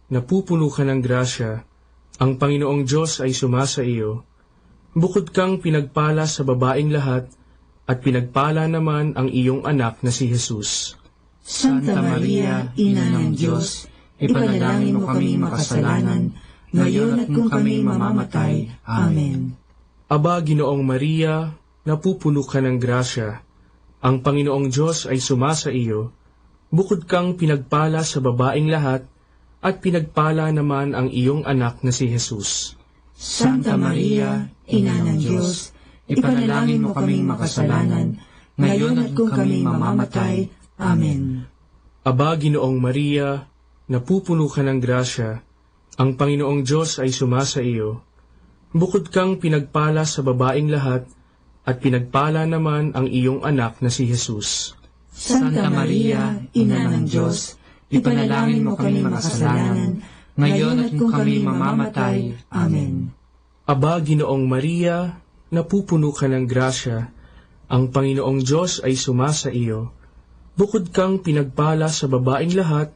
napupuno ka ng grasya, ang Panginoong Diyos ay sumasa iyo. Bukod kang pinagpala sa babaeng lahat, at pinagpala naman ang iyong anak na si Jesus. Santa Maria, Ina ng Diyos, ipanalangin mo kaming makasalanan, ngayon at kung kami mamamatay. Amen. Aba, Ginoong Maria, napupuno ka ng grasya, ang Panginoong Diyos ay sumasa iyo. Bukod kang pinagpala sa babaeng lahat, at pinagpala naman ang iyong anak na si Jesus. Santa Maria, Ina ng Diyos, ipanalangin mo kaming makasalanan, ngayon at kung kami mamamatay. Amen. Aba, Ginoong Maria, napupuno ka ng grasya, ang Panginoong Diyos ay sumasa iyo. Bukod kang pinagpala sa babaeng lahat, at pinagpala naman ang iyong anak na si Jesus. Santa Maria, Ina ng Diyos, ipanalangin mo kaming makasalanan, ngayon at kung kami mamamatay. Amen. Aba, Ginoong Maria, napupuno ka ng grasya, ang Panginoong Diyos ay sumasa iyo. Bukod kang pinagpala sa babaeng lahat,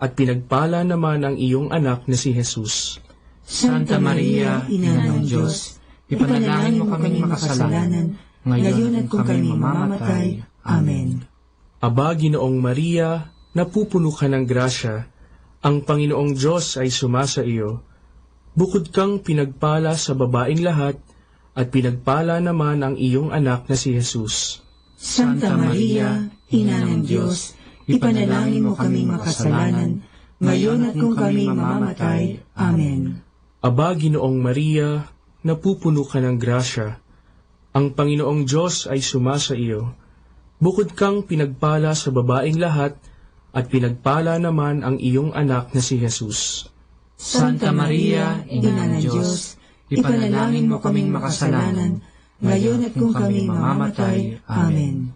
at pinagpala naman ang iyong anak na si Jesus. Santa Maria, Ina ng Diyos, ipanalangin mo kaming makasalanan, ngayon at kung kami mamamatay. Amen. Aba, Ginoong Maria, napupuno ka ng grasya, ang Panginoong Diyos ay sumasa iyo. Bukod kang pinagpala sa babaeng lahat, at pinagpala naman ang iyong anak na si Jesus. Santa Maria, Ina ng Diyos, ipanalangin mo kaming makasalanan, ngayon at kung kami mamamatay. Amen. Aba, Ginoong Maria, napupuno ka ng grasya, ang Panginoong Diyos ay sumasa iyo. Bukod kang pinagpala sa babaeng lahat, at pinagpala naman ang iyong anak na si Jesus. Santa Maria, Ina ng Diyos, ipanalangin mo kaming makasalanan, ngayon at kung kami mamamatay. Amen.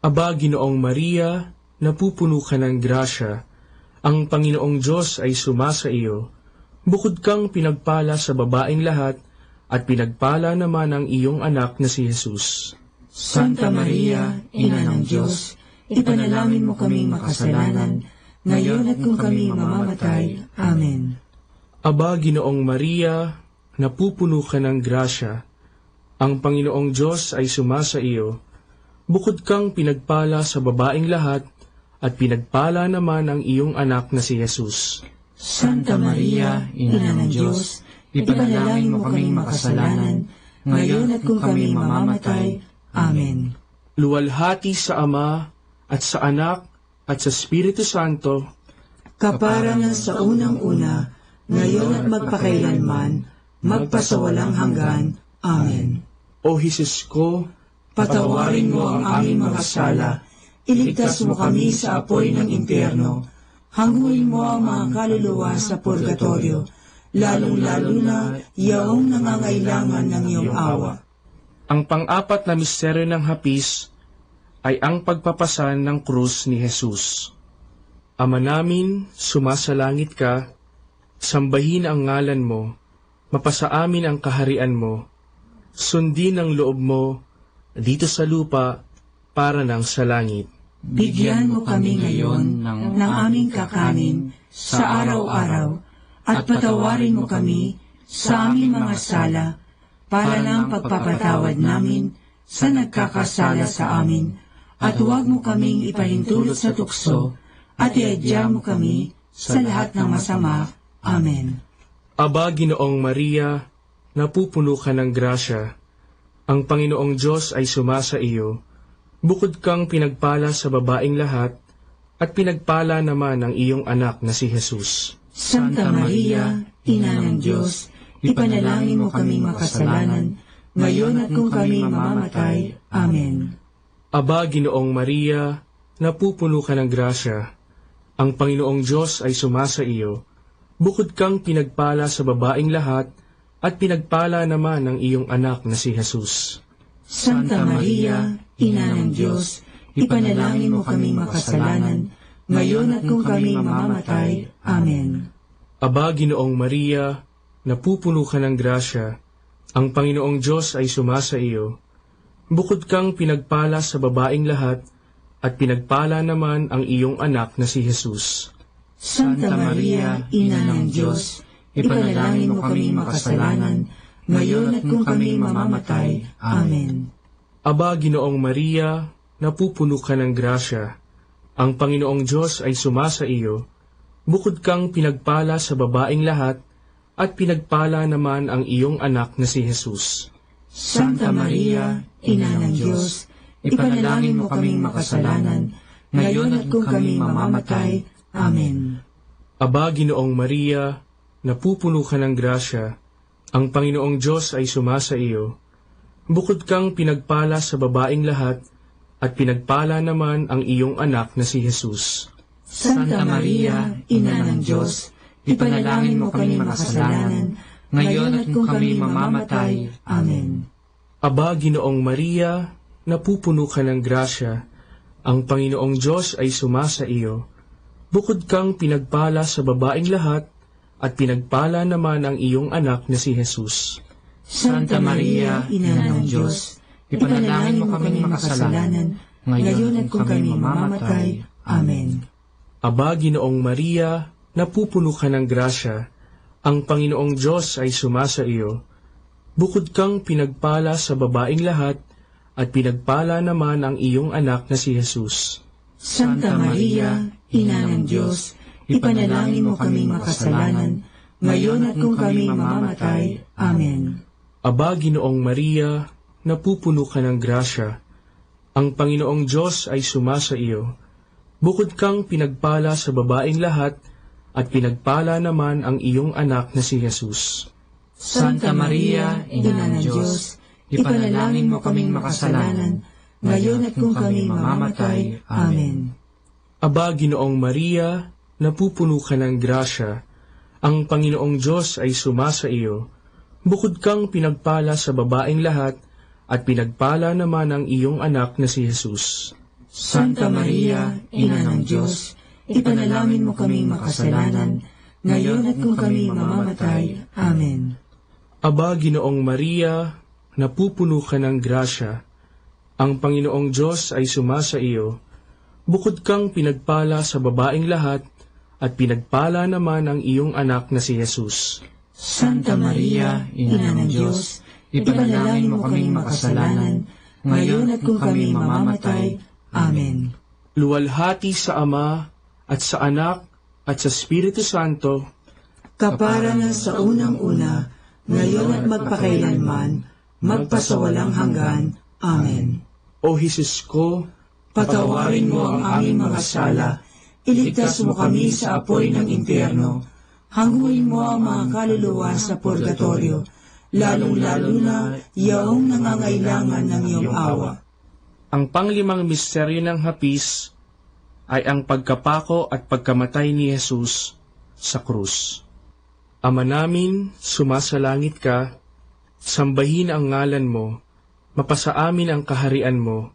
Aba, Ginoong Maria, napupuno ka ng grasya, ang Panginoong Diyos ay sumasa iyo. Bukod kang pinagpala sa babaeng lahat, at pinagpala naman ang iyong anak na si Jesus. Santa Maria, Ina ng Diyos, ipanalangin mo kaming makasalanan, ngayon at kung kami mamamatay. Amen. Aba, Ginoong Maria, napupuno ka ng grasya, ang Panginoong Diyos ay sumasa iyo. Bukod kang pinagpala sa babaeng lahat, at pinagpala naman ang iyong anak na si Jesus. Santa Maria, Ina ng Diyos, ipanalangin mo kaming makasalanan, ngayon at kung kami mamamatay. Amen. Luwalhati sa Ama, at sa Anak, at sa Espiritu Santo, kaparangan sa unang-una, ngayon at magpakailanman, magpasawalang hanggan. Amen. O Jesus ko, patawarin mo ang aming mga sala, iligtas mo kami sa apoy ng impyerno, hanguin mo ang mga kaluluwa sa purgatorio, lalong-lalo na yaong nangangailangan ng iyong awa. Ang pang-apat na misteryo ng hapis ay ang pagpapasan ng krus ni Jesus. Ama namin, sumasalangit ka, sambahin ang ngalan mo, mapasa amin ang kaharian mo, sundin ang loob mo, dito sa lupa, para nang sa langit. Bigyan mo kami ngayon ng aming kakanin sa araw-araw, at patawarin mo kami sa aming mga sala, para ng pagpapatawad namin sa nagkakasala sa amin, at huwag mo kaming ipahintulot sa tukso, at iadya mo kami sa lahat ng masama. Amen. Aba, Ginoong Maria, napupuno ka ng grasya, ang Panginoong Diyos ay sumasa iyo. Bukod kang pinagpala sa babaeng lahat, at pinagpala naman ang iyong anak na si Jesus. Santa Maria, Ina ng Diyos, ipanalangin mo kaming makasalanan, ngayon at kung kami mamamatay. Amen. Aba, Ginoong Maria, napupuno ka ng grasya, ang Panginoong Diyos ay sumasa iyo. Bukod kang pinagpala sa babaeng lahat, at pinagpala naman ang iyong anak na si Jesus. Santa Maria, Ina ng Diyos, ipanalangin mo kaming makasalanan, ngayon at kung kami mamamatay. Amen. Aba, Ginoong Maria, napupuno ka ng grasya, ang Panginoong Diyos ay sumasa iyo. Bukod kang pinagpala sa babaeng lahat, at pinagpala naman ang iyong anak na si Jesus. Santa Maria, Ina ng Diyos, ipanalangin mo kaming makasalanan, ngayon at kung kami mamamatay. Amen. Aba, Ginoong Maria, napupuno ka ng grasya. Ang Panginoong Diyos ay sumasa iyo. Bukod kang pinagpala sa babaeng lahat, at pinagpala naman ang iyong anak na si Jesus. Santa Maria, Ina ng Diyos, ipanalangin mo kaming makasalanan, ngayon at kung kami mamamatay. Amen. Aba, Ginoong Maria, napupuno ka ng grasya. Ang Panginoong Diyos ay sumasa iyo. Bukod kang pinagpala sa babaeng lahat, at pinagpala naman ang iyong anak na si Jesus. Santa Maria, Ina ng Diyos, ipanalangin mo kaming makasalanan, ngayon at kung kami mamamatay. Amen. Aba, Ginoong Maria, napupuno ka ng grasya. Ang Panginoong Diyos ay sumasa iyo. Bukod kang pinagpala sa babaeng lahat, at pinagpala naman ang iyong anak na si Jesus. Santa Maria, Ina ng Diyos, ipanalangin mo kaming makasalanan, ngayon at kung kami mamamatay. Amen. Aba, Ginoong Maria, napupuno ka ng grasya. Ang Panginoong Diyos ay sumasa iyo. Bukod kang pinagpala sa babaeng lahat, at pinagpala naman ang iyong anak na si Jesus. Santa Maria, Ina ng Diyos, ipanalangin mo kaming makasalanan, ngayon at kung kami mamamatay. Amen. Aba, Ginoong Maria, napupuno ka ng grasya. Ang Panginoong Diyos ay sumasa iyo. Bukod kang pinagpala sa babaeng lahat, at pinagpala naman ang iyong anak na si Jesus. Santa Maria, Ina ng Diyos, ipanalangin mo kaming makasalanan, ngayon at kung kami mamamatay. Amen. Aba, Ginoong Maria, napupuno ka ng grasya. Ang Panginoong Diyos ay sumasa iyo. Bukod kang pinagpala sa babaeng lahat, at pinagpala naman ang iyong anak na si Jesus. Santa Maria, Ina ng Diyos, ipanalangin mo kaming makasalanan, ngayon at kung kami mamamatay. Amen. Aba, Ginoong Maria, napupuno ka ng grasya. Ang Panginoong Diyos ay sumasa iyo. Bukod kang pinagpala sa babaeng lahat, at pinagpala naman ang iyong anak na si Jesus. Santa Maria, Ina ng Diyos, ipanalangin mo kaming makasalanan, ngayon at kung kami mamamatay. Amen. Luwalhati sa Ama, at sa Anak, at sa Espiritu Santo, kapara na sa unang-una, ngayon at magpakailanman, magpasawalang hanggan. Amen. O Jesus ko, Patawarin mo ang aming mga sala, iligtas mo kami sa apoy ng impyerno, hanguin mo ang mga kaluluwa sa purgatorio, lalong-lalo na yaong nangangailangan ng iyong awa. ang panglimang misteryo ng hapis ay ang pagkapako at pagkamatay ni Jesus sa krus. Ama namin, sumasalangit ka, sambahin ang ngalan mo, mapasa amin ang kaharian mo,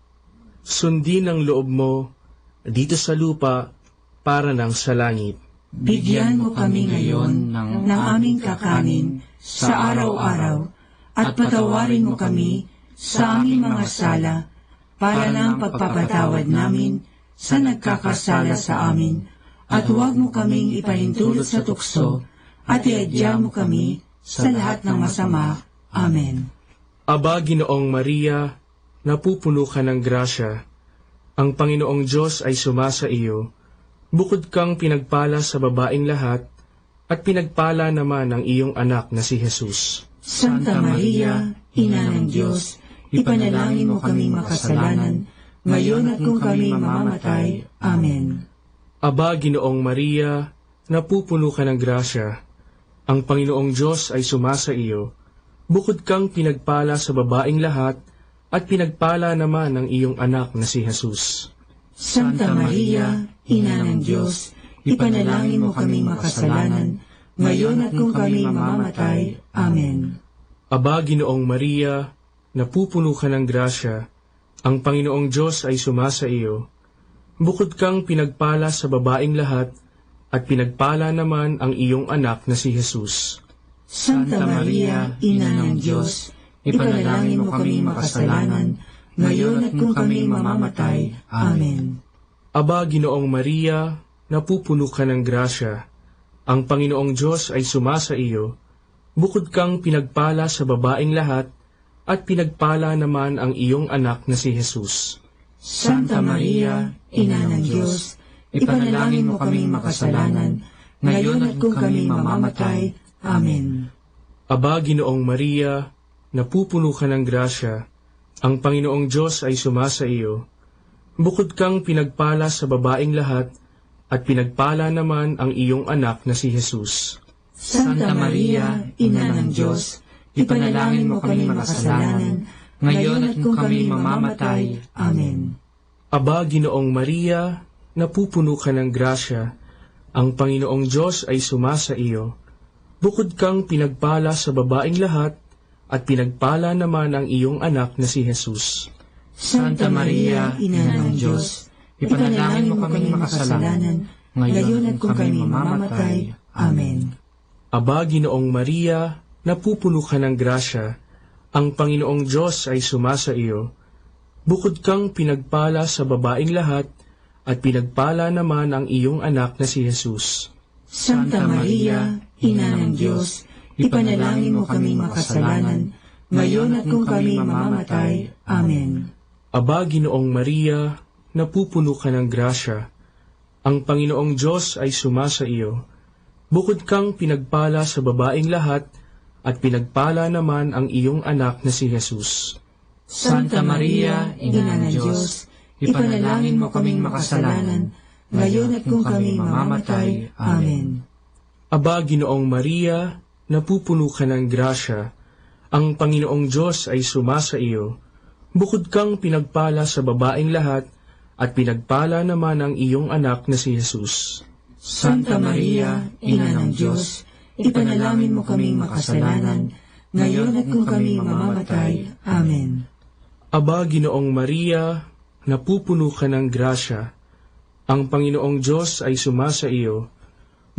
sundin ang loob mo dito sa lupa para nang sa langit. Bigyan mo kami ngayon ng aming kakanin sa araw-araw at patawarin mo kami sa aming mga sala para ng pagpapatawad namin sa nagkakasala sa amin at huwag mo kaming ipahintulot sa tukso at iadya mo kami sa lahat ng masama. Amen. Aba, Ginoong Maria, napupuno ka ng grasya. Ang Panginoong Diyos ay sumasa iyo. Bukod kang pinagpala sa babaeng lahat, at pinagpala naman ang iyong anak na si Jesus. Santa Maria, Ina ng Diyos, ipanalangin mo kaming makasalanan, ngayon at kung kami mamamatay. Amen. Aba, Ginoong Maria, napupuno ka ng grasya. Ang Panginoong Diyos ay sumasa iyo. Bukod kang pinagpala sa babaeng lahat, at pinagpala naman ang iyong anak na si Jesus. Santa Maria, Ina ng Diyos, ipanalangin mo kaming makasalanan, ngayon at kung kami mamamatay. Amen. Aba, Ginoong Maria, napupuno ka ng grasya. Ang Panginoong Diyos ay sumasa iyo. Bukod kang pinagpala sa babaeng lahat, at pinagpala naman ang iyong anak na si Jesus. Santa Maria, Ina ng Diyos, ipanalangin mo kaming makasalanan, ngayon at kung kami mamamatay. Amen. Aba, Ginoong Maria, napupuno ka ng grasya. Ang Panginoong Diyos ay sumasa iyo. Bukod kang pinagpala sa babaeng lahat, at pinagpala naman ang iyong anak na si Jesus. Santa Maria, Ina ng Diyos, ipanalangin mo kaming makasalanan, ngayon at kung kami mamamatay. Amen. Aba, Ginoong Maria, napupuno ka ng grasya. Ang Panginoong Diyos ay sumasa iyo. Bukod kang pinagpala sa babaeng lahat, at pinagpala naman ang iyong anak na si Jesus. Santa Maria, Ina ng Diyos, ipanalangin mo kami makasalanan, ngayon at kung kami mamamatay. Amen. Aba, Ginoong Maria, napupuno ka ng grasya. Ang Panginoong Diyos ay sumasa iyo. Bukod kang pinagpala sa babaeng lahat, at pinagpala naman ang iyong anak na si Jesus. Santa Maria, Ina ng Diyos, ipanalangin mo kami makasalanan, ngayon at kung kami mamamatay. Amen. Aba, Ginoong Maria, napupuno ka ng grasya. Ang Panginoong Diyos ay sumasa iyo. Bukod kang pinagpala sa babaeng lahat, at pinagpala naman ang iyong anak na si Jesus. Santa Maria, Ina ng Diyos, ipanalangin mo kaming makasalanan, ngayon at kung kami mamamatay. Amen. Aba, Ginoong Maria, napupuno ka ng grasya. Ang Panginoong Diyos ay sumasa iyo. Bukod kang pinagpala sa babaeng lahat, at pinagpala naman ang iyong anak na si Jesus. Santa Maria, Ina ng Diyos, ipanalangin mo kaming makasalanan, ngayon at kung kami mamamatay. Amen. Aba, Ginoong Maria, napupuno ka ng grasya. Ang Panginoong Diyos ay sumasa iyo. Bukod kang pinagpala sa babaeng lahat, at pinagpala naman ang iyong anak na si Jesus. Santa Maria, Ina ng Diyos, ipanalangin mo kaming makasalanan, ngayon at kung kami mamamatay. Amen. Aba, Ginoong Maria, napupuno ka ng grasya. Ang Panginoong Diyos ay sumasa iyo.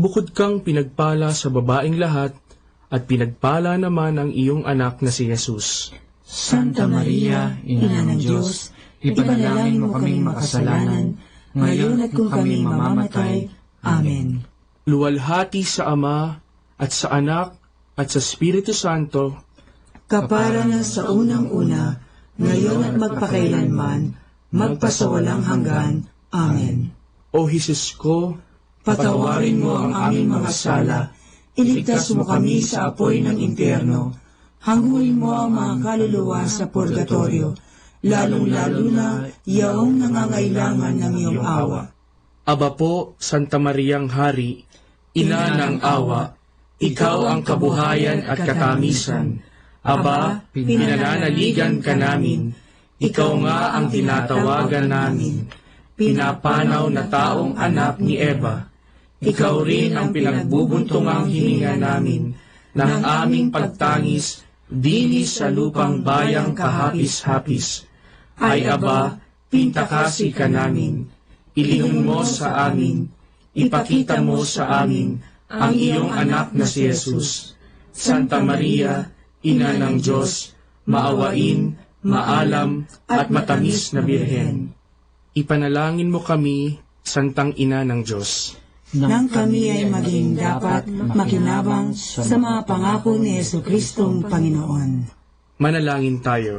Bukod kang pinagpala sa babaeng lahat, at pinagpala naman ang iyong anak na si Jesus. Santa Maria, Ina ng Diyos, ipanalangin mo kaming makasalanan, ngayon at kung kami mamamatay. Amen. Luwalhati sa Ama, at sa Anak, at sa Espiritu Santo, kapara na sa unang-una, ngayon at magpakailanman, magpasawalang hanggan. Amen. O Jesus ko, Patawarin mo ang aming mga sala, iligtas mo kami sa apoy ng impyerno, hanguin mo ang mga kaluluwa sa purgatorio, lalong-lalo na yaong nangangailangan ng iyong awa. Aba po, Santa Mariang Hari, Ina ng awa, ikaw ang kabuhayan at katamisan. Aba, pinananaligan ka namin, ikaw nga ang tinatawagan namin, pinapanaw na taong anak ni Eva. Ikaw rin ang pinagbubuntungang hininga namin ng aming pagtangis dinis sa lupang bayang kahapis-hapis. Ay Aba, pintakasi ka namin, ilingon mo sa amin, ipakita mo sa amin ang iyong anak na si Jesus. Santa Maria, Ina ng Diyos, maawain, maalam, at matamis na Birhen. Ipanalangin mo kami, Santang Ina ng Diyos, nang kami ay maging dapat makinabang sa mga pangako ni Jesucristong Panginoon. Manalangin tayo.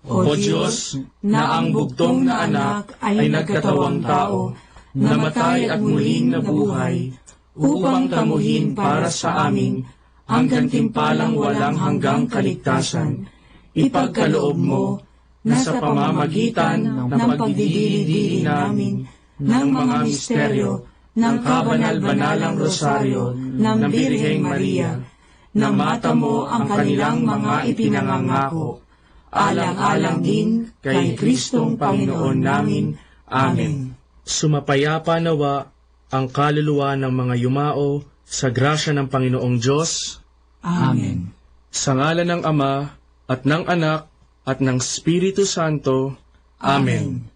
O Diyos, na ang bugtong na anak ay nagkatawang tao, namatay at muling nabuhay, upang tamuhin para sa amin ang gantimpalang walang hanggang kaligtasan. Ipagkaloob mo na sa pamamagitan ng pagdidili-dili namin ng mga misteryo ng kabanal-banalang rosaryo ng Birheng Maria, na mata mo ang kanilang mga ipinangangako, alang-alang din kay Kristong Panginoon namin. Amen. Sumapayapa nawa ang kaluluwa ng mga yumao sa grasya ng Panginoong Diyos. Amen. Sa ngalan ng Ama, at ng Anak, at ng Espiritu Santo. Amen.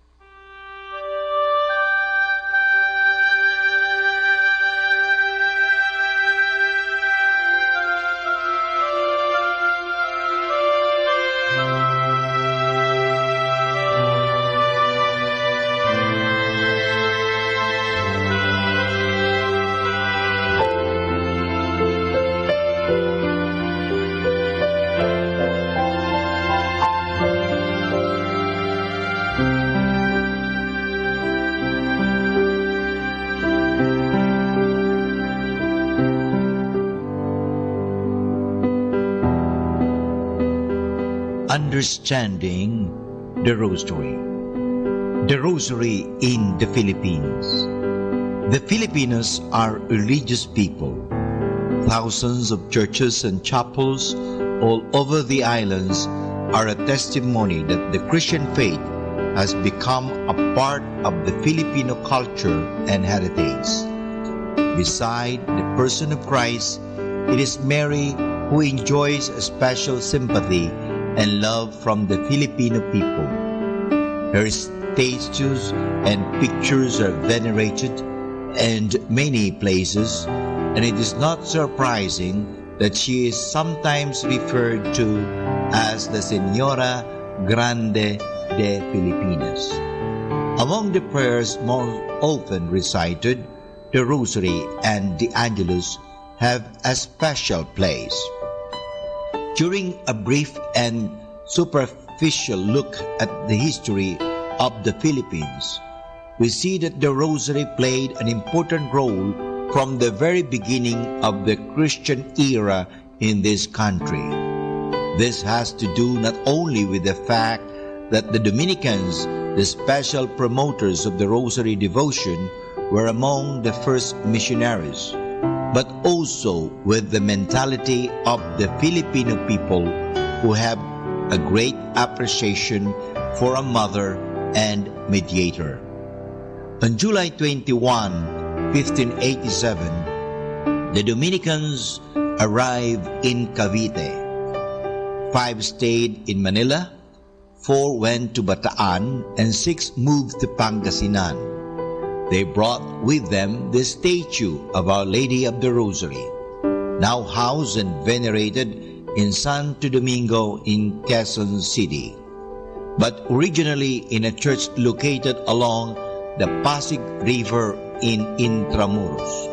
understanding the Rosary. The Rosary in the Philippines. The Filipinos are religious people. Thousands of churches and chapels all over the islands are a testimony that the Christian faith has become a part of the Filipino culture and heritage. Beside the person of Christ, it is Mary who enjoys a special sympathy and love from the Filipino people. Her statues and pictures are venerated in many places, and it is not surprising that she is sometimes referred to as the Señora Grande de Filipinas. Among the prayers most often recited, the Rosary and the Angelus have a special place. During a brief and superficial look at the history of the Philippines, we see that the Rosary played an important role from the very beginning of the Christian era in this country. This has to do not only with the fact that the Dominicans, the special promoters of the Rosary devotion, were among the first missionaries, but also with the mentality of the Filipino people who have a great appreciation for a mother and mediator. On July 21, 1587, the Dominicans arrived in Cavite. 5 stayed in Manila, 4 went to Bataan, and 6 moved to Pangasinan. They brought with them the statue of Our Lady of the Rosary, now housed and venerated in Santo Domingo in Quezon City, but originally in a church located along the Pasig River in Intramuros.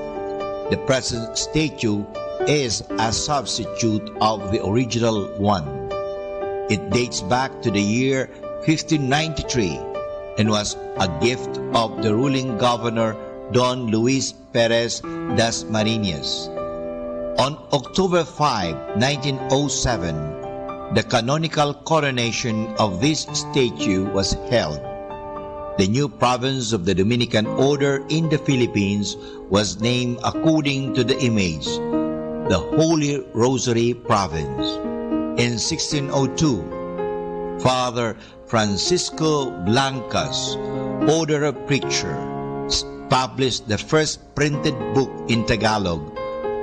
The present statue is a substitute of the original one. It dates back to the year 1593 and was a gift of the ruling governor Don Luis Perez das Marinas. On October 5, 1907, the canonical coronation of this statue was held. The new province of the Dominican Order in the Philippines was named according to the image, the Holy Rosary Province. In 1602, Father Francisco Blancas, order of preacher, published the first printed book in Tagalog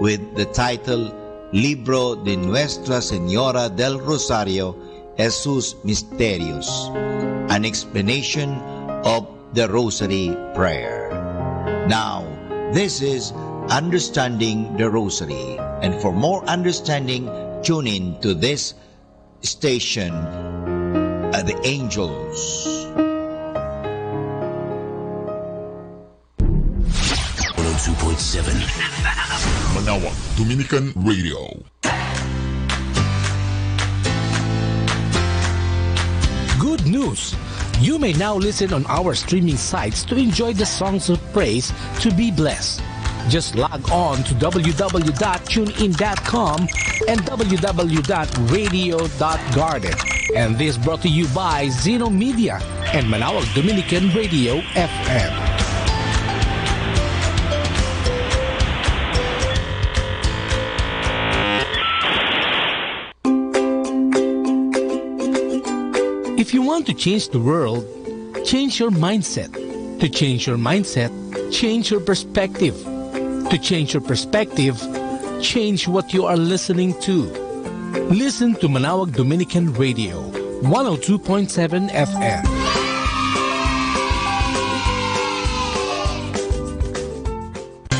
with the title Libro de Nuestra Señora del Rosario Jesus Mysterios, an explanation of the Rosary Prayer. Now, this is Understanding the Rosary, and for more understanding, tune in to this station, The Angels. 102.7 Manawag Dominican Radio. Good news! You may now listen on our streaming sites to enjoy the songs of praise to be blessed. Just log on to www.tunein.com and www.radio.garden. And this brought to you by Zeno Media and Manawag Dominican Radio FM. If you want to change the world, change your mindset. To change your mindset, change your perspective. To change your perspective, change what you are listening to. Listen to Manawag Dominican Radio, 102.7 FM.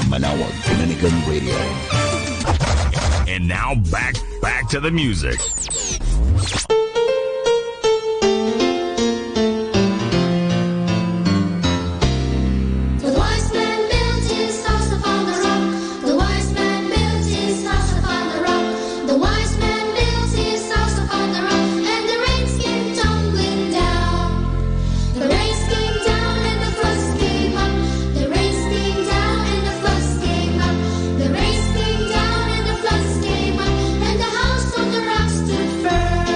Manawag Dominican Radio. And now back to the music. The race came down and the floods came up, and the house on the rock stood firm.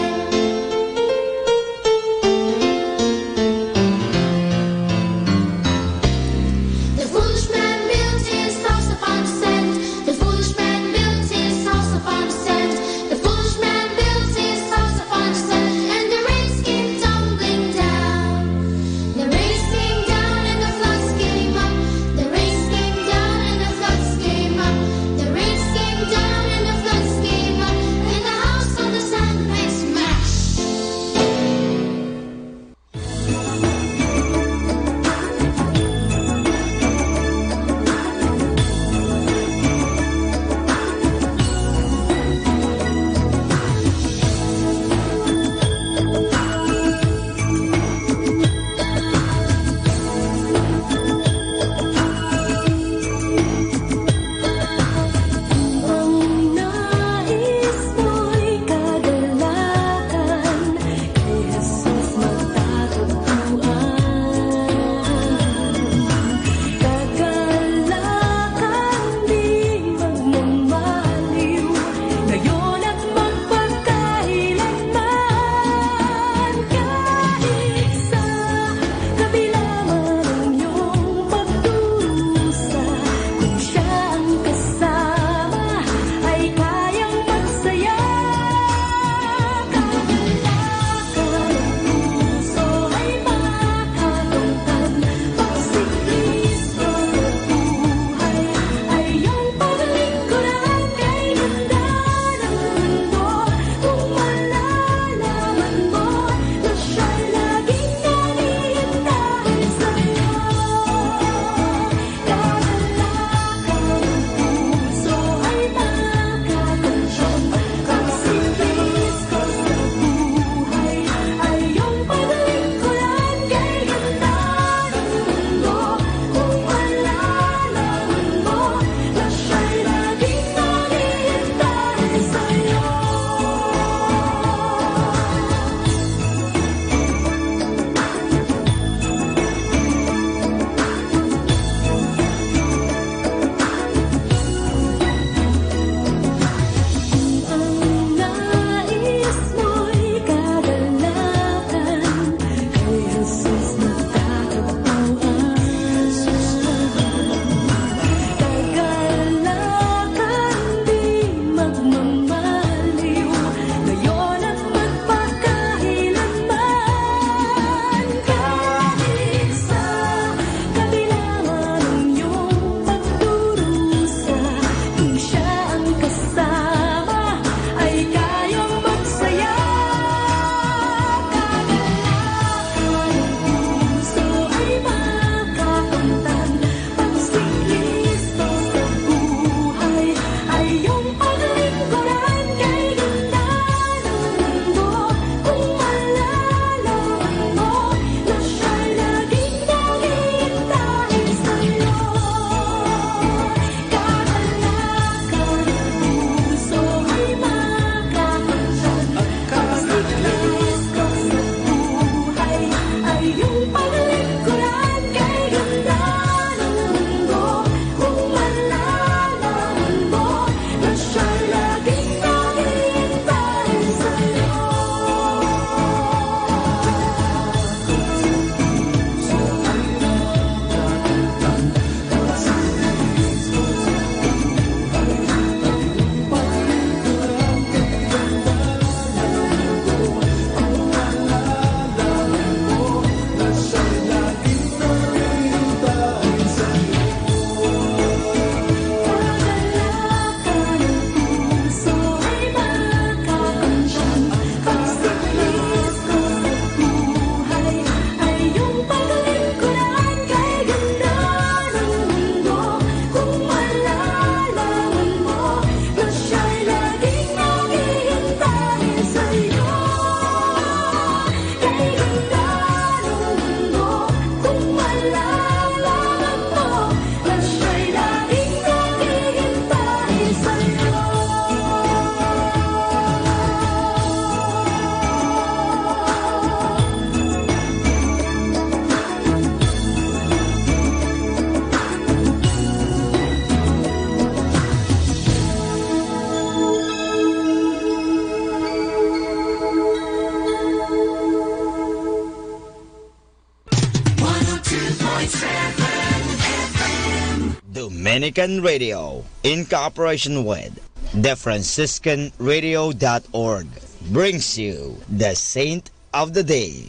Dominican Radio, in cooperation with TheFranciscanRadio.org, brings you the Saint of the Day.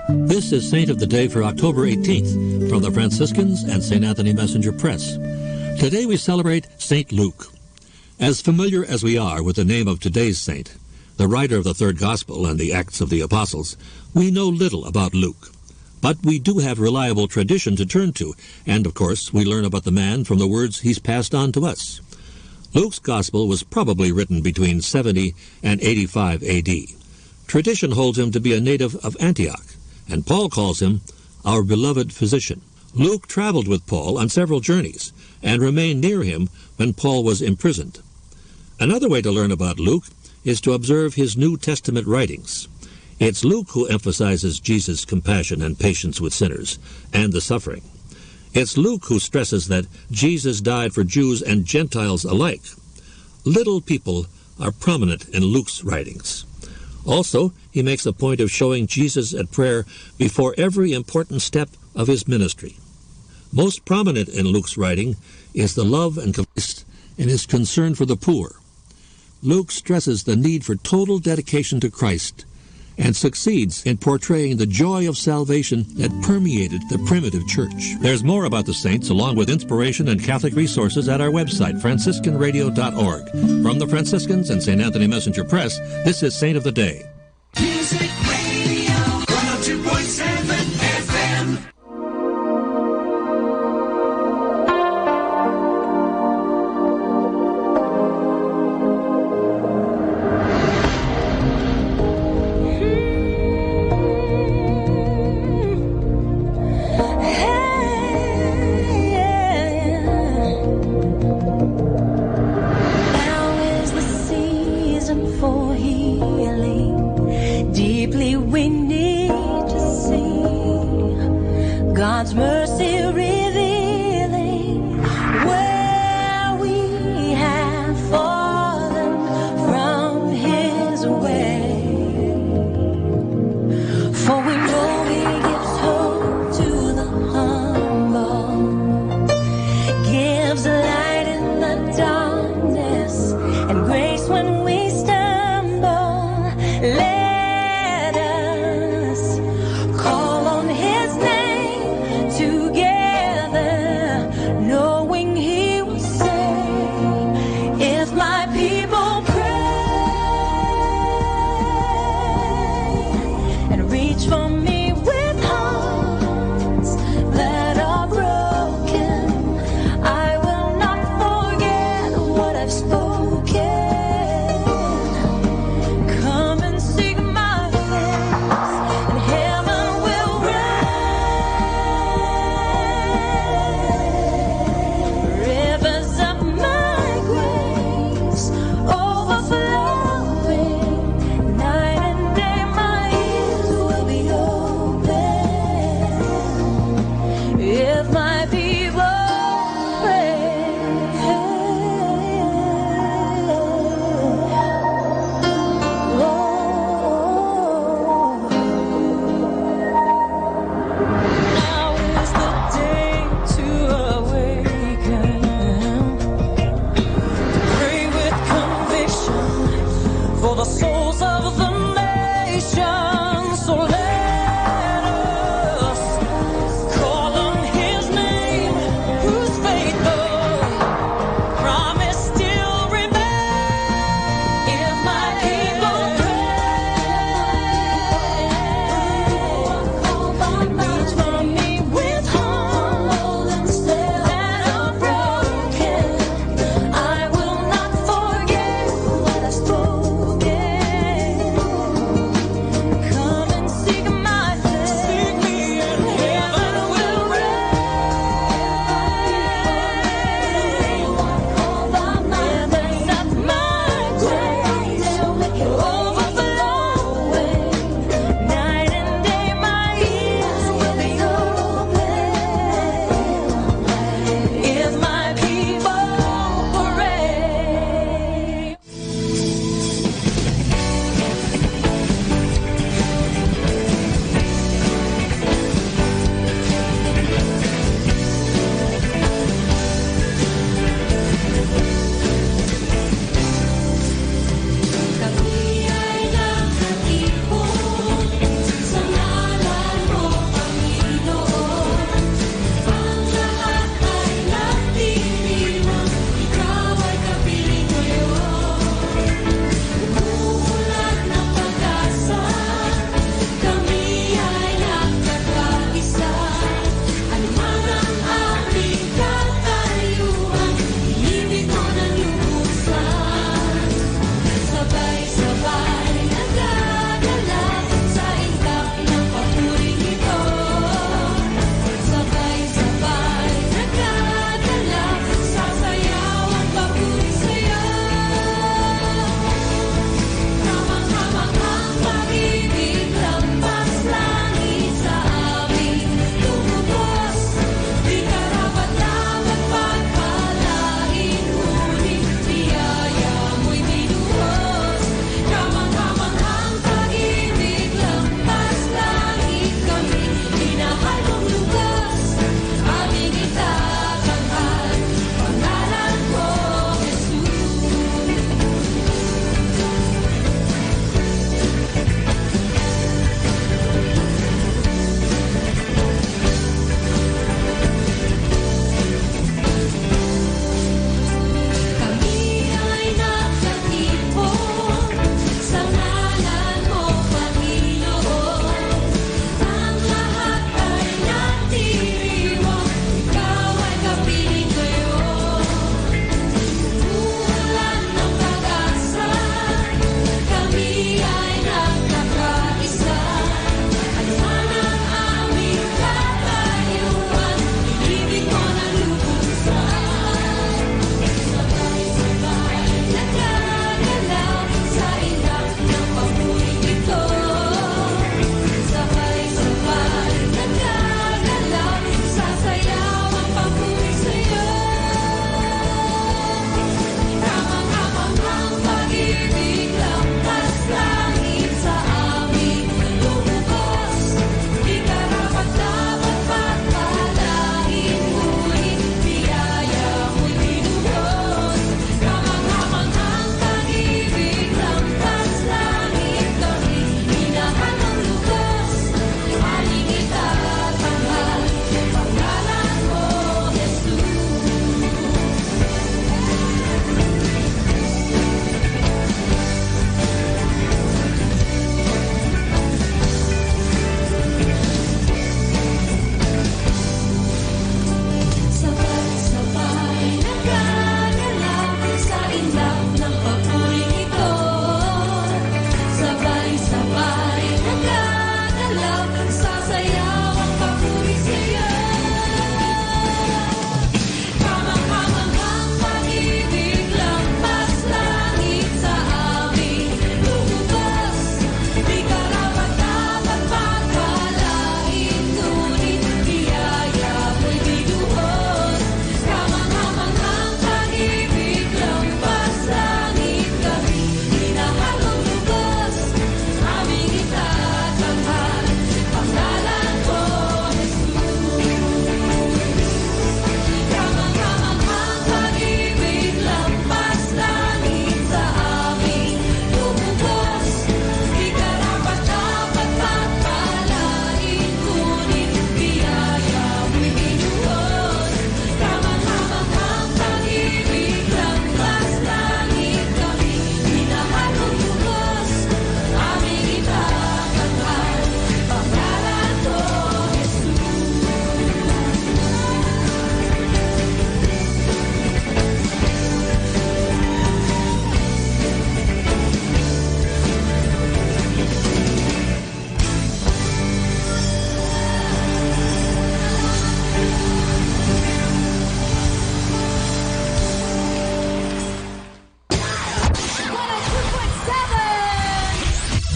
This is Saint of the Day for October 18th from the Franciscans and St. Anthony Messenger Press. Today we celebrate St. Luke. As familiar as we are with the name of today's saint, the writer of the third Gospel and the Acts of the Apostles, we know little about Luke. But we do have reliable tradition to turn to, and of course we learn about the man from the words he's passed on to us. Luke's Gospel was probably written between 70 and 85 A.D. Tradition holds him to be a native of Antioch, and Paul calls him our beloved physician. Luke traveled with Paul on several journeys and remained near him when Paul was imprisoned. Another way to learn about Luke is to observe his New Testament writings. It's Luke who emphasizes Jesus' compassion and patience with sinners and the suffering. It's Luke who stresses that Jesus died for Jews and Gentiles alike. Little people are prominent in Luke's writings. Also, he makes a point of showing Jesus at prayer before every important step of his ministry. Most prominent in Luke's writing is the love and compassion and his concern for the poor. Luke stresses the need for total dedication to Christ and succeeds in portraying the joy of salvation that permeated the primitive church. There's more about the saints along with inspiration and Catholic resources at our website, franciscanradio.org. From the Franciscans and St. Anthony Messenger Press, this is Saint of the Day. Music Radio 102.7 FM. Now is the season for healing.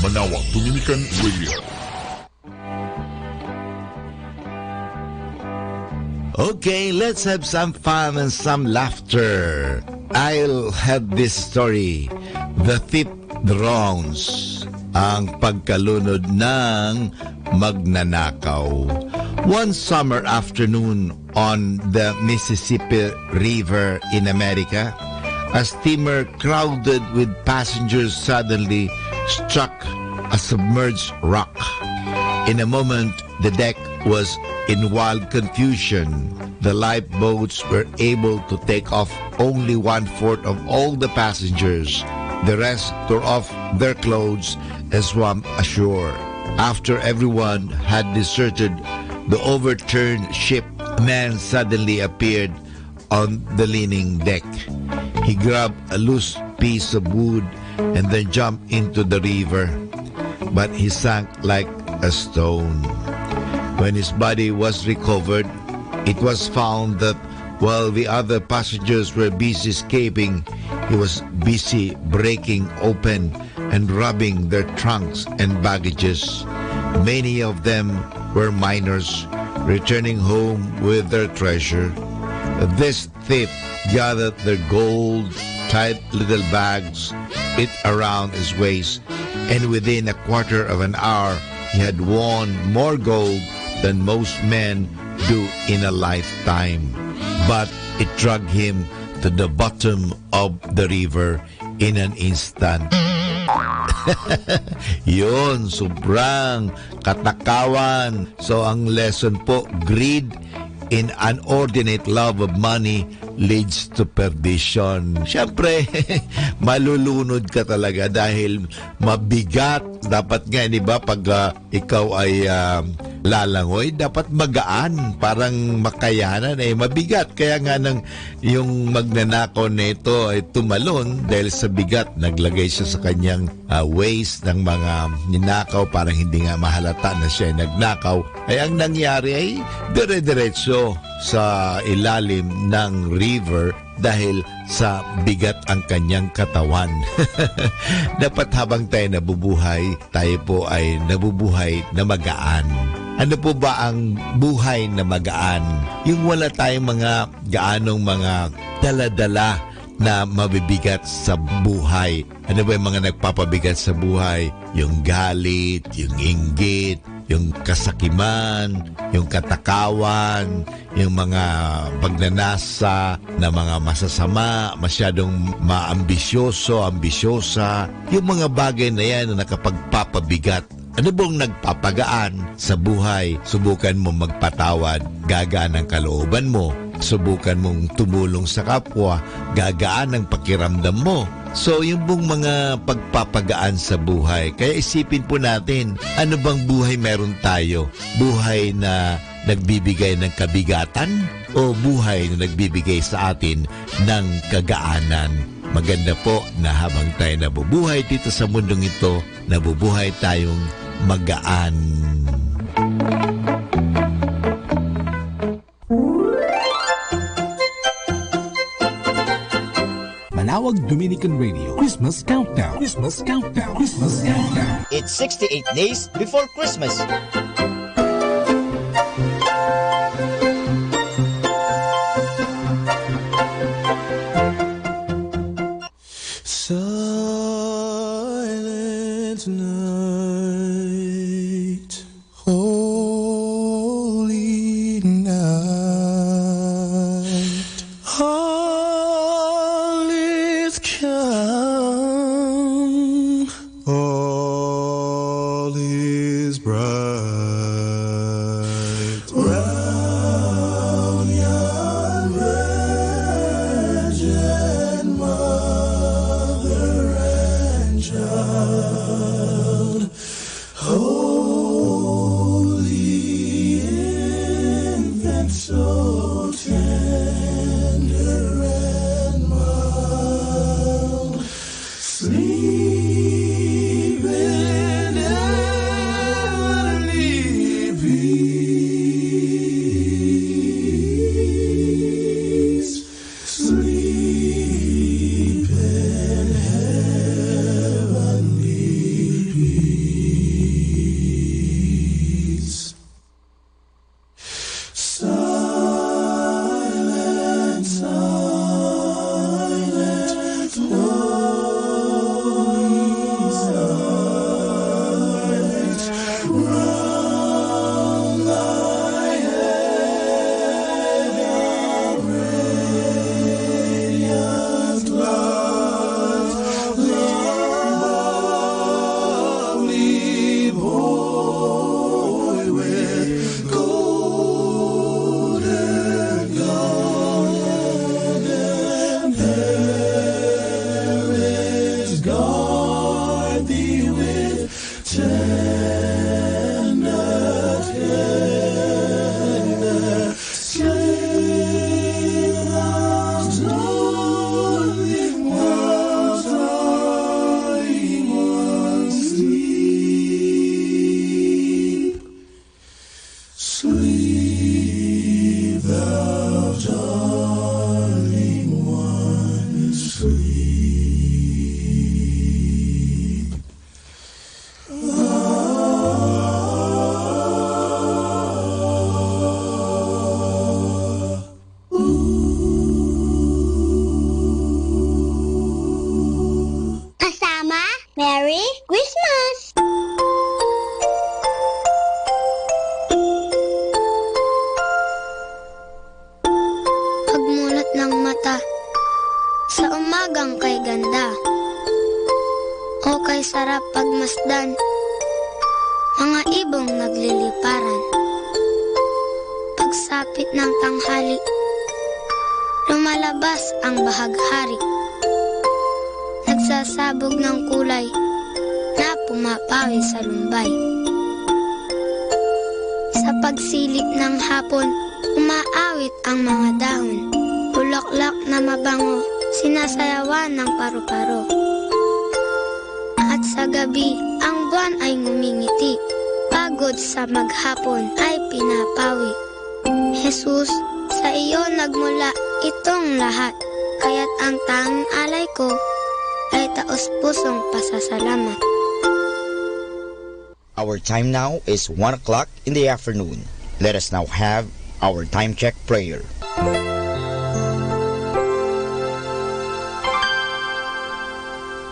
Manawag Dominican Radio. Okay, let's have some fun and some laughter. I'll have this story. The thief drowns. Ang pagkalunod ng magnanakaw. One summer afternoon on the Mississippi River in America, a steamer crowded with passengers suddenly struck a submerged rock. In a moment, the deck was in wild confusion. The lifeboats were able to take off only 1/4 of all the passengers. The rest tore off their clothes and swam ashore. After everyone had deserted the overturned ship, a man suddenly appeared on the leaning deck. He grabbed a loose piece of wood and then jumped into the river, but he sank like a stone. When his body was recovered, it was found that while the other passengers were busy escaping, he was busy breaking open and robbing their trunks and baggages. Many of them were minors returning home with their treasure. This thief gathered their gold, tied little bags, it around his waist, and within a quarter of an hour he had won more gold than most men do in a lifetime. But it dragged him to the bottom of the river in an instant. Yun, sobrang katakawan. So ang lesson po, greed in inordinate love of money leads to perdition. Siyempre, malulunod ka talaga dahil mabigat. Dapat nga, di ba, pag ikaw ay lalangoy, dapat magaan, parang makayanan, mabigat. Kaya nga nang yung magnanakaw nito ay tumalon dahil sa bigat, naglagay siya sa kanyang waist ng mga ninakaw, parang hindi nga mahalata na siya ay nagnakaw. Ay ang nangyari ay dire-diretso sa ilalim ng river dahil sa bigat ang kanyang katawan. Dapat habang tayo nabubuhay, tayo po ay nabubuhay na magaan. Ano po ba ang buhay na magaan? Yung wala tayong mga gaanong mga dala-dala na mabibigat sa buhay. Ano ba yung mga nagpapabigat sa buhay? Yung galit, yung inggit, yung kasakiman, yung katakawan, yung mga pagnanasa na mga masasama, masyadong maambisyoso, ambisyosa, yung mga bagay na yan na nakapagpapabigat. Ano bang nagpapagaan sa buhay? Subukan mo magpatawad, gagaan ang kalooban mo. Subukan mong tumulong sa kapwa, gagaan ang pakiramdam mo. So, yung pong mga pagpapagaan sa buhay. Kaya isipin po natin, ano bang buhay meron tayo? Buhay na nagbibigay ng kabigatan o buhay na nagbibigay sa atin ng kagaanan? Maganda po na habang tayo nabubuhay dito sa mundong ito, nabubuhay tayong magaan. Manawag Dominican Radio Christmas Countdown. Christmas Countdown. Christmas Countdown. It's 68 days before Christmas. Silent night, holy night, all is calm, all is bright. Round yon virgin mother and child, holy infant, so tender and mild, Merry Christmas! Pagmulat ng mata sa umagang kay ganda, o kay sarap pagmasdan, mga ibong nagliliparan. Pagsapit ng tanghali, lumalabas ang bahaghari, nagsasabog ng kulay na pumapawi sa lumbay. Sa pagsilip ng hapon, umaawit ang mga dahon, bulaklak na mabango, sinasayawan ng paru-paro. At sa gabi, ang buwan ay ngumingiti, pagod sa maghapon ay pinapawi. Jesus, sa iyo nagmula itong lahat, kaya't ang tanging alay ko ay taos-pusong pasasalamat. Our time now is 1 o'clock in the afternoon. Let us now have our time check prayer.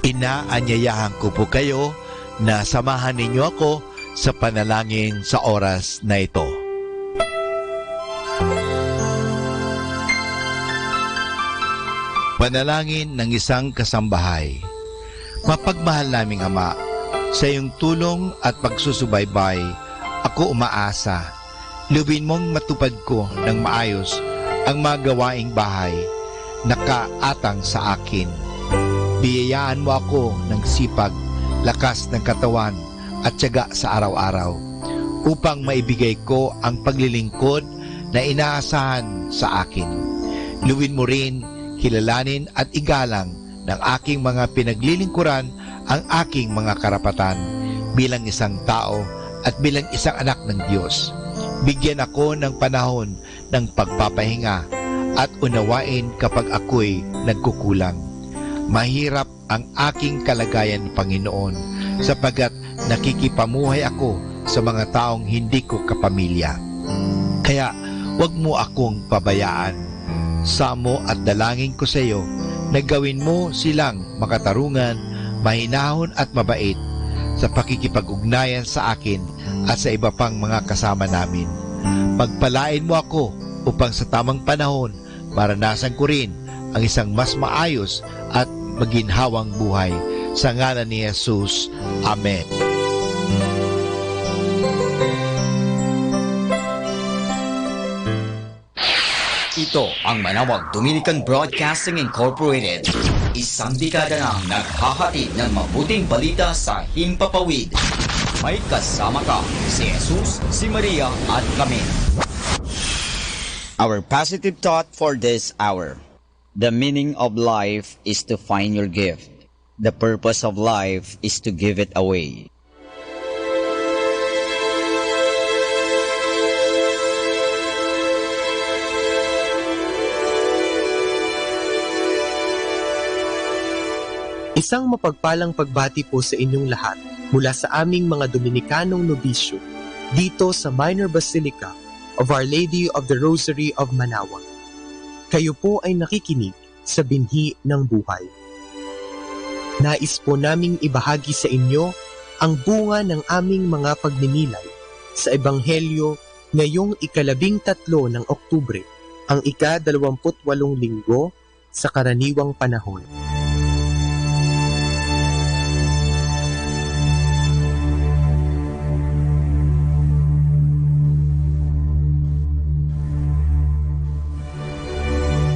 Inaanyayahan ko po kayo na samahan ninyo ako sa panalangin sa oras na ito. Panalangin ng isang kasambahay. Mapagmahal naming Ama, sa iyong tulong at pagsusubaybay, ako umaasa. Luwin mong matupad ko ng maayos ang mga gawaing bahay na kaatang sa akin. Biyayaan mo ako ng sipag, lakas ng katawan at tiyaga sa araw-araw upang maibigay ko ang paglilingkod na inaasahan sa akin. Luwin mo rin, kilalanin at igalang ng aking mga pinaglilingkuran ang aking mga karapatan bilang isang tao at bilang isang anak ng Diyos. Bigyan ako ng panahon ng pagpapahinga at unawain kapag ako'y nagkukulang. Mahirap ang aking kalagayan, Panginoon, sapagkat nakikipamuhay ako sa mga taong hindi ko kapamilya. Kaya huwag mo akong pabayaan. Samo at dalangin ko sa iyo na gawin mo silang makatarungan, mahinahon at mabait sa pakikipag-ugnayan sa akin at sa iba pang mga kasama namin. Pagpalain mo ako upang sa tamang panahon maranasan ko rin ang isang mas maayos at maginhawang buhay. Sa ngalan ni Jesus. Amen. Ito ang Manawag Dominican Broadcasting Incorporated. Isang dekada nang naghahatid ng mabuting balita sa Himpapawid. May kasama ka, si Jesus, si Maria at kami. Our positive thought for this hour. The meaning of life is to find your gift. The purpose of life is to give it away. Isang mapagpalang pagbati po sa inyong lahat mula sa aming mga Dominikanong nobisyo dito sa Minor Basilica of Our Lady of the Rosary of Manaoag. Kayo po ay nakikinig sa binhi ng buhay. Nais po naming ibahagi sa inyo ang bunga ng aming mga pagninilay sa Ebanghelyo ngayong 13 ng Oktubre, ang ika-28 linggo sa karaniwang panahon.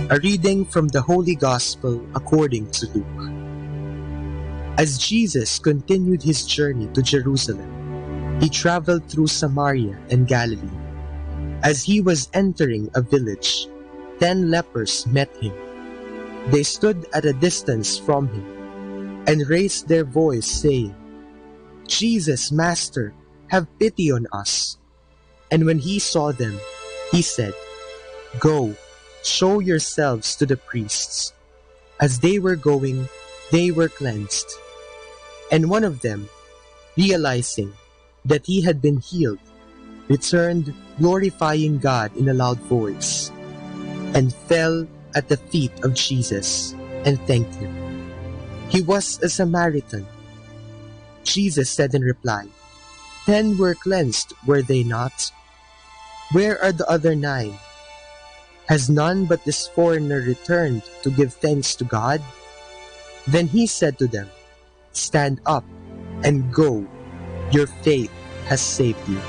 A reading from the Holy Gospel according to Luke. As Jesus continued his journey to Jerusalem, he traveled through Samaria and Galilee. As he was entering a village, 10 lepers met him. They stood at a distance from him and raised their voice, saying, "Jesus, Master, have pity on us." And when he saw them, he said, "Go, show yourselves to the priests." As they were going, they were cleansed. And one of them, realizing that he had been healed, returned glorifying God in a loud voice, and fell at the feet of Jesus and thanked him. He was a Samaritan. Jesus said in reply, 10 were cleansed, were they not? Where are the other 9? Has none but this foreigner returned to give thanks to God? Then he said to them, stand up and go. Your faith has saved you.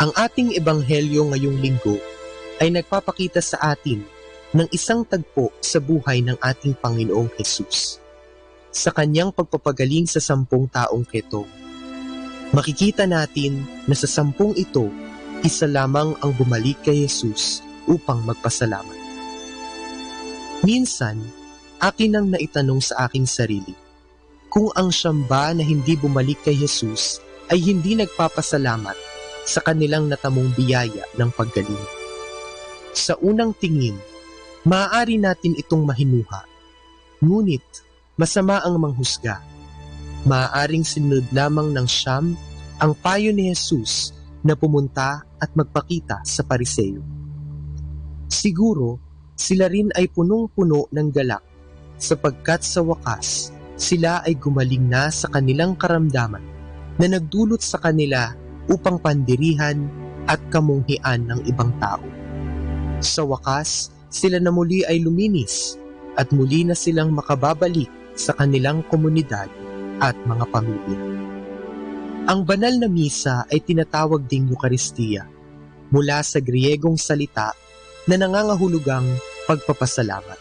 Ang ating ebanghelyo ngayong linggo ay nagpapakita sa atin ng isang tagpo sa buhay ng ating Panginoong Hesus. Sa kanyang pagpapagaling sa 10 taong ketong, makikita natin na sa 10 ito, isa lamang ang bumalik kay Hesus upang magpasalamat. Minsan, akin ang naitanong sa aking sarili, kung ang siyam ba na hindi bumalik kay Hesus ay hindi nagpapasalamat sa kanilang natamong biyaya ng paggaling. Sa unang tingin, maaari natin itong mahinuha. Ngunit, masama ang manghusga. Maaaring sinunod lamang ng siyam ang payo ni Jesus na pumunta at magpakita sa Pariseo. Siguro, sila rin ay punong-puno ng galak sapagkat sa wakas, sila ay gumaling na sa kanilang karamdaman na nagdulot sa kanila upang pandirihan at kamunghian ng ibang tao. Sa wakas, sila na muli ay luminis at muli na silang makababalik sa kanilang komunidad at mga pamilya. Ang banal na misa ay tinatawag ding Eucharistia mula sa Griegong salita na nangangahulugang pagpapasalamat.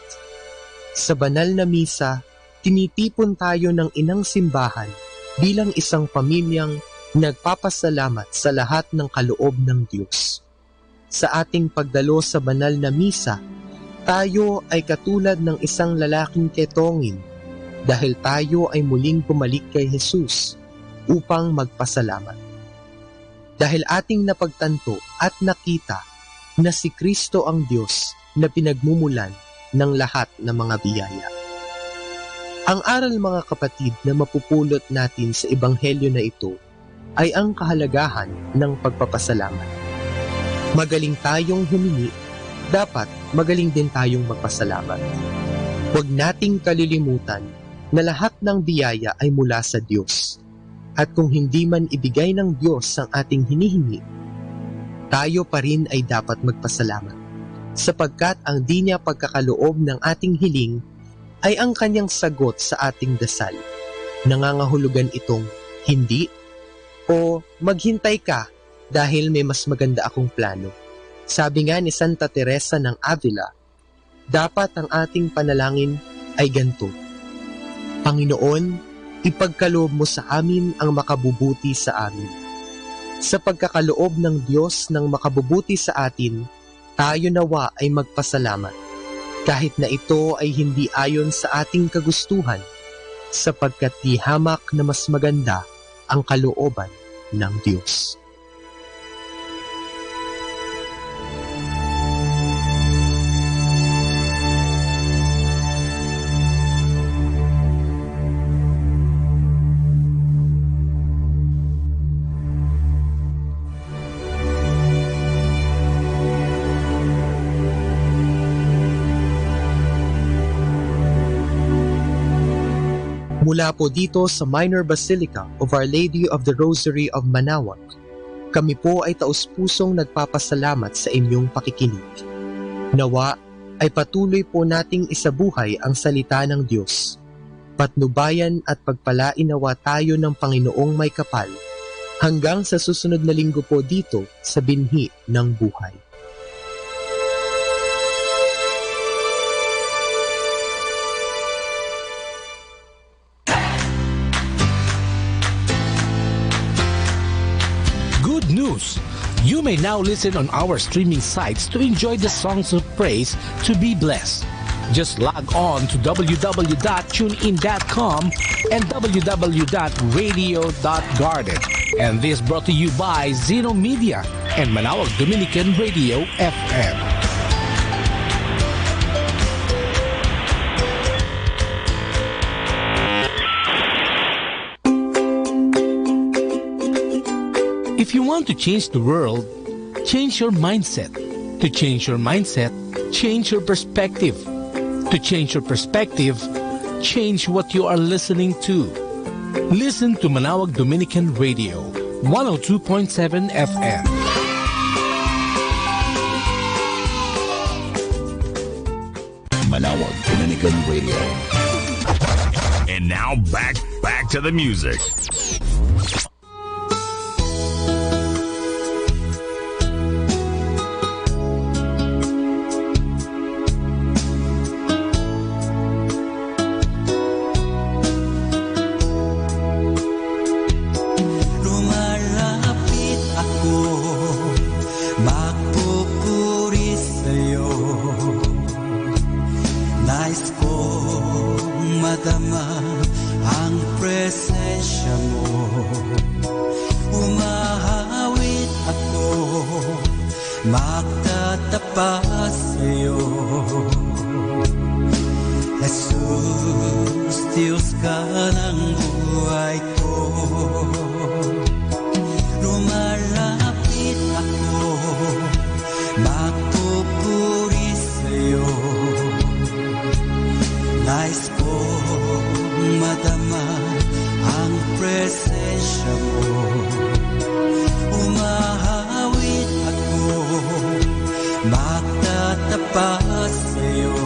Sa banal na misa, tinitipon tayo ng inang simbahan bilang isang pamilyang nagpapasalamat sa lahat ng kaloob ng Diyos. Sa ating pagdalo sa banal na misa, tayo ay katulad ng isang lalaking ketongin dahil tayo ay muling bumalik kay Jesus upang magpasalamat. Dahil ating napagtanto at nakita na si Kristo ang Diyos na pinagmumulan ng lahat ng mga biyaya. Ang aral mga kapatid na mapupulot natin sa ebanghelyo na ito ay ang kahalagahan ng pagpapasalamat. Magaling tayong humingi, dapat magaling din tayong magpasalamat. Huwag nating kalilimutan na lahat ng biyaya ay mula sa Diyos. At kung hindi man ibigay ng Diyos ang ating hinihingi, tayo pa rin ay dapat magpasalamat. Sapagkat ang di niya pagkakaloob ng ating hiling ay ang kanyang sagot sa ating dasal. Nangangahulugan itong hindi o maghintay ka dahil may mas maganda akong plano. Sabi nga ni Santa Teresa ng Avila, dapat ang ating panalangin ay ganito, Panginoon, ipagkaloob mo sa amin ang makabubuti sa amin. Sa pagkakaloob ng Diyos ng makabubuti sa atin, tayo nawa ay magpasalamat, kahit na ito ay hindi ayon sa ating kagustuhan, sapagkat di hamak na mas maganda ang kalooban ng Diyos. Mula po dito sa Minor Basilica of Our Lady of the Rosary of Manaoag, kami po ay taus-pusong nagpapasalamat sa inyong pakikinig. Nawa ay patuloy po nating isabuhay ang salita ng Diyos. Patnubayan at pagpalain nawa tayo ng Panginoong may kapal hanggang sa susunod na linggo po dito sa Binhi ng Buhay. News. You may now listen on our streaming sites to enjoy the songs of praise to be blessed. Just log on to www.tunein.com and www.radio.garden. And this brought to you by Zeno Media and Manaoag Dominican Radio FM. If you want to change the world, change your mindset. To change your mindset, change your perspective. To change your perspective, change what you are listening to. Listen to Manawag Dominican Radio, 102.7 FM. Manawag Dominican Radio. And now back to the music. Lumalapit ako, magpupuri sa'yo. Nais kong madama ang presensya mo. Umahawit ako, magtatapat sa'yo. Jesus, Diyos ka ng buhay ko. Lumalapit ako, magpupuri sa'yo. Nais kong madama ang presensya mo. Umahawit ako, magtatapat sa'yo.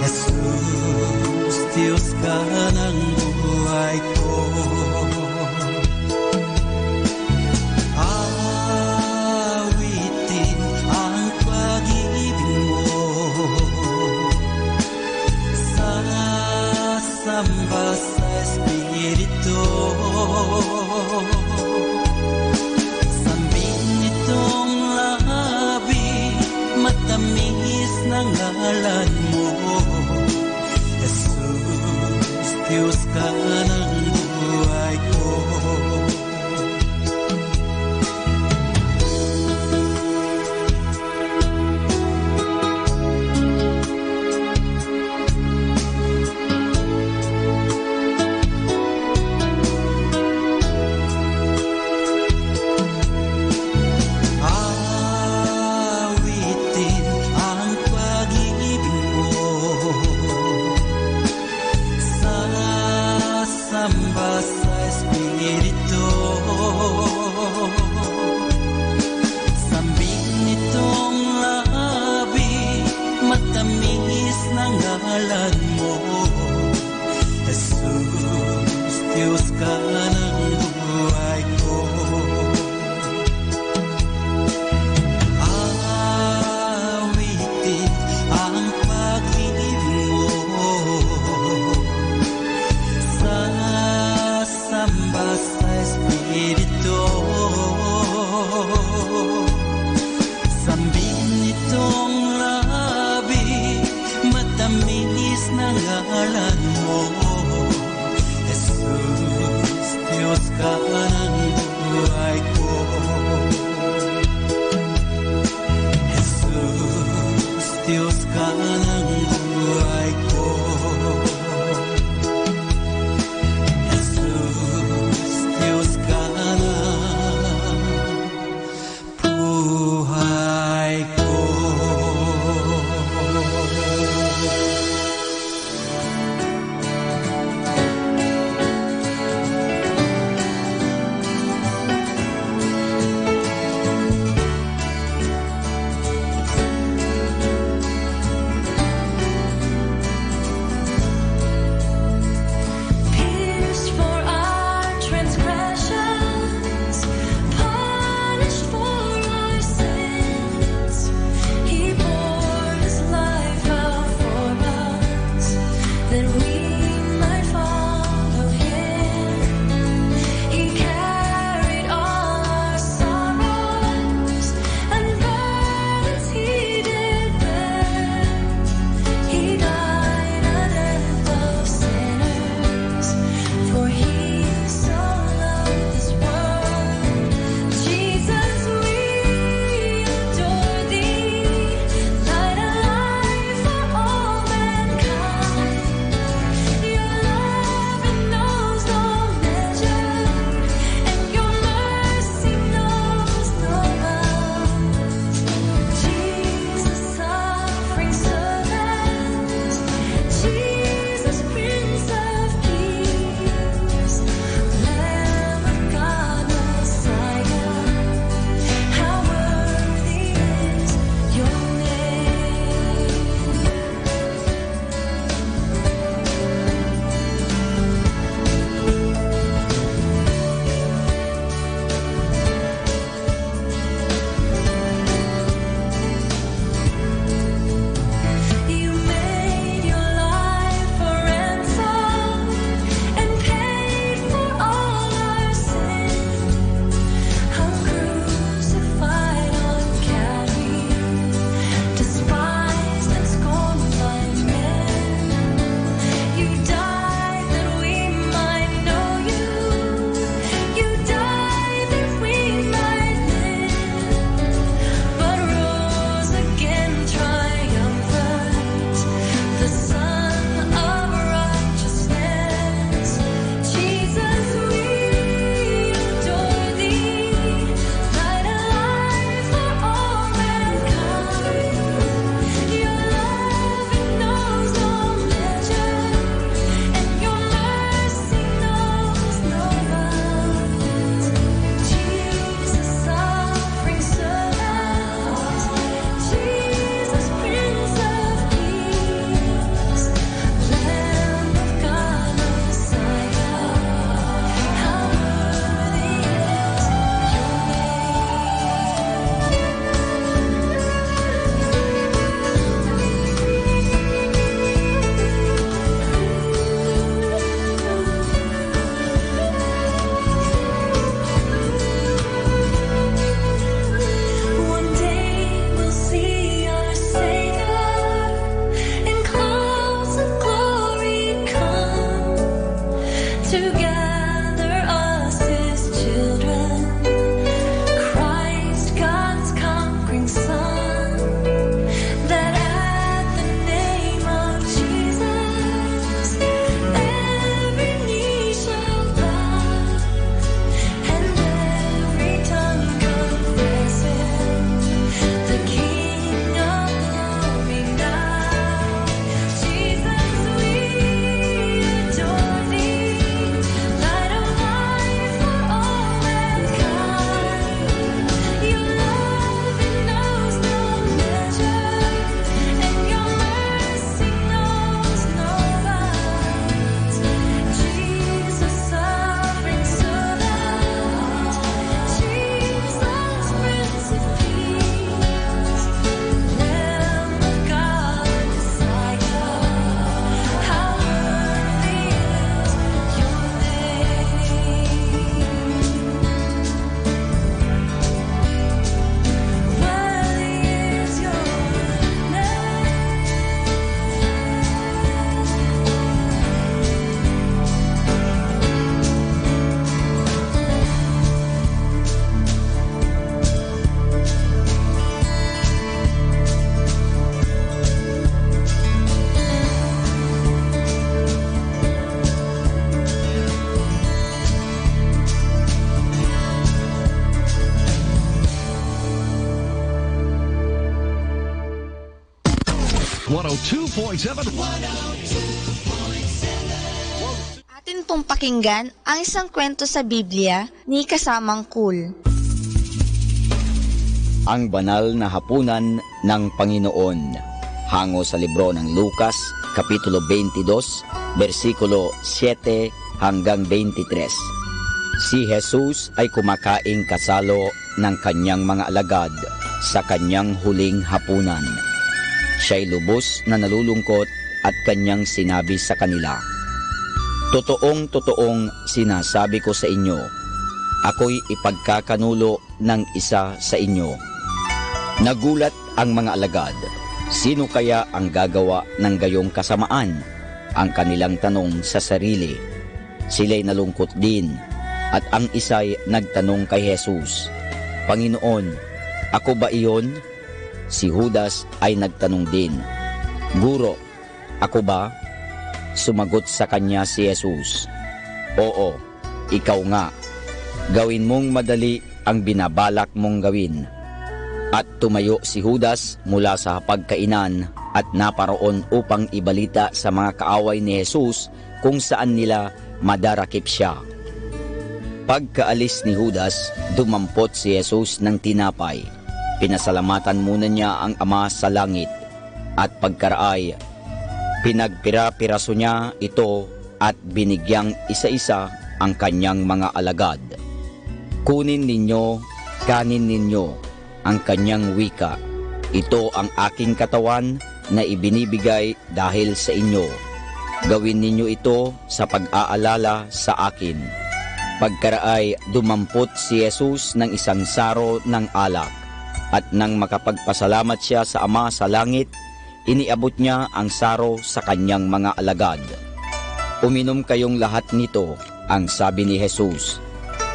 Jesus, Diyos ka ng buhay ko. Awitin ang pag-ibig mo, sasamba sa Espiritu. Sambing nitong labi, matamis ng ngalan mo. Jesus, Diyos ka ng buhay ko. Awitin ang pag-ibig mo, sasamba sa Espiritu. Sambing nitong labi, matamis ng ngalan mo. Jesus, Diyos ka ng buhay ko. Awitin ang pag-ibig mo, sasamba sa Espiritu. Sambing nitong labi, matamis na ngalan mo. Jesus, Diyos ka ng buhay ko. Jesus, Diyos ka ng buhay ko. Jesus, Diyos ka ng buhay 102.7. Atin pong pakinggan ang isang kwento sa Biblia ni Kasamang Cool. Ang banal na hapunan ng Panginoon. Hango sa libro ng Lucas, Kapitulo 22, versikulo 7 hanggang 23. Si Jesus ay kumakaing kasalo ng kanyang mga alagad sa kanyang huling hapunan. Siya'y lubos na nalulungkot at kanyang sinabi sa kanila, "Totoong-totoong sinasabi ko sa inyo, ako'y ipagkakanulo ng isa sa inyo." Nagulat ang mga alagad. Sino kaya ang gagawa ng gayong kasamaan? Ang kanilang tanong sa sarili. Sila'y nalungkot din, at ang isa'y nagtanong kay Jesus, "Panginoon, ako ba iyon?" Si Judas ay nagtanong din, "Guro, ako ba?" Sumagot sa kanya si Jesus, "Oo, ikaw nga. Gawin mong madali ang binabalak mong gawin." At tumayo si Judas mula sa pagkainan at naparoon upang ibalita sa mga kaaway ni Jesus kung saan nila madarakip siya. Pagkaalis ni Judas, dumampot si Jesus ng tinapay. Pinasalamatan muna niya ang Ama sa langit, at pagkaraay, pinagpira-piraso niya ito at binigyang isa-isa ang kanyang mga alagad. "Kunin ninyo, kanin ninyo," ang kanyang wika. "Ito ang aking katawan na ibinibigay dahil sa inyo. Gawin ninyo ito sa pag-aalala sa akin." Pagkaraay, dumampot si Jesus ng isang saro ng alak, at nang makapagpasalamat siya sa Ama sa langit, iniabot niya ang saro sa kanyang mga alagad. "Uminom kayong lahat nito," ang sabi ni Jesus.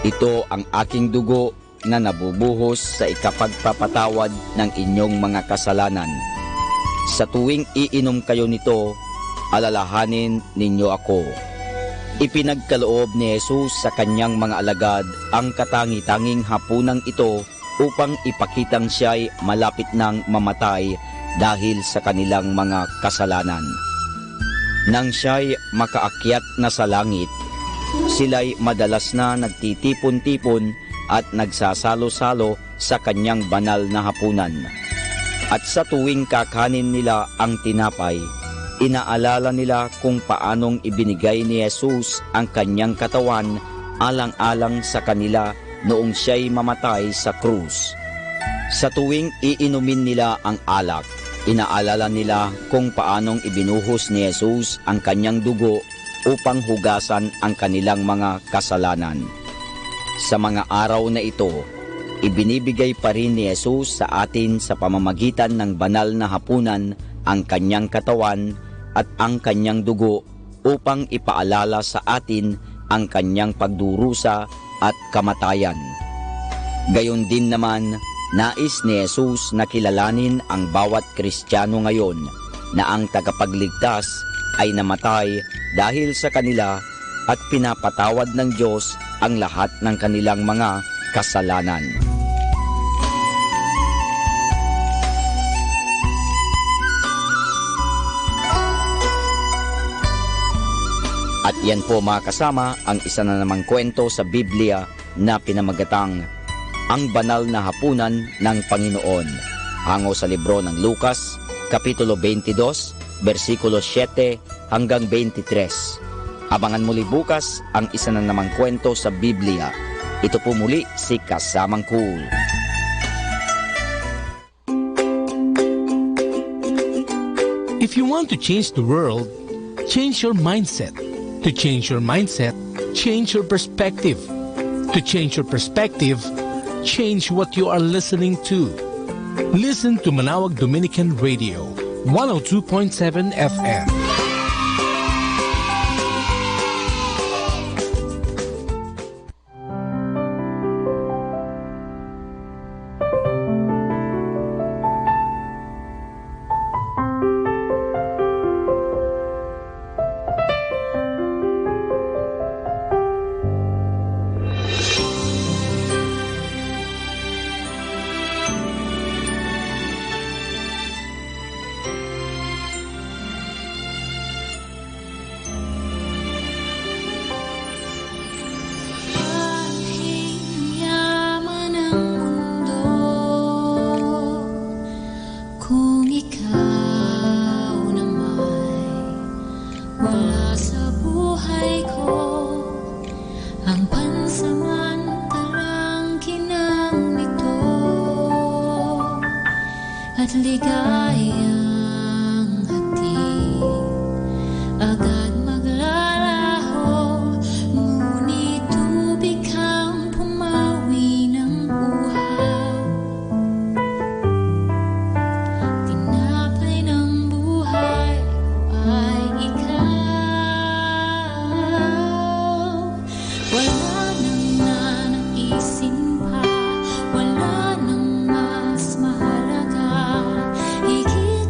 "Ito ang aking dugo na nabubuhos sa ikapagpapatawad ng inyong mga kasalanan. Sa tuwing iinom kayo nito, alalahanin ninyo ako." Ipinagkaloob ni Jesus sa kanyang mga alagad ang katangi-tanging hapunang ito upang ipakitang siya'y malapit nang mamatay dahil sa kanilang mga kasalanan. Nang siya'y makaakyat na sa langit, sila'y madalas na nagtitipon-tipon at nagsasalo-salo sa kanyang banal na hapunan. At sa tuwing kakanin nila ang tinapay, inaalala nila kung paanong ibinigay ni Jesus ang kanyang katawan alang-alang sa kanila noong siya'y mamatay sa krus. Sa tuwing iinumin nila ang alak, inaalala nila kung paanong ibinuhos ni Jesus ang kanyang dugo upang hugasan ang kanilang mga kasalanan. Sa mga araw na ito, ibinibigay pa rin ni Jesus sa atin sa pamamagitan ng banal na hapunan ang kanyang katawan at ang kanyang dugo upang ipaalala sa atin ang kanyang pagdurusa at kamatayan. Gayon din naman, nais ni Jesus na kilalanin ang bawat Kristiyano ngayon na ang tagapagligtas ay namatay dahil sa kanila at pinapatawad ng Diyos ang lahat ng kanilang mga kasalanan. At yan po mga kasama ang isa na namang kwento sa Biblia na pinamagatang Ang Banal na Hapunan ng Panginoon. Hango sa libro ng Lucas, Kapitulo 22, versikulo 7 hanggang 23. Abangan muli bukas ang isa na namang kwento sa Biblia. Ito po muli si Kasamang Cool. If you want to change the world, change your mindset. To change your mindset, change your perspective. To change your perspective, change what you are listening to. Listen to Manawag Dominican Radio, 102.7 FM. Kung ikaw na may wala sa buhay ko, ang pansamantalang kinang nito at ligayang hatid agad maglalaho, ngunit tubig kang pumawi ng uhaw. Tinapay ng buhay ko ay ikaw. Wala nang nanaisin pa, wala nang mas mahalaga, higit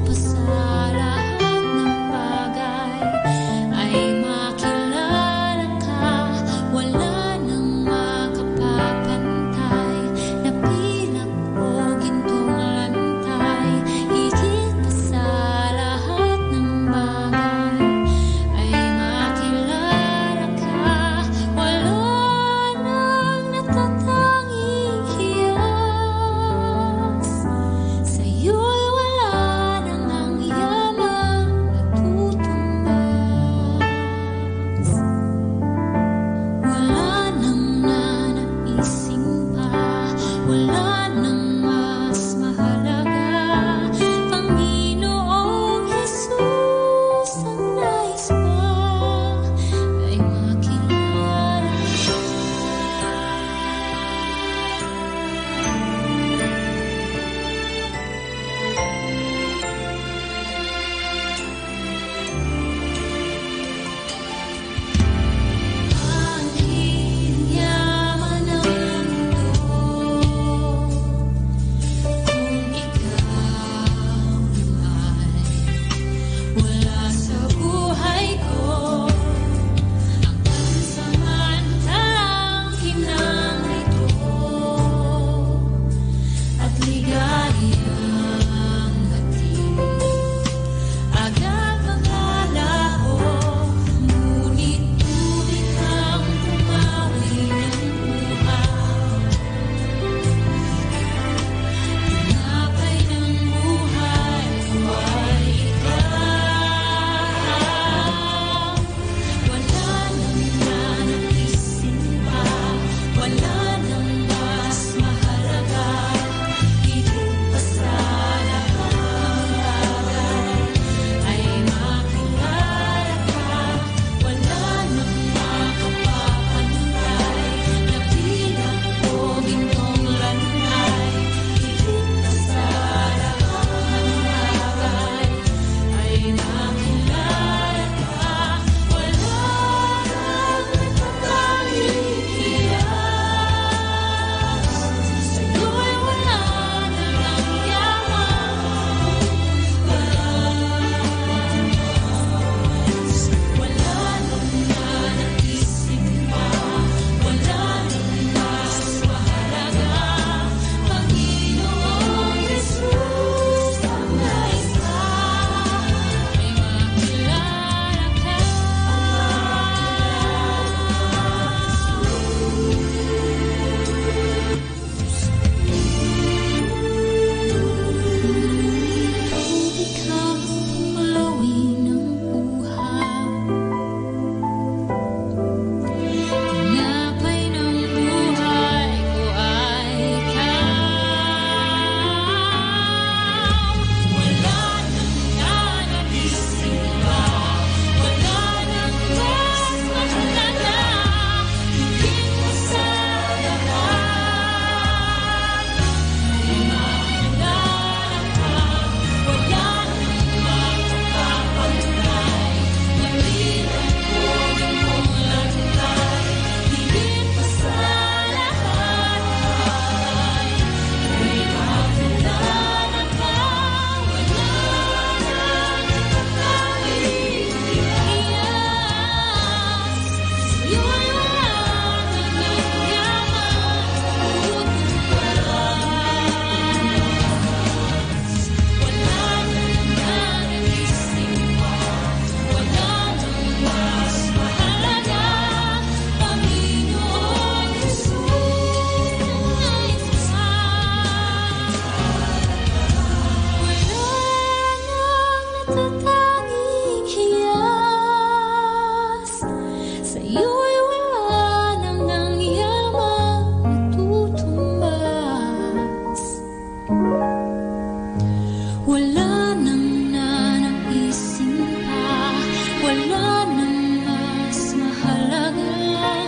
Wala nang nanaisin pa, wala nang mas mahalaga,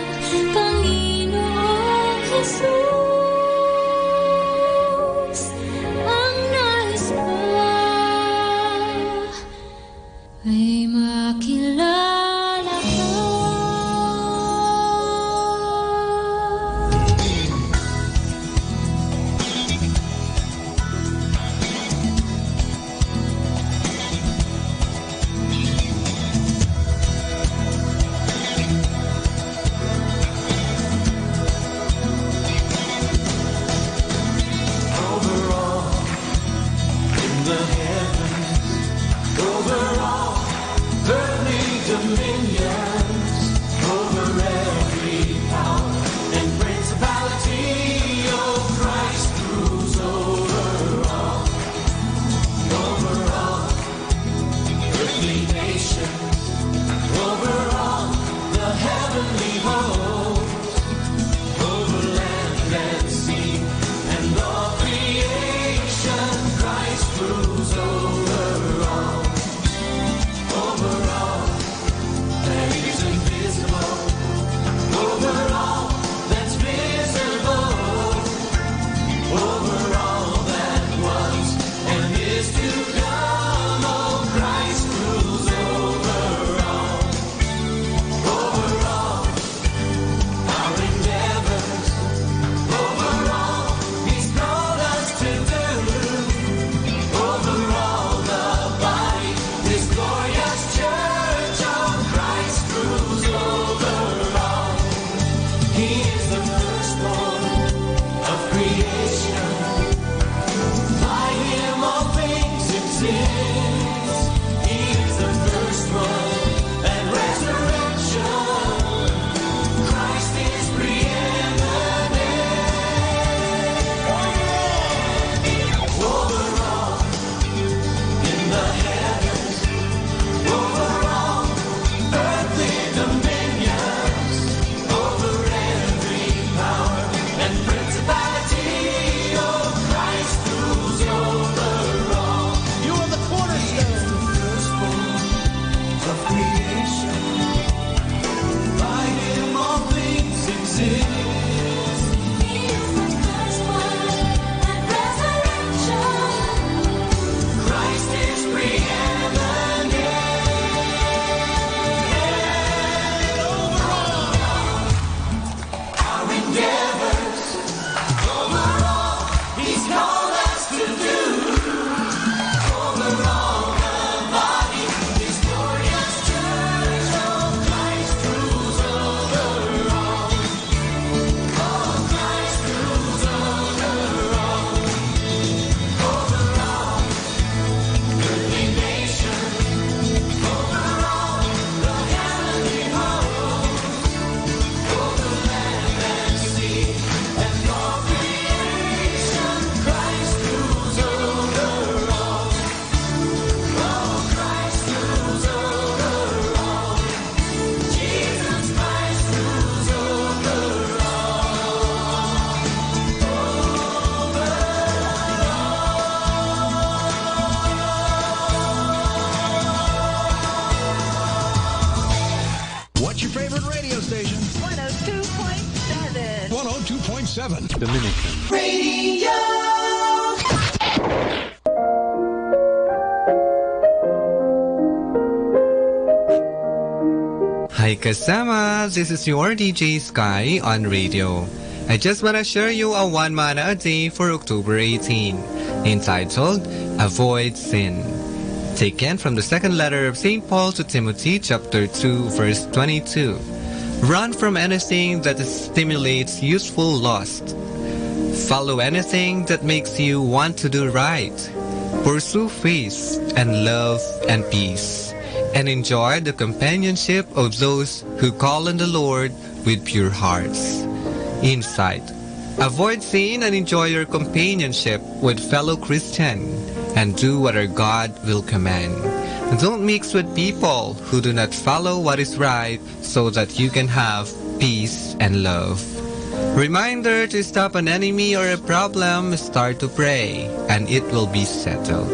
Panginoong Jesus. Ang nais ko ay makilala ka. Dominican Radio. Hi kasama, this is your DJ Sky on radio. I just want to share you a one mana a day for October 18, entitled Avoid Sin. Taken from the second letter of St. Paul to Timothy chapter 2 verse 22. Run from anything that stimulates youthful lust. Follow anything that makes you want to do right. Pursue faith and love and peace. And enjoy the companionship of those who call on the Lord with pure hearts. Insight. Avoid sin and enjoy your companionship with fellow Christian, and do what our God will command. Don't mix with people who do not follow what is right, so that you can have peace and love. Reminder: to stop an enemy or a problem, start to pray, and it will be settled.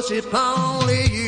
worship only you.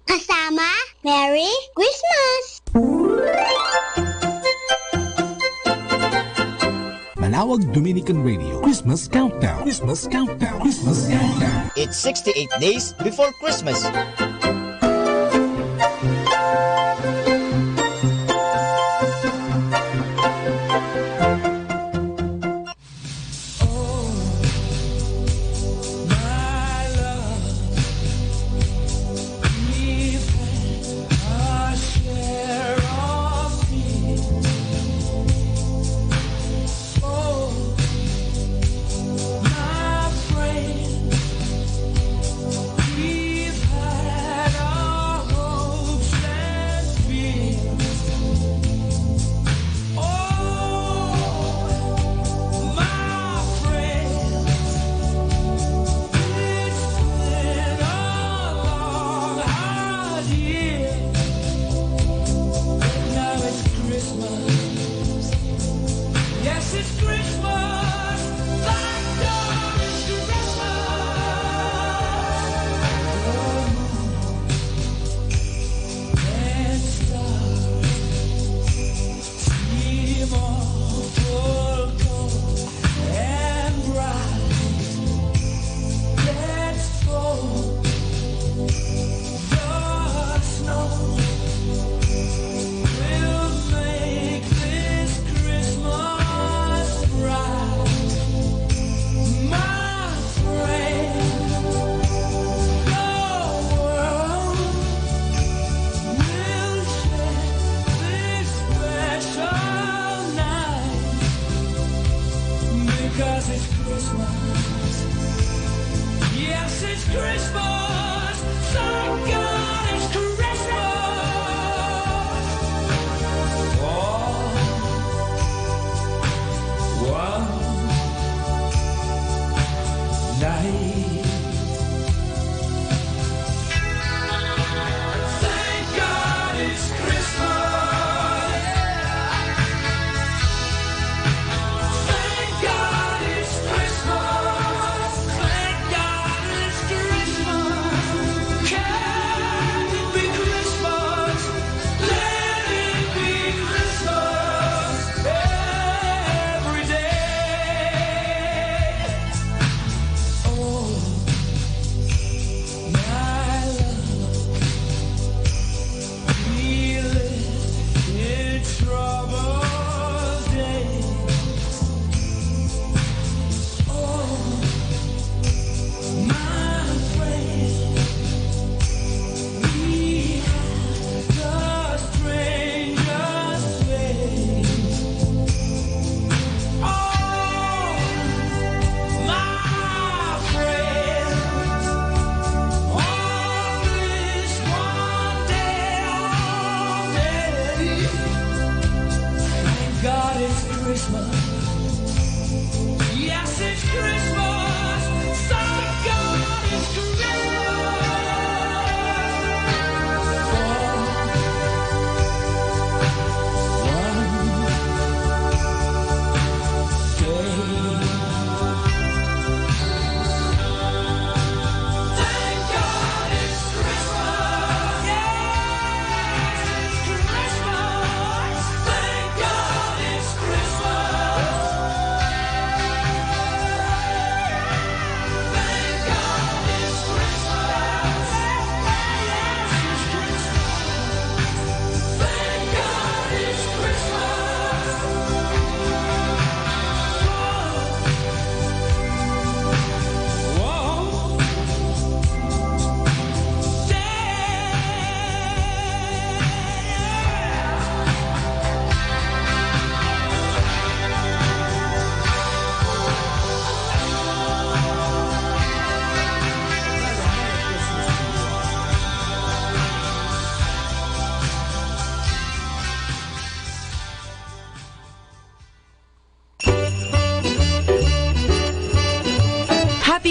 Kasama, Merry Christmas! Manawag Dominican Radio Christmas Countdown. Christmas Countdown. Christmas Countdown. It's 68 days before Christmas.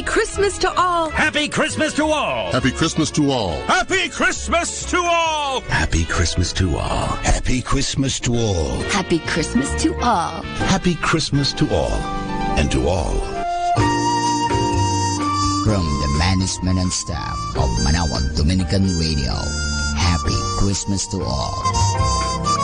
Christmas to all! Happy Christmas to all! Happy Christmas to all. Happy Christmas to all! Happy Christmas to all. Happy Christmas to all. Happy Christmas to all. Happy Christmas to all. And to all. From the management and staff of Manawag Dominican Radio, Happy Christmas to all.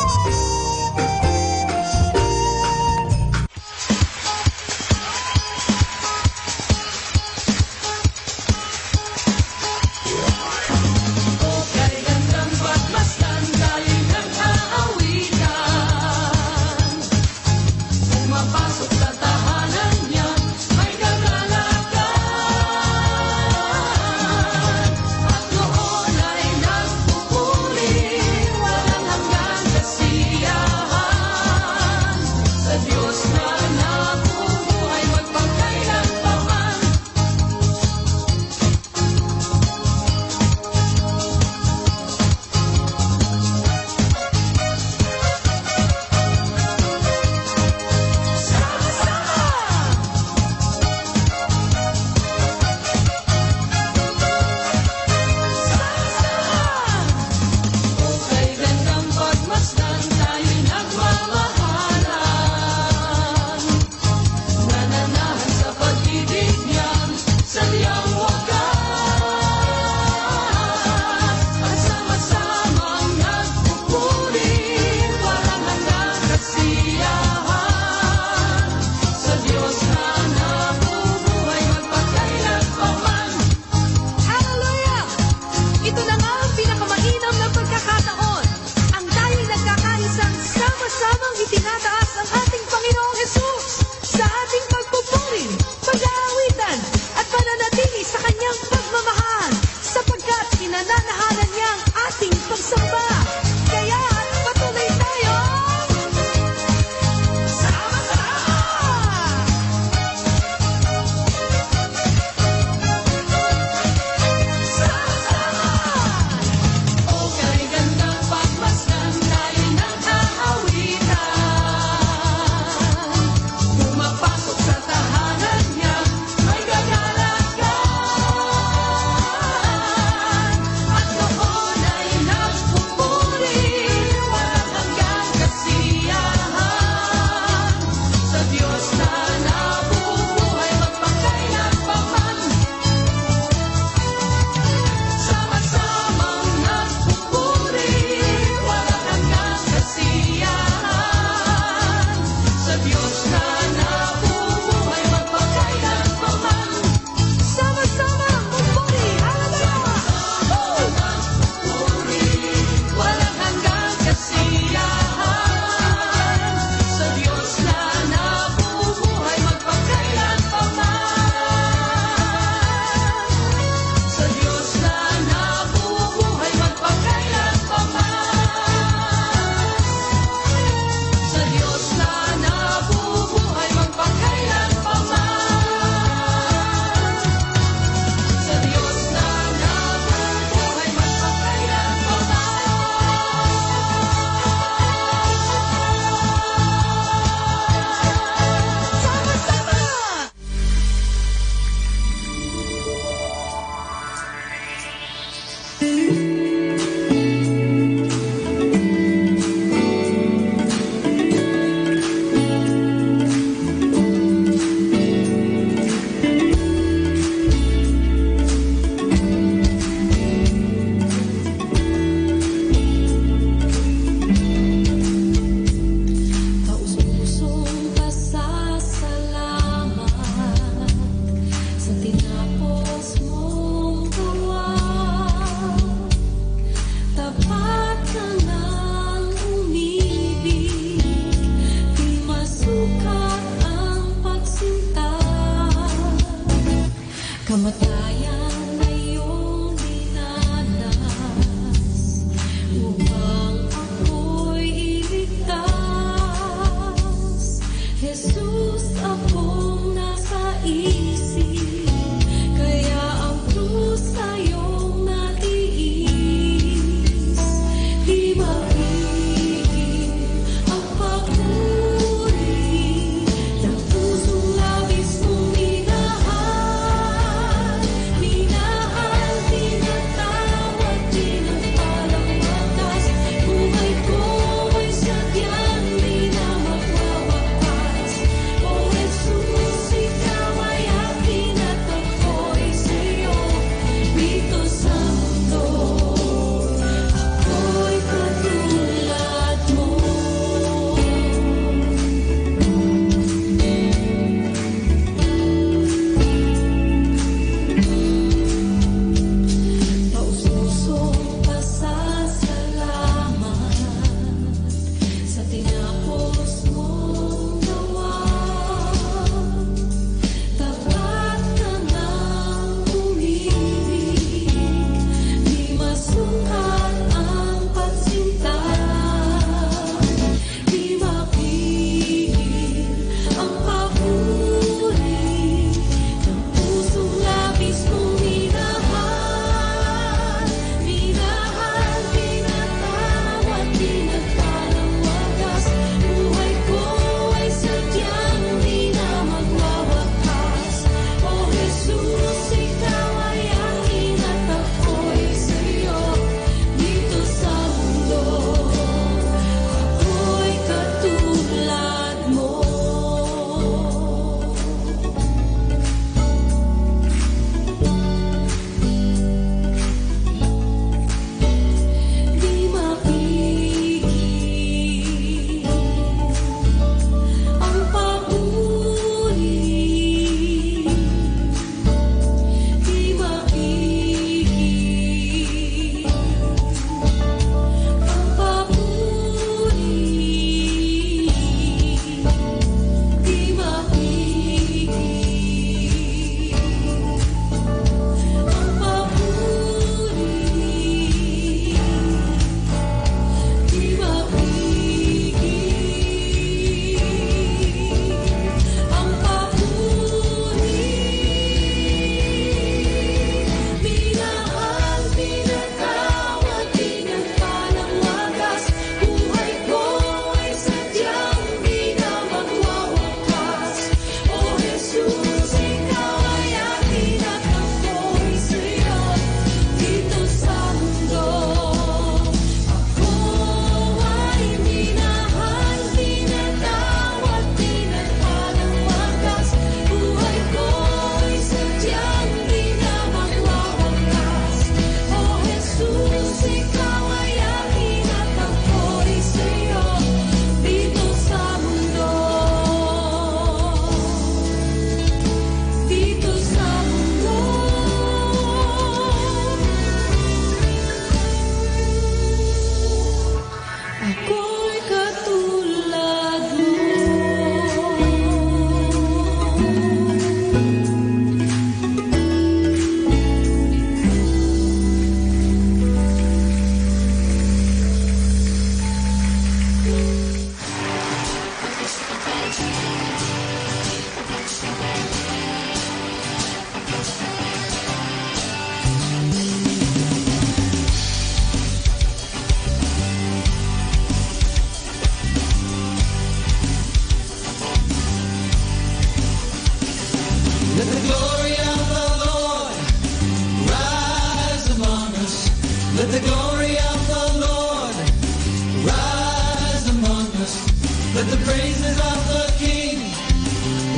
Let the praises of the King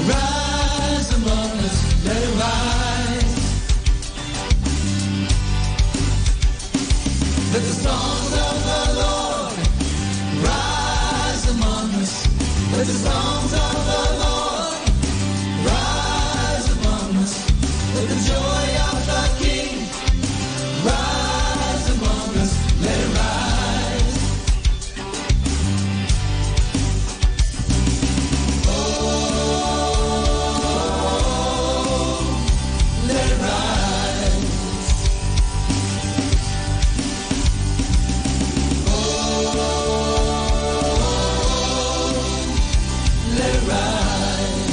rise among us. Let it rise. Let the songs of the Lord rise among us. Let the songs of the Lord rise among us. Let the joy of the King rise among us. Let it rise. Oh, let it rise. Oh, let it rise.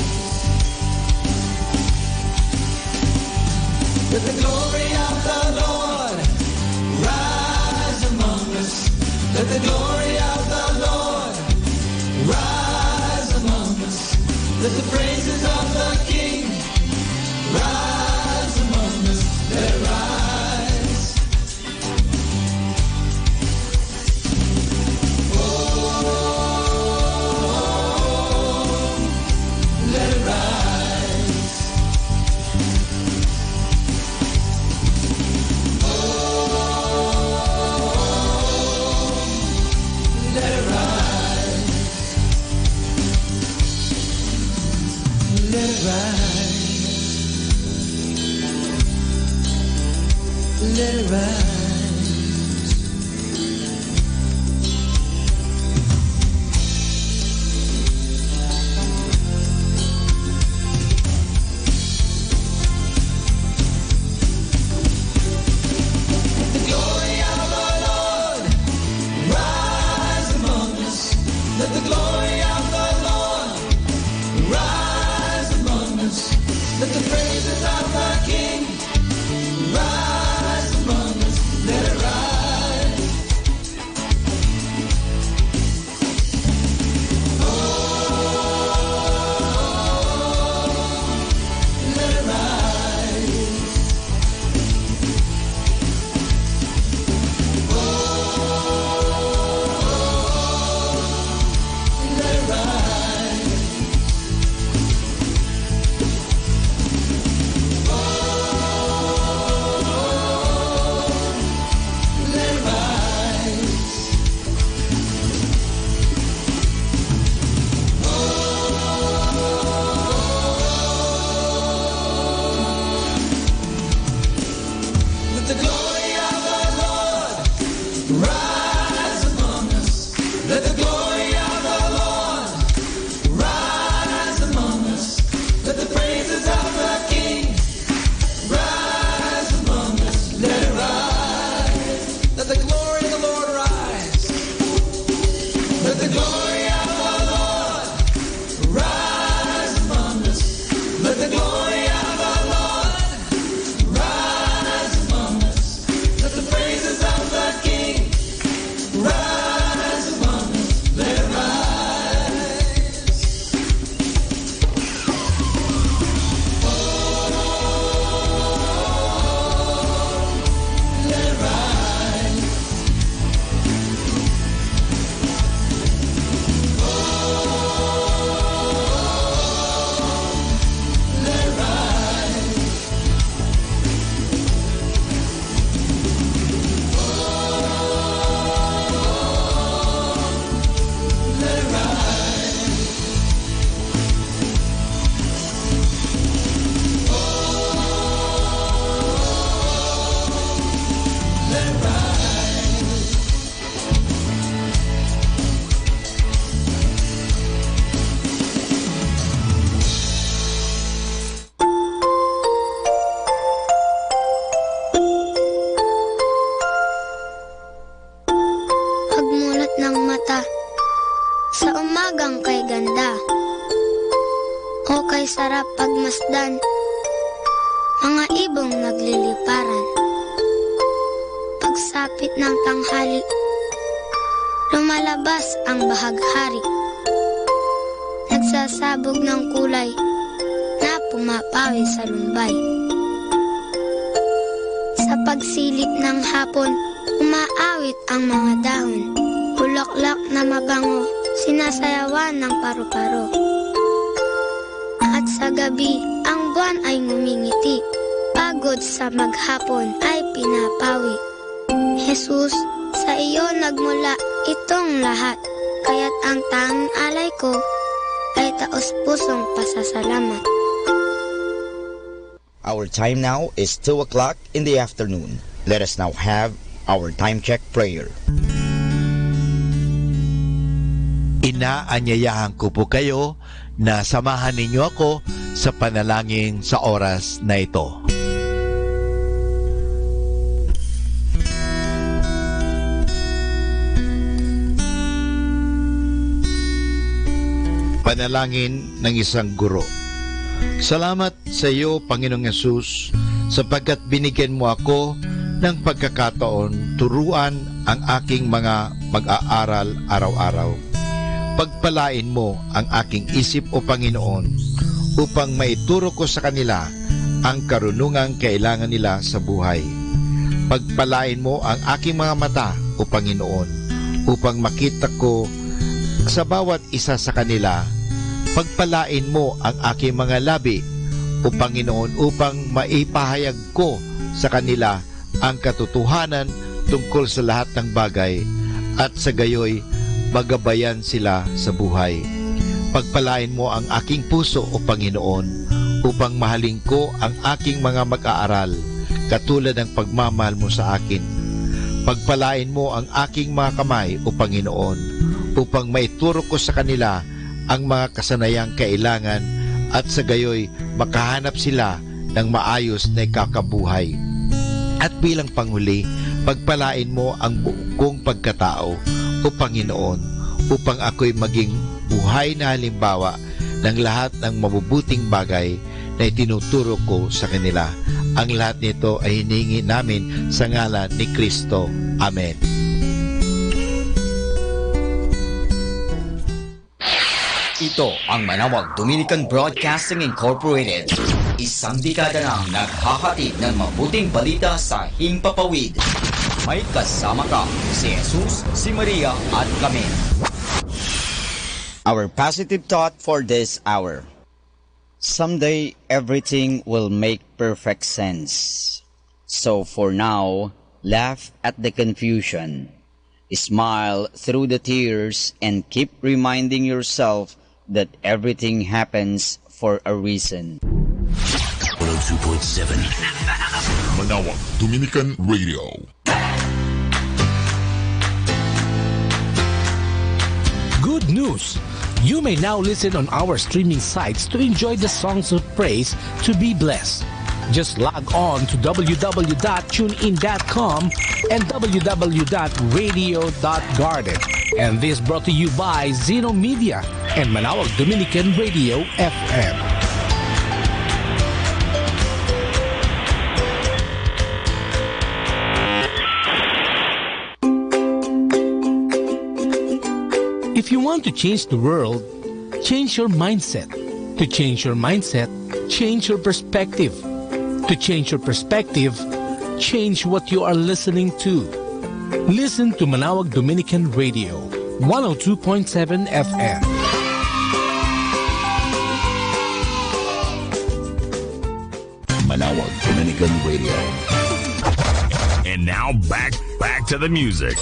Let the glory of the Lord rise among us. Let the glory of the Lord rise among us. Let the praises of the King rise among us. Let it rise. Oh, let it rise. Let it rise. Let it rise. Let it rise. The glory of the Lord rise among us. Let the glory of the Lord rise among us. Let the praises of the King rise among us. Let it rise. Oh, let it rise. Oh, let it rise. Let it rise. Let the glory of the Lord rise among us. Let the glory of the Lord rise among us. Let the praises of the King rise among us. Let it rise. Let the glory of the Lord rise. Let the glory of the Lord rise among us. Let the glory of the Lord rise among us. Let the praises of the King rise among us. Let it rise. Oh, let it rise. Oh, let it rise. Let it rise. Let it rise. Pagmulat ng mata sa umagang kay ganda, o kay sarap pagmasdan, mga ibong nagliliparan. Pagsapit ng tanghali, lumalabas ang bahaghari, nagsasabog ng kulay na pumapawi sa lumbay. Sa pagsilip ng hapon, umaawit ang mga dahon, bulaklak na mabango, sinasayawan ng paru-paro. At sa gabi, ang buwan ay ngumingiti, pagod sa maghapon ay pinapawi. Jesus, sa iyo nagmula itong lahat, kaya't ang tanging alay ko ay taos-pusong pasasalamat. Our time now is 2 o'clock in the afternoon. Let us now have our time check prayer. Inaanyayahan ko po kayo na samahan ninyo ako sa panalangin sa oras na ito. Panalangin ng isang guro. Salamat sa iyo, Panginoong Yesus, sapagkat binigyan mo ako ng pagkakataon turuan ang aking mga mag-aaral araw-araw. Pagpalain mo ang aking isip, o Panginoon, upang maituro ko sa kanila ang karunungang kailangan nila sa buhay. Pagpalain mo ang aking mga mata, o Panginoon, upang makita ko sa bawat isa sa kanila. Pagpalain mo ang aking mga labi, o Panginoon, upang maipahayag ko sa kanila ang katotohanan tungkol sa lahat ng bagay, at sa gayoy magabayan sila sa buhay. Pagpalain mo ang aking puso, o Panginoon, upang mahalin ko ang aking mga mag-aaral, katulad ng pagmamahal mo sa akin. Pagpalain mo ang aking mga kamay, o Panginoon, upang maituro ko sa kanila ang mga kasanayang kailangan, at sa gayoy makahanap sila ng maayos na ikakabuhay. At bilang panghuli, pagpalain mo ang buong pagkatao, o Panginoon, upang ako'y maging buhay na halimbawa ng lahat ng mabubuting bagay na itinuturo ko sa kanila. Ang lahat nito ay hinihingi namin sa ngalan ni Kristo. Amen. Ito ang Manawag Dominican Broadcasting Incorporated. Isang dekada nang naghahatid ng mabuting balita sa Himpapawid. May kasama ka, si Jesus, si Maria at kami. Our positive thought for this hour. Someday, everything will make perfect sense. So for now, laugh at the confusion. Smile through the tears and keep reminding yourself that everything happens for a reason. 102.7 Manawag Dominican Radio. Good news! You may now listen on our streaming sites to enjoy the songs of praise to be blessed. Just log on to www.tunein.com and www.radio.garden. And this brought to you by Zeno Media and Manawag Dominican Radio FM. If you want to change the world, change your mindset. To change your mindset, change your perspective. To change your perspective, change what you are listening to. Listen to Manawag Dominican Radio, 102.7 FM. Manawag Dominican Radio. And now back to the music.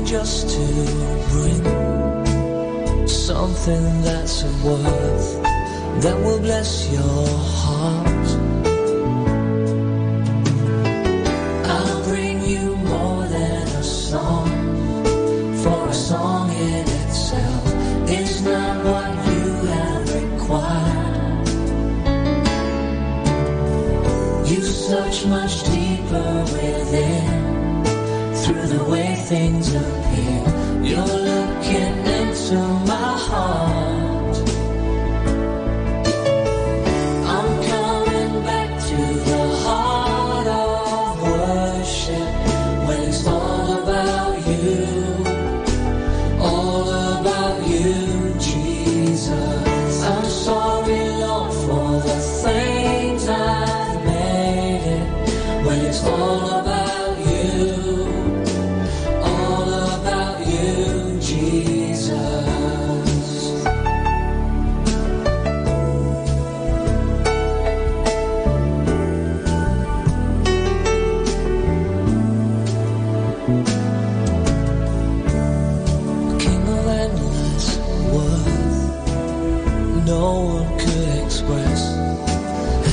Just to bring something that's of worth that will bless your heart. I'll bring you more than a song, for a song in itself is not what you touch much deeper within. Through the way things appear, you're looking into my heart. I'm coming back to the heart of worship, when it's all about you, all about you, Jesus. I'm sorry, Lord, for the things I've made it, when it's all about you, all about you, Jesus. King of endless worth, no one could express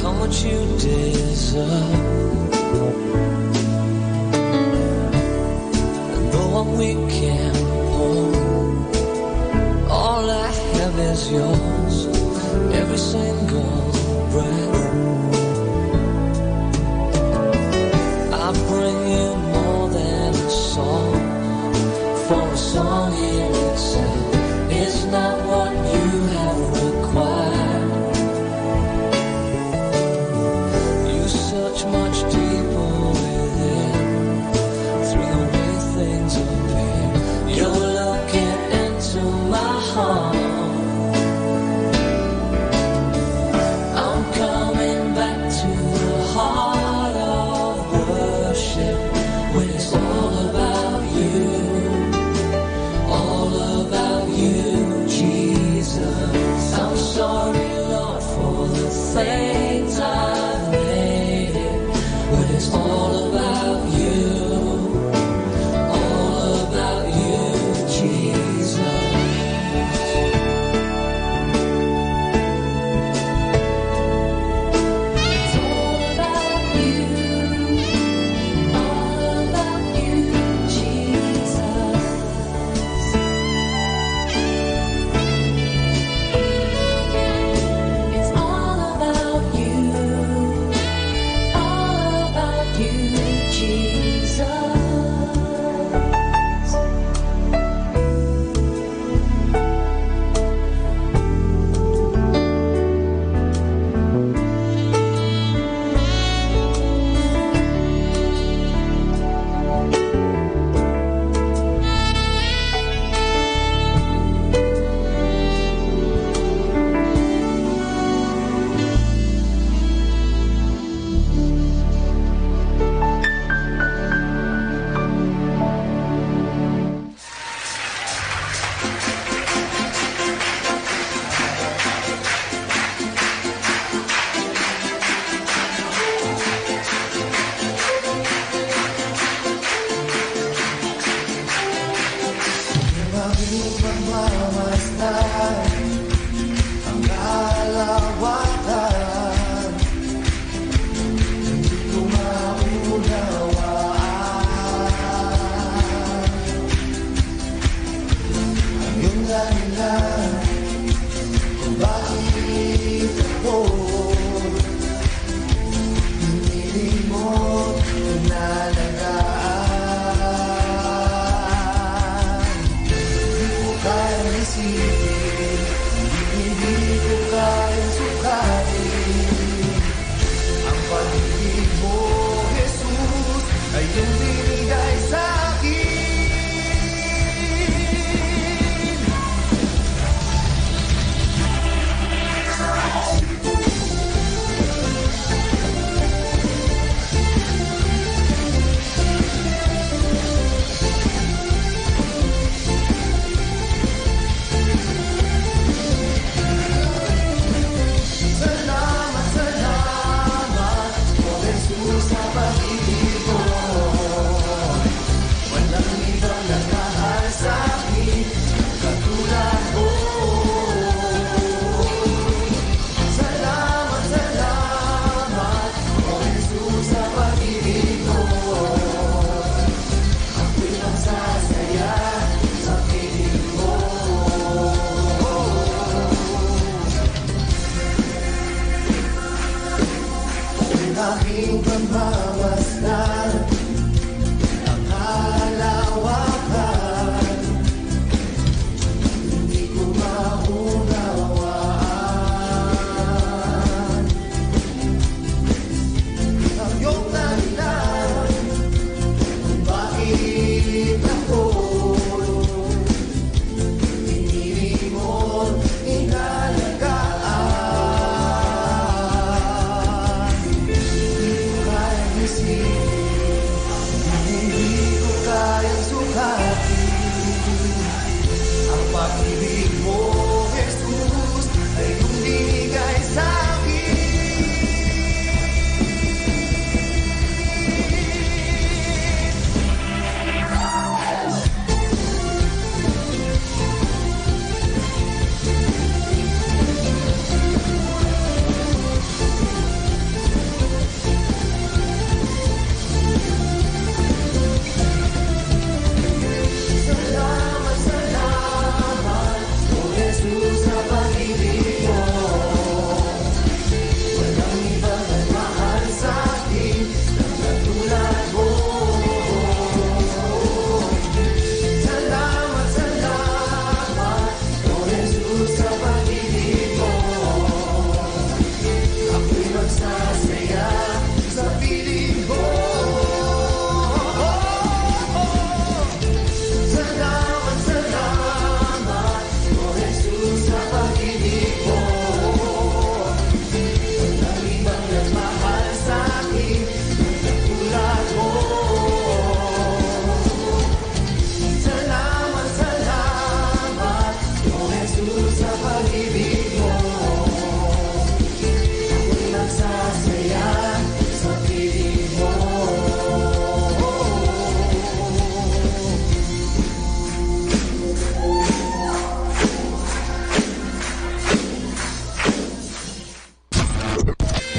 how much you deserve. And though I'm weak and poor, all I have is yours, every single breath. I bring you more than a song, for a song in itself is not what you have required. You search much deeper within, through the way things appear. You're looking into my heart. I'm coming back to the heart of worship, when it's all about you, Jesus.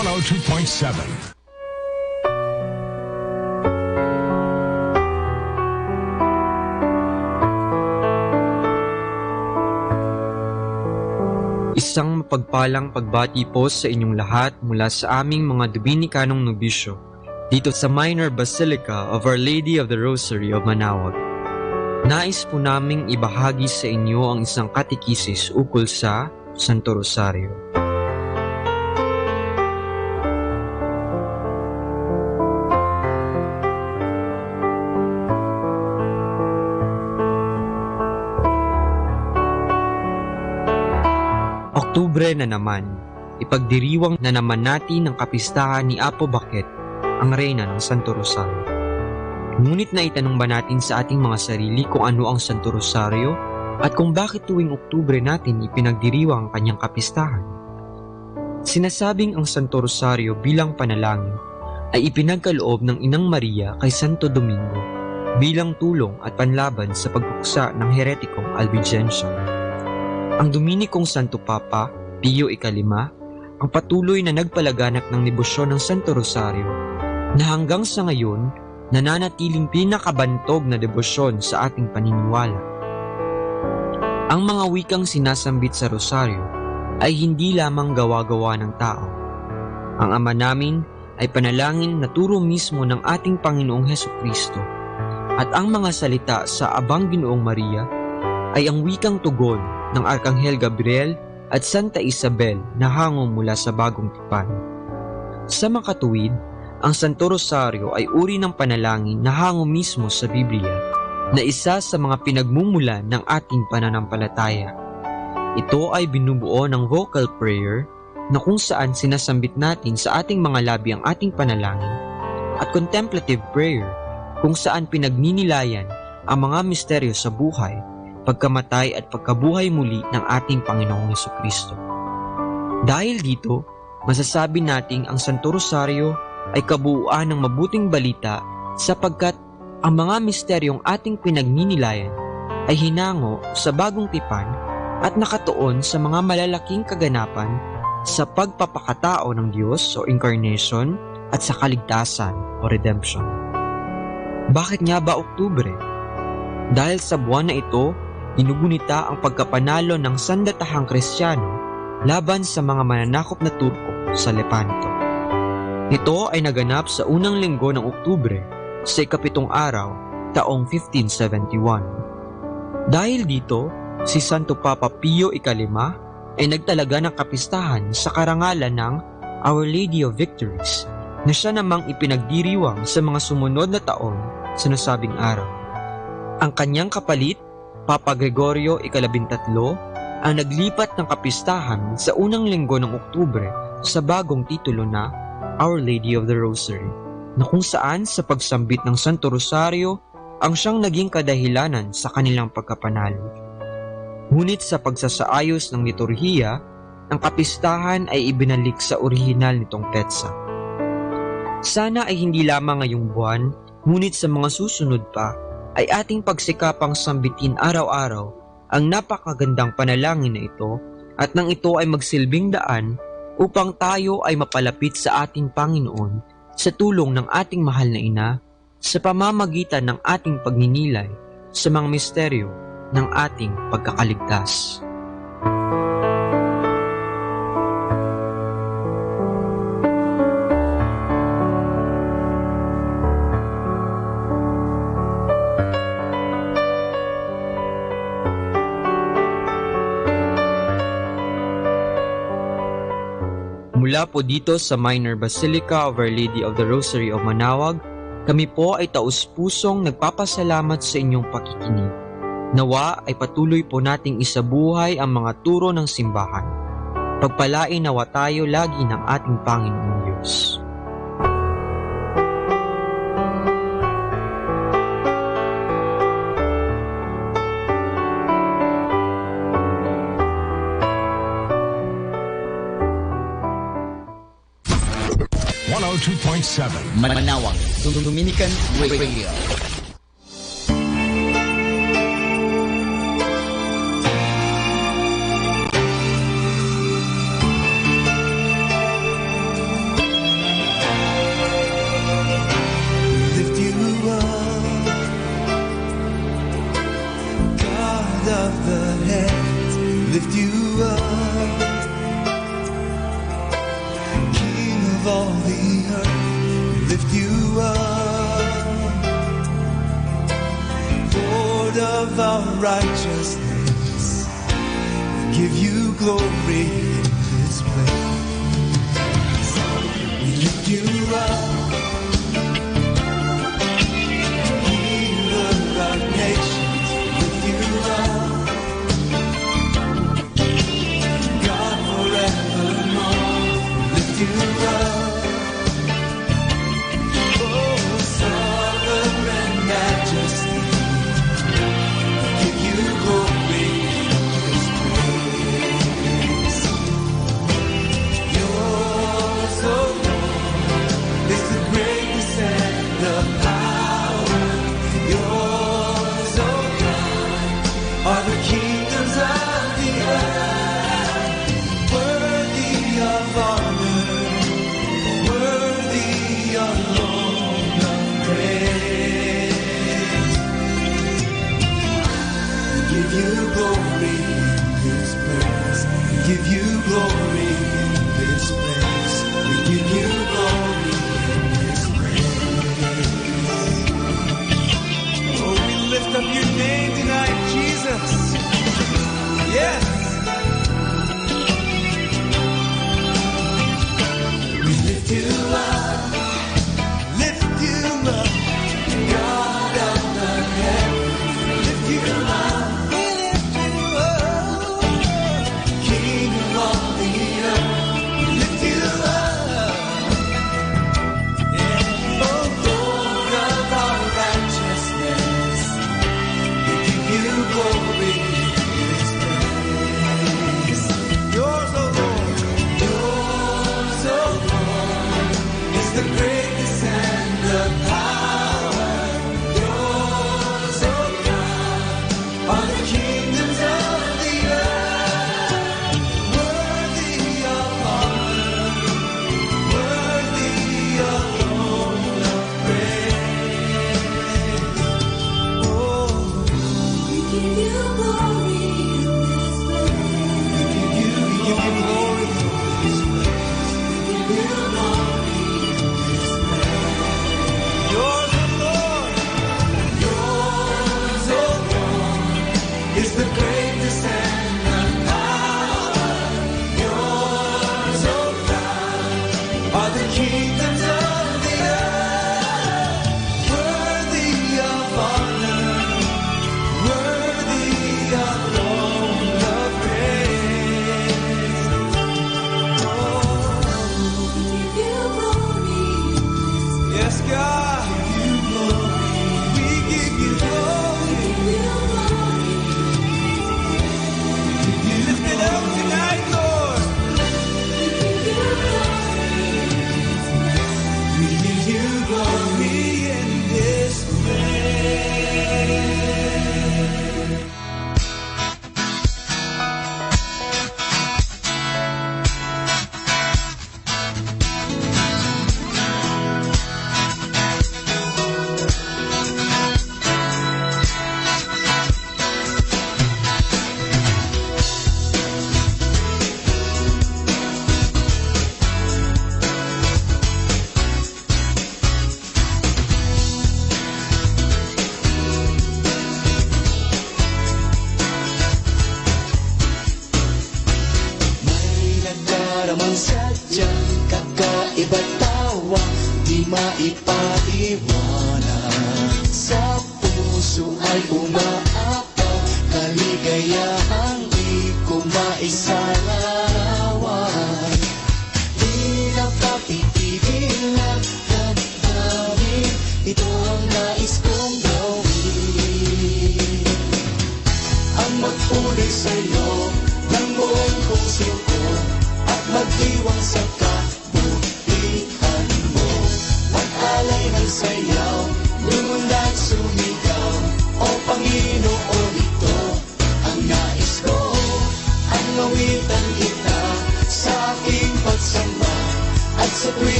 102.7. Isang mapagpalang pagbati po sa inyong lahat mula sa aming mga Dominikanong nobisyo dito sa Minor Basilica of Our Lady of the Rosary of Manaoag. Nais po naming ibahagi sa inyo ang isang katekisis ukol sa Santo Rosario. Oktubre na naman, ipagdiriwang na naman natin ang kapistahan ni Apo Bakit, ang reyna ng Santo Rosario. Ngunit naitanong ba natin sa ating mga sarili kung ano ang Santo Rosario at kung bakit tuwing Oktubre natin ipinagdiriwang ang kanyang kapistahan? Sinasabing ang Santo Rosario bilang panalangin ay ipinagkaloob ng Inang Maria kay Santo Domingo bilang tulong at panlaban sa pagkuksa ng heretikong Albigensian. Ang Dominikong Santo Papa, Pio IX, ang patuloy na nagpalaganap ng debosyon ng Santo Rosario na hanggang sa ngayon nananatiling pinakabantog na debosyon sa ating paniniwala. Ang mga wikang sinasambit sa Rosario ay hindi lamang gawa-gawa ng tao. Ang Ama namin ay panalangin na turo mismo ng ating Panginoong Hesukristo at ang mga salita sa Abang Ginoong Maria ay ang wikang tugon ng Arkanghel Gabriel at Santa Isabel na hango mula sa Bagong Tipan. Sa makatuwid, ang Santo Rosario ay uri ng panalangin na hango mismo sa Biblia na isa sa mga pinagmumulan ng ating pananampalataya. Ito ay binubuo ng vocal prayer na kung saan sinasambit natin sa ating mga labi ang ating panalangin at contemplative prayer kung saan pinagninilayan ang mga misteryo sa buhay, pagkamatay at pagkabuhay muli ng ating Panginoong Hesukristo. Dahil dito, masasabi nating ang Santo Rosario ay kabuuan ng mabuting balita sapagkat ang mga misteryong ating pinagninilayan ay hinango sa Bagong Tipan at nakatuon sa mga malalaking kaganapan sa pagpapakatao ng Diyos o incarnation at sa kaligtasan o redemption. Bakit nga ba Oktubre? Dahil sa buwan na ito, ginugunita ang pagkapanalo ng sandatahang Kristiyano laban sa mga mananakop na Turko sa Lepanto. Ito ay naganap sa unang linggo ng Oktubre sa ikapitong araw, taong 1571. Dahil dito, si Santo Papa Pio IX ay nagtalaga ng kapistahan sa karangalan ng Our Lady of Victories na siya namang ipinagdiriwang sa mga sumunod na taon sa nasabing araw. Ang kanyang kapalit, Papa Gregorio XIII, ang naglipat ng kapistahan sa unang linggo ng Oktubre sa bagong titulo na Our Lady of the Rosary, na kung saan sa pagsambit ng Santo Rosario ang siyang naging kadahilanan sa kanilang pagkapanalo. Ngunit sa pagsasaayos ng liturhiya, ang kapistahan ay ibinalik sa orihinal nitong petsa. Sana ay hindi lamang ngayong buwan, ngunit sa mga susunod pa, ay ating pagsikapang sambitin araw-araw ang napakagandang panalangin na ito at nang ito ay magsilbing daan upang tayo ay mapalapit sa ating Panginoon sa tulong ng ating mahal na Ina sa pamamagitan ng ating pagninilay sa mga misteryo ng ating pagkakaligtas. Mula po dito sa Minor Basilica of Our Lady of the Rosary of Manaoag, kami po ay taus-pusong nagpapasalamat sa inyong pakikinig. Nawa ay patuloy po nating isabuhay ang mga turo ng simbahan. Pagpalain nawa tayo lagi ng ating Panginoong Diyos. Manawag, Dominican Radio. righteousness. We give you glory in this place. We lift you up, healer of nations. We lift you up, God forevermore. We lift you up. Give you glory in this place. We give you glory in this place. Oh, we lift up your name tonight, Jesus. Yes. We lift you up, lift you up, God of the heavens. Lift you up.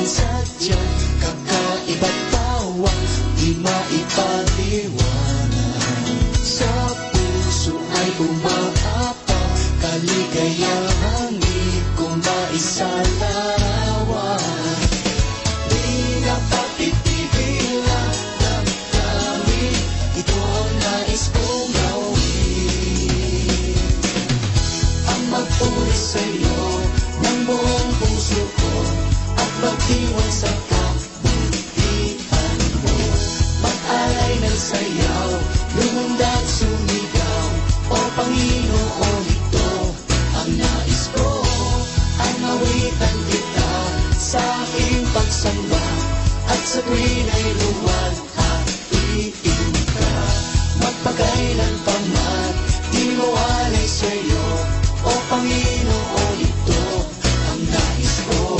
sadyang kakaiba't tawa, di maipaliwanag. Sa puso ay umaapaw, kaligayahang di ko maisalarawan. Di napatitigil ang damdamin, ito ang nais kong gawin. Ang magpuri sa'yo ng buong puso ko, at magdiwang sa kabutihan mo. Mag-alay ng sayaw, lumundag sumigaw, o Panginoon, ito ang nais ko. Ang awitan kita sa aking pagsamba, at sa tuwin ay luwalhatiin ka. Magpakailan pa man, di mawalay sa'yo, o Panginoon, ito ang nais ko.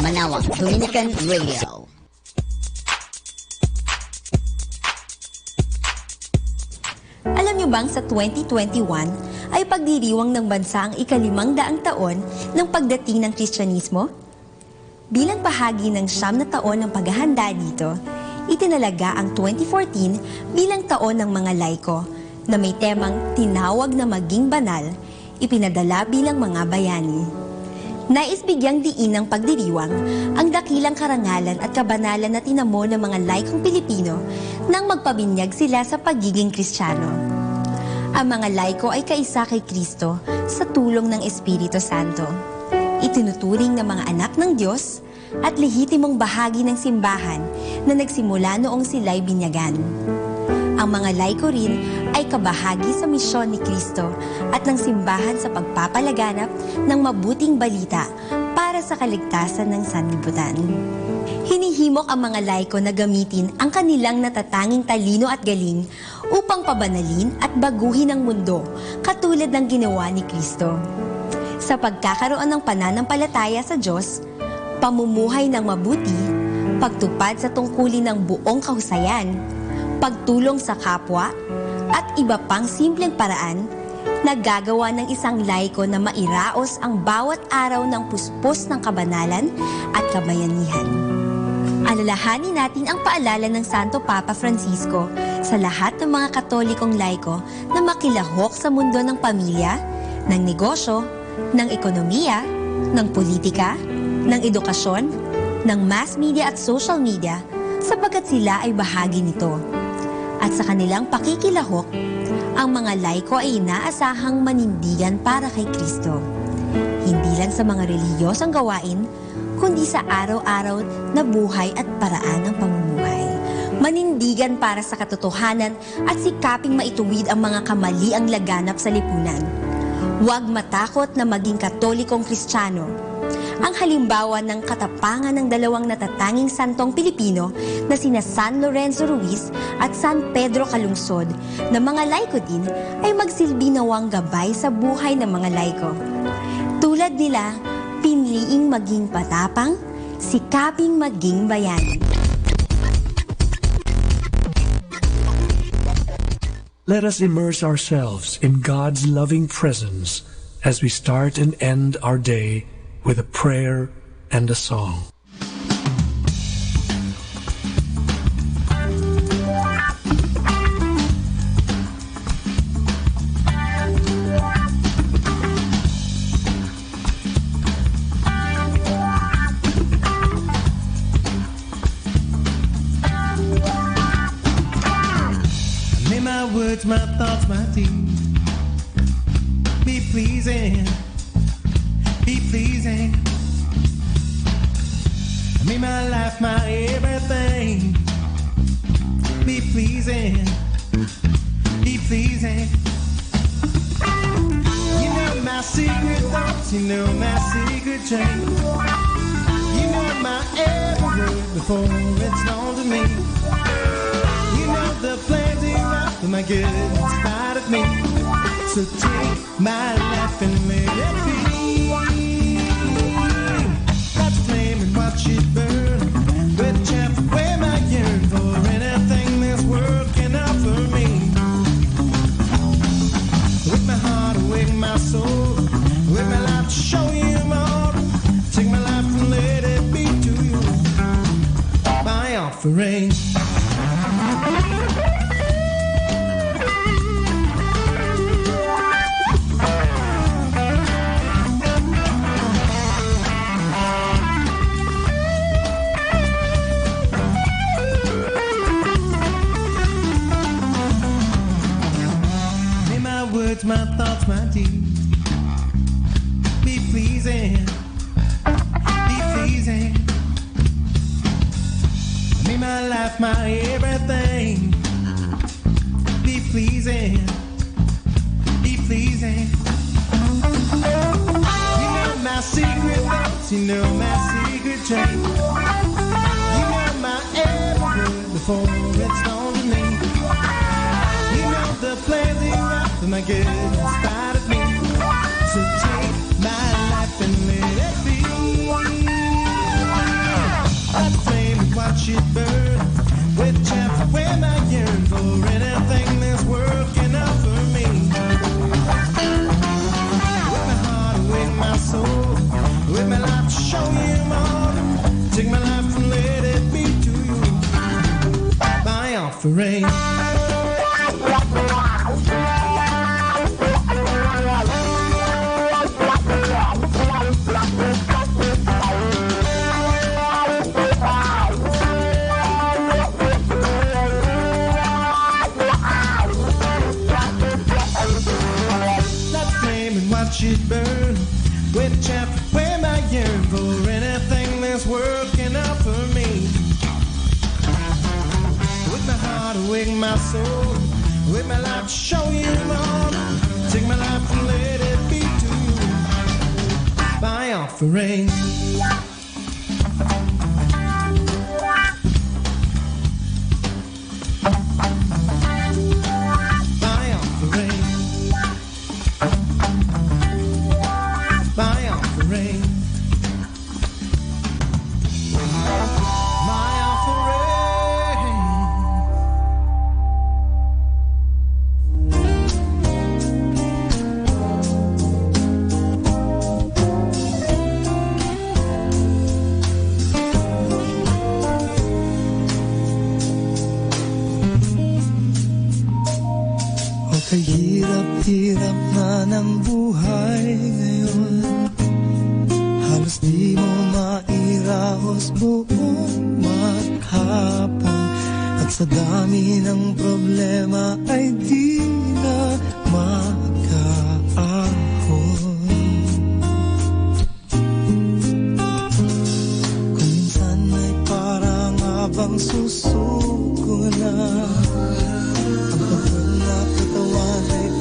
Manawag Dominican Radio. Alam niyo bang sa 2021 ay pagdiriwang ng bansa ang ika-500 taon ng pagdating ng Kristyanismo? Bilang bahagi ng 9 na taon ng paghahanda dito, itinalaga ang 2014 bilang taon ng mga laiko na may temang tinawag na maging banal, ipinadala bilang mga bayani. Nais bigyang diin ng pagdiriwang ang dakilang karangalan at kabanalan na tinamo ng mga laikong Pilipino nang magpabinyag sila sa pagiging Kristiyano. Ang mga laiko ay kaisa kay Kristo sa tulong ng Espiritu Santo. Itinuturing na mga anak ng Diyos at lehitimong bahagi ng simbahan na nagsimula noong sila'y binyagan. Ang mga laiko rin ay kabahagi sa misyon ni Kristo at ng simbahan sa pagpapalaganap ng mabuting balita para sa kaligtasan ng sanlibutan. Hinihimok ang mga laiko na gamitin ang kanilang natatanging talino at galing upang pabanalin at baguhin ang mundo katulad ng ginawa ni Kristo. Sa pagkakaroon ng pananampalataya sa Diyos, pamumuhay ng mabuti, pagtupad sa tungkulin ng buong kahusayan, pagtulong sa kapwa, at iba pang simpleng paraan, nagagawa ng isang laiko na mairaos ang bawat araw ng puspos ng kabanalan at kabayanihan. Alalahanin natin ang paalala ng Santo Papa Francisco sa lahat ng mga Katolikong laiko na makilahok sa mundo ng pamilya, ng negosyo, ng ekonomiya, ng politika, ng edukasyon, ng mass media at social media sapagkat sila ay bahagi nito. At sa kanilang pakikilahok, ang mga laiko ay inaasahang manindigan para kay Kristo. Hindi lang sa mga relihiyosang gawain, kundi sa araw-araw na buhay at paraan ng pamumuhay. Manindigan para sa katotohanan at sikaping maituwid ang mga kamaliang laganap sa lipunan. Huwag matakot na maging Katolikong Kristiyano. ang halimbawa ng katapangan ng dalawang natatanging santong Pilipino na sina San Lorenzo Ruiz at San Pedro Calungsod na mga laiko din ay magsilbi nawang gabay sa buhay ng mga laiko. Tulad nila, pinliing maging patapang, sikaping maging bayani. Let us immerse ourselves in God's loving presence as we start and end our day with a prayer and a song. Words, my thoughts, my deeds be pleasing, be pleasing. May my life, my everything be pleasing, be pleasing. You know my secret thoughts, you know my secret dreams. You know my every word before it's known to me. You know the plans you write for my good in spite of me. So take my life and let it be. Let's flame and watch it burn. With chaff where my yearn for anything this world can offer me. With my heart, with my soul, with my life to show you more. Take my life and let it be to you. My offering. My thoughts, my deeds be pleasing, be pleasing. May my life, my everything be pleasing, be pleasing. You know my secret thoughts, you know my secret dreams. You know my every word before it's known to me. You know the plans you write for my good in spite of me. So take my life and let it be. I'd flame and watch it burn. With chaff where my yearn for anything this world can offer me. With my heart, with my soul, with my life to show you more. Take my life and let it be to you. My offering. It burn with chaff where my yearn for anything this world can offer me. With my heart, with my soul, with my life to show you more. Take my life and let it be to you. My offering. Kahirap-hirap na ng buhay ngayon. Halos di mo mairahos buong maghapon. At sa dami ng problema ay di na makaahon. Kung minsan ay parang habang susuko na,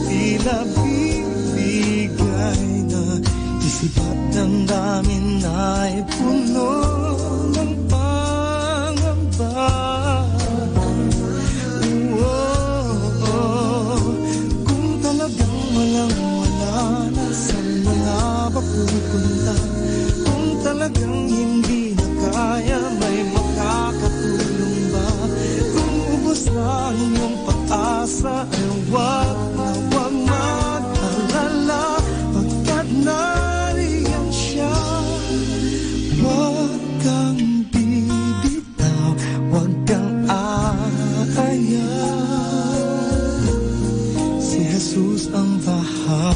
tila bibigay na isip at damdamin ay puno ng pangamba. Kung talagang walang-wala na, saan na nga ba pupunta? Kung talagang hindi na kaya, may makakatulong ba? Kung ubos na ang iyong pag-asa, ay huwag na huwag mag-alala, pagkat nariyan siya. Huwag kang bibitaw, huwag kang aaya, si Jesus ang bahala.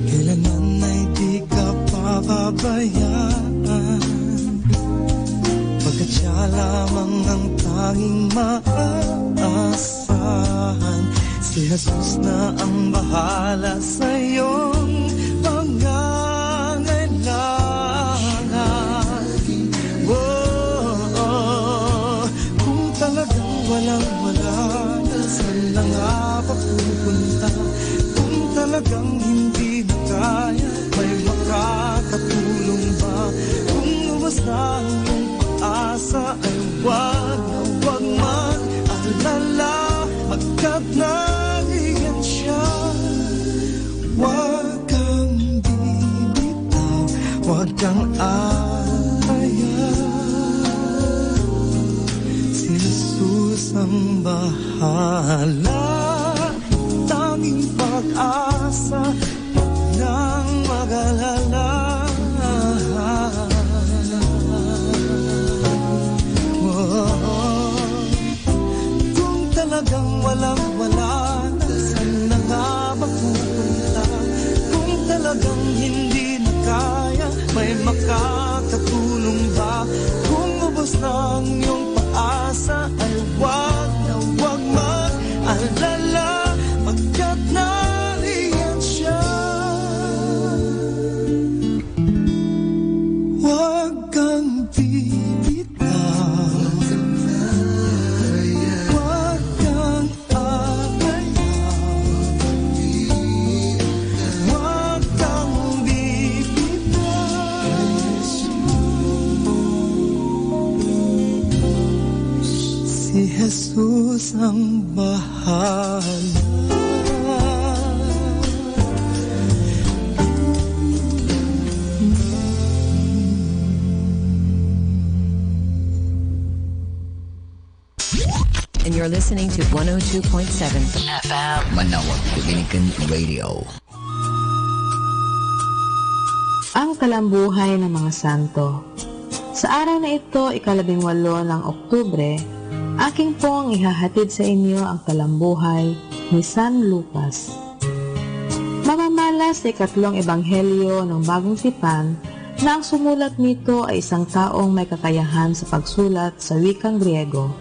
Kailanman ay di ka pababayaan, pagkat siya lamang ang tanging maaasahan. Si Jesus na ang bahala sa iyong pangangailangan. Kung talagang walang-wala na, saan na nga ba pupunta? Kung talagang hindi na kaya, may makakatulong ba? Kung ubos na ang iyong pag-asa, ay huwag na huwag mag-alala, pagkat nariyan siya. Huwag kang bibitaw, huwag kang aaya, si Jesus ang bahala. Tanging pag-asa, huwag nang mag-alala. Kung talagang walang-wala na, saan na nga ba pupunta? Kung talagang hindi na kaya, may makakatulong ba? Kung ubos na ang iyong pag-asa, ay huwag na huwag mag-alala, pagkat nariyan siya. Huwag kang bibitaw, huwag kang aaya, huwag kang bibitaw, si Jesus ang bahala. And you're listening to 102.7 FM. Manawag Dominican Radio. Ang kalambuhay ng mga santo. Sa araw na ito, 18 ng Oktubre, aking pong ihahatid sa inyo ang kalambuhay ni San Lucas. Mamamalas sa ikatlong ebanghelyo ng Bagong Tipan na ang sumulat nito ay isang taong may kakayahan sa pagsulat sa wikang Griego.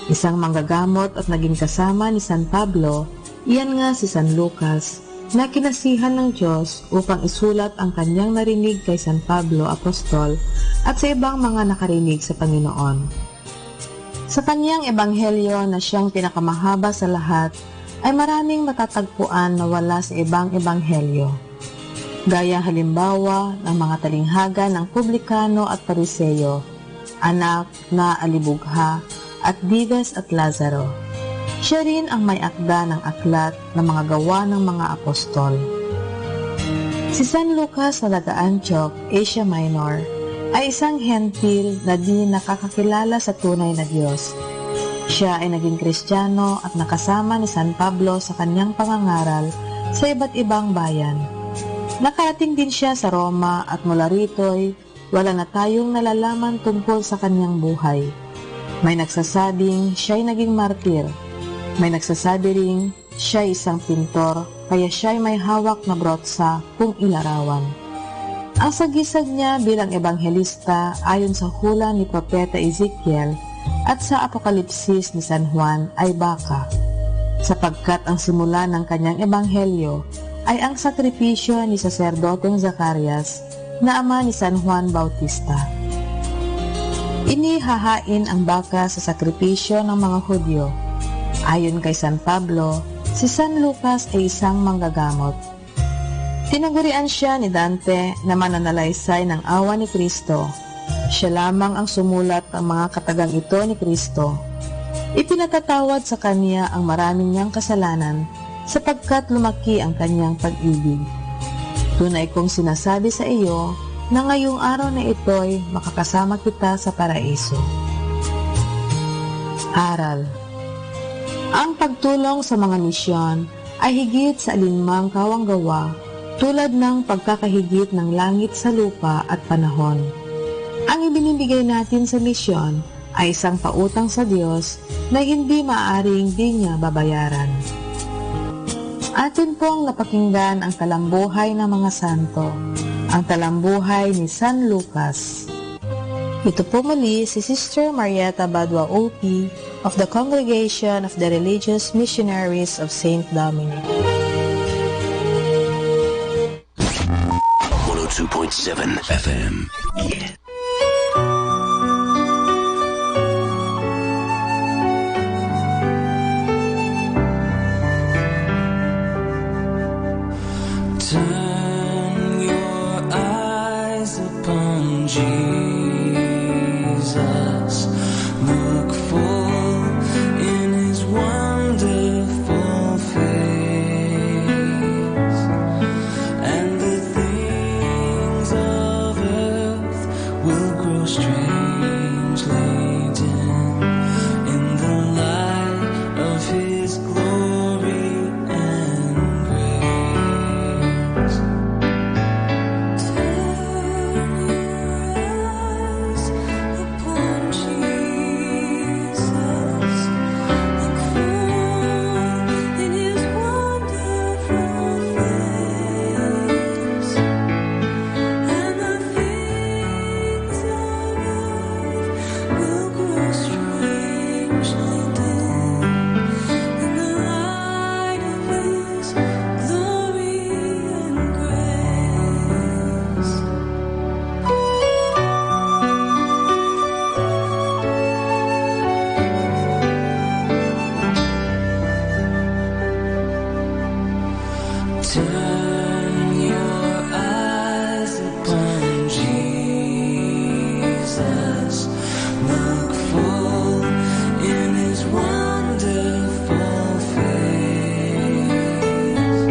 Isang manggagamot at naging kasama ni San Pablo, iyan nga si San Lucas, na kinasihan ng Diyos upang isulat ang kanyang narinig kay San Pablo Apostol at sa ibang mga nakarinig sa Panginoon. Sa kanyang ebanghelyo na siyang pinakamahaba sa lahat, ay maraming matatagpuan na wala sa ibang ebanghelyo. Gaya halimbawa ng mga talinghaga ng publikano at pariseyo, anak na alibugha, at Dives at Lazaro. Siya rin ang may akda ng aklat ng mga gawa ng mga apostol. Si San Lucas na taga-Antioch, Asia Minor, ay isang hentil na di nakakakilala sa tunay na Diyos. Siya ay naging Kristiyano at nakasama ni San Pablo sa kanyang pangangaral sa iba't ibang bayan. Nakarating din siya sa Roma at mula rito'y wala na tayong nalalaman tungkol sa kanyang buhay. May nagsasabing siya'y naging martir. May nagsasabi ring siya'y isang pintor, kaya siya'y may hawak na brotsa kung ilarawan. Ang sagisag niya bilang ebanghelista ayon sa hula ni Propeta Ezekiel at sa Apokalipsis ni San Juan ay baka, sapagkat ang simula ng kanyang ebanghelyo ay ang sakripisyo ni Sacerdoteng Zacarias na ama ni San Juan Bautista. Inihahain ang baka sa sakripisyo ng mga Hudyo. Ayon kay San Pablo, si San Lucas ay isang manggagamot. Tinagurian siya ni Dante na mananalaysay ng awa ni Kristo. Siya lamang ang sumulat ng mga katagang ito ni Kristo. Ipinatatawad sa kanya ang maraming niyang kasalanan sapagkat lumaki ang kanyang pag-ibig. Tunay kong sinasabi sa iyo na ngayong araw na ito'y makakasama kita sa paraiso. Aral. Ang pagtulong sa mga misyon ay higit sa alinmang kawanggawa tulad ng pagkakahigit ng langit sa lupa at panahon. Ang ibinibigay natin sa misyon ay isang pautang sa Diyos na hindi maaaring di niya babayaran. Atin pong napakinggan ang talambuhay ng mga santo, ang talambuhay ni San Lucas. Ito po muli si Sister Marieta Badwa OP of the Congregation of the Religious Missionaries of St. Dominic. 102.7 FM. Yeah. Turn your eyes upon Jesus. Look full in His wonderful face, and the things of earth will grow strangely dim in the light of His glory and grace. Turn your eyes upon Jesus. Look full in His wonderful face, and the things of earth will grow strangely dim in the light of His glory and grace. Turn your eyes upon Jesus. Look full in His wonderful face,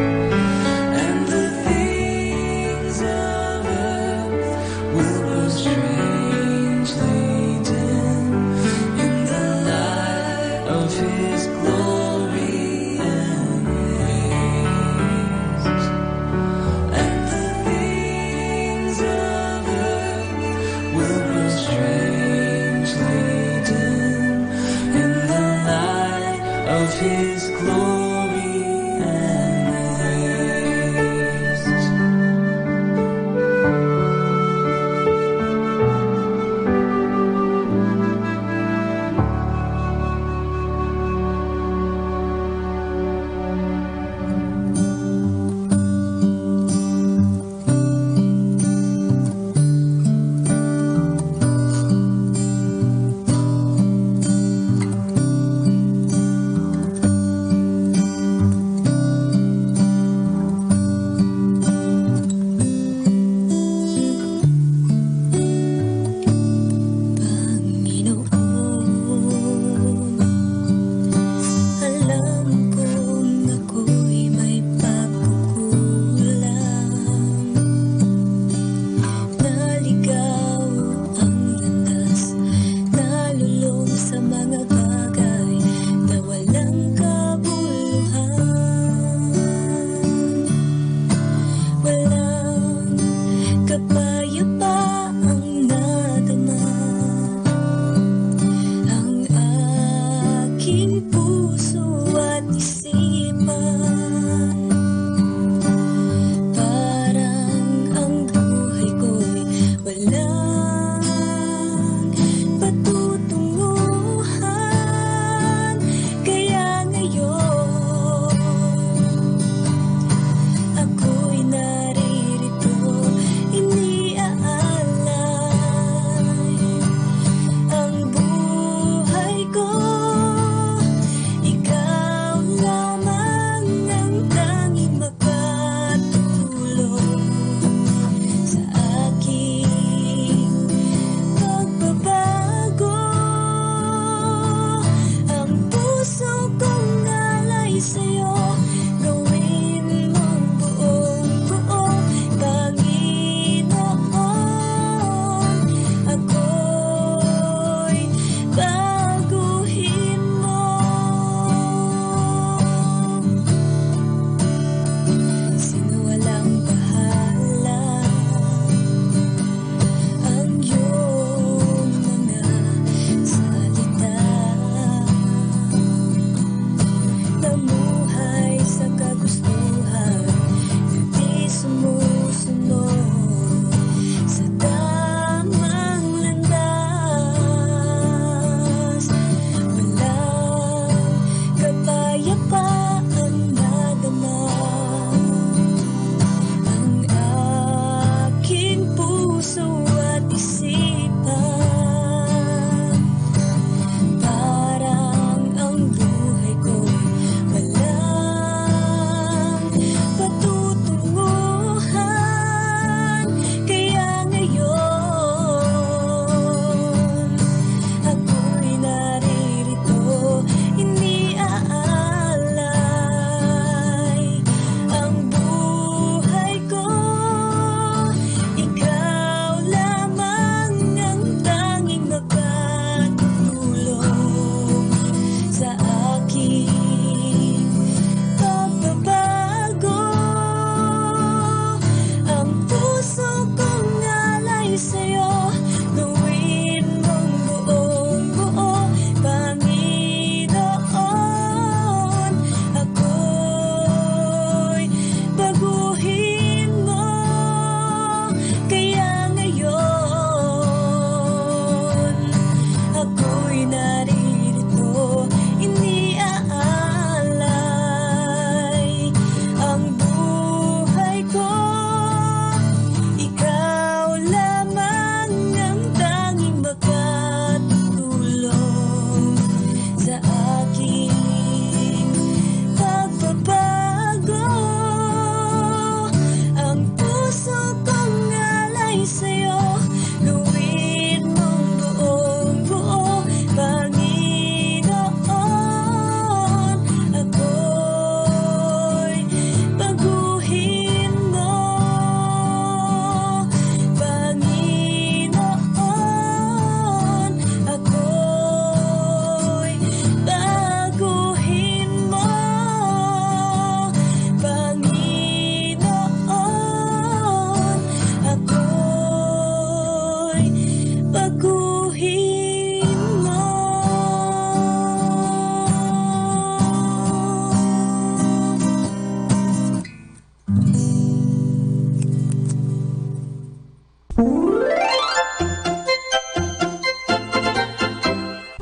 and the things of earth will grow strangely dim in the light of His glory and grace. And the things of earth will grow strangely dim in the light of His glory and grace.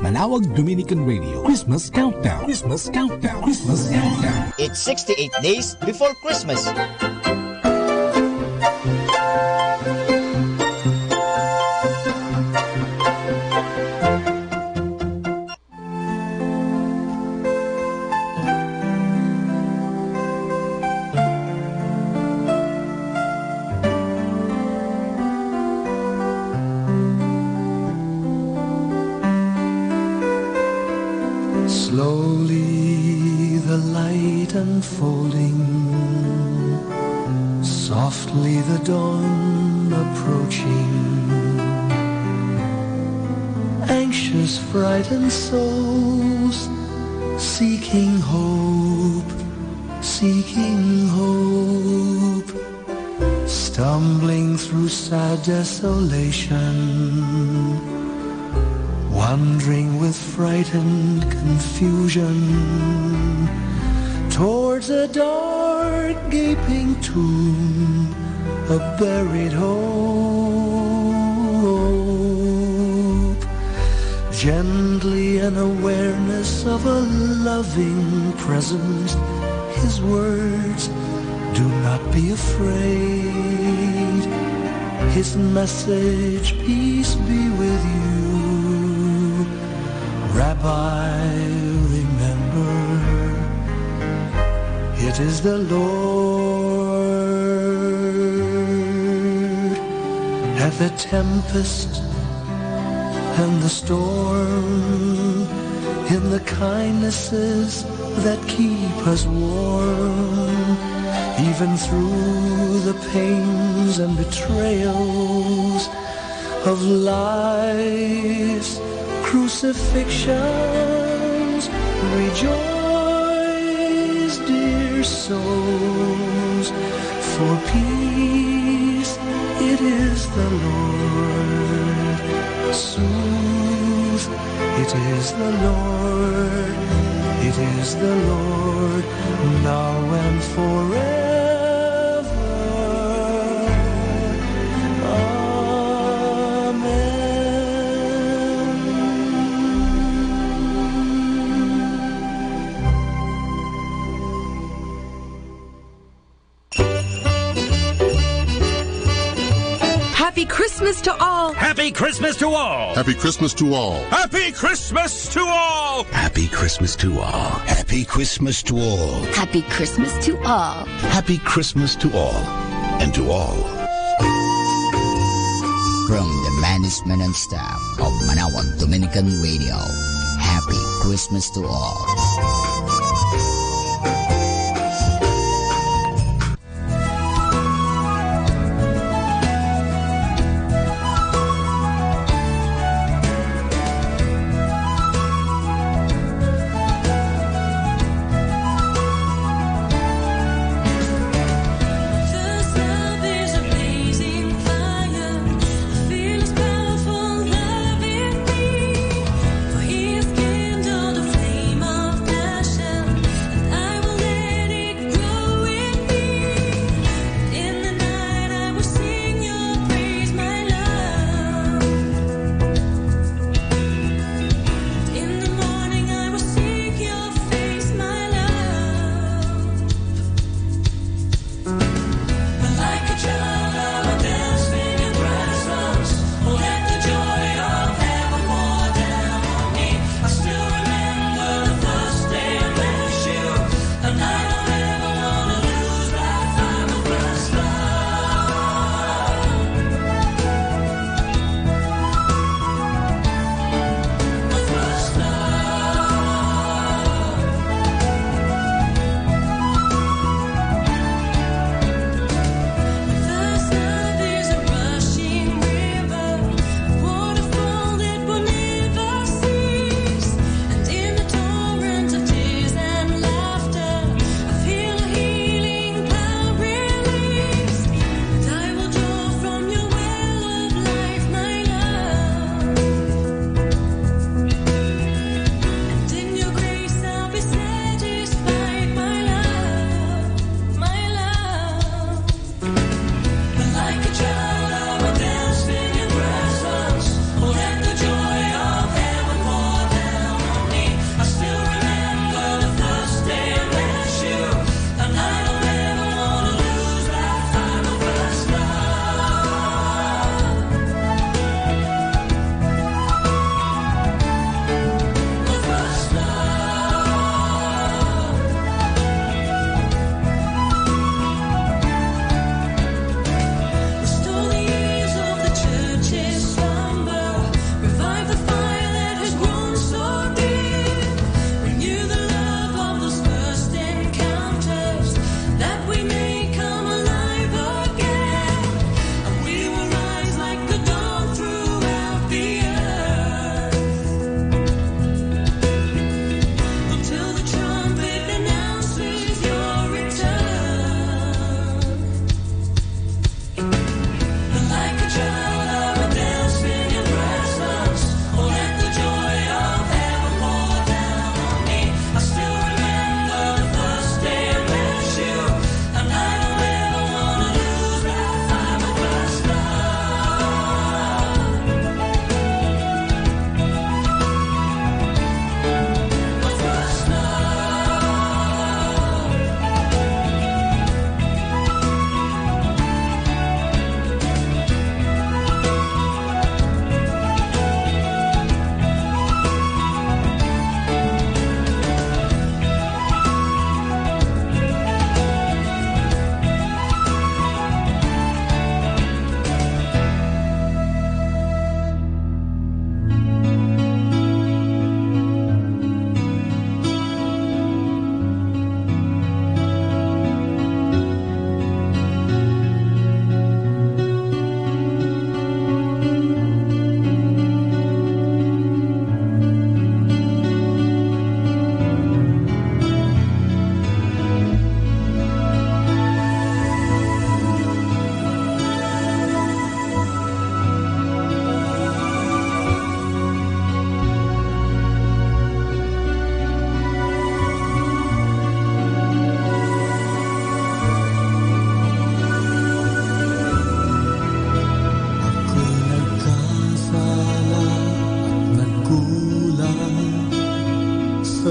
Manawag Dominican Radio Christmas Countdown. Christmas Countdown. Christmas Countdown. It's 68 days before Christmas. Slowly the light unfolding, softly the dawn approaching. Anxious, frightened souls seeking hope, seeking hope. Stumbling through sad desolation, wandering with frightened confusion towards a dark gaping tomb, a buried hope. Gently an awareness of a loving presence, his words, do not be afraid. His message, peace be with you. Rabbi, remember, it is the Lord. At the tempest and the storm, in the kindnesses that keep us warm, even through the pains and betrayals of life's crucifixions. Rejoice, dear souls, for peace it is the Lord. Soothe, it is the Lord, it is the Lord, now and forever. Happy Christmas to all! Happy Christmas to all! Happy Christmas to all! Happy Christmas to all! Happy Christmas to all. Happy Christmas to all. Happy Christmas to all. Happy Christmas to all. And to all. From the management and staff of Manawag Dominican Radio, Happy Christmas to all. For he has kindled a flame of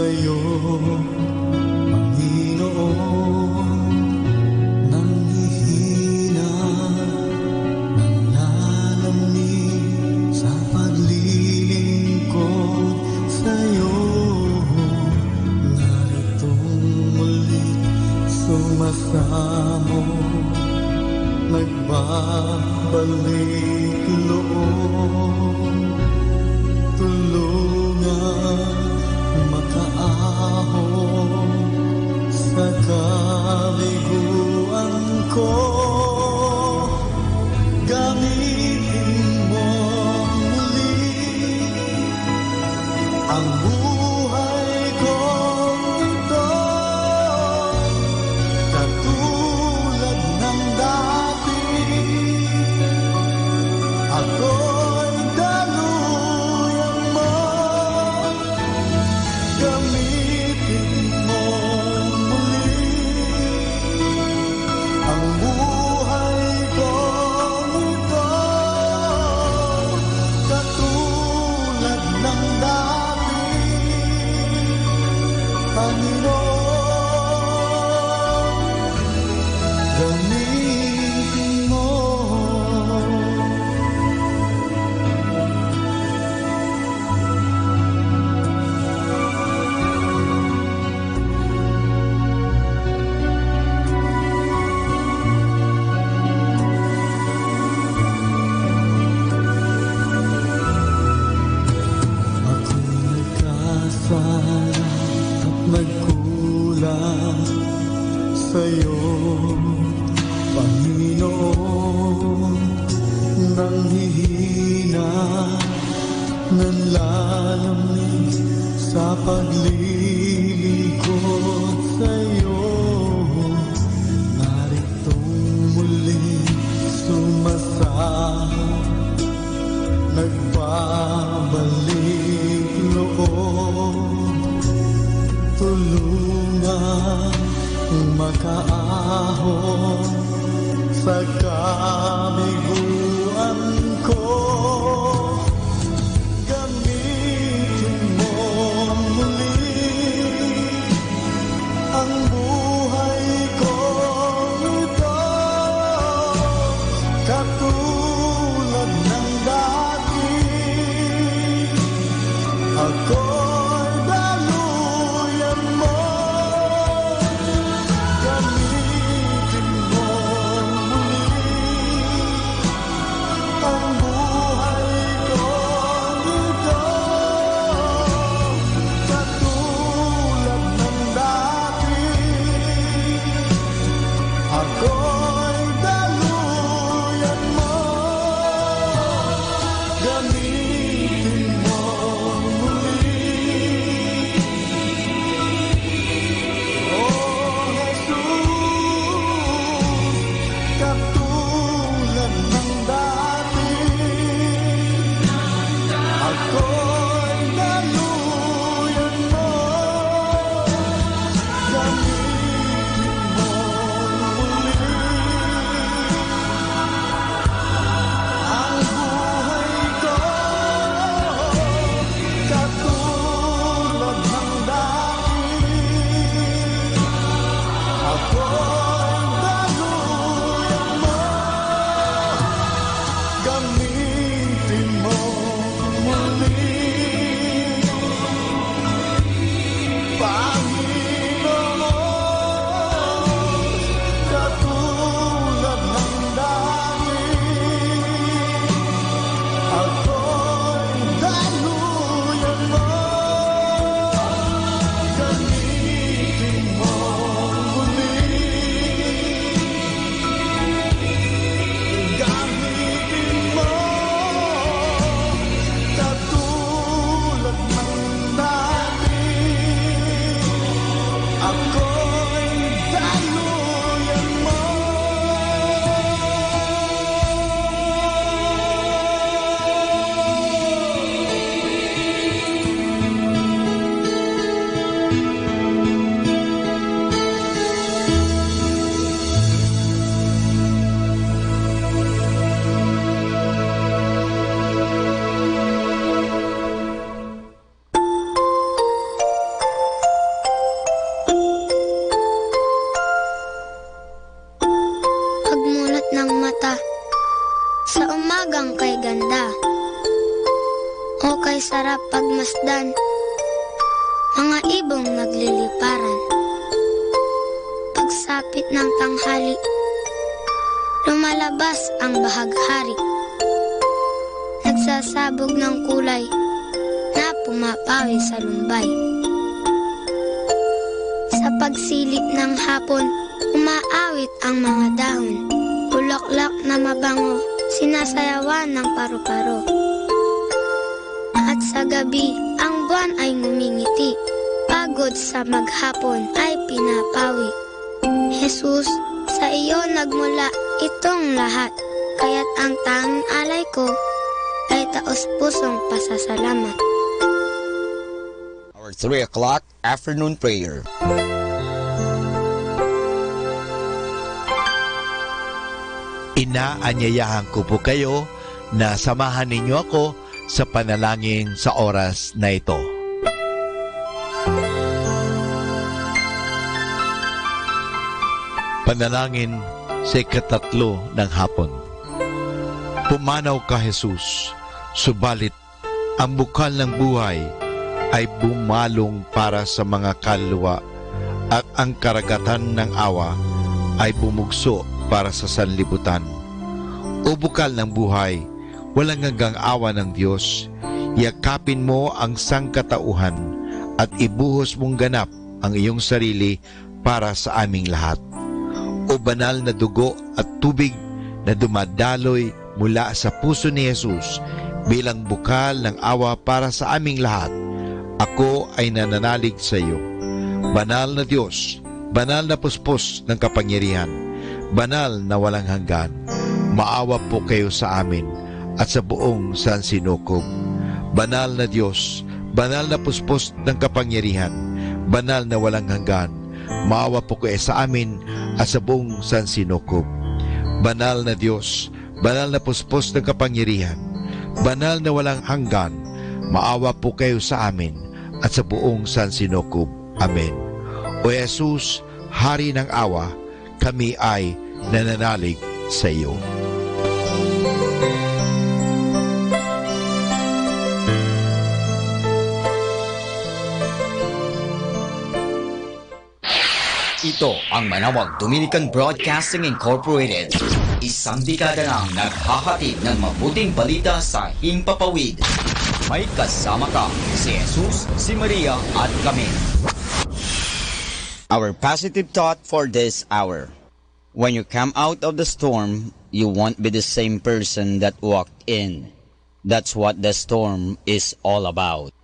sa'yo, Panginoon, nanghihina, nanlalamig sa paglilingkod sa'yo. Naritong muli sumasamo, nagbabalik loob, tulungan makaahon sa kabiguan ko. Gamitin mo muli ang buhay kong ito, katulad ng dati. Ako'y daluyan mo, gamitin mo muli ang buhay kong ito, katulad ng dati, Panginoon, gamitin mo. Nagkasala at nagkulang sa'yo, Panginoon, nanghihina, nanlalamig sa paglilingkod sa'yo. Naritong muli sumasama, nagbabalik loob, tulungan makaahon sa kabiguan ko. Gamitin mo muli ang buhay kong ito, katulad ng dati. Ako'y daluyan mo, gamitin mo muli masdan, mga ibong nagliliparan. Pagsapit ng tanghali, lumalabas ang bahaghari. Nagsasabog ng kulay na pumapawi sa lumbay. Sa pagsilip ng hapon, umaawit ang mga dahon. Bulaklak na mabango, sinasayawan ng paru-paro. At sa gabi, ang buwan ay ngumingiti. Pagod sa maghapon ay pinapawi. Jesus, sa iyo nagmula itong lahat. Kaya't ang tanging alay ko ay taos-pusong pasasalamat. Our 3 o'clock afternoon prayer. Inaanyayahan ko po kayo na samahan ninyo ako sa panalangin sa oras na ito. Panalangin sa ikatatlo ng hapon. Pumanaw ka, Jesus, subalit ang bukal ng buhay ay bumalong para sa mga kaluluwa at ang karagatan ng awa ay bumugso para sa sanlibutan. O bukal ng buhay, walang hanggang awa ng Diyos, yakapin mo ang sangkatauhan at ibuhos mong ganap ang iyong sarili para sa aming lahat. O banal na dugo at tubig na dumadaloy mula sa puso ni Jesus bilang bukal ng awa para sa aming lahat, ako ay nananalig sa iyo. Banal na Diyos, banal na puspos ng kapangyarihan, banal na walang hanggan, maawa po kayo sa amin at sa buong sansinukob. Banal na Diyos, banal na puspos ng kapangyarihan, banal na walang hanggan, maawa po kayo sa amin at sa buong sansinukob. Banal na Diyos, banal na puspos ng kapangyarihan, banal na walang hanggan, maawa po kayo sa amin at sa buong sansinukob. Amen. O Jesus, Hari ng awa, kami ay nananalig sa iyo. Ito ang Manawag Dominican Broadcasting Incorporated. Isang dekada nang naghahatid ng mabuting balita sa Himpapawid. May kasama ka, si Jesus, si Maria at kami. Our positive thought for this hour. When you come out of the storm, you won't be the same person that walked in. That's what the storm is all about.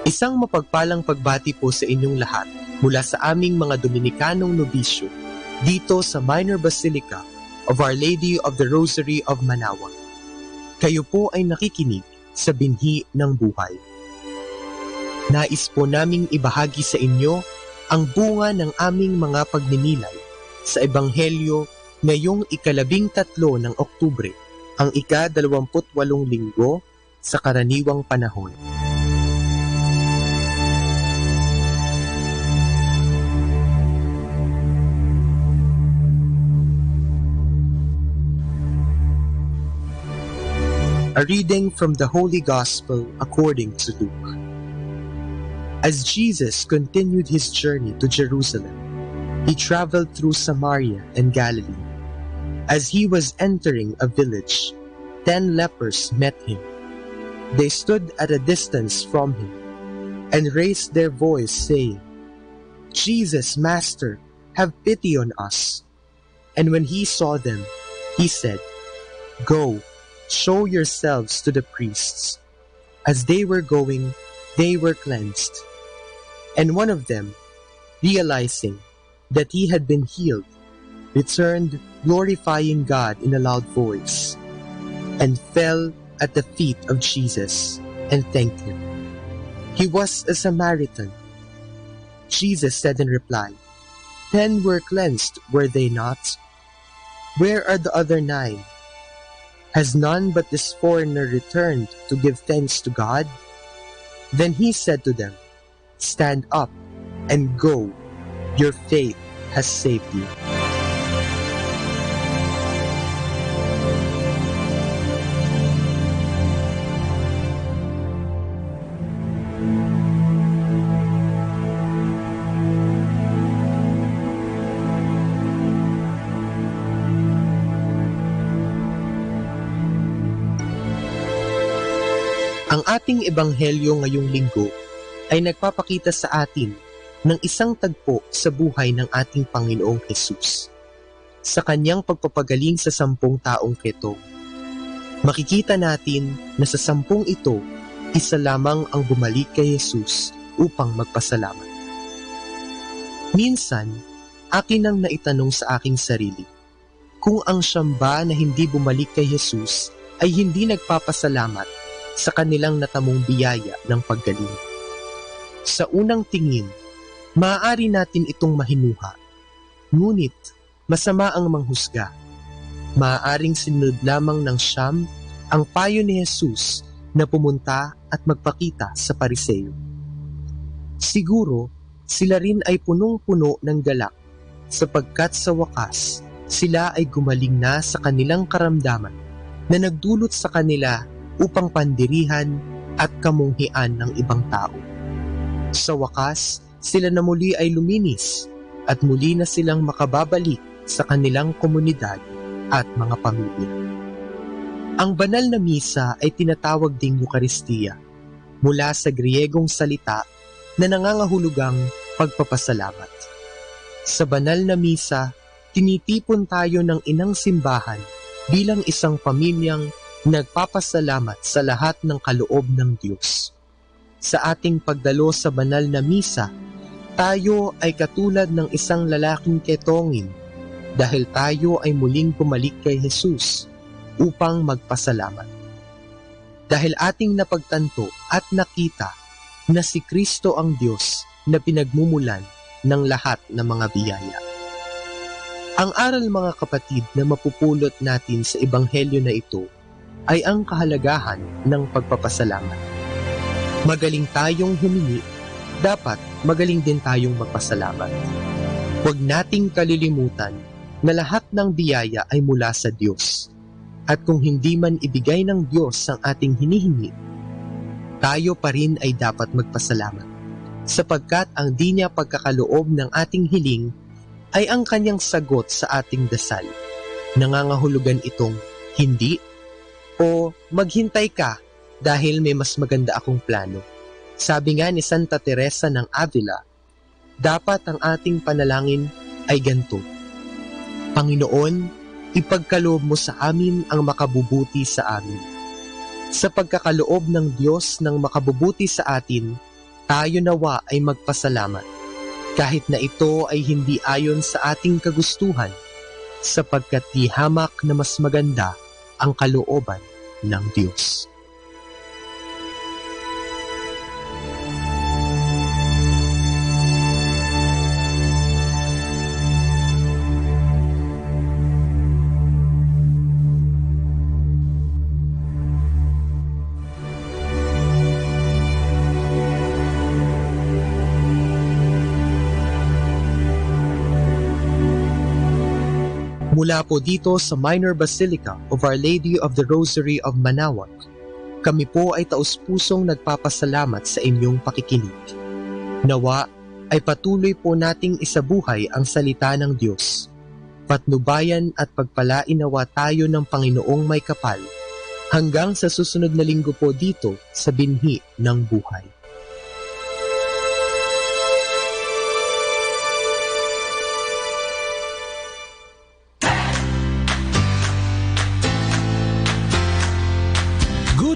Isang mapagpalang pagbati po sa inyong lahat mula sa aming mga Dominikanong nobisyo dito sa Minor Basilica of Our Lady of the Rosary of Manaoag. Kayo po ay nakikinig sa binhi ng buhay. Nais po naming ibahagi sa inyo ang bunga ng aming mga pagninilay sa Ebanghelyo ngayong 13 ng Oktubre, ang ika-28 linggo sa karaniwang panahon. A reading from the Holy Gospel according to Luke. As Jesus continued his journey to Jerusalem, he traveled through Samaria and Galilee. As he was entering a village, 10 lepers met him. They stood at a distance from him and raised their voice, saying, "Jesus, Master, have pity on us." And when he saw them, he said, "Go, show yourselves to the priests." As they were going, they were cleansed. And one of them, realizing that he had been healed, returned glorifying God in a loud voice, and fell at the feet of Jesus and thanked him. He was a Samaritan. Jesus said in reply, 10 were cleansed, were they not? Where are the other 9? Has none but this foreigner returned to give thanks to God? Then he said to them, "Stand up and go. Your faith has saved you. Ang ating ebanghelyo ngayong linggo ay nagpapakita sa atin ng isang tagpo sa buhay ng ating Panginoong Hesus. Sa kanyang pagpapagaling sa 10 taong keto, makikita natin na sa 10 ito, isa lamang ang bumalik kay Hesus upang magpasalamat. Minsan, akin ang naitanong sa aking sarili, kung ang 9 na hindi bumalik kay Hesus ay hindi nagpapasalamat sa kanilang natamong biyaya ng paggaling. Sa unang tingin, maaari natin itong mahinuha, ngunit masama ang manghusga. Maaaring sinunod lamang ng 9 ang payo ni Jesus na pumunta at magpakita sa Pariseo. Siguro, sila rin ay punong-puno ng galak sapagkat sa wakas, sila ay gumaling na sa kanilang karamdaman na nagdulot sa kanila upang pandirihan at kamunghian ng ibang tao. Sa wakas, sila na muli ay luminis at muli na silang makababalik sa kanilang komunidad at mga pamilya. Ang banal na misa ay tinatawag ding Eucharistia mula sa Griegong salita na nangangahulugang pagpapasalamat. Sa banal na misa, tinitipon tayo ng inang simbahan bilang isang pamilyang nagpapasalamat sa lahat ng kaloob ng Diyos. Sa ating pagdalo sa banal na misa, tayo ay katulad ng isang lalaking ketongin dahil tayo ay muling bumalik kay Jesus upang magpasalamat. Dahil ating napagtanto at nakita na si Kristo ang Diyos na pinagmumulan ng lahat ng mga biyaya. Ang aral mga kapatid na mapupulot natin sa ebanghelyo na ito ay ang kahalagahan ng pagpapasalamat. Magaling tayong humingi, dapat magaling din tayong magpasalamat. Huwag nating kalilimutan na lahat ng biyaya ay mula sa Diyos. At kung hindi man ibigay ng Diyos ang ating hinihingi, tayo pa rin ay dapat magpasalamat. Sapagkat ang di niya pagkakaloob ng ating hiling ay ang kanyang sagot sa ating dasal. Nangangahulugan itong hindi o maghintay ka dahil may mas maganda akong plano. Sabi nga ni Santa Teresa ng Avila, dapat ang ating panalangin ay ganito: Panginoon, ipagkaloob mo sa amin ang makabubuti sa amin. Sa pagkakaloob ng Diyos ng makabubuti sa atin, tayo nawa ay magpasalamat, kahit na ito ay hindi ayon sa ating kagustuhan, sapagkat di hamak na mas maganda ang kalooban ng Diyos. Mula po dito sa Minor Basilica of Our Lady of the Rosary of Manaoag, kami po ay taus-pusong nagpapasalamat sa inyong pakikinig. Nawa ay patuloy po nating isabuhay ang salita ng Diyos. Patnubayan at pagpalain nawa tayo ng Panginoong may kapal hanggang sa susunod na linggo po dito sa Binhi ng Buhay.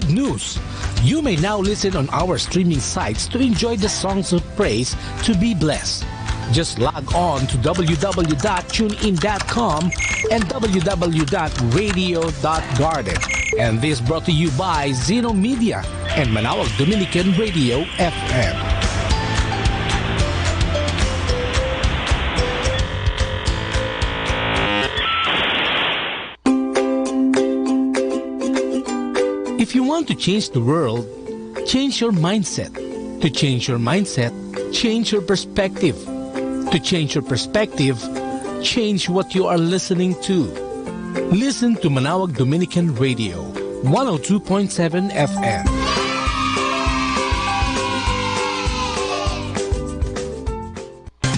News. You may now listen on our streaming sites to enjoy the songs of praise to be blessed. Just log on to www.tunein.com and www.radio.garden. And this brought to you by Zeno Media and Manaoag Dominican Radio FM. If you want to change the world, change your mindset. To change your mindset, change your perspective. To change your perspective, change what you are listening to. Listen to Manawag Dominican Radio, 102.7 FM.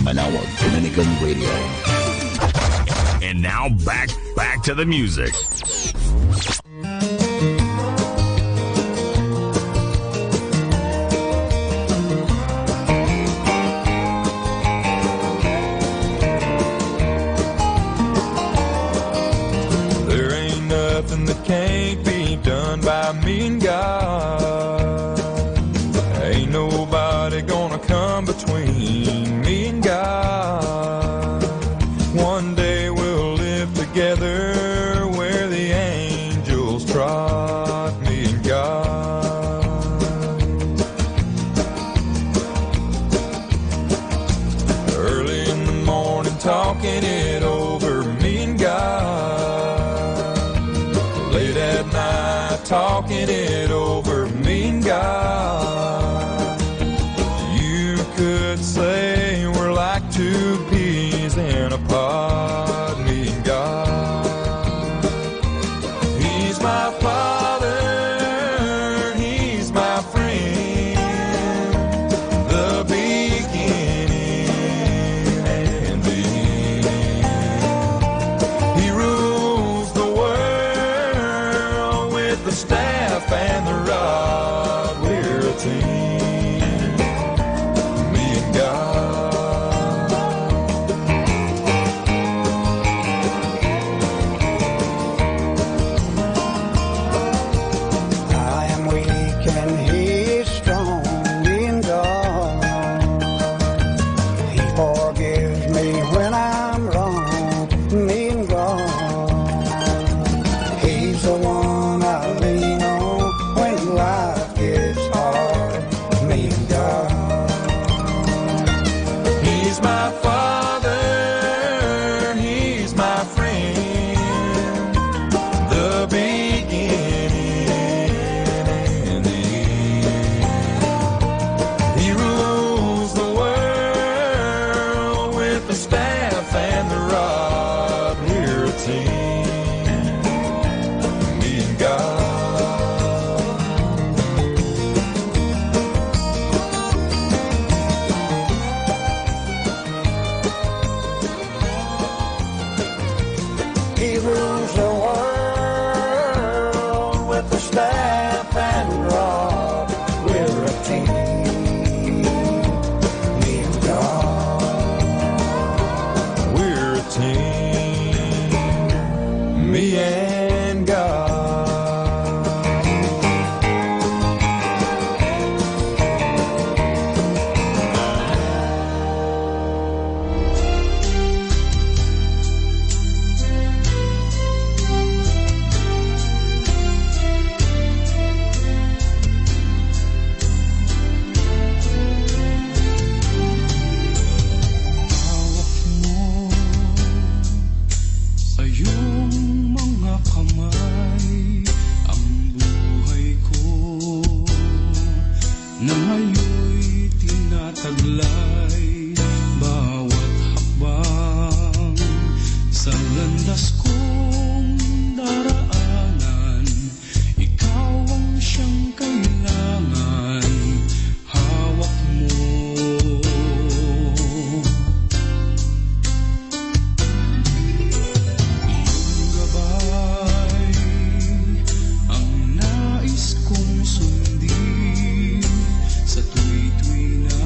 Manawag Dominican Radio. And now back to the music. There ain't nothing that can't be done by me and God. Ain't nobody gonna come between me and God. One day we'll live together where the angels trot, me and God. Early in the morning talking it over, me and God. Late at night talking it over, me and God. You could say we're like two peas in a pod, me and God. He's my father, he's my friend, the beginning and the end. He rules the world with the staff and the rod. We're a team, me and God. I am weak and he's strong, me and God. He forgives me when I'm wrong, me and God. He's the one I lean on when life gets hard, me and God. He's my father, he's my friend, the beginning and the end. He rules the world with the staff and the rod. We're a team, me and God. He rules the world with the staff and rod. We're a team, me and God. We're a team, me and God. Sa iyong mga kamay ang buhay ko na ngayo'y tinataglay bawat hakbang sa landas kong daraanan. Ikaw ang siyang kailangan, hawak mo. Iyong gabay ang nais kong sundin sa tuwi-tuwi na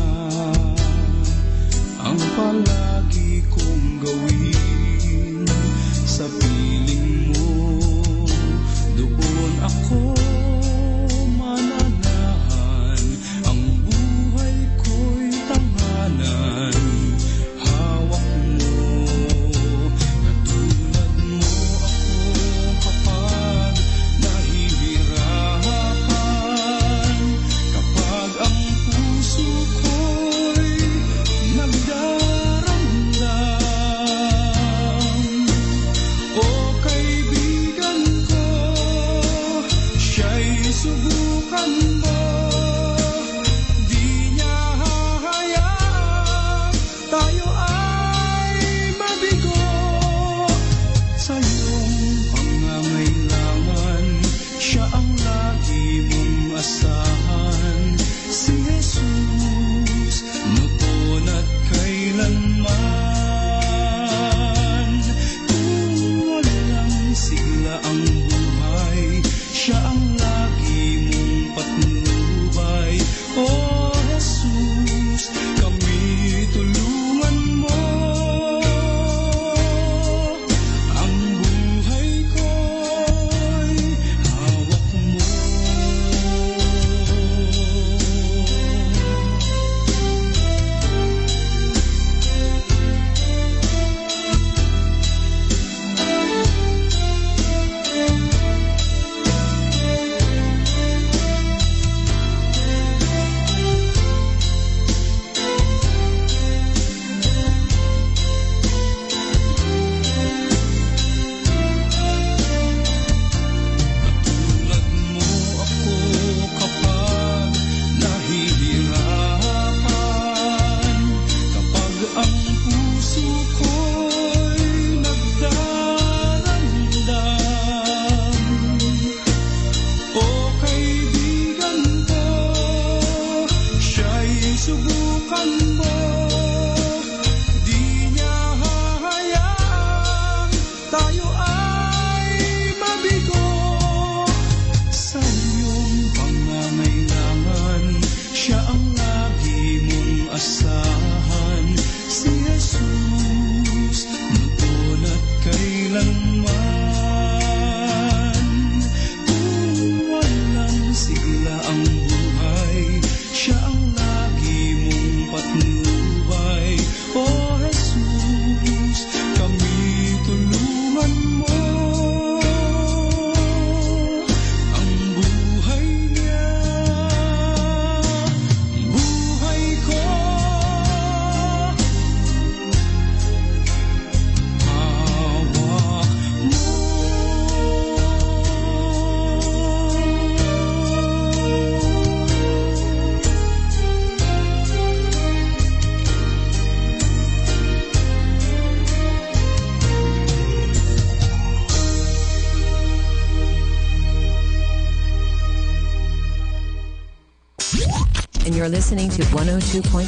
You're listening to 102.7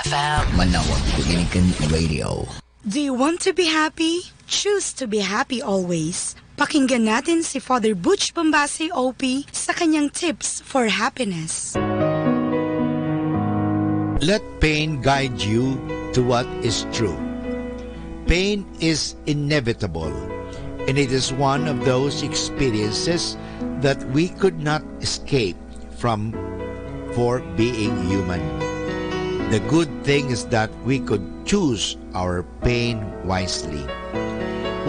FM. Manawag Dominican Radio. Do you want to be happy? Choose to be happy always. Pakinggan natin si Father Butch Bombasi OP sa kanyang tips for happiness. Let pain guide you to what is true. Pain is inevitable, and it is one of those experiences that we could not escape from for being human. The good thing is that we could choose our pain wisely.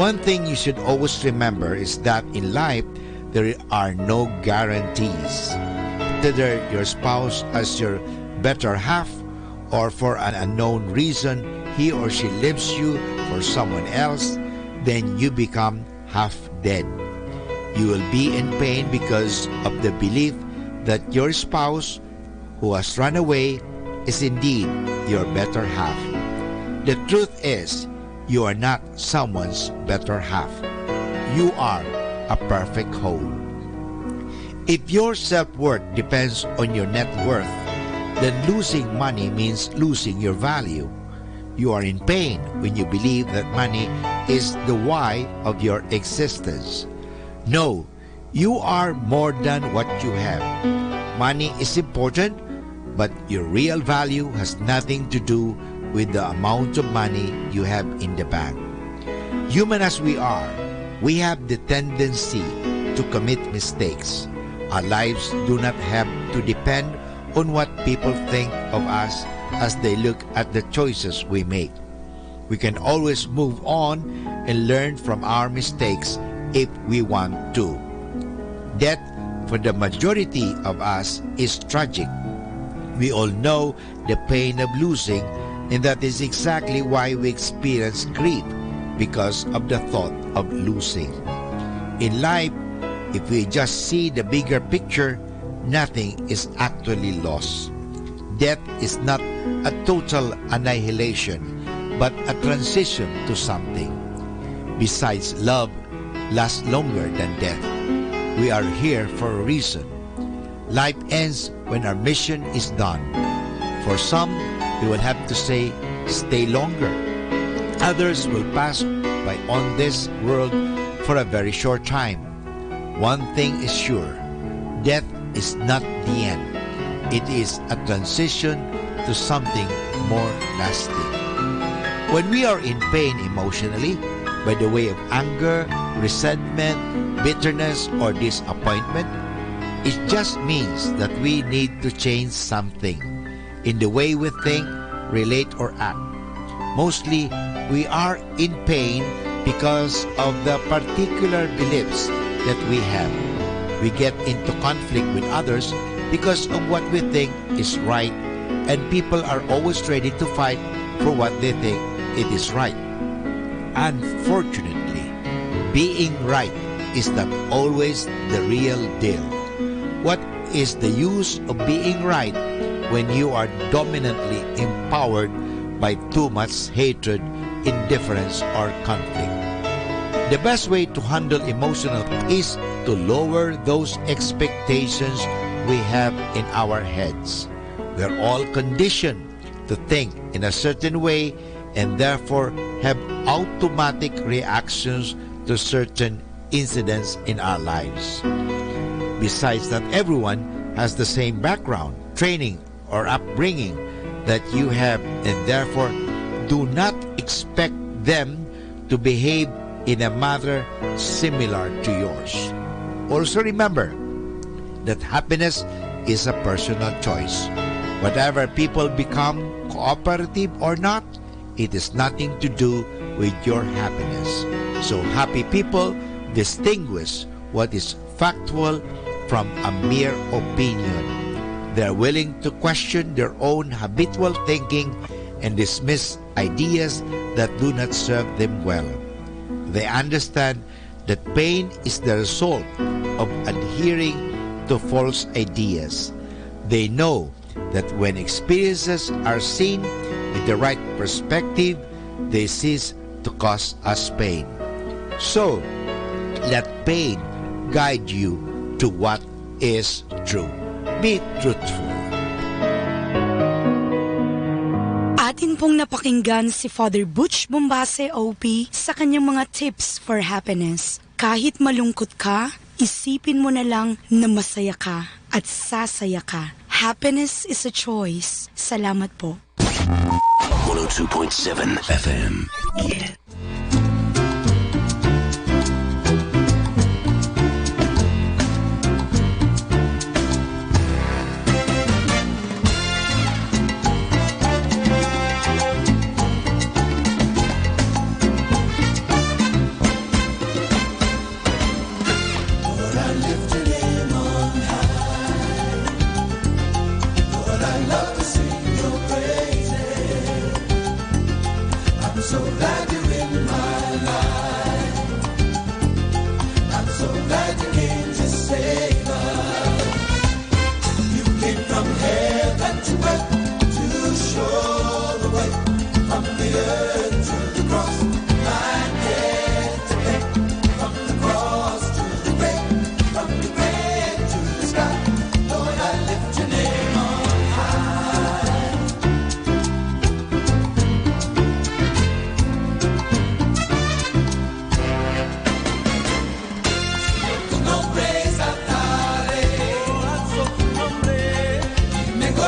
One thing you should always remember is that in life, there are no guarantees. Consider your spouse as your better half, or for an unknown reason, he or she leaves you for someone else, then you become half dead. You will be in pain because of the belief that your spouse who has run away is indeed your better half. The truth is, you are not someone's better half. You are a perfect whole. If your self-worth depends on your net worth, then losing money means losing your value. You are in pain when you believe that money is the why of your existence. No, you are more than what you have. Money is important, but your real value has nothing to do with the amount of money you have in the bank. Human as we are, we have the tendency to commit mistakes. Our lives do not have to depend on what people think of us as they look at the choices we make. We can always move on and learn from our mistakes if we want to. Death, for the majority of us, is tragic. We all know the pain of losing, and that is exactly why we experience grief, because of the thought of losing. In life, if we just see the bigger picture, nothing is actually lost. Death is not a total annihilation, but a transition to something. Besides, love lasts longer than death. We are here for a reason. Life ends when our mission is done. For some, we will have to say, stay longer. Others will pass by on this world for a very short time. One thing is sure, death is not the end. It is a transition to something more lasting. When we are in pain emotionally, by the way of anger, resentment, bitterness, or disappointment, it just means that we need to change something in the way we think, relate, or act. Mostly, we are in pain because of the particular beliefs that we have. We get into conflict with others because of what we think is right, and people are always ready to fight for what they think it is right. Unfortunately, being right is not always the real deal. What is the use of being right when you are dominantly empowered by too much hatred, indifference, or conflict? The best way to handle emotional is to lower those expectations we have in our heads. We are all conditioned to think in a certain way and therefore have automatic reactions to certain incidents in our lives. Besides, not everyone has the same background, training, or upbringing that you have, and therefore do not expect them to behave in a manner similar to yours. Also remember that happiness is a personal choice. Whatever people become, cooperative or not, it has nothing to do with your happiness. So happy people distinguish what is factual from a mere opinion. They are willing to question their own habitual thinking and dismiss ideas that do not serve them well. They understand that pain is the result of adhering to false ideas. They know that when experiences are seen with the right perspective, they cease to cause us pain. So, let pain guide you to what is true. Be truthful. pong napakinggan si Father Butch Bombase OP sa kanyang mga tips for happiness. Kahit malungkot ka, isipin mo na lang na masaya ka at sasaya ka. Happiness is a choice. Salamat po. 102.7 FM. So glad you're in my life. I'm so glad you came to save us. You came from heaven to earth to show the way, from the earth to the cross. My debt to pay, from the cross to the grave, from the grave to the sky. Lord, I lift your name on high.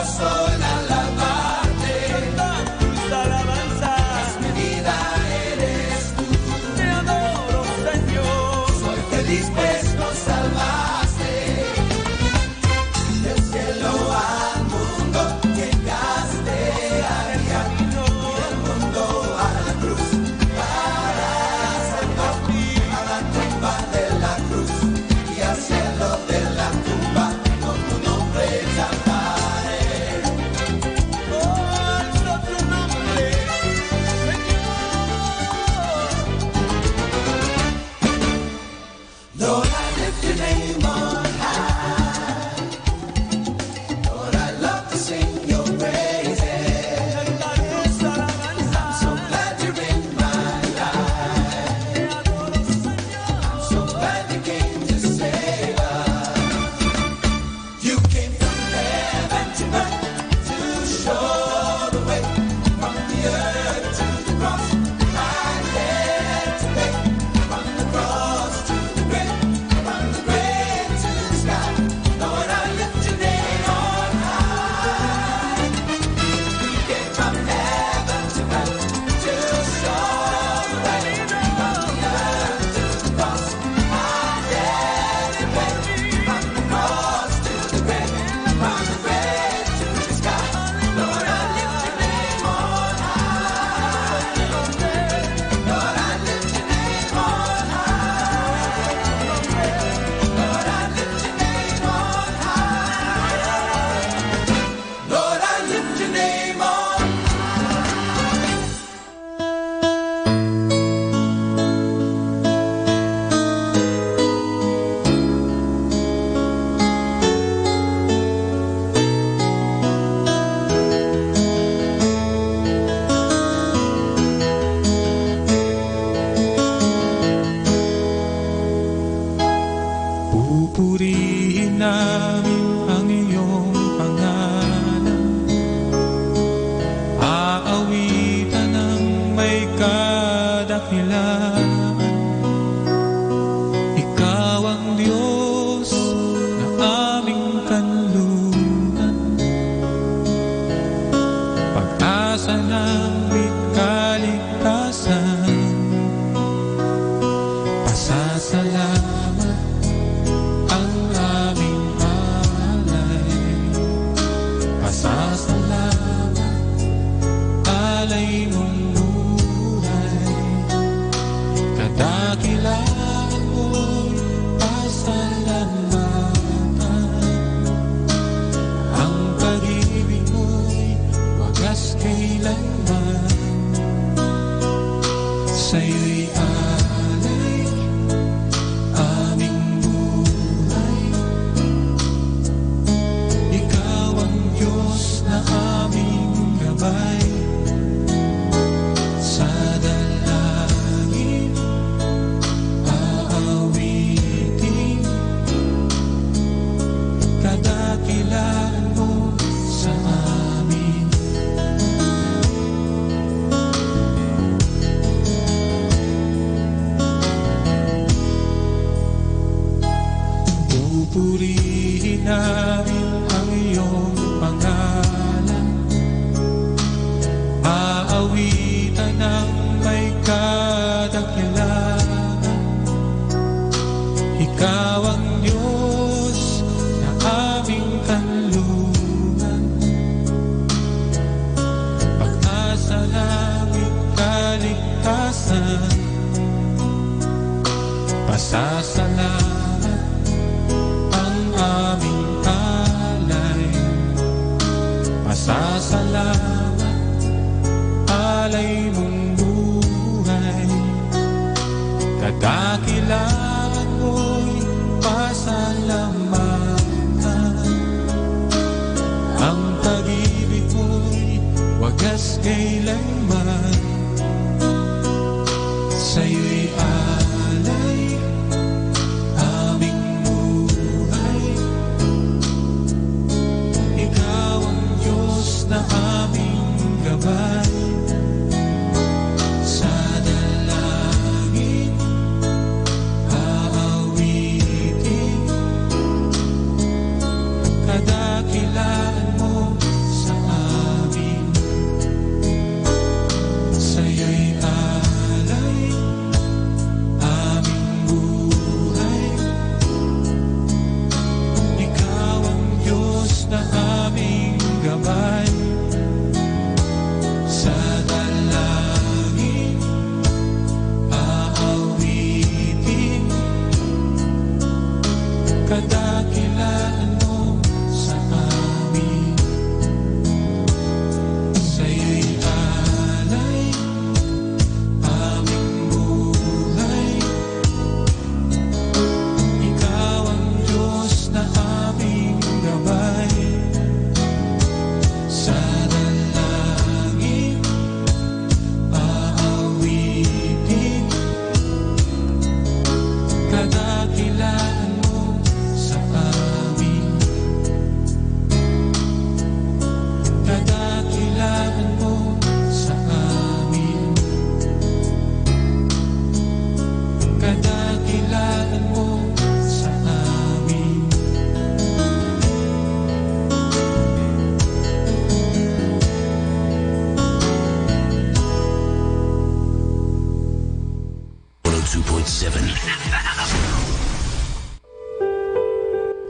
Soy alabarte, tus alabanzas, mi vida eres tú. Te adoro, Señor. Soy feliz pues nos salvaste. Del cielo al mundo llegaste a guiar, y el mundo a la cruz para salvarme, a la tumba de la cruz y al cielo de la tumba con tu nombre exaltado. Lord, I lift your name on high. Lord, I love to sing your praises. I'm so glad you're in my life. I'm so glad you came to save us. You came from heaven to earth to show the way, from the earth to the cross. My debt to pay, from the cross to the grave, from the grave to the sky. Lord, I lift your name on high. You came from heaven to earth to show the way, from the earth to the cross. My debt to pay, from the cross to the grave, from the grave to the sky. Lord, I lift your name on high. Lord, I lift your name on high. Lord, I lift your name on high. Lord, I lift your name on Pupurihin namin ang iyong pangalan. Aawitan ng may kadakilaan. Ikaw ang Diyos na aming kanlungan. Pag-asa ng kaligtasan. Pasasalamat ang aming alay. Pasasalamat alay mong buhay. Kadakilaan mo'y pasalamatan. Ang pag-ibig mo'y wagas kailanman. Sa'yo'y alay aming buhay. Ikaw ang Diyos na aming gabay. Sa dalangin aawitin. Kadakilaan mo sa amin. Pasasalamat ang aming alay. Pasasalamat alay mong buhay. Kadakilaan mo'y pasalamatan. Ang pag-ibig mo'y wagas kailanman. Sa'yo'y alay aming buhay. Ikaw ang Diyos na aming gabay. Sa dalangin aawitin, kadakilaan mo sa amin. Sa'yo'y alay aming buhay. Ikaw ang Diyos na aming gabay. Sa dalangin aawitin, kadakilaan mo sa amin. Sa'yo'y alay aming buhay. Ikaw ang Diyos na aming gabay. Sa dalangin aawitin, kadakilaan mo sa amin. Kadakilaan mo sa amin. Kadakilaan mo sa amin.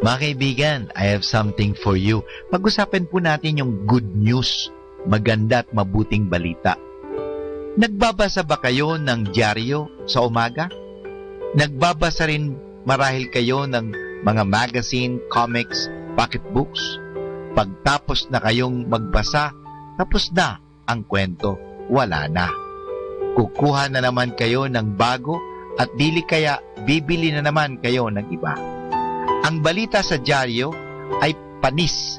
Mga kaibigan, I have something for you. Pag-usapan po natin yung good news, maganda at mabuting balita. Nagbabasa ba kayo ng dyaryo sa umaga? Nagbabasa rin marahil kayo ng mga magazine, comics, pocketbooks? Pagtapos na kayong magbasa, tapos na ang kwento, wala na. Kukuha na naman kayo ng bago at dili kaya bibili na naman kayo ng iba. Ang balita sa dyaryo ay panis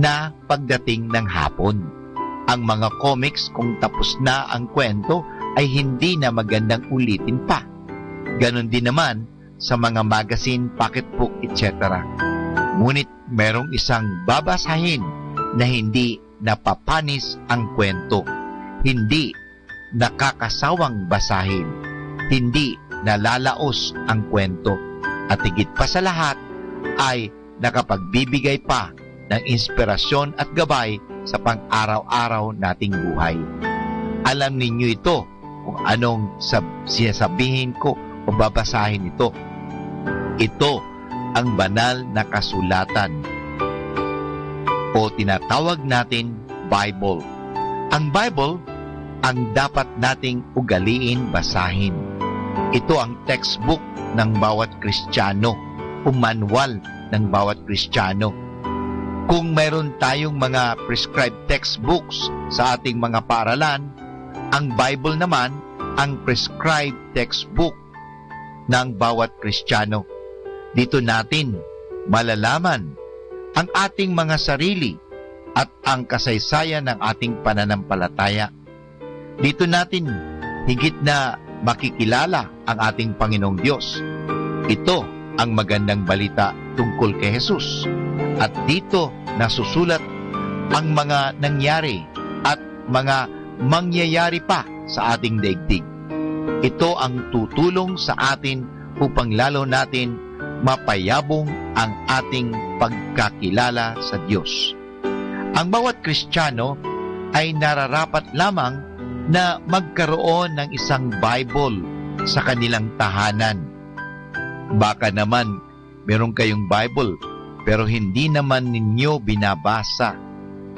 na pagdating ng hapon. Ang mga comics kung tapos na ang kwento ay hindi na magandang ulitin pa. Ganon din naman sa mga magazine, pocketbook, etc. Ngunit merong isang babasahin na hindi napapanis ang kwento, hindi nakakasawang basahin, hindi nalalaos ang kwento, at higit pa sa lahat ay nakapagbibigay pa ng inspirasyon at gabay sa pang-araw-araw nating buhay. Alam ninyo ito kung anong sinasabihin ko o babasahin ito. Ito ang banal na kasulatan o tinatawag natin Bible. Ang Bible ang dapat nating ugaliin basahin. Ito ang textbook ng bawat Kristiyano o manual ng bawat Kristiyano. Kung mayroon tayong mga prescribed textbooks sa ating mga paaralan, ang Bible naman ang prescribed textbook ng bawat Kristiyano. Dito natin malalaman ang ating mga sarili at ang kasaysayan ng ating pananampalataya. Dito natin higit na makikilala ang ating Panginoong Diyos. Ito ang magandang balita tungkol kay Jesus. At dito nasusulat ang mga nangyari at mga mangyayari pa sa ating daigdig. Ito ang tutulong sa atin upang lalo natin mapayabong ang ating pagkakilala sa Diyos. Ang bawat Kristiyano ay nararapat lamang na magkaroon ng isang Bible sa kanilang tahanan. Baka naman meron kayong Bible pero hindi naman ninyo binabasa.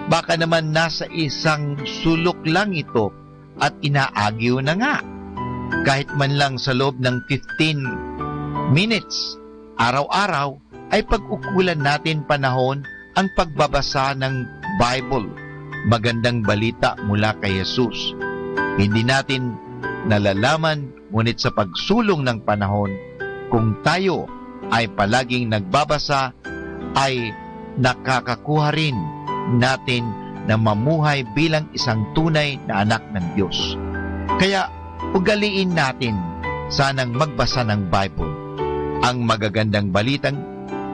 Baka naman nasa isang sulok lang ito at inaagiw na nga. kahit man lang sa loob ng 15 minutes, araw-araw, ay pag-ukulan natin panahon ang pagbabasa ng Bible, magandang balita mula kay Jesus. Hindi natin nalalaman, ngunit sa pagsulong ng panahon, kung tayo ay palaging nagbabasa, ay nakakakuha rin natin na mamuhay bilang isang tunay na anak ng Diyos. Kaya ugaliin natin sanang magbasa ng Bible, ang magagandang balitang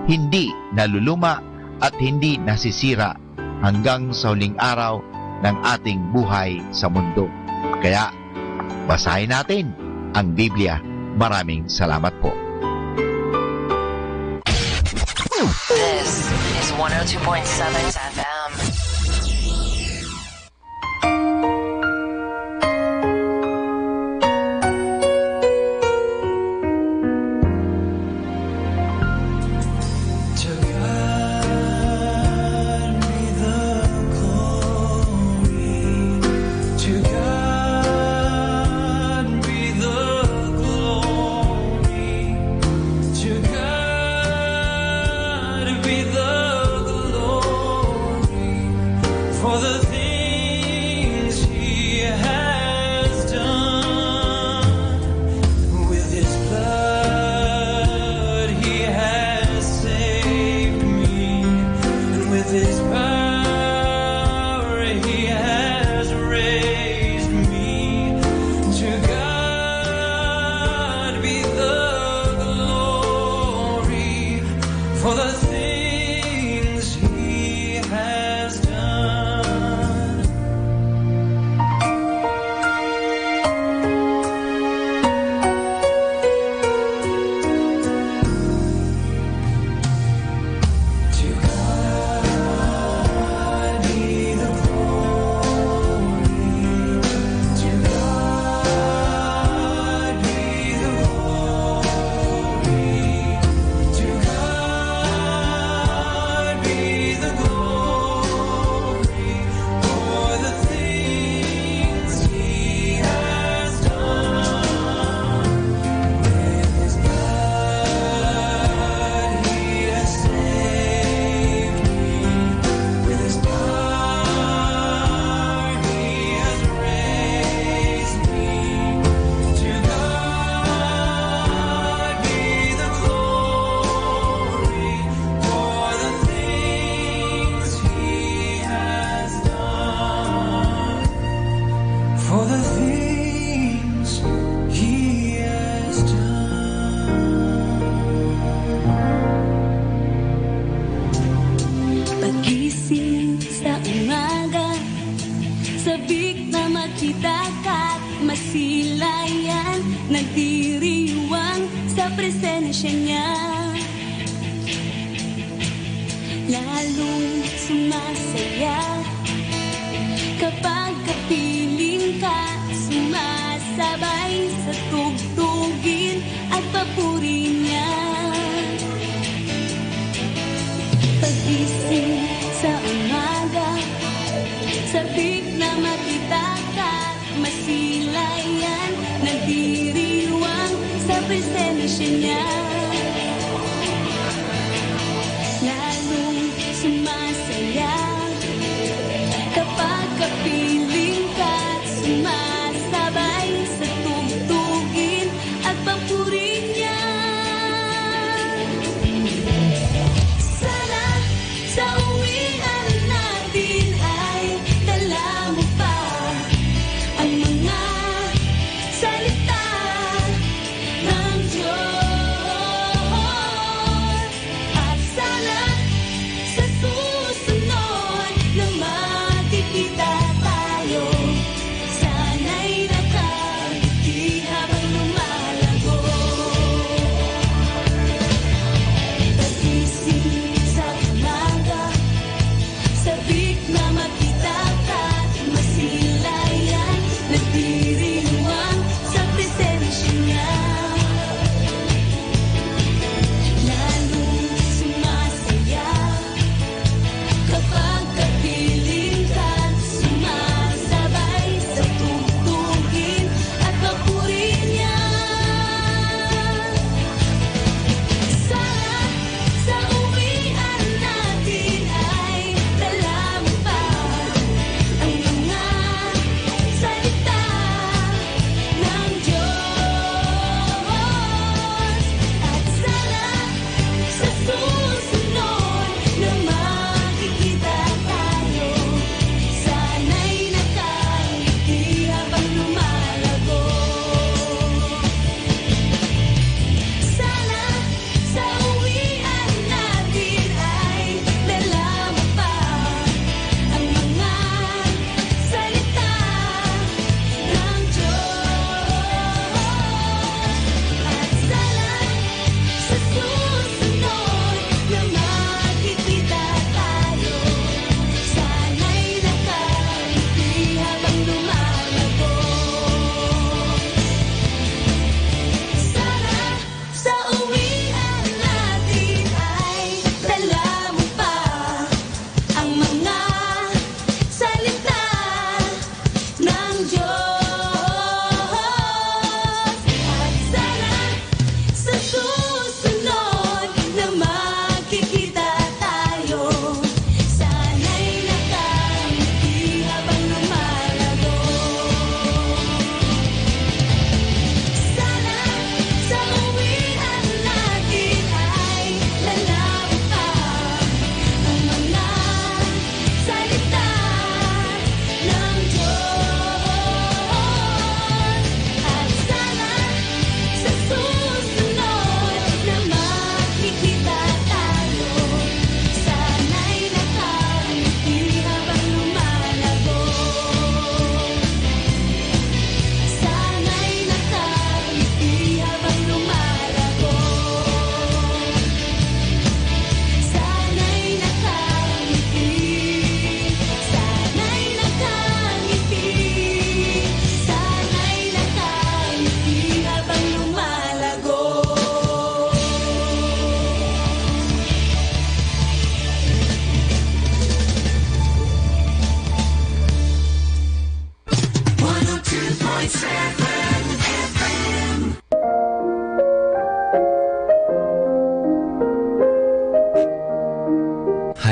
hindi naluluma at hindi nasisira hanggang sa huling araw ng ating buhay sa mundo. Kaya basahin natin ang Biblia. Maraming salamat po. This is 102.7 FM. Salita ng Diyos.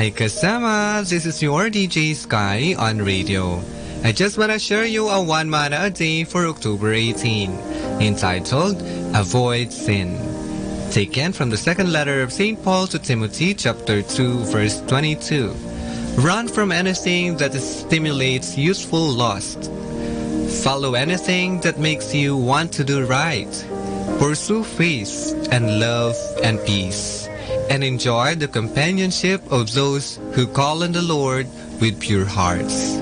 Hi kasama, this is your DJ Sky on radio. I just want to share you a one manna a day for October 18, entitled Avoid Sin. Taken from the second letter of St. Paul to Timothy, chapter 2, verse 22. Run from anything that stimulates youthful lust. Follow anything that makes you want to do right. Pursue faith and love and peace, and enjoy the companionship of those who call on the Lord with pure hearts.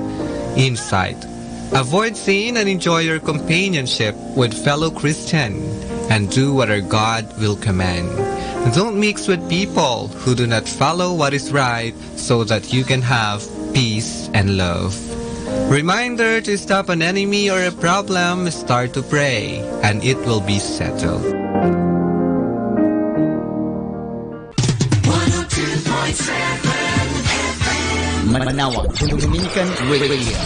Insight. Avoid sin and enjoy your companionship with fellow Christian, and do what our God will command. Don't mix with people who do not follow what is right, so that you can have peace and love. Reminder: to stop an enemy or a problem, start to pray, and it will be settled. 102.7 Manawag Dominican Radio.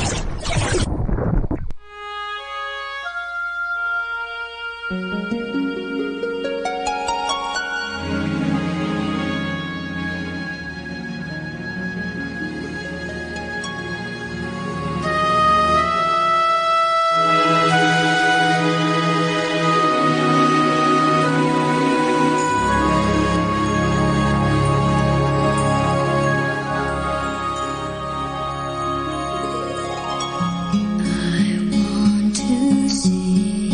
To see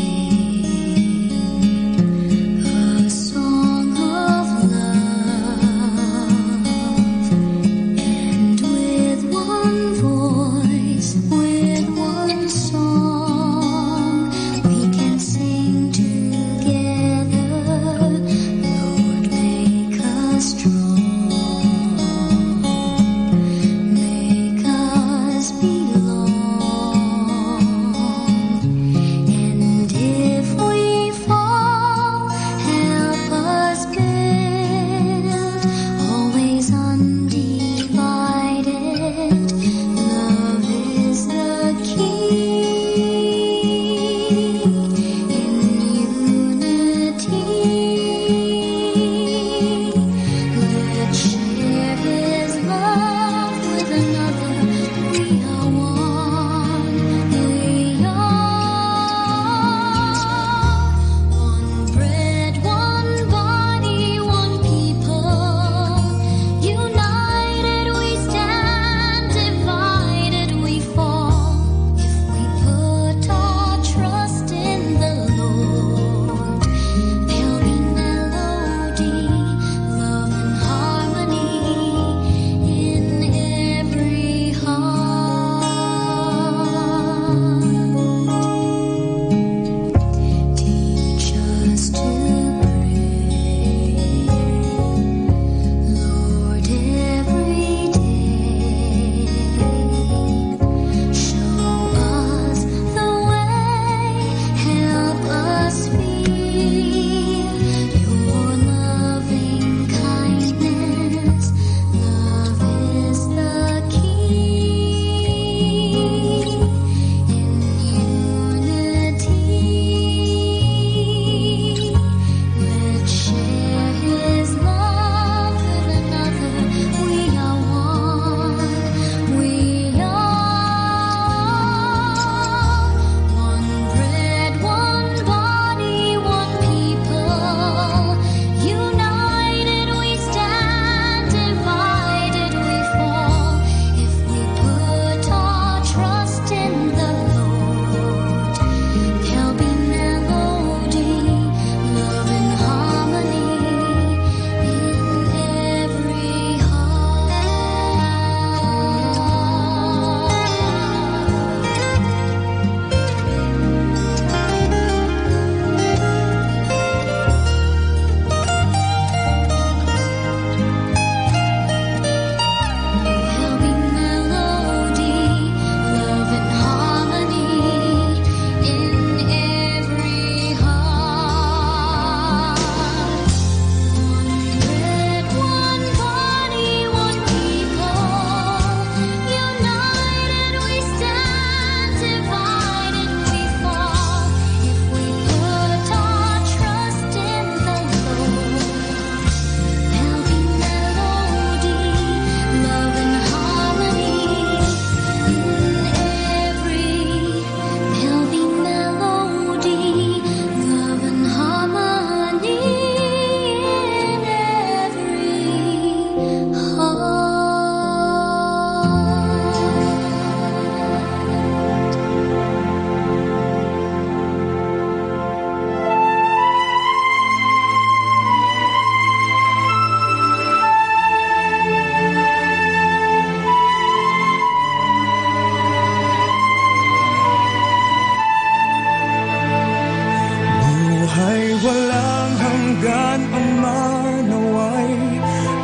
Buhay walang hanggan, Ama, naway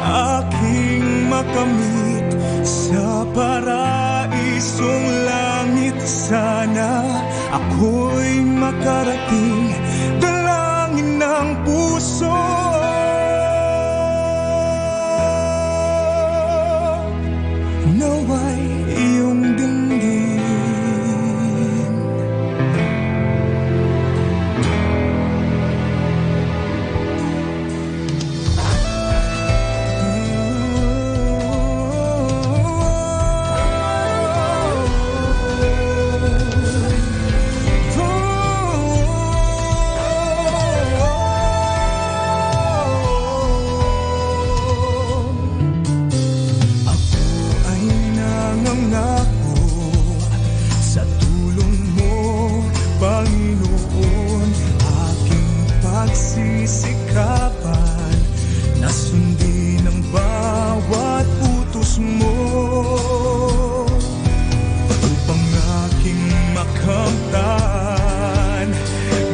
aking makamit sa paraisong langit. Sana ako'y makarating, dalangin ng puso. Naway iyong dinggin. Pagsisikapan na sundin ang bawat utos mo upang aking makamtan.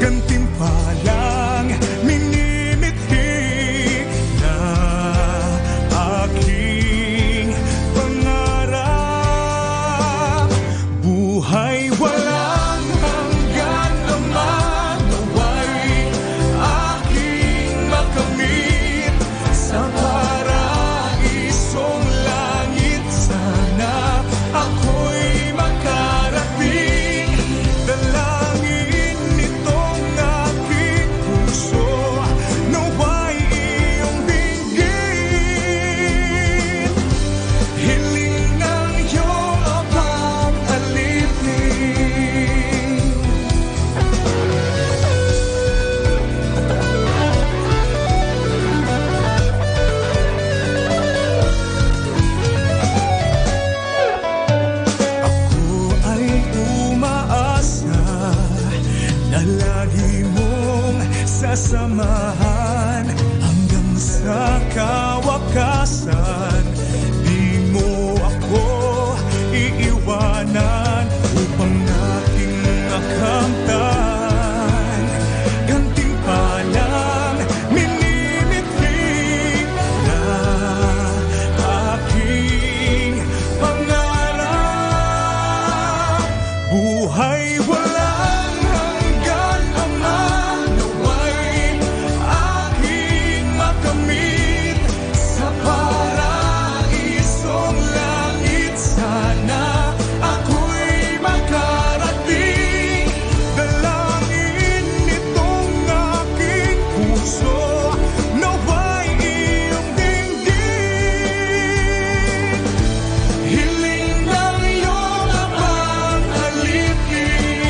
Gantimpalang minimithi na aking pangarap. Buhay walang hanggan, Ama, naway aking makamit sa paraisong langit. Sana ako'y makarating, dalangin nitong aking puso. Naway iyong dinggin, hiling ng iyong abang alipin. Ako ay umaasa na lagi mong sasamahan hanggang sa kawakasan. Di mo ako iiwanan upang aking makamtan. Gantimpalang minimithi na aking pangarap. Buhay walang hanggan, Ama, naway aking makamit sa paraisong langit. Sana ako'y makarating, dalangin nitong aking puso. Naway iyong dinggin, hiling ng iyong abang alipin.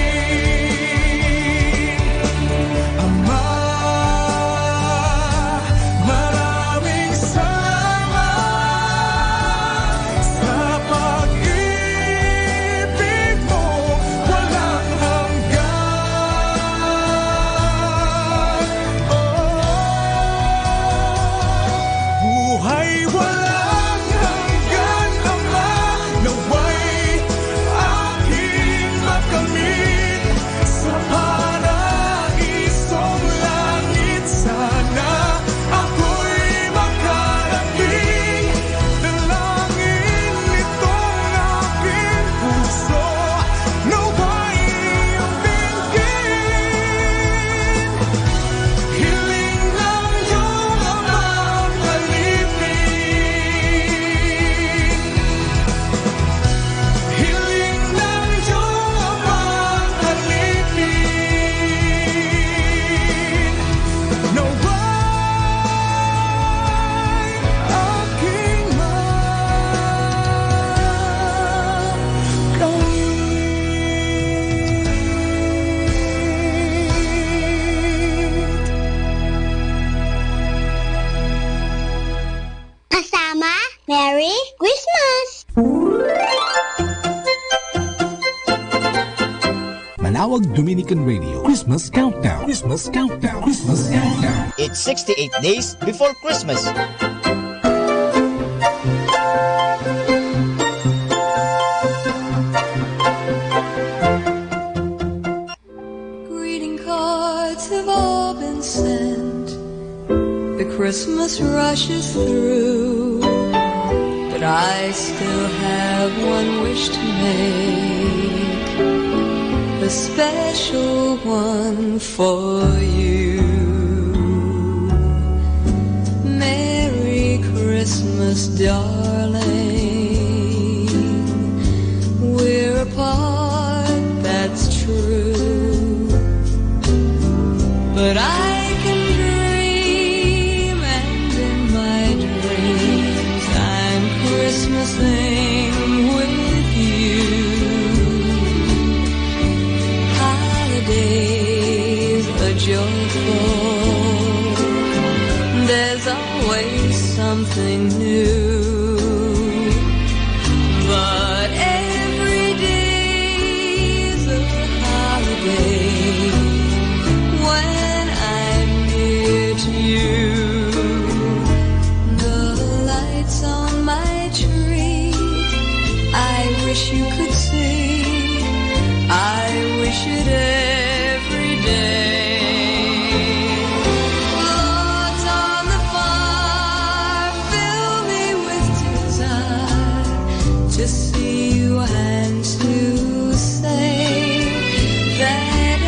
Ama, maraming salamat sa pag-ibig mo walang hanggan. Buhay walang hanggan, Ama, naway aking makamit sa paraisong langit. Sana ako'y makarating, dalangin nitong aking puso. Naway iyong dinggin, hiling ng iyong abang alipin. Hiling ng iyong abang alipin. Naway aking Kasama, Merry Christmas! Manawag Dominican Radio Christmas Countdown. Christmas Countdown. Christmas Countdown. It's 68 days before Christmas. Greeting cards have all been consent. The Christmas rushes through, but I still have one wish to make, a special one for you. Merry Christmas, darling. We're apart, that's true, but I can dream, and in my dreams I'm Christmasing with you. Holidays are joyful, there's always something new, but every day's a holiday when I'm near to you. The lights on my tree, I wish you could see, I wish it every day. Logs on the fire fill me with desire to see you and to say that I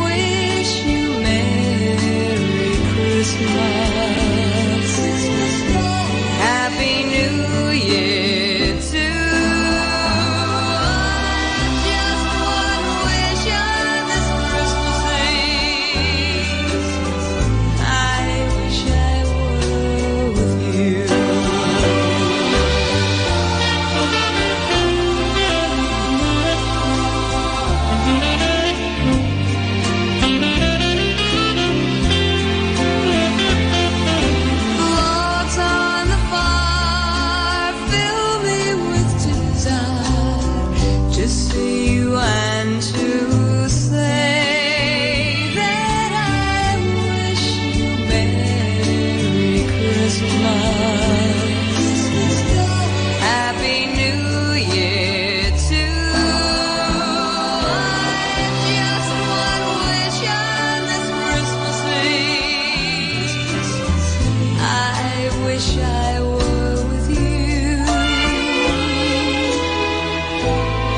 wish you Merry Christmas, Happy New Year too. Just one wish on this Christmas Eve, I wish I were with you. Logs on the fire fill me with desire to see you and to say that I wish you Merry Christmas, Happy New Year too. Just one wish on this Christmas Eve, I wish I were with you.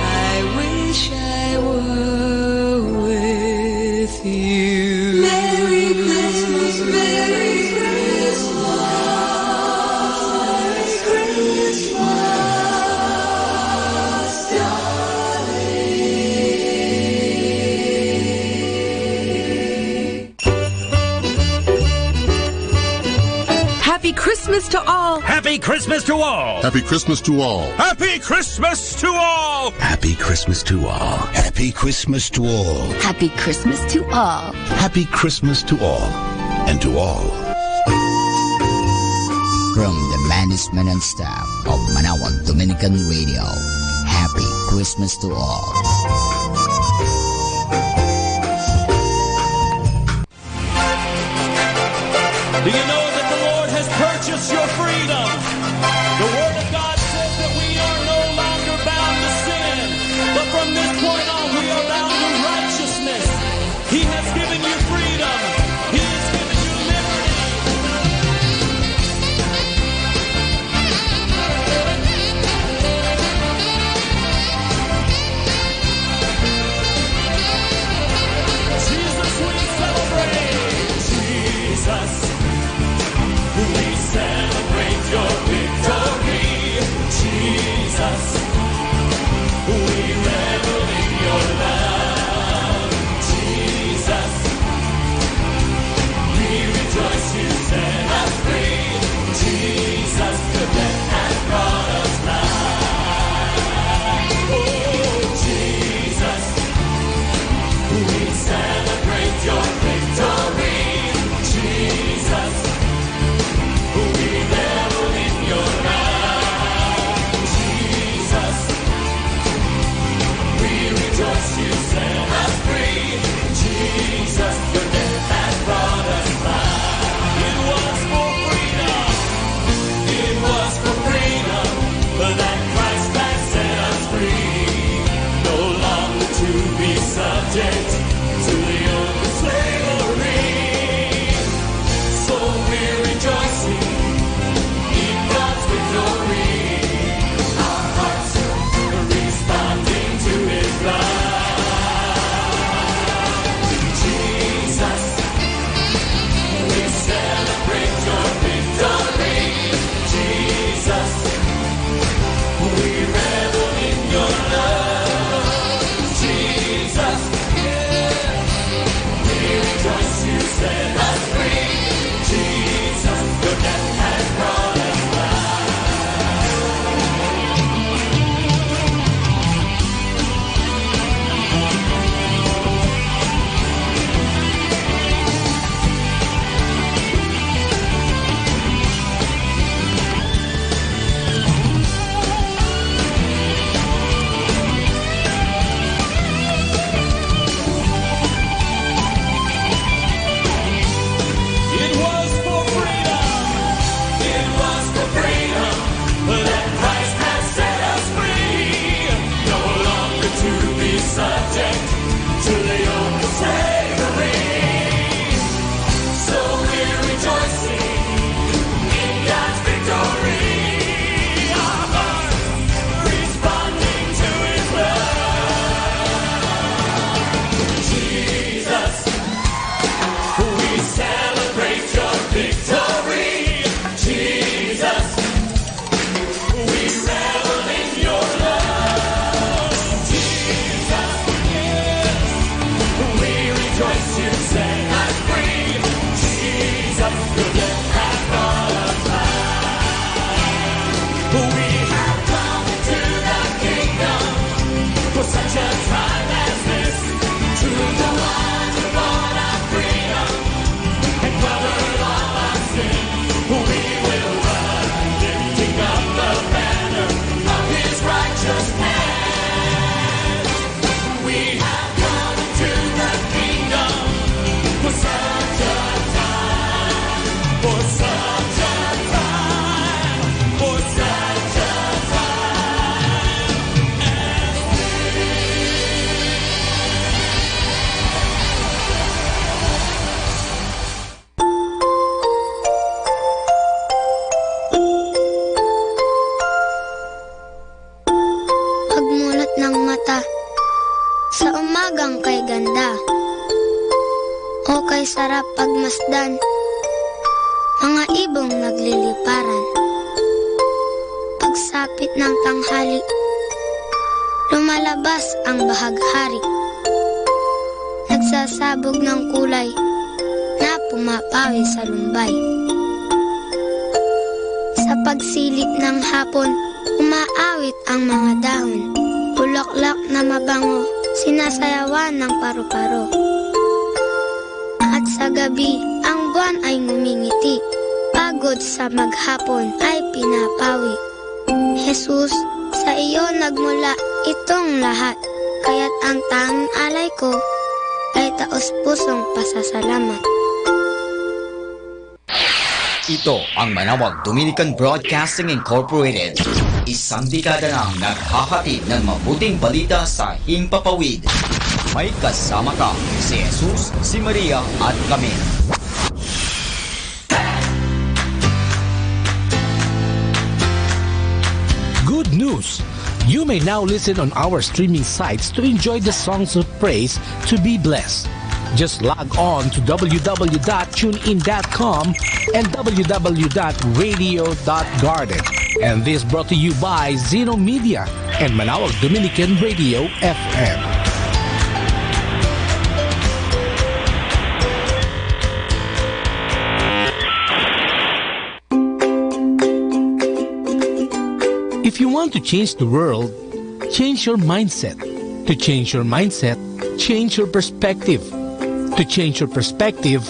I wish I were with you. Merry Christmas, Merry Christmas, Merry Christmas, darling. Happy Christmas to all! Happy Christmas to all! Happy Christmas to all. Happy Christmas to all! Happy Christmas to all. Happy Christmas to all. Happy Christmas to all. Happy Christmas to all. And to all. From the management and staff of Manawan Dominican Radio, Happy Christmas to all. Do you know that the Lord has purchased your freedom? The Word of God says that we are no longer bound to sin, but from this point on we are bound to righteousness. He has given you freedom. He has given you liberty. Jesus, we celebrate. Jesus, we celebrate your set us free. Jesus, your death has brought us subject to the yoke of slavery. So we're rejoicing in God's victory. Our hearts responding to His love. Jesus, we celebrate your victory. Jesus, we revel in your love. Rejoice, you set us free. Jesus, your death has brought us back. We have come into the kingdom for such a time as this. To the one who bought our freedom and covered all our sin. We will run, lifting up the banner of His righteousness. We have come into the for such a time, for such a time, for such a time as Pagmulat ng mata sa umagang kay ganda. O kay sarap pagmasdan, mga ibong nagliliparan. Pagsapit ng tanghali, lumalabas ang bahaghari. Nagsasabog ng kulay na pumapawi sa lumbay. Sa pagsilip ng hapon, umaawit ang mga dahon. Bulaklak na mabango, sinasayawan ng paru-paro. At sa gabi, ang buwan ay ngumingiti. Pagod sa maghapon ay pinapawi. Jesus, sa iyo nagmula itong lahat. Kaya't ang tanging alay ko ay taos-pusong pasasalamat. Ito ang Manawag Dominican Broadcasting Incorporated. Isang dekada nang naghahatid ng mabuting balita sa Himpapawid. May kasama ka, si Jesus, si Maria at kami. Good news! You may now listen on our streaming sites to enjoy the songs of praise to be blessed. Just log on to www.tunein.com and www.radio.garden. And this brought to you by Zeno Media and Manawag Dominican Radio FM. If you want to change the world, change your mindset. To change your mindset, change your perspective. To change your perspective,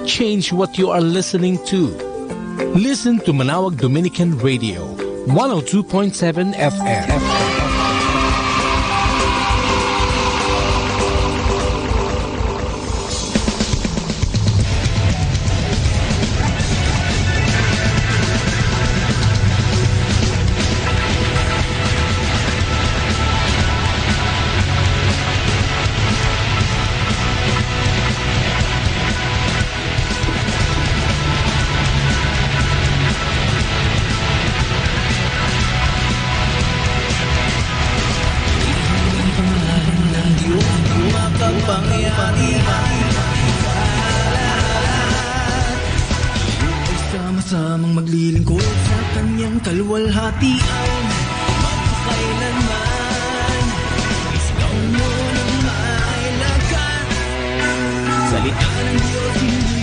change what you are listening to. Listen to Manawag Dominican Radio, 102.7 FM. Sama-samang maglilingkod sa kanyang kaluwalhatian. Magpakailanman, isigaw mo ng may lakas. Salita ng Diyos hindi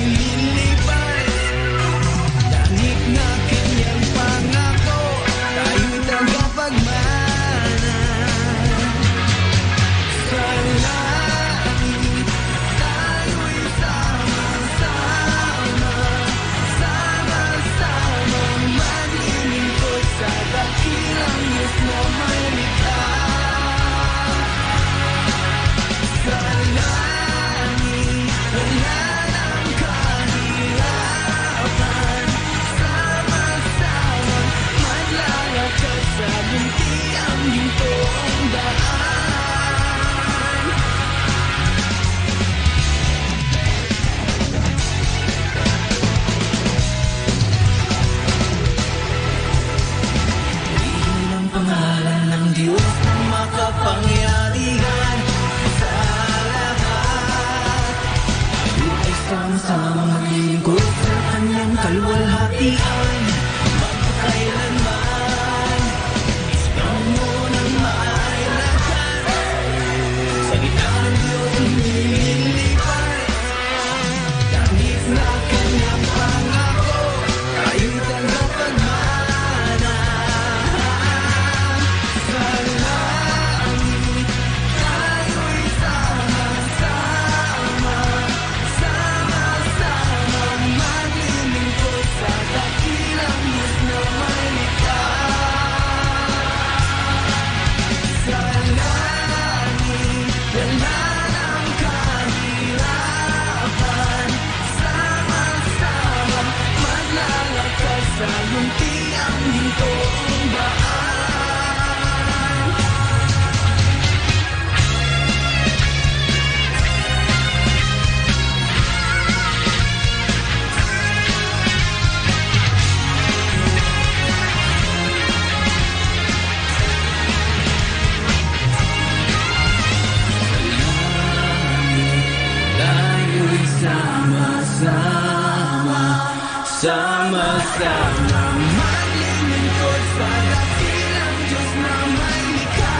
pagbutihan magpakailanman. Gusto mo nang mailakas, salita ng Diyos lumilipas. Langit na kanyang pangako, kahit ang pagmana. Sa langit, tayo'y sama-sama, sama-sama maglilingkod sa dakilang Diyos na may likha. Sa langit, wala ng kahirapan, sama-sama maglalakad sa muntiang gintong daan. Tayo'y sama-sama, sama-sama maglilingkod sa dakilang Diyos na may likha.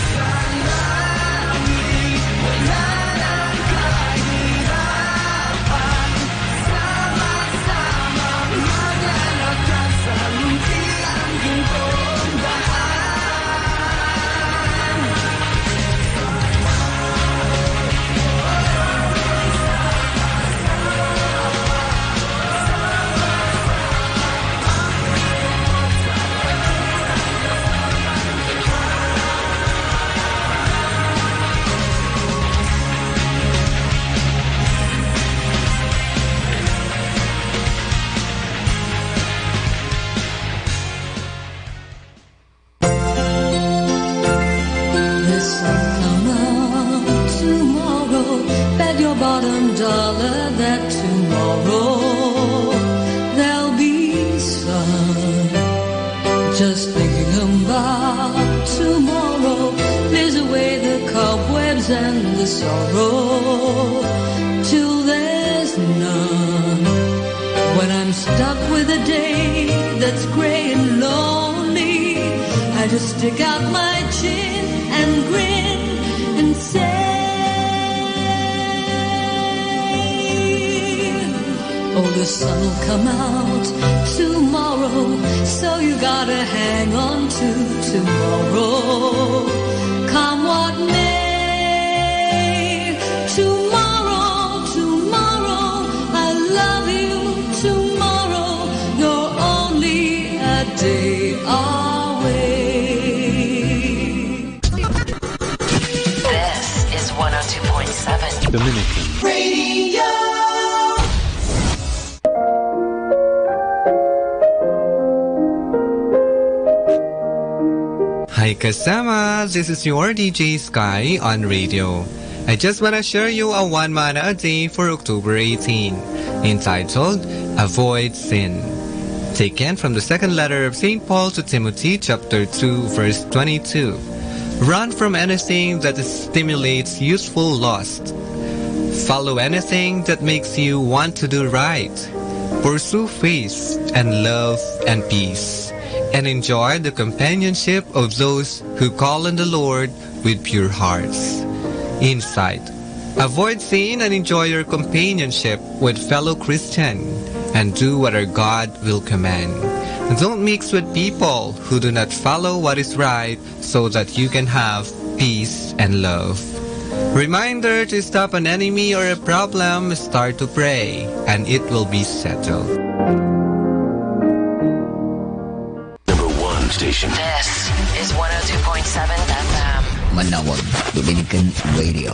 Sa langit, wala ng kahirapan, sama-sama maglalakad sa muntiang gintong daan. The sun come out tomorrow. Bet your bottom dollar that tomorrow there'll be sun. Just thinking about tomorrow clears away the cobwebs and the sorrow till there's none. When I'm stuck with a day that's gray and lonely, I just stick out my chin and grin and say, oh, the sun will come out tomorrow, so you gotta hang on to tomorrow. Come what may, tomorrow, tomorrow, I love you tomorrow, you're only a day away. This is 102.7 Dominican Radio. Hi kasama, this is your DJ Sky on radio. I just wanna share you a one mana a day for October 18, entitled Avoid Sin. Taken from the second letter of St. Paul to Timothy chapter 2 verse 22. Run from anything that stimulates youthful lust. Follow anything that makes you want to do right. Pursue faith and love and peace. And enjoy the companionship of those who call on the Lord with pure hearts. Insight. Avoid sin and enjoy your companionship with fellow Christian, and do what our God will command. Don't mix with people who do not follow what is right, so that you can have peace and love. Reminder to stop an enemy or a problem, start to pray, and it will be settled. station. This is 102.7 FM. Manawag Dominican Radio.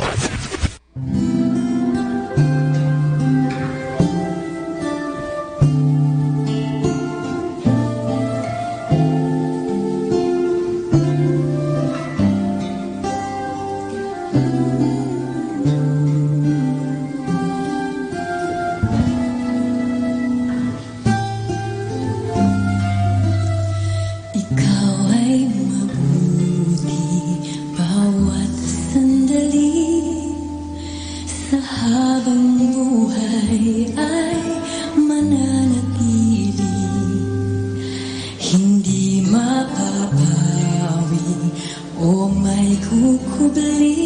Ikaw ay mabuti bawat sandali. habang buhay ay mananatili, hindi mapapawi o may kukubli,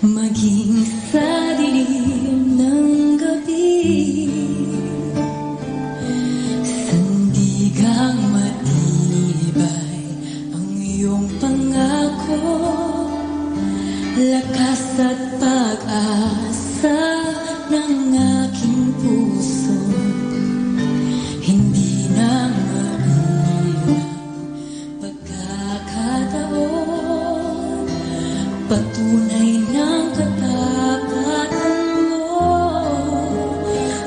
maging sa dilim ng gabi. Sandigang matibay ang iyong pangako, lakas at pag-asa ng aking puso, hindi na mailang pagkakataon, patunay ng katapatan mo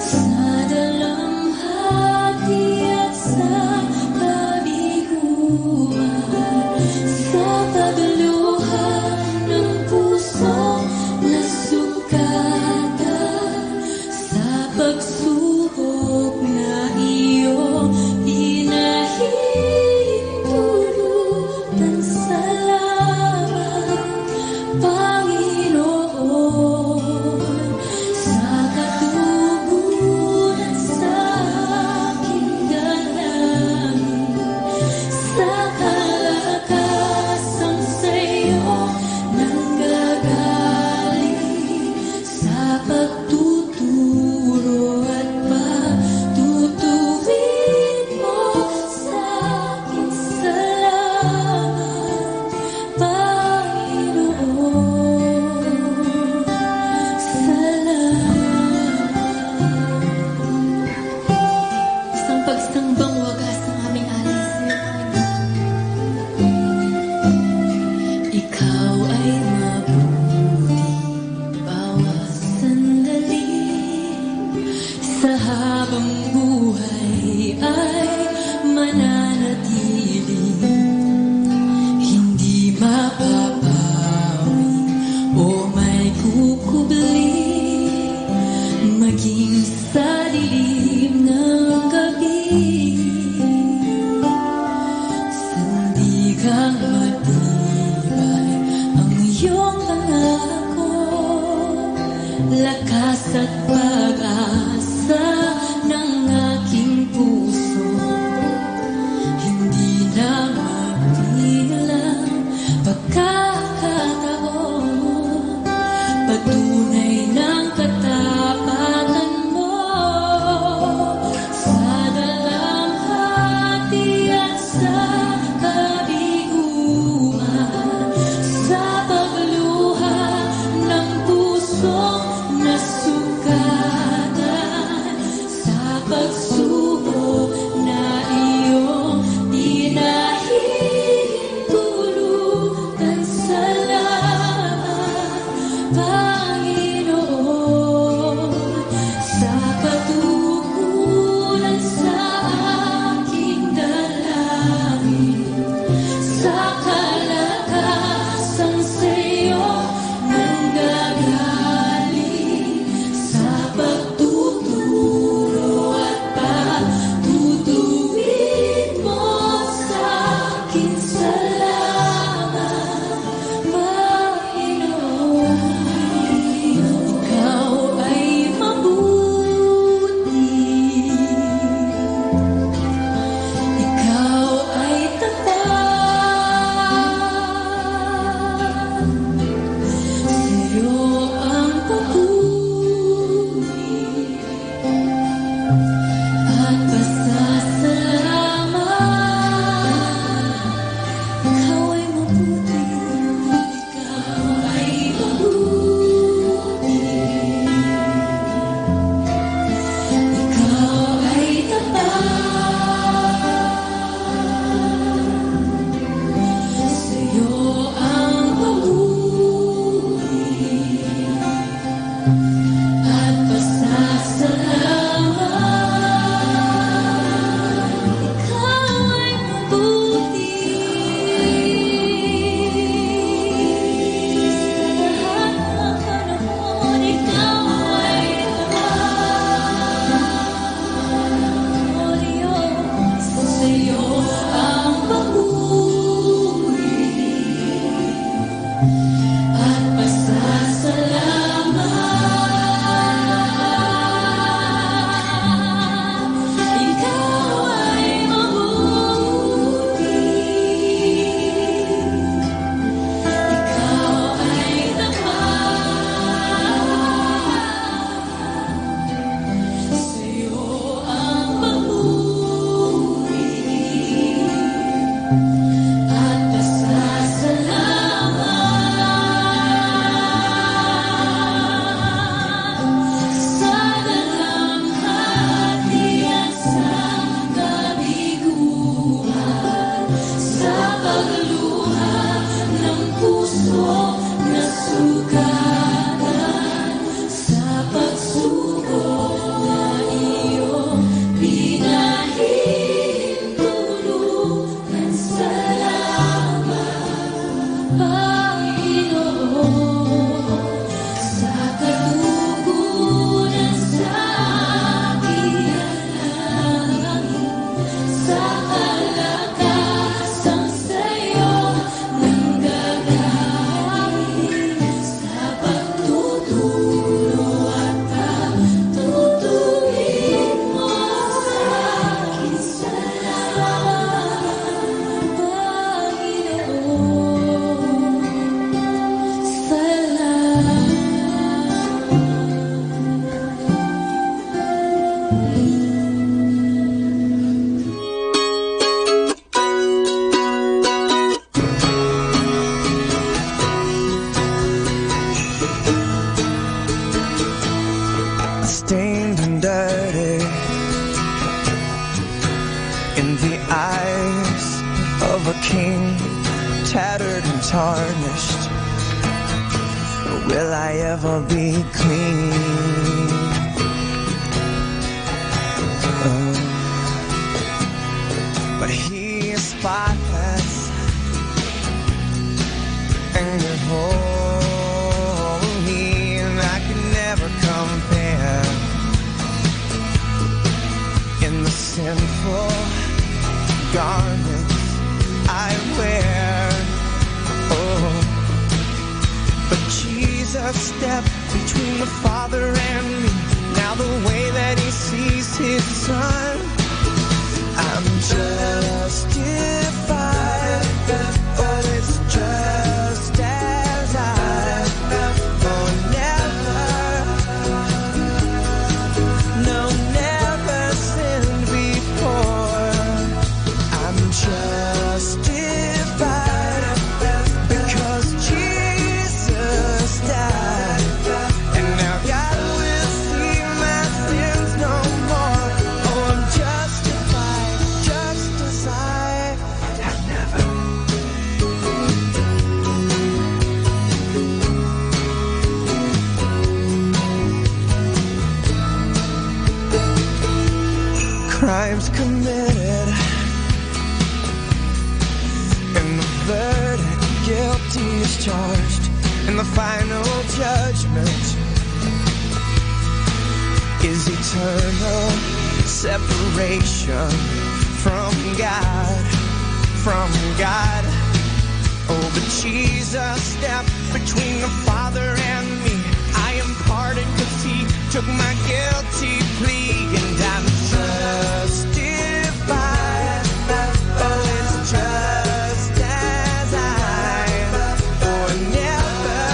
sa dalamhati at sa kabiguan, sa pagluha ng puso na sukatan, sa pagsubok na iyong hinahintulutan. Salamat, Panginoon, sa katugunan sa aking dalangin, sa kalakasang sa'yo nanggagaling, sa pagtuturo at pagtutuwid mo sa akin. Salamat, Panginoon, salamat. Isang pagsambang wagas ng aming alay sa'yo, Panginoon. Ikaw ay mabuti bawat sandali, sa habang buhay ay mananatili, hindi mapapawi o may kukubli, maging sa dilim ng gabi. Sandigang matibay ang iyong pangako, lakas at pag-asa ng aking puso, hindi na mabilang pagkakataon, patunay ng katapatan mo sa dalamhati at sa kabiguan, sa pagluha ng puso na sukatan, sa pagsubok na iyong hinahintulutan. tarnished? Will I ever be clean? But he is spotless and you're holy, and I can never compare in the sinful garments I wear. Oh, but Jesus stepped between the Father and me. Now the way that he sees his Son, I'm justified. Oh, it's just as I oh, never sinned before. I'm justified because Jesus died, and now God will see my sins no more. Oh, I'm justified, just as I have never. Crimes committed, and the verdict, guilty is charged, and the final judgment is eternal separation from God, from God. Oh, but Jesus stepped between the Father and me. I am pardoned because he took my guilty plea, and I'm justified. Oh, it's just as I or never,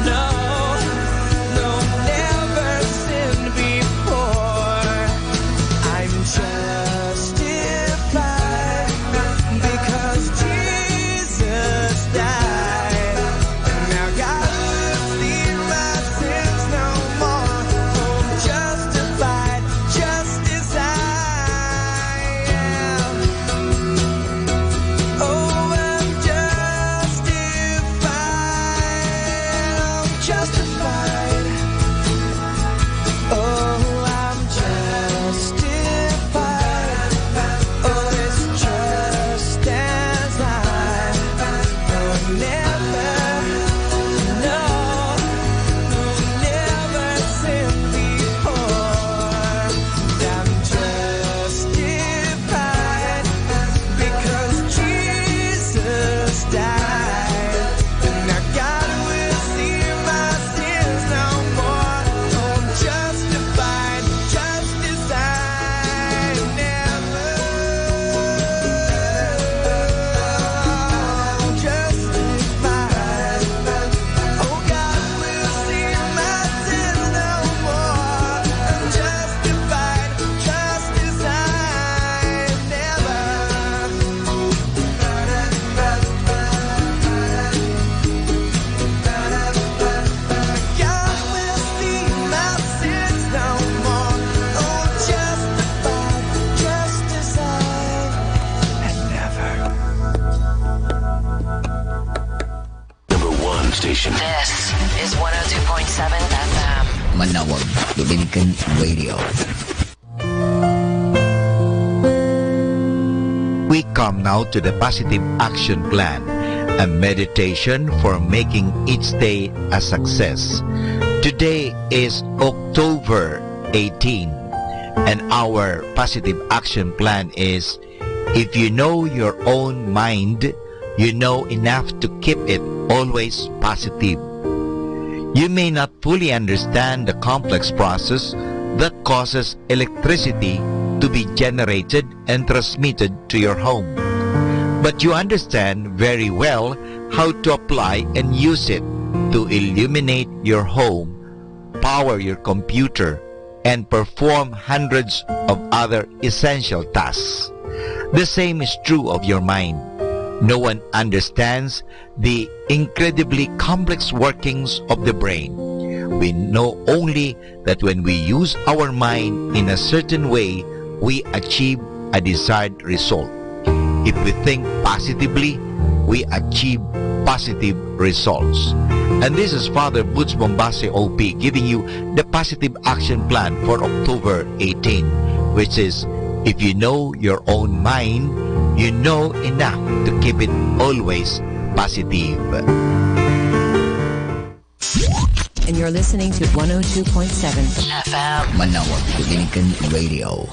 no, never sinned before. I'm justified because Jesus died. Now God will see my sins no more. Oh, I'm justified, just as I am. Oh, I'm justified, oh, I'm justified. Oh, it's just as I never, never sinned before. I'm justified because Jesus died. Now God will see my sins no more. Oh, I'm justified, just as I never. Justified. Oh, God will see my sins no more. I'm justified, just as I never. God will see my sins no more. Oh, justified, just as I had never. Number one station. This is 102.7 FM. Manawag Dominican Radio. We come now to the Positive Action Plan, a meditation for making each day a success. Today is October 18, and our Positive Action Plan is, if you know your own mind, you know enough to keep it always positive. You may not fully understand the complex process that causes electricity to be generated and transmitted to your home, but you understand very well how to apply and use it to illuminate your home, power your computer, and perform hundreds of other essential tasks. The same is true of your mind. No one understands the incredibly complex workings of the brain. We know only that when we use our mind in a certain way, we achieve a desired result. If we think positively, we achieve positive results. And this is Father Butch Bombase OP giving you the positive action plan for October 18, which is, if you know your own mind, you know enough to keep it always positive. And you're listening to 102.7 FM Manawag Dominican Radio.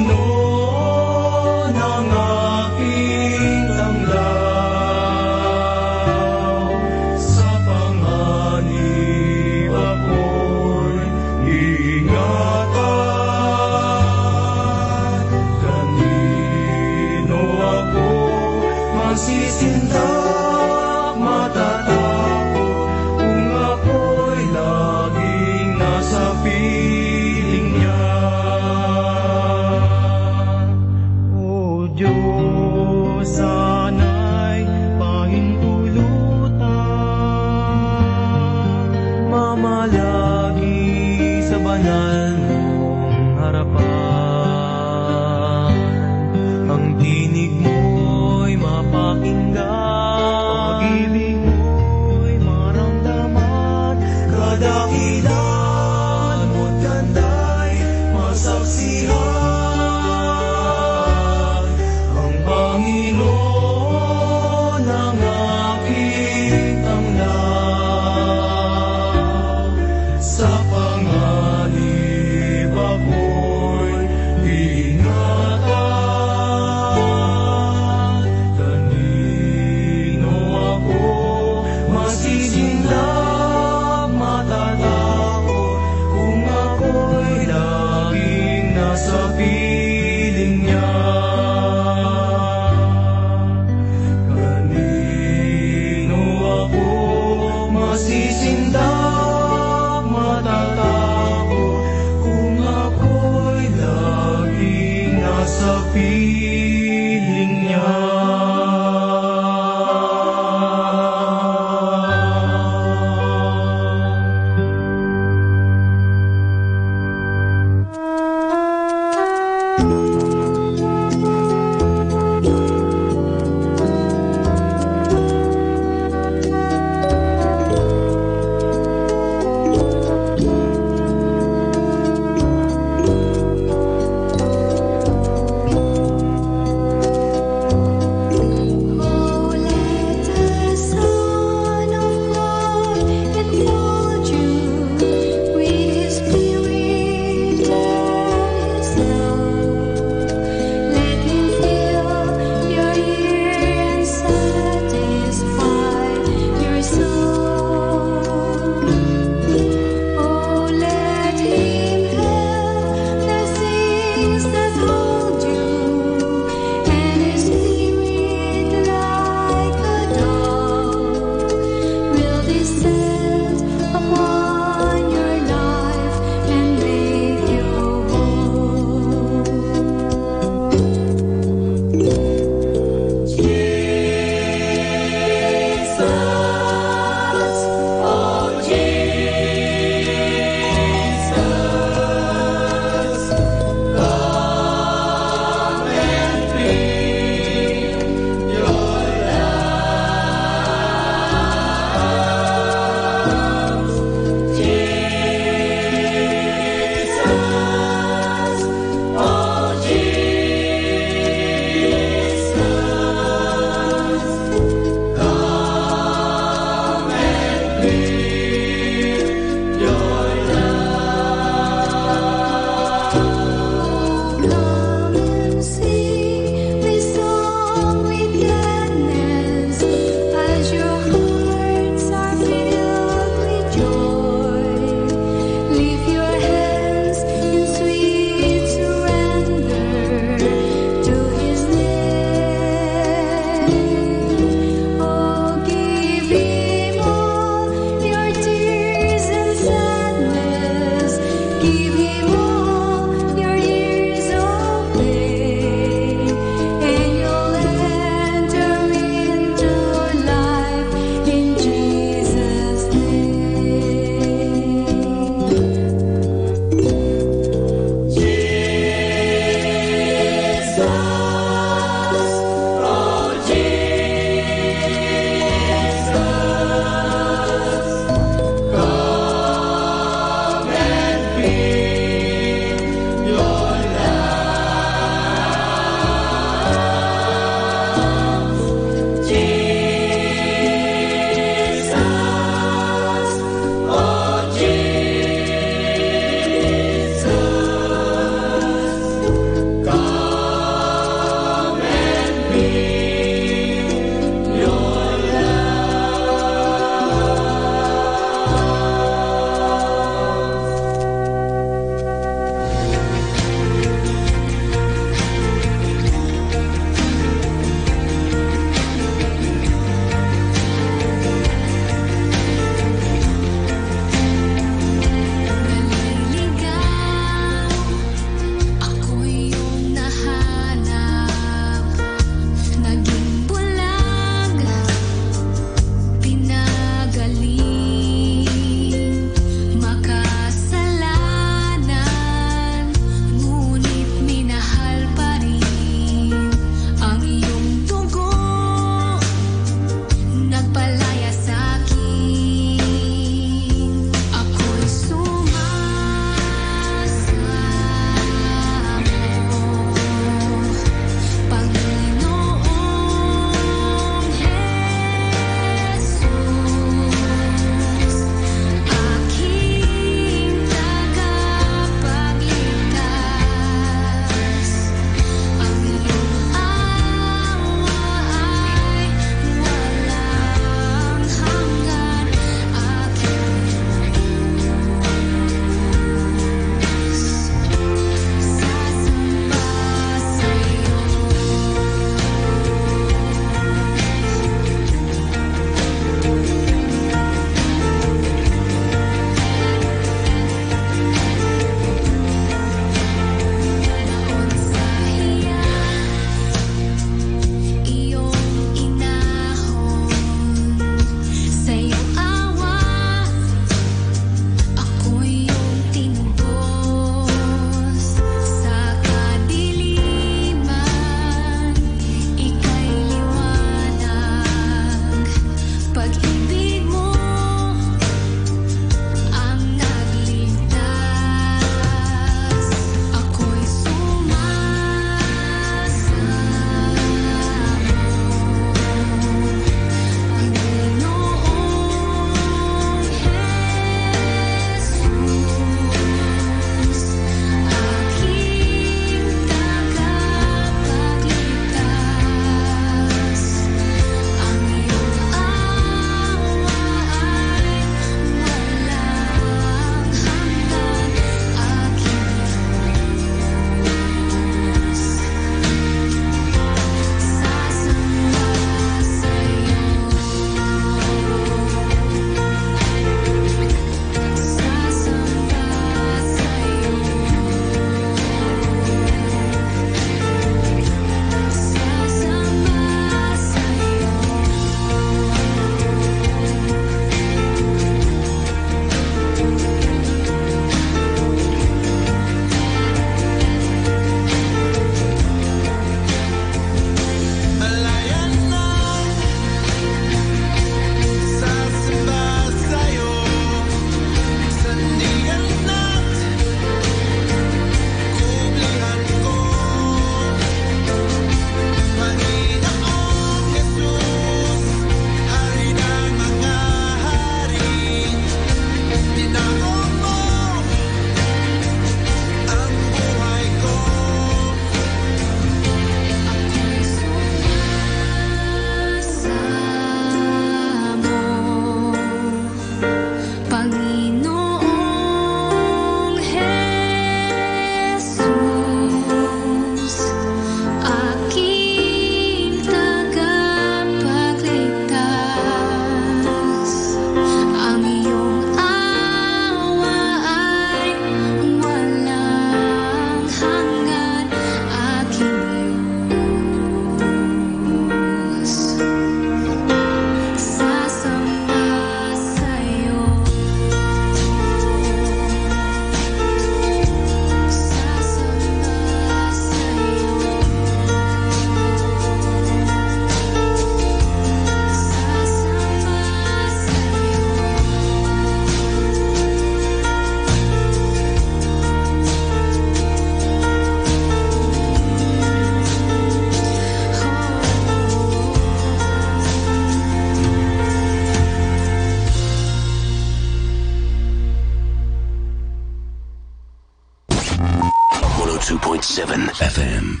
FM.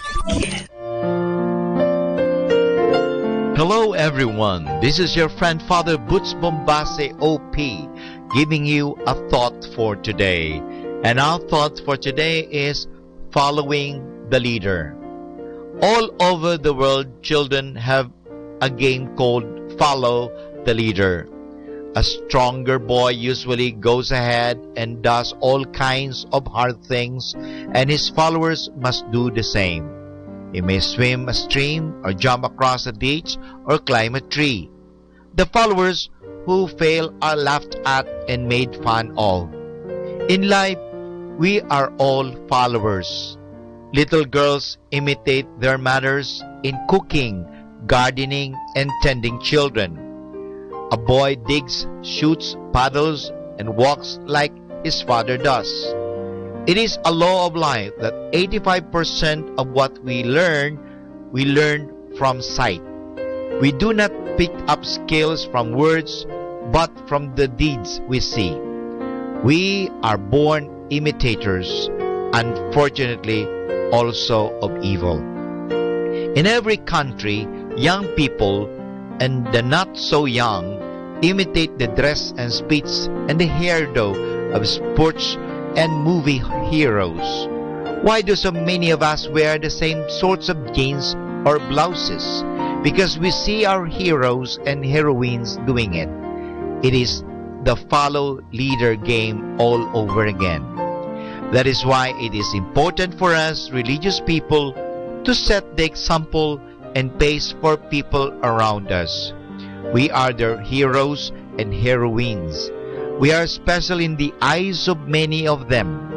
Hello everyone, this is your friend Father Butch Bombase OP giving you a thought for today. And our thought for today is following the leader. All over the world, children have a game called Follow the Leader. A stronger boy usually goes ahead and does all kinds of hard things, and his followers must do the same. He may swim a stream, or jump across a ditch, or climb a tree. The followers who fail are laughed at and made fun of. In life, we are all followers. Little girls imitate their mothers in cooking, gardening, and tending children. A boy digs, shoots, paddles, and walks like his father does. It is a law of life that 85% of what we learn from sight. We do not pick up skills from words, but from the deeds we see. We are born imitators, unfortunately also of evil. In every country, young people and the not so young imitate the dress and speech and the hairdo of sports and movie heroes. Why do so many of us wear the same sorts of jeans or blouses? Because we see our heroes and heroines doing it. It is the follow leader game all over again. That is why it is important for us religious people to set the example and pace for people around us. We are their heroes and heroines. We are special in the eyes of many of them.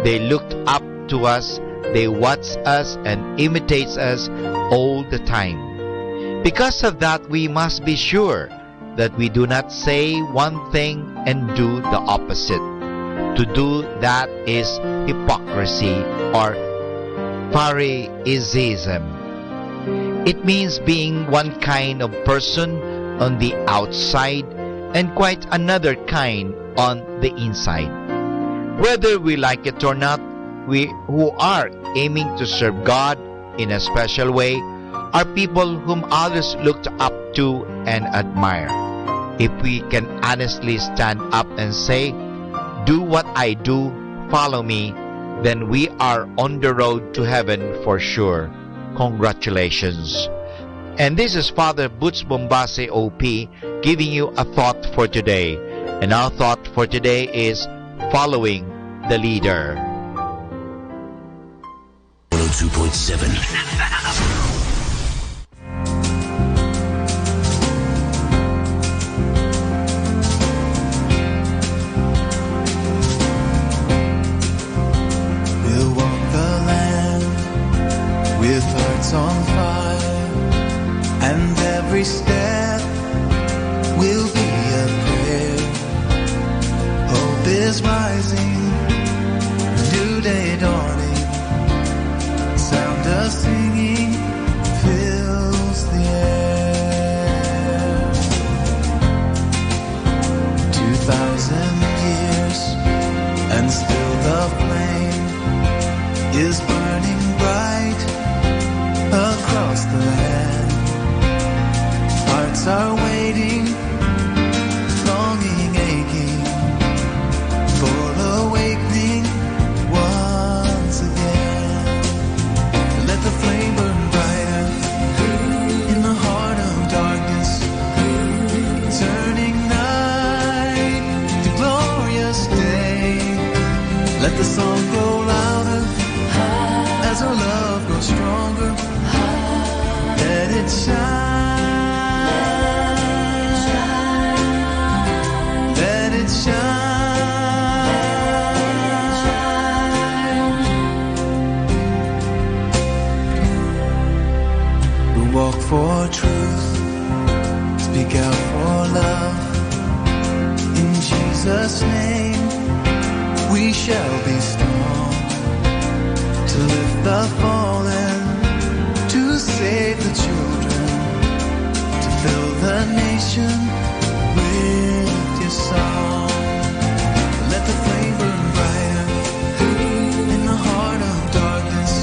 They looked up to us, they watch us and imitate us all the time. Because of that, we must be sure that we do not say one thing and do the opposite. To do that is hypocrisy or Phariseeism. It means being one kind of person on the outside and quite another kind on the inside. Whether we like it or not, we who are aiming to serve God in a special way are people whom others looked up to and admire. If we can honestly stand up and say, "Do what I do, follow me," then we are on the road to heaven for sure. Congratulations. And this is Father Butch Bombase OP giving you a thought for today. And our thought for today is following the leader. 102.7 We'll walk the land with hearts on fire, and every step will be a prayer. Hope is rising, new day dawning, sound of singing fills the air. 2,000 years and still the flame is burning bright across the land. Hearts are waiting, longing, aching for awakening once again. Let the flame burn brighter in the heart of darkness, turning night to glorious day. Let the song grow louder as our love grows stronger. Let it shine. Let it shine. We'll walk for truth, speak out for love. In Jesus' name, we shall be strong to lift the fallen, to save the children, to fill the nation with your song. Let the flame burn brighter in the heart of darkness,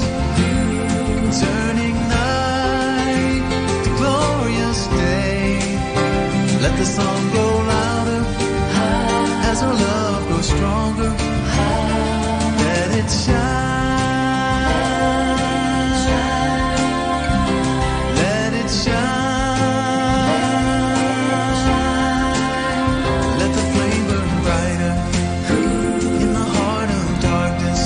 Let the song go louder as our love grows stronger. Let it shine. Let it shine. Let the flame burn brighter in the heart of darkness,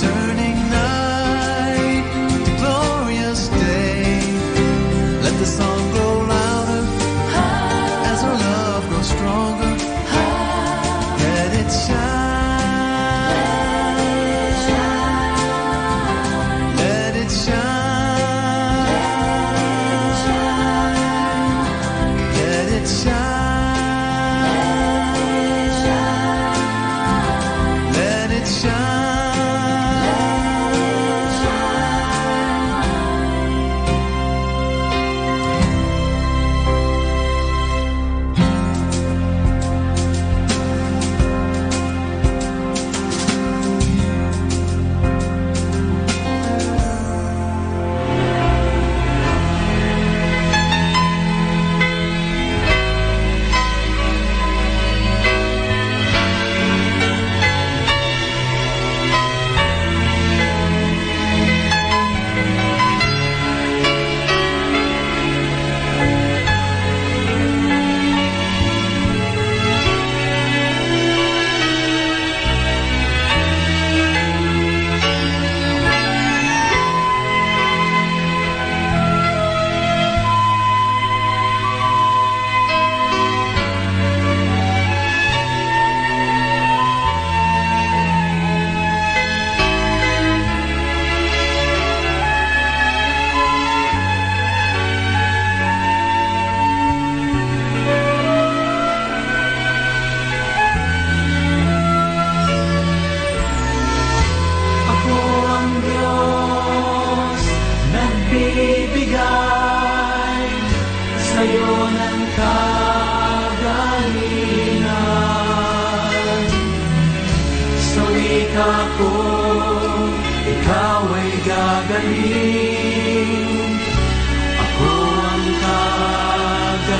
turning night to glorious day. Let the song go louder as our love grows stronger. Let it shine. Let it shine. Let it shine. Let it Ako ang Diyos, nagbibigay sa'yo ng kagalingan. Sa wika ko, ikaw ay gagaling. Ako ang kagalingan.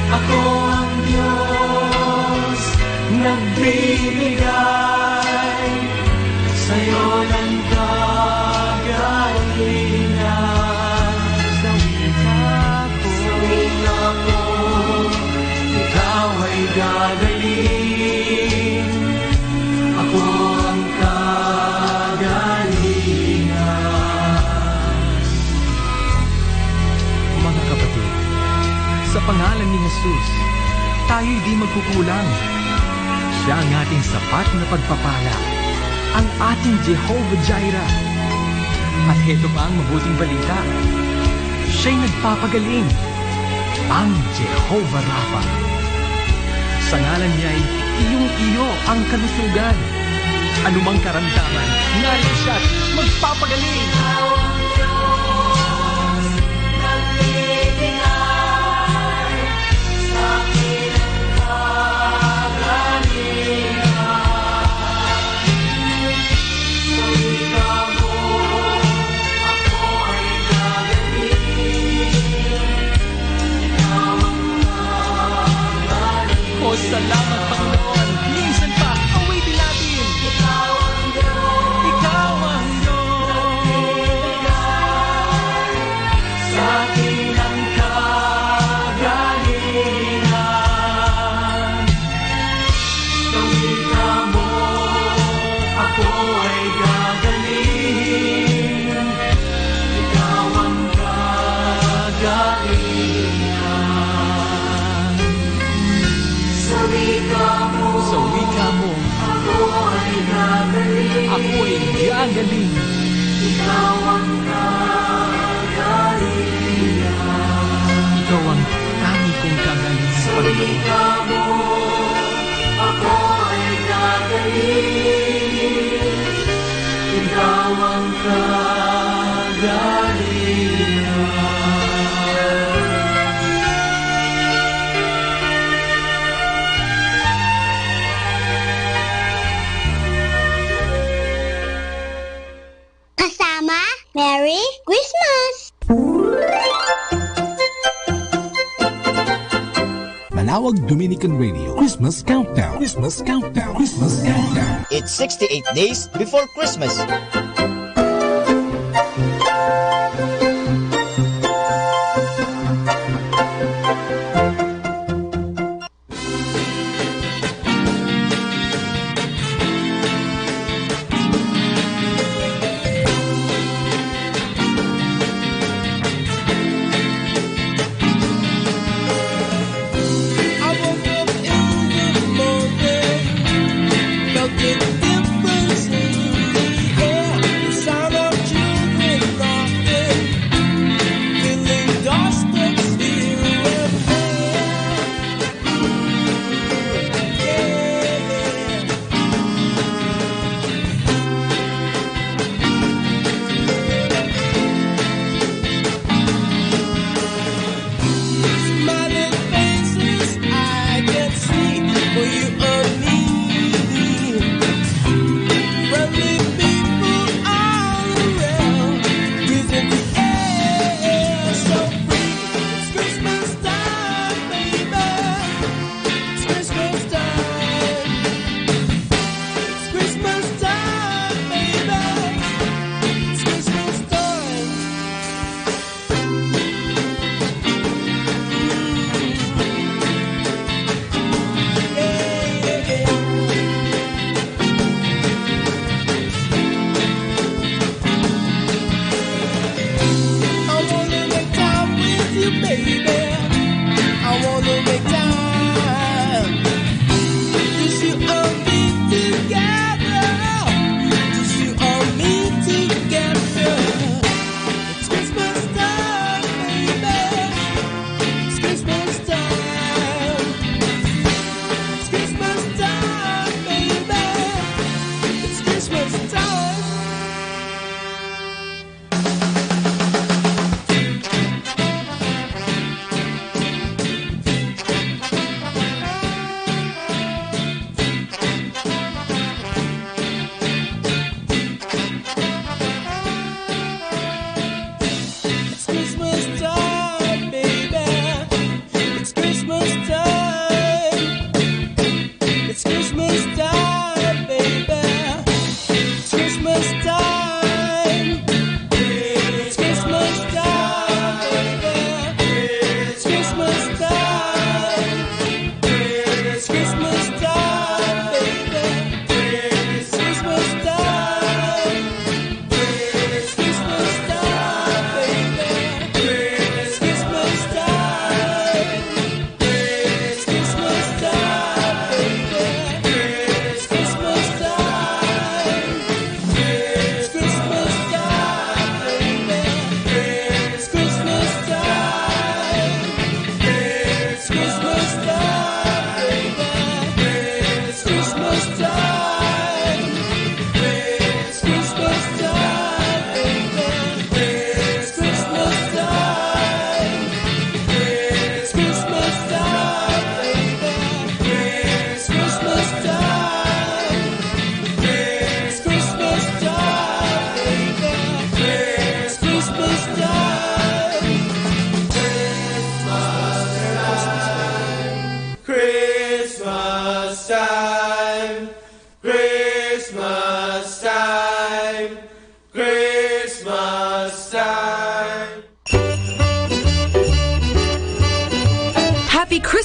Ako ang Diyos, nagbibigay sa'yo ng kagalingan. Sa wika ko, ikaw ay gagaling. Ako ang kagalingan. Mga kapatid, sa pangalan ni Jesus, tayo'y di magkukulang. Siya ang ating sapat na pagpapala, ang ating Jehovah Jireh. At heto pa ang mabuting balita. Siya'y nagpapagaling, ang Jehovah Rapha. Sa ngalan niya'y iyong-iyo ang kalusugan. Anumang karamdaman, narito siya't magpapagaling. O salamat Panginoon, minsan pa, awitin natin. Ikaw ang Diyos, ikaw ang Diyos. Sa akin ang kagalingan. Sa wika mo, ako ay gagaling. Ikaw ang kagalingan. Sa wika mo, ako ay gagaling. Ikaw ang kagalingan. Ikaw ang tangi kong kagalingan, Sa wika mo, ako ay gagaling. Ikaw ang kagalingan. Kasama, Merry Christmas! Manawag Dominican Radio Christmas Countdown. Christmas Countdown. Christmas Countdown. It's 68 days before Christmas.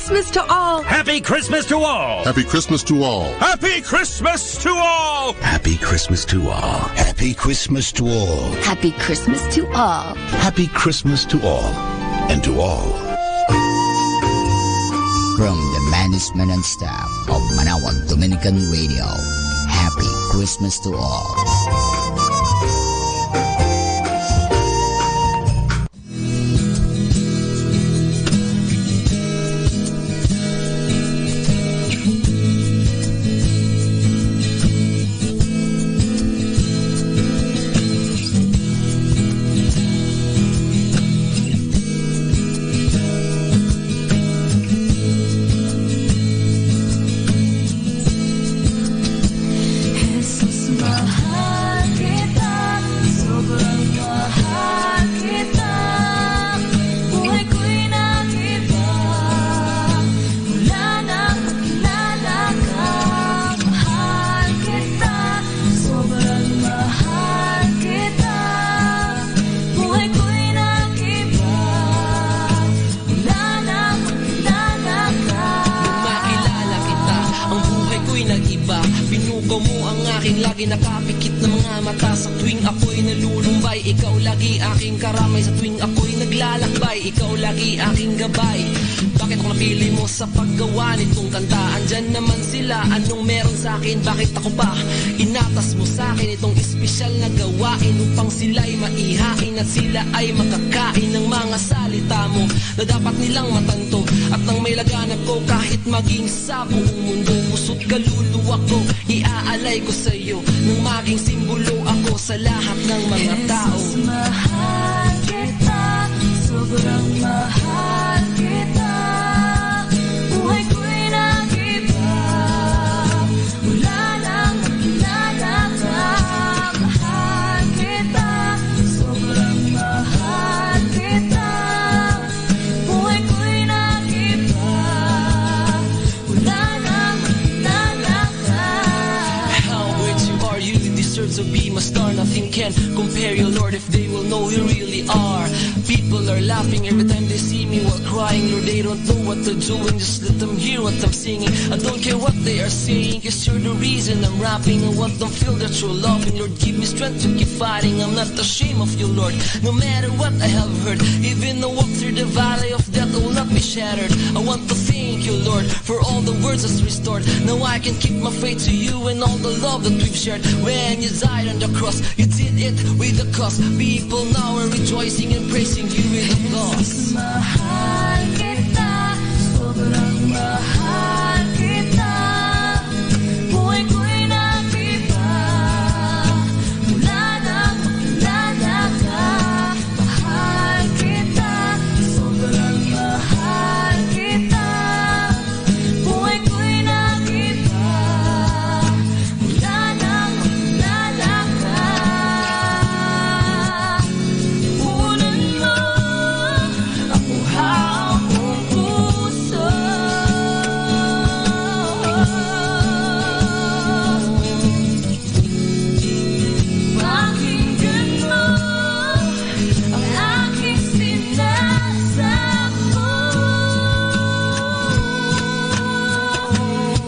Christmas to all! Happy Christmas to all! Happy Christmas to all! Happy Christmas to all! Happy Christmas to all! Happy Christmas to all! Happy Christmas to all! Happy Christmas to all! And to all! From the management and staff of Manawag Dominican Radio, Happy Christmas to all! Jesús baja lagi nakapikit na mga mata sa tuwing ako'y nalulumbay. Ikaw lagi aking karamay sa tuwing ako'y naglalakbay. Ikaw lagi aking gabay. Bakit ako napili mo sa paggawa nitong kanta? Andyan naman sila, anong meron sa akin? Bakit ako pa inatas mo sa akin itong espesyal na gawain upang sila'y maihain at sila ay makakain ng mga salita mo na dapat nilang matanto. At nang may laganap ko kahit maging sa buong mundo, puso't kaluluwa ko iaalay ko sa iyo nang maging simbolo ako sa lahat ng mga tao. Jesus, mahal kita, sobrang mahal kita. Buhay ko'y nag-iba, wala nang makilala ka. Mahal kita, sobrang mahal kita. Buhay ko'y nag-iba, wala nang makilala ka. How great you are, you deserve to be my star. Nothing can compare you, Lord, if they will know who you really are. People are laughing every time they see me while crying. Lord, they don't know what they're doing, just let them hear what I'm singing. I don't care what they are saying, cause you're the reason I'm rapping. I want them feel that you're loving. Lord, give me strength to keep fighting. I'm not ashamed of you, Lord, no matter what I have heard. Even though I walk through the valley of death, I will not be shattered. I want to thank you, Lord, for all the words that's restored. Now I can keep my faith to you and all the love that we've shared. When you died on the cross, you did it with the cause. People now are rejoicing and praising you with applause. Mahal kita, sobrang mahal kita. Buhay ko'y nag-iba, wala nang makilala ka. Mahal kita, sobrang mahal kita. Buhay ko'y nag-iba, wala nang makilala ka. Punan mo ang buhaw kong puso. Pakinggan mo ang aking sinasamo.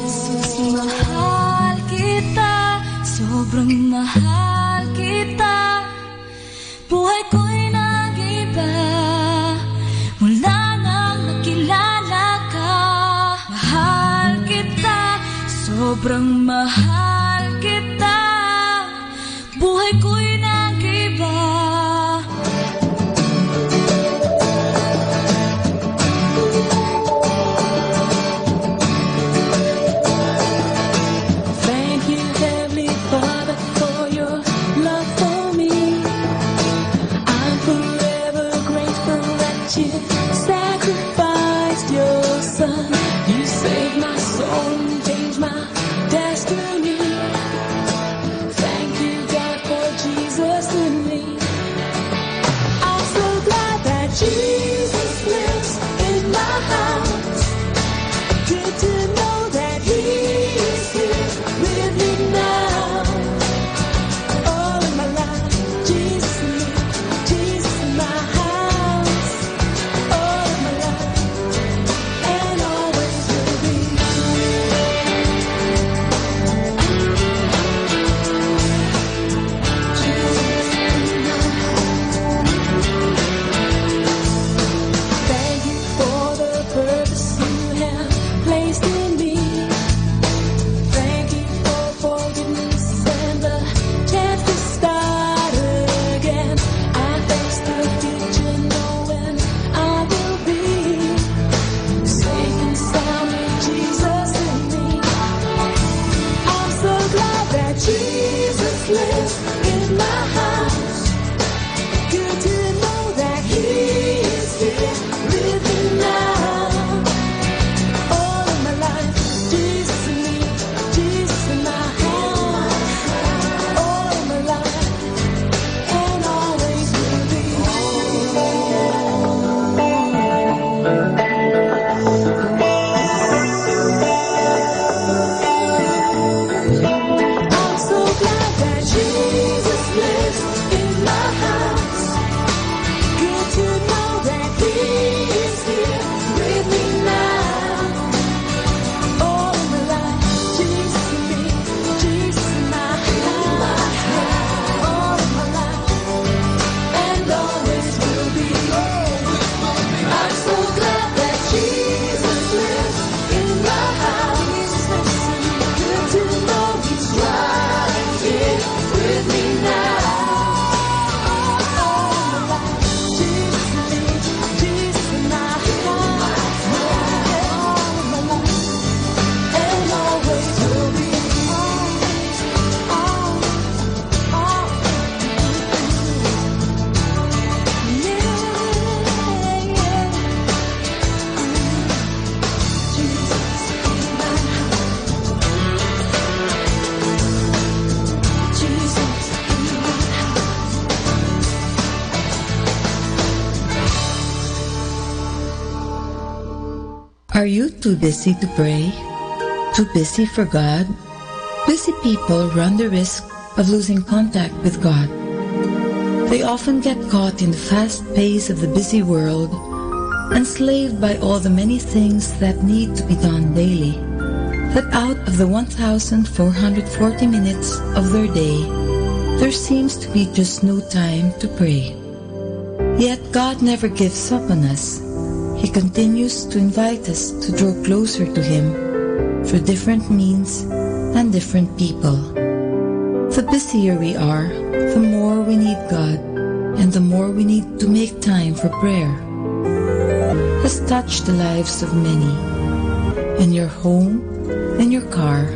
Jesus, mahal kita, sobrang mahal kita. Buhay ko'y nag-iba, mula nang nakilala ka. Mahal kita, sobrang mahal kita. Buhay ko'y nag-iba. Thank you, Heavenly Father, for your love for me. I'm forever grateful that you sacrificed your son. You saved my soul and changed my destiny. Thank you, God, for Jesus in me. I'm so glad that Jesus lives in my house. Good to know that He is here with me now. All of my life, Jesus in me, Jesus in my house. All of my life, and always will be. Jesus in my house. Are you too busy to pray? Too busy for God? Busy people run the risk of losing contact with God. They often get caught in the fast pace of the busy world, enslaved by all the many things that need to be done daily, that out of the 1,440 minutes of their day, there seems to be just no time to pray. Yet God never gives up on us. He continues to invite us to draw closer to Him through different means and different people. The busier we are, the more we need God, and the more we need to make time for prayer. Has touched the lives of many. In your home, in your car,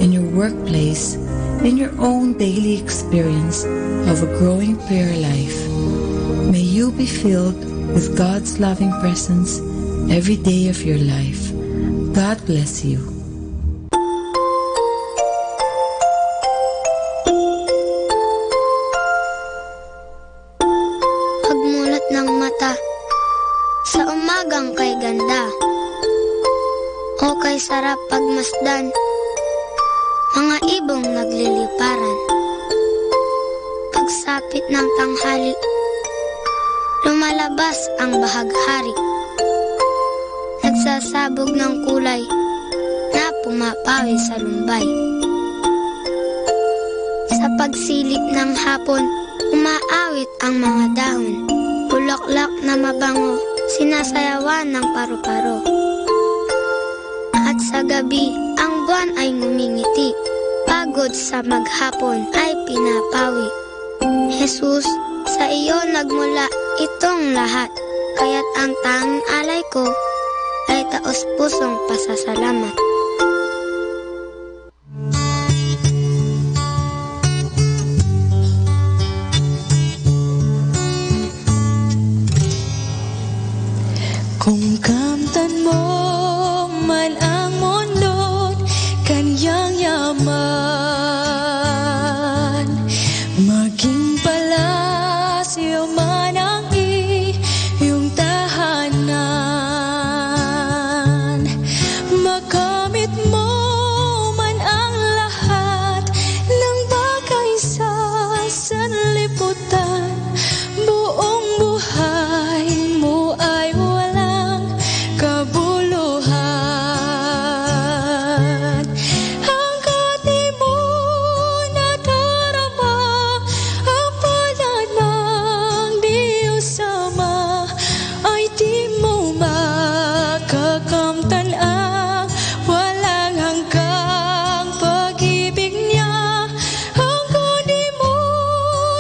in your workplace, in your own daily experience of a growing prayer life. May you be filled with God's loving presence every day of your life. God bless you. Pagmulat ng mata sa umagang kay ganda, o kay sarap pagmasdan, mga ibong nagliliparan. Pagsapit ng tanghali, lumalabas ang bahaghari, nagsasabog ng kulay na pumapawi sa lumbay. Sa pagsilip ng hapon, umaawit ang mga dahon, bulaklak na mabango, sinasayawan ng paru-paro. At sa gabi, ang buwan ay ngumingiti, pagod sa maghapon ay pinapawi. Jesus, sa iyo nagmula itong lahat, kaya't ang tanging alay ko ay taos-pusong pasasalamat. Kung kamtan mo man ang mundo't kanyang yaman, maging palasyo man ang iyong tahanan, makamit mo man ang lahat ng bagay sa sanlibutan, buong buhay mo ay walang kabuluhan. Hanggat di mo nadarama ang palad ng Diyos Ama, ay di mo makakamtan ang walang hanggang pag-ibig niya. Hanggang di mo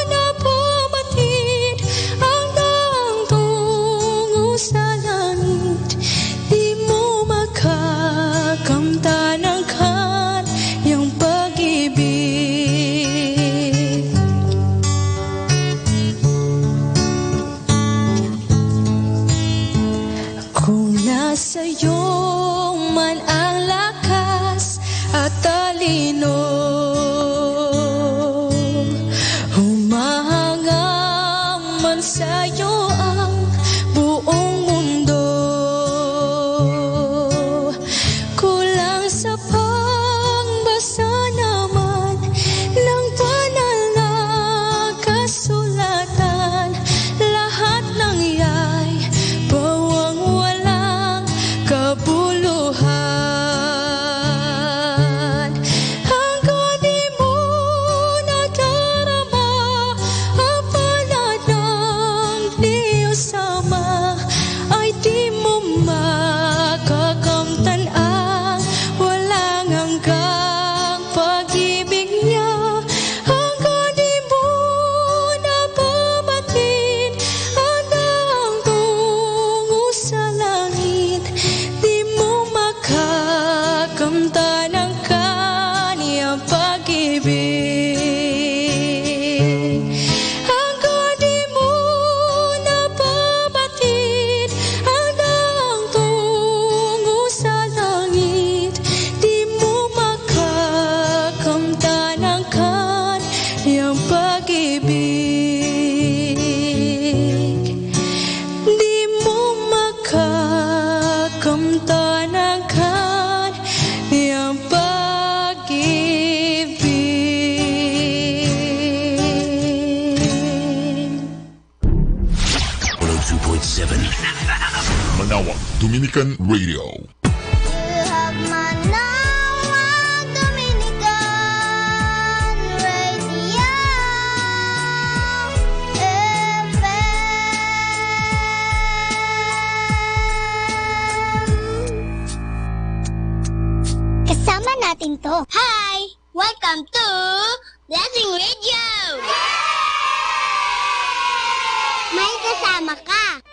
napamatid ang daang tungo sa langit, di mo makakamtan ang kanyang pag-ibig. Kung nasa iyo man ang lakas at talino, humahangang man sa iyo ang buong mundo, kulang sa pagbasa naman ng banal na kasulatan, lahat ng iya'y pawang walang kabuluhan. Hanggang di mo nadarama ang palad ng Diyos 102.7 Manawag Dominican Radio. Kasama natin to. Hi! Welcome to Blessing Radio! May kasama ka.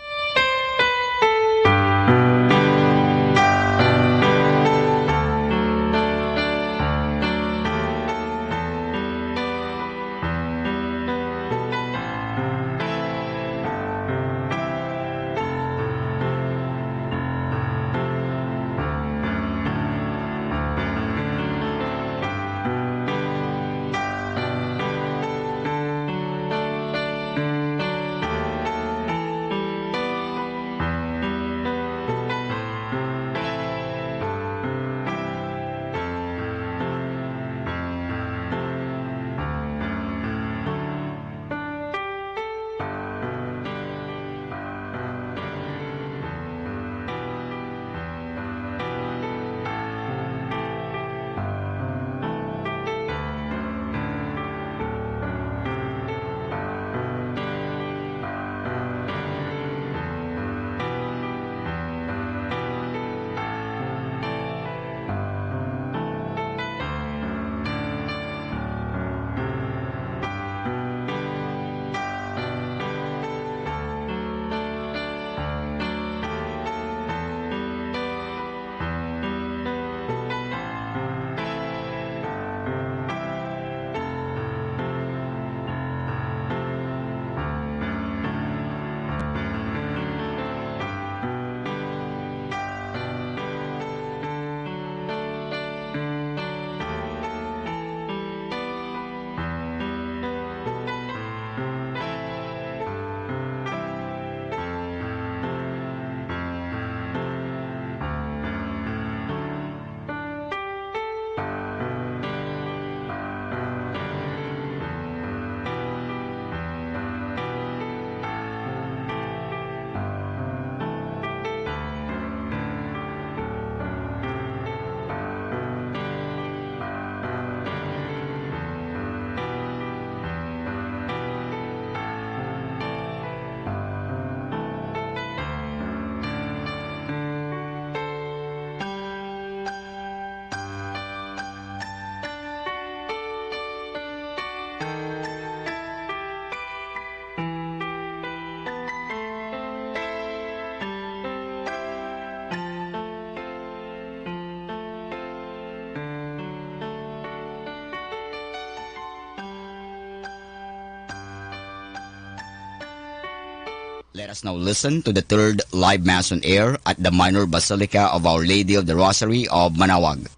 Let us now listen to the third live Mass on air at the Minor Basilica of Our Lady of the Rosary of Manawag.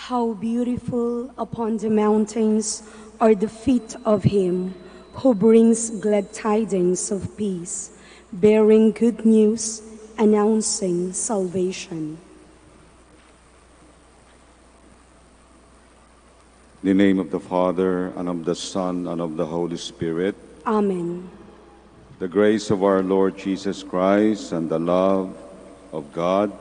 How beautiful upon the mountains are the feet of him who brings glad tidings of peace, bearing good news, announcing salvation. In the name of the Father, and of the Son, and of the Holy Spirit. Amen. The grace of our Lord Jesus Christ, and the love of God,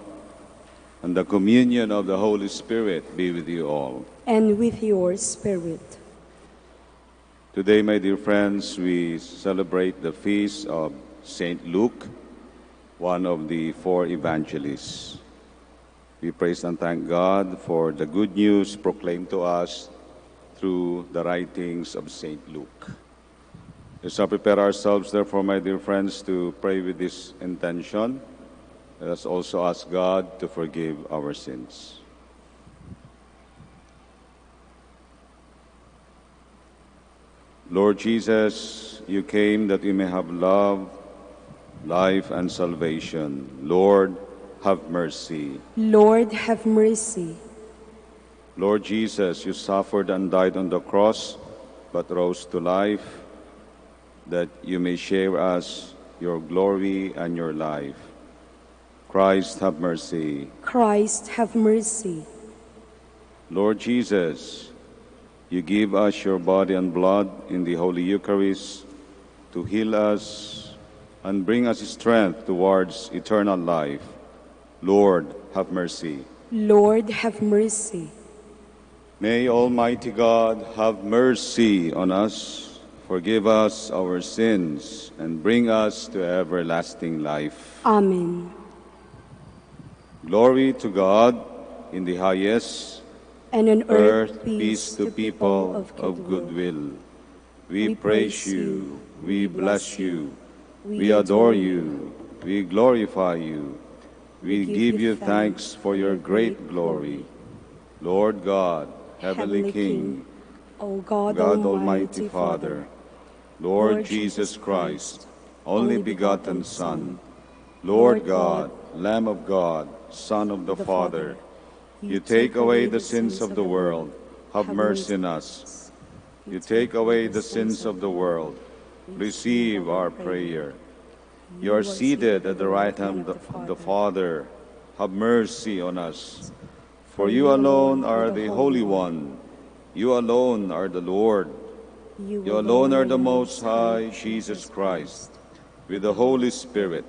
and the communion of the Holy Spirit be with you all. And with your spirit. Today, my dear friends, we celebrate the feast of Saint Luke, one of the four evangelists. We praise and thank God for the good news proclaimed to us through the writings of Saint Luke. Let's now prepare ourselves, therefore, my dear friends, to pray with this intention. Let us also ask God to forgive our sins. Lord Jesus, you came that we may have love, life, and salvation. Lord, have mercy. Lord, have mercy. Lord Jesus, you suffered and died on the cross but rose to life, that you may share us your glory and your life. Christ, have mercy. Christ, have mercy. Lord Jesus, you give us your body and blood in the Holy Eucharist to heal us and bring us strength towards eternal life. Lord, have mercy. Lord, have mercy. May Almighty God have mercy on us, forgive us our sins, and bring us to everlasting life. Amen. Glory to God in the highest, and on earth peace to people of good will. We praise you, we bless you, we adore you, we glorify you, we give you thanks for your great glory. Lord God, Heavenly King, O God, Almighty Father, Lord Jesus Christ, only begotten Son, Lord God, Lamb of God, Son of the Father, you take away the sins of the world, have mercy on us. You take away the sins of the world, receive our prayer. You are seated at the right hand of the Father, have mercy on us. For you alone are the Holy One, you alone are the Lord, you alone are the Most High, Jesus Christ, with the Holy Spirit,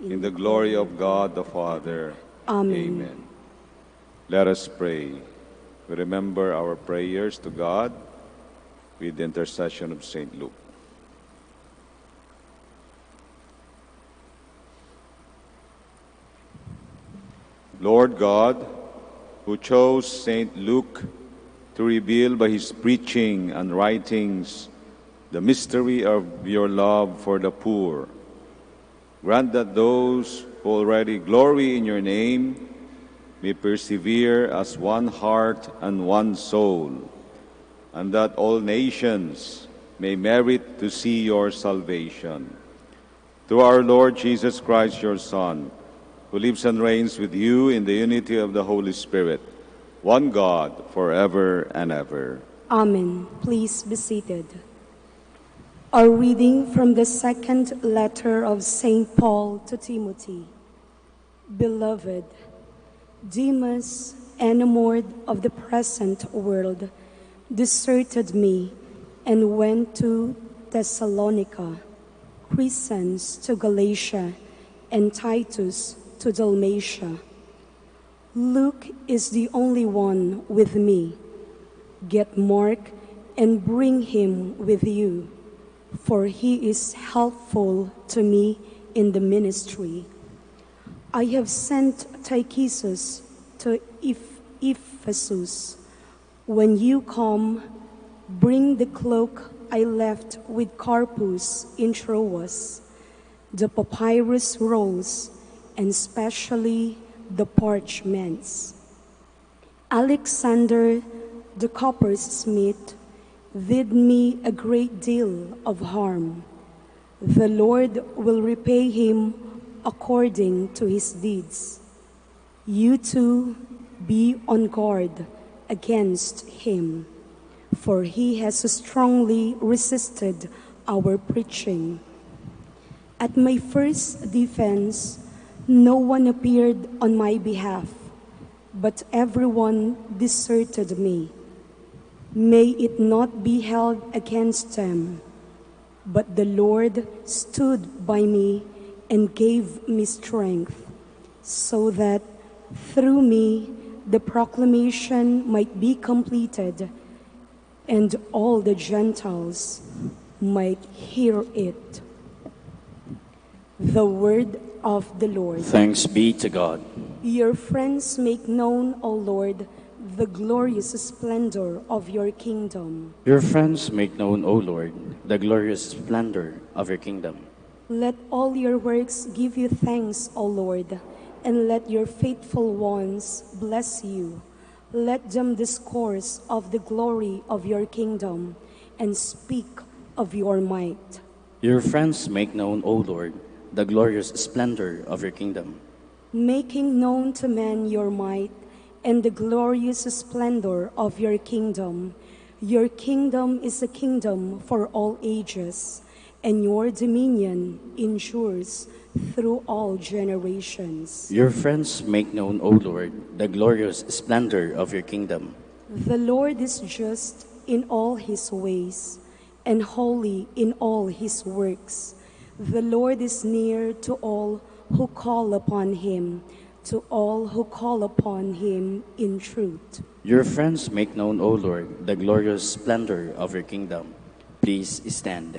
in the glory of God the Father. Amen. Let us pray. We remember our prayers to God with the intercession of Saint Luke. Lord God, who chose Saint Luke to reveal by his preaching and writings the mystery of your love for the poor, grant that those who already glory in your name may persevere as one heart and one soul, and that all nations may merit to see your salvation. Through our Lord Jesus Christ, your Son, who lives and reigns with you in the unity of the Holy Spirit, one God, forever and ever. Amen. Please be seated. A reading from the second letter of St. Paul to Timothy. Beloved, Demas, enamored of the present world, deserted me and went to Thessalonica, Crescens to Galatia, and Titus to Dalmatia. Luke is the only one with me. Get Mark and bring him with you, for he is helpful to me in the ministry. I have sent Tychicus to Ephesus. When you come, bring the cloak I left with Carpus in Troas, the papyrus rolls, and especially the parchments. Alexander, the coppersmith, did me a great deal of harm. The Lord will repay him according to his deeds. You too be on guard against him, for he has strongly resisted our preaching. At my first defense, no one appeared on my behalf, but everyone deserted me. May it not be held against them, but the Lord stood by me and gave me strength, so that through me the proclamation might be completed, and all the Gentiles might hear it. The word of the Lord. Thanks be to God. Your friends make known, O Lord, the glorious splendor of your kingdom. Your friends make known, O Lord, the glorious splendor of your kingdom. Let all your works give you thanks, O Lord, and let your faithful ones bless you. Let them discourse of the glory of your kingdom and speak of your might. Your friends make known, O Lord, the glorious splendor of your kingdom. Making known to men your might and the glorious splendor of your kingdom, Your kingdom is a kingdom for all ages, and your dominion endures through all generations. Your friends make known, O Lord, the glorious splendor of your kingdom. The Lord is just in all his ways, and holy in all his works. The Lord is near to all who call upon him, to all who call upon him in truth. Your friends make known, O Lord, the glorious splendor of your kingdom. Please stand.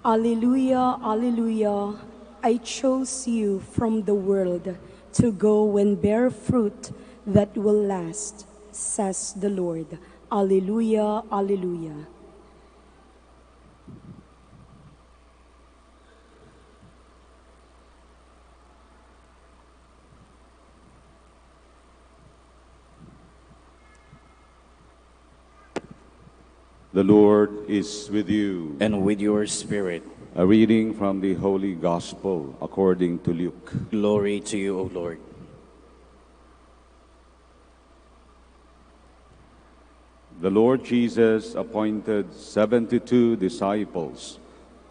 Alleluia, alleluia. I chose you from the world to go and bear fruit that will last, says the Lord. Alleluia, alleluia. The Lord is with you. And with your spirit. A reading from the Holy Gospel according to Luke. Glory to you, O Lord. The Lord Jesus appointed 72 disciples,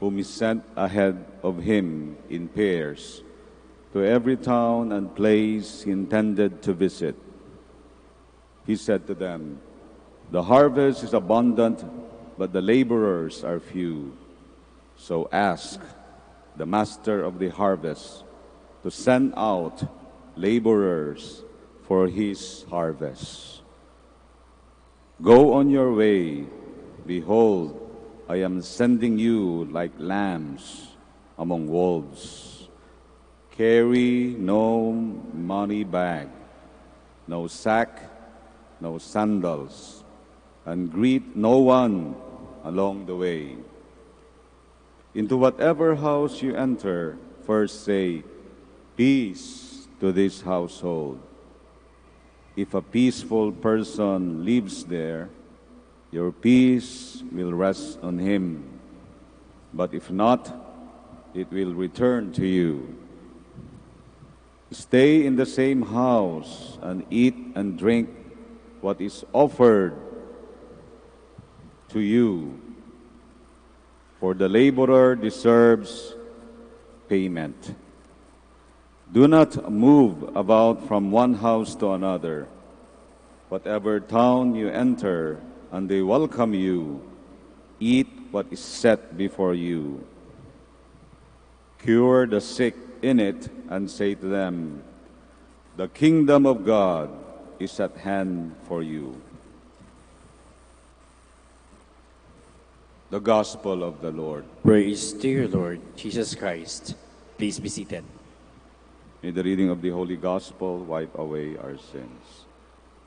whom he sent ahead of him in pairs to every town and place he intended to visit. He said to them, "The harvest is abundant, but the laborers are few. So ask the master of the harvest to send out laborers for his harvest. Go on your way. Behold, I am sending you like lambs among wolves. Carry no money bag, no sack, no sandals, and greet no one along the way. Into whatever house you enter, first say, 'Peace to this household.' If a peaceful person lives there, your peace will rest on him. But if not, it will return to you. Stay in the same house and eat and drink what is offered to you, for the laborer deserves payment. Do not move about from one house to another. Whatever town you enter and they welcome you, eat what is set before you. Cure the sick in it and say to them, 'The kingdom of God is at hand for you.'" The Gospel of the Lord. Praise to you, Lord Jesus Christ. Please be seated. May the reading of the Holy Gospel wipe away our sins.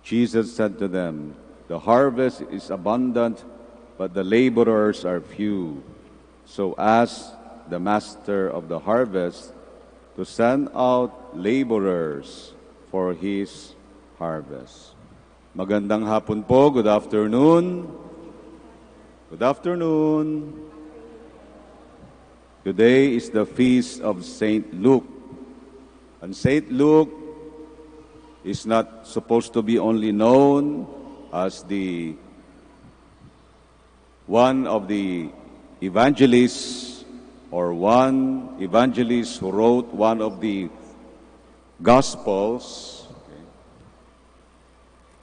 Jesus said to them, "The harvest is abundant, but the laborers are few. So ask the master of the harvest to send out laborers for his harvest." Magandang hapon po. Good afternoon. Good afternoon. Today is the feast of Saint Luke. And Saint Luke is not supposed to be only known as the one of the evangelists or one evangelist who wrote one of the Gospels,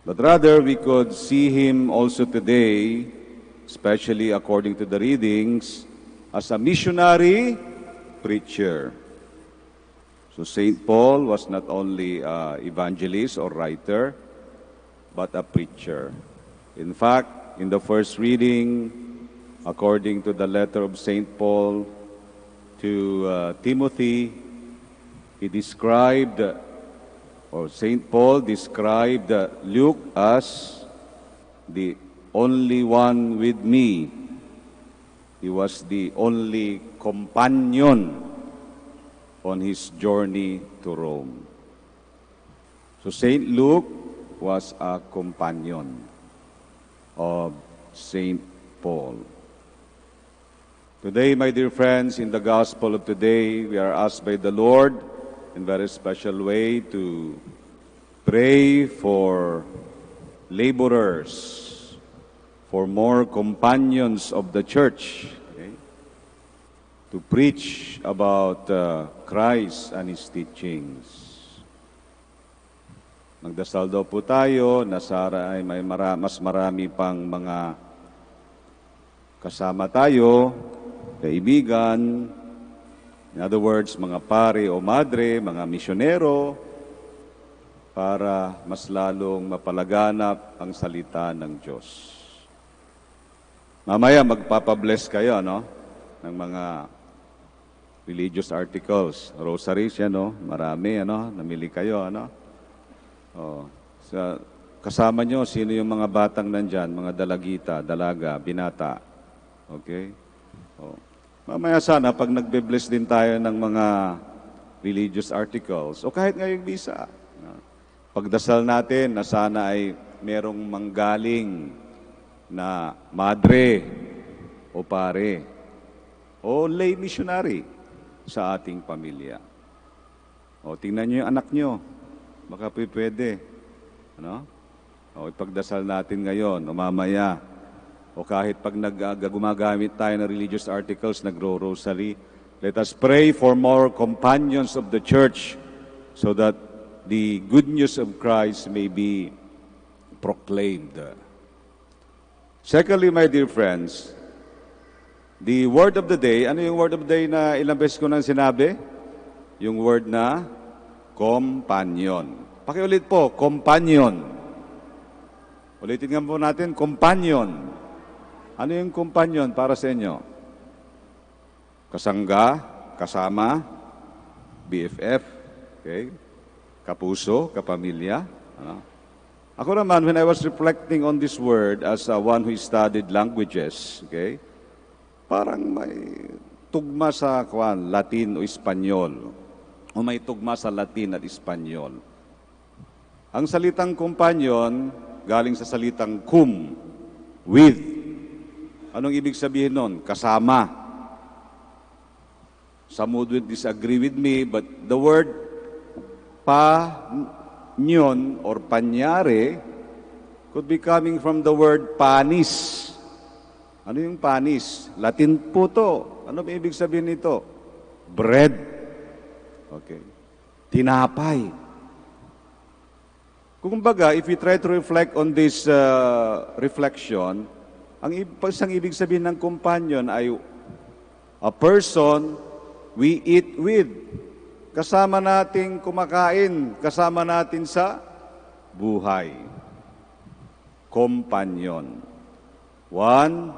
but rather we could see him also today, especially according to the readings, as a missionary preacher. So St. Paul was not only an evangelist or writer, but a preacher. In fact, in the first reading, according to the letter of St. Paul to Timothy, he described, or St. Paul described Luke as the only one with me. He was the only companion on his journey to Rome. So St. Luke was a companion of St. Paul. Today, my dear friends, in the Gospel of today, we are asked by the Lord in a very special way to pray for laborers for more companions of the church, okay, to preach about Christ and His teachings. Magdasal daw po tayo na sana ay may mas marami pang mga kasama tayo, kaibigan, in other words, mga pare o madre, mga misyonero, para mas lalong mapalaganap ang salita ng Diyos. Mamaya magpapabless kayo, no? Ng mga religious articles. Rosaries yan, no? Marami, ano? Namili kayo, ano? Oh, kasama nyo, sino yung mga batang nandyan? Mga dalagita, dalaga, binata. Okay? Oh. Mamaya sana, pag nagbe-bless din tayo ng mga religious articles, o kahit ngayong misa, pagdasal natin na sana ay merong manggaling na madre o pare o lay missionary sa ating pamilya. O tingnan nyo yung anak nyo, baka pwede. Ano? O ipagdasal natin ngayon o mamaya. O kahit pag gumagamit tayo ng religious articles, nagro-rosary, let us pray for more companions of the church so that the good news of Christ may be proclaimed. Secondly, my dear friends, the word of the day, ano yung word of the day na ilang beses ko nang sinabi? Yung word na companion. Pakiulit po, companion. Ulitin nga po natin, companion. Ano yung companion para sa inyo? Kasangga, kasama, BFF, okay? Kapuso, kapamilya. Ano? Ako naman, when I was reflecting on this word as one who studied languages, okay, parang may tugma sa Latin o Espanyol. O may tugma sa Latin at Espanyol. Ang salitang companion, galing sa salitang cum, with. Anong ibig sabihin nun? Kasama. Some would disagree with me, but the word panyon or panyare could be coming from the word panis. Ano yung panis? Latin po to. Ano ba ibig sabihin nito? Bread. Okay. Tinapay. Kung baga, if we try to reflect on this reflection, ang isang ibig sabihin ng companion ay a person we eat with. Kasama nating kumakain, kasama natin sa buhay. Companion. One,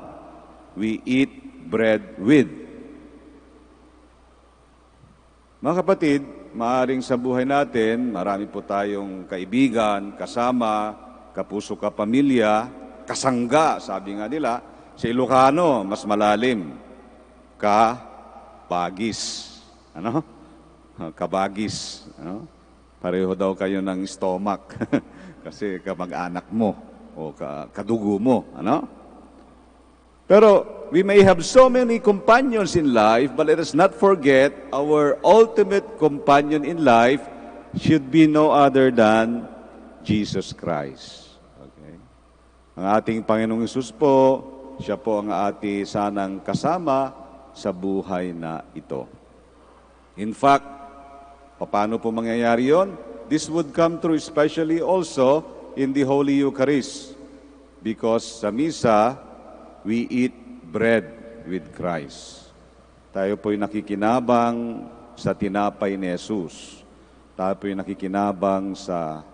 we eat bread with. Mga kapatid, maaring sa buhay natin, marami po tayong kaibigan, kasama, kapuso kapamilya, kasangga, sabi nga nila, sa Ilocano, mas malalim, kabagis. Ano? Kabagis. Ano? Pareho daw kayo ng stomach kasi kamag-anak mo o kadugo mo. Ano? Pero we may have so many companions in life, but let us not forget our ultimate companion in life should be no other than Jesus Christ. Okay? Ang ating Panginoong Hesus po, siya po ang ating sanang kasama sa buhay na ito. In fact, paano po mangyayari yon? This would come true especially also in the Holy Eucharist. Because sa misa, we eat bread with Christ. Tayo po'y nakikinabang sa tinapay ni Jesus. Tayo po'y nakikinabang sa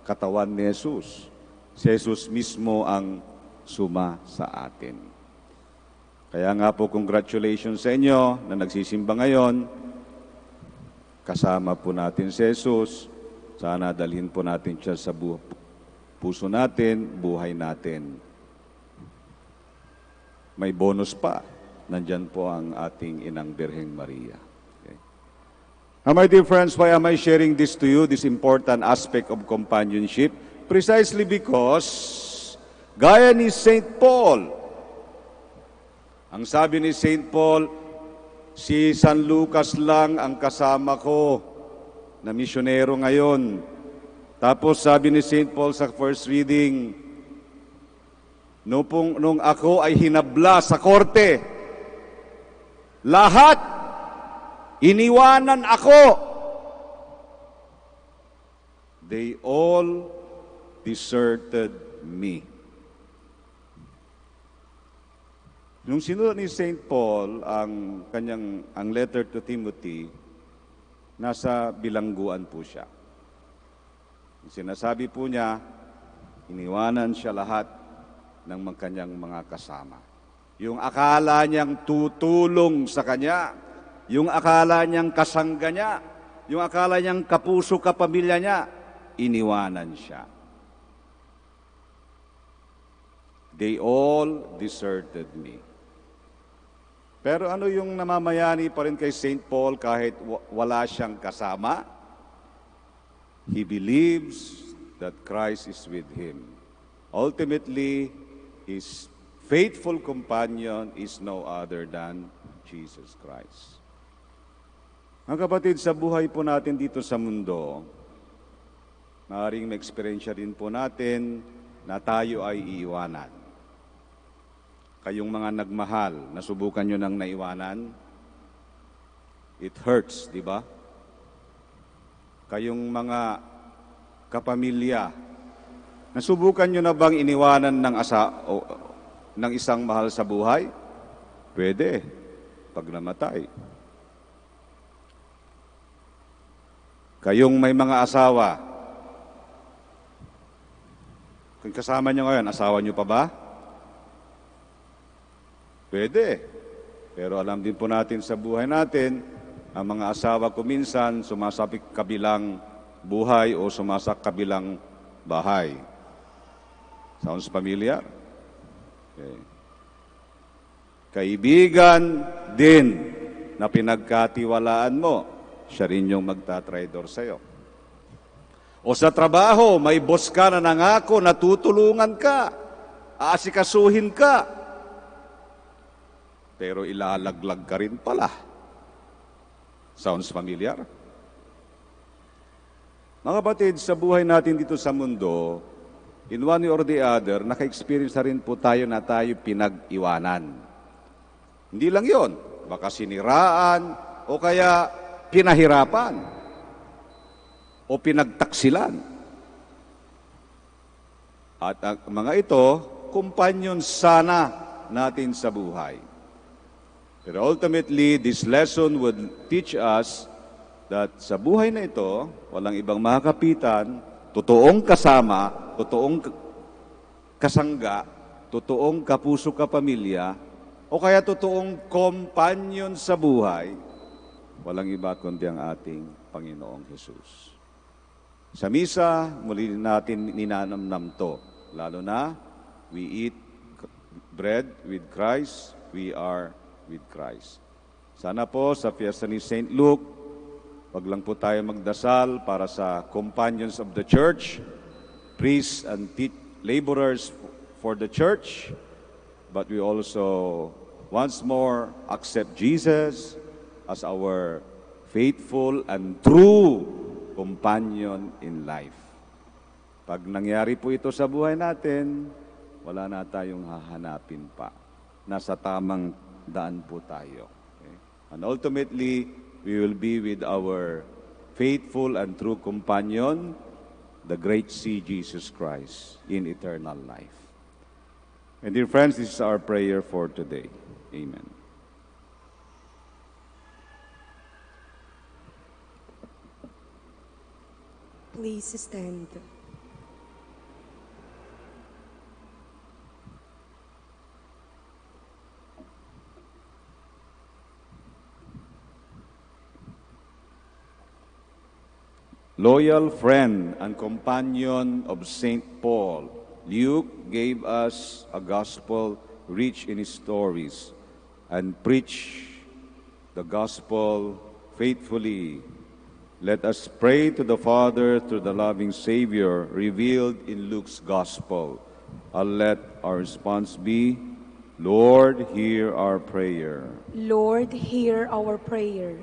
katawan ni Jesus. Si Jesus mismo ang suma sa atin. Kaya nga po, congratulations sa inyo na nagsisimba ngayon. Kasama po natin si Jesus. Sana dalhin po natin siya sa puso natin, buhay natin. May bonus pa. Nandyan po ang ating Inang Birheng Maria. Okay. Now, my dear friends, why am I sharing this to you, this important aspect of companionship? Precisely because, gaya ni St. Paul, ang sabi ni St. Paul, si San Lucas lang ang kasama ko na misyonero ngayon. Tapos sabi ni St. Paul sa first reading, Nung ako ay hinabla sa korte, lahat iniwanan ako. They all deserted me. Nung sinulat ni St. Paul ang letter to Timothy, nasa bilangguan po siya. Sinasabi po niya, iniwanan siya lahat ng kanyang mga kasama. Yung akala niyang tutulong sa kanya, yung akala niyang kasangga niya, yung akala niyang kapuso kapamilya niya, iniwanan siya. They all deserted me. Pero ano yung namamayani pa rin kay St. Paul kahit wala siyang kasama? He believes that Christ is with him. Ultimately, his faithful companion is no other than Jesus Christ. Mga kapatid, sa buhay po natin dito sa mundo, maaaring ma-experience din po natin na tayo ay iiwanan. Kayong mga nagmahal, nasubukan nyo nang naiwanan? It hurts, di ba? Kayong mga kapamilya, nasubukan nyo na bang iniwanan ng isang mahal sa buhay? Pwede, pag namatay. Kayong may mga asawa, kung kasama nyo ngayon, asawa nyo pa ba? Pwede. Pero alam din po natin sa buhay natin, ang mga asawa ko minsan sumasapit kabilang buhay o sumasak kabilang bahay. Sounds familiar? Okay. Kaibigan din na pinagkatiwalaan mo, siya rin yung magtatraidor sa'yo. O sa trabaho, may boss ka na nangako na tutulungan ka, aasikasuhin ka, pero ilalaglag ka rin pala. Sounds familiar? Mga kapatid, sa buhay natin dito sa mundo, in one way or the other, naka-experience na rin po tayo na tayo pinag-iwanan. Hindi lang yon, baka siniraan, o kaya pinahirapan, o pinagtaksilan. At ang mga ito, kumpanyon sana natin sa buhay. Pero ultimately, this lesson would teach us that sa buhay na ito, walang ibang makakapitan, totoong kasama, totoong kasangga, totoong kapuso kapamilya, o kaya totoong kompanyon sa buhay, walang iba kundi ang ating Panginoong Jesus. Sa misa, muli natin ninanamnam to. Lalo na, we eat bread with Christ, we are with Christ. Sana po sa fiesta ni St. Luke, wag lang po tayo magdasal para sa companions of the church, priests and laborers for the church, but we also once more accept Jesus as our faithful and true companion in life. Pag nangyari po ito sa buhay natin, wala na tayong hahanapin pa. Nasa tamang daan po tayo. Okay? And ultimately, we will be with our faithful and true companion, the great C, Jesus Christ, in eternal life. And dear friends, this is our prayer for today. Amen. Please stand. Loyal friend and companion of St. Paul, Luke gave us a gospel rich in his stories and preached the gospel faithfully. Let us pray to the Father through the loving Savior revealed in Luke's gospel. And let our response be, Lord, hear our prayer. Lord, hear our prayer,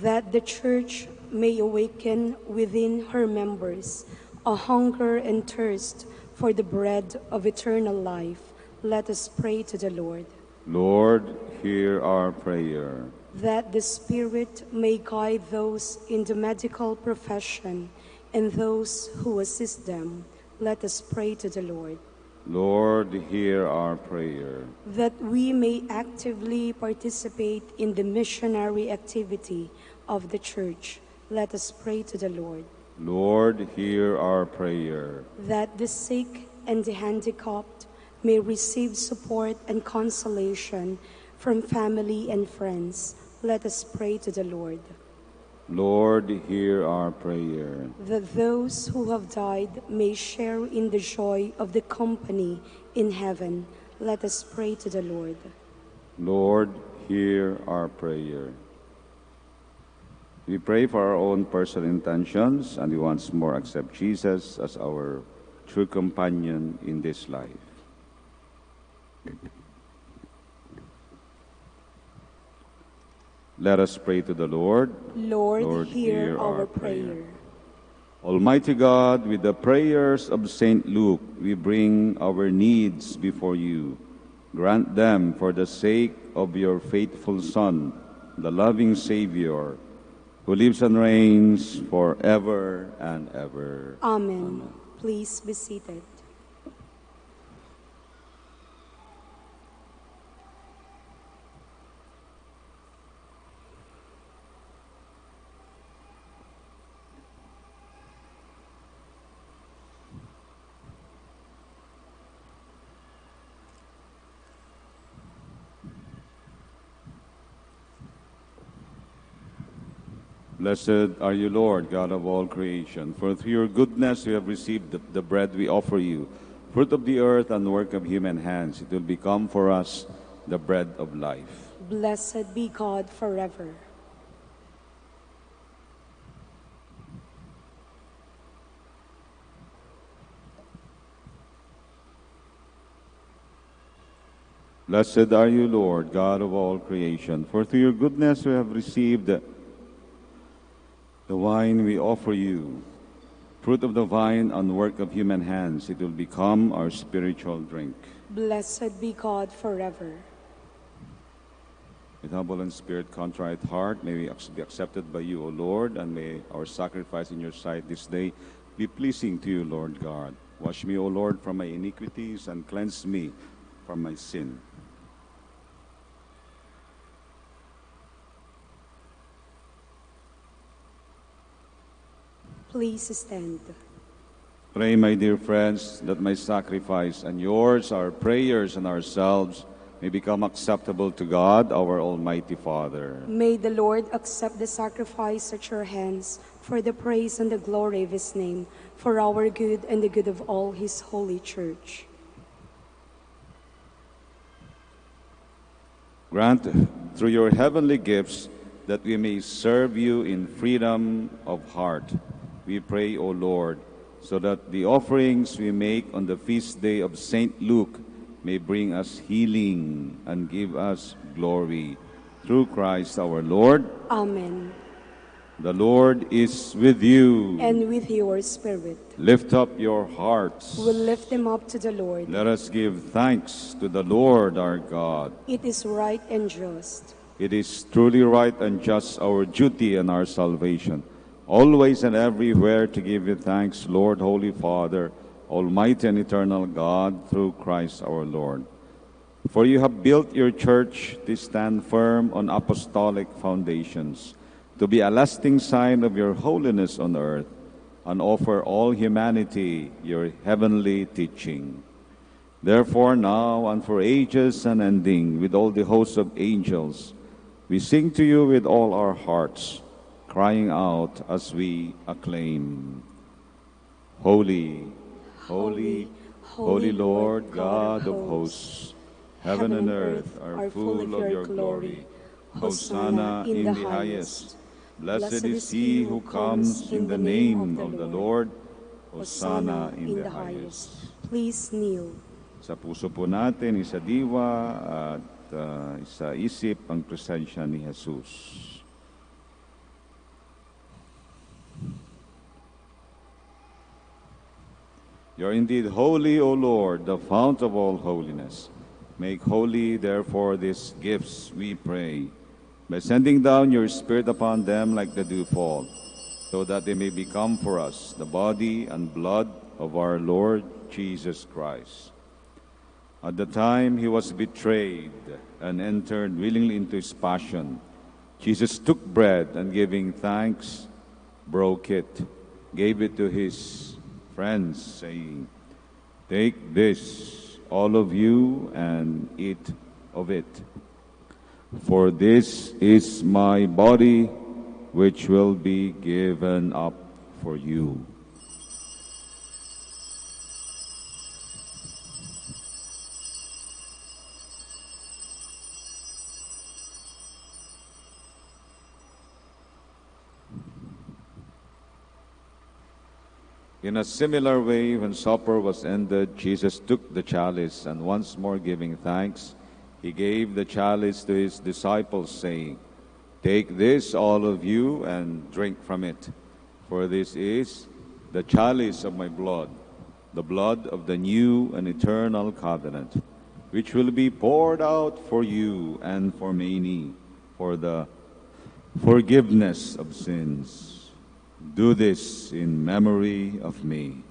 that the Church may awaken within her members a hunger and thirst for the bread of eternal life. Let us pray to the Lord. Lord, hear our prayer. That the Spirit may guide those in the medical profession and those who assist them. Let us pray to the Lord. Lord, hear our prayer. That we may actively participate in the missionary activity of the Church. Let us pray to the Lord. Lord, hear our prayer. That the sick and the handicapped may receive support and consolation from family and friends. Let us pray to the Lord. Lord, hear our prayer. That those who have died may share in the joy of the company in heaven. Let us pray to the Lord. Lord, hear our prayer. We pray for our own personal intentions, and we once more accept Jesus as our true companion in this life. Let us pray to the Lord. Lord, hear our prayer. Almighty God, with the prayers of Saint Luke, we bring our needs before you. Grant them for the sake of your faithful Son, the loving Savior, who lives and reigns forever and ever. Amen. Please be seated. Blessed are you, Lord, God of all creation, for through your goodness we have received the bread we offer you, fruit of the earth and work of human hands. It will become for us the bread of life. Blessed be God forever. Blessed are you, Lord, God of all creation, for through your goodness we have received the wine we offer you, fruit of the vine and work of human hands. It will become our spiritual drink. Blessed be God forever. With humble and spirit contrite heart, may we be accepted by you, O Lord, and may our sacrifice in your sight this day be pleasing to you, Lord God. Wash me, O Lord, from my iniquities and cleanse me from my sin. Please stand. Pray, my dear friends, that my sacrifice and yours, our prayers and ourselves, may become acceptable to God, our Almighty Father. May the Lord accept the sacrifice at your hands for the praise and the glory of his name, for our good and the good of all his holy church. Grant through your heavenly gifts that we may serve you in freedom of heart. We pray, O Lord, so that the offerings we make on the feast day of Saint Luke may bring us healing and give us glory. Through Christ our Lord. Amen. The Lord is with you. And with your spirit. Lift up your hearts. We'll lift them up to the Lord. Let us give thanks to the Lord our God. It is right and just. It is truly right and just, our duty and our salvation, always and everywhere to give you thanks, Lord, Holy Father, Almighty and eternal God, through Christ our Lord. For you have built your church to stand firm on apostolic foundations, to be a lasting sign of your holiness on earth, and offer all humanity your heavenly teaching. Therefore now and for ages unending, with all the hosts of angels, we sing to you with all our hearts, crying out as we acclaim. Holy, holy, holy Lord, God of hosts, heaven and earth are full of your glory. Hosanna in the highest. Blessed is he who comes in the name of the Lord. Hosanna in the highest. Please kneel. Sa puso po natin, isa diwa at isa isip ang presensya ni Jesus. You are indeed holy, O Lord, the fount of all holiness. Make holy, therefore, these gifts, we pray, by sending down your Spirit upon them like the dewfall, so that they may become for us the body and blood of our Lord Jesus Christ. At the time he was betrayed and entered willingly into his passion, Jesus took bread and giving thanks, broke it, gave it to his friends, saying, "Take this, all of you, and eat of it. For this is my body, which will be given up for you." In a similar way, when supper was ended, Jesus took the chalice, and once more giving thanks, he gave the chalice to his disciples, saying, "Take this, all of you, and drink from it. For this is the chalice of my blood, the blood of the new and eternal covenant, which will be poured out for you and for many for the forgiveness of sins. Do this in memory of me."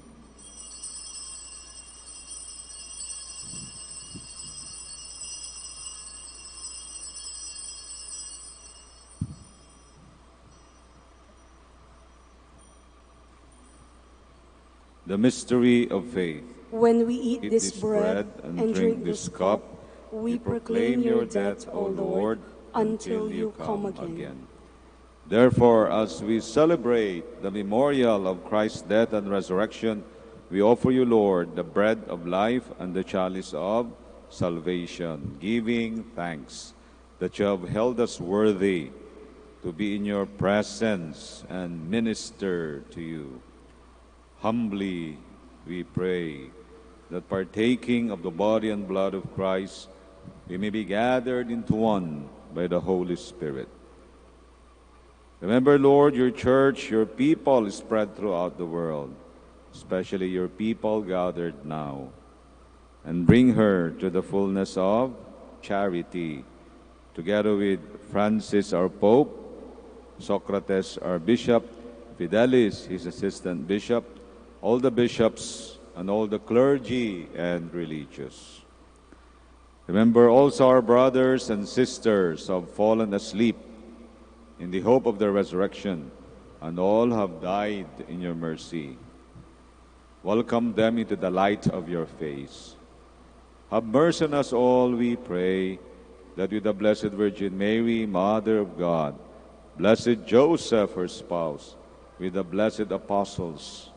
The mystery of faith. When we eat Eat this bread and drink this cup, we proclaim your death, O Lord, until you come again. Therefore, as we celebrate the memorial of Christ's death and resurrection, we offer you, Lord, the bread of life and the chalice of salvation, giving thanks that you have held us worthy to be in your presence and minister to you. Humbly we pray that partaking of the body and blood of Christ, we may be gathered into one by the Holy Spirit. Remember, Lord, your church, your people spread throughout the world, especially your people gathered now, and bring her to the fullness of charity, together with Francis, our Pope, Socrates, our Bishop, Fidelis, his assistant bishop, all the bishops, and all the clergy and religious. Remember also our brothers and sisters who have fallen asleep in the hope of the resurrection, and all have died in your mercy. Welcome them into the light of your face. Have mercy on us all, we pray, that with the Blessed Virgin Mary, Mother of God, Blessed Joseph, her spouse, with the blessed apostles,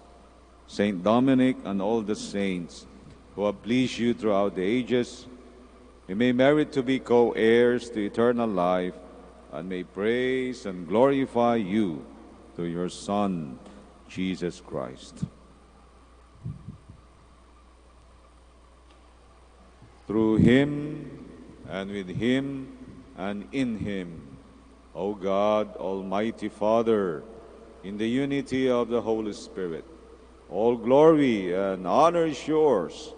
Saint Dominic, and all the saints who have pleased you throughout the ages, we may merit to be co-heirs to eternal life, and may praise and glorify you through your Son, Jesus Christ. Through him, and with him, and in him, O God, Almighty Father, in the unity of the Holy Spirit, all glory and honor is yours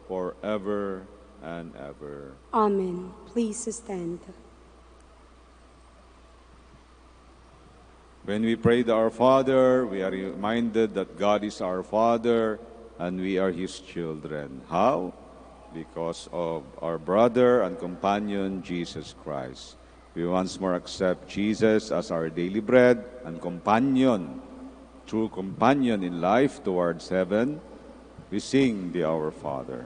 forever and ever. Amen. Please stand. When we pray to our Father, we are reminded that God is our Father and we are His children. How? Because of our brother and companion, Jesus Christ. We once more accept Jesus as our daily bread and companion, true companion in life towards heaven. We sing the Our Father.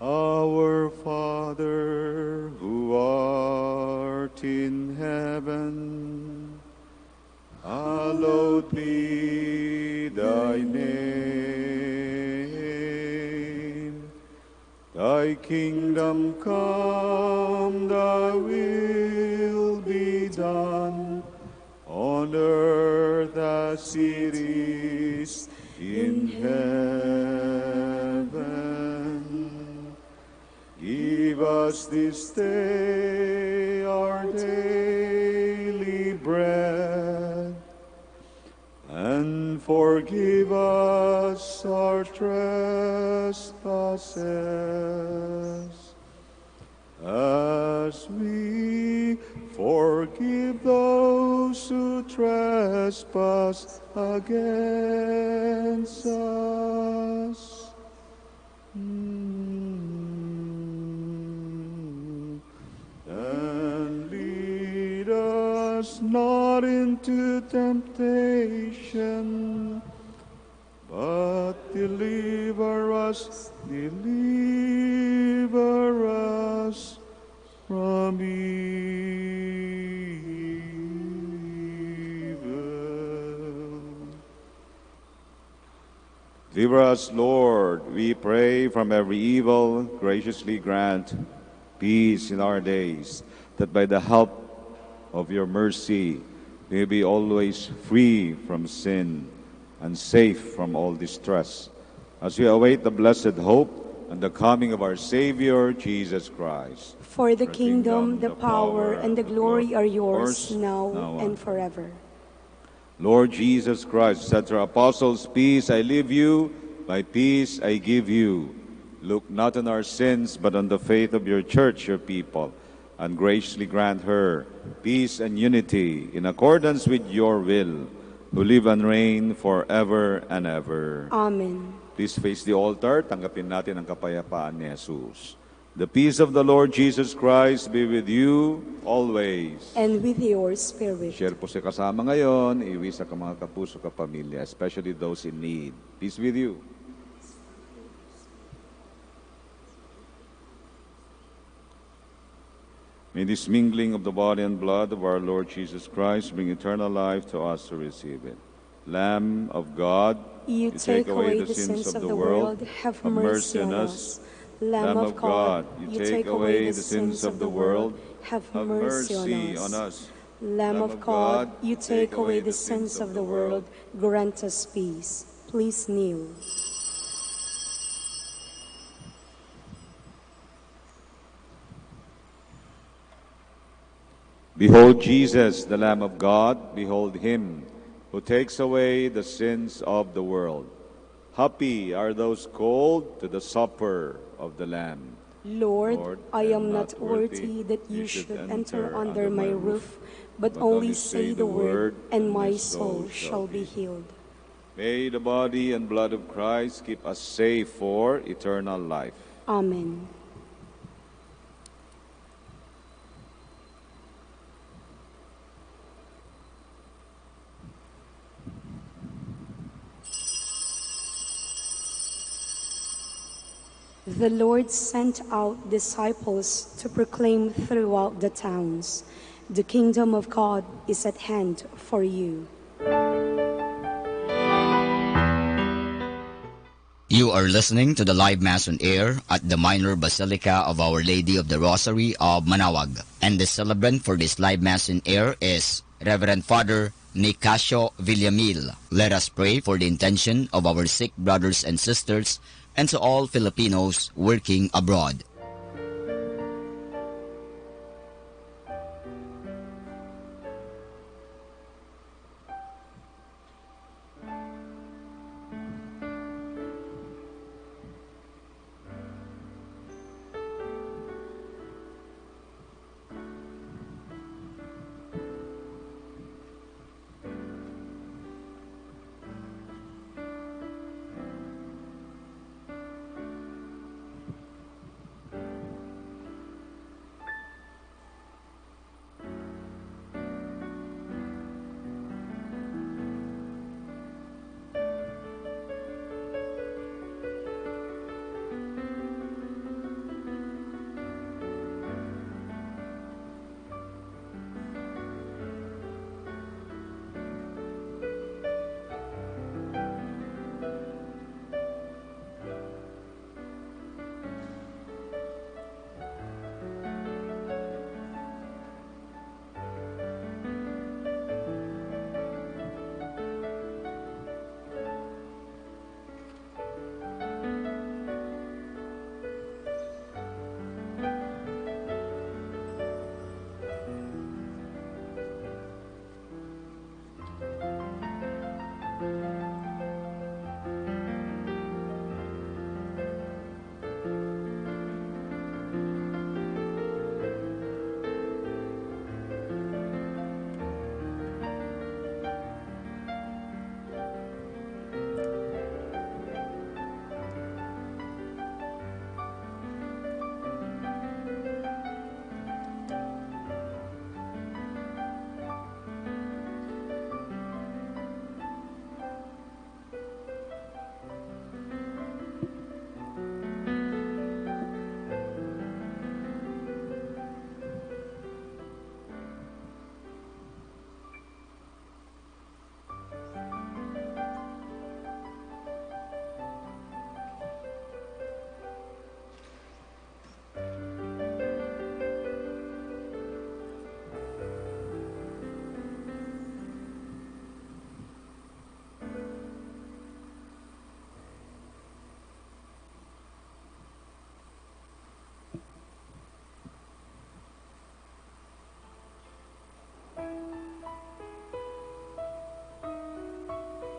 Our Father, who art in heaven, hallowed be thy name. Thy kingdom come, thy will be done, on earth as it is in heaven. Give us this day our daily bread, and forgive us our trespasses, as we forgive those who trespass against us. And lead us not into temptation, but deliver us from evil. Deliver us, Lord, we pray, from every evil. Graciously grant peace in our days, that by the help of your mercy we may be always free from sin and safe from all distress, as we await the blessed hope and the coming of our Savior, Jesus Christ. For the kingdom, the power, and the glory are yours, now and forever. Lord Jesus Christ, said to our apostles, peace I leave you, my peace I give you. Look not on our sins, but on the faith of your church, your people, and graciously grant her peace and unity in accordance with your will, who live and reign forever and ever. Amen. Please face the altar. Tanggapin natin ang kapayapaan ni Jesus. The peace of the Lord Jesus Christ be with you always. And with your spirit. Share po sa kasama ngayon, iwi sa mga kapuso kapamilya, especially those in need. Peace with you. May this mingling of the body and blood of our Lord Jesus Christ bring eternal life to us who receive it. Lamb of God, you take away the sins of the world, have mercy on us. Lamb of God, you take away the sins of the world, have mercy on us. Lamb of God, you take away the sins of the world, grant us peace. Please kneel. Behold Jesus, the Lamb of God, behold him who takes away the sins of the world. Happy are those called to the supper of the Lamb. Lord, I am not worthy that you should enter under my roof, but only say the word, and my soul shall be healed. May the body and blood of Christ keep us safe for eternal life. Amen. The Lord sent out disciples to proclaim throughout the towns, the kingdom of God is at hand for you. You are listening to the live Mass on air at the Minor Basilica of Our Lady of the Rosary of Manaoag. And the celebrant for this live Mass on air is Reverend Father Nicasio Villamil. Let us pray for the intention of our sick brothers and sisters and to all Filipinos working abroad.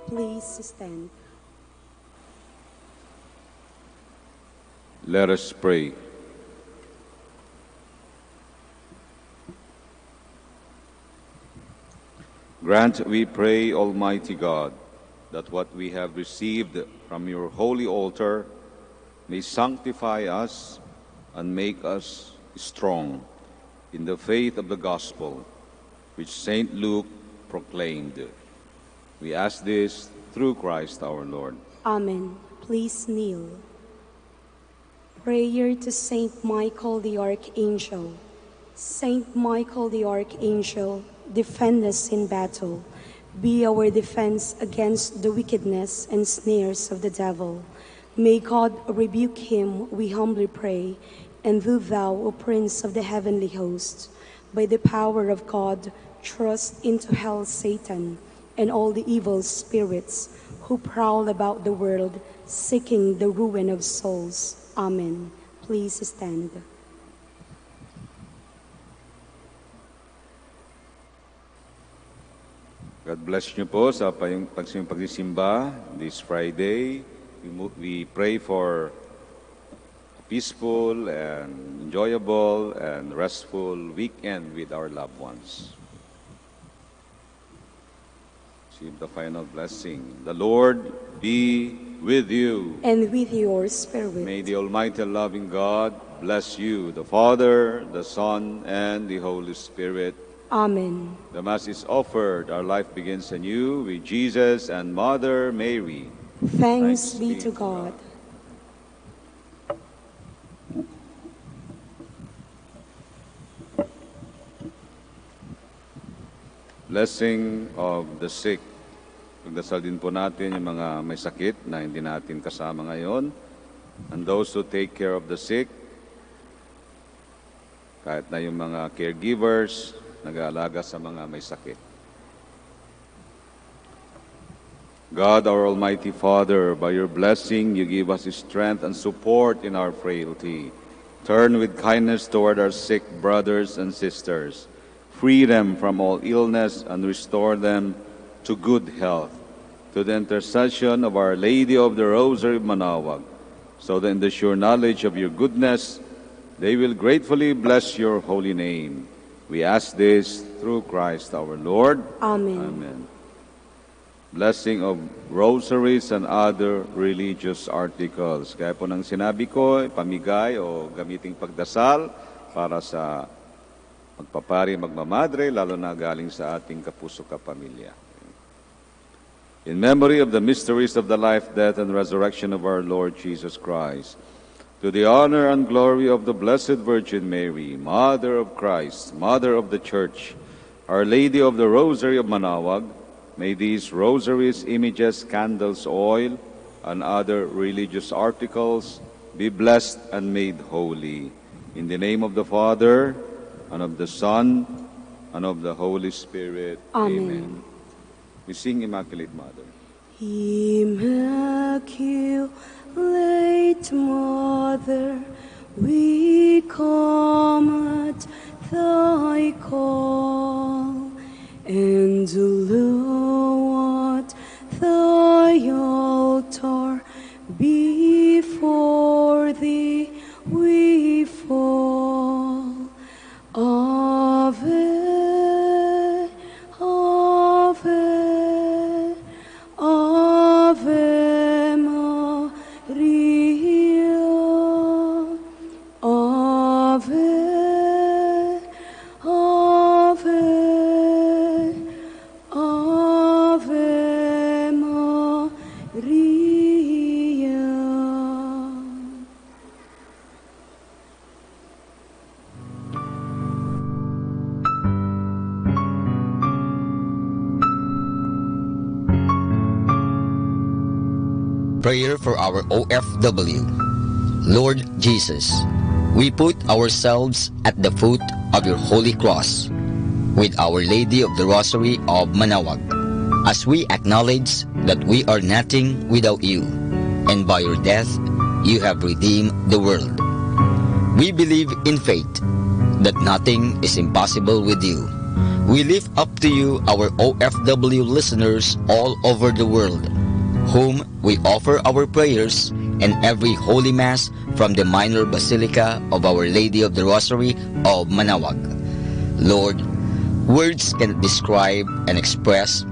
Please stand. Let us pray. Grant, we pray, Almighty God, that what we have received from your holy altar may sanctify us and make us strong in the faith of the gospel which St. Luke proclaimed. We ask this through Christ our Lord. Amen. Please kneel. Prayer to Saint Michael the Archangel. Saint Michael the Archangel, defend us in battle. Be our defense against the wickedness and snares of the devil. May God rebuke him, we humbly pray. And do thou, O Prince of the heavenly host, by the power of God, thrust into hell Satan and all the evil spirits who prowl about the world, seeking the ruin of souls. Amen. Please stand. God bless you po sa pagsisimba this Friday. We pray for a peaceful and enjoyable and restful weekend with our loved ones. Receive the final blessing. The Lord be with you. And with your spirit. May the Almighty loving God bless you, the Father, the Son, and the Holy Spirit. Amen. The Mass is offered. Our life begins anew with Jesus and Mother Mary. Thanks be to God. Blessing of the sick. Pagdasal din po natin yung mga may sakit na hindi natin kasama ngayon. And those who take care of the sick, kahit na yung mga caregivers, nag-aalaga sa mga may sakit. God, our Almighty Father, by your blessing, you give us strength and support in our frailty. Turn with kindness toward our sick brothers and sisters. Free them from all illness and restore them to good health. To the intercession of Our Lady of the Rosary of Manaoag, so that in the sure knowledge of your goodness, they will gratefully bless your holy name. We ask this through Christ our Lord. Amen. Amen. Blessing of rosaries and other religious articles. Kaya po nang sinabi ko, pamigay o gamiting pagdasal para sa magpapari, magmamadre, lalo na galing sa ating kapuso kapamilya. In memory of the mysteries of the life, death, and resurrection of our Lord Jesus Christ, to the honor and glory of the Blessed Virgin Mary, Mother of Christ, Mother of the Church, Our Lady of the Rosary of Manaoag, may these rosaries, images, candles, oil, and other religious articles be blessed and made holy. In the name of the Father, and of the Son, and of the Holy Spirit. Amen. We sing Immaculate Mother. Immaculate Mother, we come at thy call, and low at thy altar before thee we fall. Ave, Ave, Ave Maria, Ave, Ave, Ave Maria. Prayer for our OFW. Lord Jesus, we put ourselves at the foot of your holy cross with Our Lady of the Rosary of Manaoag, as we acknowledge that we are nothing without you, and by your death you have redeemed the world. We believe in faith that nothing is impossible with you. We lift up to you our OFW listeners all over the world, whom we offer our prayers and every Holy Mass from the Minor Basilica of Our Lady of the Rosary of Manaoag. Lord, words cannot describe and express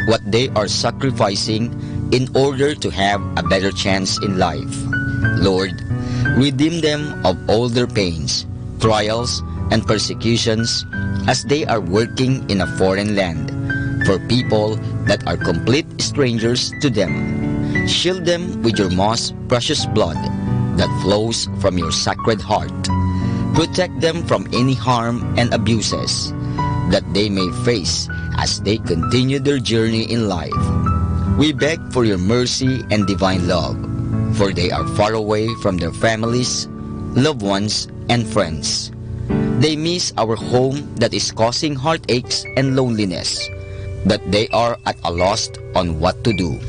what they are sacrificing in order to have a better chance in life. Lord, redeem them of all their pains, trials, and persecutions as they are working in a foreign land for people that are complete strangers to them. Shield them with your most precious blood that flows from your sacred heart. Protect them from any harm and abuses that they may face as they continue their journey in life. We beg for your mercy and divine love, for they are far away from their families, loved ones, and friends. They miss our home that is causing heartaches and loneliness, that they are at a loss on what to do.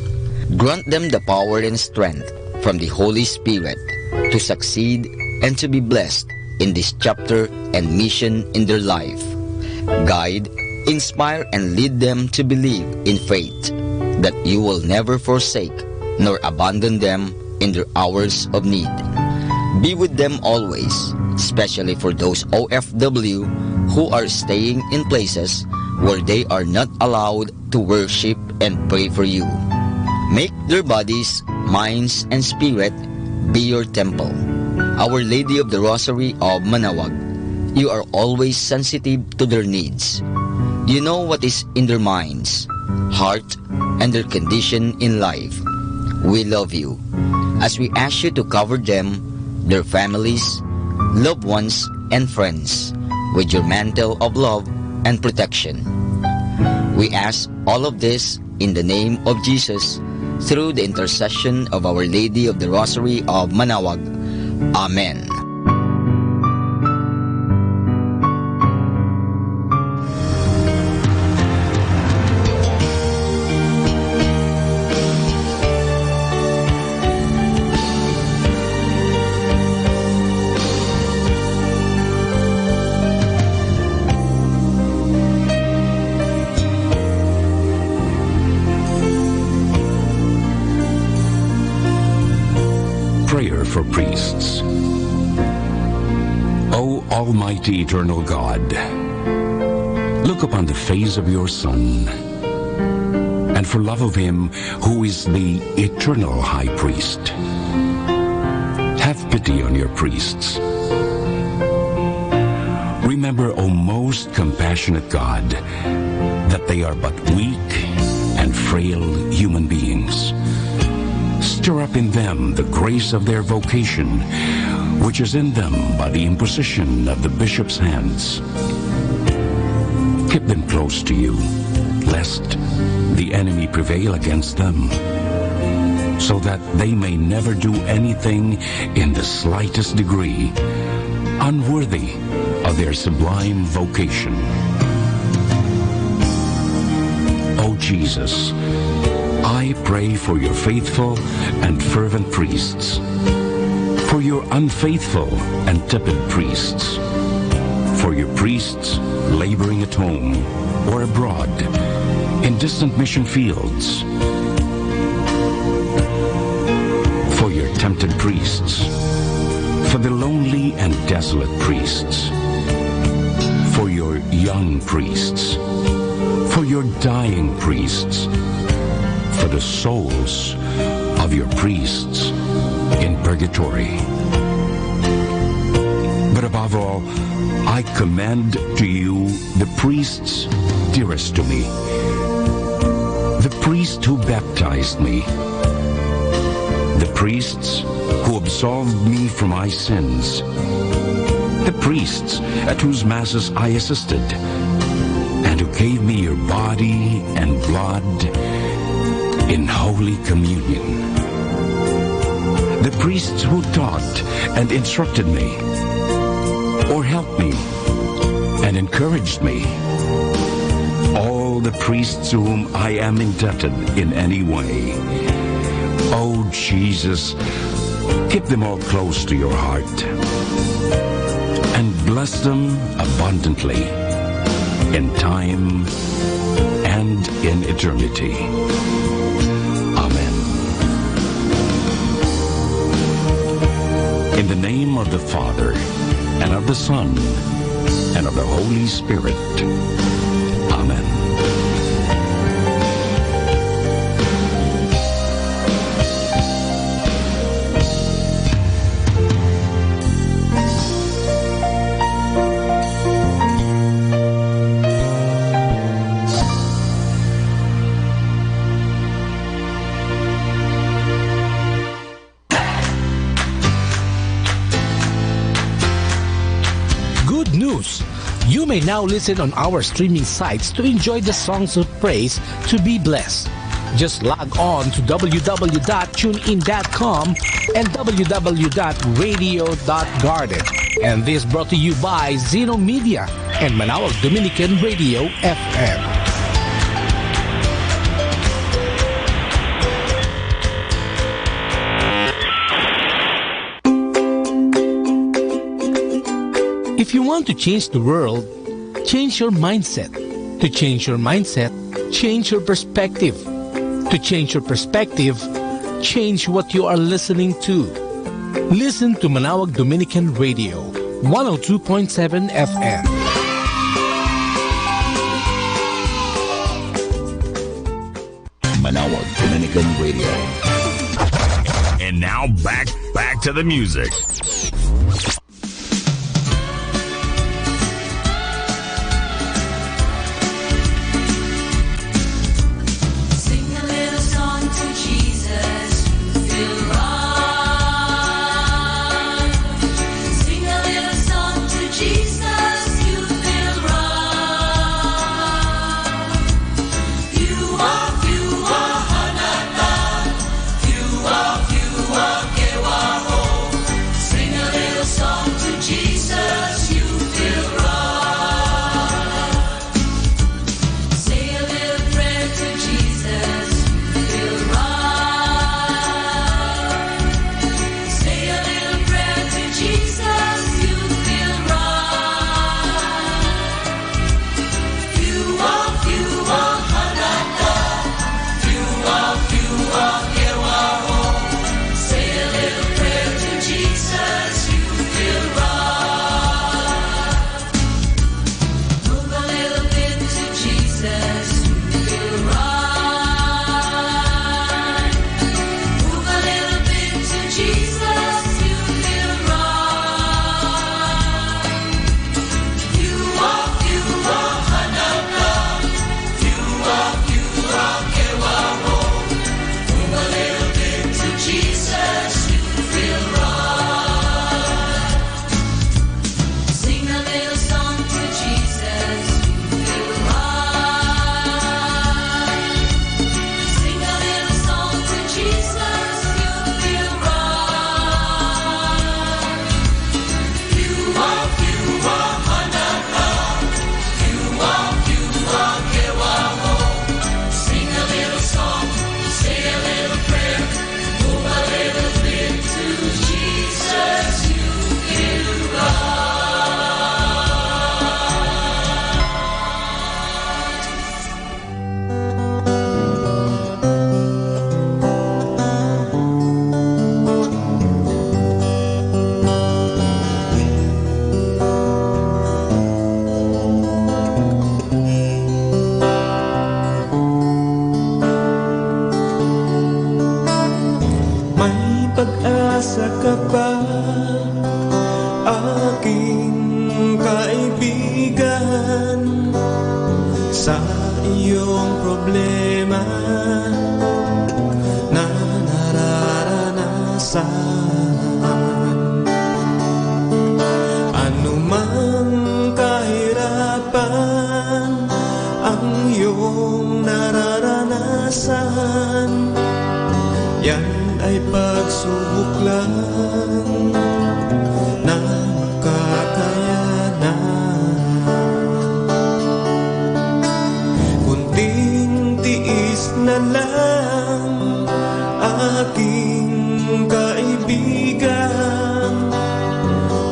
Grant them the power and strength from the Holy Spirit to succeed and to be blessed in this chapter and mission in their life. Guide, inspire, and lead them to believe in faith that you will never forsake nor abandon them in their hours of need. Be with them always, especially for those OFW who are staying in places where they are not allowed to worship and pray for you. Make their bodies, minds, and spirit be your temple. Our Lady of the Rosary of Manaoag, you are always sensitive to their needs. You know what is in their minds, heart, and their condition in life. We love you as we ask you to cover them, their families, loved ones, and friends with your mantle of love and protection. We ask all of this in the name of Jesus, through the intercession of Our Lady of the Rosary of Manaoag. Amen. Prayer for priests. O Almighty Eternal God, look upon the face of your Son, and for love of him who is the eternal High Priest, have pity on your priests. Remember, O most compassionate God, that they are but weak and frail human beings. Stir up in them the grace of their vocation, which is in them by the imposition of the bishop's hands. Keep them close to you, lest the enemy prevail against them, so that they may never do anything in the slightest degree unworthy of their sublime vocation. O Jesus, I pray for your faithful and fervent priests, for your unfaithful and tepid priests, for your priests laboring at home or abroad in distant mission fields, for your tempted priests, for the lonely and desolate priests, for your young priests, for your dying priests, for the souls of your priests in purgatory. But above all, I commend to you the priests dearest to me, the priest who baptized me, the priests who absolved me from my sins, the priests at whose masses I assisted, and who gave me your body and blood in Holy Communion. The priests who taught and instructed me, or helped me and encouraged me. All the priests to whom I am indebted in any way. Oh, Jesus, keep them all close to your heart and bless them abundantly. in time and in eternity. Amen. In the name of the Father, and of the Son, and of the Holy Spirit. Amen. You may now listen on our streaming sites to enjoy the songs of praise to be blessed. Just log on to www.tunein.com and www.radio.garden. And this brought to you by Zeno Media and Manawag Dominican Radio FM. If you want to change the world, change your mindset. To change your mindset, change your perspective. To change your perspective, change what you are listening to. Listen to Manawag Dominican Radio, 102.7 FM. Manawag Dominican Radio. And now back to the music.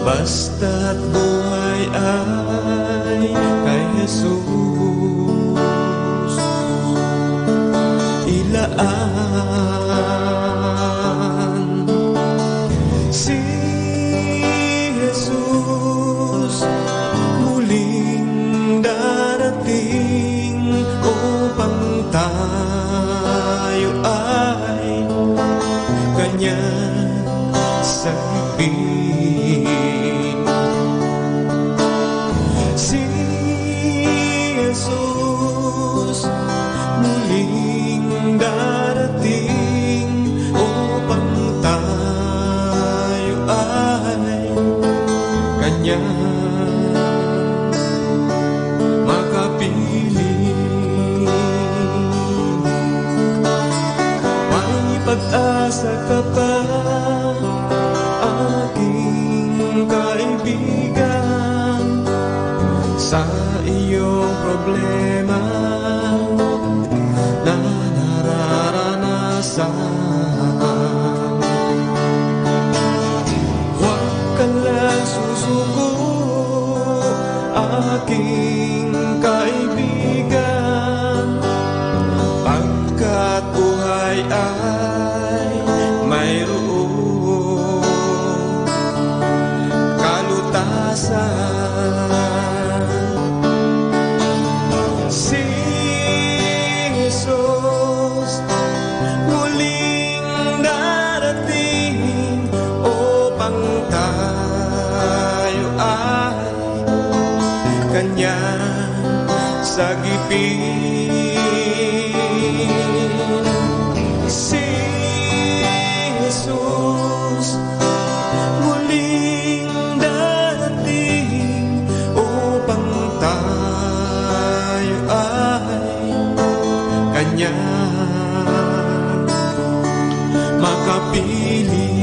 Basta't buhay ay kay Jesus. tayo ay kanyang sagipin. Si Jesus muling darating upang tayo ay kanyang pag-asa ka pa, aking kaibigan, sa iyong problema na nararanasan. Huwag ka lang susuko, aking kaibigan, pagkat buhay ay mayroong kalutasan. Si Jesus muling darating upang tayo ay kanyang sagipin. Si Jesus muling darating upang tayo ay kanyang makapiling.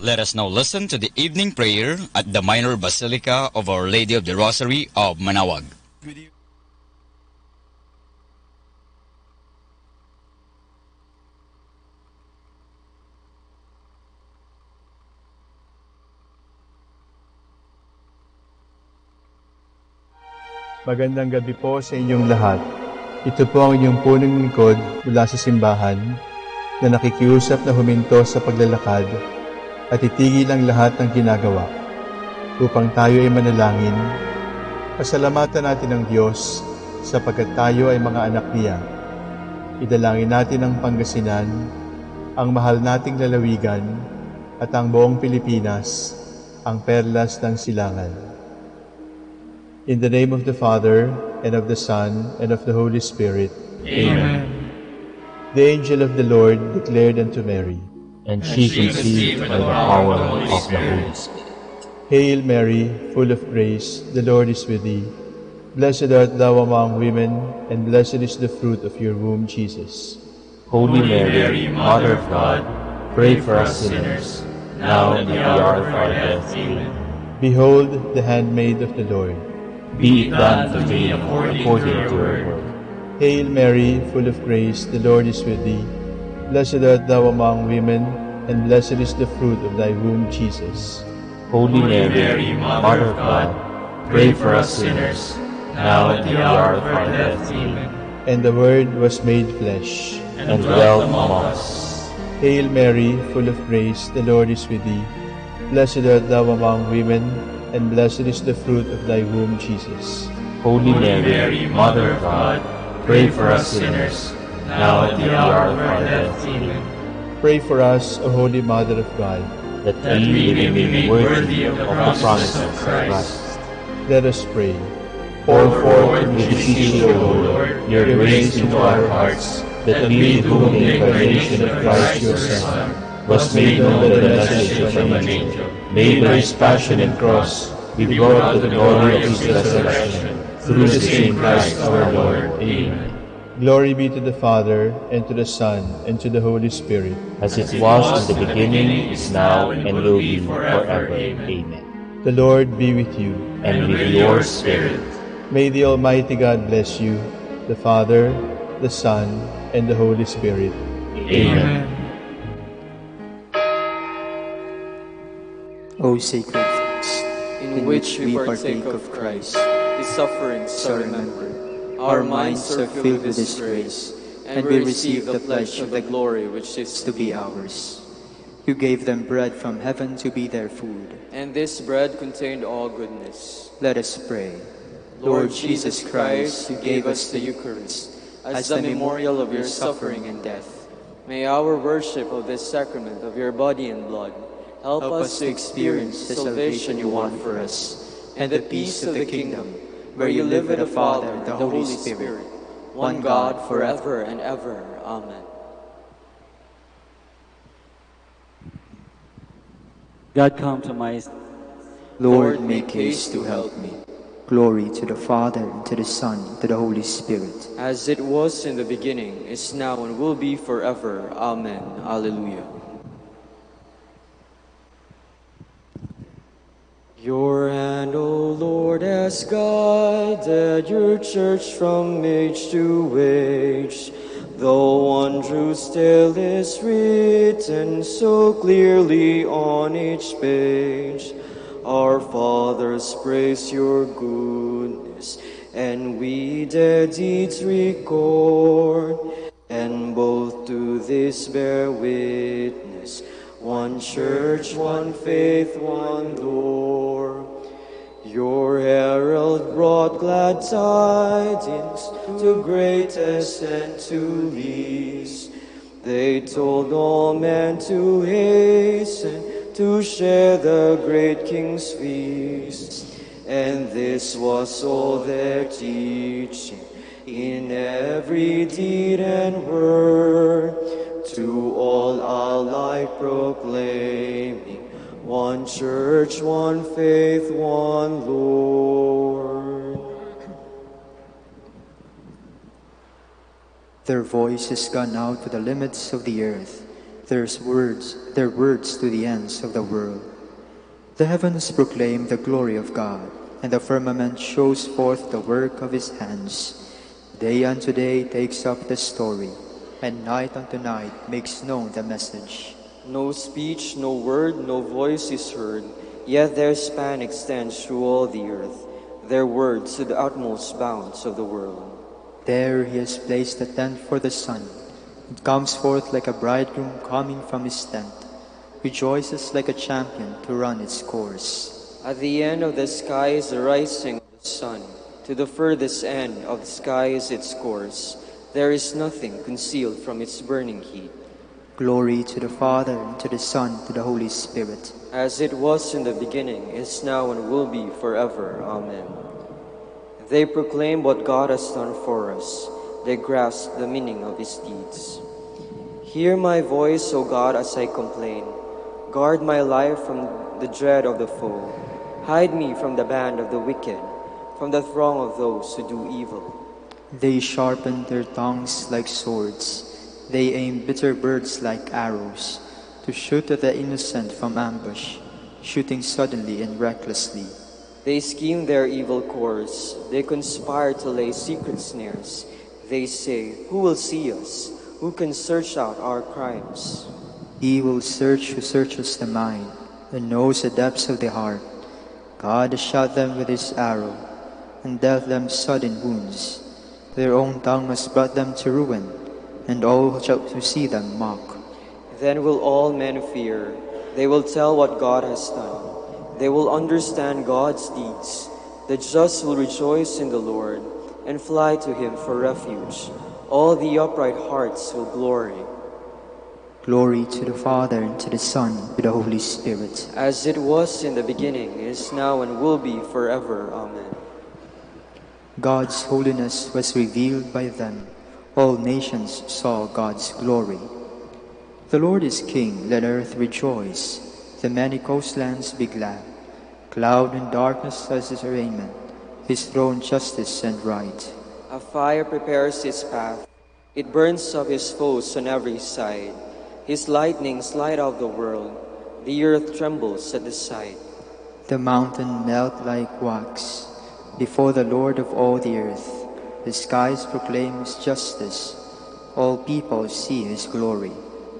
Let us now listen to the evening prayer at the Minor Basilica of Our Lady of the Rosary of Manaoag. Magandang gabi po sa inyong lahat. Ito po ang inyong punong lingkod mula sa simbahan na nakikiusap na huminto sa paglalakad at itigil ang lahat ng ginagawa upang tayo ay manalangin. Pasalamatan natin ang Diyos sapagkat tayo ay mga anak niya. Idalangin natin ang Pangasinan, ang mahal nating lalawigan at ang buong Pilipinas, ang perlas ng silangan. In the name of the Father, and of the Son, and of the Holy Spirit. Amen. The angel of the Lord declared unto Mary, and she conceived by the power of the Holy Spirit. Hail Mary, full of grace, the Lord is with thee. Blessed art thou among women, and blessed is the fruit of your womb, Jesus. Holy Mary, Mother of God, pray for us sinners, now and at the hour of our death. Amen. Behold, the handmaid of the Lord. Be it done to me according to your word. Hail Mary, full of grace, the Lord is with thee. Blessed art thou among women, and blessed is the fruit of thy womb, Jesus. Holy Mary, Mother of God, pray for us sinners, now and at the hour of our death. Amen. And the Word was made flesh, and dwelt among us. Hail Mary, full of grace, the Lord is with thee. Blessed art thou among women, and blessed is the fruit of thy womb, Jesus. Holy Mary, Mother of God, pray for us sinners, now at the hour of our death. Amen. Pray for us, O Holy Mother of God, that we may be made worthy of the promise of Christ. Let us pray. Pour forth, we beseech you, O Lord, your grace into our hearts, that we, whom the incarnation of Christ your Son was made known by the message from an angel, made by his passion and cross, be brought to the glory of his resurrection, through the same Christ our Lord. Amen. Glory be to the Father, and to the Son, and to the Holy Spirit. As it was in the beginning, is now, and will be forever. Amen. The Lord be with you. And with your spirit. May the Almighty God bless you, the Father, the Son, and the Holy Spirit. Amen. O sacred feast, in which we partake of Christ, His sufferings are remembered. Our minds are filled with His grace, and we receive the pledge of the glory which is to be ours. You gave them bread from heaven to be their food, and this bread contained all goodness. Let us pray. Lord Jesus Christ, you gave us the Eucharist as a memorial of your suffering and death. May our worship of this sacrament of your body and blood help us to experience the salvation you want for us, and the peace of the kingdom, where you live with the Father and the Holy Spirit, one God, forever and ever. Amen. God, come to my... Lord, make haste to help me. Glory to the Father, and to the Son, and to the Holy Spirit. As it was in the beginning, is now, and will be forever. Amen. Alleluia. Your hand, O Lord, has guided your church from age to age. Though one true tale is written so clearly on each page, our fathers praise your goodness, and we their deeds record, and both to this bear witness. One church, one faith, one Lord. Your herald brought glad tidings to greatest and to least. They told all men to hasten to share the great King's feast. And this was all their teaching in every deed and word. To all alike proclaiming, one church, one faith, one Lord. Their voice has gone out to the limits of the earth. their words to the ends of the world. The heavens proclaim the glory of God, and the firmament shows forth the work of his hands. Day unto day takes up the story, and night unto night makes known the message. No speech, no word, no voice is heard, yet their span extends through all the earth, their words to the utmost bounds of the world. There he has placed a tent for the sun. It comes forth like a bridegroom coming from his tent, rejoices like a champion to run its course. At the end of the sky is the rising of the sun. To the furthest end of the sky is its course. There is nothing concealed from its burning heat. Glory to the Father, and to the Son, and to the Holy Spirit. As it was in the beginning, is now, and will be forever. Amen. They proclaim what God has done for us. They grasp the meaning of his deeds. Hear my voice, O God, as I complain. Guard my life from the dread of the foe. Hide me from the band of the wicked, from the throng of those who do evil. They sharpen their tongues like swords. They aim bitter words like arrows, to shoot at the innocent from ambush, shooting suddenly and recklessly. They scheme their evil course. They conspire to lay secret snares. They say, who will see us? Who can search out our crimes? He will search who searches the mind, and knows the depths of the heart. God has shot them with his arrow, and dealt them sudden wounds. Their own tongue has brought them to ruin, and all who see them mock. Then will all men fear. They will tell what God has done. They will understand God's deeds. The just will rejoice in the Lord, and fly to him for refuge. All the upright hearts will glory. Glory to the Father, and to the Son, and to the Holy Spirit. As it was in the beginning, is now, and will be forever. Amen. God's holiness was revealed by them. All nations saw God's glory. The Lord is King, let earth rejoice. The many coastlands be glad. Cloud and darkness as his raiment, his throne justice and right. A fire prepares his path. It burns up his foes on every side. His lightnings light up the world. The earth trembles at the sight. The mountain melt like wax before the Lord of all the earth. The skies proclaim his justice. All people see his glory.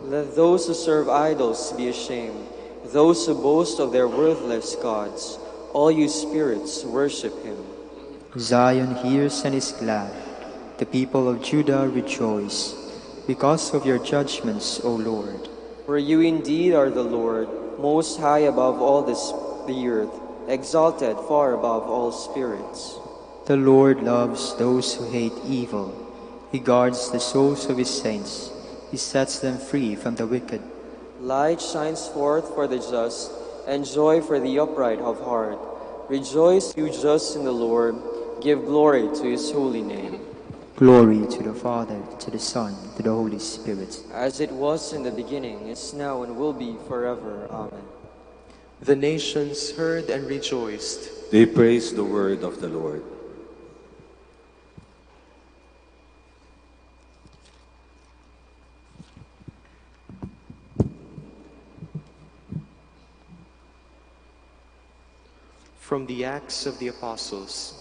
Let those who serve idols be ashamed. Those who boast of their worthless gods. All you spirits worship him. Zion hears and is glad. The people of Judah rejoice because of your judgments, O Lord. For you indeed are the Lord, most high above all the earth, exalted far above all spirits. The Lord loves those who hate evil. He guards the souls of his saints. He sets them free from the wicked. Light shines forth for the just, and joy for the upright of heart. Rejoice, you just in the Lord. Give glory to his holy name. Glory to the Father, to the Son, to the Holy Spirit. As it was in the beginning, is now, and will be forever. Amen. The nations heard and rejoiced. They praised the word of the Lord. From the Acts of the Apostles.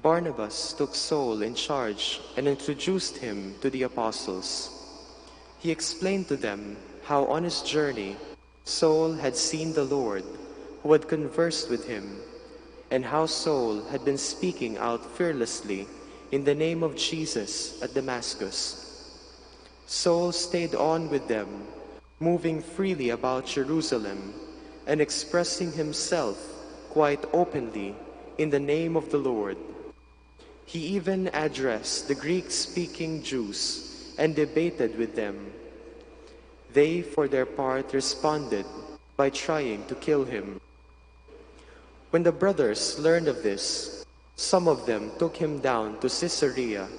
Barnabas took Saul in charge and introduced him to the apostles. He explained to them how on his journey Saul had seen the Lord, who had conversed with him, and how Saul had been speaking out fearlessly in the name of Jesus at Damascus. Saul stayed on with them, moving freely about Jerusalem and expressing himself quite openly in the name of the Lord. He even addressed the Greek-speaking Jews and debated with them. They, for their part, responded by trying to kill him. When the brothers learned of this, some of them took him down to Caesarea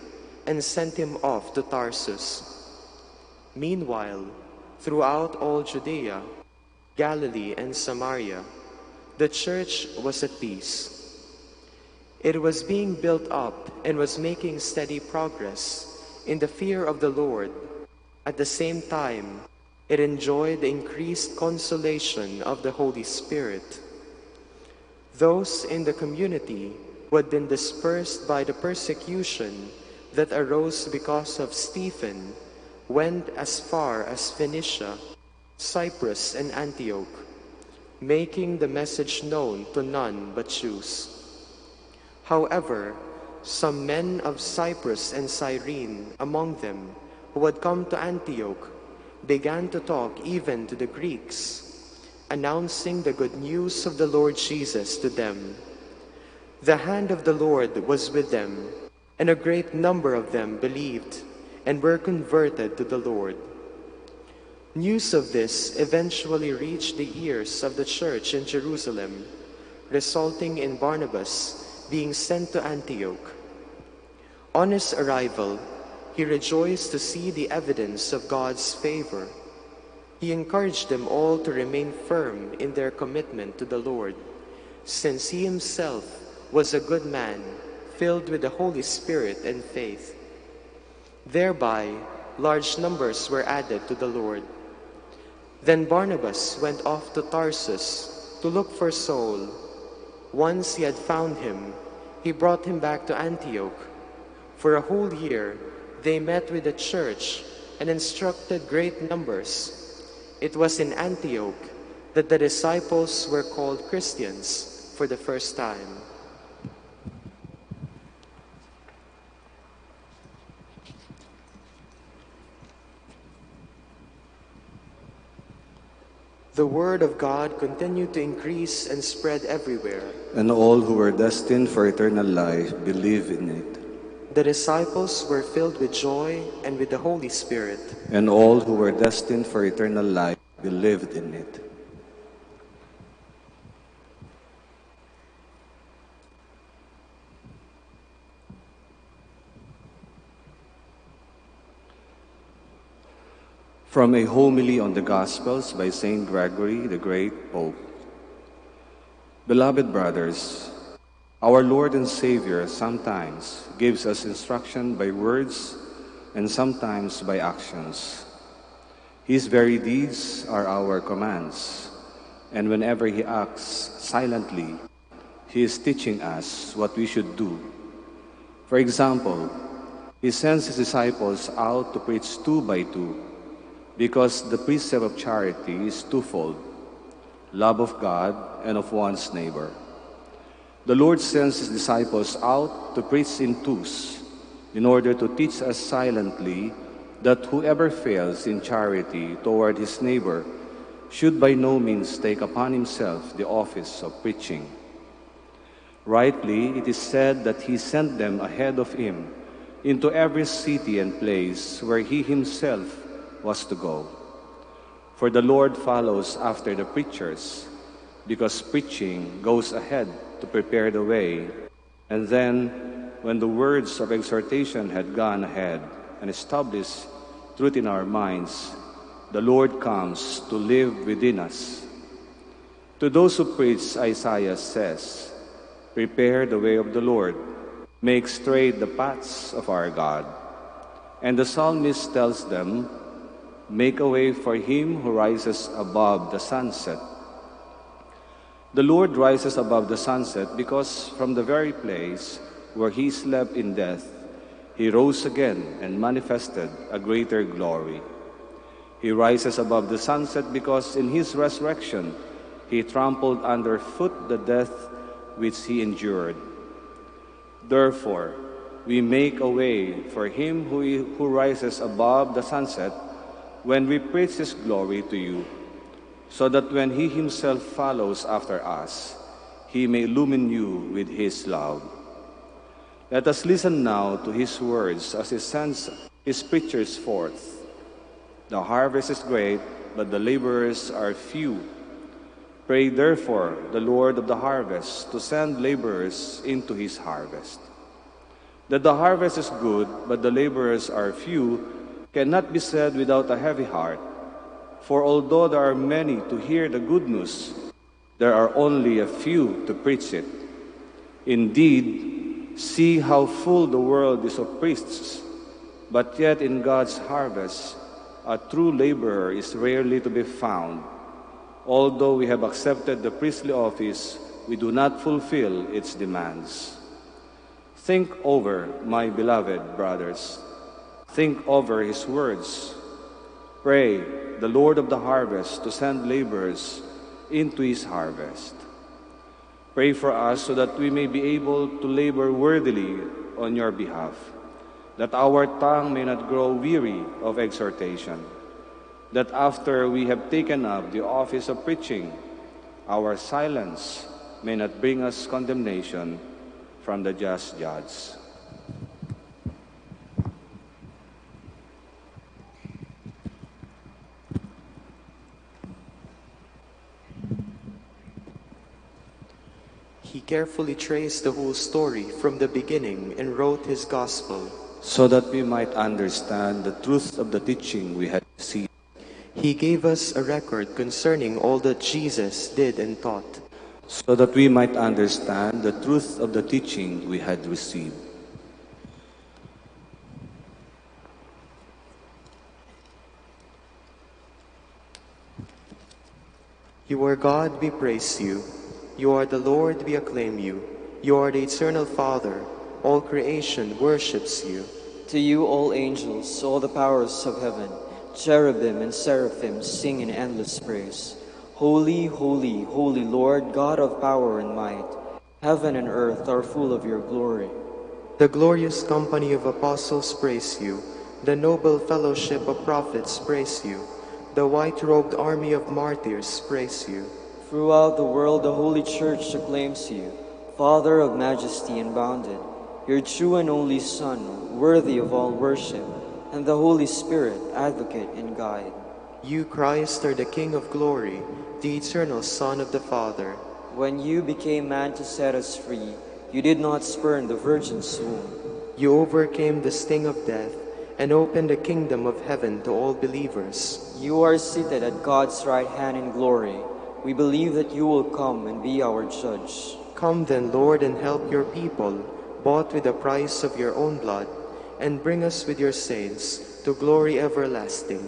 and sent him off to Tarsus. Meanwhile, throughout all Judea, Galilee and Samaria, the church was at peace. It was being built up and was making steady progress in the fear of the Lord At the same time, it enjoyed the increased consolation of the Holy Spirit. Those in the community who had been dispersed by the persecution that arose because of Stephen went as far as Phoenicia, Cyprus, and Antioch, making the message known to none but Jews. However, some men of Cyprus and Cyrene among them who had come to Antioch began to talk even to the Greeks, announcing the good news of the Lord Jesus to them. The hand of the Lord was with them, and a great number of them believed and were converted to the Lord. News of this eventually reached the ears of the church in Jerusalem, resulting in Barnabas being sent to Antioch. On his arrival, he rejoiced to see the evidence of God's favor. He encouraged them all to remain firm in their commitment to the Lord, since he himself was a good man, filled with the Holy Spirit and faith. Thereby, large numbers were added to the Lord. Then Barnabas went off to Tarsus to look for Saul. Once he had found him, he brought him back to Antioch. For a whole year, they met with the church and instructed great numbers. It was in Antioch that the disciples were called Christians for the first time. The word of God continued to increase and spread everywhere. And all who were destined for eternal life believed in it. The disciples were filled with joy and with the Holy Spirit. And all who were destined for eternal life believed in it. From a homily on the Gospels by Saint Gregory, the great Pope. Beloved brothers, our Lord and Savior sometimes gives us instruction by words and sometimes by actions. His very deeds are our commands, and whenever he acts silently, he is teaching us what we should do. For example, he sends his disciples out to preach 2 by 2, because the precept of charity is twofold: love of God and of one's neighbor. The Lord sends his disciples out to preach in twos, in order to teach us silently that whoever fails in charity toward his neighbor should by no means take upon himself the office of preaching. Rightly, it is said that he sent them ahead of him into every city and place where he himself was to go. For the Lord follows after the preachers, because preaching goes ahead to prepare the way, and then, when the words of exhortation had gone ahead and established truth in our minds, the Lord comes to live within us. To those who preach, Isaiah says, "Prepare the way of the Lord, make straight the paths of our God." And the psalmist tells them, "Make a way for him who rises above the sunset." The Lord rises above the sunset because from the very place where he slept in death, he rose again and manifested a greater glory. He rises above the sunset because in his resurrection he trampled underfoot the death which he endured. Therefore, we make a way for him who rises above the sunset when we preach his glory to you, so that when he himself follows after us, he may illumine you with his love. Let us listen now to his words as he sends his preachers forth. The harvest is great, but the laborers are few. Pray therefore the Lord of the harvest to send laborers into his harvest. That the harvest is good, but the laborers are few, cannot be said without a heavy heart. For although there are many to hear the good news, there are only a few to preach it. Indeed, see how full the world is of priests, but yet in God's harvest a true laborer is rarely to be found. Although we have accepted the priestly office, we do not fulfill its demands. Think over, my beloved brothers. Think over his words. Pray the Lord of the harvest to send laborers into his harvest. Pray for us so that we may be able to labor worthily on your behalf, that our tongue may not grow weary of exhortation, that after we have taken up the office of preaching, our silence may not bring us condemnation from the just judge. He carefully traced the whole story from the beginning and wrote his gospel, so that we might understand the truth of the teaching we had received. He gave us a record concerning all that Jesus did and taught, so that we might understand the truth of the teaching we had received. You are God, we praise you. You are the Lord, we acclaim you. You are the eternal Father. All creation worships you. To you all angels, all the powers of heaven, cherubim and seraphim sing in endless praise. Holy, holy, holy Lord, God of power and might. Heaven and earth are full of your glory. The glorious company of apostles praise you. The noble fellowship of prophets praise you. The white-robed army of martyrs praise you. Throughout the world the Holy Church acclaims you, Father of majesty unbounded, your true and only Son, worthy of all worship, and the Holy Spirit, advocate and guide. You, Christ, are the King of glory, the eternal Son of the Father. When you became man to set us free, you did not spurn the Virgin's womb. You overcame the sting of death and opened the kingdom of heaven to all believers. You are seated at God's right hand in glory. We believe that you will come and be our judge. Come then, Lord, and help your people, bought with the price of your own blood, and bring us with your saints to glory everlasting.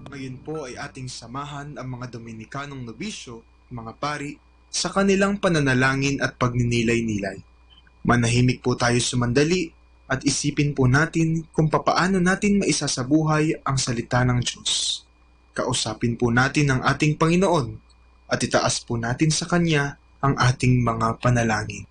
Ngayon po ay ating samahan ang mga Dominikanong nobisyo, mga pari, sa kanilang pananalangin at pagninilay-nilay. Manahimik po tayo sumandali at isipin po natin kung papaano natin maisasabuhay ang salita ng Diyos. Kausapin po natin ang ating Panginoon at itaas po natin sa Kanya ang ating mga panalangin.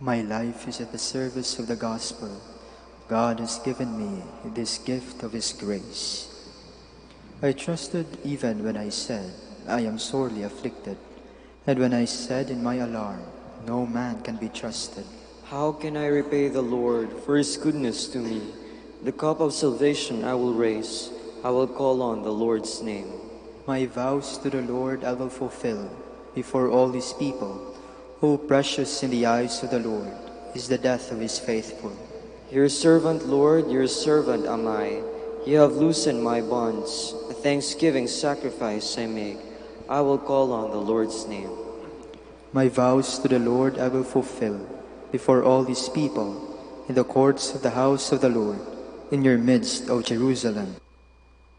My life is at the service of the gospel. God has given me this gift of His grace. I trusted even when I said, I am sorely afflicted, and when I said in my alarm, no man can be trusted. How can I repay the Lord for His goodness to me? The cup of salvation I will raise. I will call on the Lord's name. My vows to the Lord I will fulfill before all His people. O precious in the eyes of the Lord is the death of His faithful. Your servant, Lord, your servant am I. You have loosened my bonds. A thanksgiving sacrifice I make. I will call on the Lord's name. My vows to the Lord I will fulfill before all His people, in the courts of the house of the Lord, in your midst, O Jerusalem.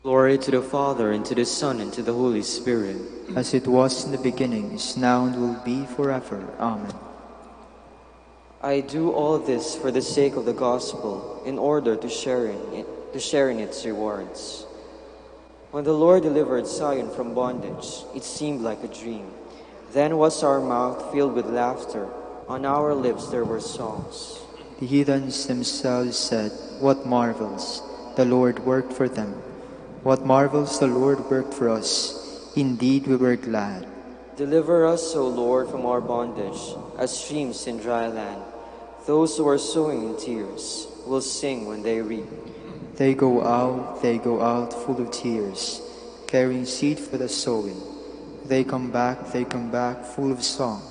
Glory to the Father, and to the Son, and to the Holy Spirit. As it was in the beginning, is now, and will be forever. Amen. I do all this for the sake of the gospel, in order to share in its rewards. When the Lord delivered Zion from bondage, it seemed like a dream. Then was our mouth filled with laughter, on our lips there were songs. The heathens themselves said, What marvels the Lord worked for them! What marvels the Lord worked for us! Indeed we were glad. Deliver us, O Lord, from our bondage, as streams in dry land. Those who are sowing in tears will sing when they reap. They go out full of tears, carrying seed for the sowing. They come back full of song,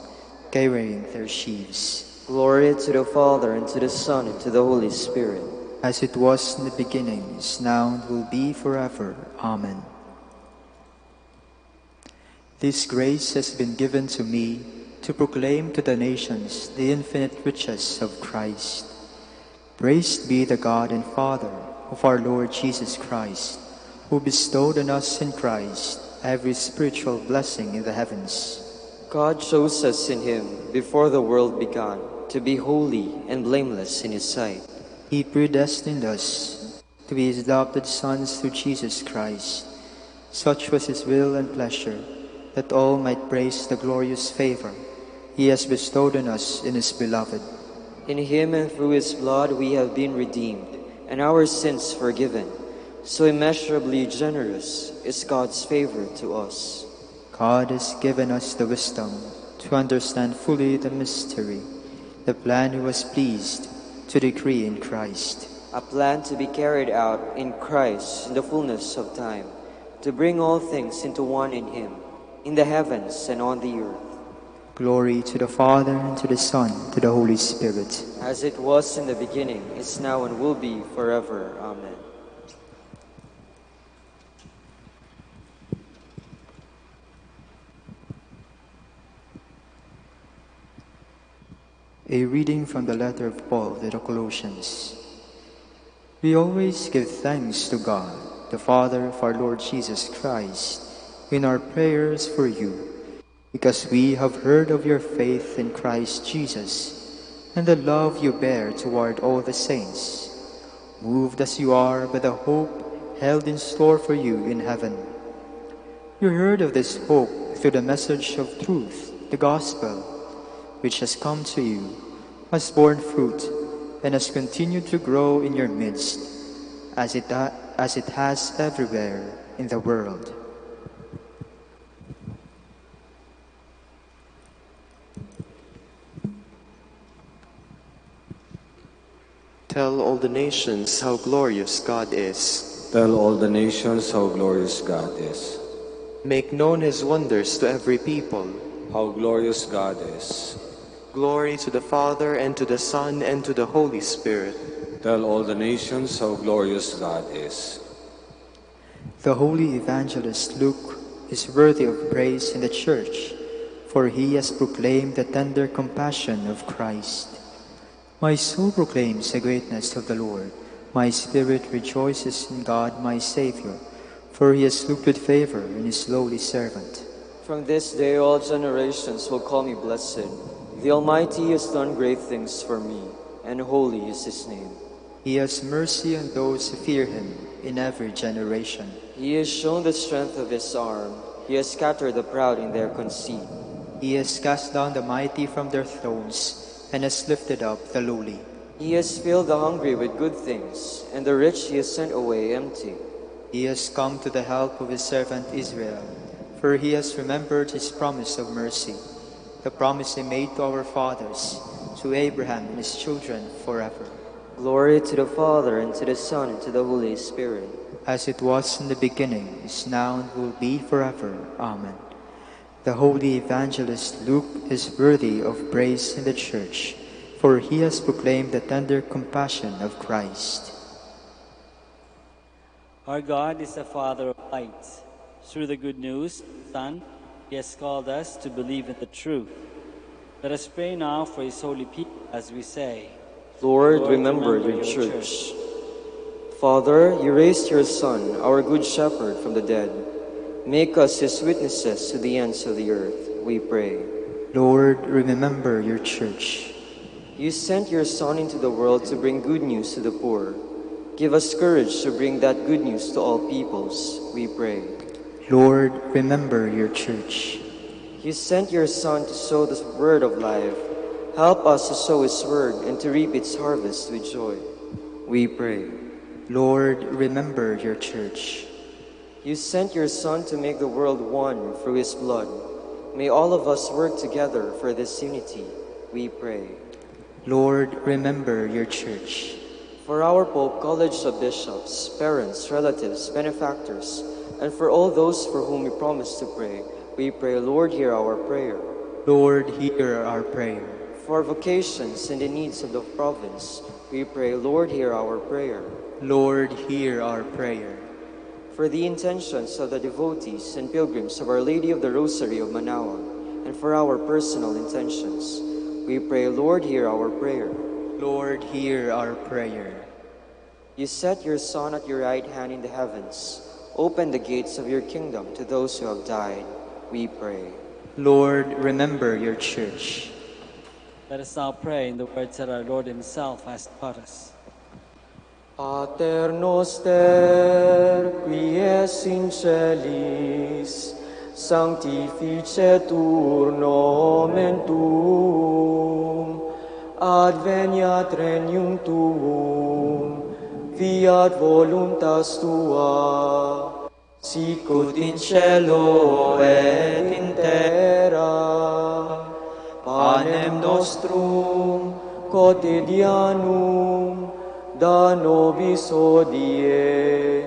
carrying their sheaves. Glory to the Father, and to the Son, and to the Holy Spirit. As it was in the beginning, is now, and will be forever. Amen. This grace has been given to me to proclaim to the nations the infinite riches of Christ. Praised be the God and Father of our Lord Jesus Christ, who bestowed on us in Christ every spiritual blessing in the heavens. God chose us in Him before the world began to be holy and blameless in His sight. He predestined us to be His adopted sons through Jesus Christ. Such was His will and pleasure, that all might praise the glorious favor He has bestowed on us in His Beloved. In Him and through His blood we have been redeemed, and our sins forgiven. So immeasurably generous is God's favor to us. God has given us the wisdom to understand fully the mystery, the plan He was pleased to decree in Christ. A plan to be carried out in Christ in the fullness of time, to bring all things into one in Him, in the heavens and on the earth. Glory to the Father, and to the Son, and to the Holy Spirit. As it was in the beginning, is now, and will be forever. Amen. A reading from the letter of Paul to the Colossians. We always give thanks to God, the Father of our Lord Jesus Christ, in our prayers for you, because we have heard of your faith in Christ Jesus, and the love you bear toward all the saints, moved as you are by the hope held in store for you in heaven. You heard of this hope through the message of truth, the gospel, which has come to you, has borne fruit, and has continued to grow in your midst, as it has everywhere in the world. Tell all the nations how glorious God is. Tell all the nations how glorious God is. Make known His wonders to every people. How glorious God is. Glory to the Father, and to the Son, and to the Holy Spirit. Tell all the nations how glorious God is. The holy evangelist Luke is worthy of praise in the church, for he has proclaimed the tender compassion of Christ. My soul proclaims the greatness of the Lord. My spirit rejoices in God my Savior, for He has looked with favor on His lowly servant. From this day all generations will call me blessed. The Almighty has done great things for me, and holy is His name. He has mercy on those who fear Him in every generation. He has shown the strength of His arm. He has scattered the proud in their conceit. He has cast down the mighty from their thrones, and has lifted up the lowly. He has filled the hungry with good things, and the rich he has sent away empty. He has come to the help of his servant Israel, for he has remembered his promise of mercy, the promise he made to our fathers, to Abraham and his children forever. Glory to the Father, and to the Son, and to the Holy Spirit. As it was in the beginning, is now, and will be forever. Amen. The holy evangelist Luke is worthy of praise in the Church, for he has proclaimed the tender compassion of Christ. Our God is the Father of lights. Through the good news, Son, He has called us to believe in the truth. Let us pray now for His holy people as we say, Lord, remember your church. Father, you raised your Son, our good shepherd, from the dead. Make us his witnesses to the ends of the earth, we pray. Lord, remember your church. You sent your Son into the world to bring good news to the poor. Give us courage to bring that good news to all peoples, we pray. Lord, remember your church. You sent your Son to sow the word of life. Help us to sow his word and to reap its harvest with joy, we pray. Lord, remember your church. You sent your Son to make the world one through his blood. May all of us work together for this unity, we pray. Lord, remember your church. For our Pope, College of Bishops, parents, relatives, benefactors, and for all those for whom we promise to pray, we pray, Lord, hear our prayer. Lord, hear our prayer. For vocations and the needs of the province, we pray, Lord, hear our prayer. Lord, hear our prayer. For the intentions of the devotees and pilgrims of Our Lady of the Rosary of Manaoag, and for our personal intentions, we pray, Lord, hear our prayer. Lord, hear our prayer. You set your Son at your right hand in the heavens. Open the gates of your kingdom to those who have died, we pray. Lord, remember your church. Let us now pray in the words that our Lord Himself has taught us. Pater noster, qui es in celis, sanctificetur nomen tuum, adveniat regnum tuum, fiat voluntas tua, sicut in cielo et in terra. Panem nostrum quotidianum da nobis hodie,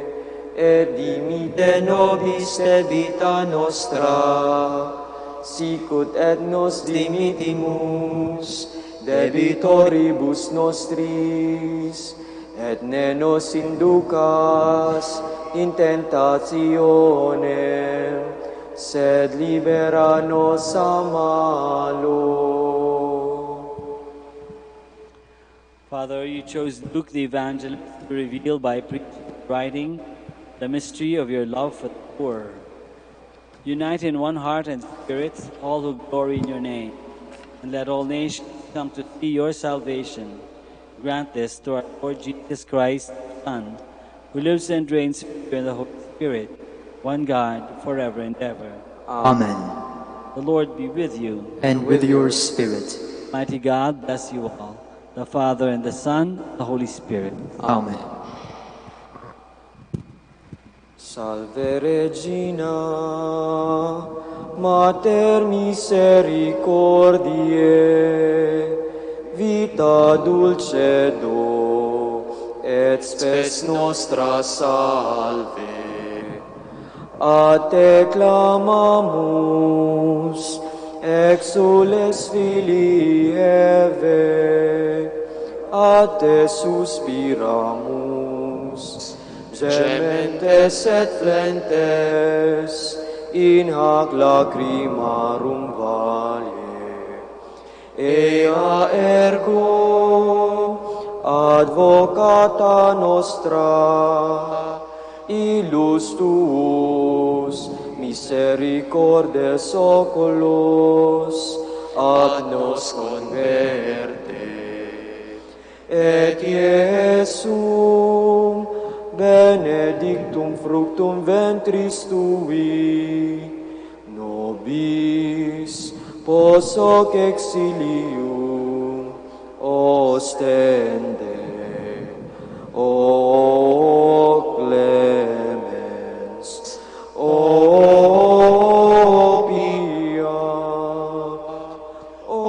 et dimitte nobis debita nostra, sicut et nos dimittimus debitoribus nostris, et ne nos inducas in tentationem, sed libera nos a malo. Father, you chose Luke the Evangelist to reveal by preaching and writing the mystery of your love for the poor. Unite in one heart and spirit all who glory in your name, and let all nations come to see your salvation. Grant this to our Lord Jesus Christ, your Son, who lives and reigns with you in the Holy Spirit, one God, forever and ever. Amen. The Lord be with you. And with your spirit. Mighty God, bless you all, the Father and the Son, the Holy Spirit. Amen. Salve Regina, Mater misericordiae, vita dulcedo, et spes nostra salve. A te clamamus, exules filii Eve, a te suspiramus, gementes et flentes, in hac lacrimarum valle. Ea ergo, advocata nostra, illus tuus, misericordes oculos, ad nos converte. Et Iesum, benedictum fructum ventris tui, nobis post hoc exilium ostende, O clemens, O pia, O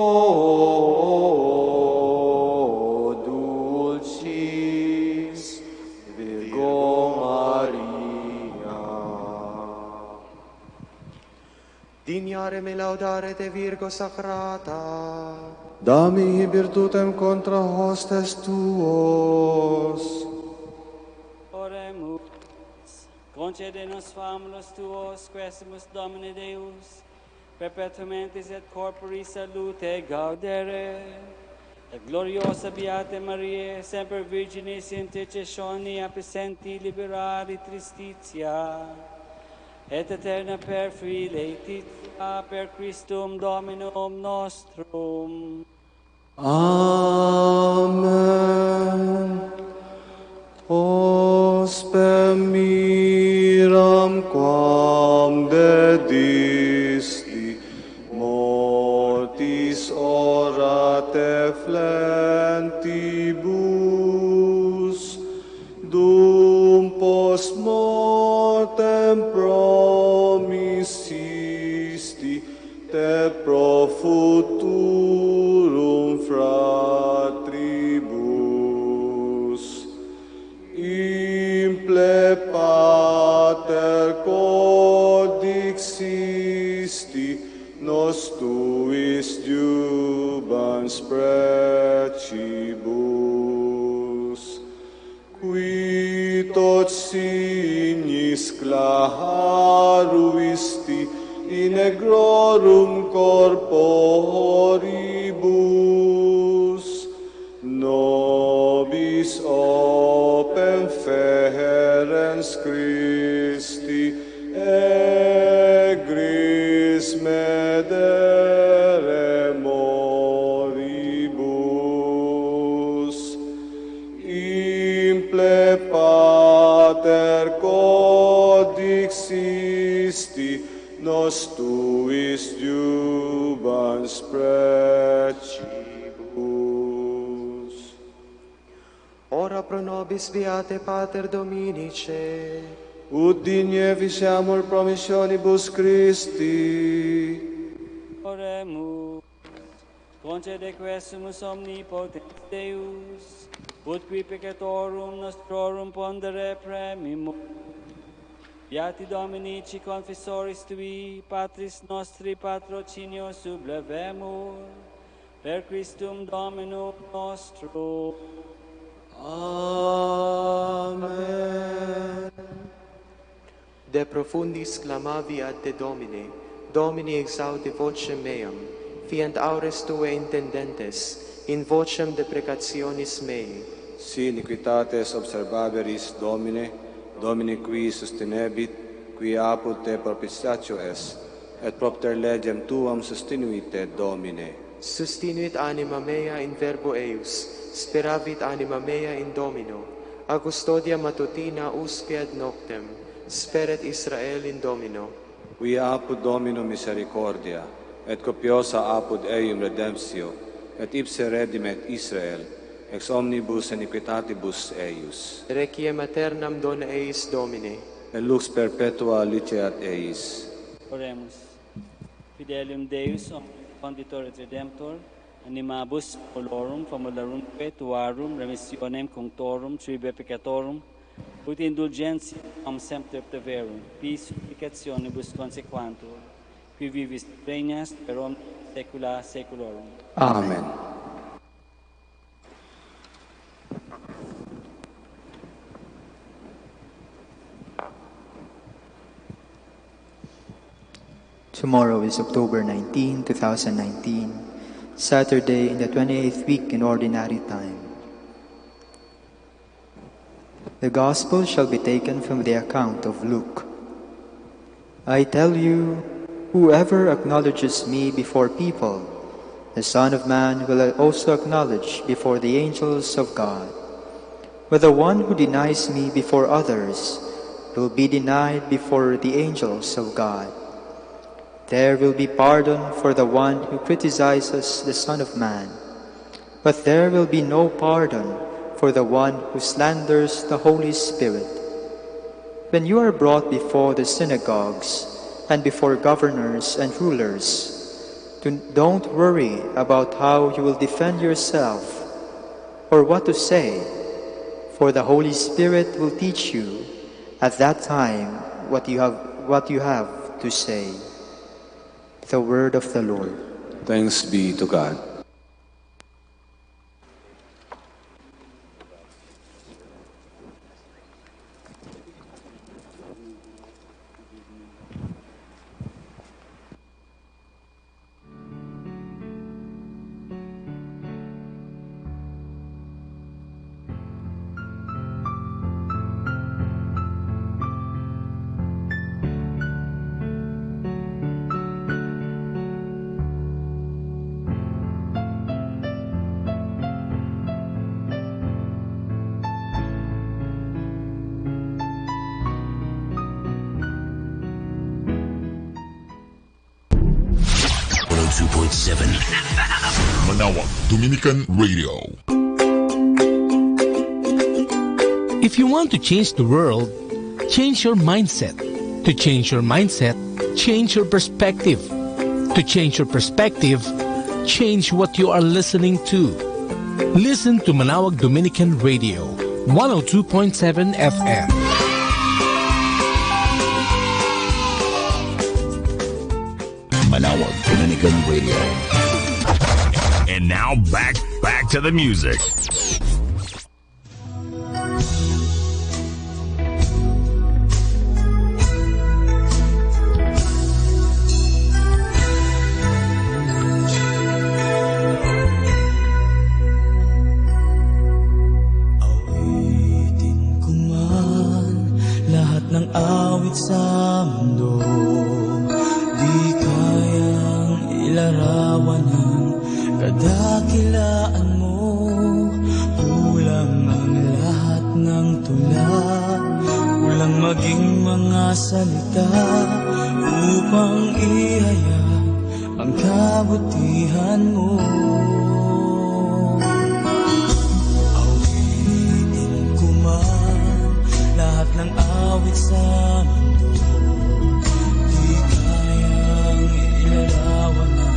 dulcis Virgo Maria. Dignare me laudare te Virgo sacrata. Dami virtutem contra hostes tuos. Oremus, concede nos famulos tuos, quesimus Domine Deus, perpetuamente et corpori salute gaudere, et gloriosa Beate Mariae, semper Virginis intercessioni apicenti liberari tristitia, et eterna per filetitia per Christum Dominum nostrum. Amen. Ospem miram quam dedisti, mortis orate flentibus, dum post mortem promissisti, te pro futurum fratribus. Imple pater codixisti, nos tuis jubans precibus, qui tot signis claruisti in egrorum corporibus, nobis opem ferens Christi egris medere moribus. Imple pater codixisti, nos tuis jubans precibus. Ora pro nobis Beate Pater Dominice, Ut digne ficiamur promissionibus Christi. Oremus, concede quesumus omnipotens Deus, ut qui peccatorum nostrorum pondere premimus. Beati Dominici confessoris tui, Patris nostri patrocinio sublevemur, per Christum Dominum nostrum. Amen. De profundis clamavi ad te Domine, Domini exaudi vocem meam, fiant aures tue intendentes, in vocem deprecationis mei. Si iniquitates observaveris Domine, Domine qui sustenebit, qui apud te propitiatio est, et propter legem tuam sustinuite Domine. Sustinuit anima mea in verbo eius, speravit anima mea in Domino, a custodia matutina usque ad noctem, speret Israel in Domino. Qui apud Domino misericordia, et copiosa apud eium redemptio, et ipse redimet Israel, ex omnibus iniquitatibus eius. Requiem aeternam dona eis Domine. Et lux perpetua liceat eis. Oremus. Fidelium Deus, Conditor et Redemptor, animabus olorum famularumque tuarum remissionem cunctorum tribe peccatorum, ut indulgentiam semper preverum, pis supplicationibus consequantur, qui vivis regnas per omnia saecula saeculorum. Amen. Tomorrow is October 19, 2019, Saturday in the 28th week in Ordinary Time. The Gospel shall be taken from the account of Luke. I tell you, whoever acknowledges me before people, the Son of Man will also acknowledge before the angels of God. But the one who denies me before others will be denied before the angels of God. There will be pardon for the one who criticizes the Son of Man. but there will be no pardon for the one who slanders the Holy Spirit. When you are brought before the synagogues and before governors and rulers, don't worry about how you will defend yourself or what to say, for the Holy Spirit will teach you at that time what you have to say. The word of the Lord. Thanks be to God. Manawag Dominican Radio. If you want to change the world, change your mindset. To change your mindset, change your perspective. To change your perspective, change what you are listening to. Listen to Manawag Dominican Radio, 102.7 FM. Manawag Dominican Radio. And now back to the music. Awitin ko man lahat ng awit sa mundo, di kayang ilarawan ng kadakilaan mo. Kulang ang lahat ng tula, kulang maging mga salita upang ihayag ang kabutihan mo. Awitin ko man lahat ng awit sa mundo, di kayang ilarawan ng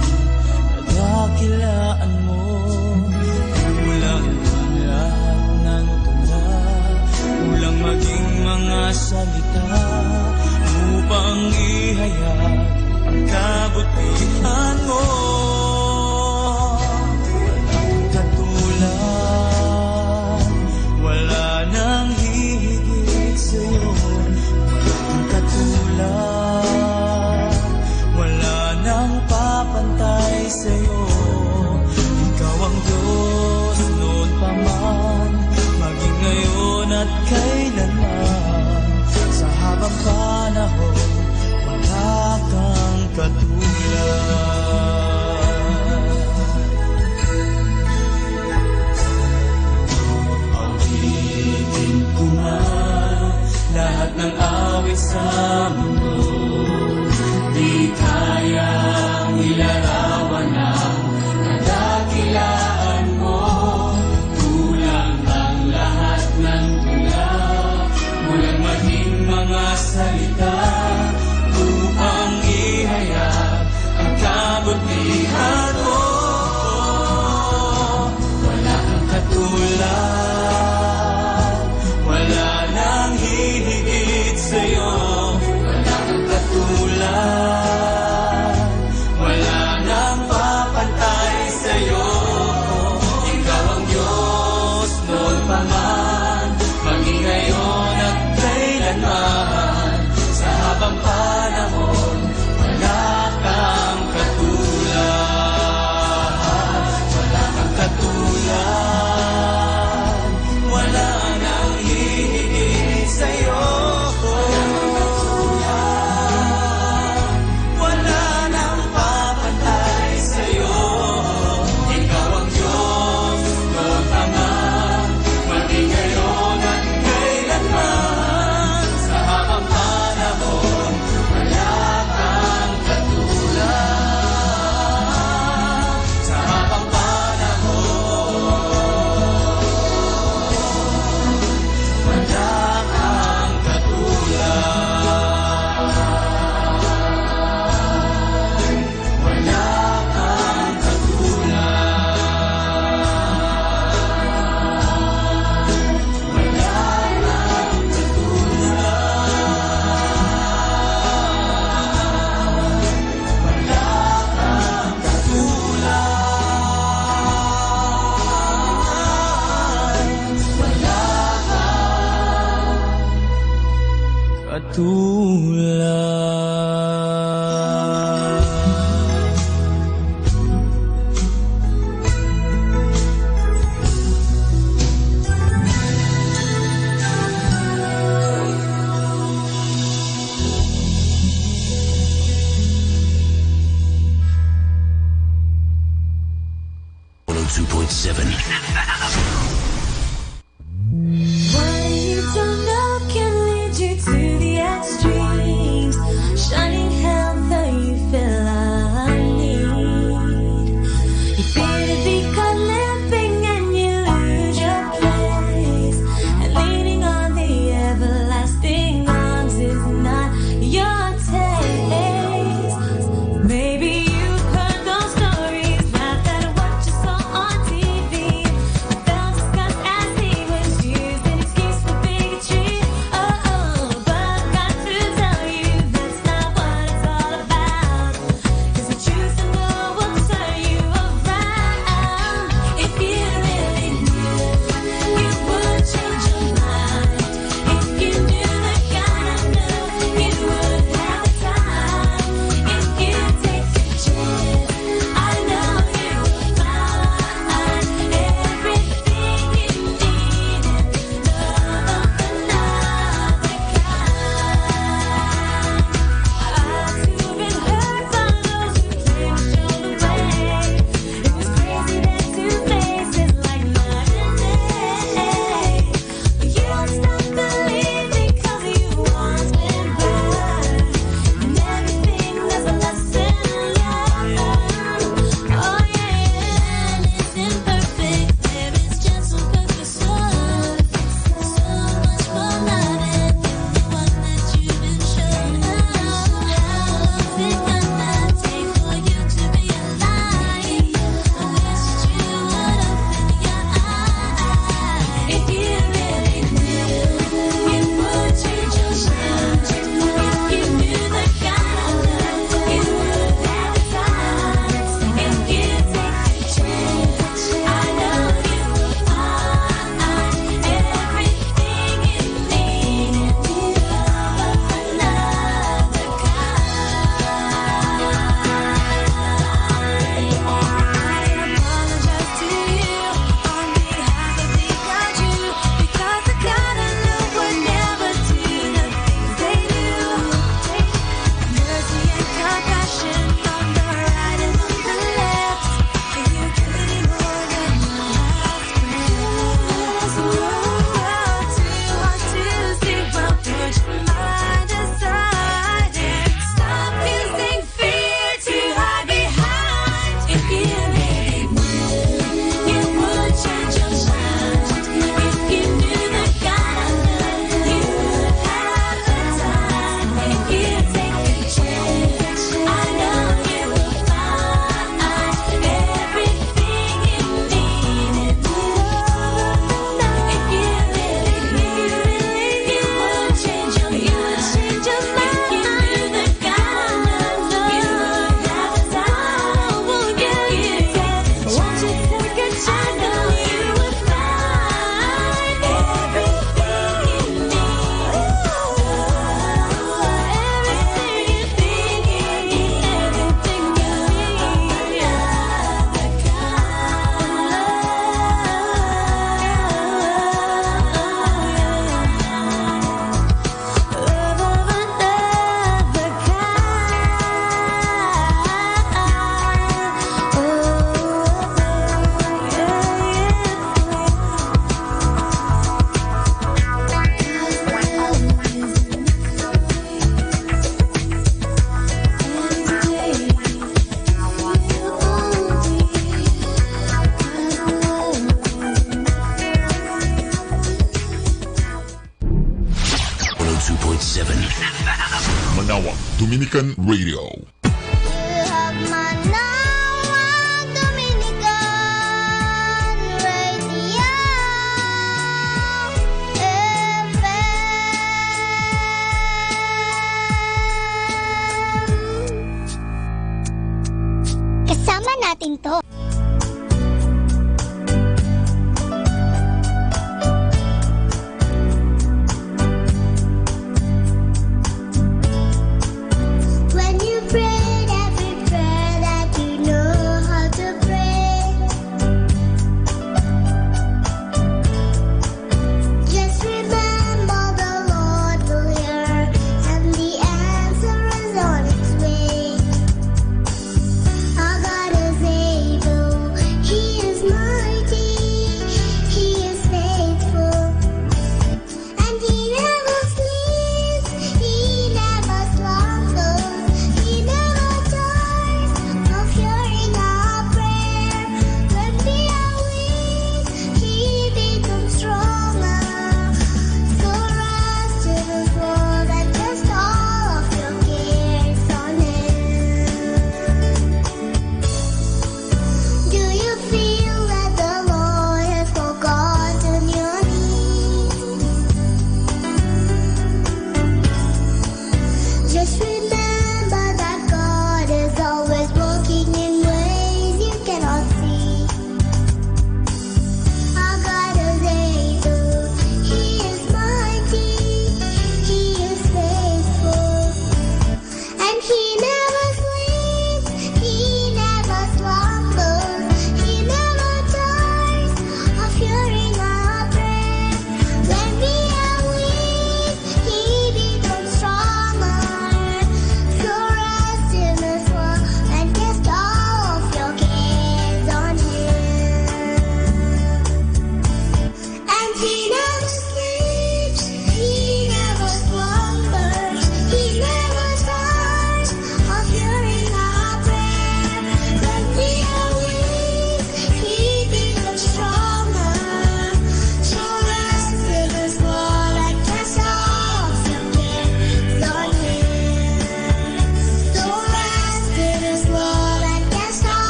kadakilaan mo. Kulang ang lahat ng tula, kulang maging mga salita upang ihayag ang kabutihan mo. Walang katulad, wala nang hihigit sa'yo. Walang katulad, wala nang papantay sa'yo. Ikaw ang Diyos noon pa man, maging ngayon at kailanman. Sa habang panahon, wala kang katulad. Awitin ko man lahat ng awit sa mundo, di kayang ilarawan ang kadakilaan mo. Kulang ang lahat ng tula, kulang maging mga salita upang ihayag ang 102.7. What you don't know can lead you to the extremes. Shining health that you feel I need. You feel to be caught limping and you lose your place. And leaning on the everlasting arms is not your taste. Maybe you've heard those stories, laughed at what you saw on TV. You felt disgust as he was used an excuse for bigotry. But I've got to tell you that's not what it's all about. 'Cause the truth to know will turn you around. If you really knew, you would change your mind. If you knew the kind I know, you would have the time. If you take a chance, I know you will find everything you need in love of another kind. I've too been hurt by those who claim to show the way. It was crazy that two faces like night and day. But you don't stop believing 'cause you once been burned. And everything there's a lesson learned. Oh yeah, and it's imperfect. There is just one purpose of so much more loving than the one that you've been shown. How long's it gonna take for you to realize? I wish you would open your eyes. If you really knew, you would change your mind. If you knew the kind of love, you would have the time. If you take a chance, I know you will find everything you need in love of another I apologize to you on behalf of the Gaju, because the God I know would never do the things they do. Mercy and compassion on the right and on the left. You give me more than my last breath. Too hard to see, well, push your mind aside and stop using fear to hide behind. If you really knew, you would change your mind. If you knew the kind of love, you would have the time. If you take a chance, I know you will find everything you need in love. If you really knew, you would change your mind. If you knew the kind of love, you would have the time. If you take a chance, I know you will find everything you need. Everything you need, everything you need. Love of another Manawag Dominican Radio. Kasama natin to. When you prayed every prayer that you know how to pray, just remember the Lord will hear, and the answer is on its way. Our God is able.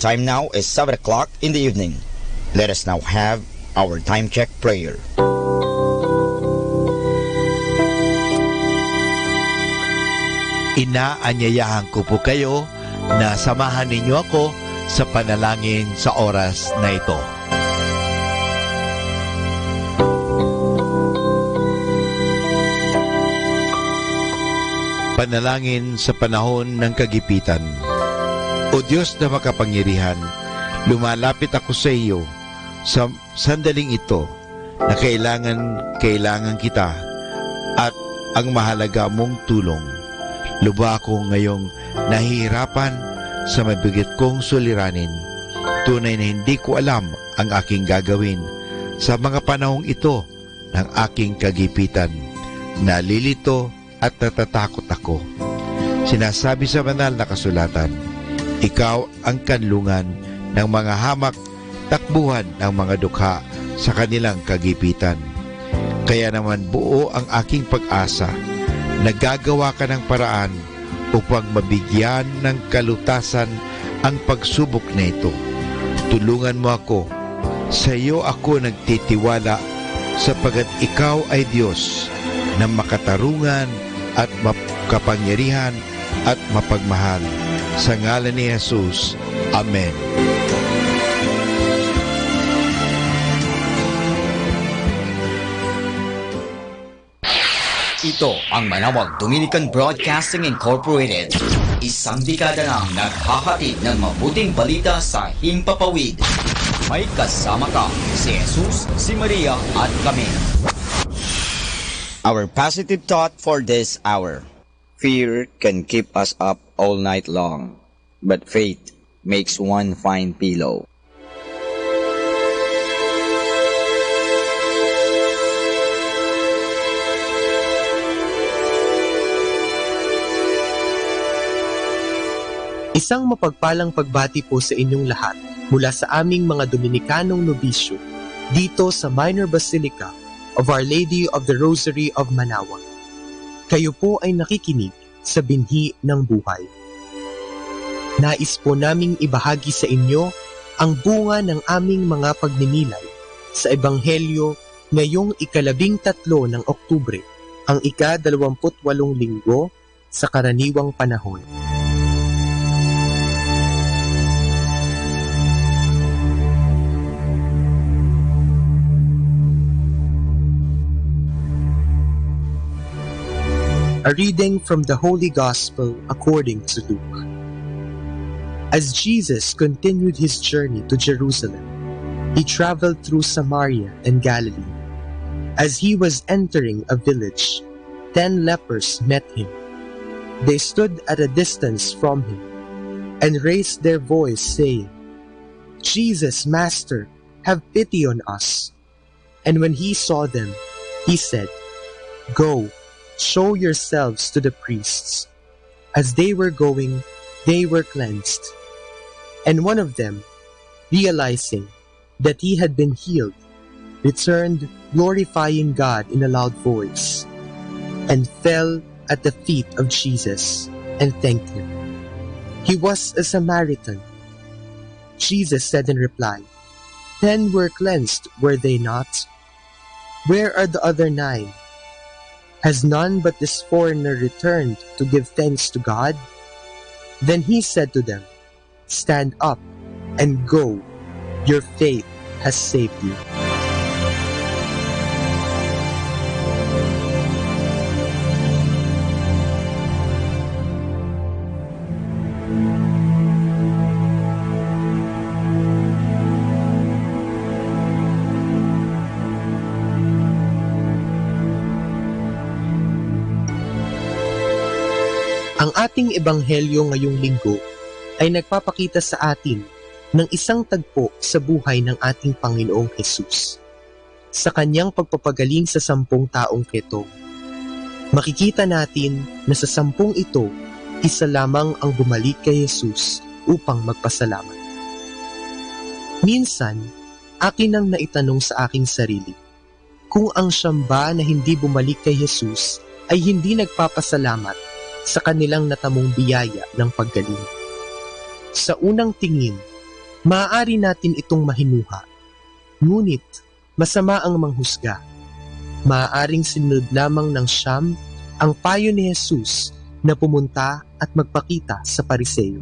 time now is 7 o'clock in the evening. Let us now have our time check prayer. Inaanyayahan ko po kayo na samahan ninyo ako sa panalangin sa oras na ito. Panalangin sa panahon ng kagipitan. O Diyos na makapangyarihan, lumalapit ako sa iyo sa sandaling ito na kailangan kita at ang mahalaga mong tulong. Luba ako ngayong nahihirapan sa mabigat kong suliranin. Tunay na hindi ko alam ang aking gagawin sa mga panahong ito ng aking kagipitan. Nalilito at natatakot ako. Sinasabi sa banal na kasulatan, ikaw ang kanlungan ng mga hamak, takbuhan ng mga dukha sa kanilang kagipitan. Kaya naman buo ang aking pag-asa. Nagagawa ka ng paraan upang mabigyan ng kalutasan ang pagsubok na ito. Tulungan mo ako. Sa iyo ako nagtitiwala sapagat ikaw ay Diyos na makatarungan at makapangyarihan at mapagmahal. Sa ngalan ni Jesus. Amen. Ito ang Manawag Dominican Broadcasting Incorporated. Isang dekada nang naghahatid ng mabuting balita sa himpapawid. May kasama ka, si Jesus, si Maria at kami. Our positive thought for this hour. Fear can keep us up all night long, but faith makes one fine pillow. Isang mapagpalang pagbati po sa inyong lahat mula sa aming mga Dominikanong nobisyo dito sa Minor Basilica of Our Lady of the Rosary of Manawag. Kayo po ay nakikinig sa binhi ng buhay. Nais po naming ibahagi sa inyo ang bunga ng aming mga pagninilay sa Ebanghelyo ngayong 13 ng Oktubre, ang ika-28 linggo sa karaniwang panahon. A reading from the Holy Gospel according to Luke. As Jesus continued his journey to Jerusalem, he traveled through Samaria and Galilee. As he was entering a village, 10 lepers met him. They stood at a distance from him and raised their voice, saying, "Jesus, Master, have pity on us." And when he saw them, he said, "Go, show yourselves to the priests." As they were going, they were cleansed. And one of them, realizing that he had been healed, returned glorifying God in a loud voice, and fell at the feet of Jesus and thanked him. He was a Samaritan. Jesus said in reply, 10 were cleansed, were they not? Where are the other 9? Has none but this foreigner returned to give thanks to God? Then he said to them, "Stand up and go. Your faith has saved you." Ang ating ebanghelyo ngayong linggo ay nagpapakita sa atin ng isang tagpo sa buhay ng ating Panginoong Hesus. Sa kanyang pagpapagaling sa 10 taong keto, makikita natin na sa 10 ito, isa lamang ang bumalik kay Hesus upang magpasalamat. Minsan, akin ang naitanong sa aking sarili, kung ang siyam ba na hindi bumalik kay Hesus ay hindi nagpapasalamat sa kanilang natamong biyaya ng paggaling. Sa unang tingin, Maaari natin itong mahinuha, ngunit masama ang manghusga. Maaaring sinunod lamang ng siyam ang payo ni Jesus na pumunta at magpakita sa Pariseo.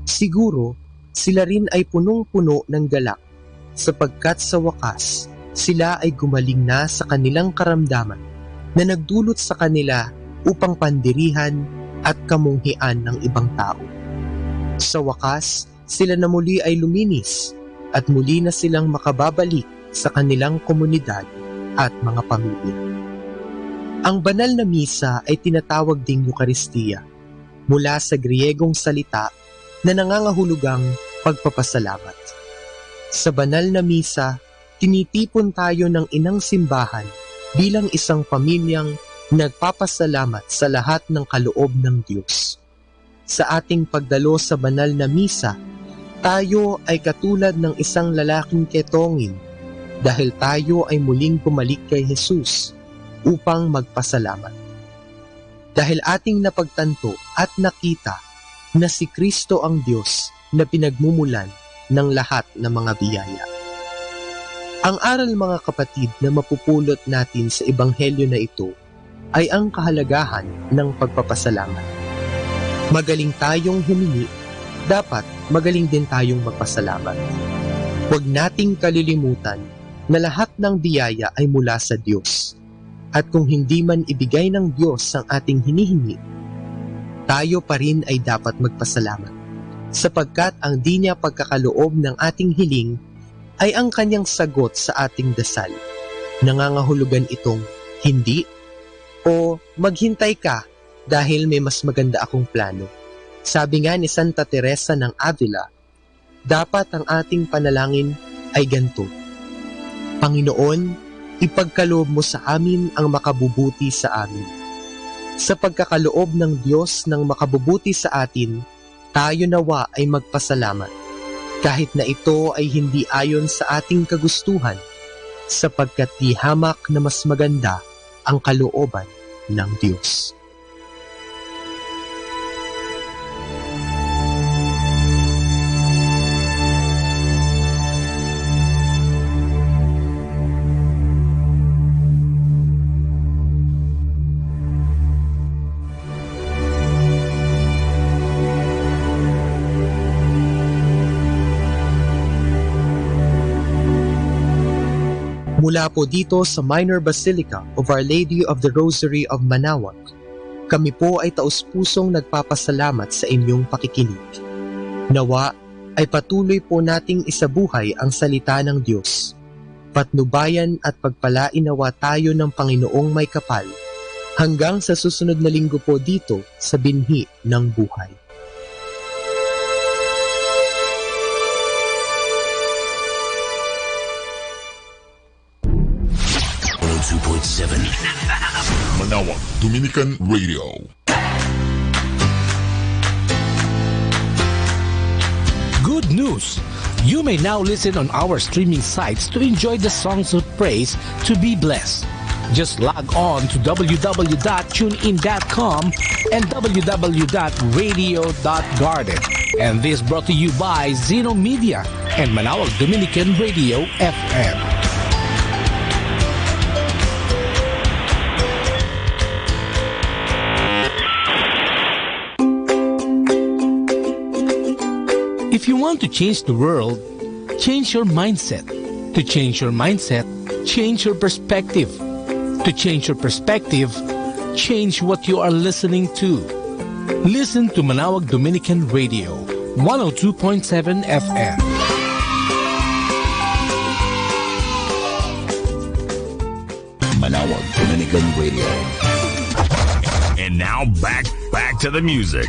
Siguro, sila rin ay punong-puno ng galak sapagkat sa wakas, sila ay gumaling na sa kanilang karamdaman na nagdulot sa kanila upang pandirihan at kamunghian ng ibang tao. Sa wakas, sila na muli ay luminis at muli na silang makababalik sa kanilang komunidad at mga pamilya. Ang banal na misa ay tinatawag ding Eucharistia mula sa Griegong salita na nangangahulugang pagpapasalamat. Sa banal na misa, tinitipon tayo ng inang simbahan bilang isang pamilyang nagpapasalamat sa lahat ng kaloob ng Diyos. Sa ating pagdalo sa banal na misa, tayo ay katulad ng isang lalaking ketongin dahil tayo ay muling bumalik kay Jesus upang magpasalamat. Dahil ating napagtanto at nakita na si Kristo ang Diyos na pinagmumulan ng lahat ng mga biyaya. Ang aral mga kapatid na mapupulot natin sa ebanghelyo na ito ay ang kahalagahan ng pagpapasalamat. Magaling tayong humingi, dapat magaling din tayong magpasalamat. Huwag nating kalilimutan na lahat ng biyaya ay mula sa Diyos. At kung hindi man ibigay ng Diyos ang ating hinihingi, tayo pa rin ay dapat magpasalamat. Sapagkat ang di niya pagkakaloob ng ating hiling ay ang kanyang sagot sa ating dasal. Nangangahulugan itong hindi o maghintay ka dahil may mas maganda akong plano. Sabi nga ni Santa Teresa ng Avila, dapat ang ating panalangin ay ganito: Panginoon, ipagkaloob mo sa amin ang makabubuti sa amin. Sa pagkakaloob ng Diyos ng makabubuti sa atin, tayo nawa ay magpasalamat, kahit na ito ay hindi ayon sa ating kagustuhan, sapagkat di hamak na mas maganda ang kalooban ng Diyos. Mula po dito sa Minor Basilica of Our Lady of the Rosary of Manaoag, kami po ay taus-pusong nagpapasalamat sa inyong pakikinig. Nawa ay patuloy po nating isabuhay ang salita ng Diyos. Patnubayan at pagpalain nawa tayo ng Panginoong may kapal hanggang sa susunod na linggo po dito sa Binhi ng Buhay. Manaoag Dominican Radio. Good news! You may now listen on our streaming sites to enjoy the songs of praise to be blessed. Just log on to www.tunein.com and www.radio.garden. And this brought to you by Zeno Media and Manaoag Dominican Radio FM. If you want to change the world, change your mindset. To change your mindset, change your perspective. To change your perspective, change what you are listening to. Listen to Manaoag Dominican Radio, 102.7 FM. Manaoag Dominican Radio. And now back to the music.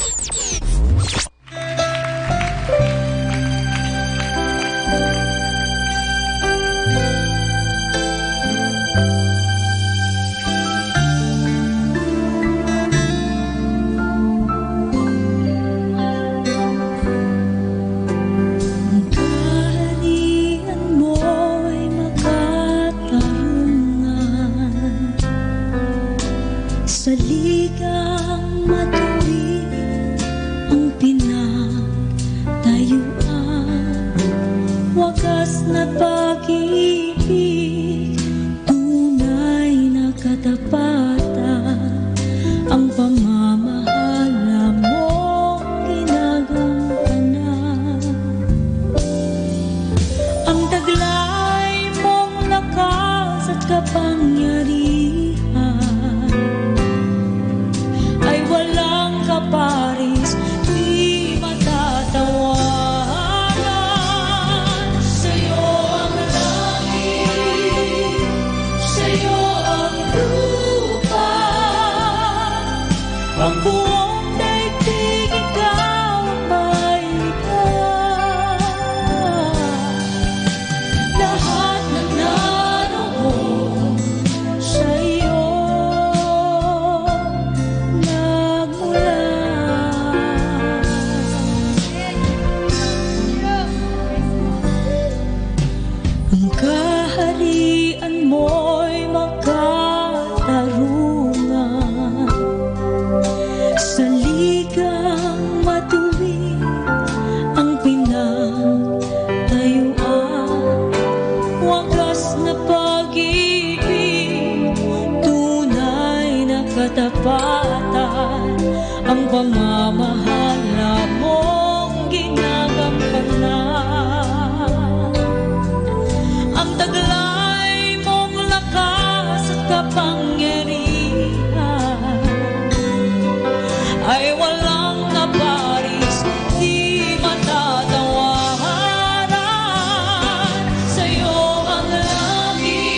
Matuwid ang pinagtayuan. na pag-ibig, tunay na katapatan, ang pamamahala mo ginagampanan. Ang taglay mong lakas at kapangyarihan ay walang kaparis, di matatawaran. Sa'yo ang langit, sa'yo ang lupa, ang buong daigdig ikaw ang may likha. Lahat na naroon sa iyo nagmula. Ang kaharian mo'y makatarungan sa ligang matuwid ang pinagtayuan. Wagas na pag-ibig, tunay na katapatan, ang pamamahala mong ginagampanan. Ang taglay mong lakas at kapangyarihan ay walang kaparis, di matatawaran. Sa'yo ang langit,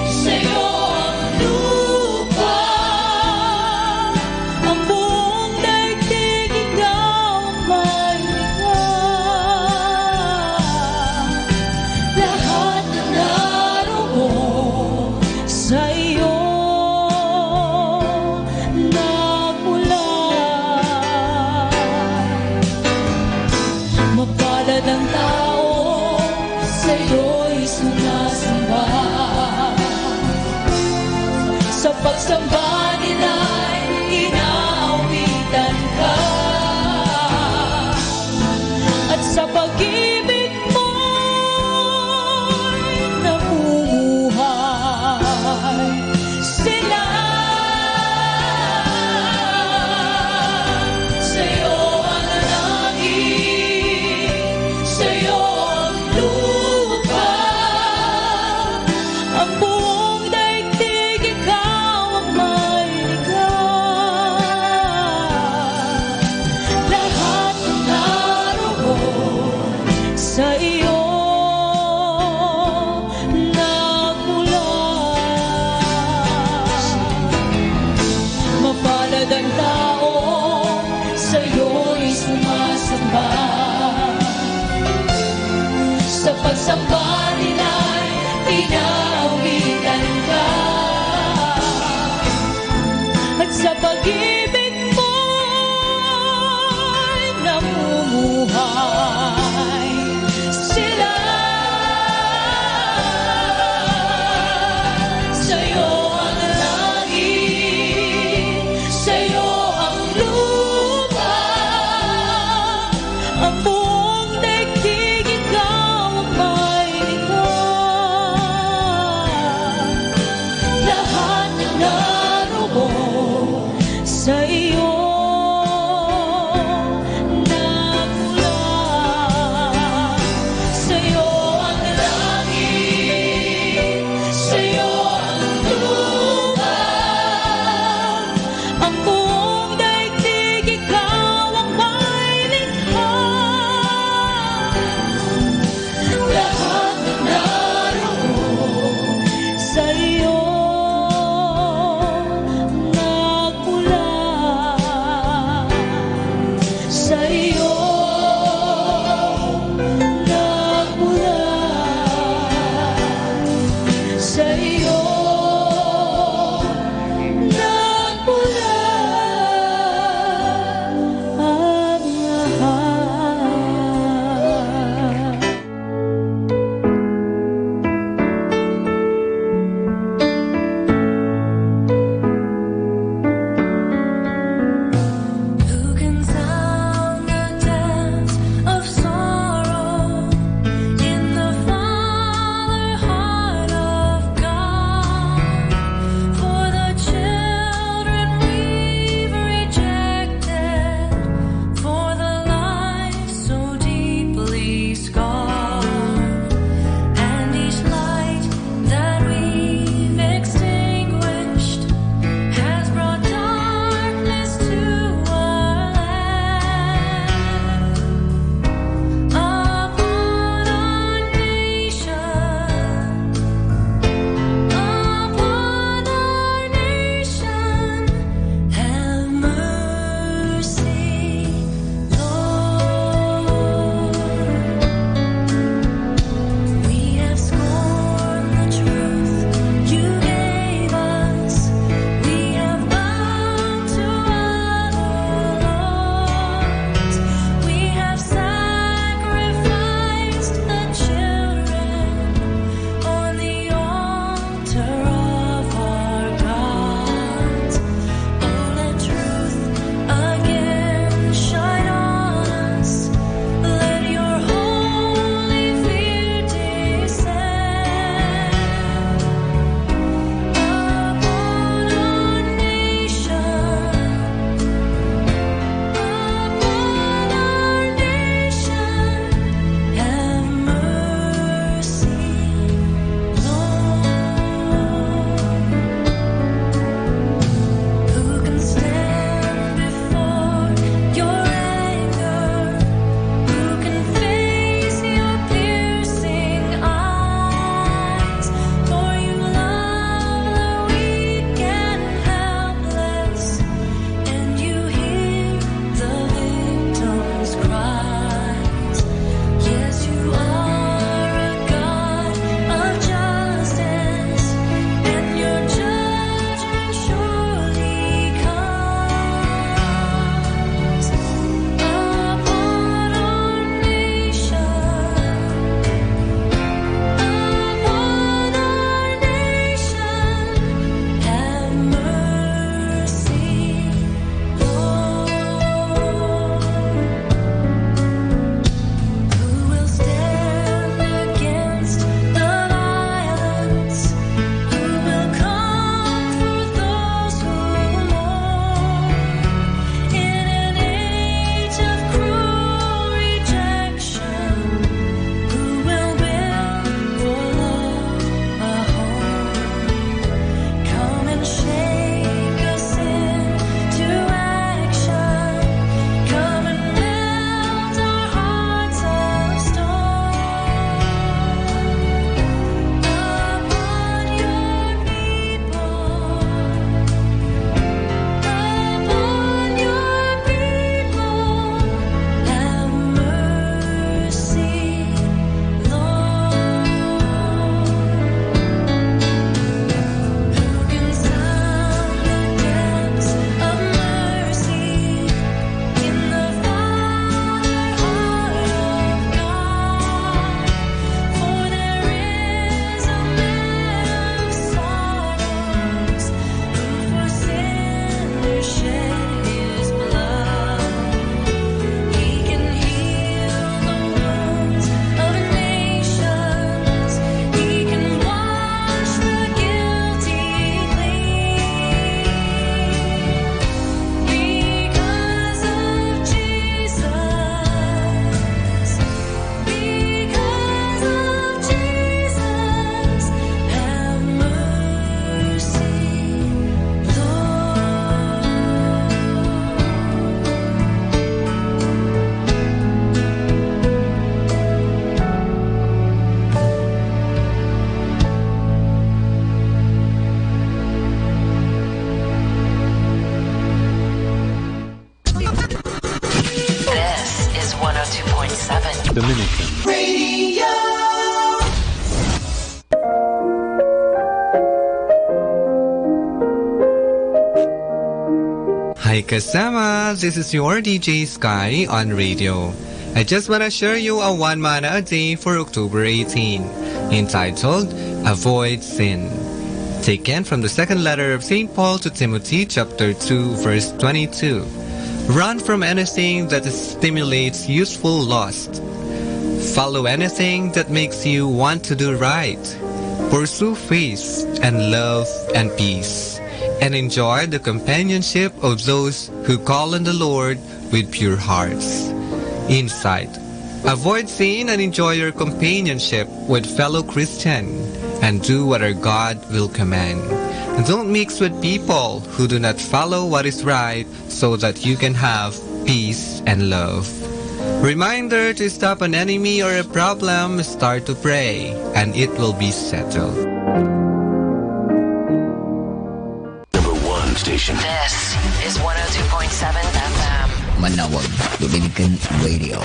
sa'yo ang lupa, ang buong daigdig ikaw ang may likha. Lahat na naroon sa iyo nagmula. Mapalad ang tao, sa iyo'y sumasamba. Sa pagsamba nila'y inaawitan ka, at sa pag-ibig mo'y namumuhay sila. Sa'yo ang langit, sa'yo ang lupa, ang buong daigdig ikaw ang may Dominican. Radio. Hi kasama, this is your DJ Sky on radio. I just want to share you a one mana a day for October 18, entitled Avoid Sin. Taken from the second letter of St. Paul to Timothy chapter 2 verse 22. Run from anything that stimulates youthful lust. Follow anything that makes you want to do right. Pursue faith and love and peace. And enjoy the companionship of those who call on the Lord with pure hearts. Insight. Avoid sin and enjoy your companionship with fellow Christian, and do what our God will command. Don't mix with people who do not follow what is right, so that you can have peace and love. Reminder to stop an enemy or a problem, start to pray, and it will be settled. Station. This is 102.7 FM. Manawag Dominican Radio.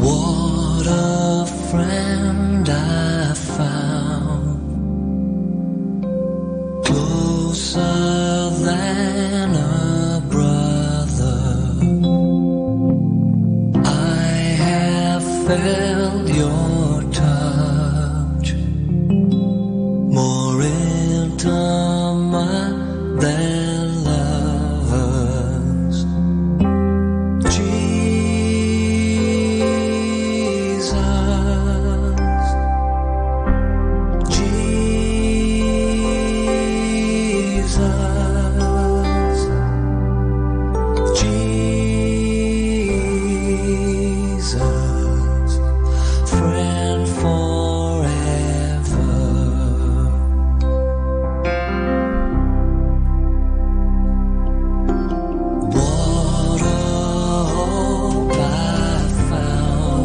What a friend I found, closer than a brother. I have felt your touch, more intimate than lovers. Friend forever. What a hope I found,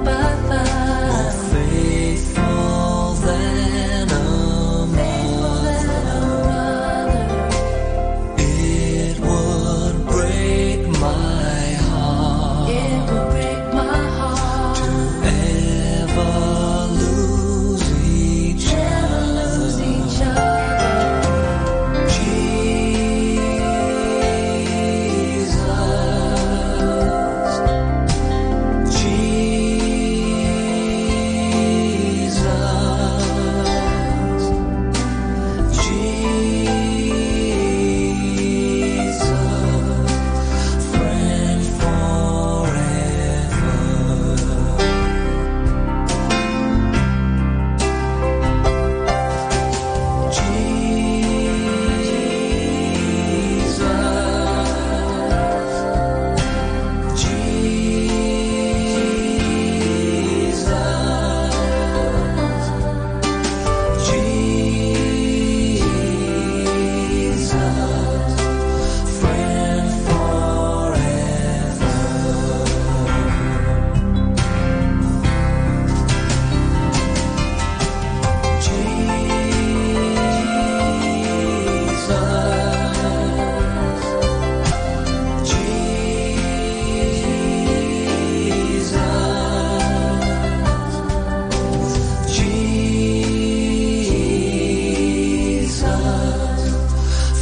more faithful than a mother. It would break my heart to ever lose each other. Friend forever. Friend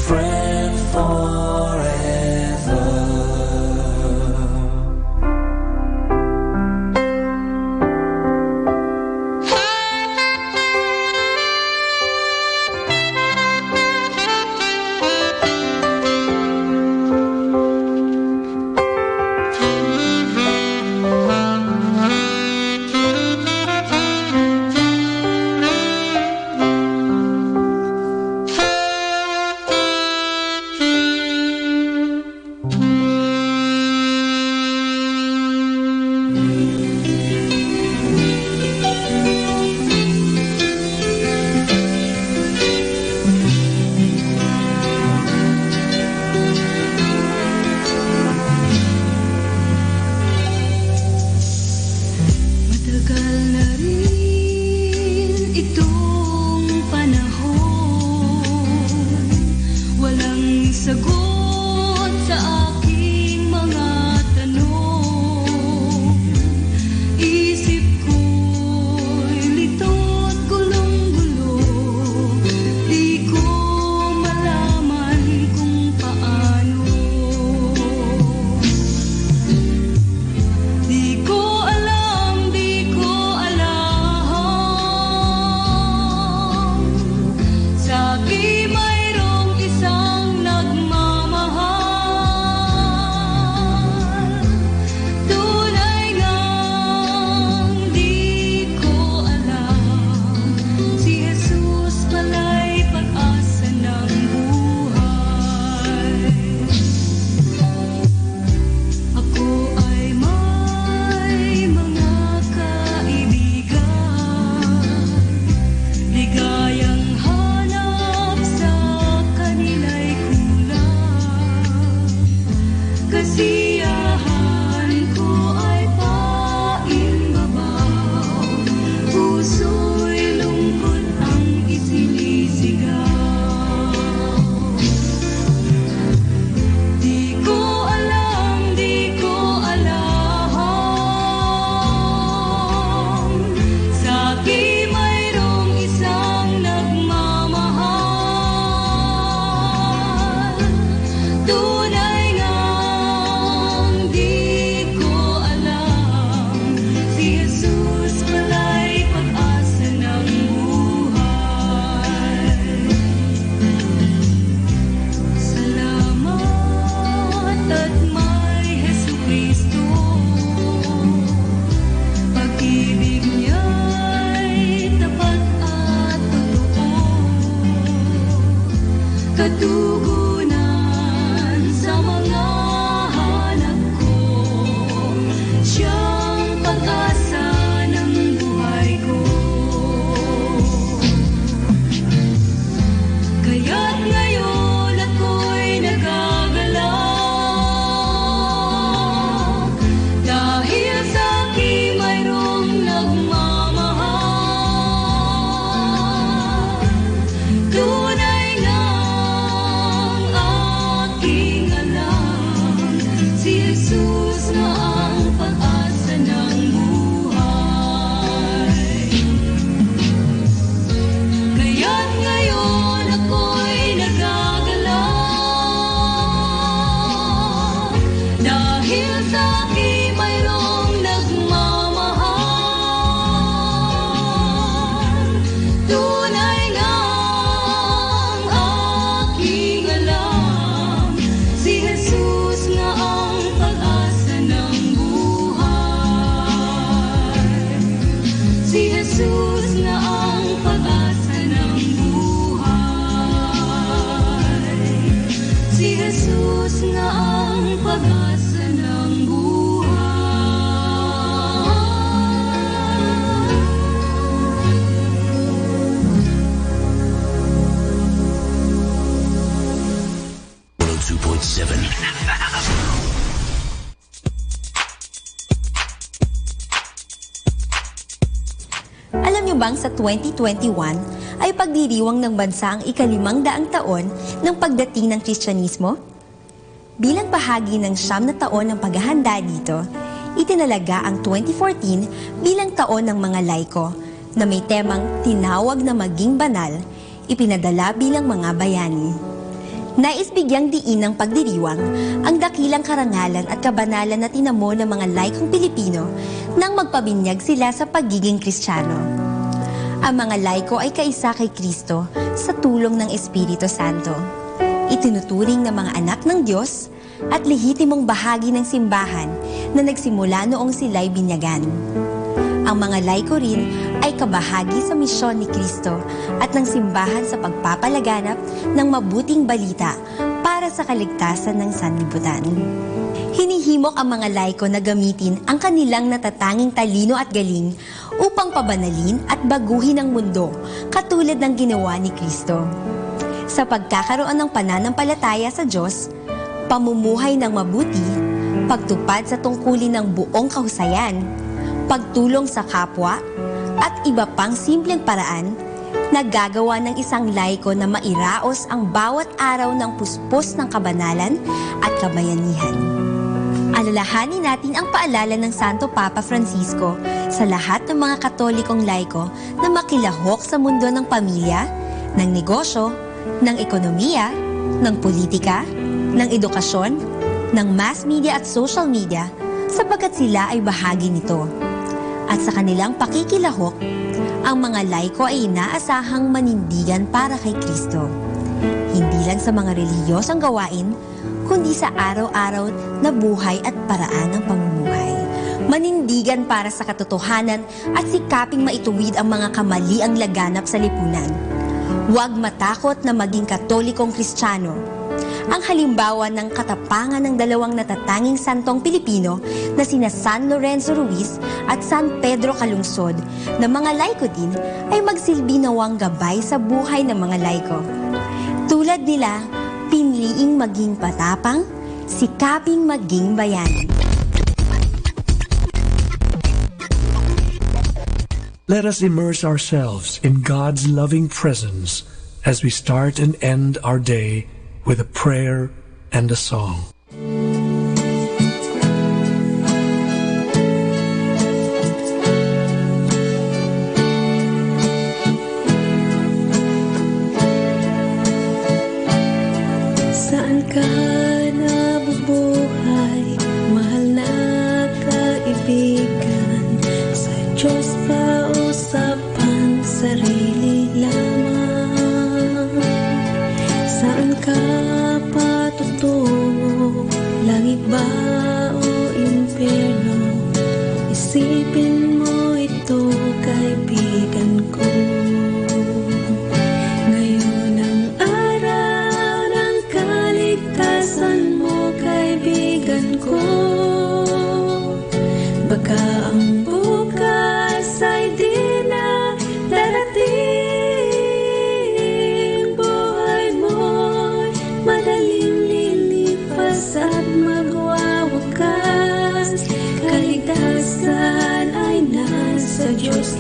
Friend forever. tugunan sa mga hanap ko. Siyang pag-asa ng buhay ko. Kaya't ngayon ako'y nagagalak dahil sa akin mayroong nagmamahal. Tunay ngang aking alam, si Jesus na ang pag-asa ng buhay. Kaya't ngayon ako'y nagagalak dahil sa akin mayroong nagmamahal. Tunay ngang aking alam, si Jesus nga ang pag-asa ng buhay. Si Jesus nga ang pag-asa ng buhay. Si Jesus nga ang pag-asa ng buhay. 102.7. Alam niyo bang sa 2021 ay pagdiriwang ng bansa ang ika-500 taon ng pagdating ng Kristyanismo? Bilang bahagi ng 9 taon ng paghahanda dito, itinalaga ang 2014 bilang taon ng mga laiko na may temang tinawag na maging banal, ipinadala bilang mga bayani. Nais bigyang diin ng pagdiriwang ang dakilang karangalan at kabanalan na tinamo ng mga laikong Pilipino nang magpabinyag sila sa pagiging Kristiyano. Ang mga laiko ay kaisa kay Kristo sa tulong ng Espiritu Santo. Itinuturing na mga anak ng Diyos at lehitimong bahagi ng simbahan na nagsimula noong sila'y binyagan. Ang mga laiko rin ay kabahagi sa misyon ni Kristo at ng simbahan sa pagpapalaganap ng mabuting balita para sa kaligtasan ng sanlibutan. Hinihimok ang mga laiko na gamitin ang kanilang natatanging talino at galing upang pabanalin at baguhin ang mundo katulad ng ginawa ni Kristo. Sa pagkakaroon ng pananampalataya sa Diyos, pamumuhay ng mabuti, pagtupad sa tungkulin ng buong kahusayan, pagtulong sa kapwa, at iba pang simpleng paraan, nagagawa ng isang laiko na mairaos ang bawat araw ng puspos ng kabanalan at kabayanihan. Alalahanin natin ang paalala ng Santo Papa Francisco sa lahat ng mga Katolikong laiko na makilahok sa mundo ng pamilya, ng negosyo, ng ekonomiya, ng politika, ng edukasyon, ng mass media at social media sapagkat sila ay bahagi nito. At sa kanilang pakikilahok, ang mga laiko ay inaasahang manindigan para kay Kristo. Hindi lang sa mga relihiyosang gawain, kundi sa araw-araw na buhay at paraan ng pamumuhay. Manindigan para sa katotohanan at sikaping maituwid ang mga kamaliang laganap sa lipunan. Huwag matakot na maging Katolikong Kristiyano. Ang halimbawa ng katapangan ng dalawang natatanging santong Pilipino na sina San Lorenzo Ruiz at San Pedro Calungsod na mga laiko din ay magsilbi nawang gabay sa buhay ng mga laiko. Tulad nila, piniliing maging patapang, sikaping maging bayani. Let us immerse ourselves in God's loving presence as we start and end our day with a prayer and a song. Saan ka nabubuhay, mahal na kaibigan? Sa Diyos ba usapan, sarili lamang? Saan ka patutungo, langit ba o impyerno? Isipin mo ito, kaibigan ko. Ngayon ang araw ng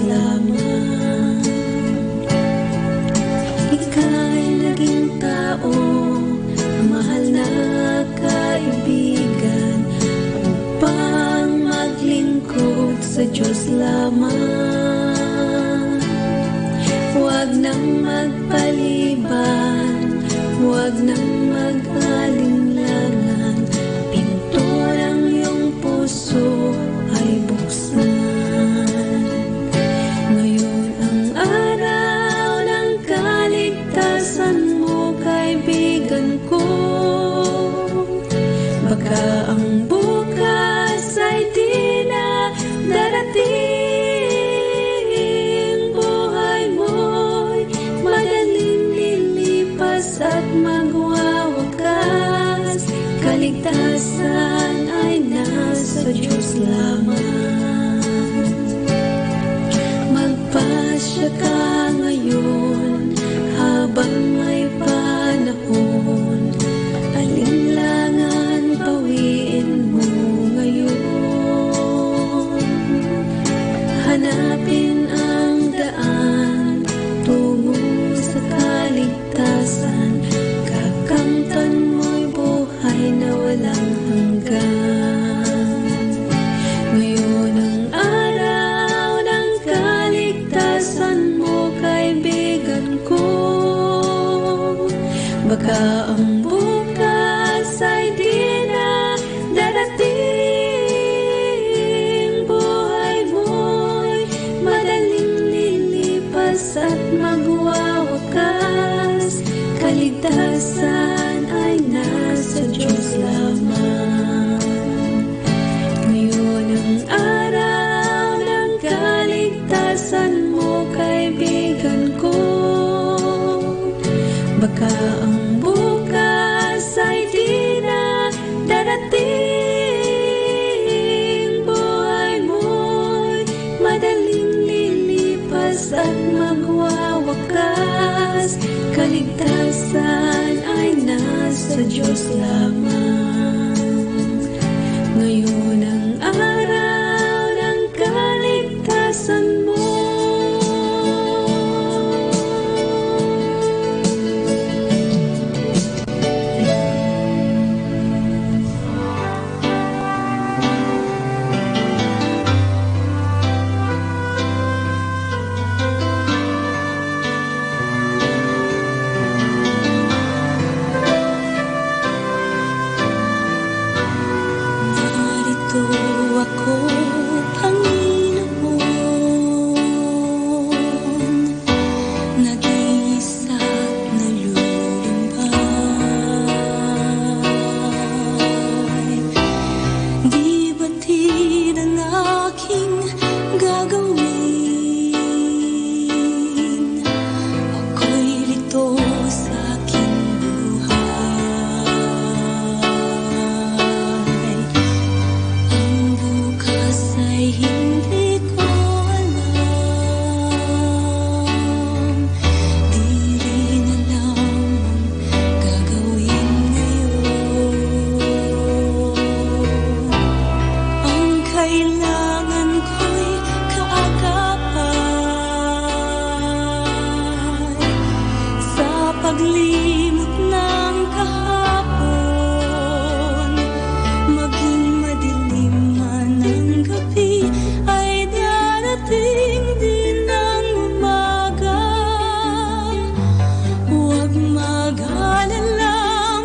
lamang. Ika'y naging tao, mahal na kaibigan, upang maglingkod sa Diyos lamang. Huwag nang magpaliban, huwag nang mag-alinlangan, pinto ng iyong puso ay buksan. Ngayon ang araw ng kaligtasan mo, kaibigan ko. Baka ang bukas ay di na darating. Buhay mo'y madaling lilipas at magwawakas. Kaligtasan ay nasa Diyos lamang. Magpasya ka ngayon habang may panahon. Alinlangan bawiin mo ngayon. Hanapin ang daan tungo sa kaligtasan. Kakamtan mo'y buhay na walang hanggan. Ngayon ang araw ng kaligtasan mo, kaibigan ko. Baka ang bukas ay di na darating. Buhay mo'y madaling lilipas at magwawakas. Kaligtasan ay nasa Diyos lamang. Ngayon ang araw ng kaligtasan mo, kaibigan ko. Baka ang bukas ay di na darating. Buhay mo'y madaling lilipas at magwawakas. Kaligtasan ay nasa Diyos lamang. Ngayon ang araw ng kaligtasan mo. Narito ako, Panginoon, nag-iisa't nalulumbay. Di batid ang aking gagawin. Ako'y lito sa aking buhay. Ang bukas ay hindi ko alam. Di rin alam ang gagawin ngayon. Ang kailangan ko'y kaagapay sa paglimot ng kahapon. Maging madilim man ang gabi, ay darating din ang umaga. Huwag mag-alala,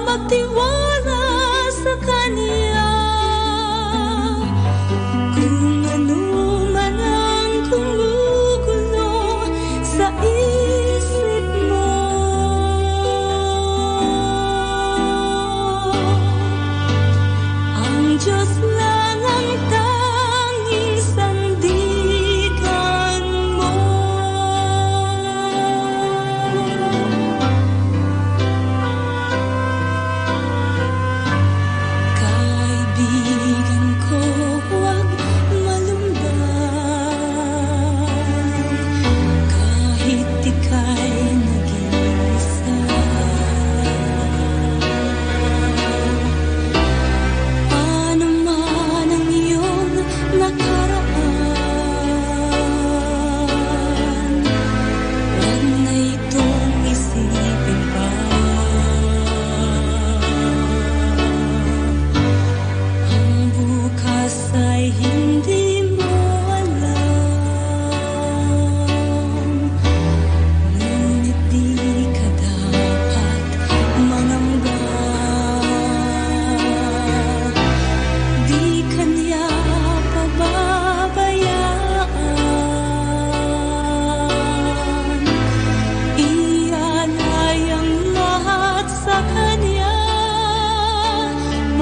magtiwala sa Kanya. Kung ano man ang gumugulo sa isip mo, ang Diyos lang ang tanging sandigan mo.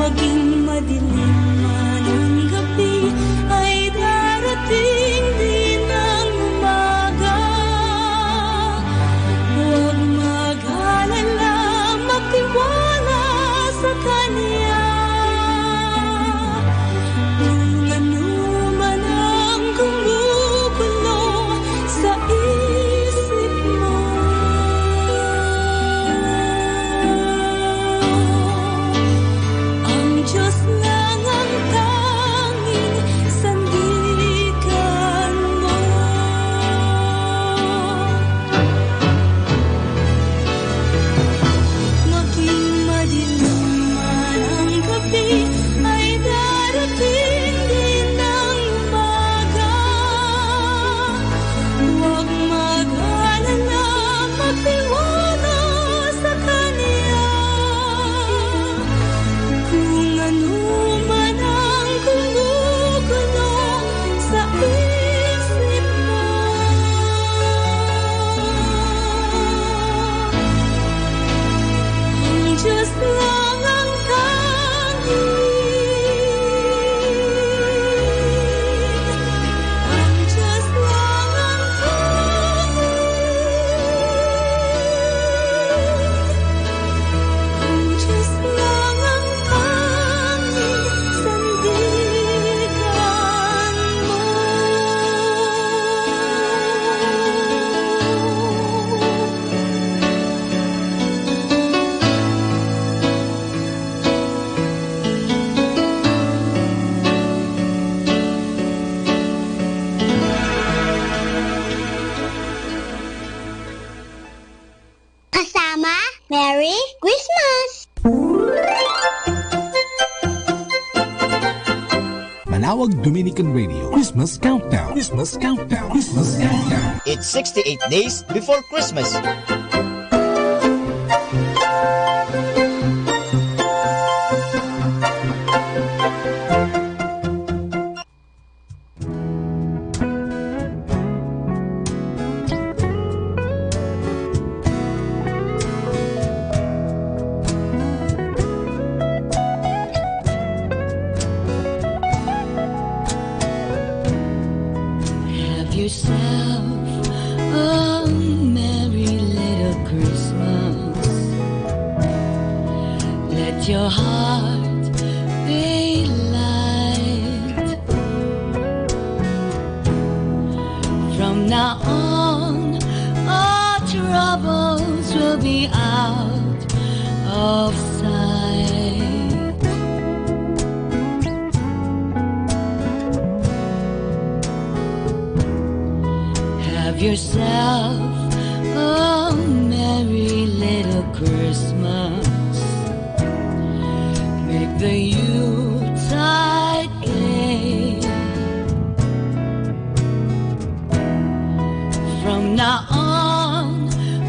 Maging madilim man ang gabi, ay darating din ang umaga. Huwag mag-alala, magtiwala sa Kanya. Kung ano man ang gumugulo sa isip mo, ang Diyos lang ang tanging sandigan mo. Maging madilim man ang gabi, ay darating din ang umaga. Huwag mag-alala, magtiwala sa Kanya. Kung ano man ang gumugulo sa isip mo, ang Diyos lang ang ang Diyos lang ang ang Diyos lang ang tanging sandigan mo. Kasama, Merry Christmas! Manawag Dominican Radio Christmas Countdown. Christmas Countdown. Christmas Countdown. It's 68 days before Christmas. Have yourself a merry little Christmas. Let your heart be light. From now on, all troubles will be out of sight. Have yourself a merry little Christmas. Make the Yuletide gay. From now on,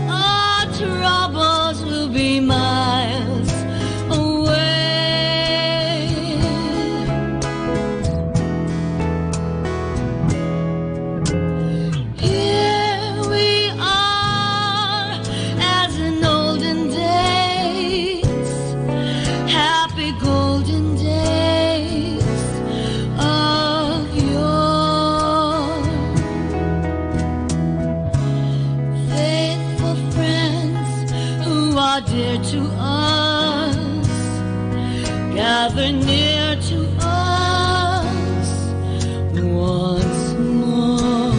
our troubles will be miles away. Here we are, as in olden days, happy golden days of yore. Faithful friends who are dear to us, gather near to us once more.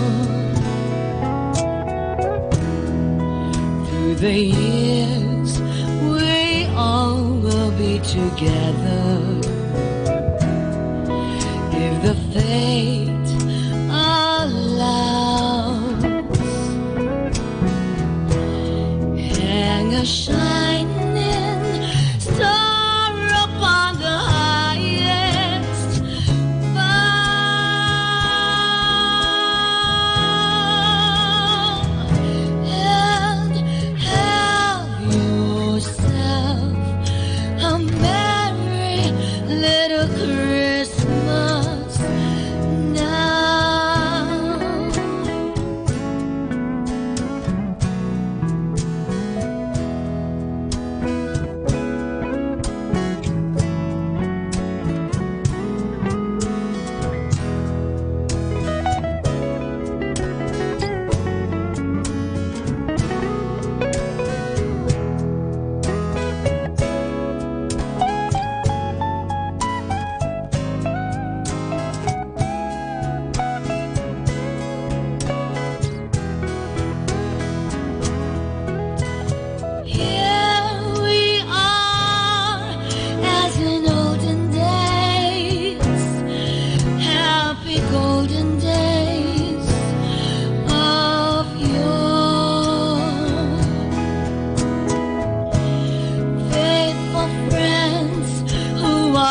Through the years, we all will be together. If the fate allows, hang a shining star upon the highest bough, and have yourself a merry little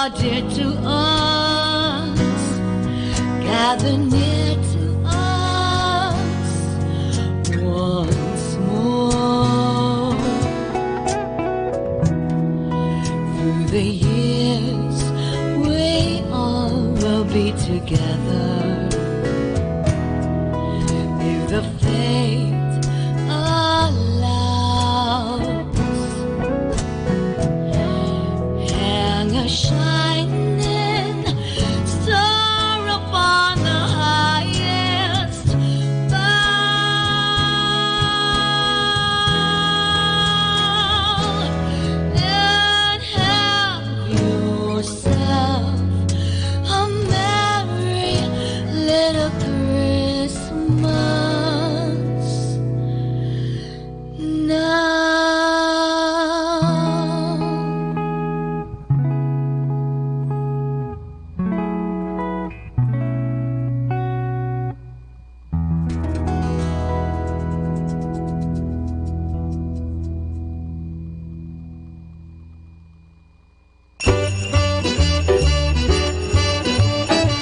are dear to us, gather near to us once more. Through the years, we all will be together. If the fate allows, hang a shining star upon the highest bough, and have yourself a merry little Christmas now.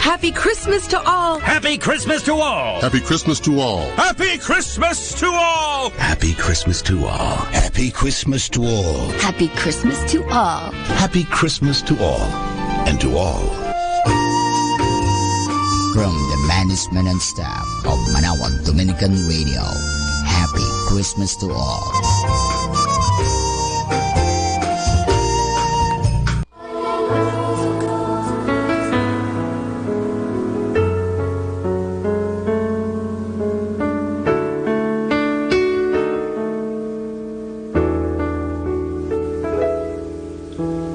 Happy Christmas to all! Happy Christmas to all! Happy Christmas to all. Happy Christmas to all! Happy Christmas to all. Happy Christmas to all. Happy Christmas to all! Happy Christmas to all. And to all. From the management and staff of Manawag Dominican Radio, Happy Christmas to all.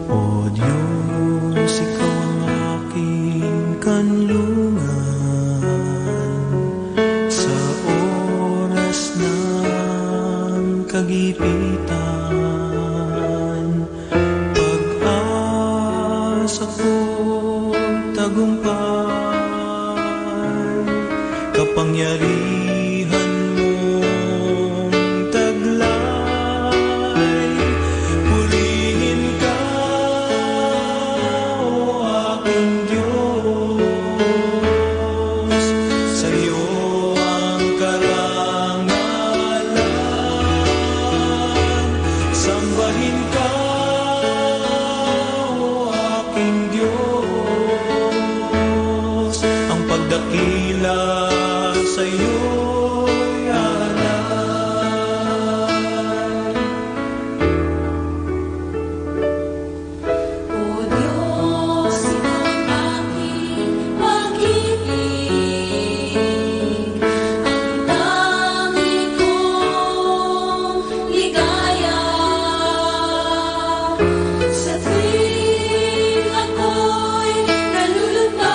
O Diyos, Ikaw ang aking kanlungan sa oras ng kagipitan. Pag-asa ko'y tagumpay, kapangyarihan mong taglay. Purihin ka, o aking Diyos, sa iyo ang karangalan. Sambahin ka, o aking Diyos, ang pagdakila sa iyo'y alay. O Diyos, Ikaw ang aking pag-ibig, ang langit kong ligaya. Sa tuwing ako'y nalulupay,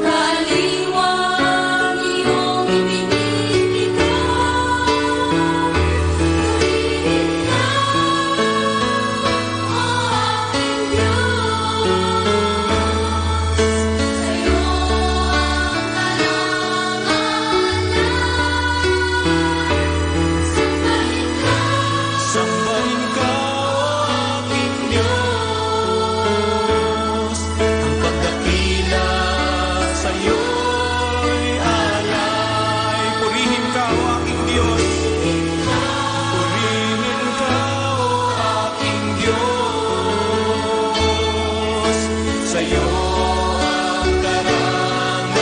kaliwang iyong ibinibigay. Purihin ka, o aking Diyos, sa iyo ang karangalan. Sambahin ka, o aking Diyos, ang pagdakila sa iyo'y alay. Purihin ka, o aking Diyos. Purihin ka, o aking Diyos, sa iyo ang karangalan.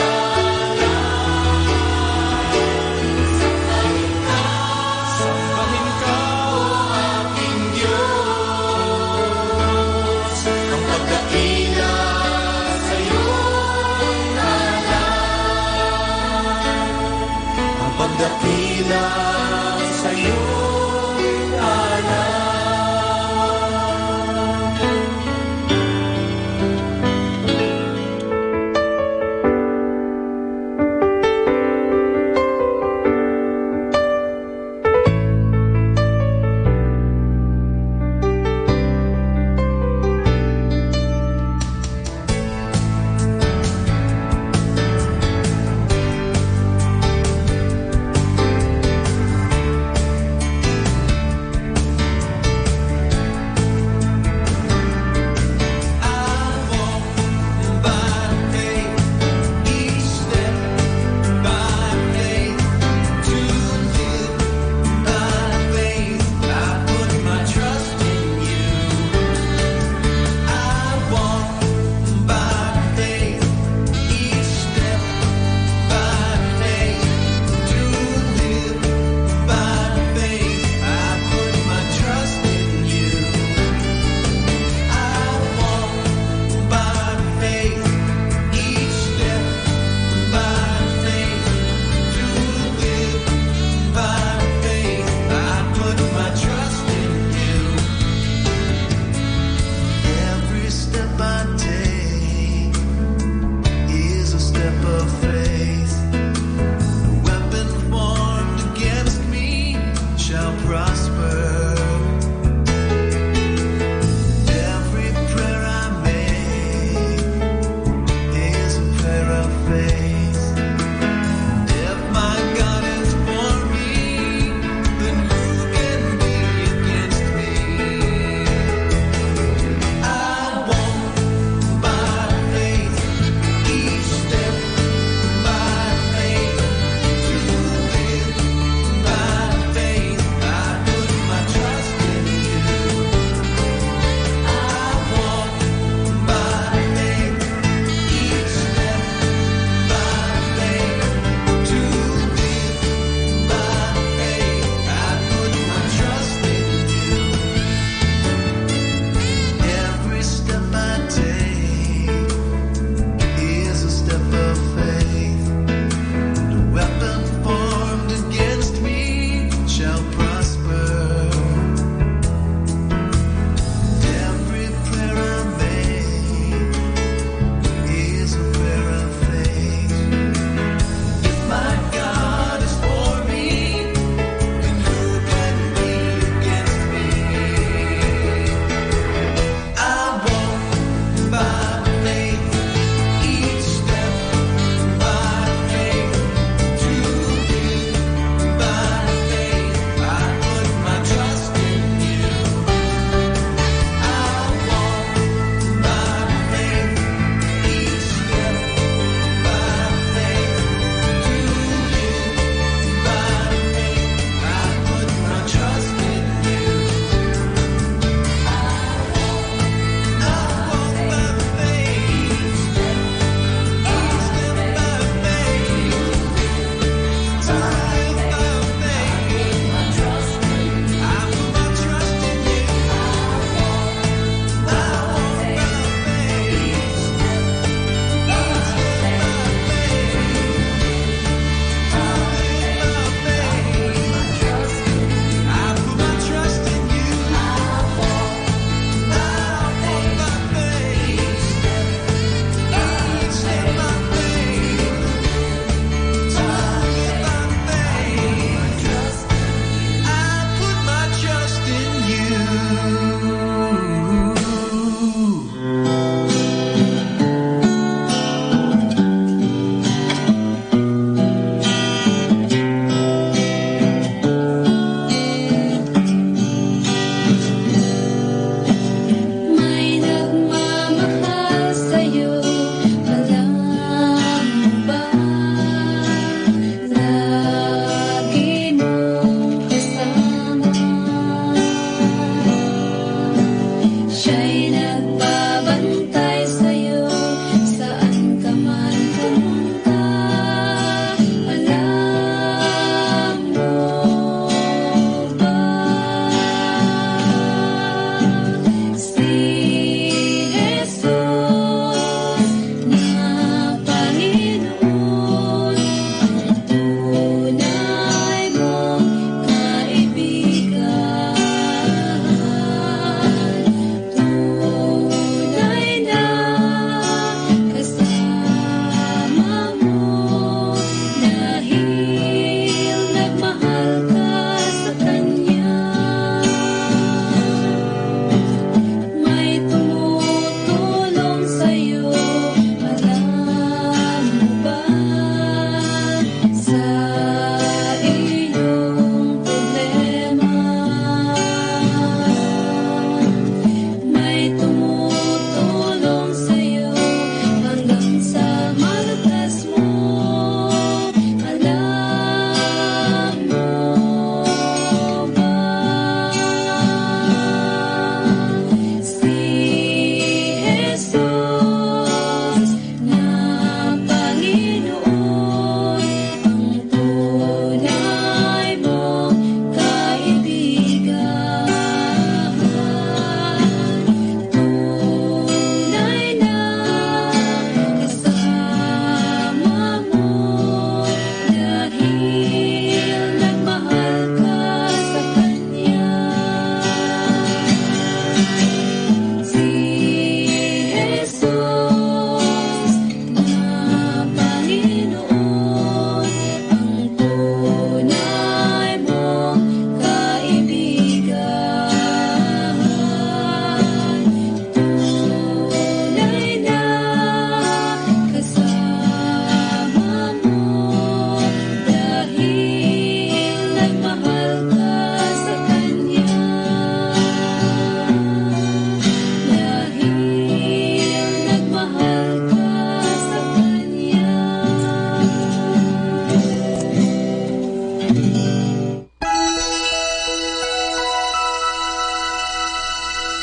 Sambahin ka, o aking Diyos, ang pagdakila sa iyo'y alay. Ang pagdakila sa iyo'y alay.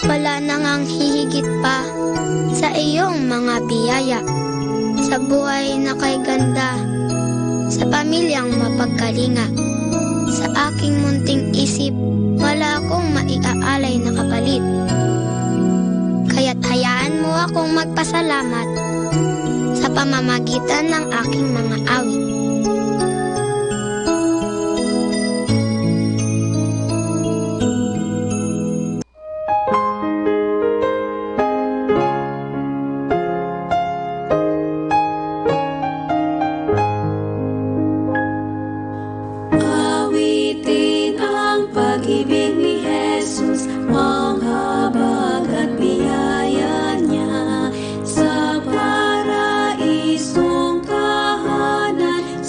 Wala na ngang hihigit pa sa iyong mga biyaya, sa buhay na kay ganda, sa pamilyang mapagkalinga. Sa aking munting isip, wala akong maiaalay na kapalit. Kaya't hayaan mo akong magpasalamat sa pamamagitan ng aking mga awit. Awitin ang pag-ibig ni Jesus, ang habag at biyaya niya sa paraisong tahanan.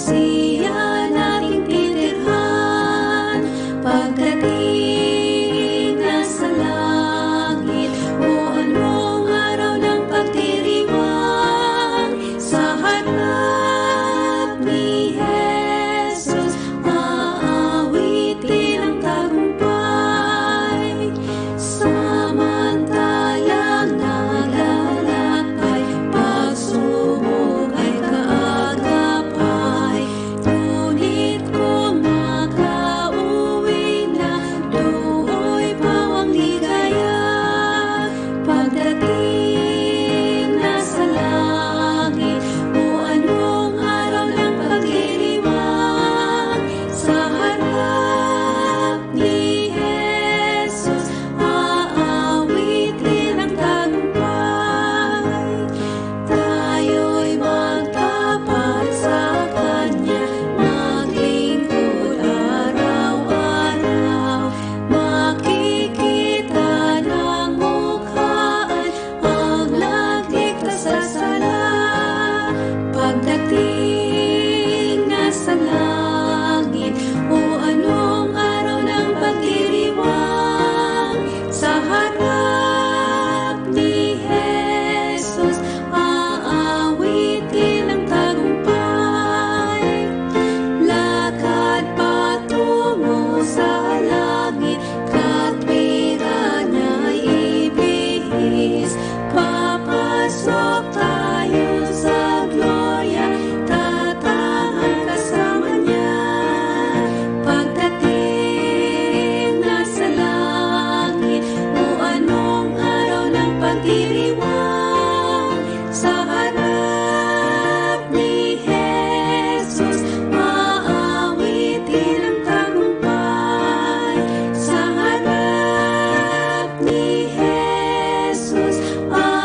pagdiriwang sa harap ni Jesus, maawitin ang tagumpay. Sa harap ni Jesus, maawitin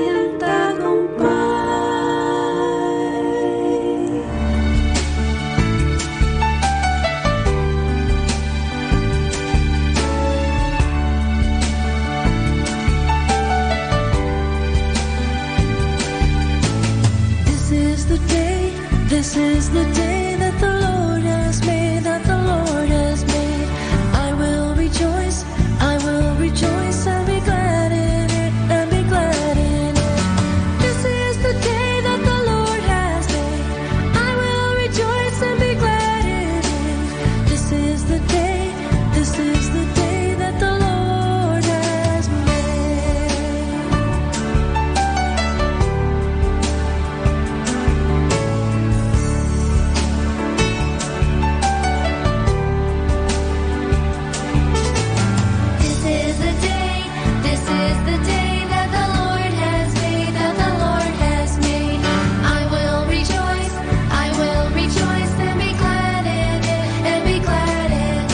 ang tagumpay. This is the day that the Lord has made, that the Lord has made. I will rejoice and be glad in it, and be glad in it. This is the day that the Lord has made. I will rejoice and be glad in it. This is the day that the Lord has made. This is the day that the Lord has made, that the Lord has made. I will rejoice and be glad in it, and be glad in it.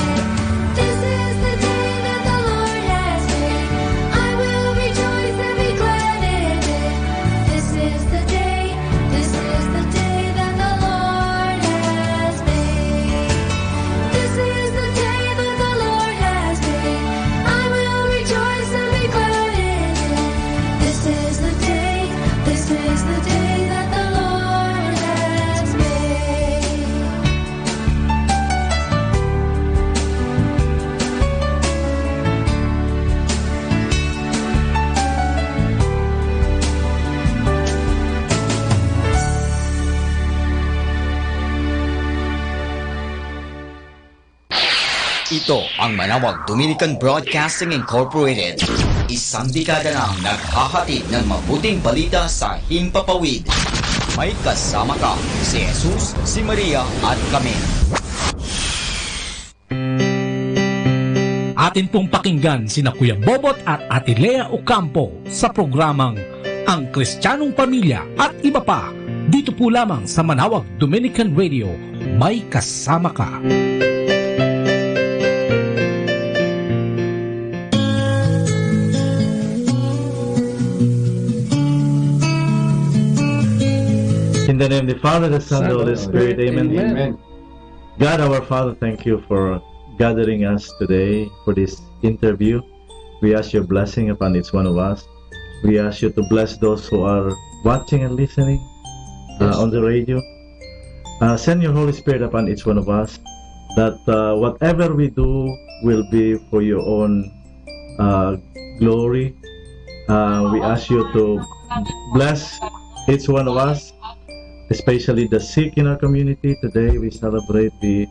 This is the day that the Lord has made. I will rejoice and be glad in it. This is the day that the Lord has made. This is the day that the Lord has made. I will rejoice and be glad in it. This is the day that the Lord has made. Ito ang Manawag Dominican Broadcasting Incorporated. Isang dekada nang naghahatid ng mabuting balita sa Himpapawid. May kasama ka, si Jesus, si Maria at kami. Atin pong pakinggan sina Kuya Bobot at Ate Lea Ocampo sa programang Ang Kristiyanong Pamilya at iba pa. Dito po lamang sa Manawag Dominican Radio. May kasama ka. In the name of the Father, the Son, and the Holy Spirit. Amen. Amen. God, our Father, thank you for gathering us today for this interview. We ask your blessing upon each one of us. We ask you to bless those who are watching and listening on the radio. Send your Holy Spirit upon each one of us, that whatever we do will be for your own glory. We ask you to bless each one of us, especially the sick in our community. Today we celebrate the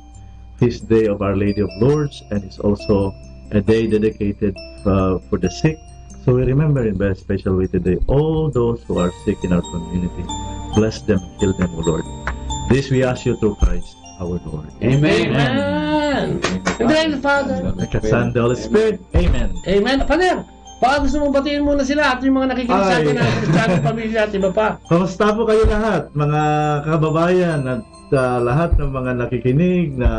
feast day of Our Lady of Lourdes, and it's also a day dedicated for the sick. So we remember in very special way today all those who are sick in our community. Bless them, heal them, O Lord. This we ask you through Christ our Lord. Amen. Amen. Amen, Father. The Son, the Holy Spirit. Amen. Amen. Father, baka gusto mong batiin muna sila at yung mga nakikinig sa atin na Kristiyanong Pamilya at iba pa. Kamusta po kayo lahat, mga kababayan at lahat ng mga nakikinig na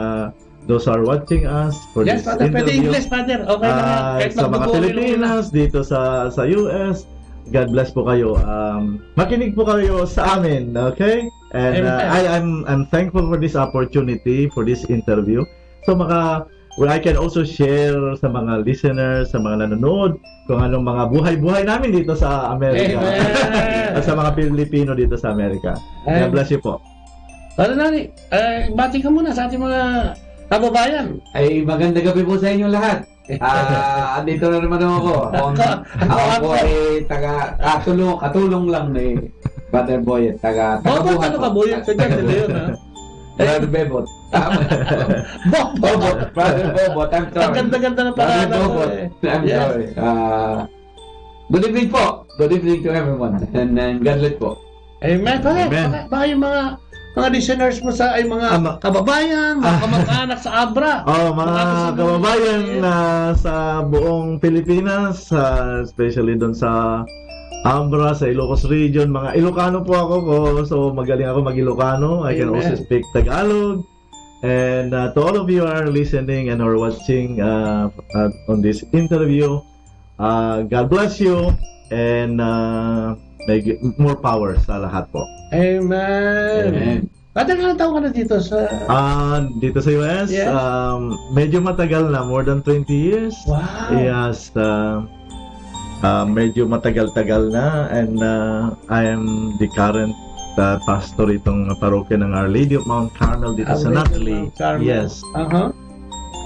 those are watching us for yes, this Father, interview. Pwede English, Father. Okay na. Sa mga Pilipinas, dito sa US, God bless po kayo. Makinig po kayo sa amin, okay? And I'm thankful for this opportunity, for this interview. So I can also share sa mga listeners, sa mga nanonood, kung anong mga buhay-buhay namin dito sa Amerika. At sa mga Pilipino dito sa Amerika. God bless you po. Para nani, bati ka muna sa ating mga kababayan. Ay, maganda gabi po sa inyo lahat. Andito na naman ako. Ako po ay katulong lang ni Brother Boyet. Bobot, ano ka Boyet? Sagad nila yun, ha? Brother Bebot. Bobot. Brother Bobot, I'm sorry. Ang ganda-ganda ng pangalan mo. I'm sorry. Good evening po. Good evening to everyone. And God bless po. Amen. Baka yung mga mga listeners mo sa ay mga kababayan, mga kamag-anak sa Abra. Mga kababayan sa buong Pilipinas, especially doon sa Abra, sa Ilocos region, mga Ilocano po ako, so magaling ako mag-Ilocano. I can also speak Tagalog. And to all of you who are listening and are watching on this interview, God bless you and may more power sa lahat po. Amen. Matagal taon ka na dito sa... dito sa US? Yes. Medyo matagal na, more than 20 years. Wow. Yes. Medyo matagal-tagal na, and I am the current pastor itong parokya ng Our Lady of Mount Carmel dito sa Nutley. Yes.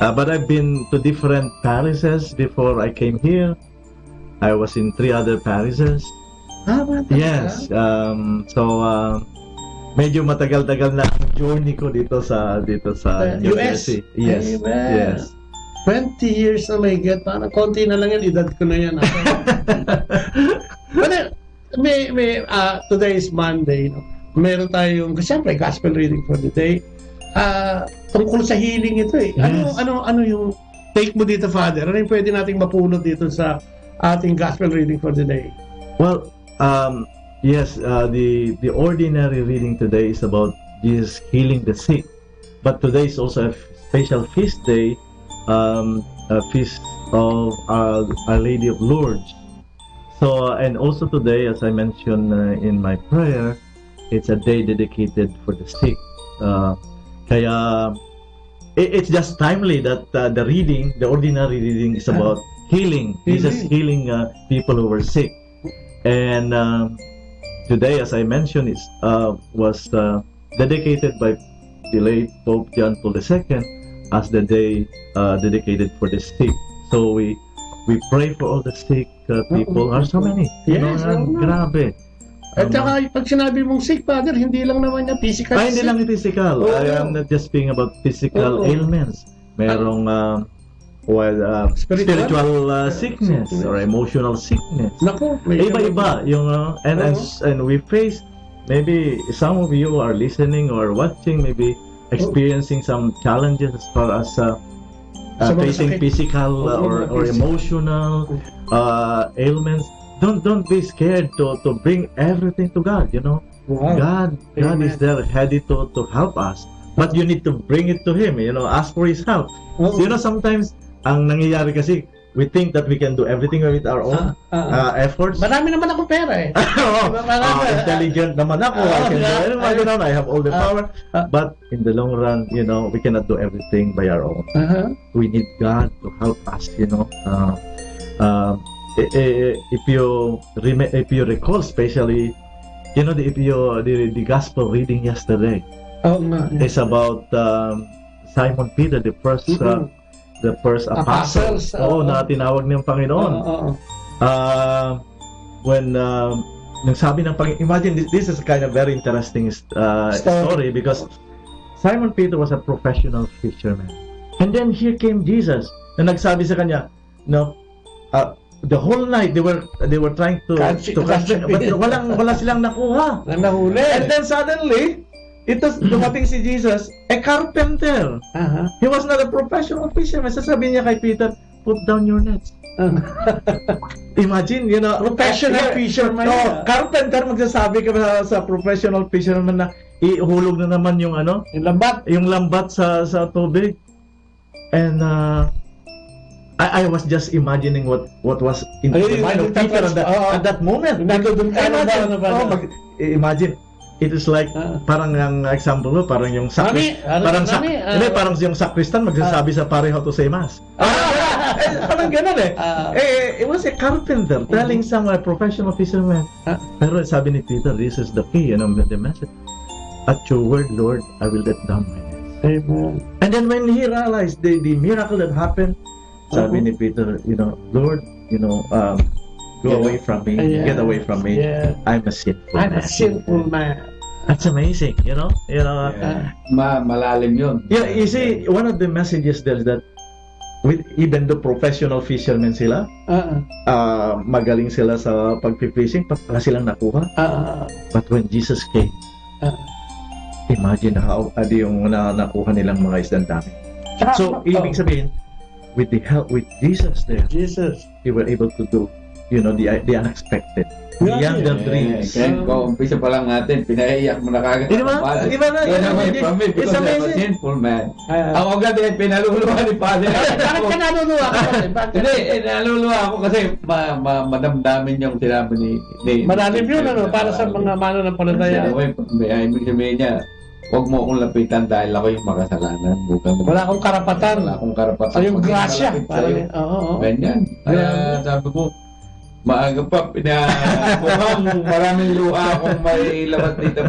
But I've been to different parishes before I came here. I was in 3 other parishes. Yes. Medyo matagal-tagal na ang journey ko dito sa New US. Jersey. Yes. Amen. Yes. 20 years na may get. Parang konti na lang yan. Edad ko na yan. But today is Monday. No? Meron tayong, siyempre, gospel reading for the day. Tungkol sa healing ito eh. Yes. Ano yung take mo dito, Father? Ano yung pwede nating mapulot dito sa ating gospel reading for the day? Well, yes, the ordinary reading today is about Jesus healing the sick. But today is also a special feast day, a feast of Our Lady of Lourdes. So, and also today, as I mentioned in my prayer, it's a day dedicated for the sick. Kaya, it's just timely that the ordinary reading is about healing. Jesus healing people who were sick. And today, as I mentioned, was dedicated by the late Pope John Paul II as the day dedicated for the sick. So we pray for all the sick people. Are so many. Yes, grabe. At saka, pag sinabi mong sick, Father, hindi lang naman niya physical. Hindi lang physical. I am not just speaking about physical ailments. Merong spiritual sickness or emotional sickness. Iba-iba yung and we face, maybe some of you are listening or watching, maybe experiencing some challenges as far as facing physical or emotional ailments. Don't be scared to bring everything to God. God is there ready to help us, but you need to bring it to Him. Ask for His help. Sometimes ang nangyayari kasi, we think that we can do everything with our own efforts. Marami naman ako pera eh. Intelligent naman ako. I have all the power. But in the long run, we cannot do everything by our own. We need God to help us. If you recall, especially, the gospel reading yesterday is about Simon Peter, the first apostles na tinawag ng Panginoon. When nagsabi ng Panginoon, imagine this is kind of very interesting story because Simon Peter was a professional fisherman, and then here came Jesus na nagsabi sa kanya, the whole night they were trying to catch but wala silang nakuha. Nahuli. And then suddenly dumating si Jesus, a carpenter. He was not a professional fisherman. Sasabihin niya kay Peter, put down your nets. Imagine, professional fisherman. Carpenter, magsasabi ka sa professional fisherman na ihulog na naman yung lambat sa tubig. And I was just imagining what was in the mind of Peter at that moment. Imagine, it is like parang ang example mo, parang yung parang yung sakristan magsasabi sa pare how to say mass. Parang ganun eh. It was a carpenter telling some professional fisherman. Pero sabi ni Peter, this is the key, the message. At your word, Lord, I will let down my nets. Amen. And then when he realized the miracle that happened, sabi ni Peter, Lord, go away from me, get away from me. I'm a sinful man. That's amazing, Malalim yun. Yeah, you see, one of the messages there is that even the professional fishermen sila, magaling sila sa pag-fishing, wala silang nakuha. But when Jesus came, Imagine how yung nakuha nilang mga isdang dami. So, ibig sabihin, with the help with Jesus there, they were able to do, the unexpected. Beyond their dreams. Kaya kung umpisa pa lang natin, pinaiyak mo na kagad. Iba na. Because I'm a sinful man. Ako agad pinaluluha ni Father. Bakit ka naluluha? Hindi, naluluha ako kasi madamdamin yung sinabi ni malalim yun, para sa mga mananampalataya. Ibig sabihin niya, huwag mo akong lapitan dahil ako yung makasalanan. Wala akong karapatan. Sa yung grasya. Ganyan. Kaya sabi ko, maaga pa, mukhang maraming luha kung may labas dito.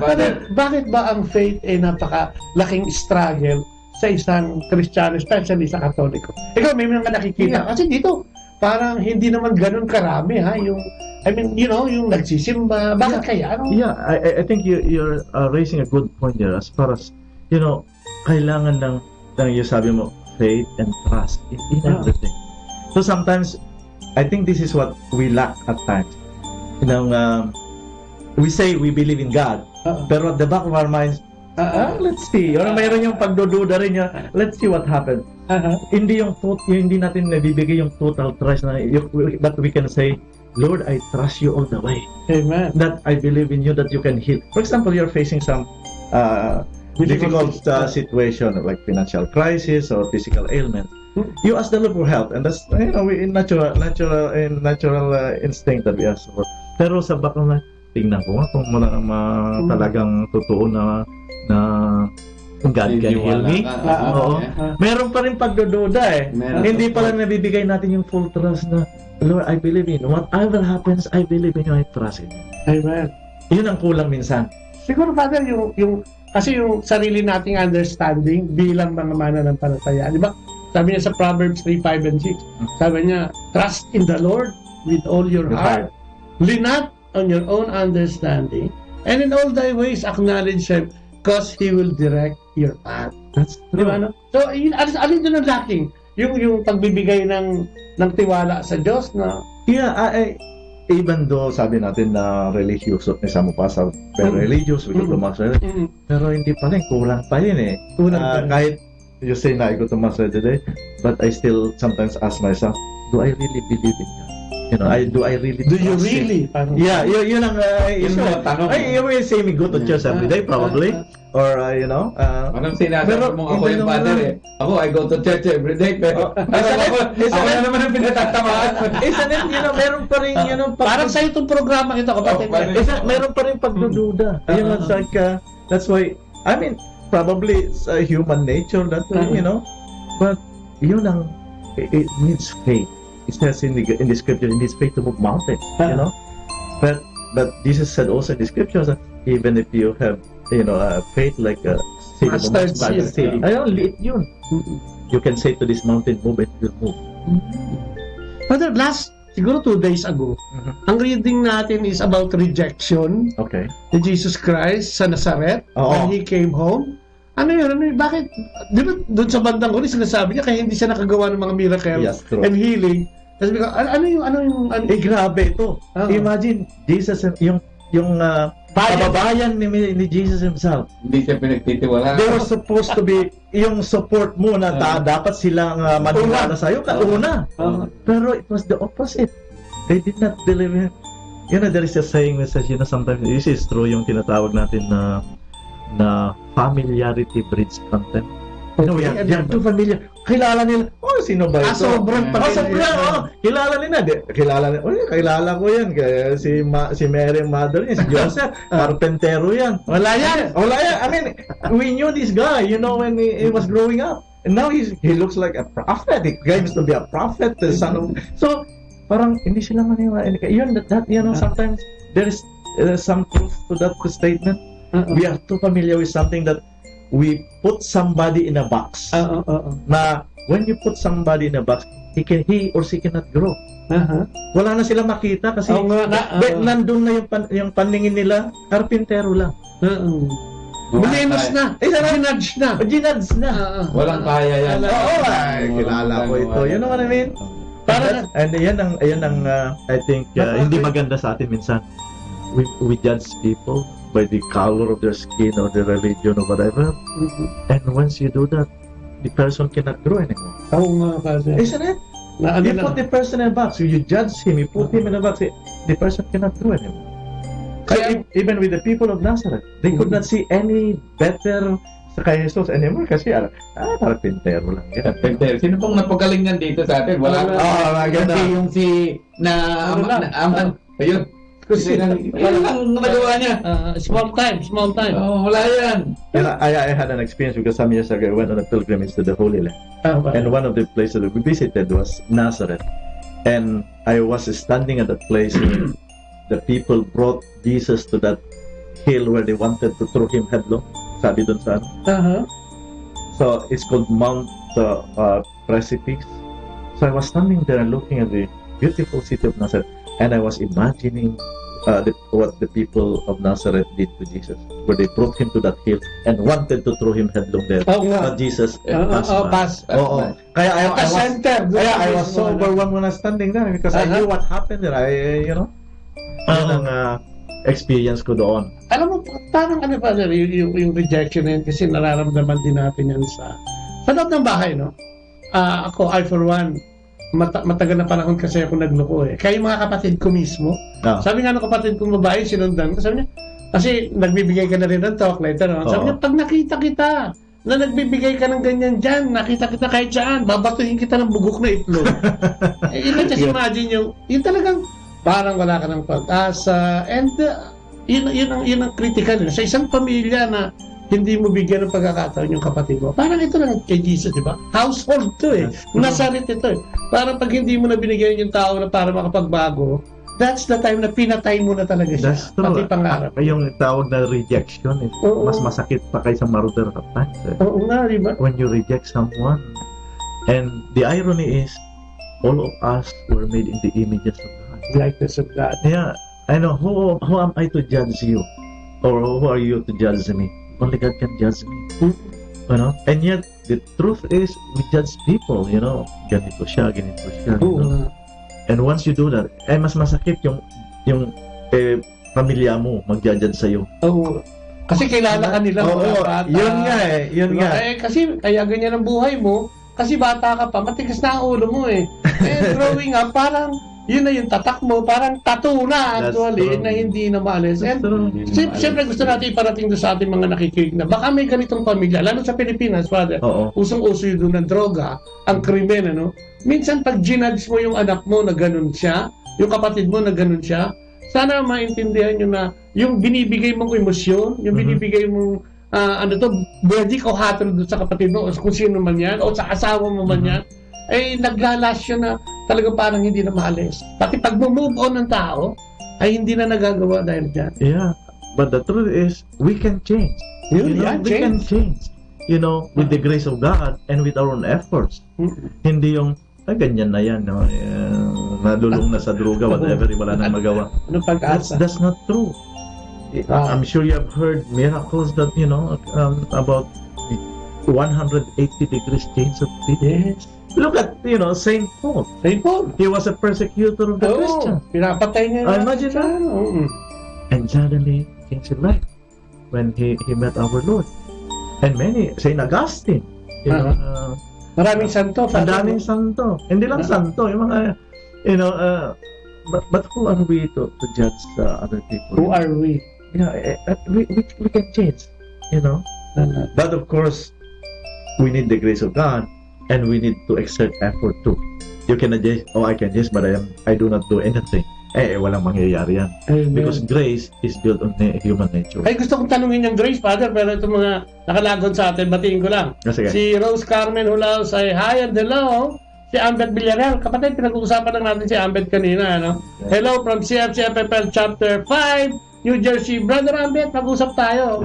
Bakit ba ang faith ay napakalaking struggle sa isang Kristiyano, especially sa Katoliko? Ikaw, may mga nakikita. Kasi dito, parang hindi naman ganun karami, ha? Yung nagsisimba. Bakit kaya? Yeah, I think you're raising a good point there as far as, kailangan ng yung sabi mo, faith and trust in everything. So sometimes, I think this is what we lack at times. We say we believe in God, pero at the back of our minds, let's see. Mayroon yung pagdududa rin niya. Let's see what happens. Hindi natin nabibigay yung total trust but we can say, Lord, I trust you all the way. Amen. That I believe in you, that you can heal. For example, you're facing some difficult situation like financial crisis or physical ailment. You ask the Lord for help, and that's natural instinct that we ask for. Pero sa back na tingnan ko kung talagang totoo na God can heal me. Meron pa rin pagdududa Hindi pa lang nabibigay natin yung full trust na Lord, I believe in you. Whatever happens, I believe in you. I trust in you. Amen. Yun ang kulang minsan. Siguro, Father, kasi yung sarili nating understanding bilang mga mananampalataya, di ba? Sabi niya sa Proverbs 3, 5, and 6, sabi niya, trust in the Lord with all your heart. Lean not on your own understanding, and in all thy ways acknowledge Him, because He will direct your path. That's true. Diba, no? So, alin doon ang lacking? Yung pagbibigay ng tiwala sa Diyos na... Yeah, even though sabi natin na religious, isa mo pa sa very religious, we go to Mass, pero hindi pa rin, kulang pa yun kahit you say na I go to Mass every day, but I still sometimes ask myself, do I really believe in God? Do I really do you really? Yeah, yun ang tanong. You will say me go to church every day probably, or anong sinasabi mo ako yung father Ako, I go to church every day, pero ako na naman ang pinatatamaan. Meron pa rin parang sa itong programa ito, kapatid. Meron pa rin pagdududa. It's like that's why probably it's a human nature that but yun ang it needs faith. It says in the scripture, it needs faith to move mountains, but Jesus said also in the scriptures that even if you have faith like a mustard seed, yun. You can say to this mountain, move, it will move. Father, siguro 2 days ago, ang reading natin is about rejection ni Jesus Christ sa Nazareth when He came home. Ano yun? Bakit? Di ba doon sa bandang huli, sinasabi niya kaya hindi siya nakagawa ng mga miracles and healing. Kasi ano yung grabe ito. Imagine, Jesus, yung kababayan ni Jesus himself. Hindi siya pinagtitiwala. They were supposed to be, yung support mo na dapat silang maniwala sa'yo, kauna. Pero it was the opposite. They did not believe him. There is a saying message, sometimes this is true, yung tinatawag natin na familiarity breeds contempt. We are too familiar. Kilala nila, sino ba ito? Sobrang familiar. Kilala nila. Kilala ko yan. Si Mary, mother niya, si Joseph, carpentero yan. Wala yan. We knew this guy, when he was growing up. And now he looks like a prophet. He claims to be a prophet, the son of... So, parang hindi sila maniwala. Sometimes there is some truth to that statement. We are too familiar with something that we put somebody in a box. Na when you put somebody in a box, he or she cannot grow. Wala na sila makita kasi nandun na yung paningin nila, karpintero lang. Bulinos na. Ginudge na. Walang kaya yan. Kilala ko ito. You know what I mean? And yan ang I think hindi maganda sa atin minsan. We judge people by the color of their skin or their religion or whatever. And once you do that, the person cannot grow anymore. Oo nga kasi. Isn't it? You put the person in a box, you judge him, you put him in a box, the person cannad grow anymore. Kaya, even with the people of Nazareth, they could not see any better sa kay Jesus anymore kasi karpintero lang yan. Karpintero. Sino pong napagalingan dito sa atin? Wala. Maganda. Yung ayun. Kasi walang nagawa niya. Small time. Wala yan. And I had an experience because some years ago I went on a pilgrimage to the Holy Land. And one of the places that we visited was Nazareth. And I was standing at that place where the people brought Jesus to that hill where they wanted to throw him headlong. Sabi dun sa So it's called Mount Precipice. So I was standing there and looking at the beautiful city of Nazareth, and I was imagining what the people of Nazareth did to Jesus, where they brought him to that hill and wanted to throw him headlong there. But Jesus passed by. Kaya I was so overwhelmed when I was standing there because I knew what happened there. Yun ang experience ko doon. Alam mo, parang yung rejection na yun kasi nararamdaman din natin yan sa loob ng bahay, no? Ako, I for one, matagal na panahon kasi ako nagloko eh. Kaya yung mga kapatid ko mismo, sabi nga ng kapatid kong babae, sinundan ko, sabi niya, kasi nagbibigay ka na rin ng talk later, no? Sabi niya, pag nakita kita na nagbibigay ka ng ganyan dyan, nakita kita kahit saan, babatuhin kita ng bugok na itlog. Just imagine yung talagang parang wala ka ng pag-asa, and yun ang critical sa isang pamilya na hindi mo bigyan ng pagkakataon yung kapatid mo. Parang ito lang kay Jesus, di ba? Household to eh. Nasarit ito eh. Parang pag hindi mo na binigyan yung tao na para makapagbago, that's the time na pinatay mo na talaga siya. That's true. Pati pangarap. Yung tawag na rejection, mas masakit pa kaysa murder at times. Oo nga, di ba? When you reject someone. And the irony is, all of us were made in the images of God. Likeness of God. Yeah. I know, who am I to judge you? Or who are you to judge me? Only God can judge me. You know? And yet, the truth is, we judge people, you know. Ganito siya. You know? And once you do that, mas masakit yung pamilya mo mag-judge sa'yo. Kasi kilala ka nila mga bata. Yun nga. Kasi kaya ganyan ang buhay mo, kasi bata ka pa, matigas na ang ulo mo eh. And growing up, parang yun na yung tatak mo, parang tattoo na actually, na hindi na maalis. And siyempre gusto natin iparating doon sa ating mga nakikinig na baka may ganitong pamilya, lalo sa Pilipinas, Father, usong-uso yun doon ng droga, ang krimen, ano? Minsan pag ginudge mo yung anak mo na ganun siya, yung kapatid mo na ganun siya, sana maintindihan nyo na yung binibigay mong emosyon, yung binibigay mong verdict o hatred doon sa kapatid mo, o kung sino man yan, o sa asawa mo man yan, ay naglalas siya na talagang parang hindi na maalis. Pati pag move on ng tao, ay hindi na nagagawa dahil dyan. Yeah, but the truth is, we can change. We can change. You know, with the grace of God and with our own efforts. Hindi yung, ganyan na yan, no? Nalulong na sa droga, whatever, wala nang magawa. That's not true. I'm sure you have heard miracles that, you know, about 180 degrees change of people. Yes. Look at, you know, Saint Paul. He was a persecutor of the Christians. Pinapatay niya. Imagine that. And suddenly, changed his life when he met our Lord. And many, Saint Augustine, you know, maraming santo. Maraming santo. Hindi lang santo, yung mga, you know, but who are we to judge other people? Who are we? Yeah, we can change, you know. But of course, we need the grace of God. And we need to exert effort too. You cannot just, I can just, but I do not do anything. Walang mangyayari yan. Because grace is built on human nature. Ay, gusto kong tanungin yung grace, Father, pero itong mga nakalagon sa atin, batiin ko lang. Si Rose Carmen Hulao say hi and hello. Si Ambet Villarreal, kapatid, pinag-uusapan lang natin si Ambet kanina, no? Hello from CFCFFL Chapter 5, New Jersey. Brother Ambet, mag-usap tayo.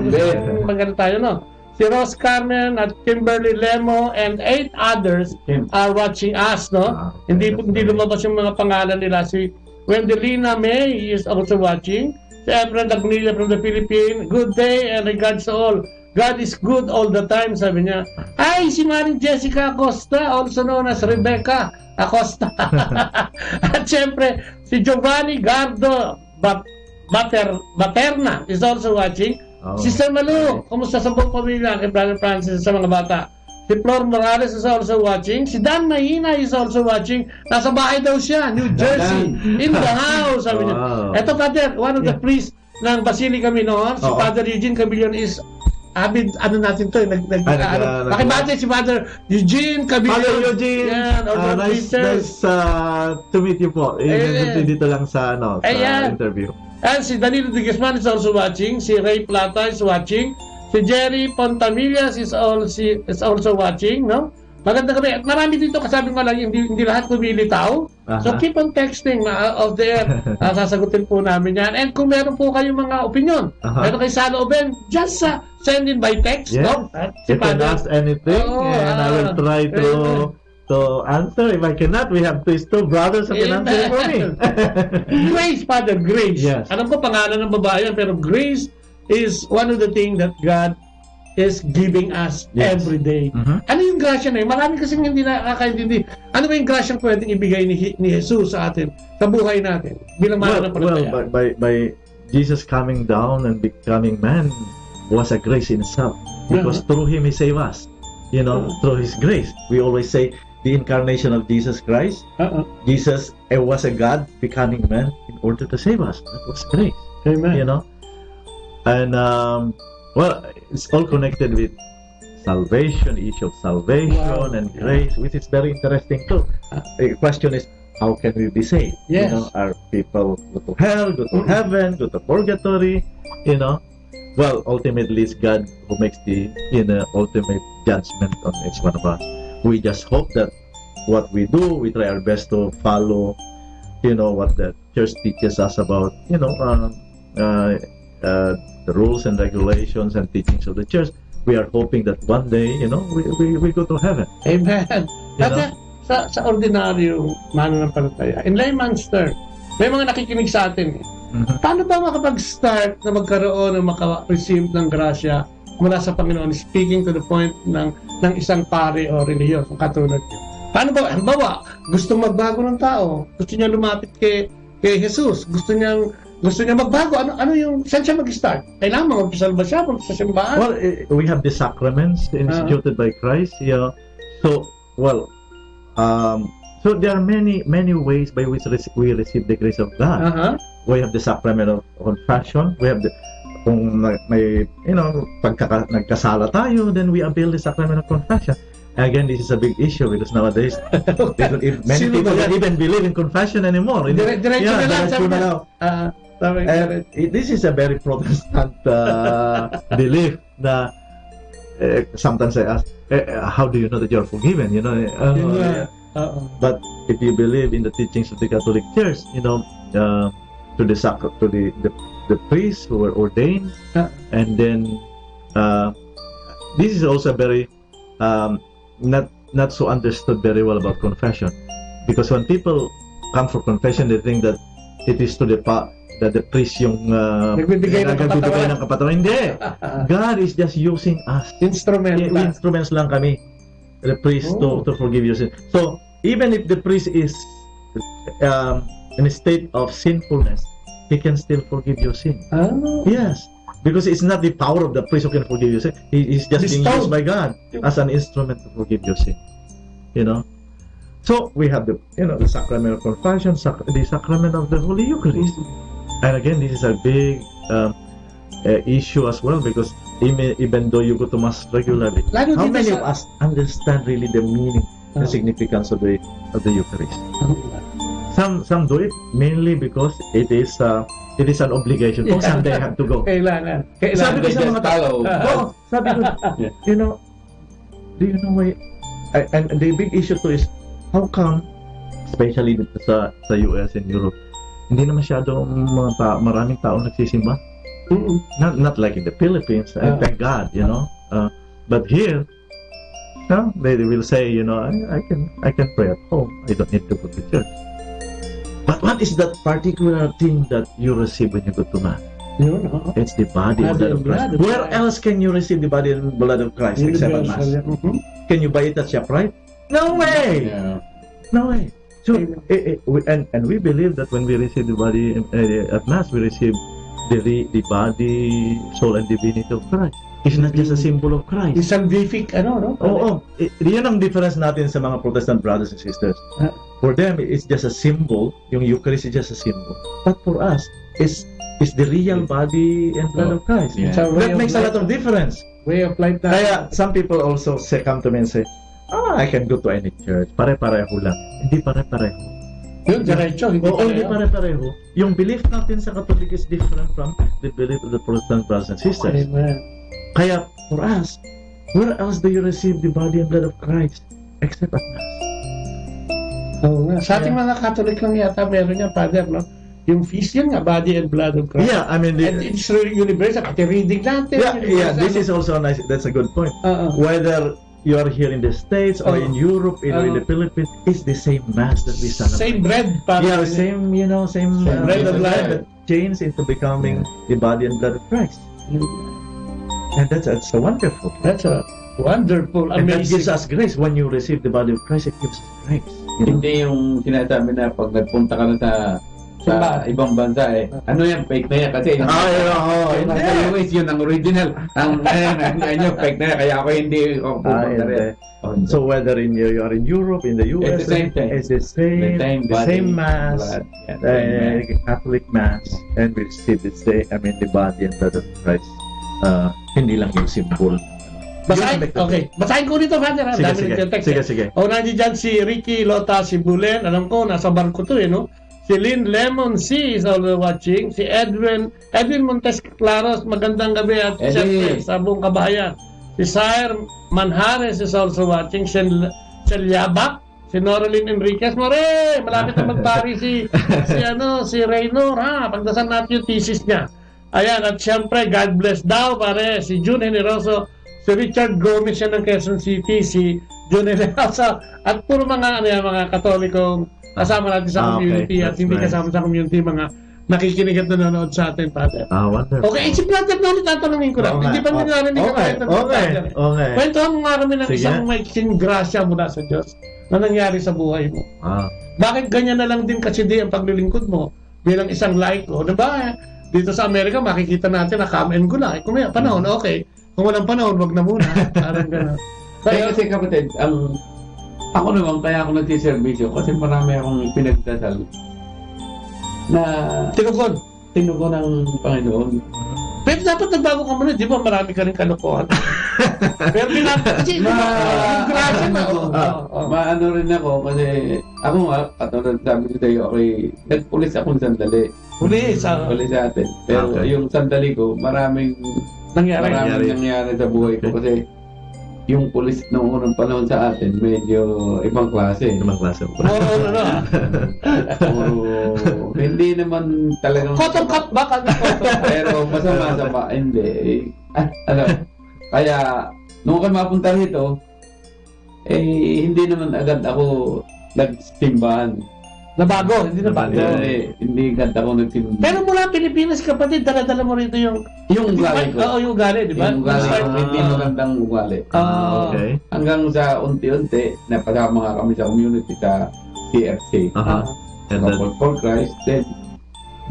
Maganda tayo, no? Si Rose Carmen at Kimberly Lemo and 8 others are watching us, no? Hindi lumabas yung mga pangalan nila. Si Wendelina May is also watching. Si Efren Dagnilla from the Philippines. Good day and regards to all. God is good all the time, sabi niya. Ay, si Maring Jessica Acosta, also known as Rebecca Acosta. At syempre, si Giovanni Gardo Baterna is also watching. Sister Malu, kumusta sa buong pamilya kay Brother Francis sa mga bata? Si Flor Morales is also watching. Si Dan Mahina is also watching. Nasa bahay daw siya, New Jersey. In the house, sabi niya. Ito, Father, one of the priests ng Basilica Minoan, si Father Eugene Cabillon is avid, ano natin to, nakibate si Father Eugene Cabillon. Father Eugene, nice to meet you po. Dito lang sa, sa interview. And si Danilo de Guzman is also watching. Si Ray Plata is watching. Si Jerry Pontamillas is also watching, no? Maganda kami. At marami dito, kasabi ko lang, hindi lahat kumilitaw. So keep on texting out there. Sasagutin po namin yan. And kung meron po kayong mga opinion, meron kayo sa looben, just send in by text, no? You can ask anything, and I will try to answer. If I cannot, we have two brothers who can answer for me. Grace, Father, Grace. Yes. Alam ko pangalan ng babae yan, pero Grace is one of the things that God is giving us every day. Ano yung grasya na yun? Marami kasing hindi nakakaintindi. Ano ba yung grasya pwedeng ibigay ni Jesus sa atin, sa buhay natin, bilang mananampalataya? By Jesus coming down and becoming man was a grace in itself. Because through Him He saved us. You know, through His grace. We always say the incarnation of Jesus Christ. Jesus was a God becoming man in order to save us. That was grace. Amen. You know? And well, it's all connected with salvation, issue of salvation and grace, which is very interesting too. The question is, how can we be saved? Yes. You know, are people go to hell, go to heaven, go to purgatory? You know, well, ultimately it's God who makes the ultimate judgment on each one of us. We just hope that what we do, we try our best to follow, what the church teaches us about, the rules and regulations and teachings of the church. We are hoping that one day, we go to heaven. Amen. At sa ordinaryong mananampalataya, in layman's term, may mga nakikinig sa atin. Paano ba makapag-start na magkaroon ng maka-receive ng grasya mula sa Panginoon, speaking to the point ng isang pare o reliyon, katulad niyo? Paano ba? Halimbawa, gustong magbago ng tao, gusto niya lumapit kay Jesus, gusto niya magbago. Ano yung saan siya mag-start? Kailangan mag-umpisa ba siya sa simbahan? Well, we have the sacraments instituted by Christ. So there are many ways by which we receive the grace of God. We have the sacrament of confession. We have kung may nagkasala tayo, then we avail the sacrament of confession. Again, this is a big issue because nowadays many people don't even believe in confession anymore. This is a very Protestant belief. Sometimes I ask, how do you know that you are forgiven? But if you believe in the teachings of the Catholic Church, to the priests who were ordained, and then this is also very not so understood very well about confession, because when people come for confession, they think that it is to the priest yung nagbibigay ng kapatawan. Hindi. God is just using us. Instruments lang kami. The priest to forgive your sin. So even if the priest is in a state of sinfulness, he can still forgive your sin. Yes. Because it's not the power of the priest who can forgive your sin. He is just being used by God as an instrument to forgive your sin. So we have the sacrament of confession, the sacrament of the Holy Eucharist. And again, this is a big issue as well, because even though you go to Mass regularly, how many of us understand really the meaning, the significance of the Eucharist? Some do it mainly because it is an obligation. Oh, someday I have to go. Kailangan. Sabi ko sa mga tao, sabi ko, do you know why? And the big issue too is, how come, especially dito sa US and Europe, hindi na masyadong maraming tao nagsisimba? Not like in the Philippines, thank God, but here, they will say, I can pray at home. I don't need to go to church. But what is that particular thing that you receive when you go to Mass? It's the body and blood of Christ. Where else can you receive the body and blood of Christ except at Mass? Can you buy it at ShopRite? No way! No way. So, and we believe that when we receive the body at Mass, we receive the body, soul, and divinity of Christ. It's not just a symbol of Christ. Yung salvific, no? Oo. Yan ang difference natin sa mga Protestant brothers and sisters. For them, it's just a symbol. Yung Eucharist is just a symbol. But for us, it's the real body and blood of Christ. Yeah. That makes a lot of difference. Way of life na. Kaya some people also come to me and say, I can go to any church. Pare-pareho lang. Hindi pare-pareho. Yung diretso, hindi pare-pareho. Yung belief natin sa Catholic is different from the belief of the Protestant brothers and sisters. Amen. Kaya, for us, where else do you receive the body and blood of Christ? Except at Mass. Oo nga. Sa ating mga Catholic lang yata meron yan, Father, no? Yung feast yan nga, body and blood of Christ. Yeah, I mean... And it's really universal. Pati reading natin. Yeah, this is also nice. That's a good point. Whether you are here in the States or in Europe or in the Philippines, it's the same Mass that we celebrate. Same bread. Yeah, same bread of life that changes into becoming the body and blood of Christ. And that's so wonderful. That's a wonderful, amazing. And that gives us grace. When you receive the body of Christ, it gives us grace. Hindi yung sinasabi na pag nagpunta ka na sa ibang bansa ano yan, fake na yan kasi yung nasa US yun ang original. Ang fake na yan, kaya ako hindi pupunta rin. So whether you are in Europe, in the US, it's the same thing. It's the same Mass, Catholic Mass, and we receive the body and blood of Christ. Hindi lang yung symbol. Basahin ko dito, Father. Sige. Nandiyan dyan si Ricky Lota Sibulen. Alam ko, nasa barko to no? Si Lynn Lemon C is also watching. Si Edwin Montes Claros, magandang gabi at siyempre sa buong kabahayan. Si Sire Manjares is also watching. Si Liabak, si Noraline Enriquez. More, malapit na magpari si Raynor, pagdasan natin yung thesis niya. Ayan, at siyempre, God bless daw, pare. Si June Generoso, si Richard Gomez yan ng Quezon City, si June Generoso, at puro mga Katolikong kasama natin sa community at hindi kasama sa community, mga nakikinig at nanonood sa atin, Father. Wonderful. Okay, si Father, tatanungin ko lang. Hindi pa narinig ka tayo ng Father. Kwentuhan mo nga kami ng isang maiksing grasya mula sa Diyos na nangyari sa buhay mo. Bakit ganyan na lang din kasi ang paglilingkod mo bilang isang laiko? Diba? Dito sa Amerika, makikita natin na come and go lang. Kung may panahon, okay. Kung walang panahon, wag na muna. Parang gano'n. Kasi kapatid, ako naman, kaya ako nagsiservisyo kasi marami akong pinagdasal na tinugon ng Panginoon. Pero dapat nagbago ka muna, di ba marami ka rin kalukuhan? Pero kasi maano rin ako kasi ako nga, katulad sabi ko sa iyo, nagpulis akong sandali. Pulis sa atin. Pero yung sandali ko, maraming nangyari sa buhay ko kasi yung pulis noong unang panahon sa atin, medyo ibang klase. Hindi naman talagang... Cotton cut ba? Pero masama-sama, hindi. Kaya, nung ako mapunta rito, hindi naman agad ako nagsimbahan. Nabago? Hindi nabago? Hindi agad ako nagsimbahan. Pero mula Pilipinas, kapatid, dala-dala mo rito yung ugali ko. Oo, yung ugali, di ba? Yung ugali ko, hindi magandang ugali. Okay. Hanggang sa unti-unti, napasama nga kami sa community sa CFC. Couple for Christ. Then,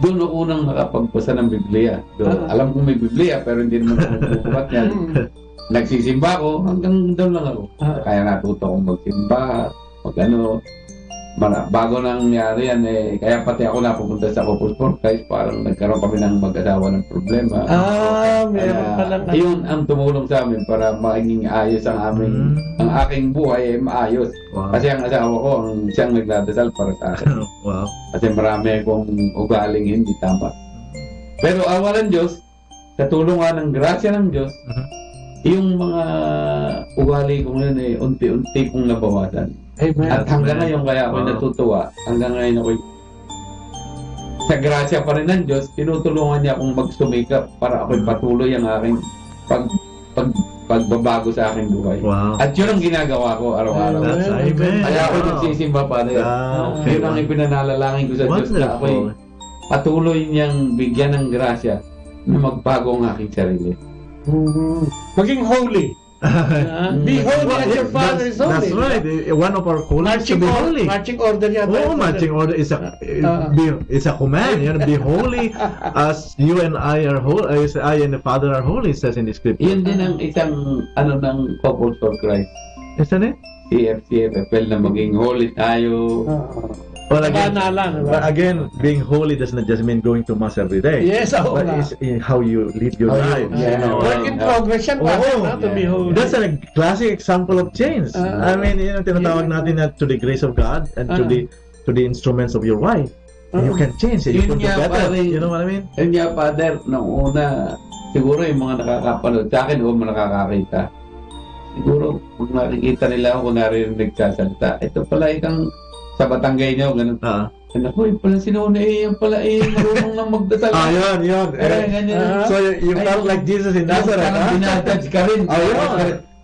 doon ako unang nakapagbasa ng Biblia. Alam kong may Biblia, pero hindi naman ako bubukat yan. Nagsisimba ako, hanggang doon lang ako. Kaya natuto akong magsimba, bago nangyari yan kaya pati ako napupunta sa Couple for Christ, parang nagkaroon kami ng mag-asawa ng problema. Meron palang yun ang tumulong sa amin para maging ayos ang aking buhay maayos. Kasi ang asawa ko siyang nagdadasal para sa akin. Kasi marami akong ugaling hindi tama. Pero awa ng Diyos, sa tulong ng grasya ng Diyos, yung mga ugali ko ngayon unti-unti kong nabawasan. Amen. At hanggang ngayon kaya ako natutuwa. Hanggang ngayon ako sa grasya pa rin ng Diyos, tinutulungan niya akong magsumikap para ako'y patuloy ang aking pagbabago sa aking buhay. At yun ang ginagawa ko araw-araw. Kaya ako nagsisimba pa rin. Yun ang ipinanalalangin ko sa Diyos na ako'y patuloy niyang bigyan ng grasya na magbago ang aking sarili. Maging holy. Be holy as your Father is holy. That's right. One of our callings to be holy. Marching order yan. Marching order is a command. Be holy as you and I are holy, as I and the Father are holy, says in the Scripture. Yun din ang isang ng Couples for Christ. Isn't it? CFCFFL na maging holy tayo. But again, being holy does not just mean going to mass every day. Yes, but it's in how you live your life. Work in progress yan, to be holy. That's a classic example of change. I mean, tinatawag natin na to the grace of God and to the instruments of your wife. You can change it. You can do better. You know what I mean? Yun nga, Father, nung una, siguro yung mga nakakapanood sa akin o mga nakakakita, siguro kung nakikita nila ako, narinig nagsasalita, ito pala ikang sa Batanggay nyo, ganun. Ako, yung pala sinuna yung pala marunong lang magdasal. Yun. So you felt like Jesus in Nazareth, dinadjudge ka rin.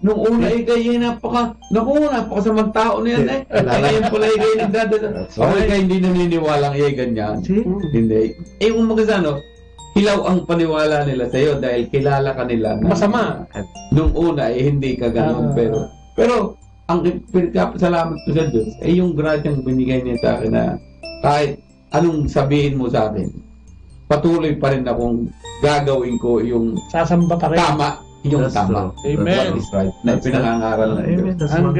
Nung una, kayo napakasamang tao na yan Ngayon pala kayo nagdadasal. Ako kayo hindi naniniwalang ganyan. Hindi. Kung magkasano, hilaw ang paniwala nila sa'yo dahil kilala ka nila. Masama. Nung una, hindi ka ganun. Pero ang pinagkapasalamat ko sa Diyos ay yung grasyang binigay niya sa akin na kahit anong sabihin mo sa akin, patuloy pa rin akong gagawin ko yung sasamba pa rin. Tama. Yung tama. Amen. What is right. Na pinangangaral ng Diyos. Ang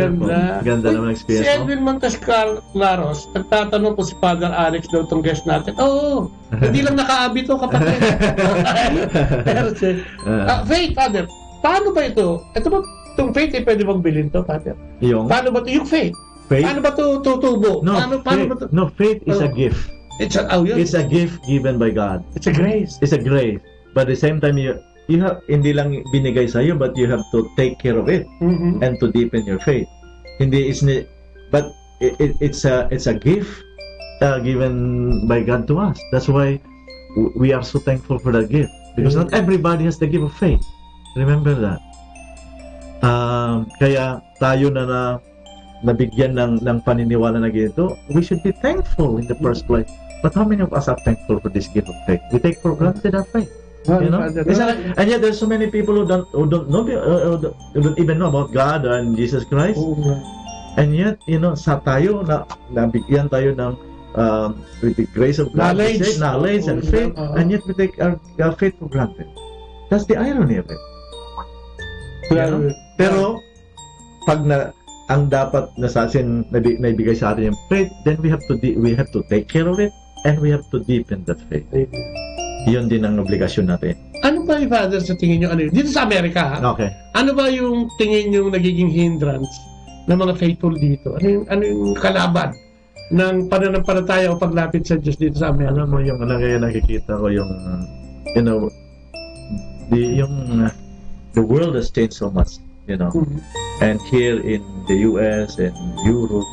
ganda naman experience mo. Si Edwin Montes Claros, nagtatanong po si Father Alex daw itong guest natin. Hindi lang nakaabi to, kapatid. Faith, Father, paano ba ito? Ito ba itong faith pwede bang bilhin to, Father? Paano ba ito? Yung faith? Paano ba ito tutubo? No, faith is a gift. It's a gift given by God. It's a grace. It's a grace. But at the same time, you have hindi lang binigay sa iyo, but you have to take care of it and to deepen your faith. But it's a gift given by God to us. That's why we are so thankful for that gift, because not everybody has the gift of faith. Remember that. Kaya tayo na nabigyan ng paniniwala na ganito, we should be thankful in the first place. But how many of us are thankful for this gift of faith? We take for granted our faith. You know? And yet there's so many people who don't know, who don't even know about God and Jesus Christ. And yet, sa tayo na nabigyan tayo ng with the grace of God, knowledge and faith, and yet we take our faith for granted. That's the irony of it. Pero pag ang dapat na sa atin naibigay sa atin yung faith, then we have to take care of it and we have to deepen that faith. Yun din ang obligasyon natin. Ano ba, Father, sa tingin nyo? Dito sa Amerika, okay. Ano ba yung tingin nyo nagiging hindrance ng mga faithful dito? Ano yung kalaban ng pananampalataya o paglapit sa Diyos dito sa Amerika? Alam mo, yung ngayon nakikita ko yung, the world has changed so much, and here in the US and Europe,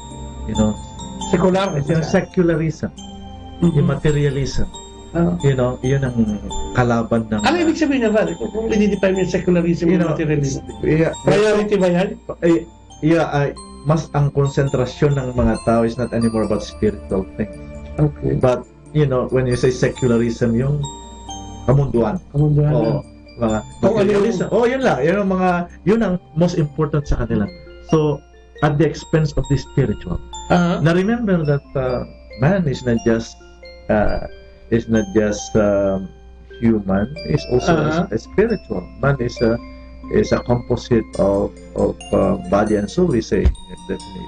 secularism, yung materialism, yun ang kalaban ng... Ano ibig sabihin niya ba? Kung i-define yung secularism and materialism, priority ba yan? Mas ang konsentrasyon ng mga tao is not anymore about spiritual things. Okay. But, when you say secularism, yung kamunduan. Mga materialism. Yun lang. Yun ang most important sa kanila. So, at the expense of the spiritual. Now remember that man is not just human. It's also a spiritual. Man is a composite of body and soul. We say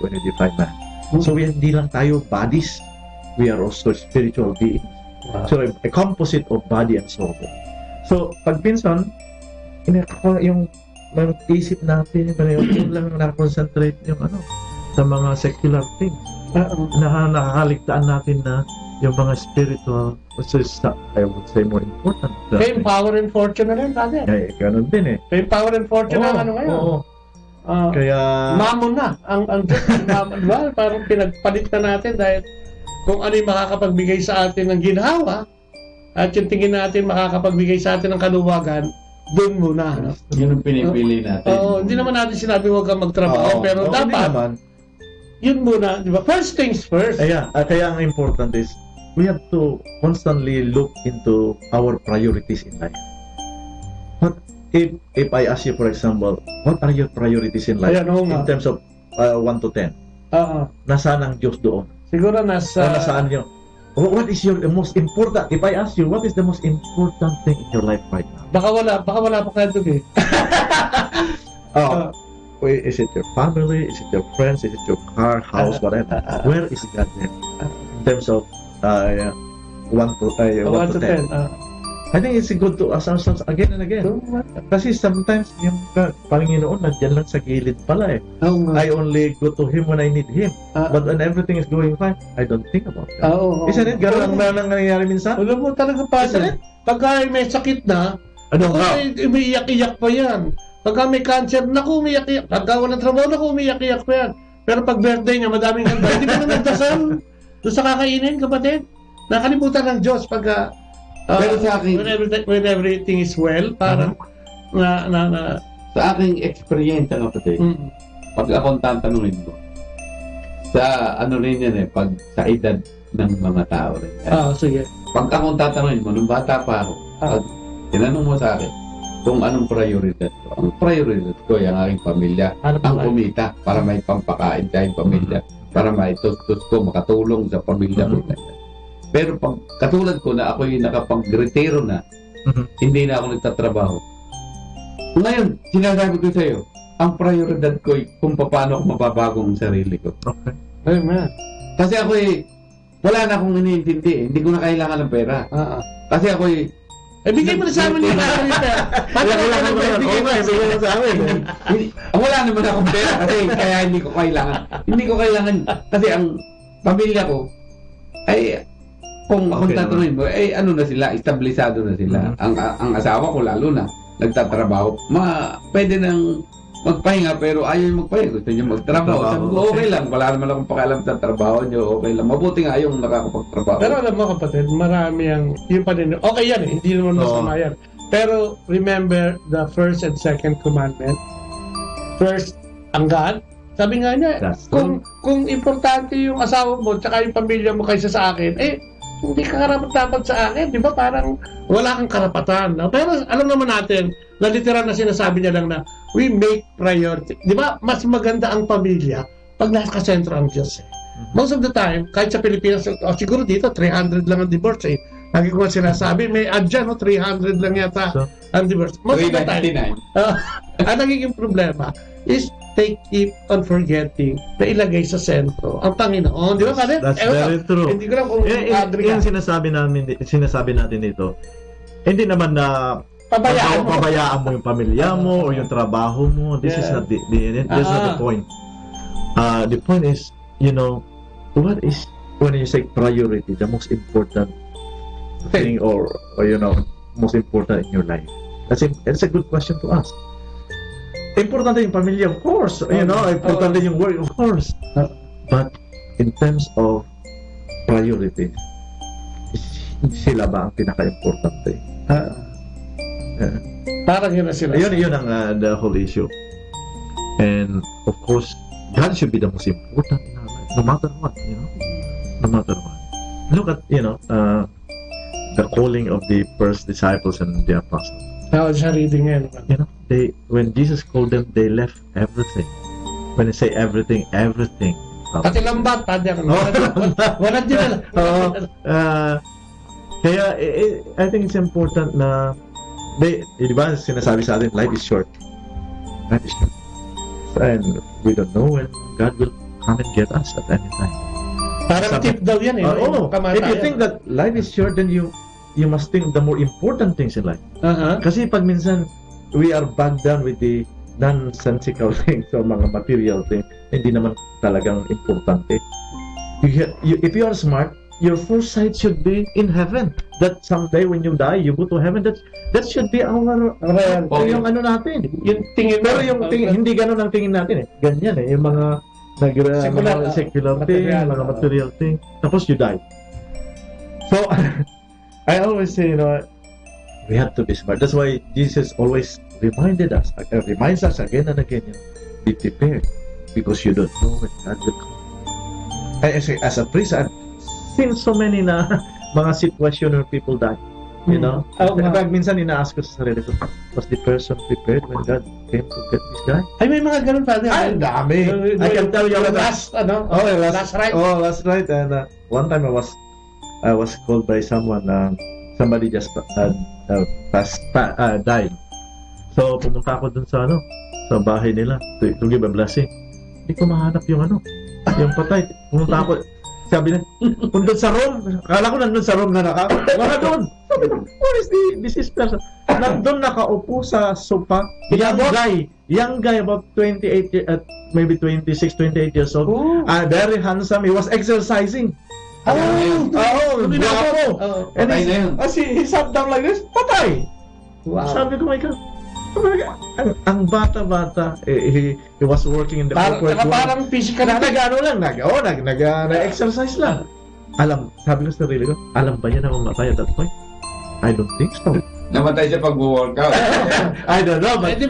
when you define man. So hindi lang tayo bodies. We are also spiritual beings. So a composite of body and soul. So, pag minsan, yung isip natin, yung lang na-concentrate yung sa mga secular things. Nakakaligtaan natin na yung mga spiritual, which is, I would say, more important. Fame, power, and fortune na rin, Father. Ganun din Fame, power, and fortune na ngayon. Kaya... Mamon na. Ang mamon, parang pinagpalit na natin dahil kung ano yung makakapagbigay sa atin ng ginhawa, at yung tingin natin makakapagbigay sa atin ng kaluwagan, doon muna. Yun ang pinipili natin. Hindi naman natin sinabi huwag kang magtrabaho, pero dapat, yun muna, di ba? First things first. Kaya ang important is, we have to constantly look into our priorities in life. if I ask you, for example, what are your priorities in life Ayan, oo nga. in terms of 1 to 10? Nasaan ang Diyos doon? Siguro nasaan yung what is your most important? If I ask you, what is the most important thing in your life right now? Baka wala pa kayo doon eh. Is it your family? Is it your friends? Is it your car, house, whatever? Where is God there? In terms of 1 to 10. I think it's good to ask ourselves again and again. Kasi sometimes yung Panginoon nandiyan lang sa gilid pala eh. I only go to Him when I need Him. But when everything is going fine, I don't think about that. Isn't it? Ganun lang nangyayari minsan? Alam mo talaga pa. Pagka may sakit na, umiiyak-iyak pa yan. Pagka may cancer, naku, umiyak-iyak. Pagka walang trabaho, naku, umiyak-iyak pa yan. Pero pag birthday niya, madaming handa. Hindi pa na nagdasal. Doon sa kakainin, kapatid. Nakalimutan ng Diyos pagka pero sa akin, when everything is well, parang sa aking experience, kapatid, pag akong tatanungin mo, sa ano rin yan pag sa edad ng mga tao rin. Sige. Pag akong tatanungin mo, nung bata pa ako, pag tinanong mo sa akin, kung anong prioridad ko. Ang prioridad ko ay ang aking pamilya, ang kumita para may pampakain sa aking pamilya, para maitustos ko, makatulong sa pamilya ko. Pero pag katulad ko na ako'y nakapag-retiro na, hindi na ako nagtatrabaho. Ngayon, sinasabi ko sa iyo, ang prioridad ko ay kung paano ako mababago ang sarili ko. Okay. Kasi ako'y wala na akong iniintindi. Hindi ko na kailangan ng pera. Kasi ako'y bigay mo na sa amin yung pera. Bigay mo sa amin. Wala naman akong pera kasi kaya hindi ko kailangan. Hindi ko kailangan kasi ang pamilya ko ay kung akong tatanungin mo, ano na sila, establisado na sila. Ang asawa ko lalo na, nagtatrabaho. Pwede nang magpahinga pero ayaw yung magpahinga. Gusto niya magtrabaho. Sabi ko, okay lang. Wala naman akong pakialam sa trabaho niyo. Okay lang. Mabuti nga yung nakakapagtrabaho. Pero alam mo kapatid, marami yung panin. Okay yan eh. Hindi naman masama yan. Pero remember the first and second commandment. First, ang God. Sabi nga niya, kung importante yung asawa mo tsaka yung pamilya mo kaysa sa akin, hindi ka karapat-dapat sa akin, di ba? Parang wala kang karapatan. No? Pero alam naman natin, na literal na sinasabi niya lang na we make priority. Di ba? Mas maganda ang pamilya pag nasa sentro ang Diyos. Most of the time, kahit sa Pilipinas, siguro dito, 300 lang ang divorce. Lagi ko nga sinasabi, may ad dyan, 300 lang yata ang divorce. Most of the time, ang nagiging problema is they keep on forgetting na ilagay sa sentro ang Panginoon. Di ba, Kanin? That's very true. Hindi ko lang kung yung sinasabi natin dito, hindi naman na pabayaan mo yung pamilya mo o yung trabaho mo. This is not that's not the point. The point is, what is, when you say priority, the most important thing or most important in your life? That's a good question to ask. Importante yung pamilya, of course. Importante yung work, of course. But in terms of priority, sila ba ang pinaka-importante? Parang yun na sila. Yun ang the whole issue. And of course, God should be the most important in our life, no matter what. No matter what. Look at the calling of the first disciples and the apostles. Siya reading yan. When Jesus called them, they left everything. When I say everything. Pati lambat, pati ako. Wala din na. Kaya, I think it's important na, di ba, sinasabi sa atin, life is short. Life is short. And we don't know when God will come and get us at any time. Parang tip daw yan if you think that life is short, then you must think the more important things in life. Kasi pag minsan, we are bogged down with the nonsensical things or mga material things, hindi naman talagang importante. If you are smart, your foresight should be in heaven. That someday when you die, you go to heaven. That should be our yung ano natin. Yung tingin. Pero yung tingin, hindi ganun ang tingin natin Ganyan yung mga secular thing, mga material thing. Tapos you die. So, I always say, we have to be smart. That's why Jesus always reminds us again and again, be prepared because you don't know when God will come. As a priest, I've seen so many na mga situation where people die. You know? Oo nga. Pag minsan ina-ask ko sa sarili ko, was the person prepared when God came to get this guy? Ay, may mga ganun pa. Ay, ang dami. I can tell you last right. Last right. And one time I was called by someone. Somebody just died. So pumunta ako dun sa bahay nila to give a blessing. Hindi ko mahanap yung yung patay. Pumunta ako. Sabi niya, kung doon sa room, akala ko nandun sa room na wala doon. Sabi ko, where is this person? Nandun nakaupo sa sofa, young guy, about 28, maybe 26, 28 years old. Very handsome, he was exercising. Bravo! And he sat down like this, patay! Wow. Sabi ko, my God, ang bata-bata, he was working in the corporate world. Parang physical nag-exercise lang. Sabi ko sa sarili ko, alam ba niya na mamatay at that point? I don't think so. Namatay siya pag-workout. I don't know, but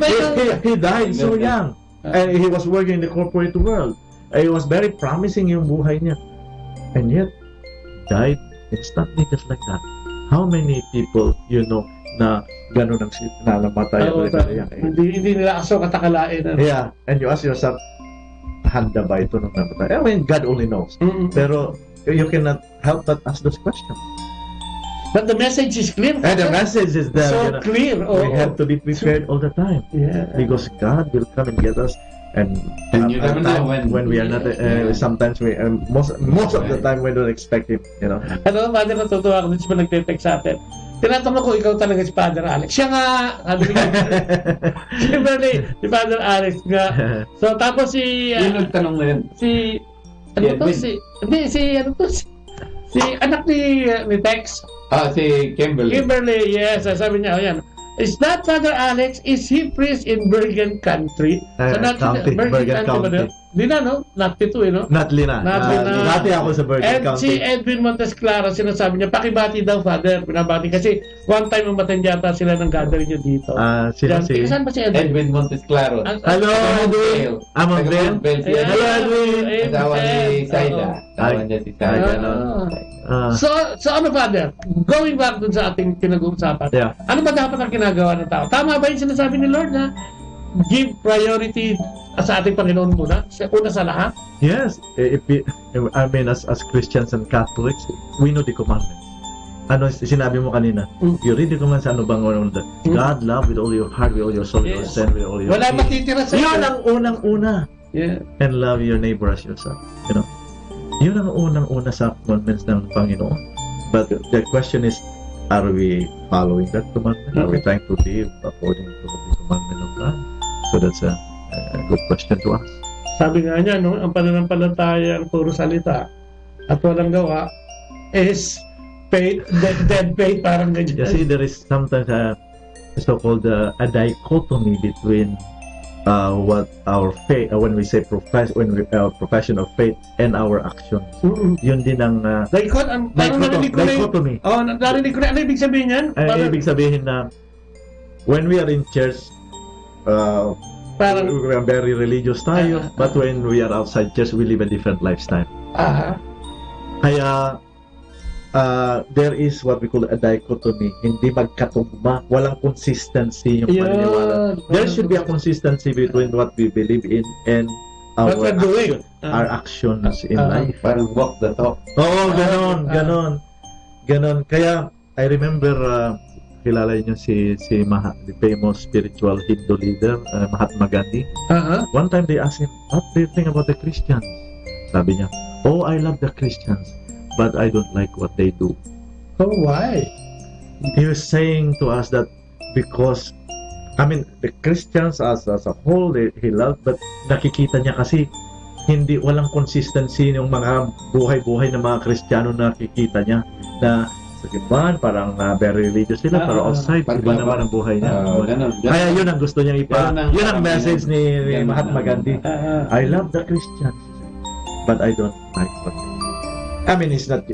he died so young. And he was working in the corporate world. It was very promising yung buhay niya. And yet, died instantly just like that. How many people, na gano'n ang namatay. Hindi nila aso katakalain. Yeah, and you ask yourself, handa ba ito nung namatay? I mean, God only knows. Pero you cannot help but ask those questions. But the message is clear. And the message is there. So clear. We have to be prepared all the time. Yeah. Because God will come and get us. And you never know when we are not. Sometimes we most of the time we don't expect Him. Father, natutuwa ako dito sa nagte-text sa atin. Tinatanong ko, ikaw talaga si Father Alex. Siya nga, sabi niya, si Father Alex nga. So, tapos si... Yung nagtanong na yun? Si anak ni Tex. Si Kimberly. Kimberly, yes. Sabi niya, ayan. Is that Father Alex? Is he priest in Bergen Country? County, Bergen County. Di na, no? Not ito, no? Not Lina. Dati ako sa Bergen County. Si Edwin Montes Clara, sinasabi niya, pakibati daw, Father. Pinabati. Kasi one time umattend yata sila ng gathering niyo dito. Saan ba si Edwin Montes Clara? Hello, Edwin. Amon Bell. Hello, Edwin. Asawa ni Saida. Asawa niya si Saida. So ano, Father? Going back dun sa ating pinag-uusapan. Yeah. Ano ba dapat ang ginagawa ng tao? Tama ba yung sinasabi ni Lord na give priority sa ating Panginoon muna? Una sa lahat? Yes. As Christians and Catholics, we know the commandments. Ano sinabi mo kanina? You read the commandments, ano bang God love with all your heart, with all your soul, with all your strength, with all your wala matitira sa yun ang unang-una. Yeah. And love your neighbor as yourself. Yun ang unang-una sa commandments ng Panginoon. But the question is, are we following that commandment? Are we trying to live according to the commandment of God? So that's a good question to ask. Sabi nga niya, ang pananampalataya ang puro salita at walang gawa is faith, dead faith, parang ganyan. You see, there is sometimes a so-called a dichotomy between what our faith, when we say profession of faith and our actions. Yun din ang dichotomy. Narinig ko na. Ano ibig sabihin yan? Ibig sabihin na when we are in church, we are very religious tayo, but when we are outside church, we live a different lifestyle. Kaya there is what we call a dichotomy. Hindi magkatugma, walang consistency yung paniniwala. There should be a consistency between what we believe in and our actions in life. Parang walk the talk. Oo, ganon. Kaya I remember kilala niyo si the famous spiritual Hindu leader Mahatma Gandhi. One time they asked him, what do you think about the Christians? Sabi niya, oh, I love the Christians, but I don't like what they do. Oh, why? He was saying to us that because the Christians as a whole, he loved, but nakikita niya kasi walang consistency yung mga buhay-buhay ng mga Kristiyano na nakikita niya na sa Japan, parang very religious sila, pero outside, iba naman ang buhay niya. Kaya yun ang gusto niya yun ang message ni Mahatma Gandhi. I love the Christians, but I don't like what they do.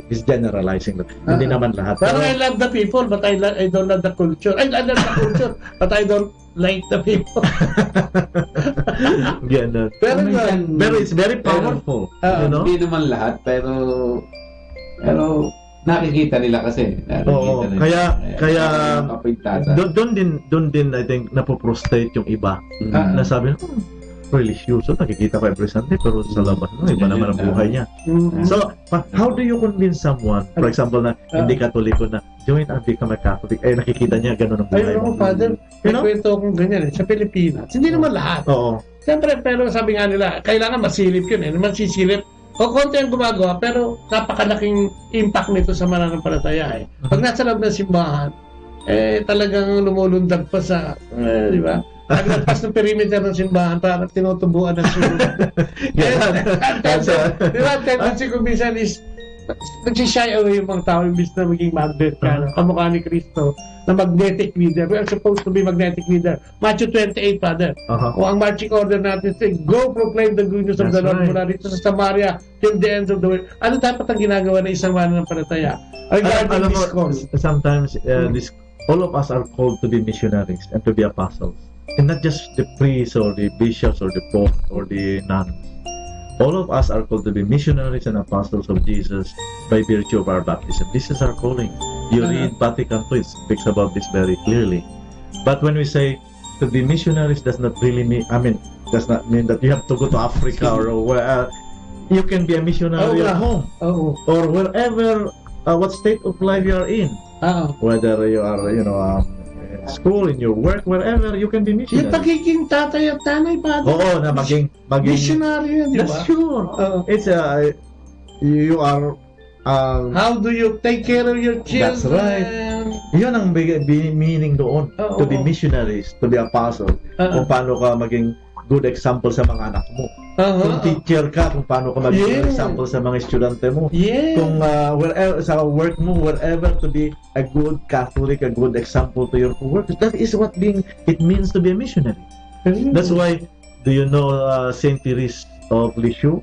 He's generalizing that. Hindi naman lahat. Pero I love the people, but I don't love the culture. I love the culture, but I don't like the people. Pero it's very powerful. Hindi naman lahat, pero nakikita nila kasi. Oo, kaya doon din I think napoprostrate yung iba. Nasabi na, religious, nakikita ko every Sunday, pero sa labas iba naman ang buhay niya. So, how do you convince someone, for example, na hindi Katoliko na join and become a Catholic, nakikita niya ganun ang buhay mo? Father, may kwento akong ganyan sa Pilipinas. Hindi naman lahat. Oo. Siyempre, pero sabi nga nila, kailangan masilip yun naman sisilip. O konti ang gumagawa, pero napakalaking impact nito sa mananampalataya Pag nasa loob ng simbahan, talagang lumulundag pa sa, di ba? Naglampas ng perimeter ng simbahan para tinutubuan ng sulod. Di ba? Tendency ko minsan is nagsishy away yung mga tao imbis na maging magnet ka. Kamukha ni Cristo na magnetic leader. We are supposed to be magnetic leader. Matthew 28, Father. O ang marching order natin say, go proclaim the good news of the Lord mula dito sa Samaria till the ends of the world. Ano dapat ang ginagawa ng isang mananampalataya? Regarding this call. Sometimes all of us are called to be missionaries and to be apostles. And not just the priests or the bishops or the pope or the nuns. All of us are called to be missionaries and apostles of Jesus by virtue of our baptism. This is our calling. You read Vatican II, it speaks about this very clearly. But when we say to be missionaries does not really mean, does not mean that you have to go to Africa or where you can be a missionary at home or wherever, what state of life you are in. Whether you are, school, in your work, wherever, you can be missionary. Yung pagiging tatay at tanay, Father. Oo, na maging missionary yan, di ba? That's sure. It's you are how do you take care of your children? That's right. Yun ang meaning doon, to be missionaries, to be apostles. Kung paano ka maging good example sa mga anak mo. Kung teacher ka, kung paano ka maging good example sa mga estudyante mo. Kung wherever, sa work mo, wherever, to be a good Catholic, a good example to your workers. That is what it means to be a missionary. That's why, do you know Saint Therese of Lisieux?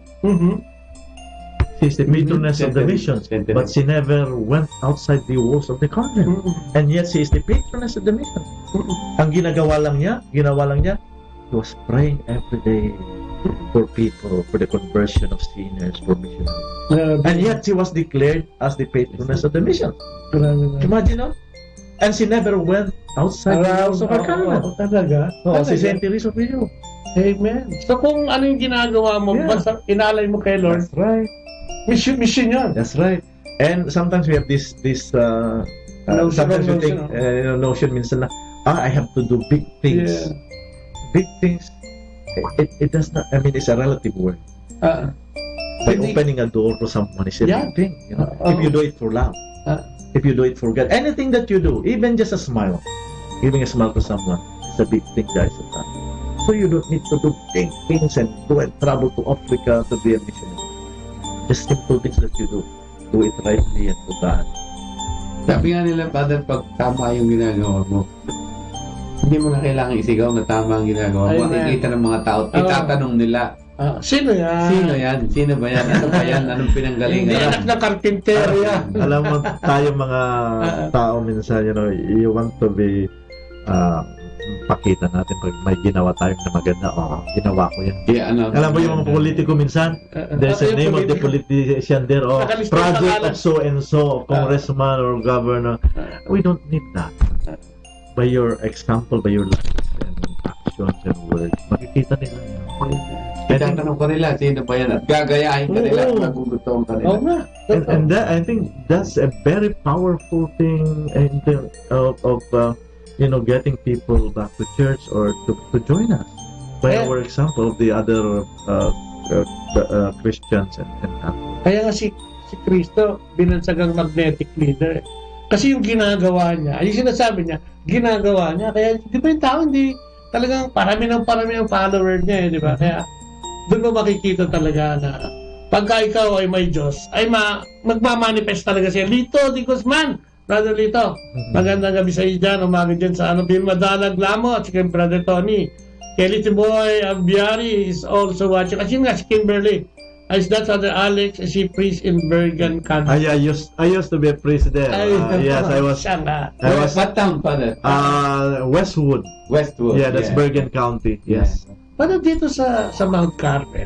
She's the patroness of the missions, but she never went outside the walls of the convent. And yet, she is the patroness of the mission. Ang ginawa lang niya, he was praying every day for people, for the conversion of sinners, for missionaries. And yet, she was declared as the patroness of the mission. Imagine, no? And she never went outside the walls of her convent. Talaga? Si Saint Therese of Lisieux. Amen. So kung ano yung ginagawa mo, basta inalay mo kay Lord. That's right. Mission yun. That's right. And sometimes we have this sometimes we think notion means na I have to do big things. Big things. It does not. It's a relative word. By opening a door to someone is a big thing. If you do it for love, if you do it for God, anything that you do, even just a smile, giving a smile to someone, it's a big thing, guys. So you don't need to do big things and travel to Africa to be a missionary. Just simple things that you do it rightly and to God. Sabi nga nila, Father, pag tama yung ginagawa mo, hindi mo na kailangan isigaw na tama ang ginagawa mo. Makikita ng mga tao, itatanong nila, sino yan? Sino yan? Sino ba yan? Ano ba yan? Anong pinanggalingan? Hindi anak na karpintero yan. Alam mo, tayo mga tao minsan, you want to be pakita natin pag may ginawa tayong na maganda, ginawa ko yan. Alam mo yung mga politiko minsan, there's a name of the politician there, project of so and so, congressman or governor. We don't need that. By your example, by your life and actions and words, makikita nila yan. Itatanong ko nila, sino ba yan? At gagayahin ka nila, nagugutom ka nila. And that, I think that's a very powerful thing of getting people back to church or to join us by our example of the other Christians and Catholics. Kaya nga si Cristo binansagang magnetic leader. Kasi yung ginagawa niya, yung sinasabi niya, ginagawa niya. Kaya di ba yung tao hindi talagang parami ng follower niya di ba? Kaya doon mo makikita talaga na pagka ikaw ay may Diyos, ay magmamanifest talaga siya. Lito, Di Guzman, Brother Lito, magandang gabi sa iyo dyan, umaga dyan sa Bill Madalag Lamo, at si Brother Tony. Kelly Tiboy Abiari is also watching. Kasi nga si Kimberly. Is that Father Alex? Is he priest in Bergen County? I used to be a priest there. Yes, I was. What town, Father? Westwood. Yeah, that's Bergen County. Yes. Pero dito sa Mount Carmel,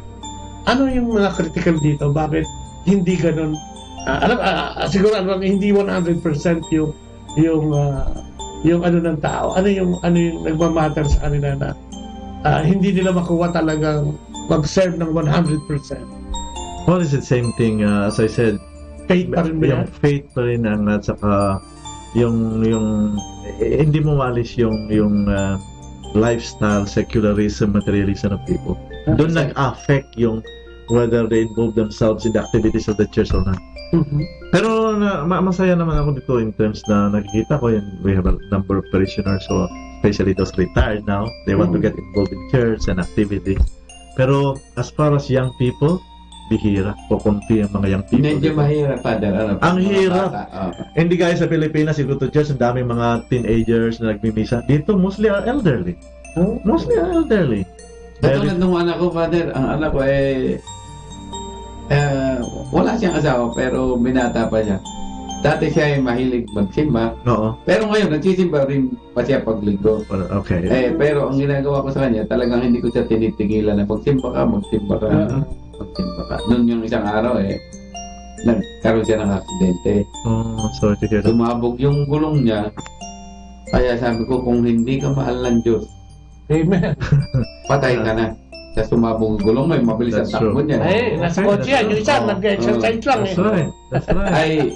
ano yung mga critical dito? Bakit hindi ganun siguro hindi 100% yung ano ng tao. Ano yung nagmamatter sa kanila na hindi nila makuha talagang mag-serve ng 100%. Well, it's the same thing, as I said, faith pa rin ba yan? Yung faith pa rin ang at saka yung hindi mo maalis yung lifestyle, secularism, materialism of people. Doon nag-affect yung whether they involve themselves in the activities of the church or not. Pero masaya naman ako dito in terms na nakikita ko we have a number of parishioners, so especially those retired now, they want to get involved in church and activities. Pero as far as young people, bihira o konti ang mga young people. Medyo mahirap, Father. Ang hirap. Hindi gaya sa Pilipinas, siguro to church, ang daming mga teenagers na nagmimisa. Dito, mostly are elderly. Mostly are elderly. Katulad nung anak ko, Father, ang anak ko wala siyang asawa pero binata pa siya. Dati siya ay mahilig magsimba. Oo. Pero ngayon, nagsisimba rin pa siya paglinggo. Okay. Pero ang ginagawa ko sa kanya, talagang hindi ko siya tinitigilan na magsimba ka. Magsimba ka. Noon yung isang araw nagkaroon siya ng aksidente. Sorry to hear that. Sumabog yung gulong niya. Kaya sabi ko, kung hindi ka mahal ng Diyos, amen, patay ka na. Sa sumabog yung gulong, may mabilis ang takbo niya. Nasa kotse yan. Yung isa, nag-exercise lang. That's right. Ay,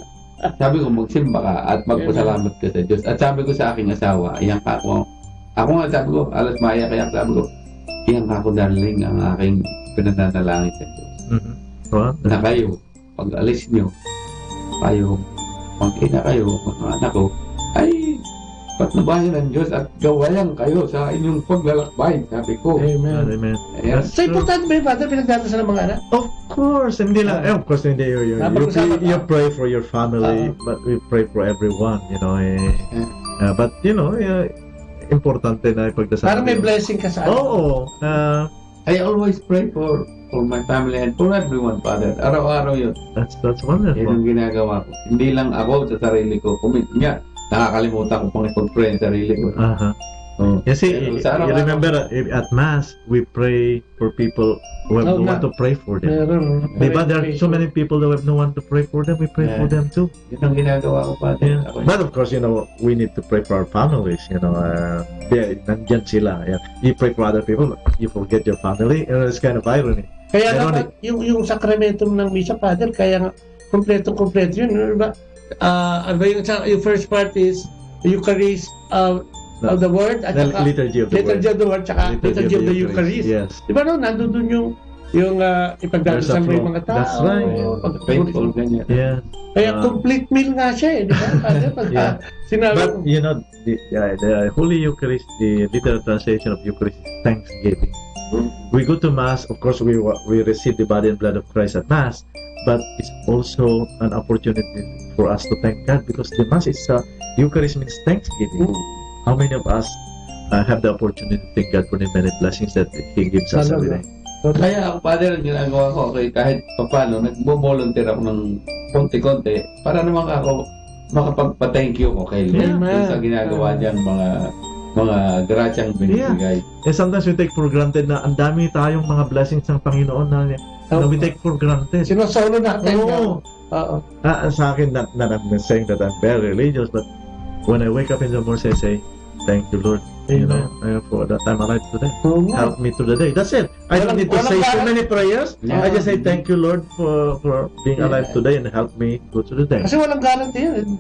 sabi ko, magsimba ka at magpasalamat ka sa Diyos. At sabi ko sa aking asawa, iyan ka ako. Ako nga, sabi ko, alas maya kaya sabi ko, iyan ka ako, darling, ang aking pinananalangin sa Diyos. Na kayo, pag alis nyo, kayo, mag-ina kayo, mga anak ko, ay, patnubayan ng Diyos at gawayan kayo sa inyong paglalakbay, sabi ko. Amen. Amen. So, importante ba yung Father, pinagdadasal ng mga anak? Of course, hindi lang. Of course, hindi. You pray for your family, but we pray for everyone, but, importante na ipagdasal. Parang may blessing ka sa akin. Oo. I always pray for my family and for everyone, Father. Araw-araw yun. That's wonderful. Yan ang ginagawa ko. Hindi lang ako sa sarili ko. Nga, nakakalimutan ko pang ipag-pray sa sarili ko. Kasi, you remember, at Mass, we pray for people who have no one to pray for them. Diba, there are so many people who have no one to pray for them. We pray for them too. Yan ang ginagawa ko, Father. But of course, we need to pray for our families. Nandyan sila. You pray for other people, you forget your family. It's kind of irony. Kaya nga, yung sakramentum ng Misa, Father, kaya nga, kompleto yun. Diba? Yung first part is Eucharist of the Word at liturgy of the Word tsaka liturgy of the Eucharist. Yes. Diba nandun yung ipagdadasal mo yung mga tao. That's right. Faithful, ganyan. Yeah. Kaya complete meal nga siya di ba? But the Holy Eucharist, the literal translation of Eucharist is thanksgiving. We go to Mass, of course we receive the body and blood of Christ at Mass, but it's also an opportunity for us to thank God because the Mass is Eucharist means thanksgiving. How many of us have the opportunity to thank God for the many blessings that He gives us every day? Kaya ako, Father, ang ginagawa ko, kahit papano, nagbo-volunteer ako ng konti-konti para naman ako makapagpa-thank you ko kay Lord sa ginagawa niyang mga grasyang binibigay. Sometimes we take for granted na ang dami tayong mga blessings ng Panginoon na we take for granted. Sinosolo natin. Sa akin, not I'm saying that I'm very religious, but when I wake up in the morning, I say, thank you, Lord, for that I'm alive today. Help me through the day. That's it. I don't need to say so many prayers. I just say, thank you, Lord, for being alive today and help me go through the day. Kasi walang guarantee yun.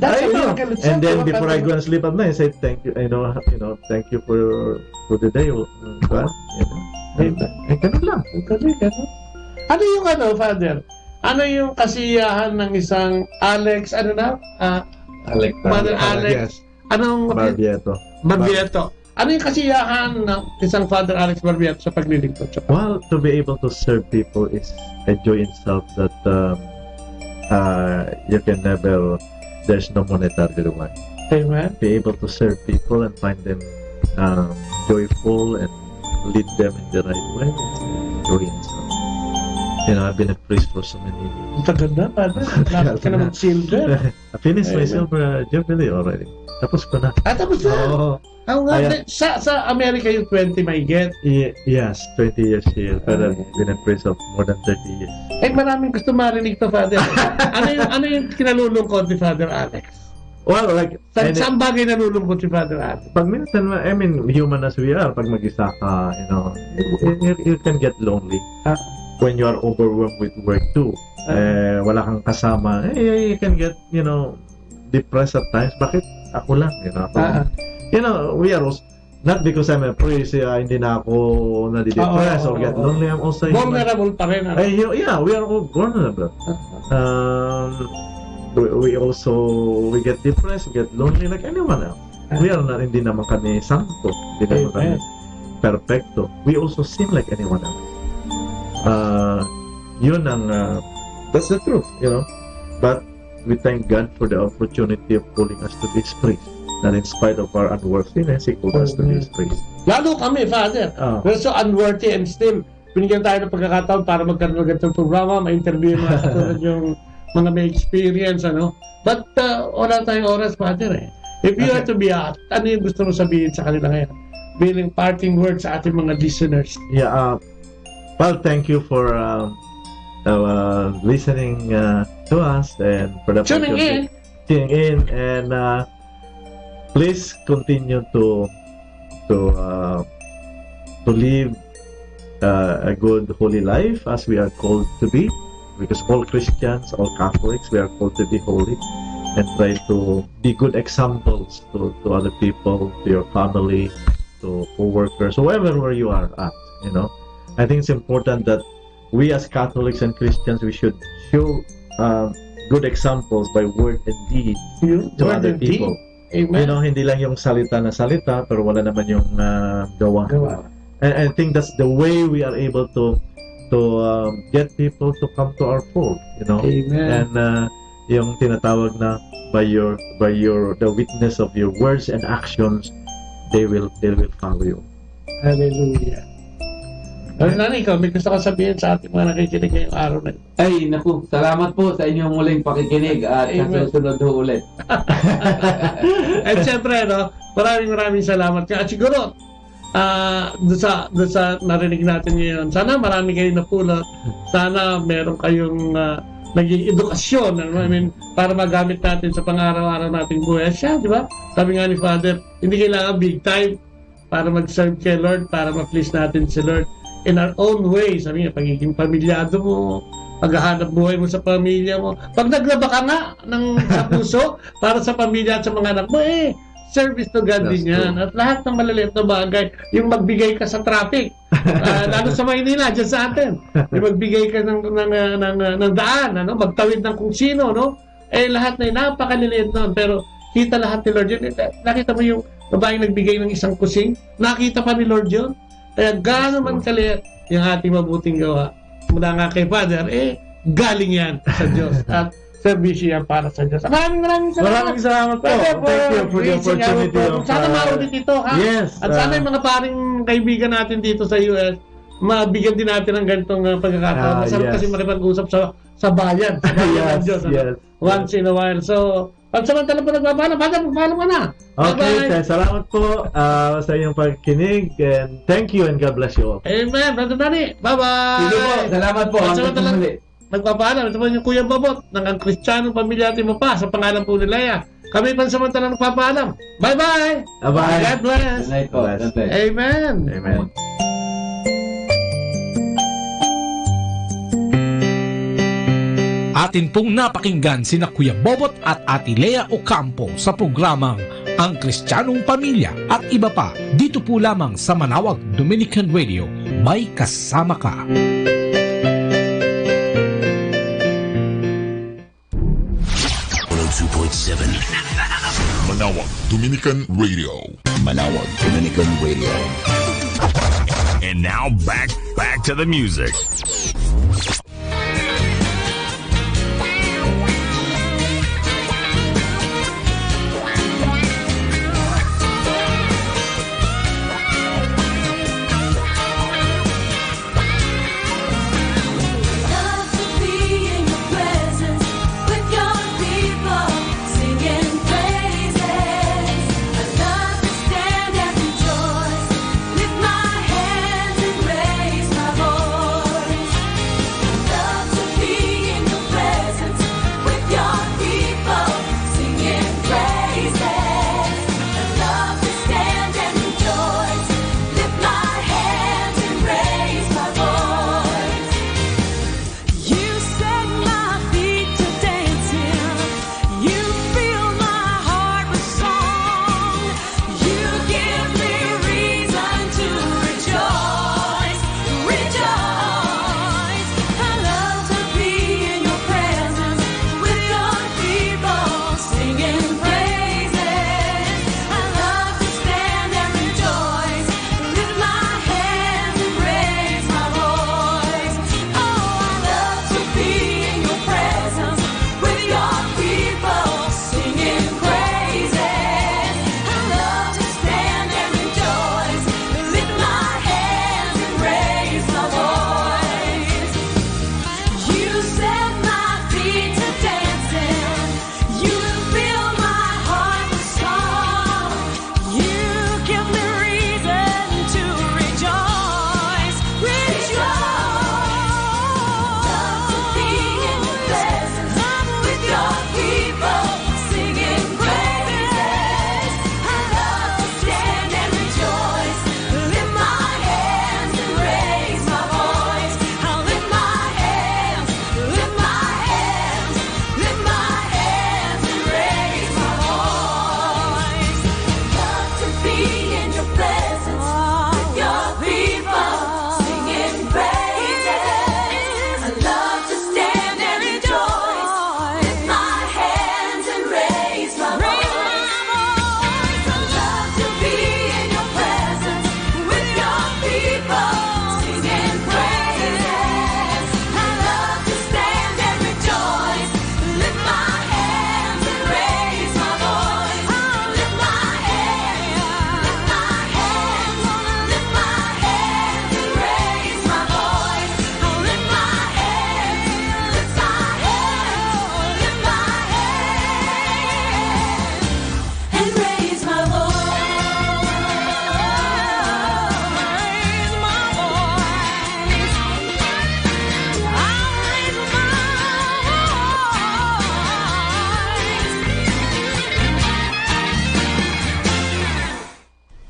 And then before I go and sleep at night, I say, thank you, thank you for the day, God. Ganun lang. Ano yung Father? Ano yung kasiyahan ng isang Alex, Father Alex? Anong Barbieto. Ano yung kasiyahan ng isang Father Alex Barbieto sa paglilingkod? Well, to be able to serve people is a joy in self that you can never, there's no monetary reward. Amen. Be able to serve people and find them joyful and lead them in the right way is joy in self. I've been a priest for so many years. Tagal na, Father. Lapit ka na mag-silver. I finished my silver jubilee already. Tapos ko na. Tapos na? Oo. Sa Amerika yung 20 may get. Yes, 20 years here. But I've been in prison more than 30 years. Maraming gusto marinig to, Father. ano yung kinalulungkot ni Father Alex? Well, like... Saan bagay nalulungkot si Father Alex? Pag minsan, I mean, human as we are, pag mag-isa ka, you can get lonely. When you are overwhelmed with work too. Wala kang kasama. You can get, depressed at times. Bakit? Ako lang, we are also, not because I'm a priest, hindi na ako nadidepress or get lonely. I'm also vulnerable pa rin. Yeah, we are all vulnerable. We get depressed, we get lonely like anyone else. We are not, hindi naman kami santo, hindi naman kami perfecto. We also sin like anyone else. That's the truth, But we thank God for the opportunity of calling us to this priest. That in spite of our unworthiness, He called us to this priest. Lalo kami, Father. We're so unworthy and still, binigyan tayo ng pagkakataon para magkaroon ng ganitong programa, ma-interview yung mga katulad yung mga may experience, But wala tayong oras, Father, If you had to be ano yung gusto mo sabihin sa kanila ngayon? Bilang parting words sa ating mga listeners. Yeah, well, thank you for listening to us and for the tuning in, and please continue to live a good holy life as we are called to be, because all Christians, all Catholics, we are called to be holy, and try to be good examples to other people, to your family, to co-workers, wherever where you are at. I think it's important that we as Catholics and Christians, we should show good examples by word and deed to other people. Amen. Hindi lang yung salita na salita, pero wala naman yung gawa. And I think that's the way we are able to get people to come to our fold. Amen. And yung tinatawag na by the witness of your words and actions, they will follow you. Hallelujah. Nani, ikaw, may gusto ka sabihin sa ating mga nakikinig ngayong araw na ito? Ay, naku, salamat po sa inyong muling pakikinig at sa susunod ulit. At syempre, maraming salamat ka. At siguro, doon sa narinig natin ngayon, sana marami kayong napulot. Sana meron kayong naging edukasyon, para magamit natin sa pang-araw-araw nating buhay. Siya, di ba? Sabi nga ni Father, hindi kailangan big time para mag-serve kay Lord, para ma-please natin si Lord in our own way. Sabi nga, pagiging pamilyado mo, paghahanap buhay mo sa pamilya mo. Pag naglaba ka nga sa puso para sa pamilya at sa mga anak mo, service to God din yan. At lahat ng maliliit na bagay, yung magbigay ka sa traffic, lalo sa Maynila, dyan sa atin, yung magbigay ka ng daan, magtawid ng kung sino, lahat na yun, napakaliliit nun. Pero kita lahat ni Lord yun. Nakita mo yung babaeng nagbigay ng isang kusing, nakita pa ni Lord yun. Kaya gaano man kaliit yung ating mabuting gawa mula nga kay Father, galing yan sa Diyos at servisyo yan para sa Diyos. Maraming salamat. Maraming salamat po. Thank you for the opportunity. Sana maulit ito, ha? Yes. At sana yung mga paring kaibigan natin dito sa US, mabigyan din natin ng ganitong pagkakataon. Masarap kasi makipag-usap sa bayan. Sa bayan ng Diyos. Once in a while. So, pagsamantala po nagpapaalam, magpapaalam ka na. Okay, salamat po sa inyong pagkinig, and thank you and God bless you all. Amen. Brother Danny, bye-bye. Sige po, salamat po. Pagsamantala nagpapaalam, ito po yung Kuya Babot ng ang Kristiyanong Pamilya Timo pa sa pangalan po ni Leia. Kami pansamantala nagpapaalam. Bye-bye. Bye-bye. God bless. Good night po. Amen. Amen. Atin pong napakinggan sina Kuya Bobot at Ate Lea Ocampo sa programang Ang Kristiyanong Pamilya at iba pa dito po lamang sa Manawag Dominican Radio. May kasama ka. Manawag Dominican Radio. Manawag Dominican Radio. And now back to the music. Stand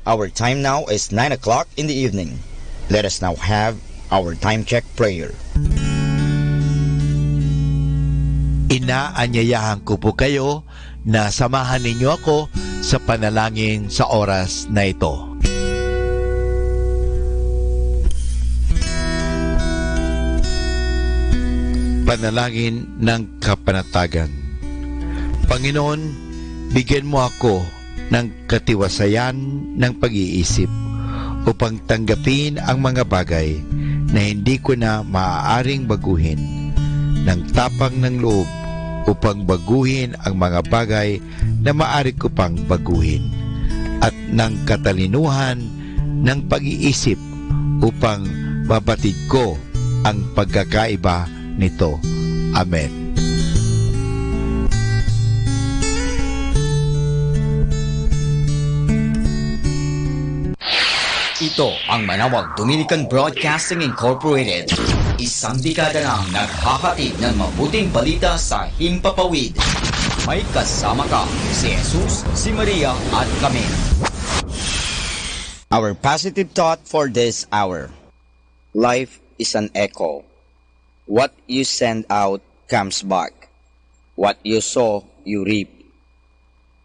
Our time now is 9 o'clock in the evening. Let us now have our time check prayer. Inaanyayahan ko po kayo na samahan ninyo ako sa panalangin sa oras na ito. Panalangin ng kapanatagan. Panginoon, bigyan mo ako ng katiwasayan ng pag-iisip upang tanggapin ang mga bagay na hindi ko na maaaring baguhin, ng tapang ng loob upang baguhin ang mga bagay na maaari ko pang baguhin, at ng katalinuhan ng pag-iisip upang mabatid ko ang pagkakaiba nito. Amen. Ito ang Manawag Dominican Broadcasting Incorporated. Isang dekada nang naghahatid ng mabuting balita sa Himpapawid. May kasama ka, si Jesus, si Maria at kami. Our positive thought for this hour. Life is an echo. What you send out comes back. What you sow, you reap.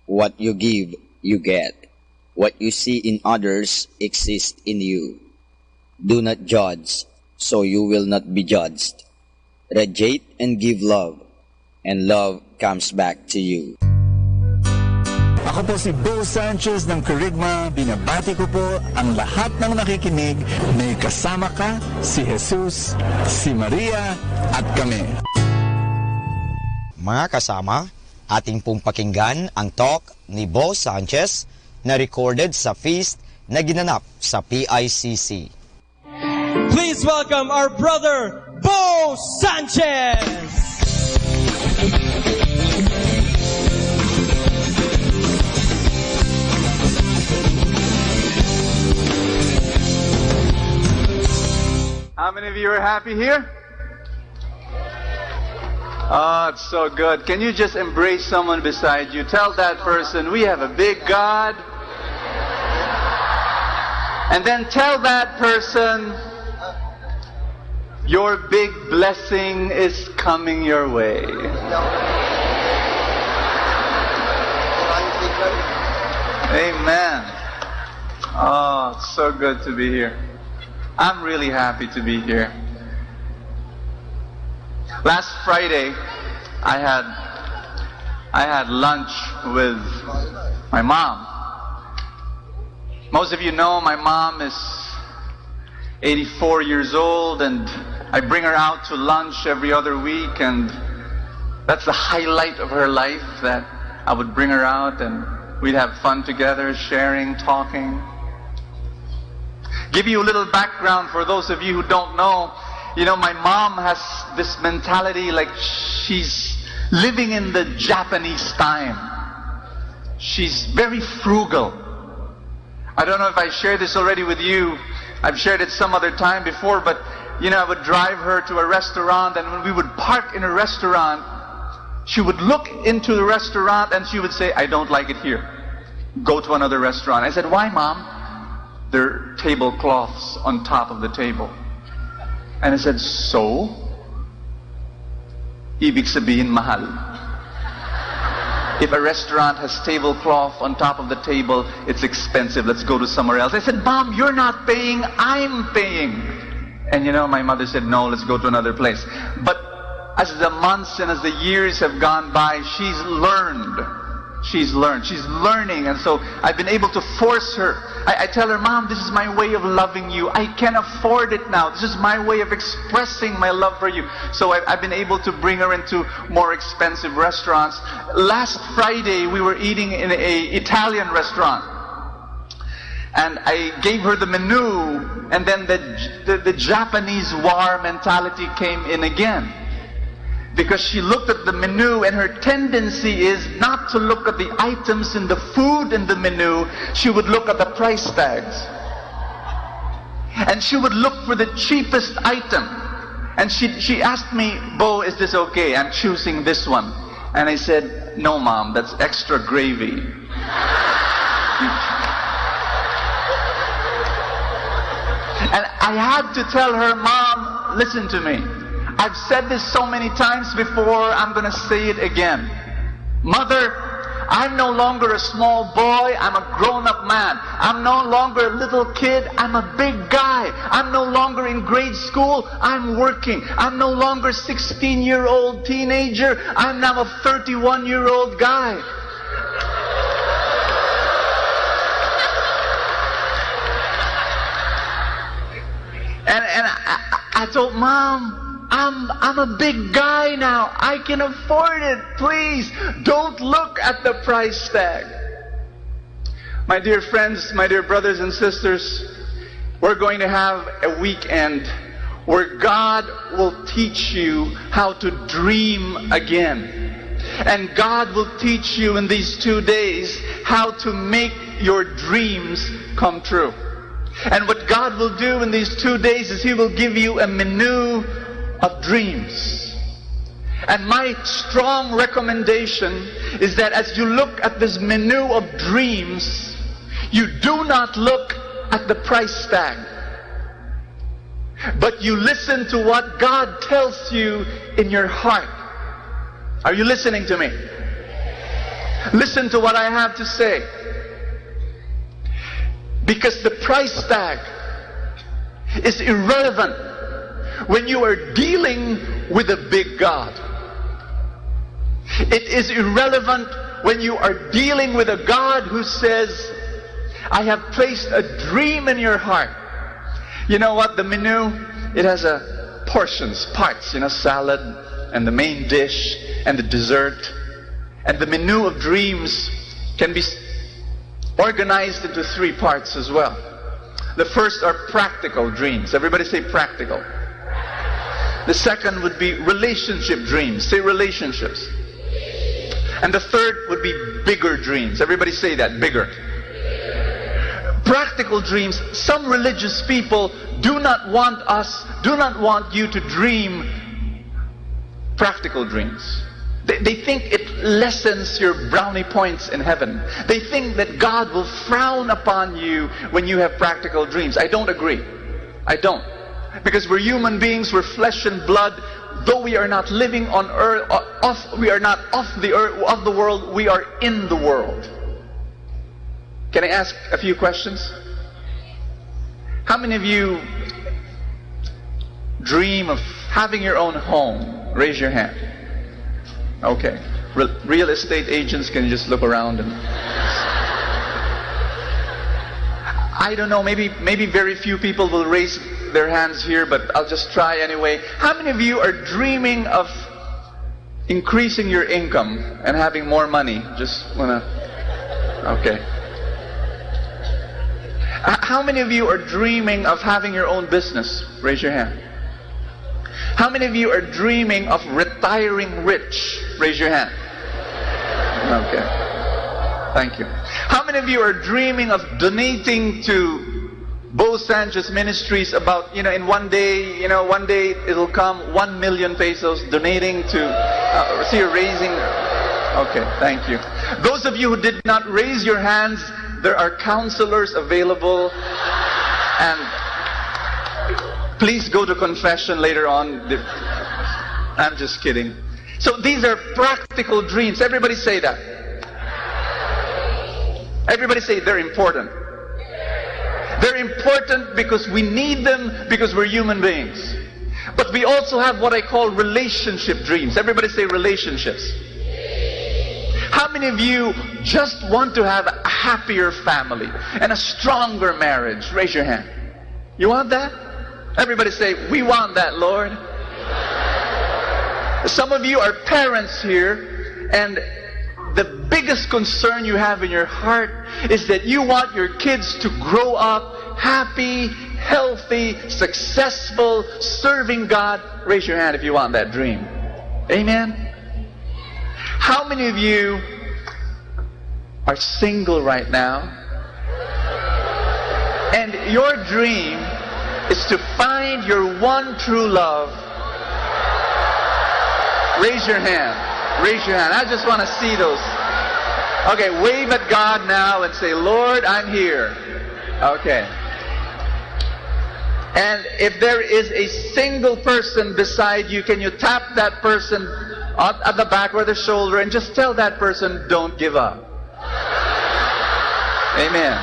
What you give, you get. What you see in others exists in you. Do not judge, so you will not be judged. Radiate and give love, and love comes back to you. Ako po si Bo Sanchez ng Kerygma. Binabati ko po ang lahat ng nakikinig. May kasama ka, si Jesus, si Maria, at kami. Mga kasama, ating pong pakinggan ang talk ni Bo Sanchez na recorded sa feast na ginanap sa PICC. Please welcome our brother, Bo Sanchez! How many of you are happy here? Oh, it's so good. Can you just embrace someone beside you? Tell that person, we have a big God. And then tell that person, your big blessing is coming your way. Amen. Oh, it's so good to be here. I'm really happy to be here. Last Friday, I had lunch with my mom. Most of you know my mom is 84 years old, and I bring her out to lunch every other week, and that's the highlight of her life, that I would bring her out and we'd have fun together, sharing, talking. Give you a little background for those of you who don't know. You know, my mom has this mentality like she's living in the Japanese time. She's very frugal. I don't know if I shared this already with you. I've shared it some other time before, but you know, I would drive her to a restaurant, and when we would park in a restaurant, she would look into the restaurant and she would say, I don't like it here. Go to another restaurant. I said, why, Mom? There are tablecloths on top of the table. And I said, so? Ibig sabihin mahal. If a restaurant has tablecloth on top of the table, it's expensive. Let's go to somewhere else. I said, Mom, you're not paying, I'm paying. And you know, my mother said, no, let's go to another place. But as the months and as the years have gone by, she's learned. She's learning. And so I've been able to force her. I tell her, Mom, this is my way of loving you. I can afford it now. This is my way of expressing my love for you. So I've been able to bring her into more expensive restaurants. Last Friday, we were eating in an Italian restaurant. And I gave her the menu, and then the Japanese war mentality came in again. Because she looked at the menu, and her tendency is not to look at the items in the food in the menu. She would look at the price tags. And she would look for the cheapest item. And she asked me, Bo, is this okay? I'm choosing this one. And I said, no, Mom, that's extra gravy. I had to tell her, Mom, listen to me. I've said this so many times before, I'm going to say it again. Mother, I'm no longer a small boy, I'm a grown-up man. I'm no longer a little kid, I'm a big guy. I'm no longer in grade school, I'm working. I'm no longer a 16-year-old teenager, I'm now a 31-year-old guy. And I told Mom, I'm a big guy now. I can afford it. Please don't look at the price tag. My dear friends, my dear brothers and sisters, we're going to have a weekend where God will teach you how to dream again. And God will teach you in these 2 days how to make your dreams come true. And what God will do in these 2 days is He will give you a menu of dreams. And my strong recommendation is that as you look at this menu of dreams, you do not look at the price tag, but you listen to what God tells you in your heart. Are you listening to me? Listen to what I have to say. Because the price tag is irrelevant when you are dealing with a big God. It is irrelevant when you are dealing with a God who says, I have placed a dream in your heart. You know what? The menu, it has portions, parts, salad and the main dish and the dessert. And the menu of dreams can be organized into 3 parts as well. The first are practical dreams. Everybody say practical. The second would be relationship dreams. Say relationships. And the third would be bigger dreams. Everybody say that, bigger. Practical dreams. Some religious people do not want you to dream practical dreams. They think it lessens your brownie points in heaven. They think that God will frown upon you when you have practical dreams. I don't agree. I don't. Because we're human beings, we're flesh and blood. Though we are not living on earth, we are not of the world, we are in the world. Can I ask a few questions? How many of you dream of having your own home? Raise your hand. Okay. Real estate agents can just look around and... I don't know, maybe very few people will raise their hands here, but I'll just try anyway. How many of you are dreaming of increasing your income and having more money? Just wanna... Okay. How many of you are dreaming of having your own business? Raise your hand. How many of you are dreaming of retiring rich? Raise your hand. Okay. Thank you. How many of you are dreaming of donating to Bo Sanchez Ministries about, in one day it'll come 1 million pesos donating to, see you're raising. Okay, thank you. Those of you who did not raise your hands, there are counselors available, and please go to confession later on. I'm just kidding. So these are practical dreams. Everybody say that. Everybody say they're important. They're important because we need them, because we're human beings. But we also have what I call relationship dreams. Everybody say relationships. How many of you just want to have a happier family and a stronger marriage? Raise your hand. You want that? Everybody say, we want that, Lord. Some of you are parents here, and the biggest concern you have in your heart is that you want your kids to grow up happy, healthy, successful, serving God. Raise your hand if you want that dream. Amen? How many of you are single right now? And your dream is to find your one true love. Raise your hand. Raise your hand. I just want to see those. Okay, wave at God now and say, Lord, I'm here. Okay. And if there is a single person beside you, can you tap that person at the back or the shoulder and just tell that person, don't give up. Amen.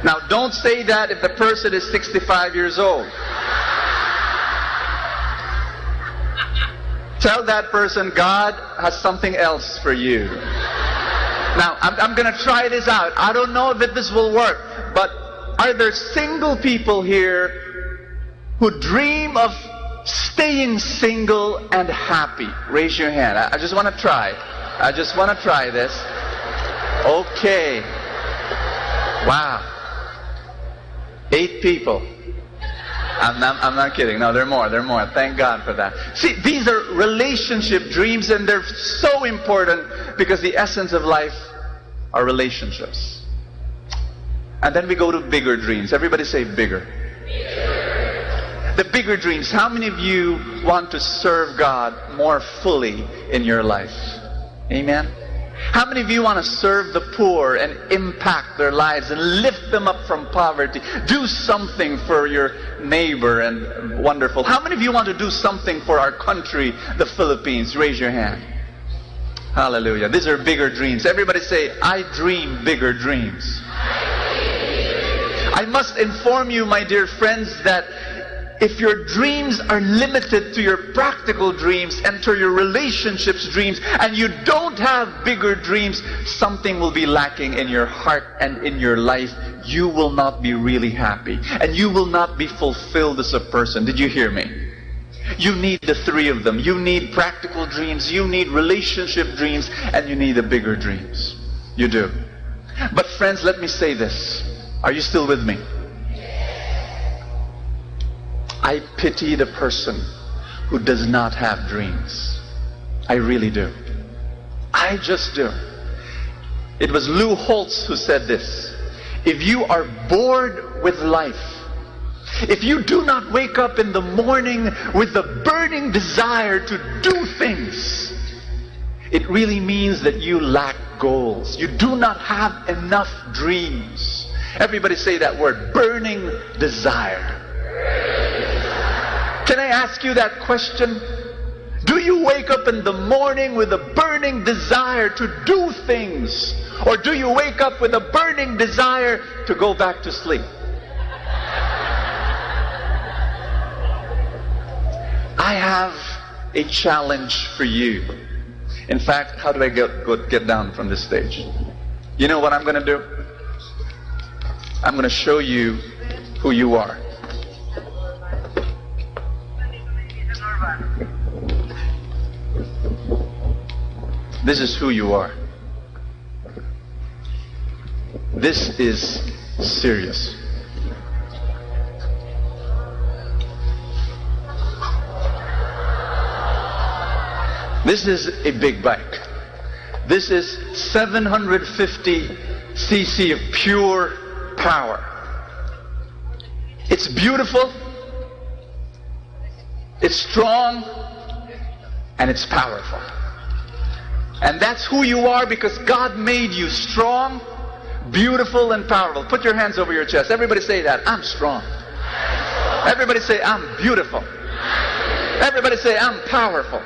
Now, don't say that if the person is 65 years old. Tell that person, God has something else for you. Now, I'm going to try this out. I don't know if this will work, but are there single people here who dream of staying single and happy? Raise your hand. I just want to try. I just want to try this. Okay. Wow. 8 people. I'm not kidding. No, there are more. There are more. Thank God for that. See, these are relationship dreams, and they're so important because the essence of life are relationships. And then we go to bigger dreams. Everybody say bigger. The bigger dreams. How many of you want to serve God more fully in your life? Amen? How many of you want to serve the poor and impact their lives and lift them up from poverty? Do something for your neighbor and wonderful. How many of you want to do something for our country, the Philippines? Raise your hand. Hallelujah. These are bigger dreams. Everybody say, I dream bigger dreams. I must inform you, my dear friends, that if your dreams are limited to your practical dreams and to your relationships dreams, and you don't have bigger dreams, something will be lacking in your heart and in your life. You will not be really happy, and you will not be fulfilled as a person. Did you hear me? You need the 3 of them. You need practical dreams, you need relationship dreams, and you need the bigger dreams. You do. But friends, let me say this. Are you still with me? I pity the person who does not have dreams. I really do. I just do. It was Lou Holtz who said this. If you are bored with life, if you do not wake up in the morning with the burning desire to do things, it really means that you lack goals. You do not have enough dreams. Everybody say that word, burning desire. Can I ask you that question? Do you wake up in the morning with a burning desire to do things? Or do you wake up with a burning desire to go back to sleep? I have a challenge for you. In fact, how do I get down from this stage? You know what I'm going to do? I'm going to show you who you are. This is who you are. This is serious. This is a big bike. This is 750 cc of pure power. It's beautiful, it's strong, and it's powerful. And that's who you are because God made you strong, beautiful, and powerful. Put your hands over your chest. Everybody say that. I'm strong. Everybody say, I'm beautiful. Everybody say, I'm powerful.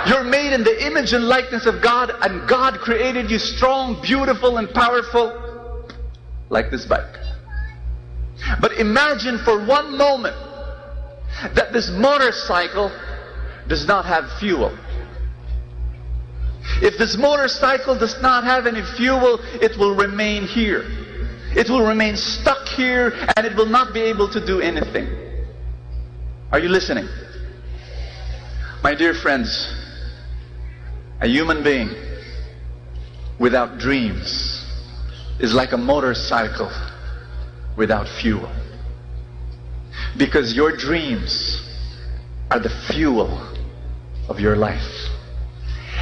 You're made in the image and likeness of God, and God created you strong, beautiful, and powerful, like this bike. But imagine for one moment that this motorcycle does not have fuel. If this motorcycle does not have any fuel, it will remain here. It will remain stuck here, and it will not be able to do anything. Are you listening? My dear friends, a human being without dreams is like a motorcycle without fuel. Because your dreams are the fuel of your life.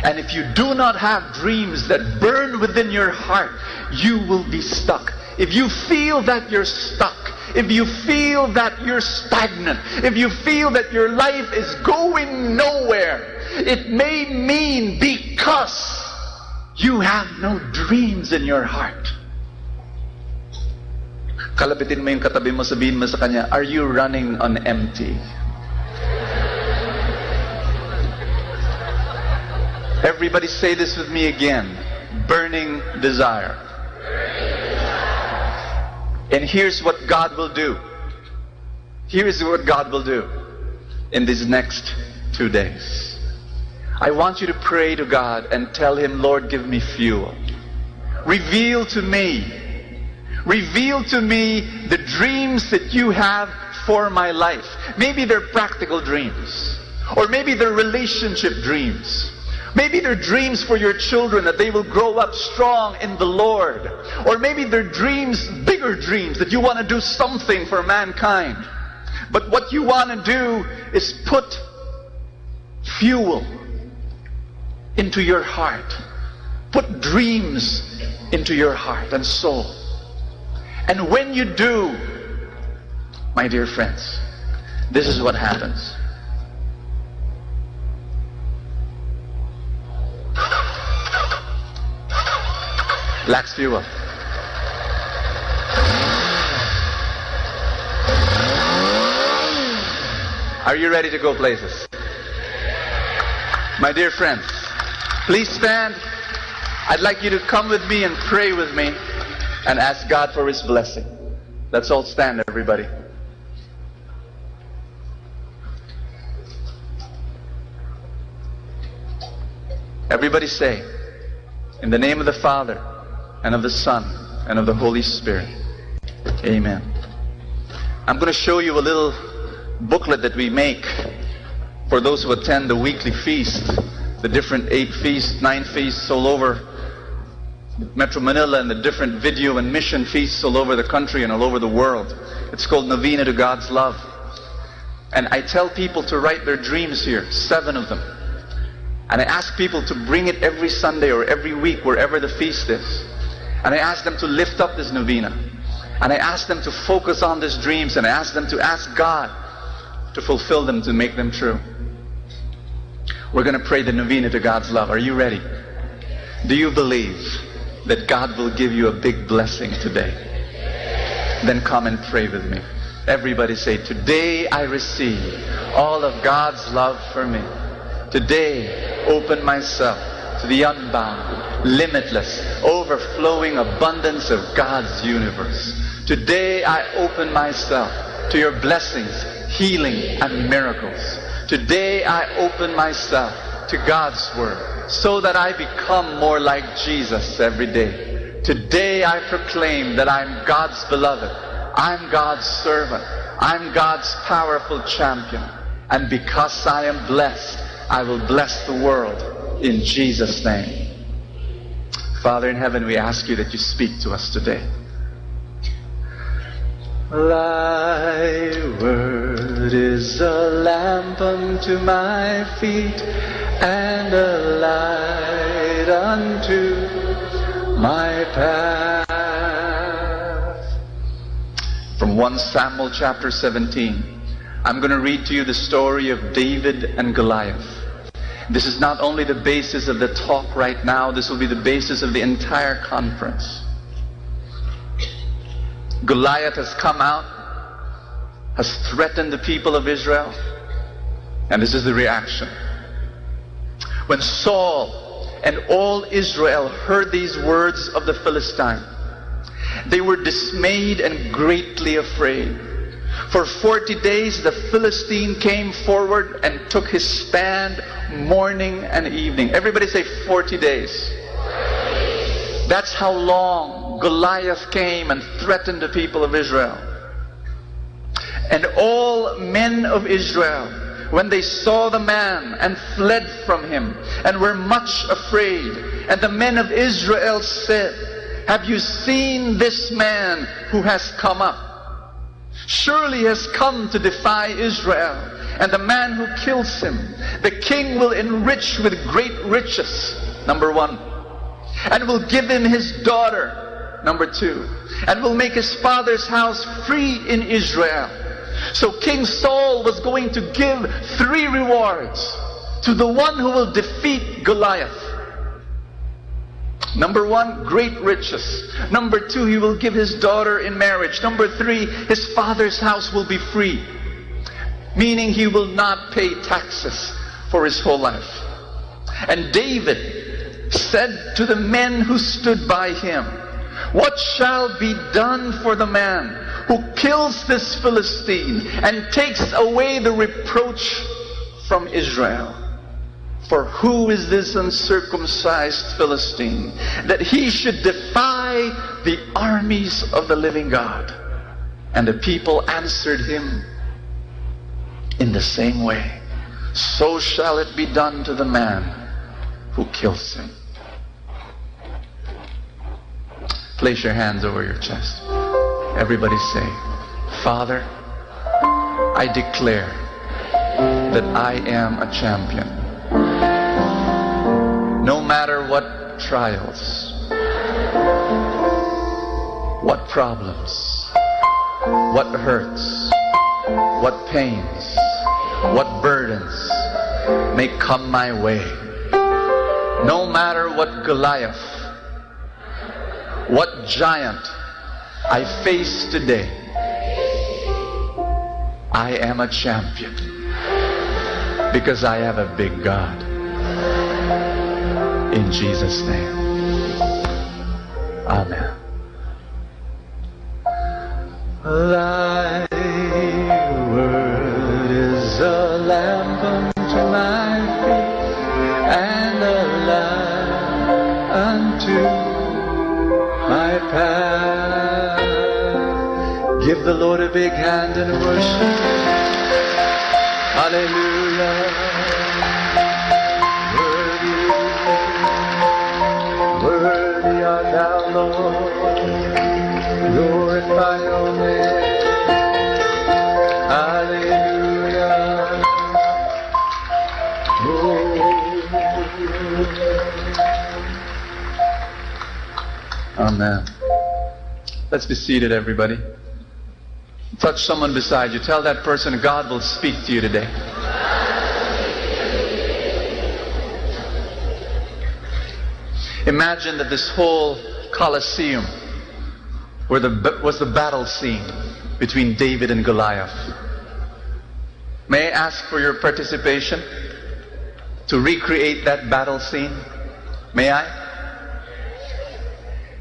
And if you do not have dreams that burn within your heart, you will be stuck. If you feel that you're stuck, if you feel that you're stagnant, if you feel that your life is going nowhere, it may mean because You have no dreams in your heart. Kalabitin mo yung katabi mo, sabihin mo sa kanya, are you running on empty? Everybody say this with me again. Burning desire. And here's what God will do. Here's what God will do in these next 2 days. I want you to pray to God and tell Him, Lord, give me fuel. Reveal to me the dreams that you have for my life. Maybe they're practical dreams. Or maybe they're relationship dreams. Maybe they're dreams for your children, that they will grow up strong in the Lord. Or maybe they're dreams, bigger dreams, that you want to do something for mankind. But what you want to do is put fuel into your heart. Put dreams into your heart and soul. And when you do, my dear friends, this is what happens. Lacks fuel. Are you ready to go places? My dear friends, please stand. I'd like you to come with me and pray with me and ask God for His blessing. Let's all stand, everybody. Everybody say, in the name of the Father, and of the Son, and of the Holy Spirit. Amen. I'm going to show you a little booklet that we make for those who attend the weekly feast, the different 8 feasts, 9 feasts all over Metro Manila, and the different video and mission feasts all over the country and all over the world. It's called Novena to God's Love. And I tell people to write their dreams here, 7 of them. And I ask people to bring it every Sunday or every week, wherever the feast is. And I ask them to lift up this novena. And I ask them to focus on these dreams, and I ask them to ask God to fulfill them, to make them true. We're going to pray the novena to God's love. Are you ready? Do you believe that God will give you a big blessing today? Then come and pray with me. Everybody say, today I receive all of God's love for me. Today, open myself to the unbound, limitless, overflowing abundance of God's universe. Today I open myself to your blessings, healing, and miracles. Today I open myself to God's Word so that I become more like Jesus every day. Today I proclaim that I'm God's beloved. I'm God's servant. I'm God's powerful champion. And because I am blessed, I will bless the world in Jesus' name. Father in heaven, we ask you that you speak to us today. Thy word is a lamp unto my feet and a light unto my path. From 1 Samuel chapter 17, I'm going to read to you the story of David and Goliath. This is not only the basis of the talk right now, this will be the basis of the entire conference. Goliath has come out, has threatened the people of Israel, and this is the reaction. When Saul and all Israel heard these words of the Philistine, they were dismayed and greatly afraid. For 40 days the Philistine came forward and took his stand morning and evening. Everybody say 40 days. That's how long Goliath came and threatened the people of Israel. And all men of Israel, when they saw the man and fled from him and were much afraid, and the men of Israel said, have you seen this man who has come up? Surely he has come to defy Israel, and the man who kills him, the king will enrich with great riches, number 1, and will give him his daughter, number 2, and will make his father's house free in Israel. So King Saul was going to give 3 rewards to the one who will defeat Goliath. Number 1, great riches. Number 2, he will give his daughter in marriage. Number 3, his father's house will be free. Meaning he will not pay taxes for his whole life. And David said to the men who stood by him, what shall be done for the man who kills this Philistine and takes away the reproach from Israel? For who is this uncircumcised Philistine, that he should defy the armies of the living God? And the people answered him, in the same way, so shall it be done to the man who kills him. Place your hands over your chest. Everybody say, Father, I declare that I am a champion. No matter what trials, what problems, what hurts, what pains, what burdens may come my way, no matter what Goliath, what giant I face today, I am a champion because I have a big God. In Jesus' name. Amen. Thy word is a lamp unto my feet and a light unto my path. Give the Lord a big hand and worship. Hallelujah. Worthy art thou, Lord. Glorify your name. Hallelujah. Amen. Let's be seated, everybody. Touch someone beside you. Tell that person God will speak to you today. Imagine that this whole Colosseum was the battle scene between David and Goliath. May I ask for your participation to recreate that battle scene? May I?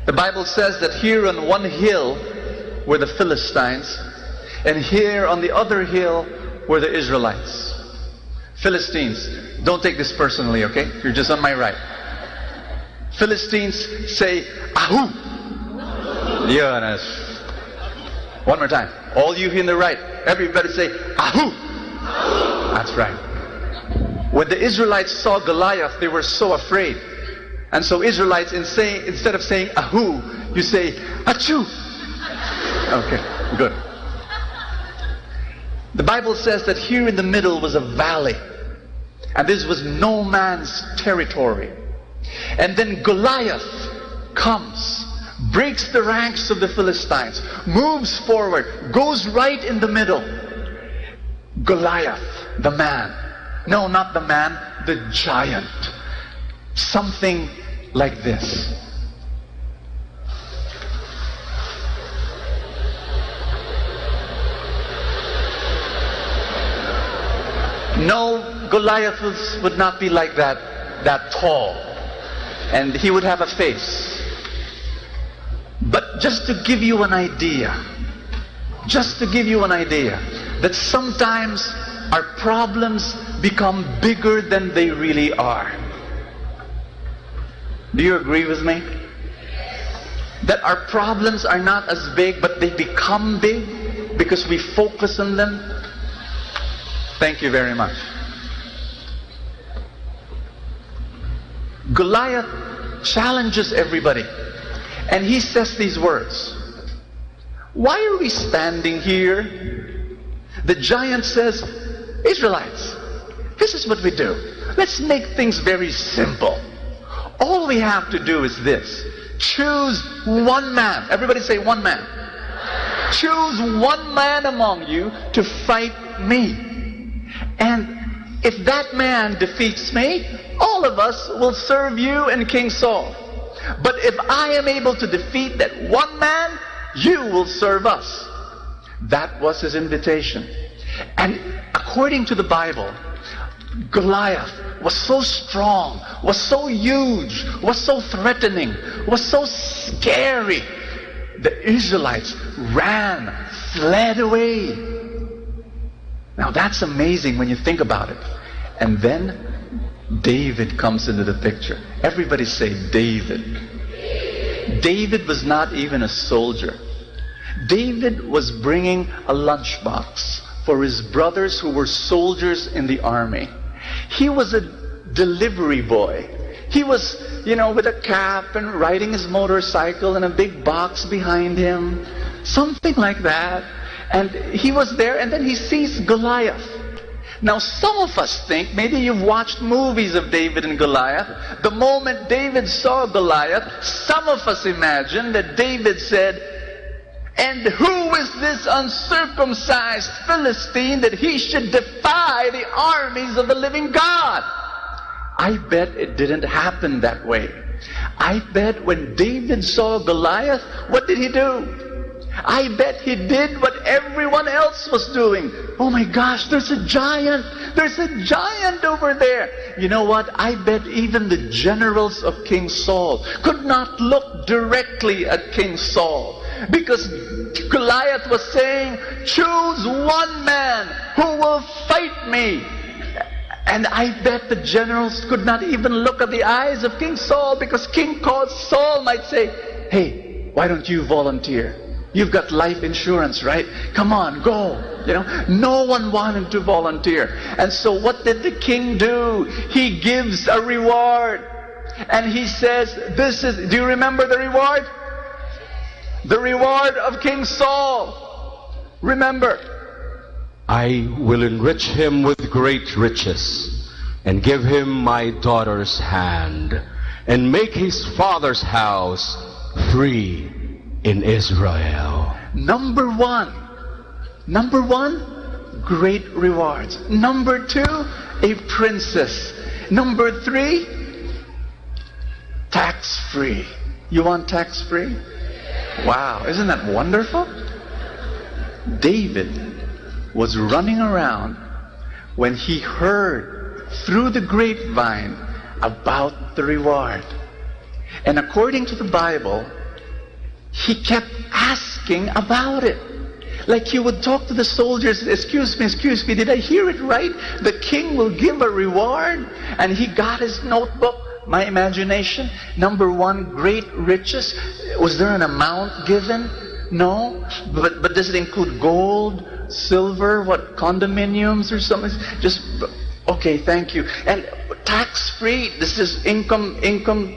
The Bible says that here on one hill were the Philistines, and here on the other hill were the Israelites. Philistines, don't take this personally, okay? You're just on my right. Philistines say, Ahu! Yes. One more time. All you here in the right, everybody say, Ahu! That's right. When the Israelites saw Goliath, they were so afraid. And so Israelites, instead of saying Ahu, you say, Achoo! Okay, good. The Bible says that here in the middle was a valley. And this was no man's territory. And then Goliath comes, breaks the ranks of the Philistines, moves forward, goes right in the middle. Goliath, the man. No, not the man, the giant. Something like this. No, Goliath would not be like that tall. And he would have a face. But just to give you an idea, that sometimes our problems become bigger than they really are. Do you agree with me? That our problems are not as big, but they become big because we focus on them. Thank you very much. Goliath challenges everybody. And he says these words. Why are we standing here? The giant says, Israelites, this is what we do. Let's make things very simple. All we have to do is this. Choose one man. Everybody say one man. Choose one man among you to fight me. And if that man defeats me, all of us will serve you and King Saul. But if I am able to defeat that one man, you will serve us. That was his invitation. And according to the Bible, Goliath was so strong, was so huge, was so threatening, was so scary. The Israelites ran, fled away. Now that's amazing when you think about it. And then David comes into the picture. Everybody say David. David was not even a soldier. David was bringing a lunchbox for his brothers who were soldiers in the army. He was a delivery boy. He was, with a cap and riding his motorcycle and a big box behind him. Something like that. And he was there, and then he sees Goliath. Now some of us think, maybe you've watched movies of David and Goliath. The moment David saw Goliath, some of us imagine that David said, "And who is this uncircumcised Philistine that he should defy the armies of the living God?" I bet it didn't happen that way. I bet when David saw Goliath, what did he do? I bet he did what everyone else was doing. Oh my gosh, there's a giant. There's a giant over there. You know what? I bet even the generals of King Saul could not look directly at King Saul, because Goliath was saying, "Choose one man who will fight me." And I bet the generals could not even look at the eyes of King Saul, because King Saul might say, "Hey, why don't you volunteer? You've got life insurance, right? Come on, go." No one wanted to volunteer. And so what did the king do? He gives a reward. And he says, do you remember the reward? The reward of King Saul. Remember. "I will enrich him with great riches, and give him my daughter's hand, and make his father's house free in Israel." Number one, great rewards. Number two, a princess. Number three, tax-free. You want tax-free? Wow, isn't that wonderful? David was running around when he heard through the grapevine about the reward. And according to the Bible, he kept asking about it. Like he would talk to the soldiers, excuse me, did I hear it right? The king will give a reward." And he got his notebook, my imagination. Number one, great riches. Was there an amount given? No. But does it include gold, silver, condominiums or something? Just, okay, thank you. And tax-free, this is income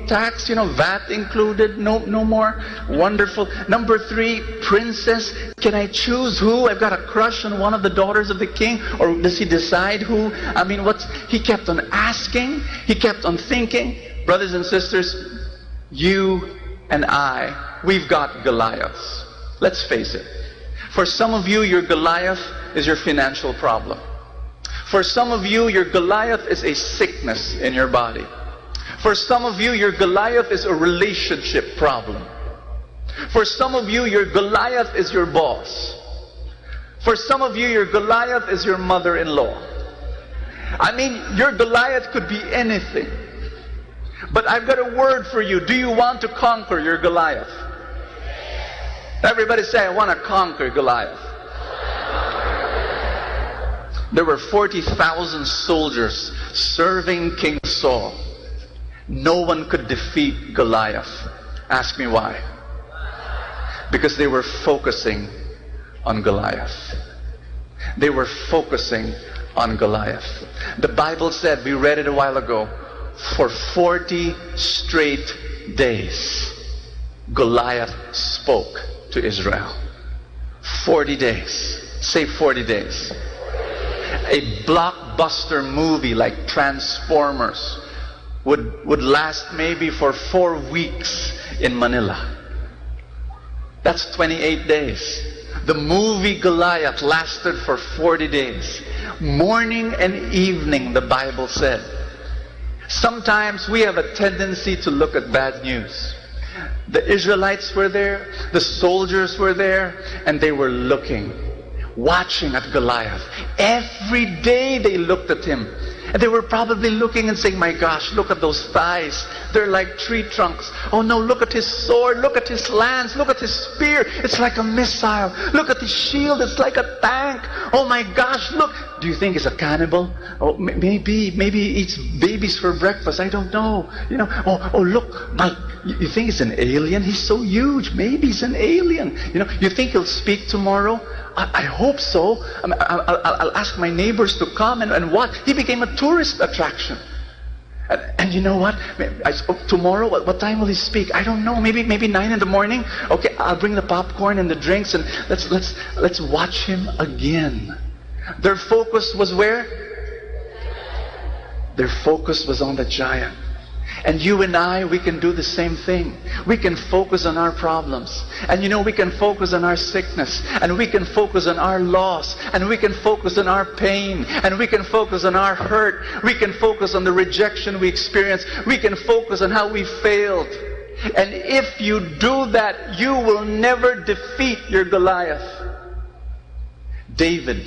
tax, VAT included, no more. Wonderful. Number three, princess. Can I choose who? I've got a crush on one of the daughters of the king. Or does he decide who? He kept on asking. He kept on thinking. Brothers and sisters, you and I, we've got Goliaths. Let's face it. For some of you, your Goliath is your financial problem. For some of you, your Goliath is a sickness in your body. For some of you, your Goliath is a relationship problem. For some of you, your Goliath is your boss. For some of you, your Goliath is your mother-in-law. Your Goliath could be anything. But I've got a word for you. Do you want to conquer your Goliath? Everybody say, "I want to conquer Goliath." There were 40,000 soldiers serving King Saul. No one could defeat Goliath. Ask me why. Because they were focusing on Goliath. They were focusing on Goliath. The Bible said, we read it a while ago, for 40 straight days, Goliath spoke to Israel. 40 days. Say 40 days. A blockbuster movie like Transformers would last maybe for 4 weeks in Manila. That's 28 days. The movie Goliath lasted for 40 days. Morning and evening, the Bible said. Sometimes we have a tendency to look at bad news. The Israelites were there, the soldiers were there, and they were looking, watching at Goliath. Every day they looked at him. And they were probably looking and saying, my gosh, look at those thighs. They're like tree trunks. Oh no, look at his sword. Look at his lance. Look at his spear. It's like a missile. Look at his shield. It's like a tank. Oh my gosh, look. Do you think he's a cannibal? Oh, maybe he eats babies for breakfast. I don't know. You know, oh look, Mike, you think he's an alien? He's so huge. Maybe he's an alien. You know, you think he'll speak tomorrow? I hope so. I'll ask my neighbors to come and what? He became a tourist attraction. And you know what? Tomorrow, what time will he speak? I don't know. Maybe 9 in the morning. Okay, I'll bring the popcorn and the drinks, and let's watch him again. Their focus was where? Their focus was on the giant. And you and I, we can do the same thing. We can focus on our problems. And you know, we can focus on our sickness. And we can focus on our loss. And we can focus on our pain. And we can focus on our hurt. We can focus on the rejection we experienced. We can focus on how we failed. And if you do that, you will never defeat your Goliath. David,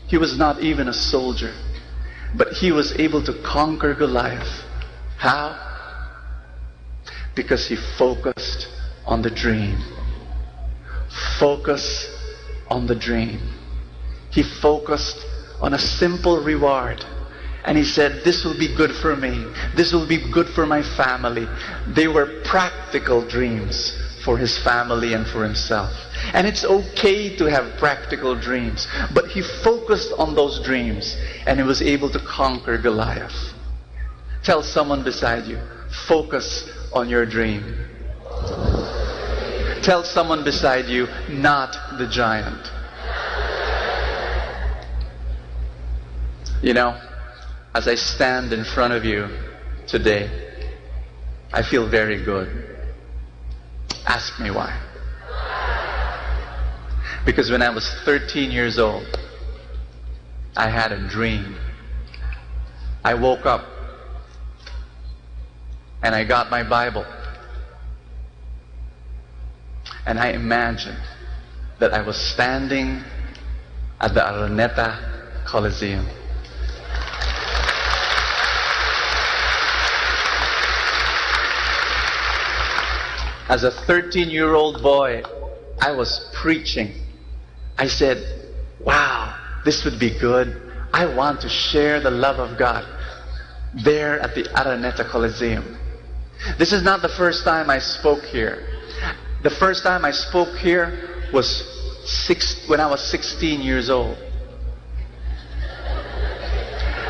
he was not even a soldier, but he was able to conquer Goliath. How? Because he focused on the dream. Focus on the dream. He focused on a simple reward. And he said, this will be good for me. This will be good for my family. They were practical dreams for his family and for himself. And it's okay to have practical dreams. But he focused on those dreams and he was able to conquer Goliath. Tell someone beside you, focus on your dream. Tell someone beside you, not the giant. You know, as I stand in front of you today, I feel very good. Ask me why. Because when I was 13 years old, I had a dream. I woke up and I got my Bible. And I imagined that I was standing at the Araneta Coliseum. As a 13-year-old boy, I was preaching. I said, wow, this would be good. I want to share the love of God there at the Araneta Coliseum. This is not the first time I spoke here. The first time I spoke here was when I was 16 years old.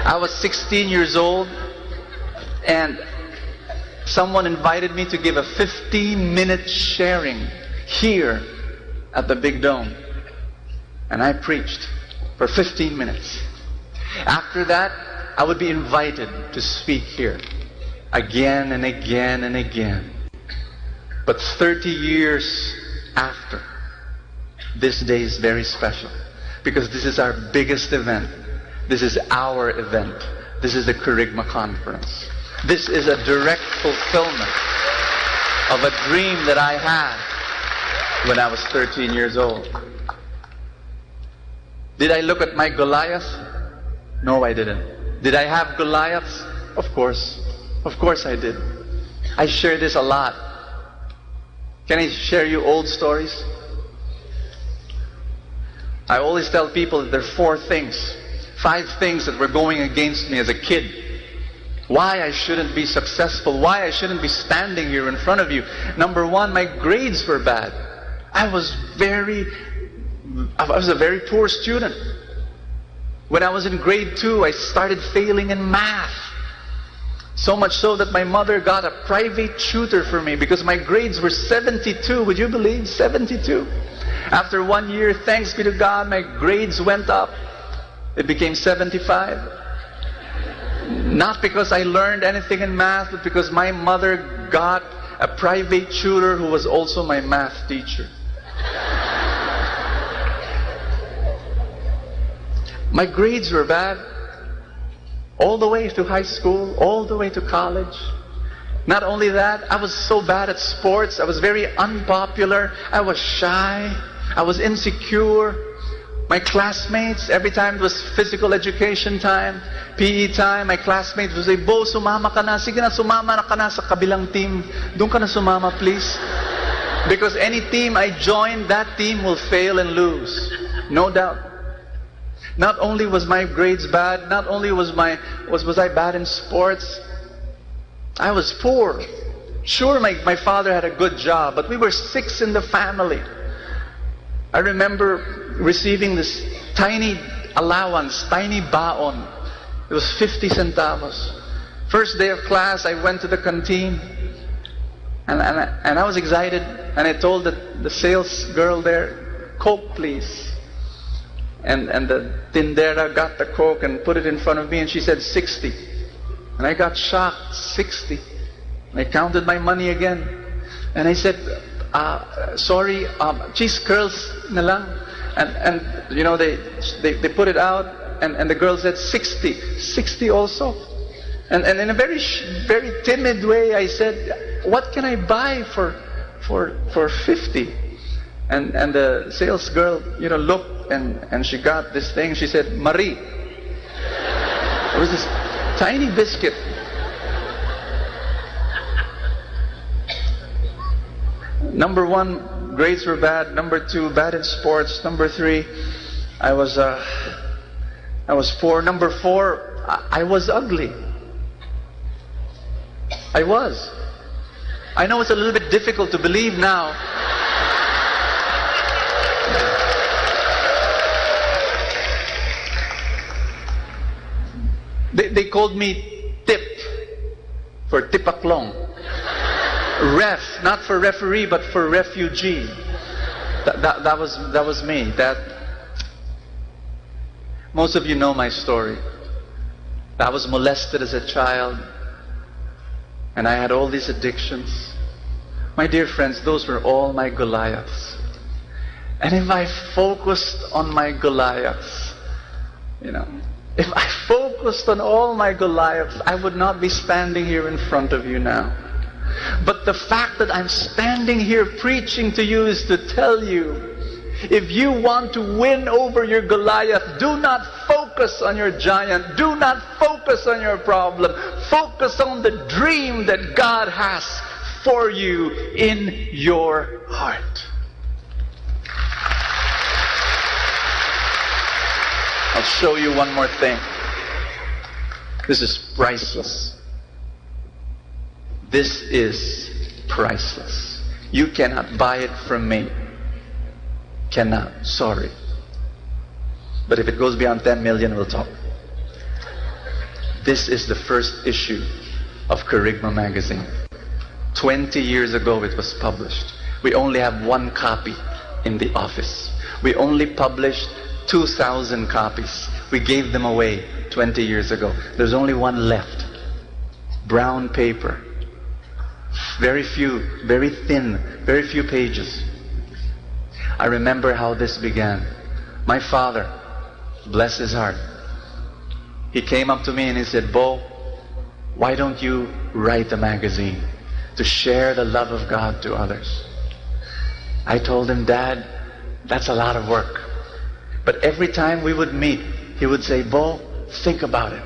I was 16 years old and someone invited me to give a 15-minute sharing here at the Big Dome. And I preached for 15 minutes. After that, I would be invited to speak here again and again and again. But 30 years after, this day is very special because this is our biggest event. This is our event. This is the Kerygma Conference. This is a direct fulfillment of a dream that I had when I was 13 years old. Did I look at my Goliath? No, I didn't. Did I have Goliaths? Of course. Of course I did. I share this a lot. Can I share you old stories? I always tell people that there are 5 things that were going against me as a kid. Why I shouldn't be successful, why I shouldn't be standing here in front of you. Number 1, my grades were bad. I was a very poor student. When I was in grade 2, I started failing in math. So much so that my mother got a private tutor for me because my grades were 72. Would you believe? 72. After 1 year, thanks be to God, my grades went up. It became 75. Not because I learned anything in math, but because my mother got a private tutor who was also my math teacher. My grades were bad. all the way to high school, all the way to college. Not only that, I was so bad at sports. I was very unpopular. I was shy. I was insecure. My classmates, every time it was physical education time, PE time, my classmates would say, Bo, sumama ka na. Sige na, sumama na ka na sa kabilang team. Doon ka na sumama, please. Because any team I join, that team will fail and lose. No doubt. Not only was my grades bad, not only was I bad in sports, I was poor. Sure, my father had a good job, but we were 6 in the family. I remember receiving this tiny allowance, tiny baon. It was 50 centavos. First day of class, I went to the canteen, and I was excited, and I told the sales girl there, Coke please. And the tindera got the Coke and put it in front of me, and she said 60. And I got shocked, 60. And I counted my money again. And I said, sorry, cheese curls na lang. And you know, they put it out, and the girl said 60. 60 also. And in a very timid way, I said, what can I buy for 50? And the sales girl, you know, looked, and she got this thing. She said, Marie. It was this tiny biscuit. Number 1, grades were bad. Number 2, bad in sports. Number 3, I was poor. Number 4, I was ugly. I was. I know it's a little bit difficult to believe now. They called me Tip for Tipaklong. Ref, not for referee, but for refugee. That was me. Most of you know my story. I was molested as a child, and I had all these addictions. My dear friends, those were all my Goliaths. And if I focused on my Goliaths, you know, if I focused on all my Goliaths, I would not be standing here in front of you now. But the fact that I'm standing here preaching to you is to tell you, if you want to win over your Goliath, do not focus on your giant. Do not focus on your problem. Focus on the dream that God has for you in your heart. I'll show you one more thing. This is priceless. This is priceless. You cannot buy it from me. Cannot. Sorry. But if it goes beyond 10 million, we'll talk. This is the first issue of Kerygma magazine. 20 years ago it was published. We only have 1 copy in the office. We only published 2,000 copies. We gave them away 20 years ago. There's only 1 left. Brown paper. Very few, very thin, very few pages. I remember how this began. My father, bless his heart, he came up to me and he said, Bo, why don't you write a magazine to share the love of God to others? I told him, Dad, that's a lot of work. But every time we would meet, he would say, Bo, think about it.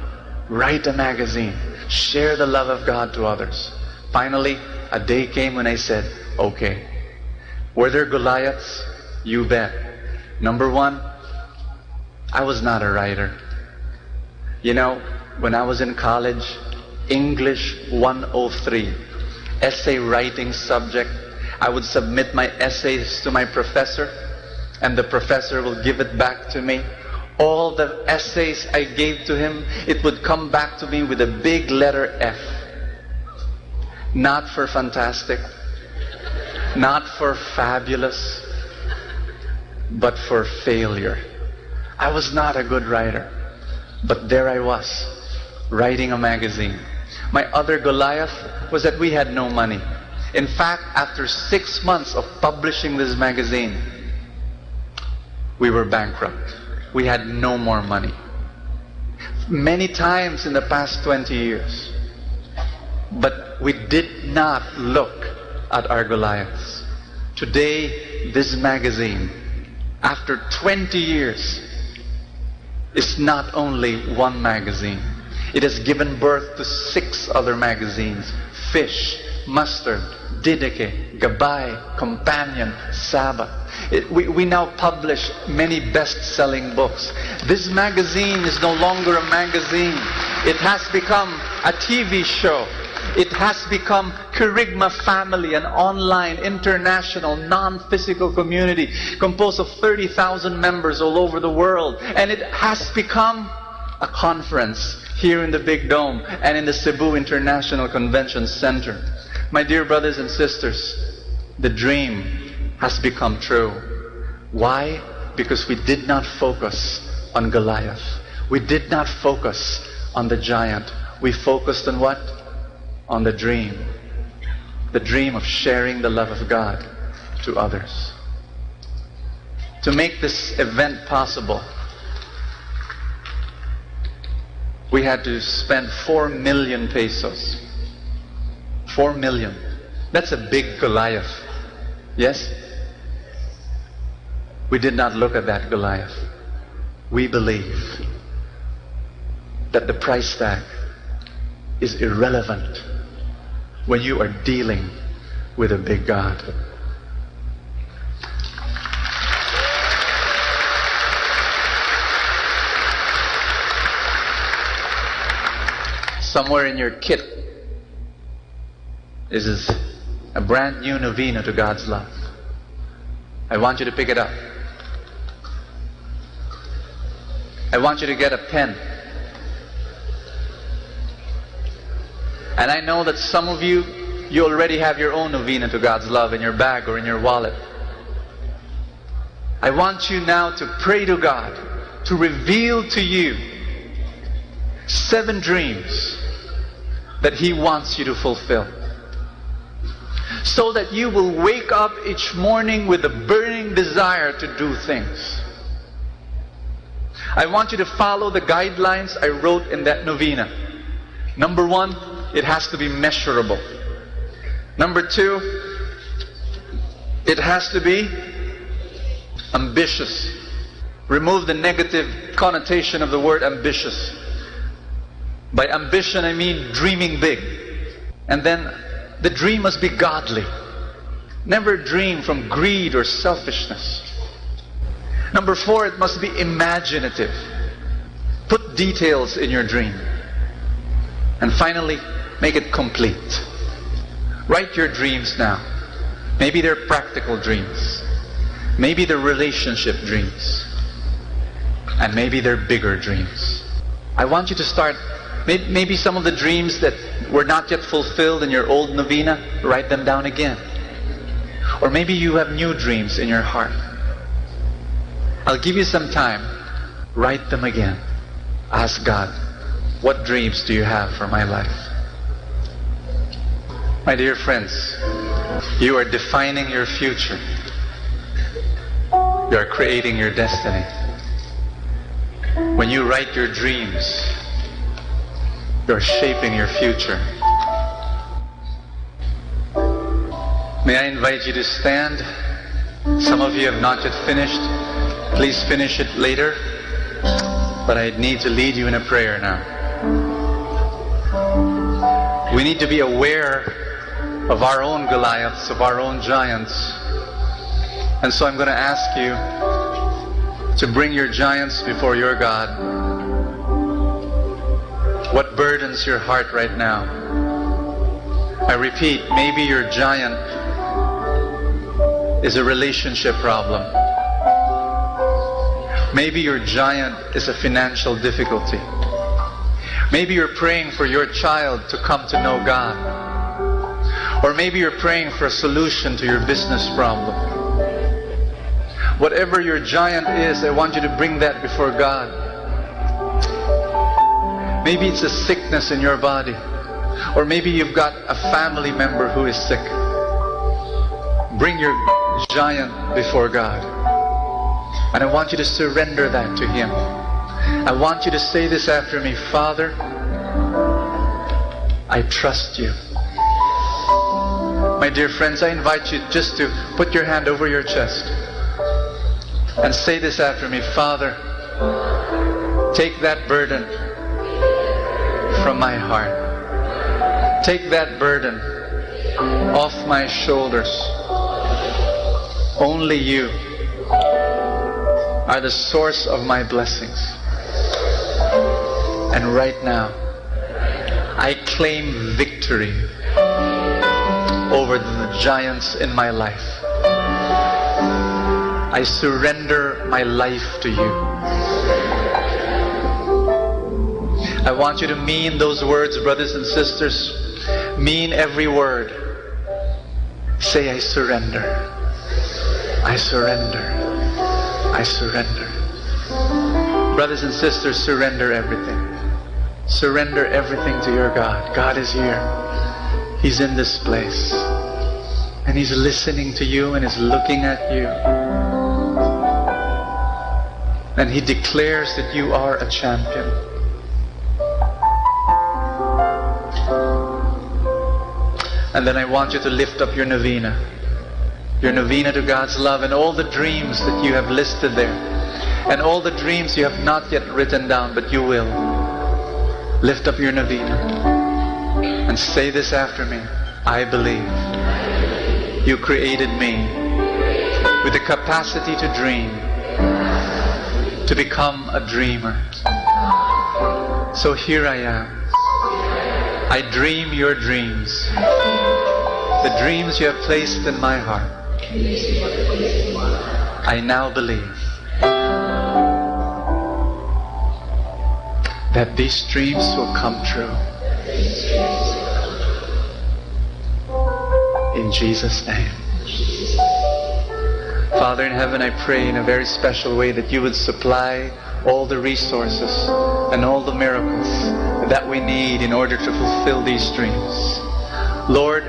Write a magazine. Share the love of God to others. Finally, a day came when I said, okay. Were there Goliaths? You bet. Number 1, I was not a writer. You know, when I was in college, English 103, essay writing subject, I would submit my essays to my professor, and the professor will give it back to me. All the essays I gave to him, it would come back to me with a big letter F. Not for fantastic, not for fabulous, but for failure. I was not a good writer, but there I was, writing a magazine. My other Goliath was that we had no money. In fact, after 6 months of publishing this magazine, we were bankrupt. We had no more money. many times in the past 20 years. But we did not look at our Goliaths. Today, this magazine, after 20 years, is not only one magazine. It has given birth to 6 other magazines: Fish, Mustard, Didache, Gabay, Companion, Sabbath. We now publish many best-selling books. This magazine is no longer a magazine. It has become a TV show. It has become Kerygma Family, an online, international, non-physical community composed of 30,000 members all over the world. And it has become a conference here in the Big Dome and in the Cebu International Convention Center. My dear brothers and sisters, the dream has become true. Why? Because we did not focus on Goliath. We did not focus on the giant. We focused on what? On the dream. The dream of sharing the love of God to others. To make this event possible, we had to spend 4 million pesos. 4 million. That's a big Goliath. Yes? We did not look at that Goliath. We believe that the price tag is irrelevant when you are dealing with a big God. Somewhere in your kit is a brand new novena to God's love. I want you to pick it up. I want you to get a pen. And I know that some of you already have your own novena to God's love in your bag or in your wallet. I want you now to pray to God to reveal to you 7 dreams that He wants you to fulfill, so that you will wake up each morning with a burning desire to do things. I want you to follow the guidelines I wrote in that novena. Number 1, it has to be measurable. Number 2, it has to be ambitious. Remove the negative connotation of the word ambitious. By ambition, I mean dreaming big. And then the dream must be godly. Never dream from greed or selfishness. Number 4, it must be imaginative. Put details in your dream. And finally, make it complete. Write your dreams now. Maybe they're practical dreams. Maybe they're relationship dreams. And maybe they're bigger dreams. I want you to start, maybe some of the dreams that were not yet fulfilled in your old novena, write them down again. Or maybe you have new dreams in your heart. I'll give you some time. Write them again. Ask God, what dreams do you have for my life? My dear friends, you are defining your future. You are creating your destiny. When you write your dreams, you are shaping your future. May I invite you to stand? Some of you have not yet finished. Please finish it later. But I need to lead you in a prayer now. We need to be aware of our own Goliaths, of our own giants. And so I'm going to ask you to bring your giants before your God. What burdens your heart right now? I repeat, maybe your giant is a relationship problem. Maybe your giant is a financial difficulty. Maybe you're praying for your child to come to know God. Or maybe you're praying for a solution to your business problem. Whatever your giant is, I want you to bring that before God. Maybe it's a sickness in your body. Or maybe you've got a family member who is sick. Bring your giant before God. And I want you to surrender that to Him. I want you to say this after me. Father, I trust you. My dear friends, I invite you just to put your hand over your chest and say this after me. Father, take that burden from my heart. Take that burden off my shoulders. Only you are the source of my blessings. And right now, I claim victory over the giants in my life. I surrender my life to you. I want you to mean those words, brothers and sisters. Mean every word. Say, I surrender. I surrender. I surrender. Brothers and sisters, surrender everything. Surrender everything to your God. God is here. He's in this place. And He's listening to you and is looking at you. And He declares that you are a champion. And then I want you to lift up your novena. Your novena to God's love and all the dreams that you have listed there. And all the dreams you have not yet written down, but you will. Lift up your novena. And say this after me. I believe you created me with the capacity to dream, to become a dreamer. So here I am. I dream your dreams. The dreams you have placed in my heart. I now believe that these dreams will come true. In Jesus' name. Father in heaven, I pray in a very special way that you would supply all the resources and all the miracles that we need in order to fulfill these dreams. Lord,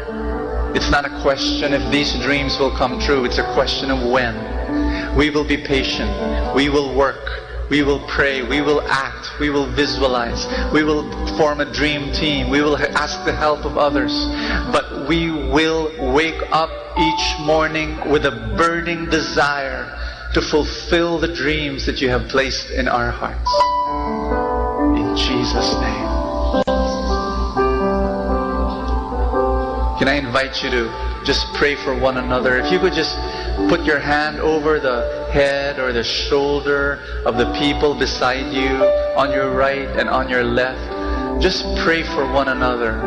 it's not a question if these dreams will come true, it's a question of when. We will be patient, we will work, we will pray, we will act, we will visualize, we will form a dream team, we will ask the help of others, but we will wake up each morning with a burning desire to fulfill the dreams that you have placed in our hearts. In Jesus' name. Can I invite you to just pray for one another? If you could just put your hand over the head or the shoulder of the people beside you, on your right and on your left. Just pray for one another.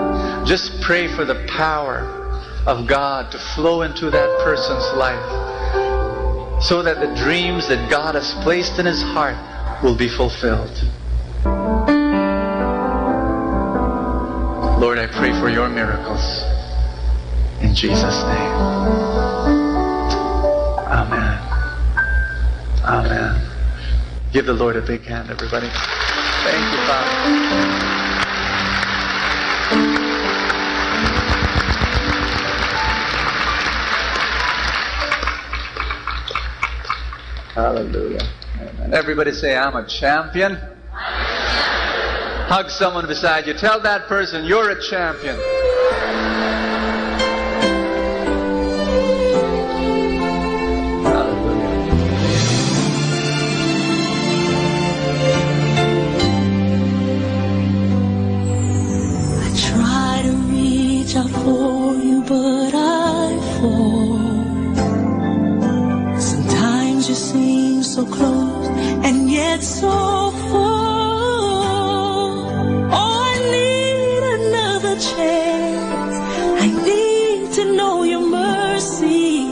Just pray for the power of God to flow into that person's life, so that the dreams that God has placed in his heart will be fulfilled. Lord, I pray for your miracles. In Jesus' name. Amen. Amen. Give the Lord a big hand, everybody. Thank you, Father. Hallelujah. Amen. Everybody say, I'm a champion. Hug someone beside you. Tell that person, you're a champion. Out for you, but I fall. Sometimes you seem so close and yet so far. Oh, I need another chance. I need to know your mercy.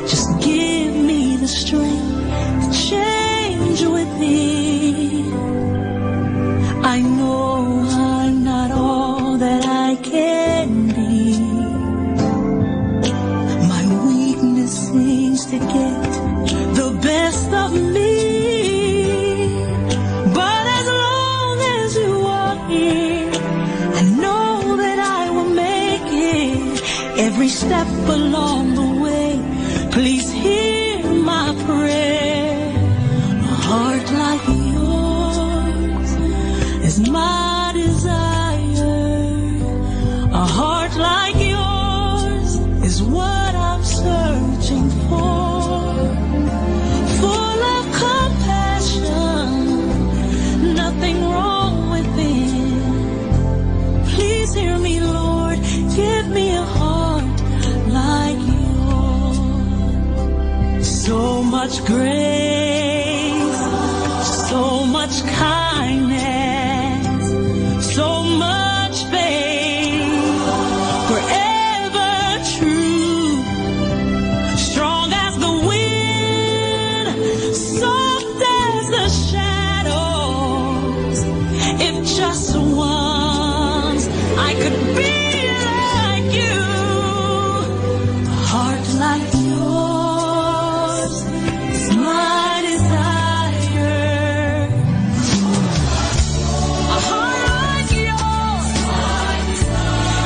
Just give me the strength to change within. I know I'm not all that I can be. My weakness seems to get the best of me. But as long as you are here, I know that I will make it. Every step along the way, please hear my prayer. A heart like yours what I'm searching for. Full of compassion, nothing wrong within. Please hear me, Lord, give me a heart like yours. So much grace, so much kindness, so much faith, forever true, strong as the wind, soft as the shadows. If just once I could be like you, a heart like yours is my desire. A heart like yours,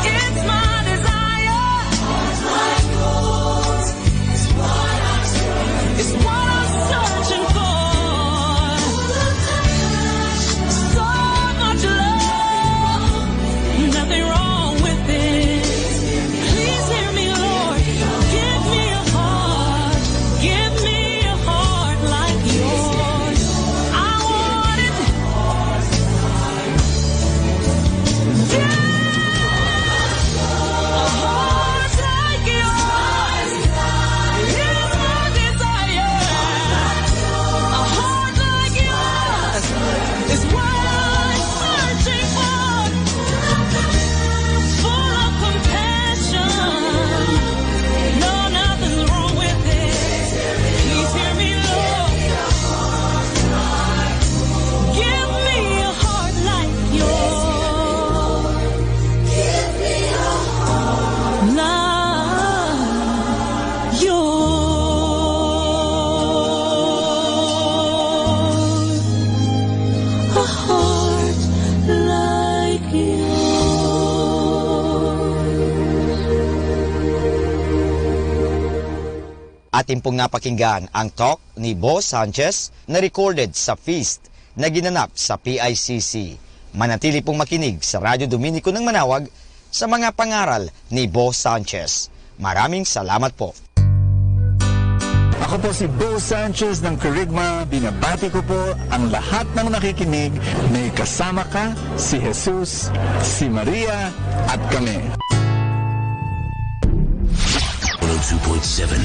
it's my desire. Like yours is what I'm searching. It's what I'm searching for. So much love, nothing wrong with it. Please hear me, Lord. Give me a heart. Give me a heart like yours. I want it. A heart like yours is my desire. A heart like yours is what I'm searching for. Full of compassion, no, nothing's wrong with it. Please hear me, Lord. Give me a heart like yours. Give me a heart like yours. A heart like Atin pong napakinggan ang talk ni Bo Sanchez na recorded sa feast na ginanap sa PICC. Manatili pong makinig sa Radyo Dominico ng Manawag sa mga pangaral ni Bo Sanchez. Maraming salamat po. Ako po si Bo Sanchez ng Kerygma. Binabati ko po ang lahat ng nakikinig. May kasama ka, si Jesus, si Maria, at kami. 102.7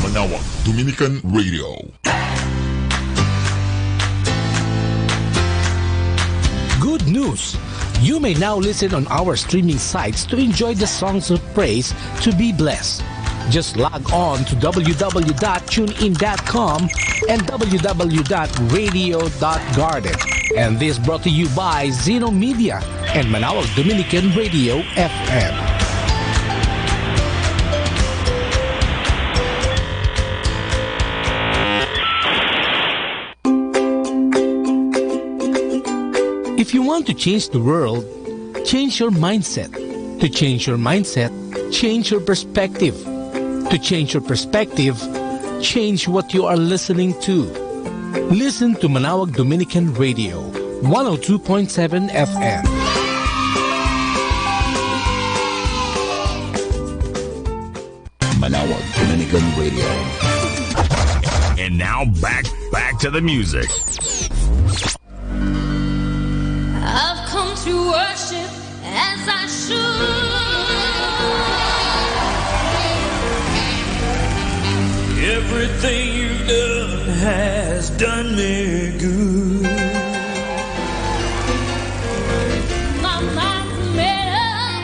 Manawag Dominican Radio. Good news! You may now listen on our streaming sites to enjoy the songs of praise to be blessed. Just log on to www.tunein.com and www.radio.garden. And this brought to you by Zeno Media and Manawag Dominican Radio FM. If you want to change the world, change your mindset. To change your mindset, change your perspective. To change your perspective, change what you are listening to. Listen to Manawag Dominican Radio, 102.7 FM. Manawag Dominican Radio. And now back to the music. I've come to worship as I should. Everything you've done has done me good. My mind's made up,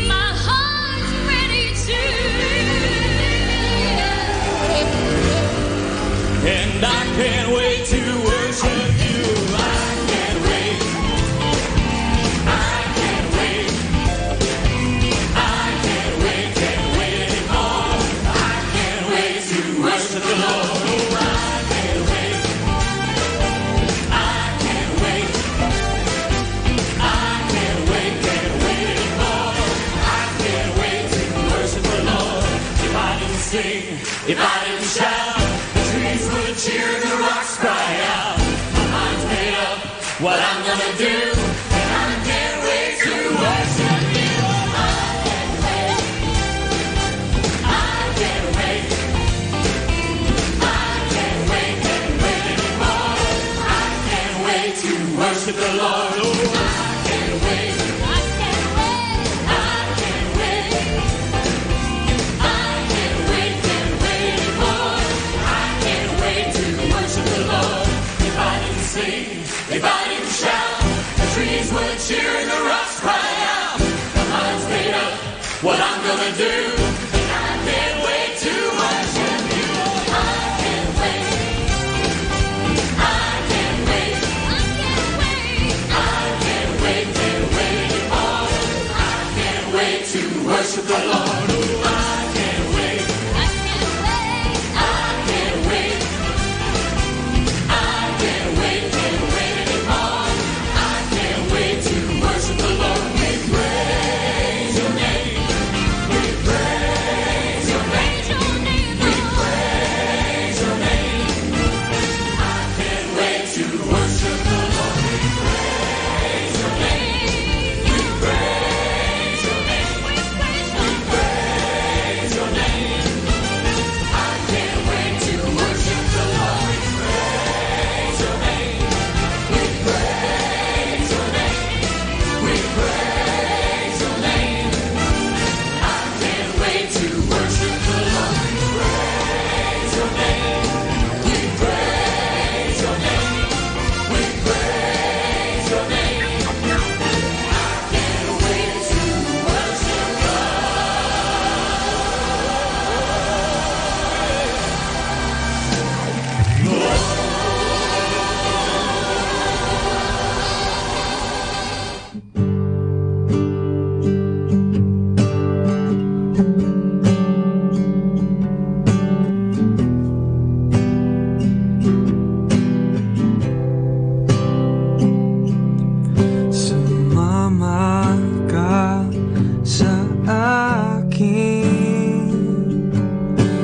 my heart's ready to. And I can't wait to worship you. I can't wait. I can't wait. I can't wait anymore. I can't wait to worship the Lord. Oh, I can't wait. I can't wait. I can't wait anymore. I can't wait to worship the Lord. If I didn't sing, if I didn't shout, trees would cheer, the rocks cry out. My mind's made up what I'm gonna do, and I can't wait to worship you. I can't wait. what I'm gonna do. And I can't wait to worship you. I can't wait. I can't wait. I can't wait. Can't wait anymore. I can't wait to worship the Lord. I can't wait. I can't wait. I can't wait. I can't wait. Can't wait anymore. I can't wait to worship the Lord. We praise your name. We praise your name. We praise your name. I can't wait to worship the Lord. We praise your name. We praise your name. We praise your name. I can't wait to worship the Lord. We praise your name. We praise your name. We praise your name. I can't wait to worship the Lord. We praise your name. We praise your name. We praise your name. I can't wait to worship Sumama ka sa akin.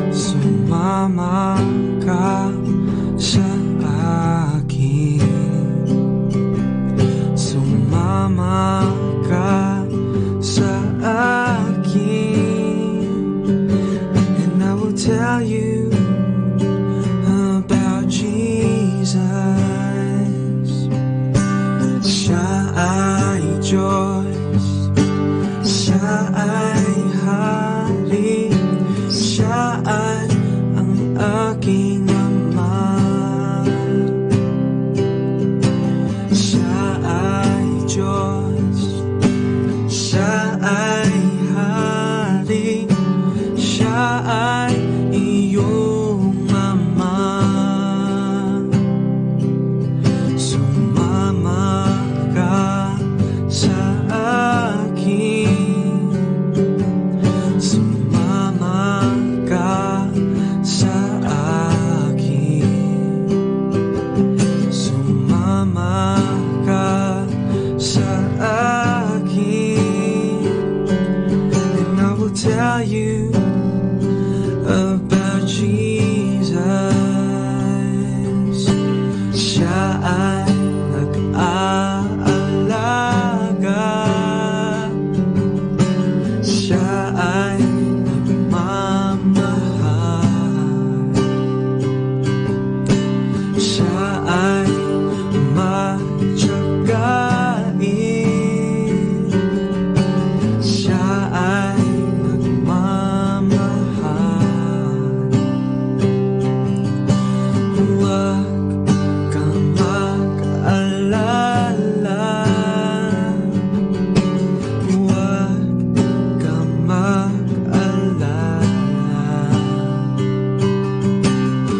Sumama ka sa akin. Sumama ka sa akin. And I will tell you about Jesus. Siya ay Diyos, siya ay hari, siya ay ang aking Ama. Siya ay Diyos, siya ay hari, siya ay iyong Ama. Sumama ka sa akin. Sumama ka sa akin. Sumama ka sa akin. And I will tell you about Jesus. Siya ay nag-aalaga. Siya ay nagmamahal. Siya ay matiyagain. Siya ay nagmamahal. Huwag kang mag-alala. Huwag kang mag-alala.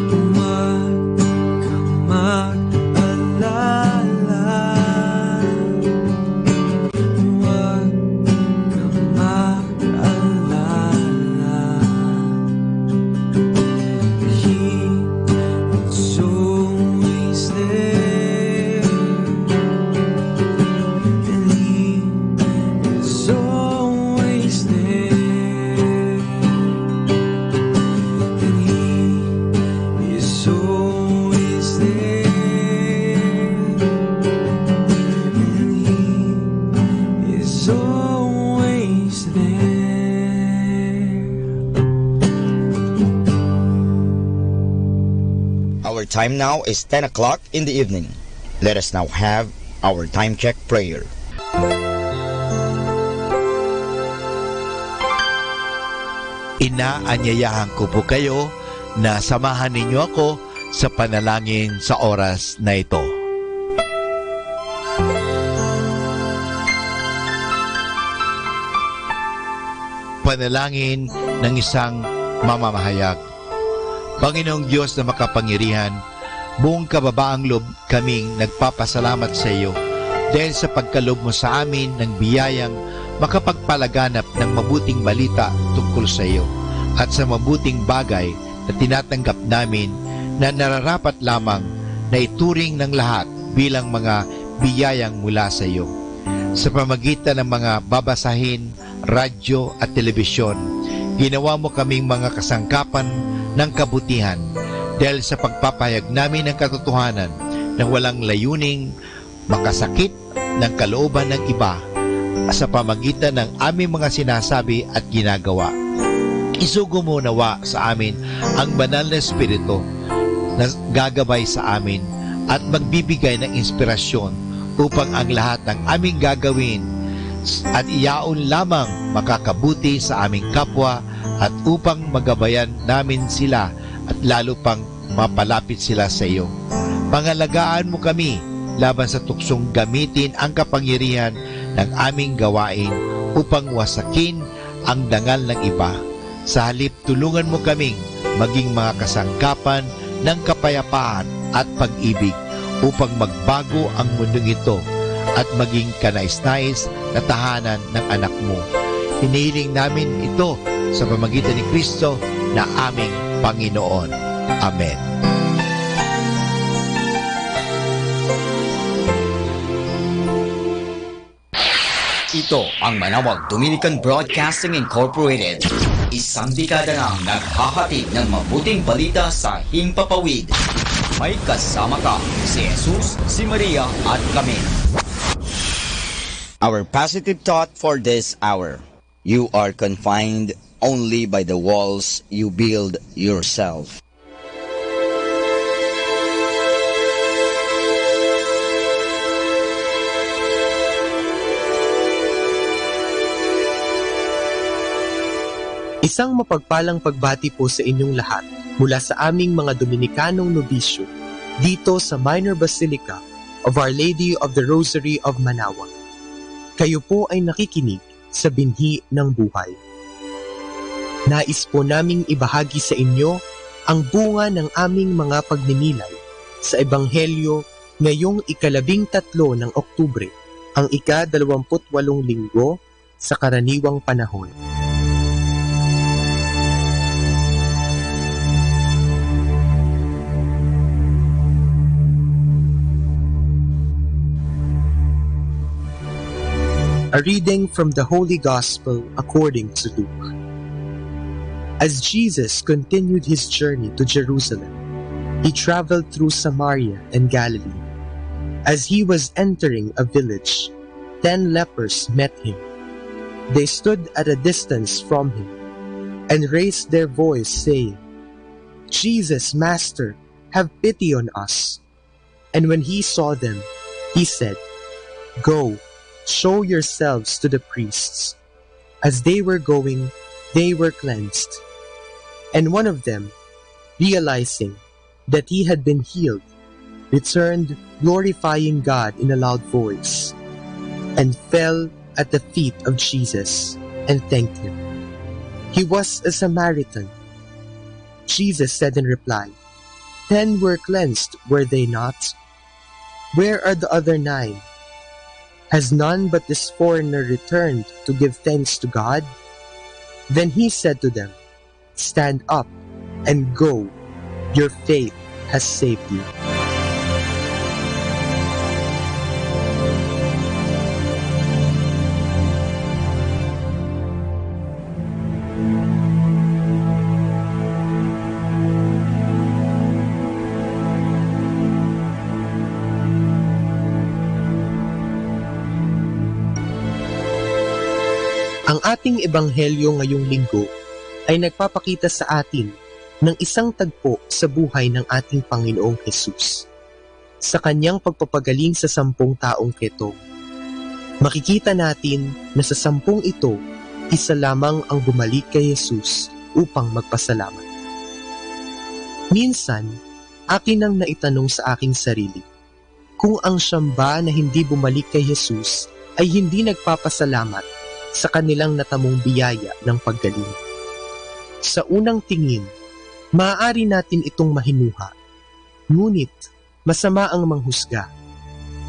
Huwag kang mag-alala. Huwag kang mag-alala. He is always there. And He is always there. And He is always there. And He is always there. Our time now is 10 o'clock in the evening. Let us now have our time check prayer. Inaanyayahan ko po kayo na samahan ninyo ako sa panalangin sa oras na ito. panalangin ng isang mamamahayag. Panginoong Diyos na makapangyarihan, buong kababaang loob kaming nagpapasalamat sa iyo dahil sa pagkaloob mo sa amin ng biyayang makapagpalaganap ng mabuting balita tungkol sa iyo at sa mabuting bagay na tinatanggap namin na nararapat lamang na ituring ng lahat bilang mga biyayang mula sa iyo. Sa pamagitan ng mga babasahin, radyo at telebisyon, ginawa mo kaming mga kasangkapan ng kabutihan dahil sa pagpapahayag namin ng katotohanan na walang layuning makasakit ng kalooban ng iba sa pamagitan ng aming mga sinasabi at ginagawa. Isugo mo nawa sa amin ang banal na Espiritu na gagabay sa amin at magbibigay ng inspirasyon upang ang lahat ng aming gagawin at iyaon lamang makakabuti sa aming kapwa at upang magabayan namin sila at lalo pang mapalapit sila sa iyo. Pangalagaan mo kami laban sa tuksong gamitin ang kapangyarihan ng aming gawain upang wasakin ang dangal ng iba. Sa halip, tulungan mo kaming maging mga kasangkapan ng kapayapaan at pag-ibig upang magbago ang mundong ito at maging kanais-nais na tahanan ng anak mo. Hinihiling namin ito sa pamamagitan ni Kristo na aming Panginoon. Amen. Ito ang Manawag Dominican Broadcasting Incorporated. Isang dekada nang naghahatid ng mabuting balita sa Himpapawid. May kasama ka, si Jesus, si Maria at kami. Our positive thought for this hour. You are confined only by the walls you build yourself. Isang mapagpalang pagbati po sa inyong lahat mula sa aming mga Dominikanong nobisyo dito sa Minor Basilica of Our Lady of the Rosary of Manawag. Kayo po ay nakikinig sa binhi ng buhay. Nais po naming ibahagi sa inyo ang bunga ng aming mga pagninilay sa Ebanghelyo ngayong 13 ng Oktubre, ang ika-28 linggo sa karaniwang panahon. A reading from the Holy Gospel according to Luke. As Jesus continued his journey to Jerusalem, he traveled through Samaria and Galilee. As he was entering a village, 10 lepers met him. They stood at a distance from him and raised their voice, saying, "Jesus, Master, have pity on us." And when he saw them, he said, "Go, show yourselves to the priests." As they were going, they were cleansed. And one of them, realizing that he had been healed, returned glorifying God in a loud voice, and fell at the feet of Jesus and thanked him. He was a Samaritan. Jesus said in reply, 10 were cleansed, were they not? Where are the other 9? Has none but this foreigner returned to give thanks to God? Then he said to them, "Stand up and go. Your faith has saved you." Ang ating ebanghelyo ngayong linggo ay nagpapakita sa atin ng isang tagpo sa buhay ng ating Panginoong Hesus. Sa kanyang pagpapagaling sa 10 taong ketong, makikita natin na sa 10 ito, isa lamang ang bumalik kay Hesus upang magpasalamat. Minsan, akin nang naitanong sa aking sarili, kung ang 9 na hindi bumalik kay Hesus ay hindi nagpapasalamat, sa kanilang natamong biyaya ng paggaling. Sa unang tingin, maaari natin itong mahinuha, ngunit masama ang manghusga.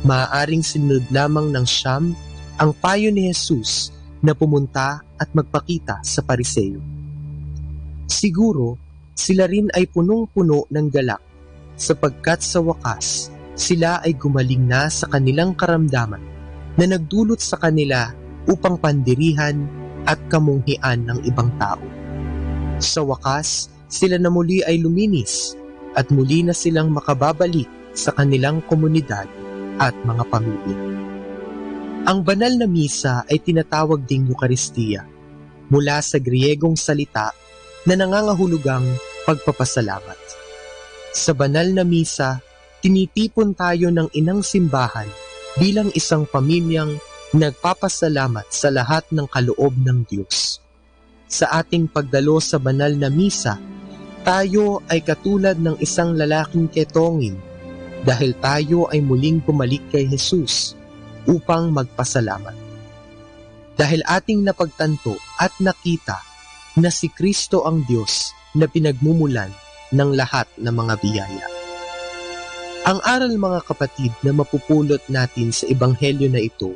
Maaaring sinunod lamang ng siyam ang payo ni Jesus na pumunta at magpakita sa Pariseo. Siguro, sila rin ay punong-puno ng galak sapagkat sa wakas, sila ay gumaling na sa kanilang karamdaman na nagdulot sa kanila upang pandirihan at kamunghian ng ibang tao. Sa wakas, sila na muli ay luminis at muli na silang makababalik sa kanilang komunidad at mga pamilya. Ang banal na misa ay tinatawag ding Eucharistia mula sa Griegong salita na nangangahulugang pagpapasalamat. Sa banal na misa, tinitipon tayo ng inang simbahan bilang isang pamilyang nagpapasalamat sa lahat ng kaloob ng Diyos. Sa ating pagdalo sa banal na misa, tayo ay katulad ng isang lalaking ketongin dahil tayo ay muling bumalik kay Jesus upang magpasalamat. Dahil ating napagtanto at nakita na si Kristo ang Diyos na pinagmumulan ng lahat ng mga biyaya. Ang aral mga kapatid na mapupulot natin sa ebanghelyo na ito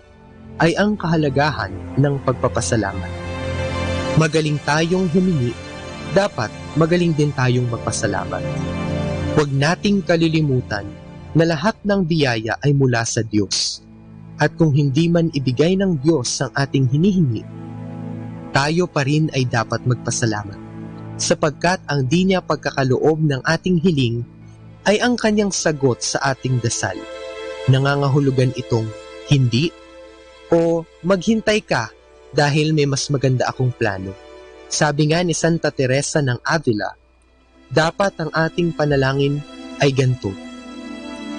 ay ang kahalagahan ng pagpapasalamat. Magaling tayong humingi, dapat magaling din tayong magpasalamat. Huwag nating kalilimutan na lahat ng biyaya ay mula sa Diyos. At kung hindi man ibigay ng Diyos ang ating hinihingi, tayo pa rin ay dapat magpasalamat. Sapagkat ang di niya pagkakaloob ng ating hiling ay ang kanyang sagot sa ating dasal. Nangangahulugan itong hindi o maghintay ka dahil may mas maganda akong plano. Sabi nga ni Santa Teresa ng Avila, dapat ang ating panalangin ay ganito: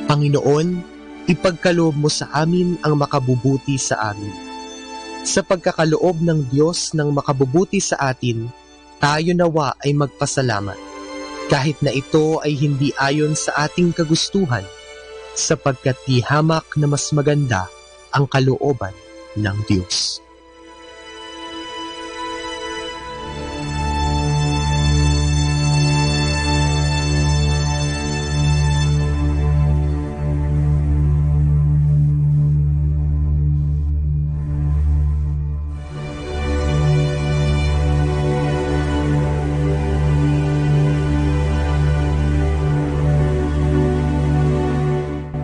Panginoon, ipagkaloob mo sa amin ang makabubuti sa amin. Sa pagkakaloob ng Diyos ng makabubuti sa atin, tayo nawa ay magpasalamat, kahit na ito ay hindi ayon sa ating kagustuhan, sapagkat di hamak na mas maganda ang kalooban ng Diyos.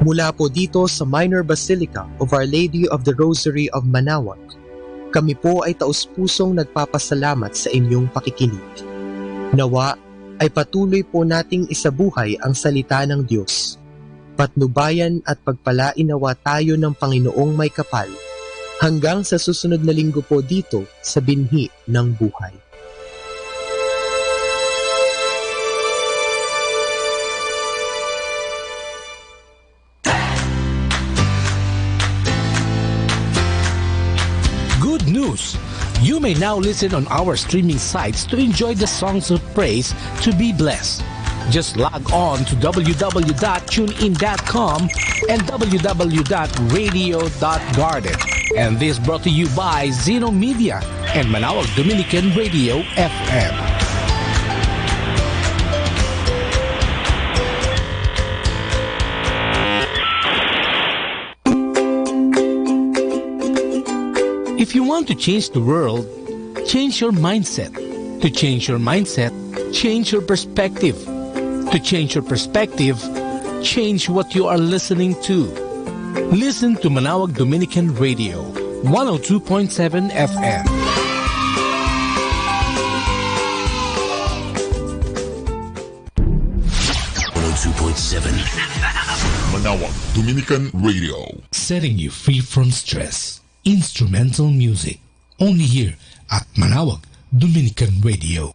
Mula po dito sa Minor Basilica of Our Lady of the Rosary of Manaoag, kami po ay taus-pusong nagpapasalamat sa inyong pakikinig. Nawa ay patuloy po nating isabuhay ang salita ng Diyos. Patnubayan at pagpalain nawa tayo ng Panginoong may kapal hanggang sa susunod na linggo po dito sa Binhi ng Buhay. News. You may now listen on our streaming sites to enjoy the songs of praise to be blessed. Just log on to www.tunein.com and www.radio.garden. And this brought to you by Zeno Media and Manaoag Dominican Radio FM. If you want to change the world, change your mindset. To change your mindset, change your perspective. To change your perspective, change what you are listening to. Listen to Manaoag Dominican Radio, 102.7 FM. Manaoag Dominican Radio. Setting you free from stress. Instrumental music. Only here at Manaoag Dominican Radio.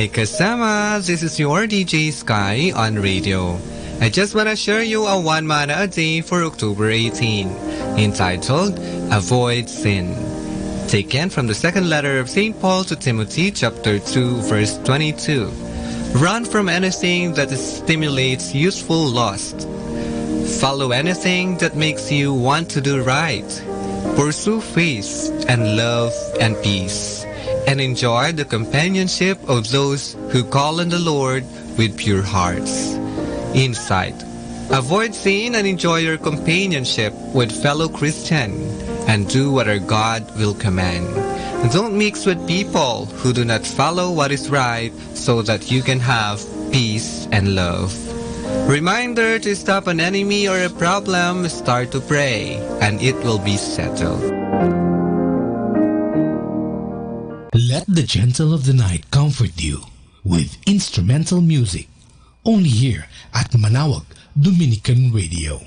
Hi kasama, this is your DJ Sky on radio. I just want to share you a one manna a day for October 18, entitled Avoid Sin. Taken from the second letter of St. Paul to Timothy, chapter 2, verse 22. Run from anything that stimulates youthful lust. Follow anything that makes you want to do right. Pursue faith and love and peace. And enjoy the companionship of those who call on the Lord with pure hearts. Insight. Avoid sin and enjoy your companionship with fellow Christian, and do what our God will command. Don't mix with people who do not follow what is right, so that you can have peace and love. Reminder to stop an enemy or a problem, start to pray, and it will be settled. Let the gentle of the night comfort you with instrumental music. Only here at Manawag Dominican Radio.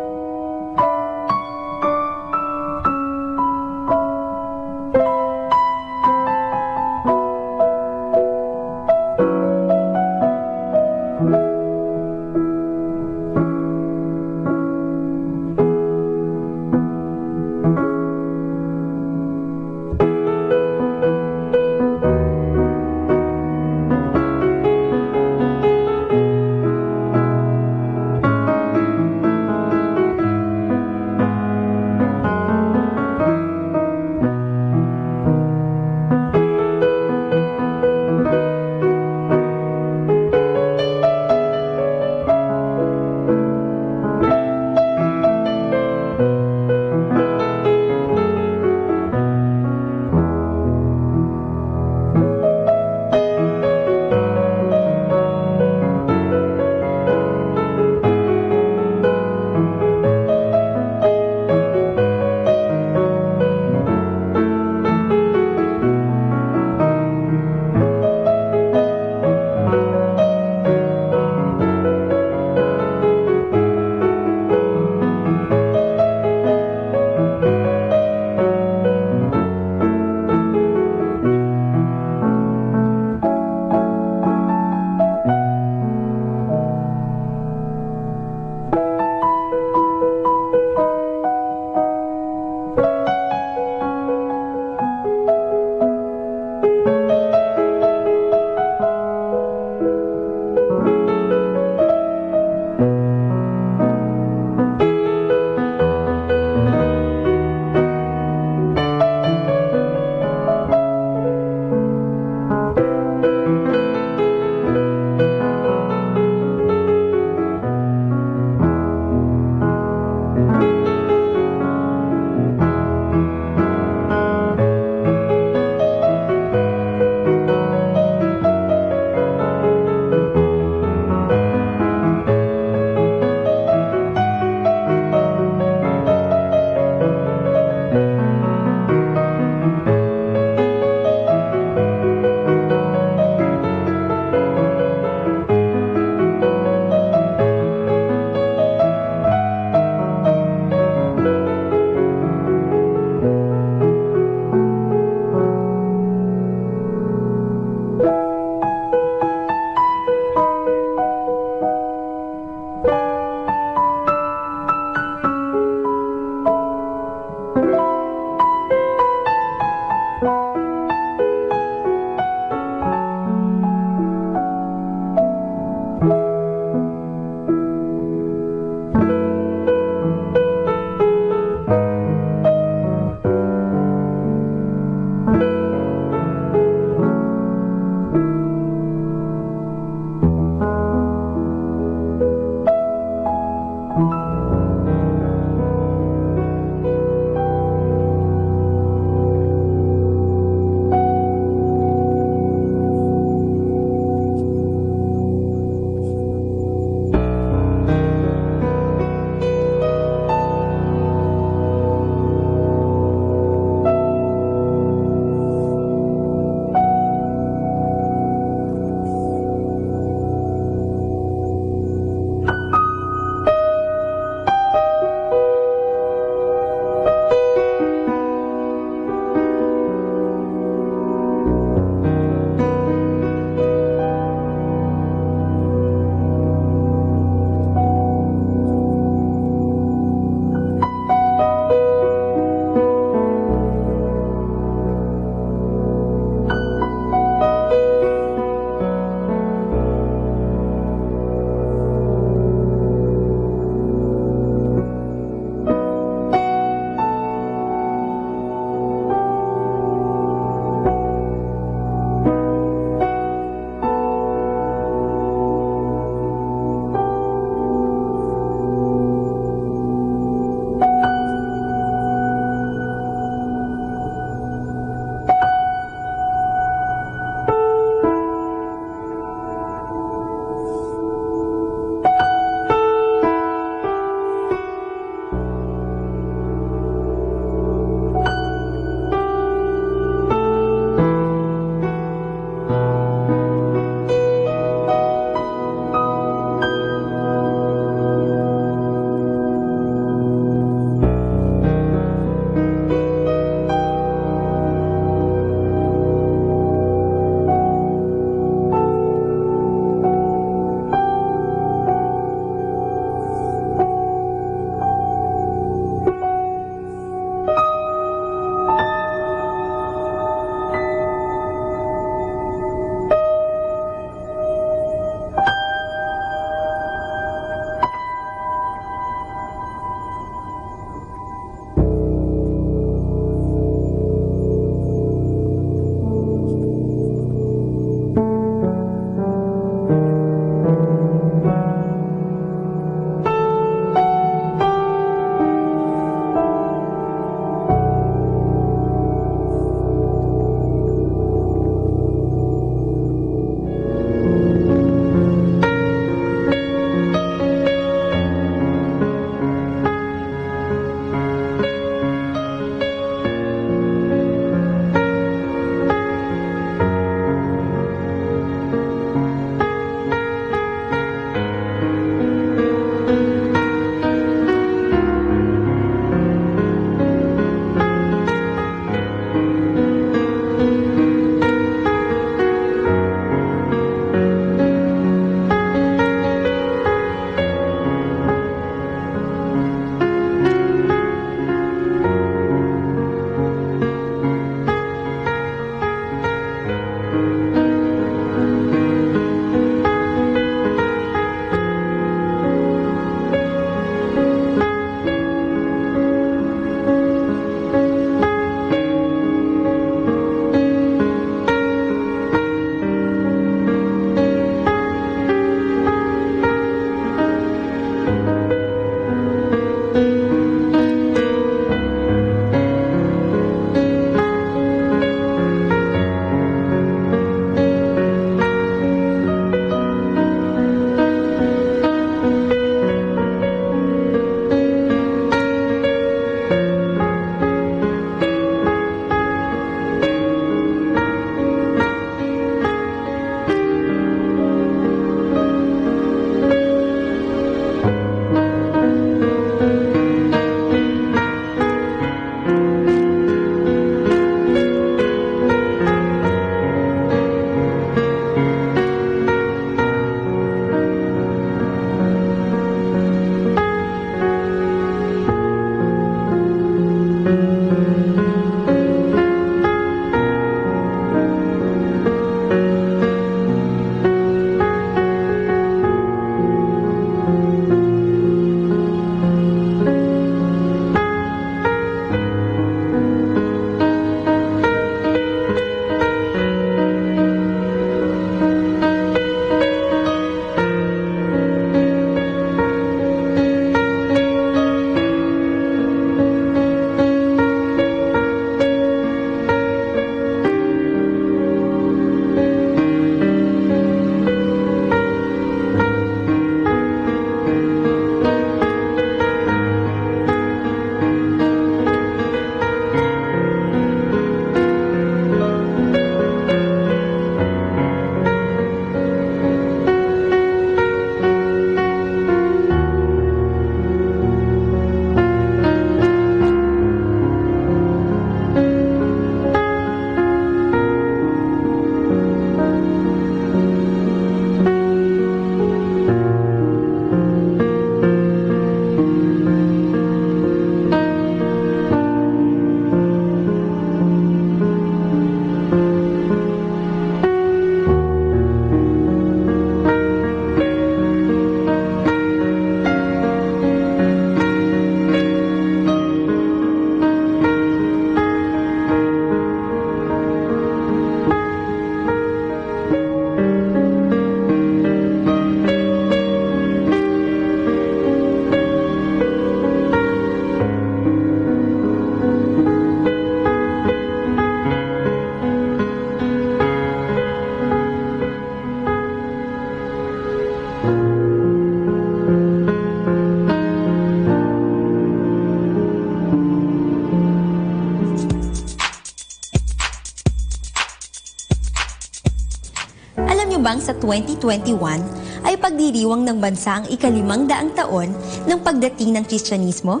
sa 2021 ay pagdiriwang ng bansa ang ika-500 taon ng pagdating ng Kristyanismo?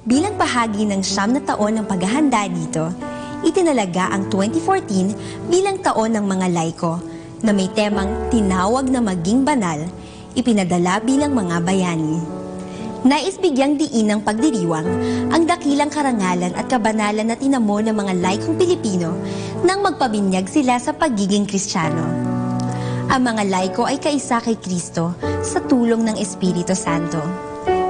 Bilang bahagi ng 9 na taon ng paghahanda dito, itinalaga ang 2014 bilang taon ng mga laiko na may temang tinawag na maging banal, ipinadala bilang mga bayani. Nais bigyang diin ng pagdiriwang ang dakilang karangalan at kabanalan na tinamo ng mga laikong Pilipino nang magpabinyag sila sa pagiging Kristiyano. Ang mga laiko ay kaisa kay Kristo sa tulong ng Espiritu Santo.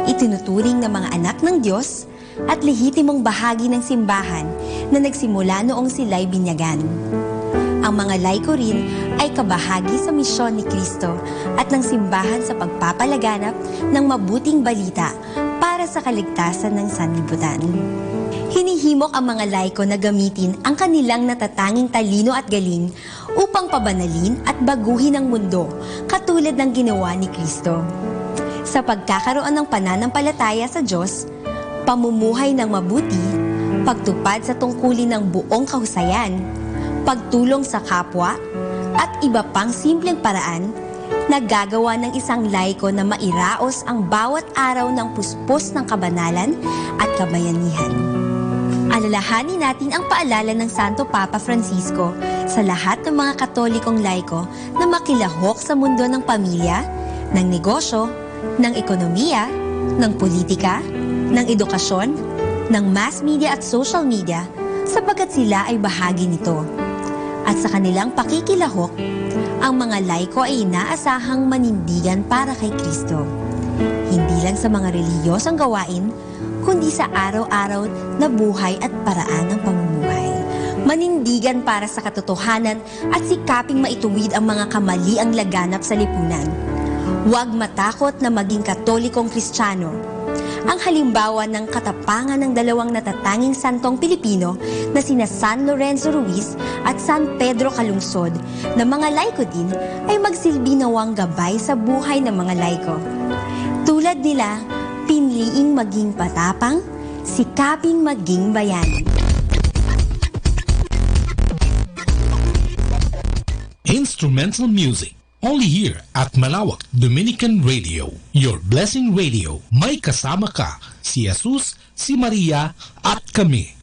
Itinuturing na mga anak ng Diyos at lehitimong bahagi ng simbahan na nagsimula noong sila'y binyagan. Ang mga laiko rin ay kabahagi sa misyon ni Kristo at ng simbahan sa pagpapalaganap ng mabuting balita para sa kaligtasan ng sanlibutan. Hinihimok ang mga laiko na gamitin ang kanilang natatanging talino at galing upang pabanalin at baguhin ang mundo katulad ng ginawa ni Kristo. Sa pagkakaroon ng pananampalataya sa Diyos, pamumuhay ng mabuti, pagtupad sa tungkulin ng buong kahusayan, pagtulong sa kapwa, at iba pang simpleng paraan, nagagawa ng isang laiko na mairaos ang bawat araw ng puspos ng kabanalan at kabayanihan. Alalahanin natin ang paalala ng Santo Papa Francisco sa lahat ng mga Katolikong laiko na makilahok sa mundo ng pamilya, ng negosyo, ng ekonomiya, ng politika, ng edukasyon, ng mass media at social media sapagkat sila ay bahagi nito. At sa kanilang pakikilahok, ang mga laiko ay inaasahang manindigan para kay Kristo. Hindi lang sa mga relihiyosang gawain, kundi sa araw-araw na buhay at paraan ng pamumuhay. Manindigan para sa katotohanan at sikaping maituwid ang mga kamaliang laganap sa lipunan. Huwag matakot na maging Katolikong Kristiyano. Ang halimbawa ng katapangan ng dalawang natatanging santong Pilipino na sina San Lorenzo Ruiz at San Pedro Calungsod na mga laiko din ay magsilbi nawang gabay sa buhay ng mga laiko. Tulad nila, pinliing maging patapang, sikaping maging bayani. Instrumental music. Only here at Malawak Dominican Radio, your blessing radio. May kasama ka, si Jesus, si Maria, at kami.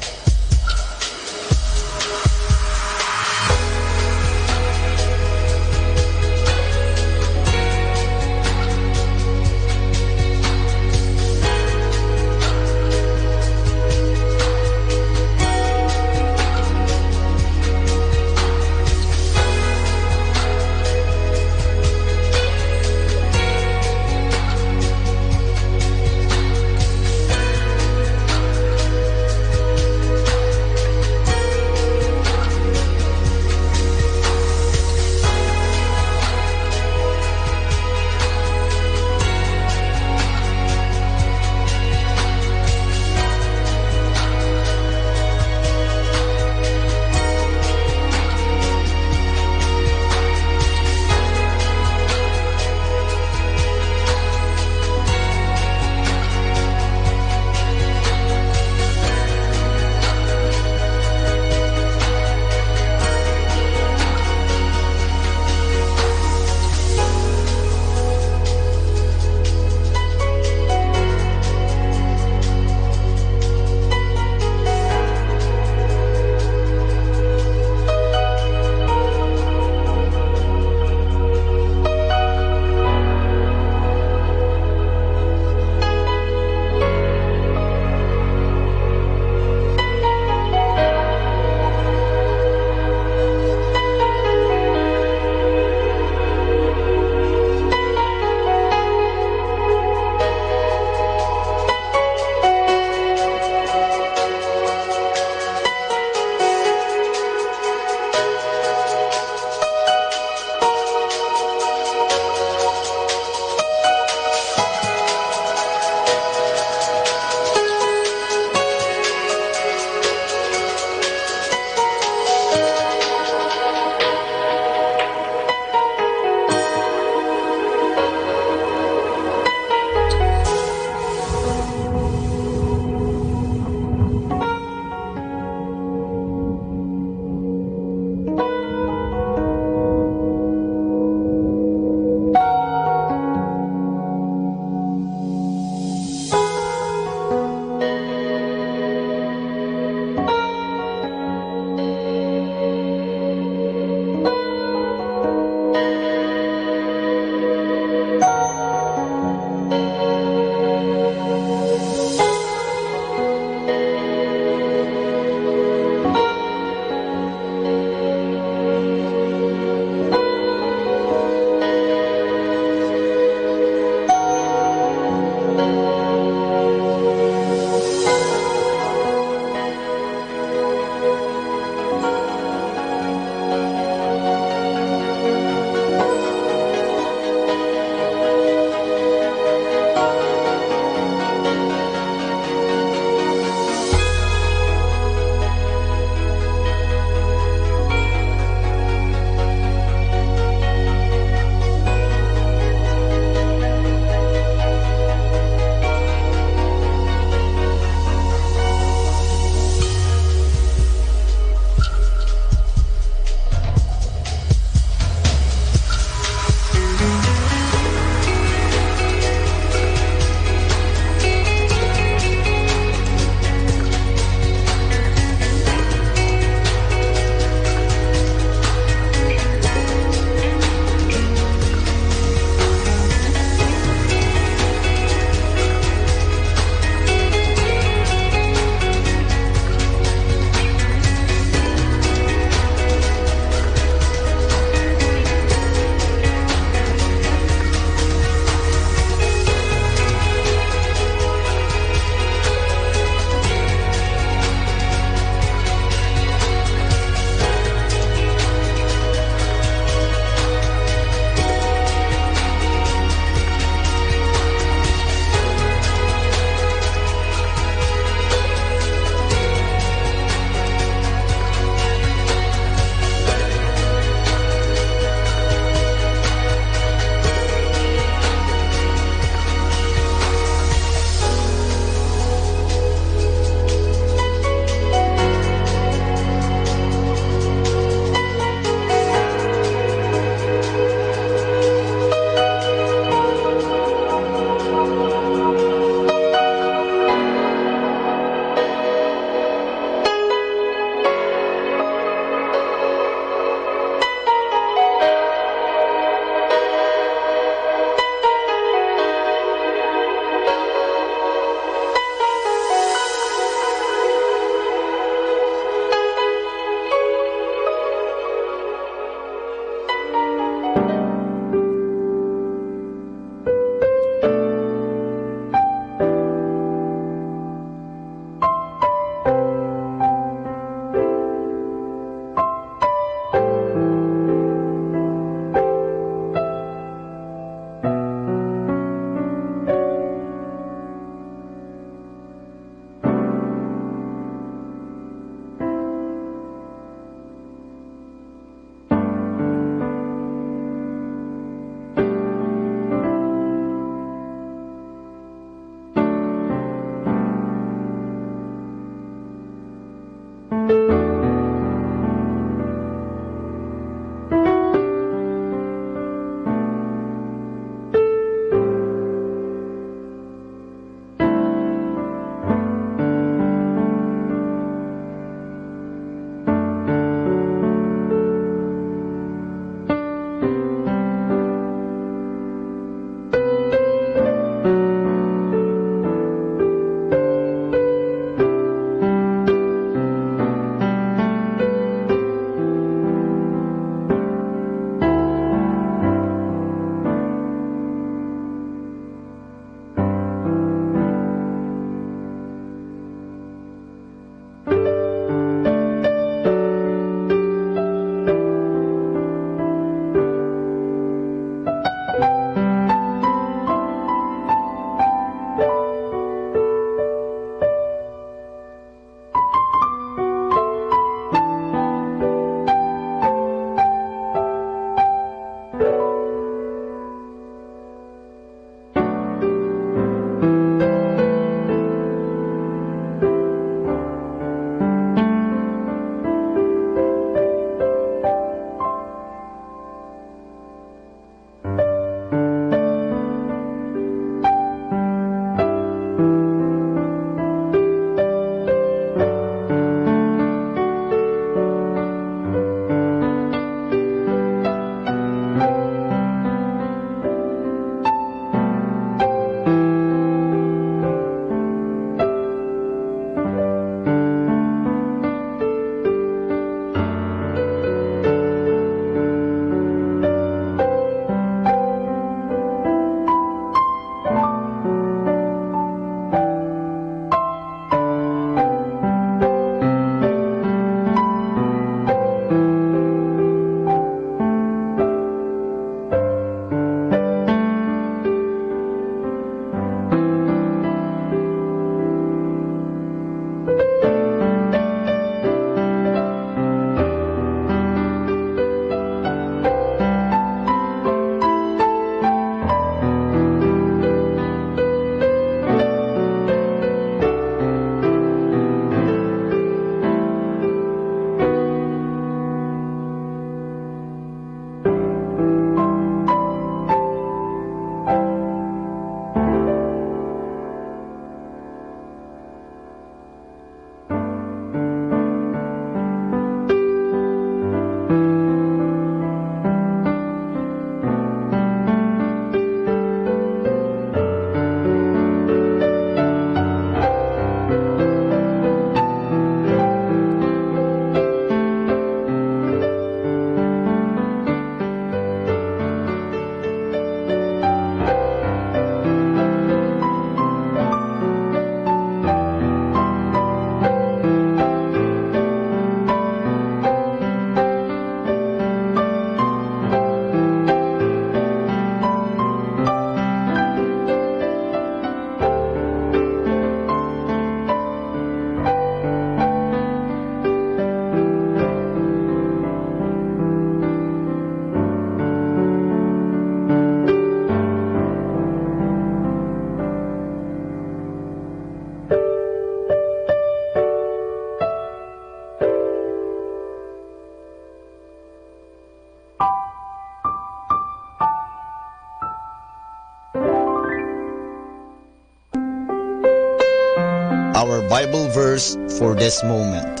Our Bible verse for this moment.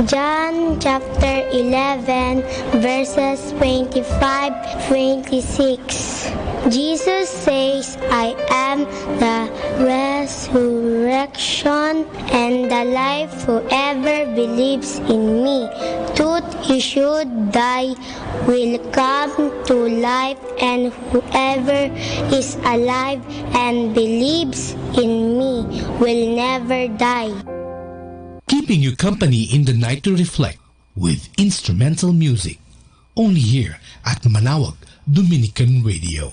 John chapter 11 verses 25-26. Jesus says, I am the resurrection and the life. Whoever believes in me, though he should die, will come to life, and whoever is alive and believes in me will never die. Keeping you company in the night to reflect with instrumental music. Only here at Manawag Dominican Radio.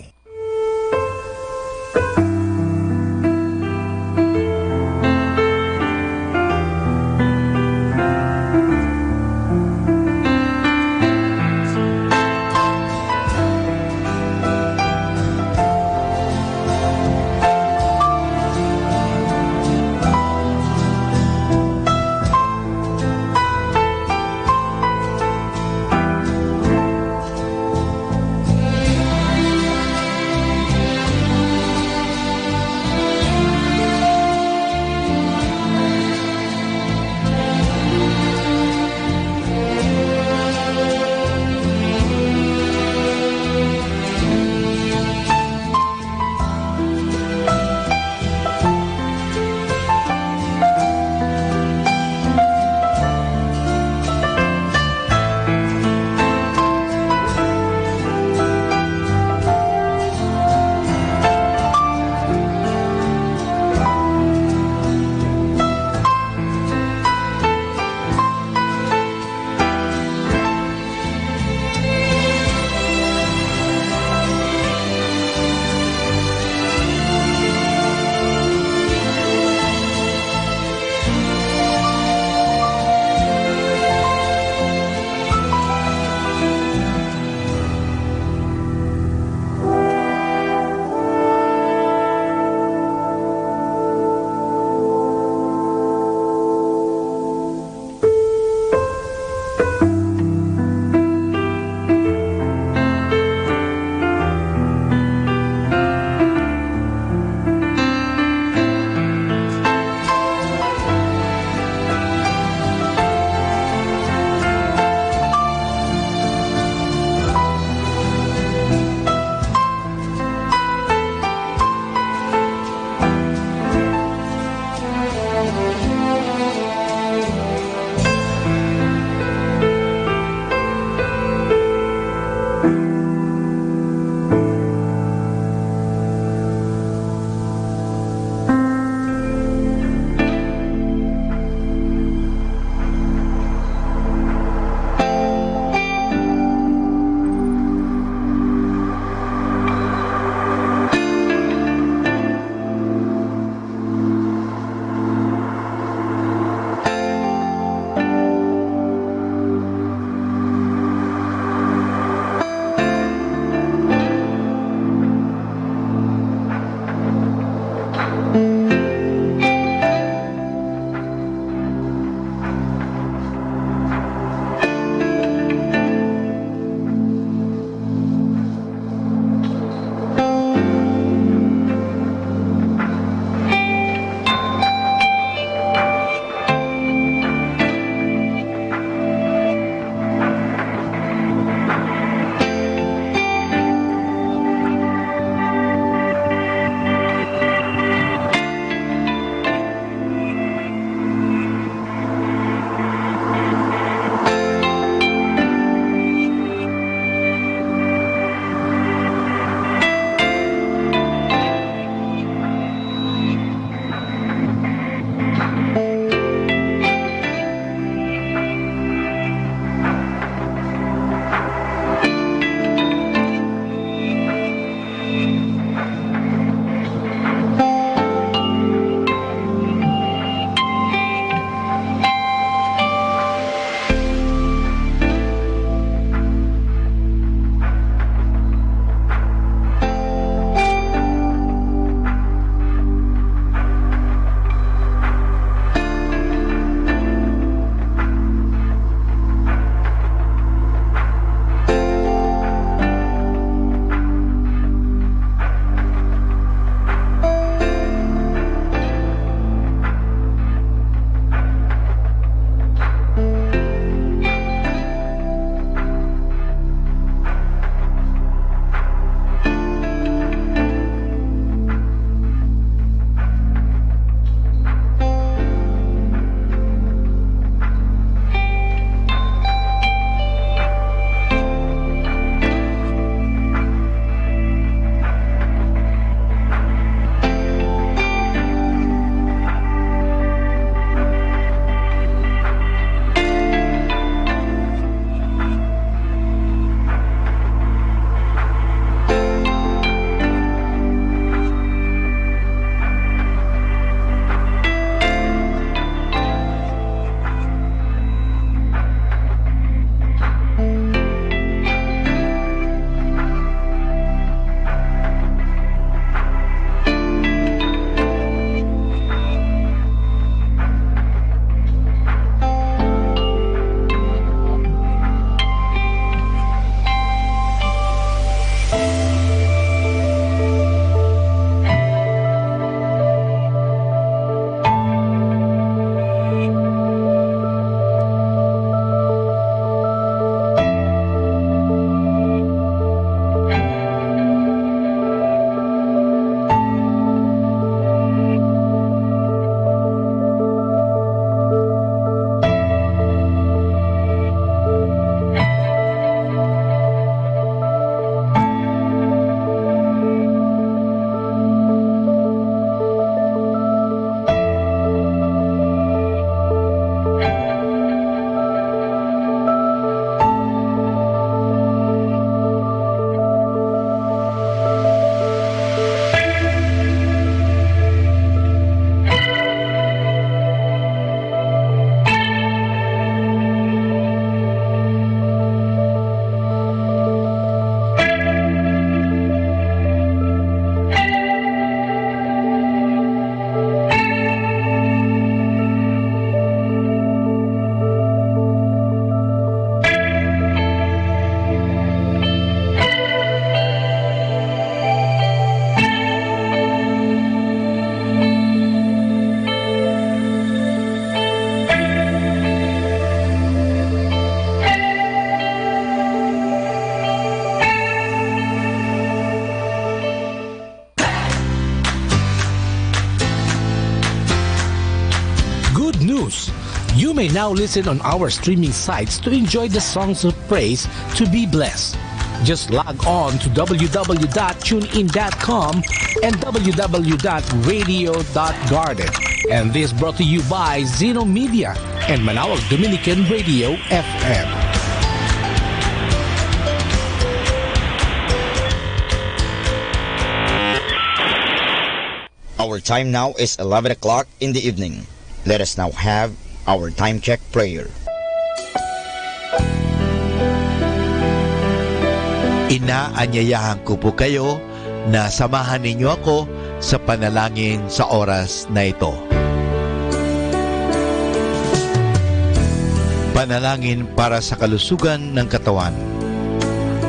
You may now listen on our streaming sites to enjoy the songs of praise to be blessed. Just log on to www.tunein.com and www.radio.garden. And this brought to you by Zeno Media and Manawag Dominican Radio FM. Our time now is 11 o'clock in the evening. Let us now have our time check prayer. Inaanyayahan ko po kayo na samahan ninyo ako sa panalangin sa oras na ito. Panalangin para sa kalusugan ng katawan.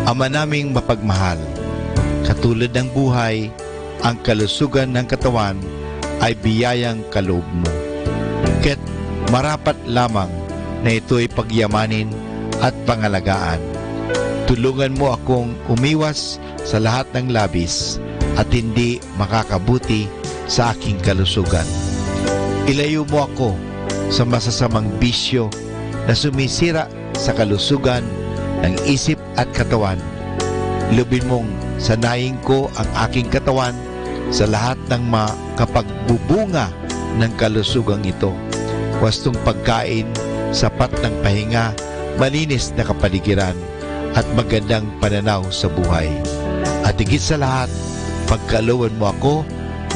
Ama naming mapagmahal, katulad ng buhay, ang kalusugan ng katawan ay biyayang kaloob mo. Kaya't marapat lamang na ito'y pagyamanin at pangalagaan. Tulungan mo akong umiwas sa lahat ng labis at hindi makakabuti sa aking kalusugan. Ilayo mo ako sa masasamang bisyo na sumisira sa kalusugan ng isip at katawan. Lubin mong sanayin ko ang aking katawan sa lahat ng makapagbubunga ng kalusugang ito. Wastong pagkain, sapat ng pahinga, malinis na kapaligiran, at magandang pananaw sa buhay. At higit sa lahat, pagkalooban mo ako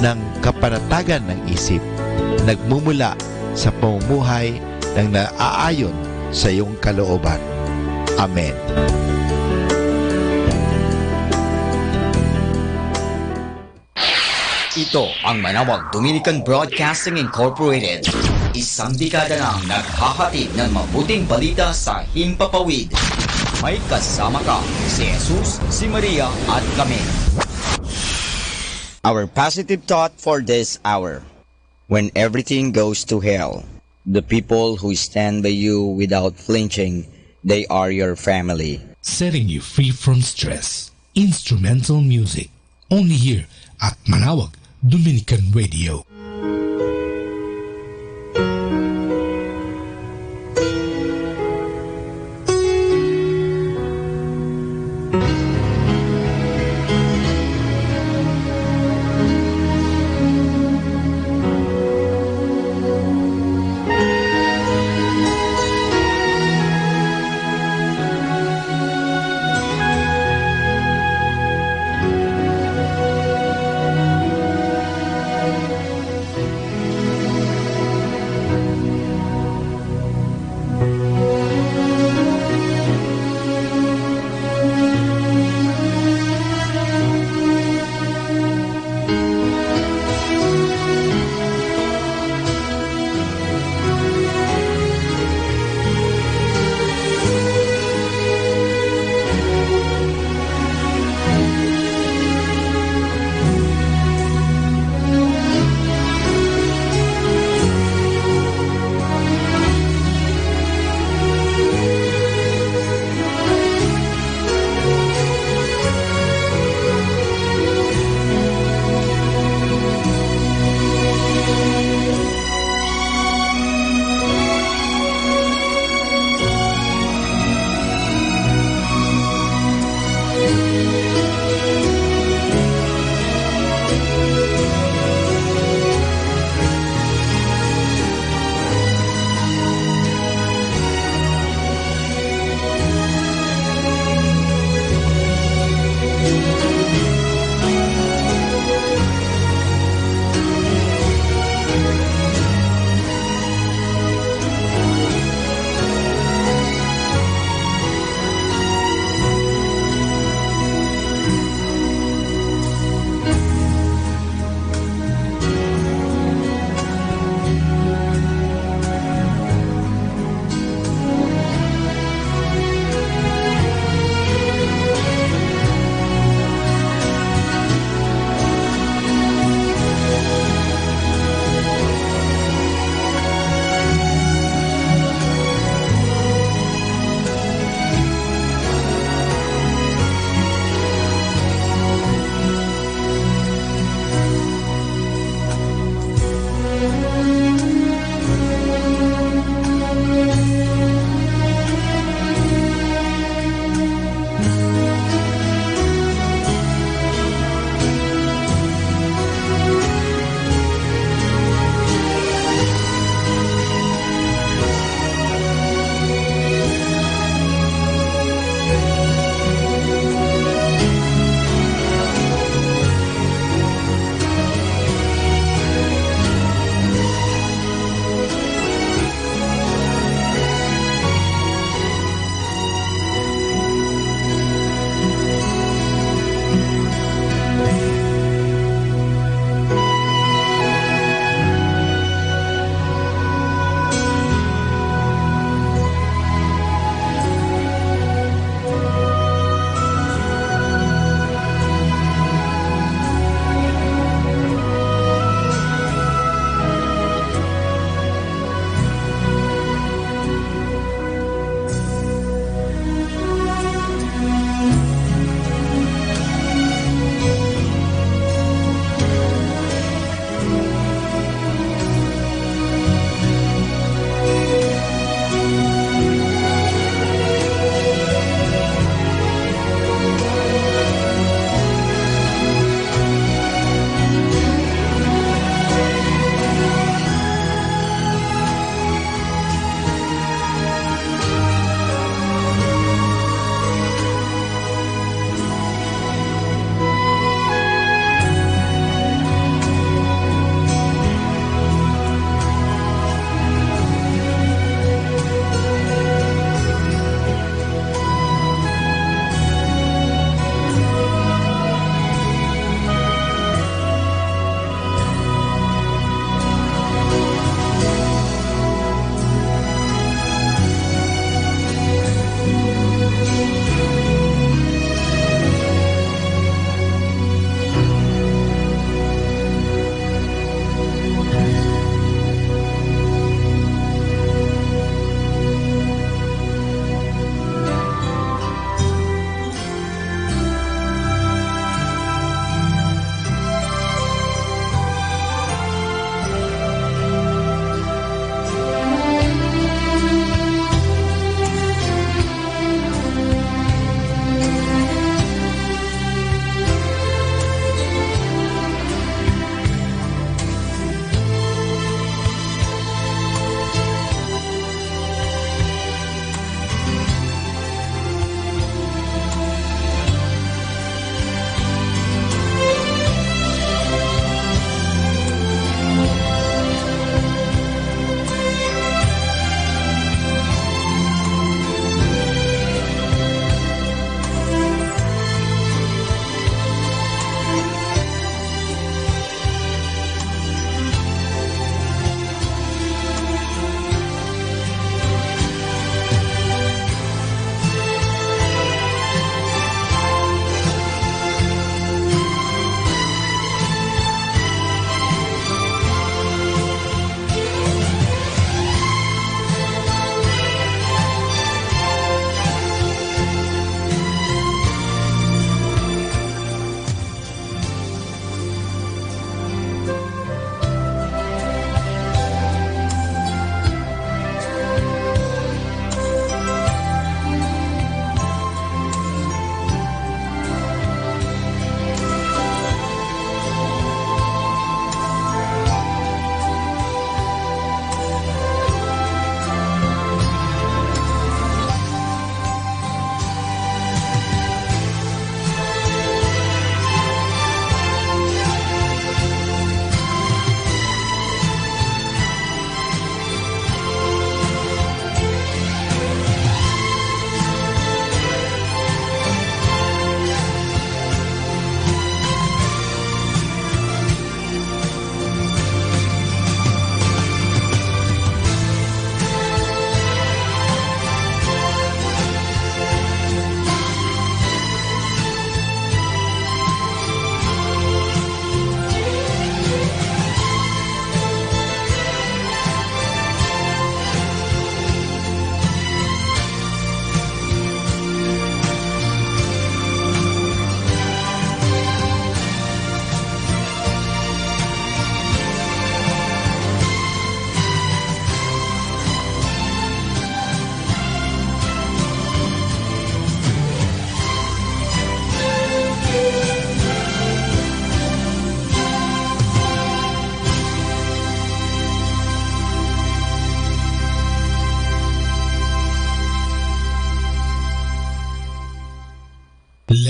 ng kapanatagan ng isip, nagmumula sa pamumuhay ng naaayon sa iyong kalooban. Amen. Ito ang Manawag Dominican Broadcasting Incorporated. Isang dekada nang naghahatid ng mabuting balita sa himpapawid. May kasama ka, si Jesus, si Maria at kami. Our positive thought for this hour. When everything goes to hell, the people who stand by you without flinching, they are your family. Setting you free from stress. Instrumental music. Only here at Manawag Dominican Radio.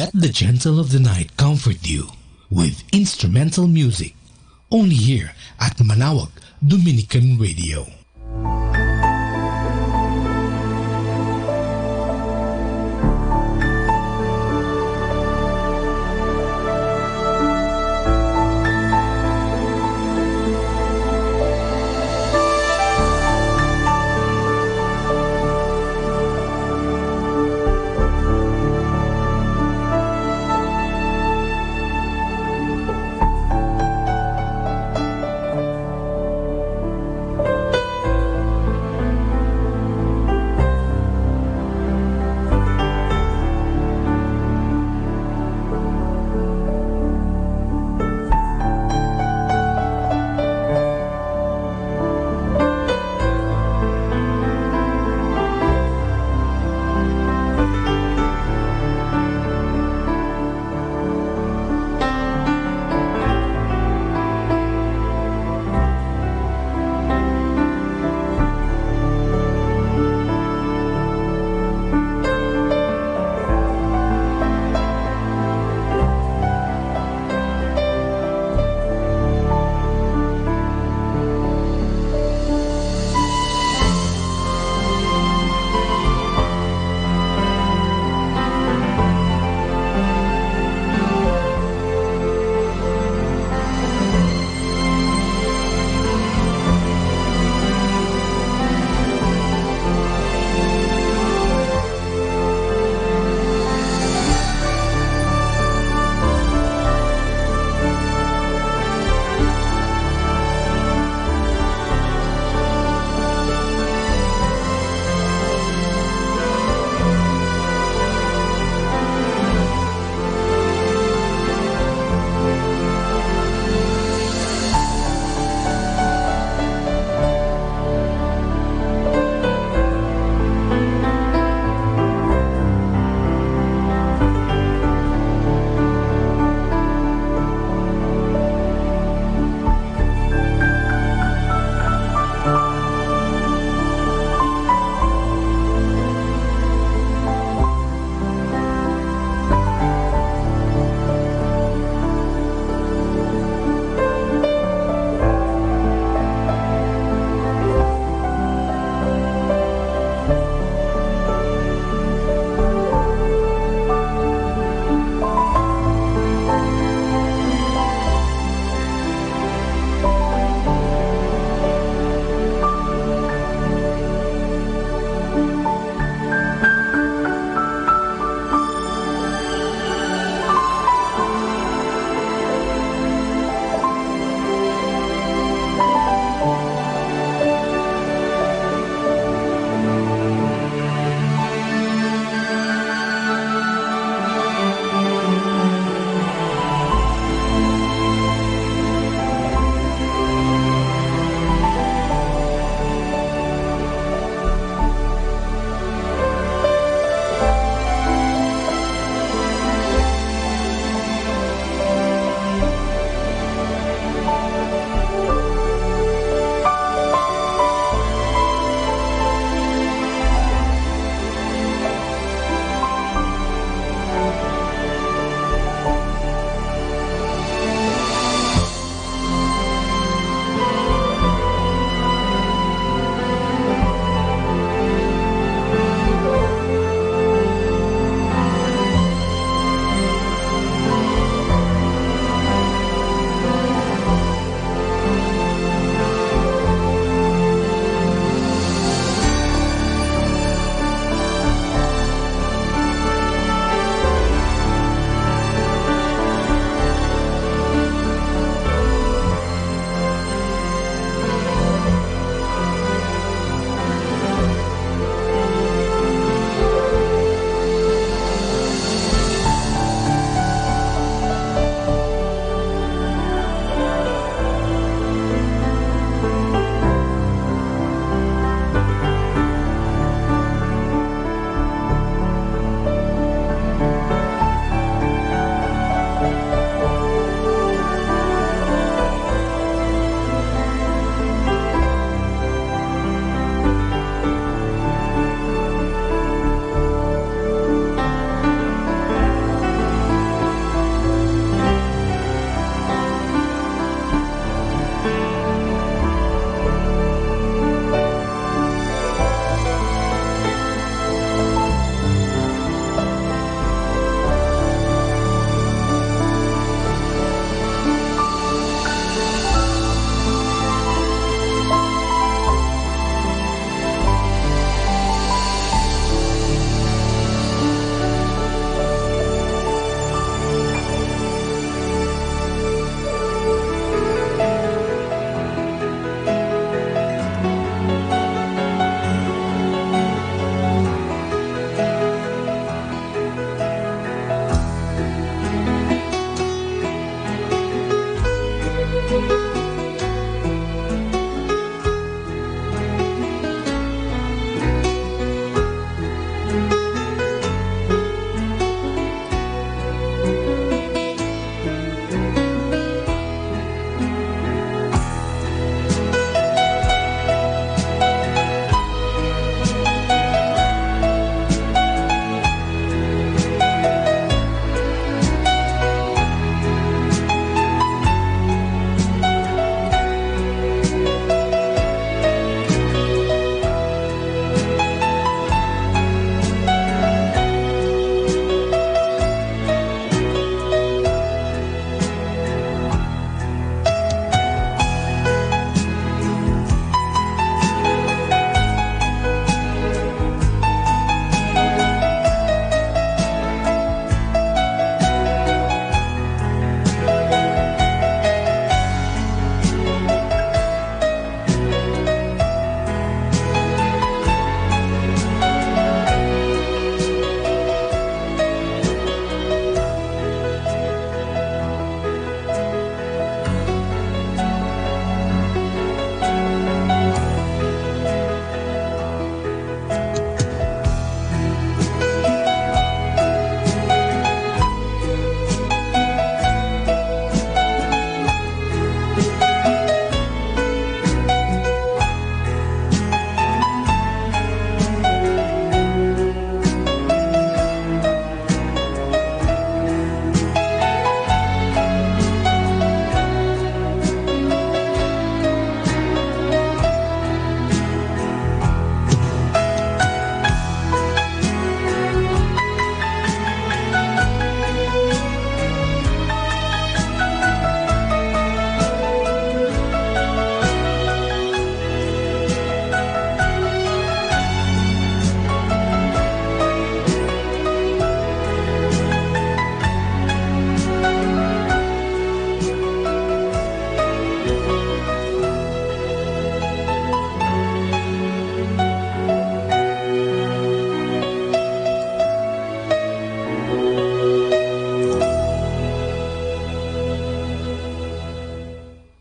Let the gentle of the night comfort you with instrumental music. Only here at Manawag Dominican Radio.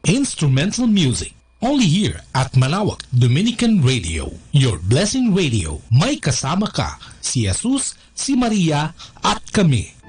instrumental music. Only here at Malawak Dominican Radio, your blessing radio. May kasama ka, si Jesus, si Maria, at kami.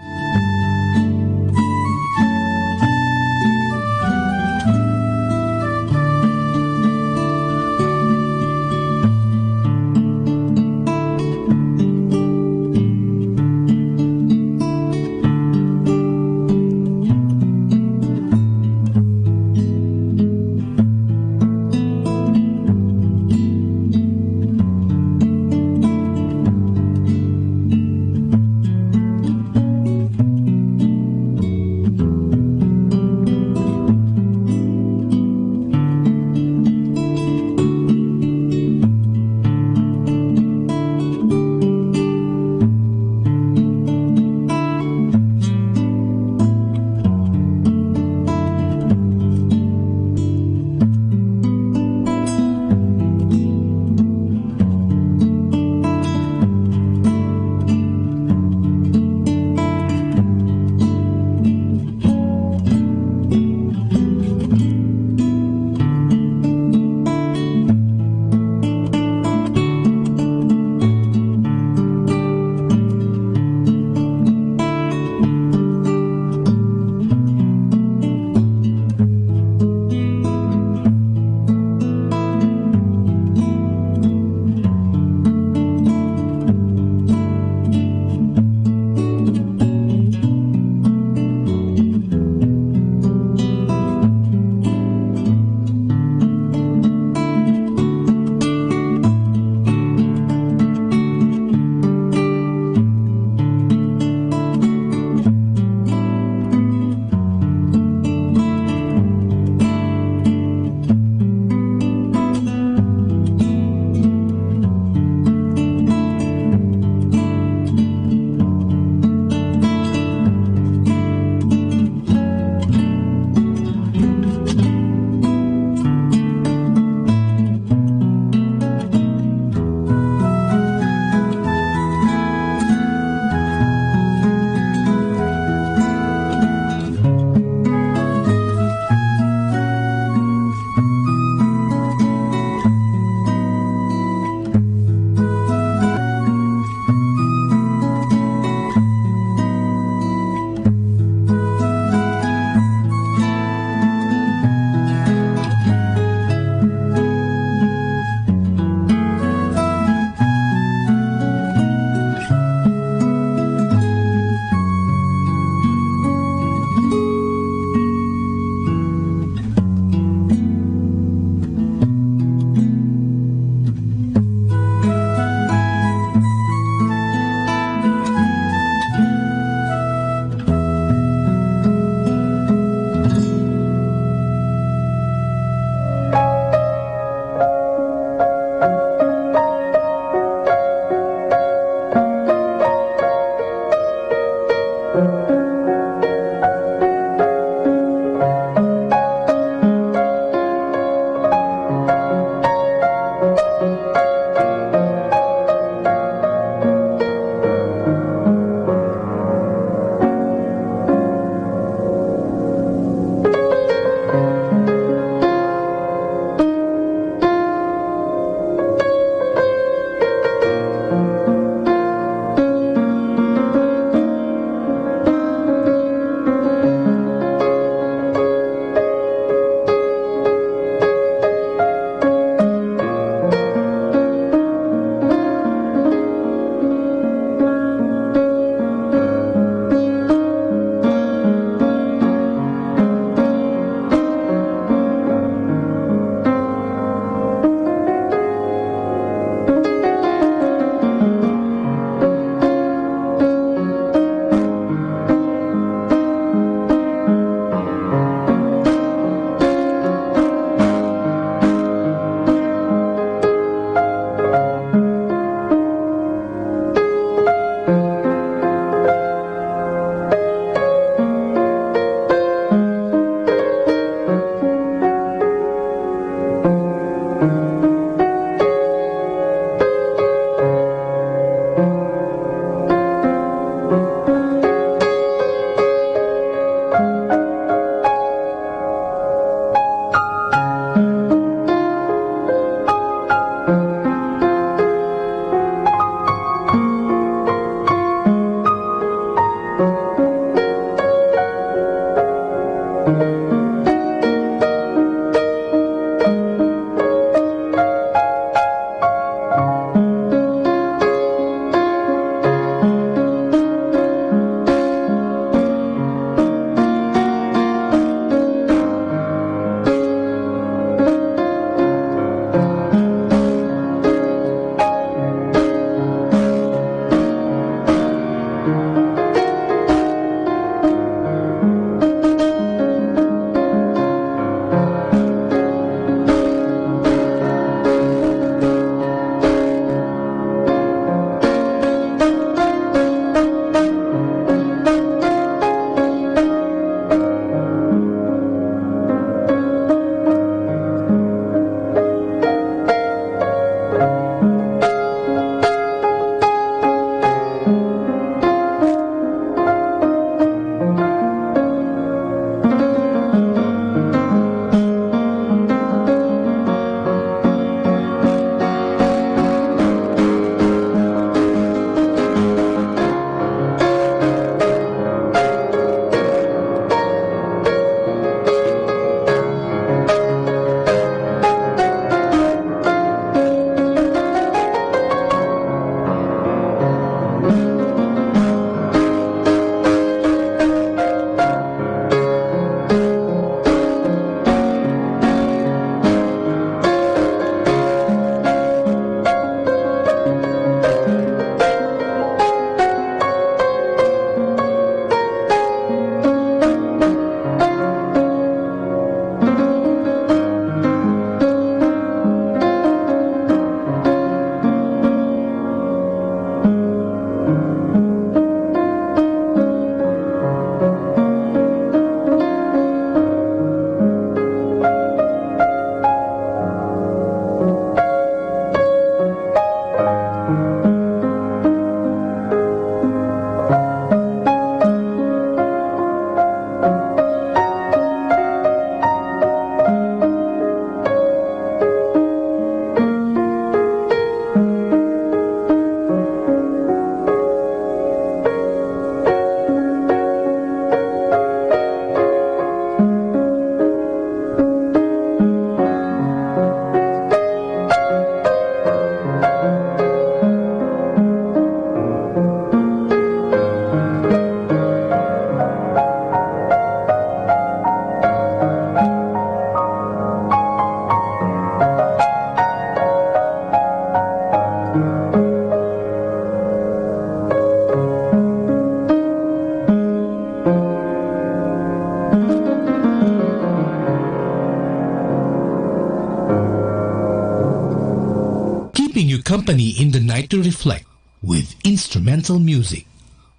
keeping you company in the night to reflect with instrumental music.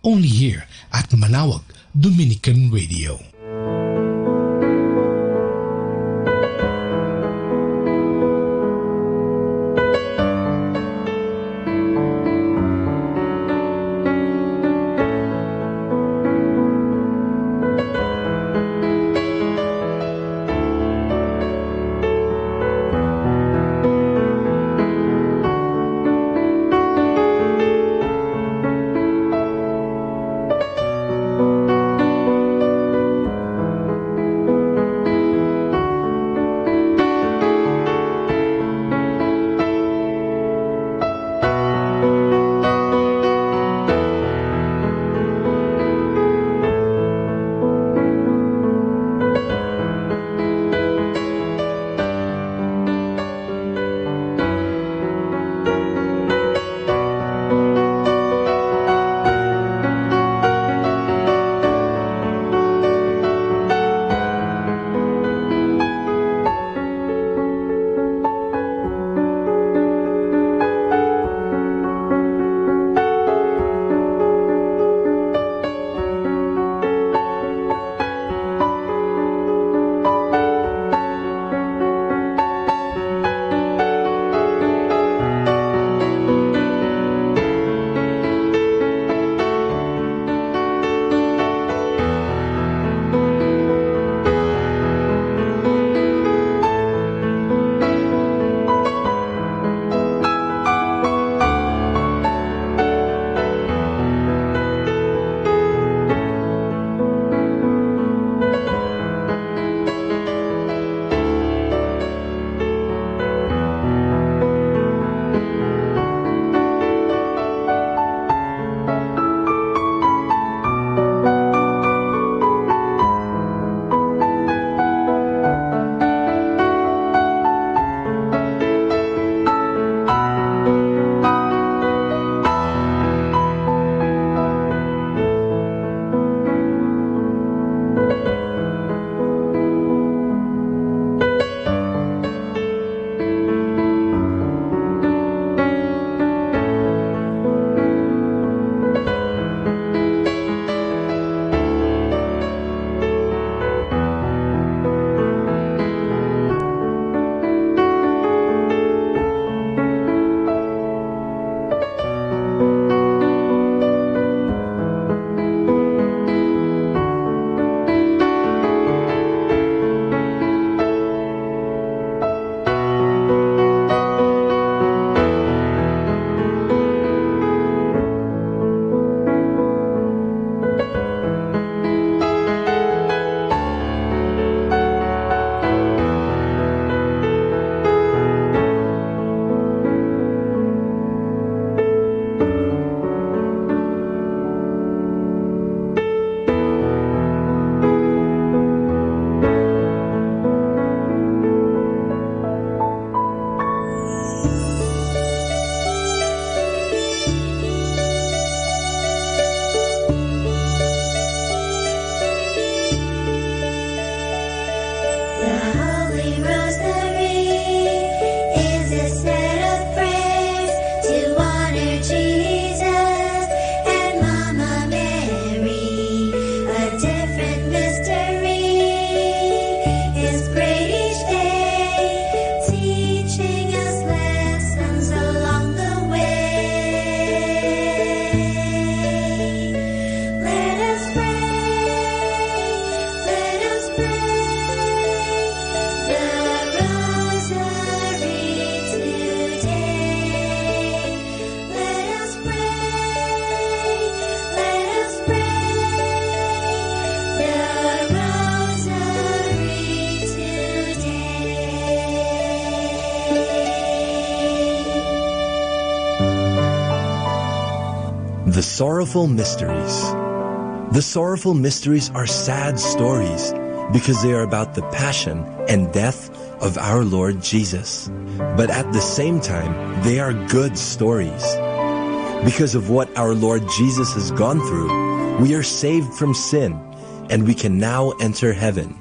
Only here at Manawag Dominican Radio. The Sorrowful Mysteries. The sorrowful mysteries are sad stories because they are about the passion and death of our Lord Jesus. But at the same time, they are good stories. Because of what our Lord Jesus has gone through, we are saved from sin and we can now enter heaven.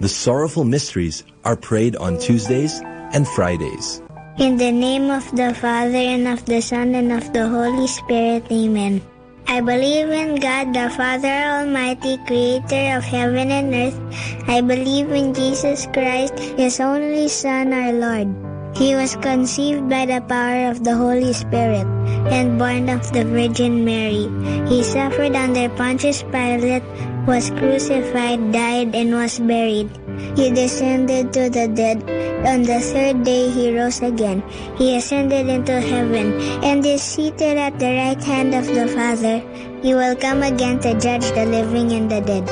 The sorrowful mysteries are prayed on Tuesdays and Fridays. In the name of the Father, and of the Son, and of the Holy Spirit. Amen. I believe in God, the Father Almighty, creator of heaven and earth. I believe in Jesus Christ, His only Son, our Lord. He was conceived by the power of the Holy Spirit and born of the Virgin Mary. He suffered under Pontius Pilate, was crucified, died, and was buried. He descended to the dead. On the third day he rose again. He ascended into heaven and is seated at the right hand of the Father. He will come again to judge the living and the dead.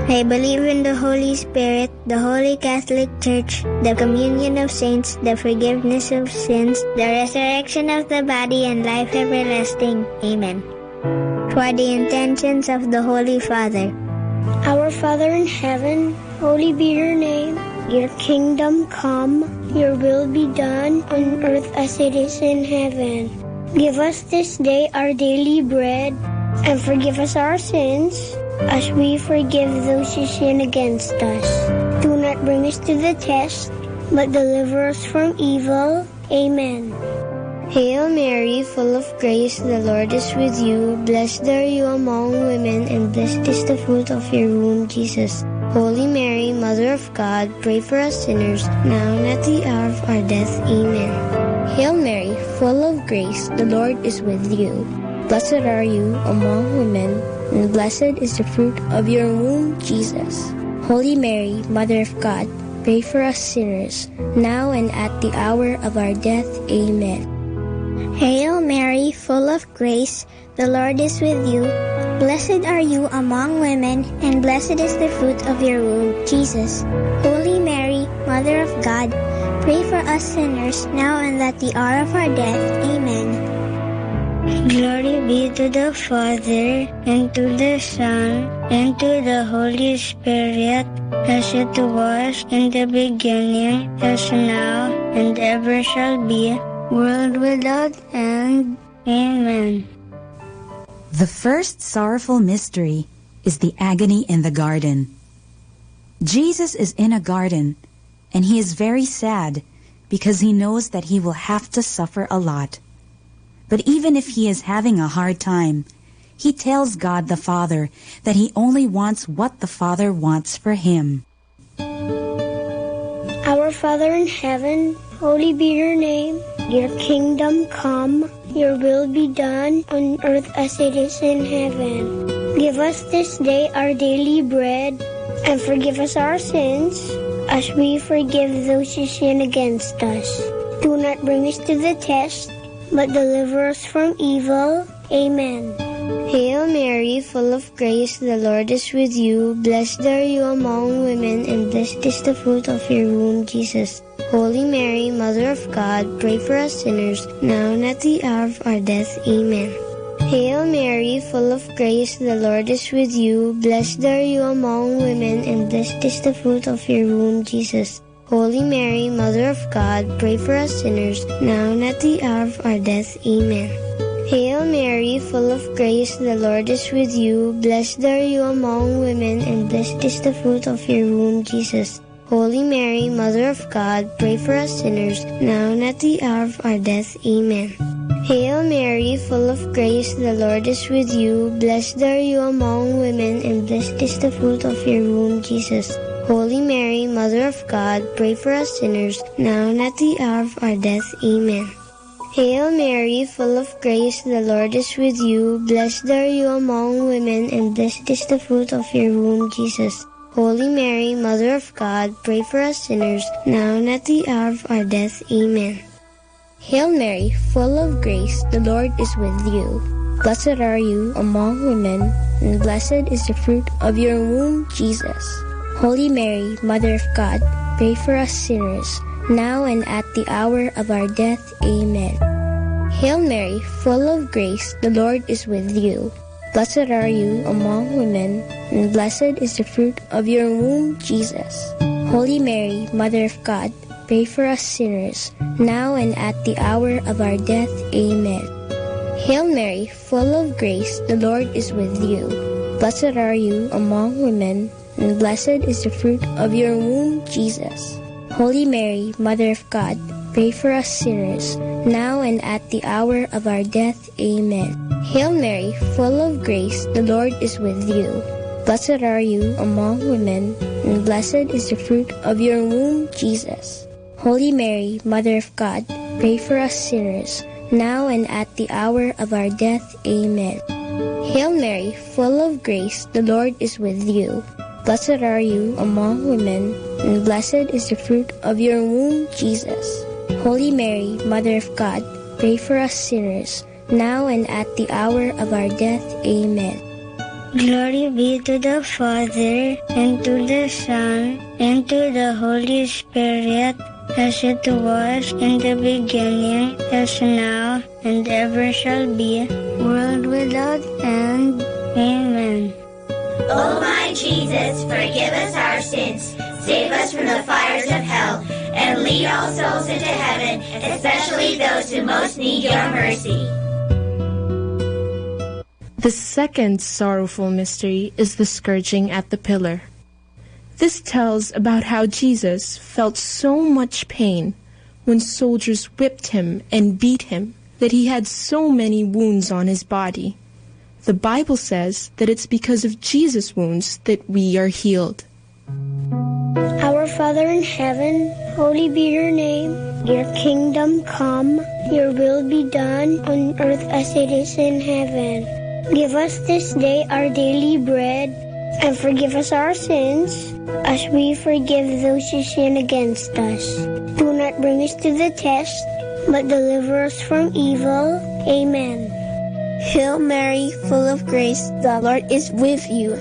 I believe in the Holy Spirit, the Holy Catholic Church, the communion of saints, the forgiveness of sins, the resurrection of the body, and life everlasting. Amen. For the intentions of the Holy Father. Our Father in heaven, holy be your name. Your kingdom come, your will be done on earth as it is in heaven. Give us this day our daily bread, and forgive us our sins, as we forgive those who sin against us. Do not bring us to the test, but deliver us from evil. Amen. Hail Mary, full of grace, the Lord is with you. Blessed are you among women, and blessed is the fruit of your womb, Jesus. Holy Mary, Mother of God, pray for us sinners, now and at the hour of our death. Amen. Hail Mary, full of grace, the Lord is with you. Blessed are you among women, and blessed is the fruit of your womb, Jesus. Holy Mary, Mother of God, pray for us sinners, now and at the hour of our death. Amen. Hail Mary, full of grace, the Lord is with you. Blessed are you among women, and blessed is the fruit of your womb, Jesus. Holy Mary, Mother of God, pray for us sinners, now and at the hour of our death. Amen. Glory be to the Father, and to the Son, and to the Holy Spirit, as it was in the beginning, as now, and ever shall be, world without end. Amen. The first sorrowful mystery is the agony in the garden. Jesus is in a garden, and he is very sad because he knows that he will have to suffer a lot. But even if he is having a hard time, he tells God the Father that he only wants what the Father wants for him. Our Father in heaven, holy be your name. Your kingdom come, your will be done on earth as it is in heaven. Give us this day our daily bread, and forgive us our sins, as we forgive those who sin against us. Do not bring us to the test, but deliver us from evil. Amen. Hail Mary, full of grace, the Lord is with you. Blessed are you among women, and blessed is the fruit of your womb, Jesus. Holy Mary, Mother of God, pray for us sinners, now and at the hour of our death. Amen. Hail Mary, full of grace, the Lord is with you. Blessed are you among women, and blessed is the fruit of your womb, Jesus. Holy Mary, Mother of God, pray for us sinners, now and at the hour of our death. Amen. Hail Mary, full of grace, the Lord is with you. Blessed are you among women, and blessed is the fruit of your womb, Jesus. Holy Mary, Mother of God, pray for us sinners, now and at the hour of our death. Amen. Hail Mary, full of grace, the Lord is with you. Blessed are you among women, and blessed is the fruit of your womb, Jesus. Holy Mary, Mother of God, pray for us sinners, now and at the hour of our death. Amen. Hail Mary, full of grace, the Lord is with you. Blessed are you among women, and blessed is the fruit of your womb, Jesus. Holy Mary, Mother of God, pray for us sinners, now and at the hour of our death. Amen. Hail Mary, full of grace, the Lord is with you. Blessed are you among women, and blessed is the fruit of your womb, Jesus. Holy Mary, Mother of God, pray for us sinners, now and at the hour of our death. Amen. Hail Mary, full of grace, the Lord is with you. Blessed are you among women, and blessed is the fruit of your womb, Jesus. Holy Mary, Mother of God, pray for us sinners, now and at the hour of our death. Amen. Hail Mary, full of grace, the Lord is with you. Blessed are you among women, and blessed is the fruit of your womb, Jesus. Holy Mary, Mother of God, pray for us sinners, now and at the hour of our death. Amen. Hail Mary, full of grace, the Lord is with you. Blessed are you among women, and blessed is the fruit of your womb, Jesus. Holy Mary, Mother of God, pray for us sinners, now and at the hour of our death. Amen. Hail Mary, full of grace, the Lord is with you. Blessed are you among women, and blessed is the fruit of your womb, Jesus. Holy Mary, Mother of God, pray for us sinners, now and at the hour of our death. Amen. Glory be to the Father, and to the Son, and to the Holy Spirit, as it was in the beginning, as now, and ever shall be, world without end. Amen. O my Jesus, forgive us our sins, save us from the fires of hell, and lead all souls into heaven, especially those who most need your mercy. The second sorrowful mystery is the scourging at the pillar. This tells about how Jesus felt so much pain when soldiers whipped him and beat him that he had so many wounds on his body. The Bible says that it's because of Jesus' wounds that we are healed. Our Father in heaven, holy be your name. Your kingdom come, your will be done on earth as it is in heaven. Give us this day our daily bread, and forgive us our sins, as we forgive those who sin against us. Do not bring us to the test, but deliver us from evil. Amen. Hail Mary, full of grace, the Lord is with you.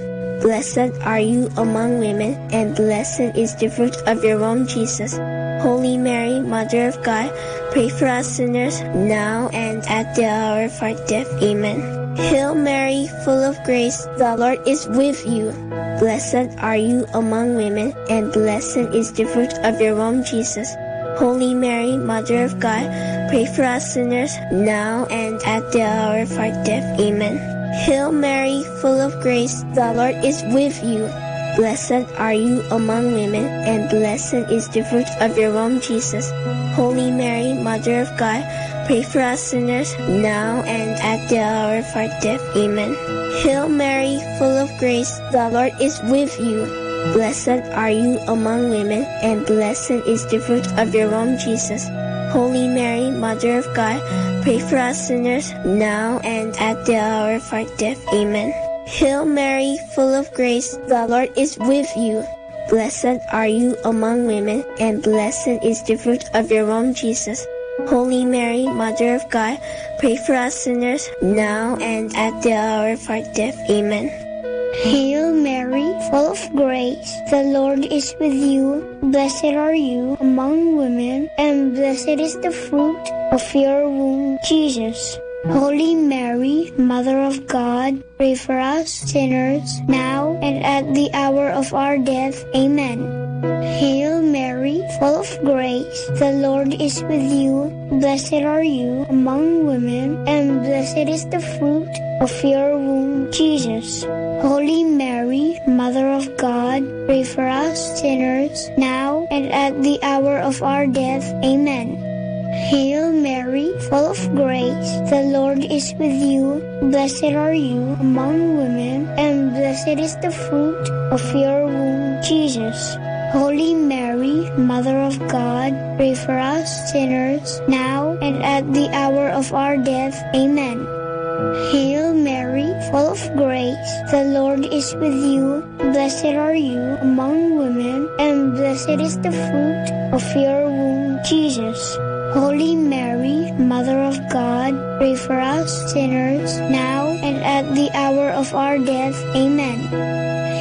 Blessed are you among women, and blessed is the fruit of your womb, Jesus. Holy Mary, Mother of God, pray for us sinners, now and at the hour of our death. Amen. Hail Mary, full of grace, the Lord is with you. Blessed are you among women, and blessed is the fruit of your womb, Jesus. Holy Mary, Mother of God, pray for us sinners, now and at the hour of our death. Amen. Hail Mary, full of grace, the Lord is with you. Blessed are you among women, and blessed is the fruit of your womb, Jesus. Holy Mary, Mother of God, pray for us sinners, now and at the hour of our death. Amen. Hail Mary, full of grace, the Lord is with you. Blessed are you among women, and blessed is the fruit of your womb, Jesus. Holy Mary, Mother of God, pray for us sinners, now and at the hour of our death. Amen. Hail Mary, full of grace, the Lord is with you. Blessed are you among women, and blessed is the fruit of your womb, Jesus. Holy Mary, Mother of God, pray for us sinners, now and at the hour of our death. Amen. Hail Mary, full of grace, the Lord is with you. Blessed are you among women, and blessed is the fruit of your womb, Jesus. Holy Mary, Mother of God, pray for us sinners, now and at the hour of our death. Amen. Hail Mary, full of grace, the Lord is with you. Blessed are you among women, and blessed is the fruit of your womb, Jesus. Holy Mary, Mother of God, pray for us sinners, now and at the hour of our death. Amen. Hail Mary, full of grace, the Lord is with you. Blessed are you among women, and blessed is the fruit of your womb, Jesus. Holy Mary, Mother of God, pray for us sinners, now and at the hour of our death. Amen. Hail Mary, full of grace, the Lord is with you. Blessed are you among women, and blessed is the fruit of your womb, Jesus. Holy Mary, Mother of God, pray for us sinners, now and at the hour of our death. Amen.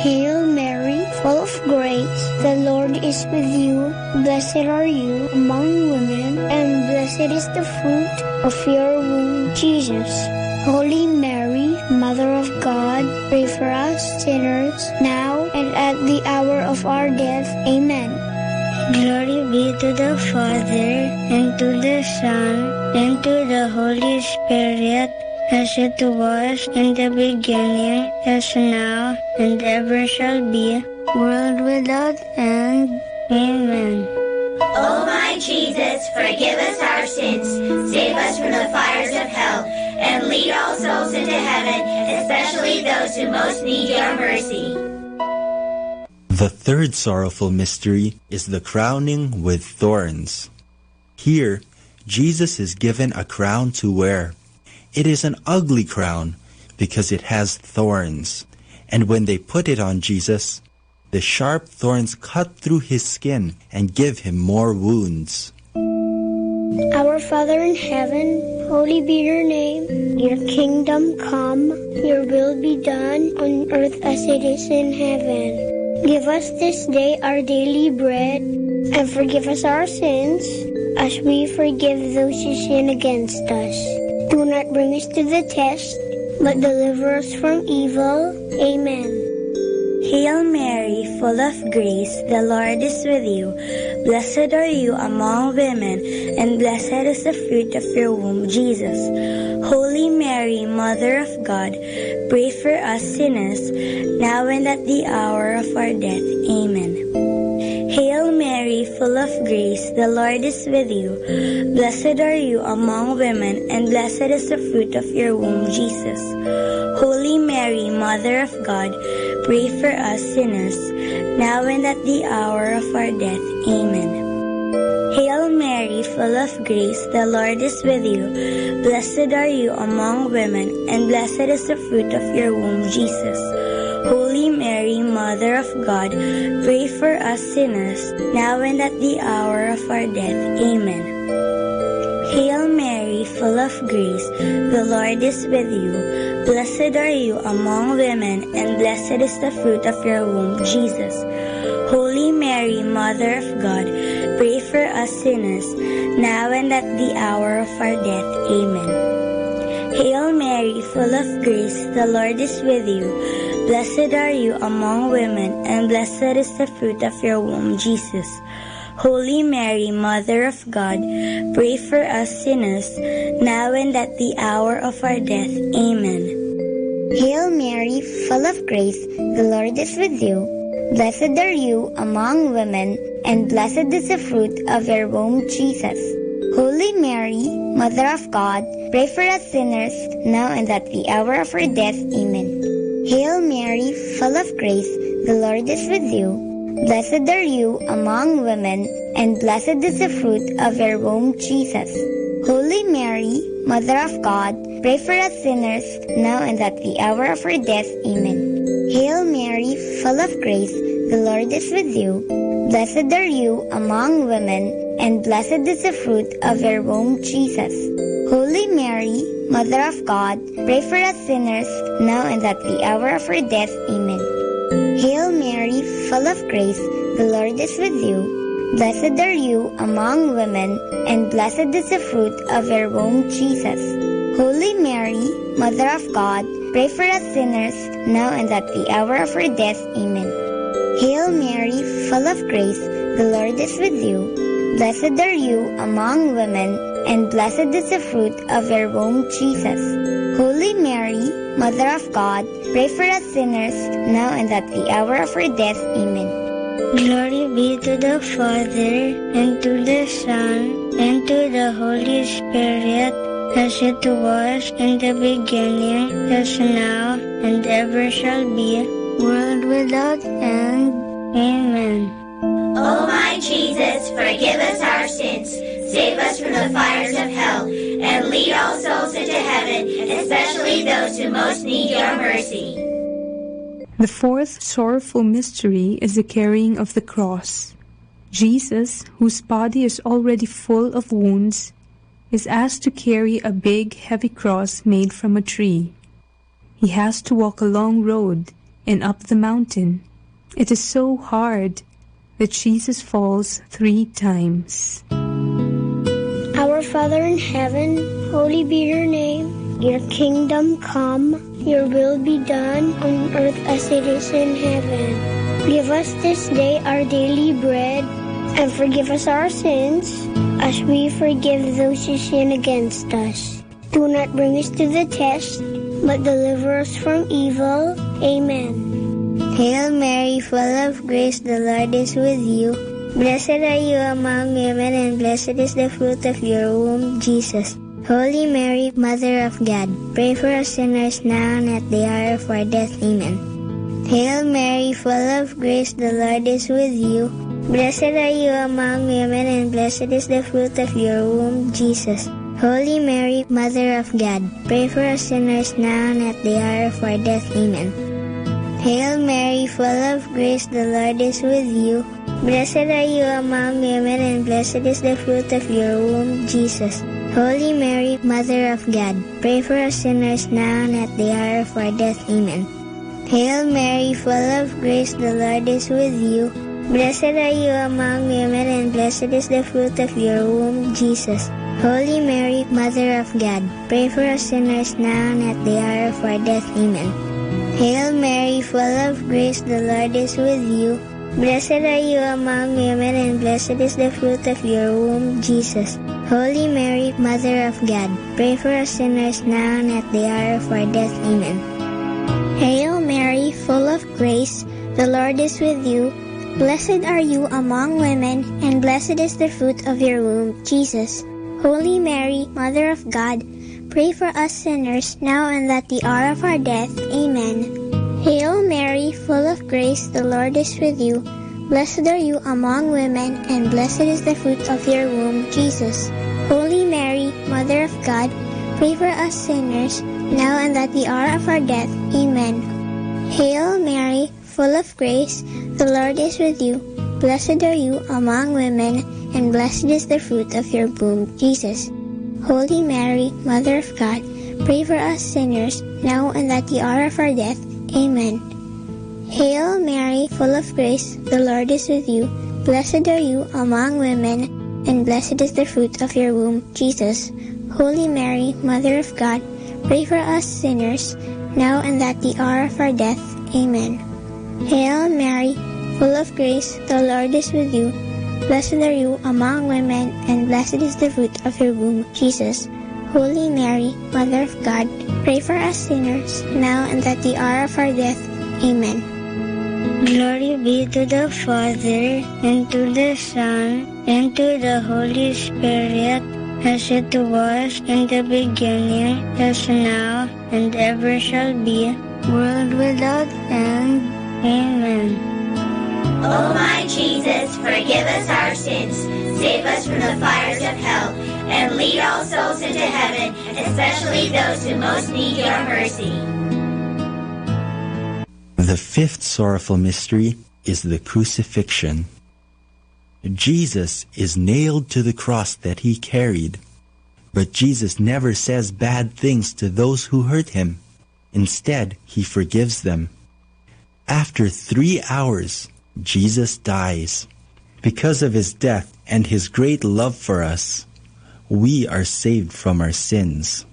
Hail Mary, full of grace, the Lord is with you. Blessed are you among women, and blessed is the fruit of your womb, Jesus. Holy Mary, Mother of God, pray for us sinners, now and at the hour of our death. Amen. Glory be to the Father, and to the Son, and to the Holy Spirit, as it was in the beginning, as now, and ever shall be, world without end. Amen. O my Jesus, forgive us our sins, save us from the fires of hell, and lead all souls into heaven, especially those who most need your mercy. The third sorrowful mystery is the crowning with thorns. Here, Jesus is given a crown to wear. It is an ugly crown because it has thorns. And when they put it on Jesus, the sharp thorns cut through his skin and give him more wounds. Our Father in heaven, holy be your name. Your kingdom come, your will be done on earth as it is in heaven. Give us this day our daily bread, and forgive us our sins, as we forgive those who sin against us. Do not bring us to the test, but deliver us from evil. Amen. Hail Mary, full of grace, the Lord is with you. Blessed are you among women, and blessed is the fruit of your womb, Jesus. Holy Mary, Mother of God, pray for us sinners, now and at the hour of our death. Amen. Hail Mary, full of grace, the Lord is with you. Blessed are you among women, and blessed is the fruit of your womb, Jesus. Holy Mary, Mother of God, pray for us sinners, now and at the hour of our death. Amen. Hail Mary, full of grace, the Lord is with you. Blessed are you among women, and blessed is the fruit of your womb, Jesus. Holy Mary, Mother of God, pray for us sinners, now and at the hour of our death. Amen. Hail Mary, full of grace, the Lord is with you. Blessed are you among women, and blessed is the fruit of your womb, Jesus. Holy Mary, Mother of God, pray for us sinners, now and at the hour of our death. Amen. Hail Mary, full of grace, the Lord is with you. Blessed are you among women, and blessed is the fruit of your womb, Jesus. Holy Mary, Mother of God, pray for us sinners, now and at the hour of our death. Amen. Hail Mary, full of grace, the Lord is with you. Blessed are you among women, and blessed is the fruit of your womb, Jesus. Holy Mary, Mother of God, pray for us sinners, now and at the hour of our death. Amen. Hail Mary, full of grace, the Lord is with you. Blessed are you among women, and blessed is the fruit of your womb, Jesus. Holy Mary, Mother of God, pray for us sinners, now and at the hour of our death. Amen. Hail Mary, full of grace, the Lord is with you. Blessed are you among women, and blessed is the fruit of your womb, Jesus. Holy Mary, Mother of God, pray for us sinners, now and at the hour of our death. Amen. Hail Mary, full of grace, the Lord is with you. Blessed are you among women, and blessed is the fruit of your womb, Jesus. Holy Mary, Mother of God, pray for us sinners, now and at the hour of our death. Amen. Hail Mary, full of grace, the Lord is with you. Blessed are you among women, and blessed is the fruit of your womb, Jesus. Holy Mary, Mother of God, pray for us sinners, now and at the hour of our death. Amen. Glory be to the Father, and to the Son, and to the Holy Spirit, as it was in the beginning, as now, and ever shall be, world without end. Amen. O my Jesus, forgive us our sins, save us from the fires of hell, and lead all souls into heaven, especially those who most need your mercy. The fourth sorrowful mystery is the carrying of the cross. Jesus, whose body is already full of wounds, is asked to carry a big, heavy cross made from a tree. He has to walk a long road and up the mountain. It is so hard that Jesus falls 3 times. Our Father in heaven, holy be your name. Your kingdom come, your will be done on earth as it is in heaven. Give us this day our daily bread, and forgive us our sins, as we forgive those who sin against us. Do not bring us to the test, but deliver us from evil. Amen. Hail Mary, full of grace, the Lord is with you. Blessed are you among women, and blessed is the fruit of your womb, Jesus. Holy Mary, Mother of God, pray for us sinners now and at the hour of our death. Amen. Hail Mary, full of grace, the Lord is with you. Blessed are you among women, and blessed is the fruit of your womb, Jesus. Holy Mary, Mother of God, pray for us sinners now and at the hour of our death. Amen. Hail Mary, full of grace, the Lord is with you. Blessed are you among women, and blessed is the fruit of your womb, Jesus. Holy Mary, Mother of God, pray for us sinners now and at the hour of our death. Amen. Hail Mary, full of grace, the Lord is with you. Blessed are you among women, and blessed is the fruit of your womb, Jesus. Holy Mary, Mother of God, pray for us sinners now and at the hour of our death. Amen. Hail Mary, full of grace, the Lord is with you. Blessed are you among women, and blessed is the fruit of your womb, Jesus. Holy Mary, Mother of God, pray for us sinners now and at the hour of our death. Amen. Hail Mary, full of grace, the Lord is with you. Blessed are you among women, and blessed is the fruit of your womb, Jesus. Holy Mary, Mother of God, pray for us sinners now and at the hour of our death. Amen. Hail Mary, full of grace, the Lord is with you. Blessed are you among women, and blessed is the fruit of your womb, Jesus. Holy Mary, Mother of God, pray for us sinners, now and at the hour of our death. Amen. Hail Mary, full of grace, the Lord is with you. Blessed are you among women, and blessed is the fruit of your womb, Jesus. Holy Mary, Mother of God, pray for us sinners, now and at the hour of our death. Amen. Hail Mary, full of grace, the Lord is with you. Blessed are you among women, and blessed is the fruit of your womb, Jesus. Holy Mary, Mother of God, pray for us sinners, now and at the hour of our death. Amen. Hail Mary, full of grace, the Lord is with you. Blessed are you among women, and blessed is the fruit of your womb, Jesus. Holy Mary, Mother of God, pray for us sinners, now and at the hour of our death. Amen. Glory be to the Father, and to the Son, and to the Holy Spirit, as it was in the beginning, as now, and ever shall be, world without end. Amen. O my Jesus, forgive us our sins, save us from the fires of hell, and lead all souls into heaven, especially those who most need your mercy. The fifth sorrowful mystery is the crucifixion. Jesus is nailed to the cross that he carried, but Jesus never says bad things to those who hurt him. Instead, he forgives them. After 3 hours, Jesus dies. Because of his death and his great love for us, we are saved from our sins.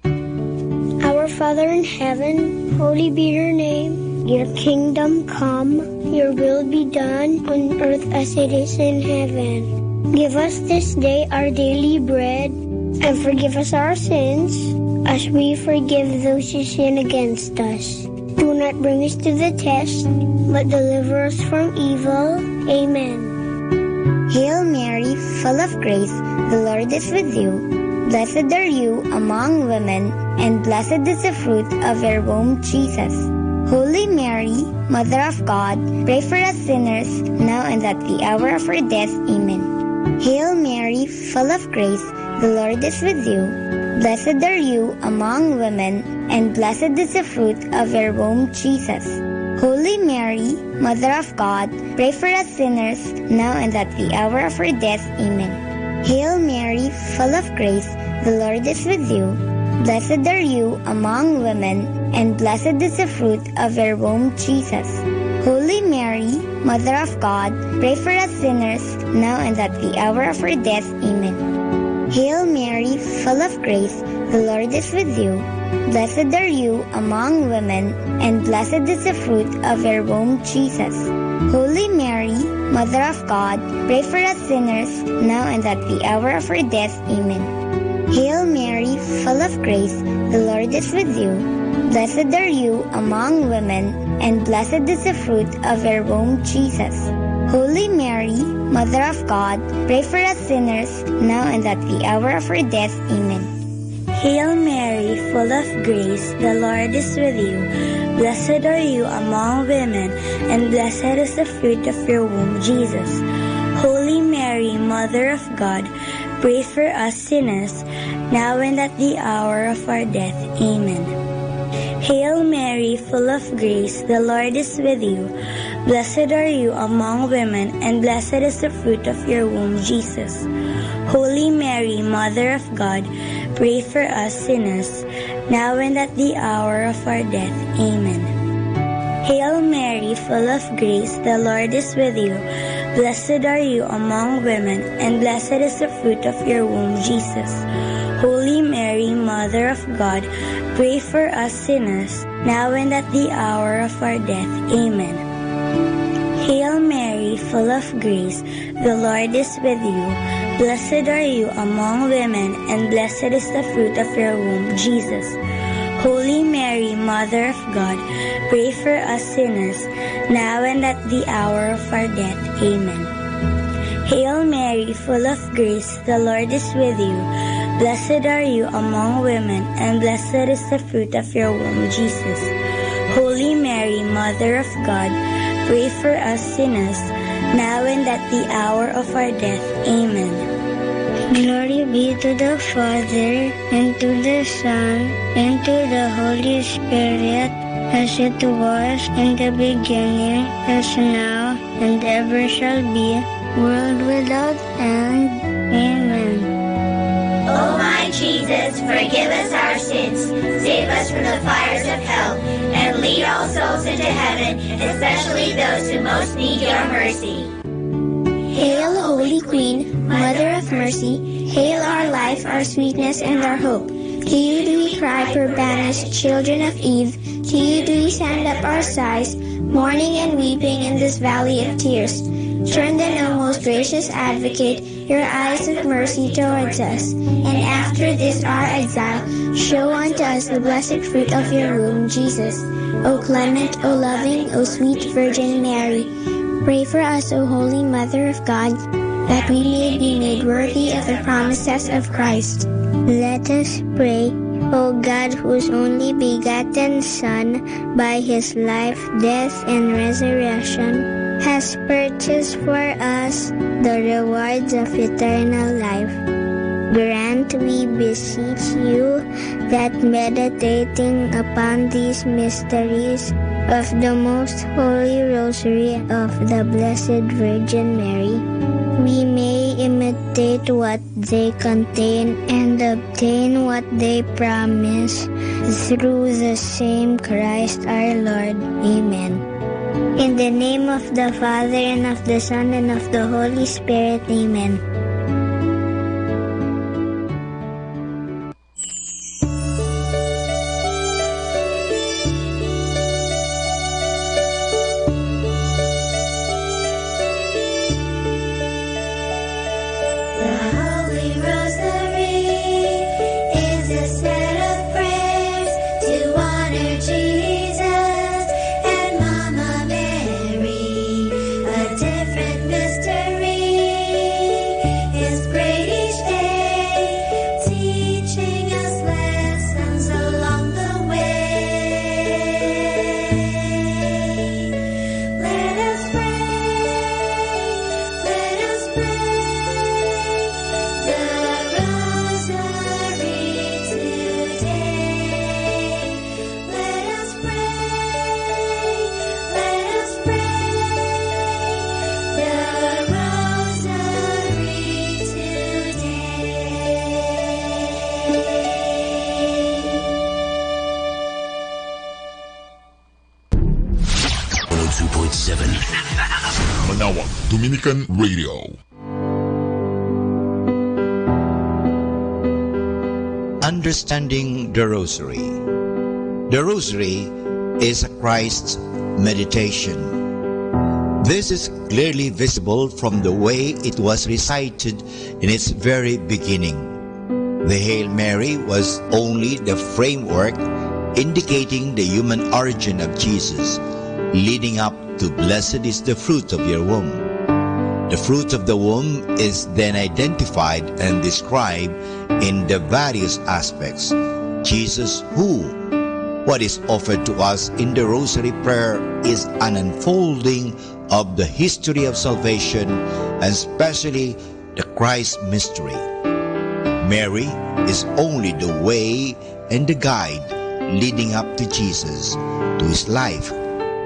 Our Father in heaven, holy be your name. Your kingdom come, your will be done on earth as it is in heaven. Give us this day our daily bread, and forgive us our sins, as we forgive those who sin against us. Do not bring us to the test, but deliver us from evil. Amen. Hail Mary, full of grace, the Lord is with you. Blessed are you among women, and blessed is the fruit of your womb, Jesus. Holy Mary, Mother of God, pray for us sinners, now and at the hour of our death. Amen. Hail Mary, full of grace, the Lord is with you. Blessed are you among women, and blessed is the fruit of your womb, Jesus. Holy Mary, Mother of God, pray for us sinners, now and at the hour of our death. Amen. Hail Mary, full of grace, the Lord is with you. Blessed are you among women, and blessed is the fruit of your womb, Jesus. Holy Mary, Mother of God, pray for us sinners, now and at the hour of our death. Amen. Hail Mary, full of grace, the Lord is with you. Blessed are you among women, and blessed is the fruit of your womb, Jesus. Holy Mary, Mother of God, pray for us sinners, now and at the hour of our death. Amen. Hail Mary, full of grace, the Lord is with you. Blessed are you among women, and blessed is the fruit of your womb, Jesus. Holy Mary, Mother of God, pray for us sinners, now and at the hour of our death. Amen. Hail Mary, full of grace, the Lord is with you. Blessed are you among women, and blessed is the fruit of your womb, Jesus. Holy Mary, Mother of God, pray for us sinners, now and at the hour of our death. Amen. Hail Mary, full of grace, the Lord is with you. Blessed are you among women, and blessed is the fruit of your womb, Jesus. Holy Mary, Mother of God, pray for us sinners, now and at the hour of our death. Amen. Hail Mary, full of grace, the Lord is with you. Blessed are you among women, and blessed is the fruit of your womb, Jesus. Holy Mary, Mother of God, pray for us sinners, now and at the hour of our death. Amen. Hail Mary, full of grace, the Lord is with you. Blessed are you among women, and blessed is the fruit of your womb, Jesus. Holy Mary, Mother of God, pray for us sinners, now and at the hour of our death. Amen. Hail Mary, full of grace, the Lord is with you. Blessed are you among women, and blessed is the fruit of your womb, Jesus. Holy Mary, Mother of God, pray for us sinners, now and at the hour of our death. Amen. Glory be to the Father, and to the Son, and to the Holy Spirit, as it was in the beginning, as now, and ever shall be, world without end. Amen. O my Jesus, forgive us our sins, save us from the fires of hell, and lead all souls into heaven, especially those who most need your mercy. Hail, Holy Queen, Mother of Mercy, hail our life, our sweetness, and our hope. To you do we cry, poor banished children of Eve. To you do we send up our sighs, mourning and weeping in this valley of tears. Turn then, O most gracious Advocate, your eyes of mercy towards us, and after this our exile, show unto us the blessed fruit of your womb, Jesus. O clement, O loving, O sweet Virgin Mary, pray for us, O Holy Mother of God, that we may be made worthy of the promises of Christ. Let us pray. O God, whose only begotten Son, by his life, death, and resurrection, has purchased for us the rewards of eternal life, grant, we beseech you, that meditating upon these mysteries of the most holy rosary of the Blessed Virgin Mary, we may imitate what they contain and obtain what they promise, through the same Christ our Lord. Amen. In the name of the Father, and of the Son, and of the Holy Spirit. Amen. Manawag Dominican Radio. Understanding the Rosary. The Rosary is Christ's meditation. This is clearly visible from the way it was recited in its very beginning. The Hail Mary was only the framework indicating the human origin of Jesus, leading up to blessed is the fruit of your womb. The fruit of the womb is then identified and described in the various aspects. Jesus who? What is offered to us in the Rosary Prayer is an unfolding of the history of salvation, and especially the Christ mystery. Mary is only the way and the guide leading up to Jesus, to his life,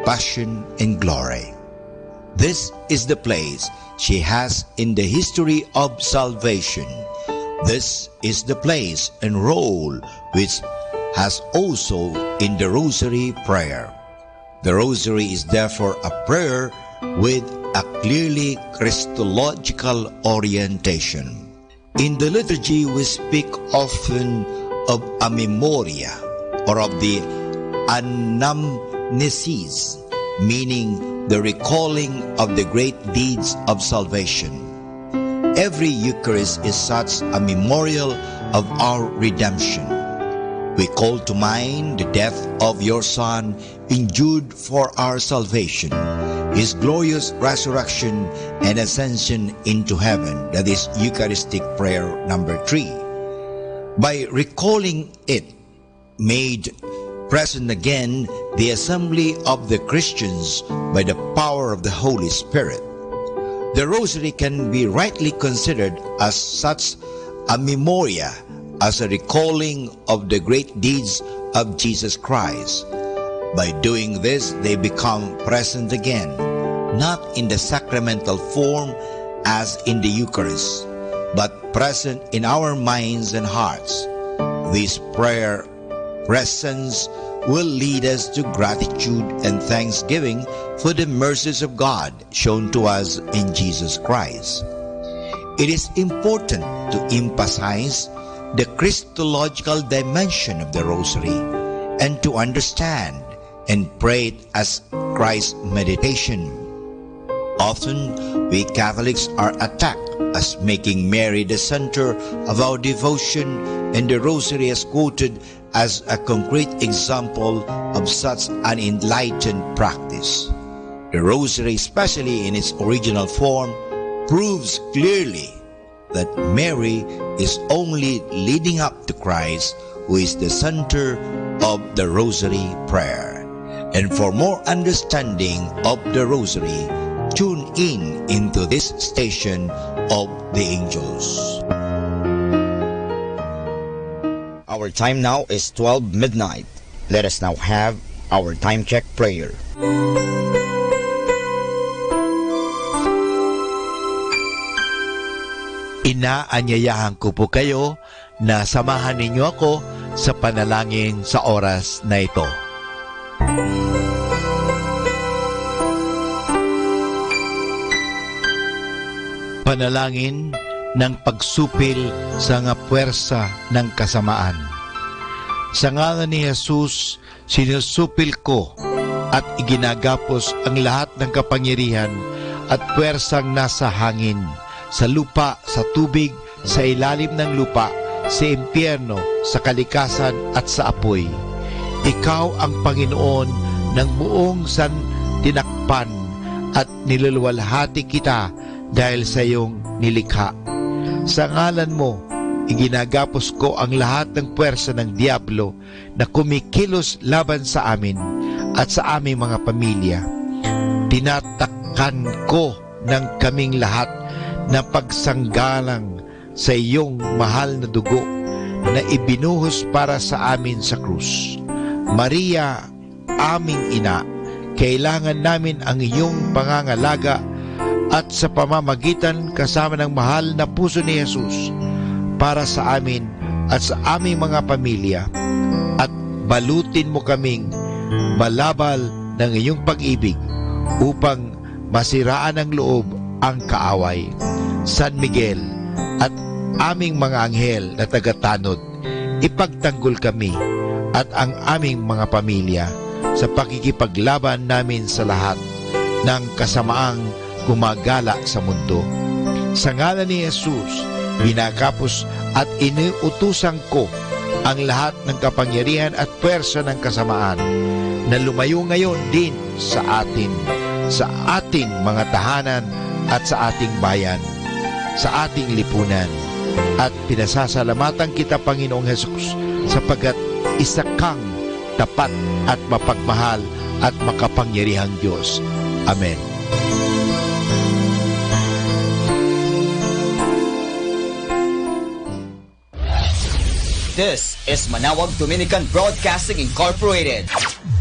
passion, and glory. This is the place she has in the history of salvation. This is the place and role which has also in the Rosary Prayer. The Rosary is therefore a prayer with a clearly Christological orientation. In the liturgy, we speak often of a memoria or of the anamnesis, meaning the recalling of the great deeds of salvation. Every Eucharist is such a memorial of our redemption. We call to mind the death of your Son, endured for our salvation, his glorious resurrection and ascension into heaven. That is Eucharistic prayer number 3. By recalling it, made present again the assembly of the Christians by the power of the Holy Spirit. The Rosary can be rightly considered as such a memoria, as a recalling of the great deeds of Jesus Christ. By doing this, they become present again, not in the sacramental form as in the Eucharist, but present in our minds and hearts. This prayer presence will lead us to gratitude and thanksgiving for the mercies of God shown to us in Jesus Christ. It is important to emphasize the Christological dimension of the Rosary and to understand and pray it as Christ's meditation. Often, we Catholics are attacked as making Mary the center of our devotion, and the Rosary is quoted as a concrete example of such an enlightened practice. The Rosary, especially in its original form, proves clearly that Mary is only leading up to Christ, who is the center of the Rosary Prayer. And for more understanding of the Rosary, tune in into this station of the angels. Our time now is 12 midnight. Let us now have our time check prayer. Inaanyayahan ko po kayo na samahan ninyo ako sa panalangin sa oras na ito. Panalangin ng pagsupil sa nga puwersa ng kasamaan. Sa ngalan ni Jesus, sinusupil ko at iginagapos ang lahat ng kapangyarihan at puwersang nasa hangin, sa lupa, sa tubig, sa ilalim ng lupa, sa impyerno, sa kalikasan at sa apoy. Ikaw ang Panginoon ng buong santinakpan at niluluwalhati kita dahil sa iyong nilikha. Sa ngalan mo, iginagapos ko ang lahat ng puwersa ng Diablo na kumikilos laban sa amin at sa aming mga pamilya. Tinatakpan ko ng kaming lahat na pagsanggalang sa iyong mahal na dugo na ibinuhos para sa amin sa krus. Maria, aming ina, kailangan namin ang iyong pangangalaga at sa pamamagitan kasama ng mahal na puso ni Jesus para sa amin at sa aming mga pamilya, at balutin mo kaming balabal ng iyong pag-ibig upang masiraan ng loob ang kaaway. San Miguel at aming mga anghel na tagatanod, ipagtanggol kami at ang aming mga pamilya sa pakikipaglaban namin sa lahat ng kasamaang gumagala sa mundo. Sa ngalan ni Jesus, binakapos at iniutusan ko ang lahat ng kapangyarihan at puwersa ng kasamaan na lumayo ngayon din sa ating mga tahanan at sa ating bayan, sa ating lipunan. At pinasasalamatan kita, Panginoong Hesus, sapagkat isa kang tapat at mapagmahal at makapangyarihang Diyos. Amen. This is Manawag Dominican Broadcasting Incorporated,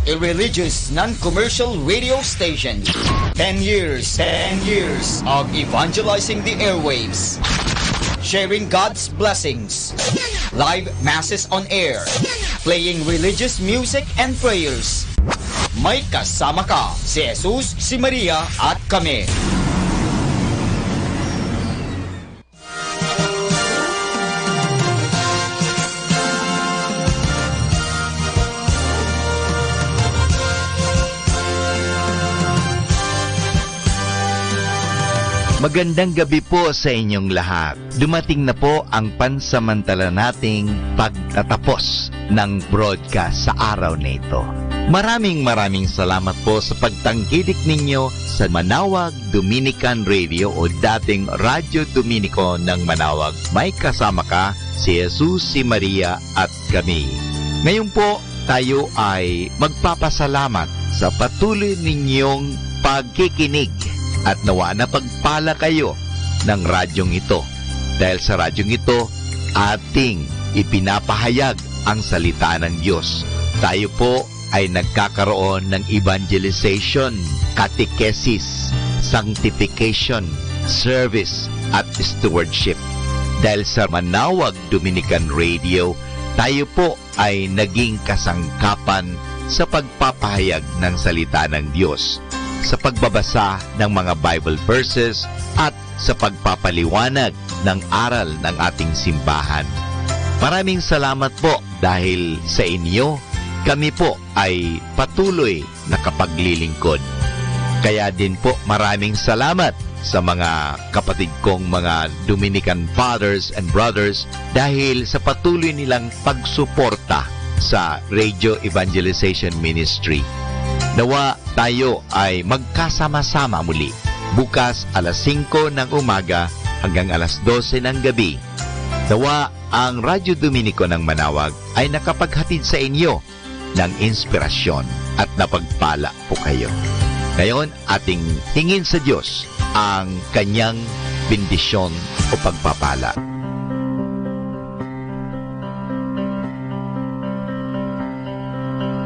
a religious, non-commercial radio station. 10 years of evangelizing the airwaves, sharing God's blessings, live masses on air, playing religious music and prayers. May kasama ka, si Jesus, si Maria, at kami. Magandang gabi po sa inyong lahat. Dumating na po ang pansamantala nating pagtatapos ng broadcast sa araw na ito. Maraming salamat po sa pagtangkilik ninyo sa Manawag Dominican Radio o dating Radyo Dominico ng Manawag. May kasama ka, si Jesus, si Maria at kami. Ngayon po, tayo ay magpapasalamat sa patuloy ninyong pagkikinig. At nawa na pagpala kayo ng radyong ito. Dahil sa radyong ito, ating ipinapahayag ang salita ng Diyos. Tayo po ay nagkakaroon ng evangelization, catechesis, sanctification, service, at stewardship. Dahil sa Manawag Dominican Radio, tayo po ay naging kasangkapan sa pagpapahayag ng salita ng Diyos, sa pagbabasa ng mga Bible verses at sa pagpapaliwanag ng aral ng ating simbahan. Maraming salamat po dahil sa inyo, kami po ay patuloy na kapaglilingkod. Kaya din po maraming salamat sa mga kapatid kong mga Dominican fathers and brothers dahil sa patuloy nilang pagsuporta sa Radio Evangelization Ministry. Nawa tayo ay magkasama-sama muli bukas alas 5 ng umaga hanggang alas 12 ng gabi. Nawa ang Radyo Dominico ng Manawag ay nakapaghatid sa inyo ng inspirasyon at napagpala po kayo. Ngayon, ating hingin sa Diyos ang kanyang bendisyon o pagpapala.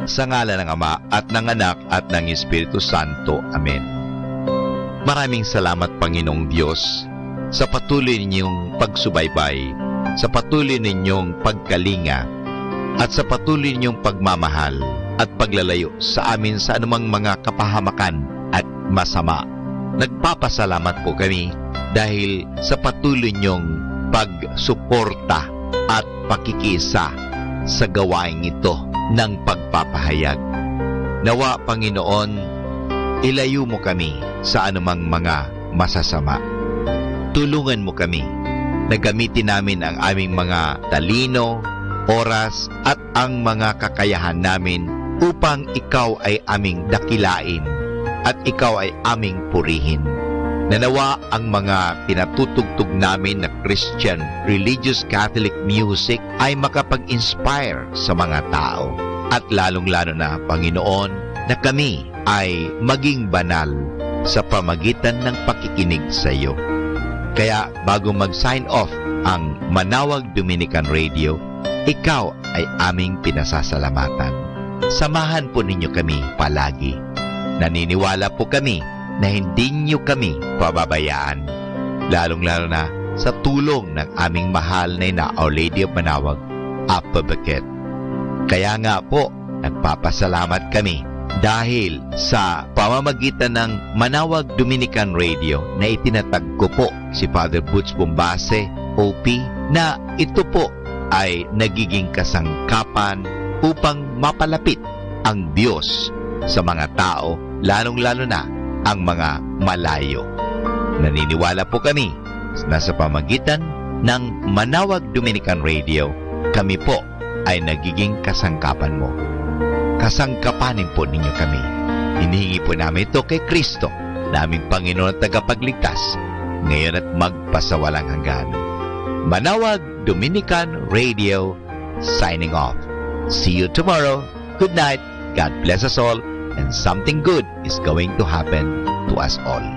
Sa ngalan ng Ama at ng Anak at ng Espiritu Santo. Amen. Maraming salamat, Panginoong Diyos, sa patuloy ninyong pagsubaybay, sa patuloy ninyong pagkalinga, at sa patuloy ninyong pagmamahal at paglalayo sa amin sa anumang mga kapahamakan at masama. Nagpapasalamat po kami dahil sa patuloy ninyong pagsuporta at pakikisa sa gawain ito ng pagpapahayag. Nawa, Panginoon, ilayo mo kami sa anumang mga masasama. Tulungan mo kami na gamitin namin ang aming mga talino, oras at ang mga kakayahan namin upang ikaw ay aming dakilain at ikaw ay aming purihin. Nanawa ang mga pinatutugtog namin na Christian Religious Catholic music ay makapag-inspire sa mga tao. At lalong-lalo na, Panginoon, na kami ay maging banal sa pamagitan ng pakikinig sa iyo. Kaya bago mag-sign off ang Manawag Dominican Radio, ikaw ay aming pinasasalamatan. Samahan po ninyo kami palagi. Naniniwala po kami na hindi nyo kami pababayaan, lalong-lalo na sa tulong ng aming mahal na Our Lady of Manawag, Apa Baquet. Kaya nga po, nagpapasalamat kami dahil sa pamamagitan ng Manawag Dominican Radio na itinatag ko po si Father Butch Bombase, OP, na ito po ay nagiging kasangkapan upang mapalapit ang Diyos sa mga tao, lalong-lalo na ang mga malayo. Naniniwala po kami na sa pamagitan ng Manawag Dominican Radio, kami po ay nagiging kasangkapan mo. Kasangkapanin po ninyo kami. Hinihingi po namin ito kay Kristo naming Panginoon at tagapagligtas, ngayon at magpasawalang hanggan. Manawag Dominican Radio, signing off. See you tomorrow. Good night. God bless us all, and something good is going to happen to us all.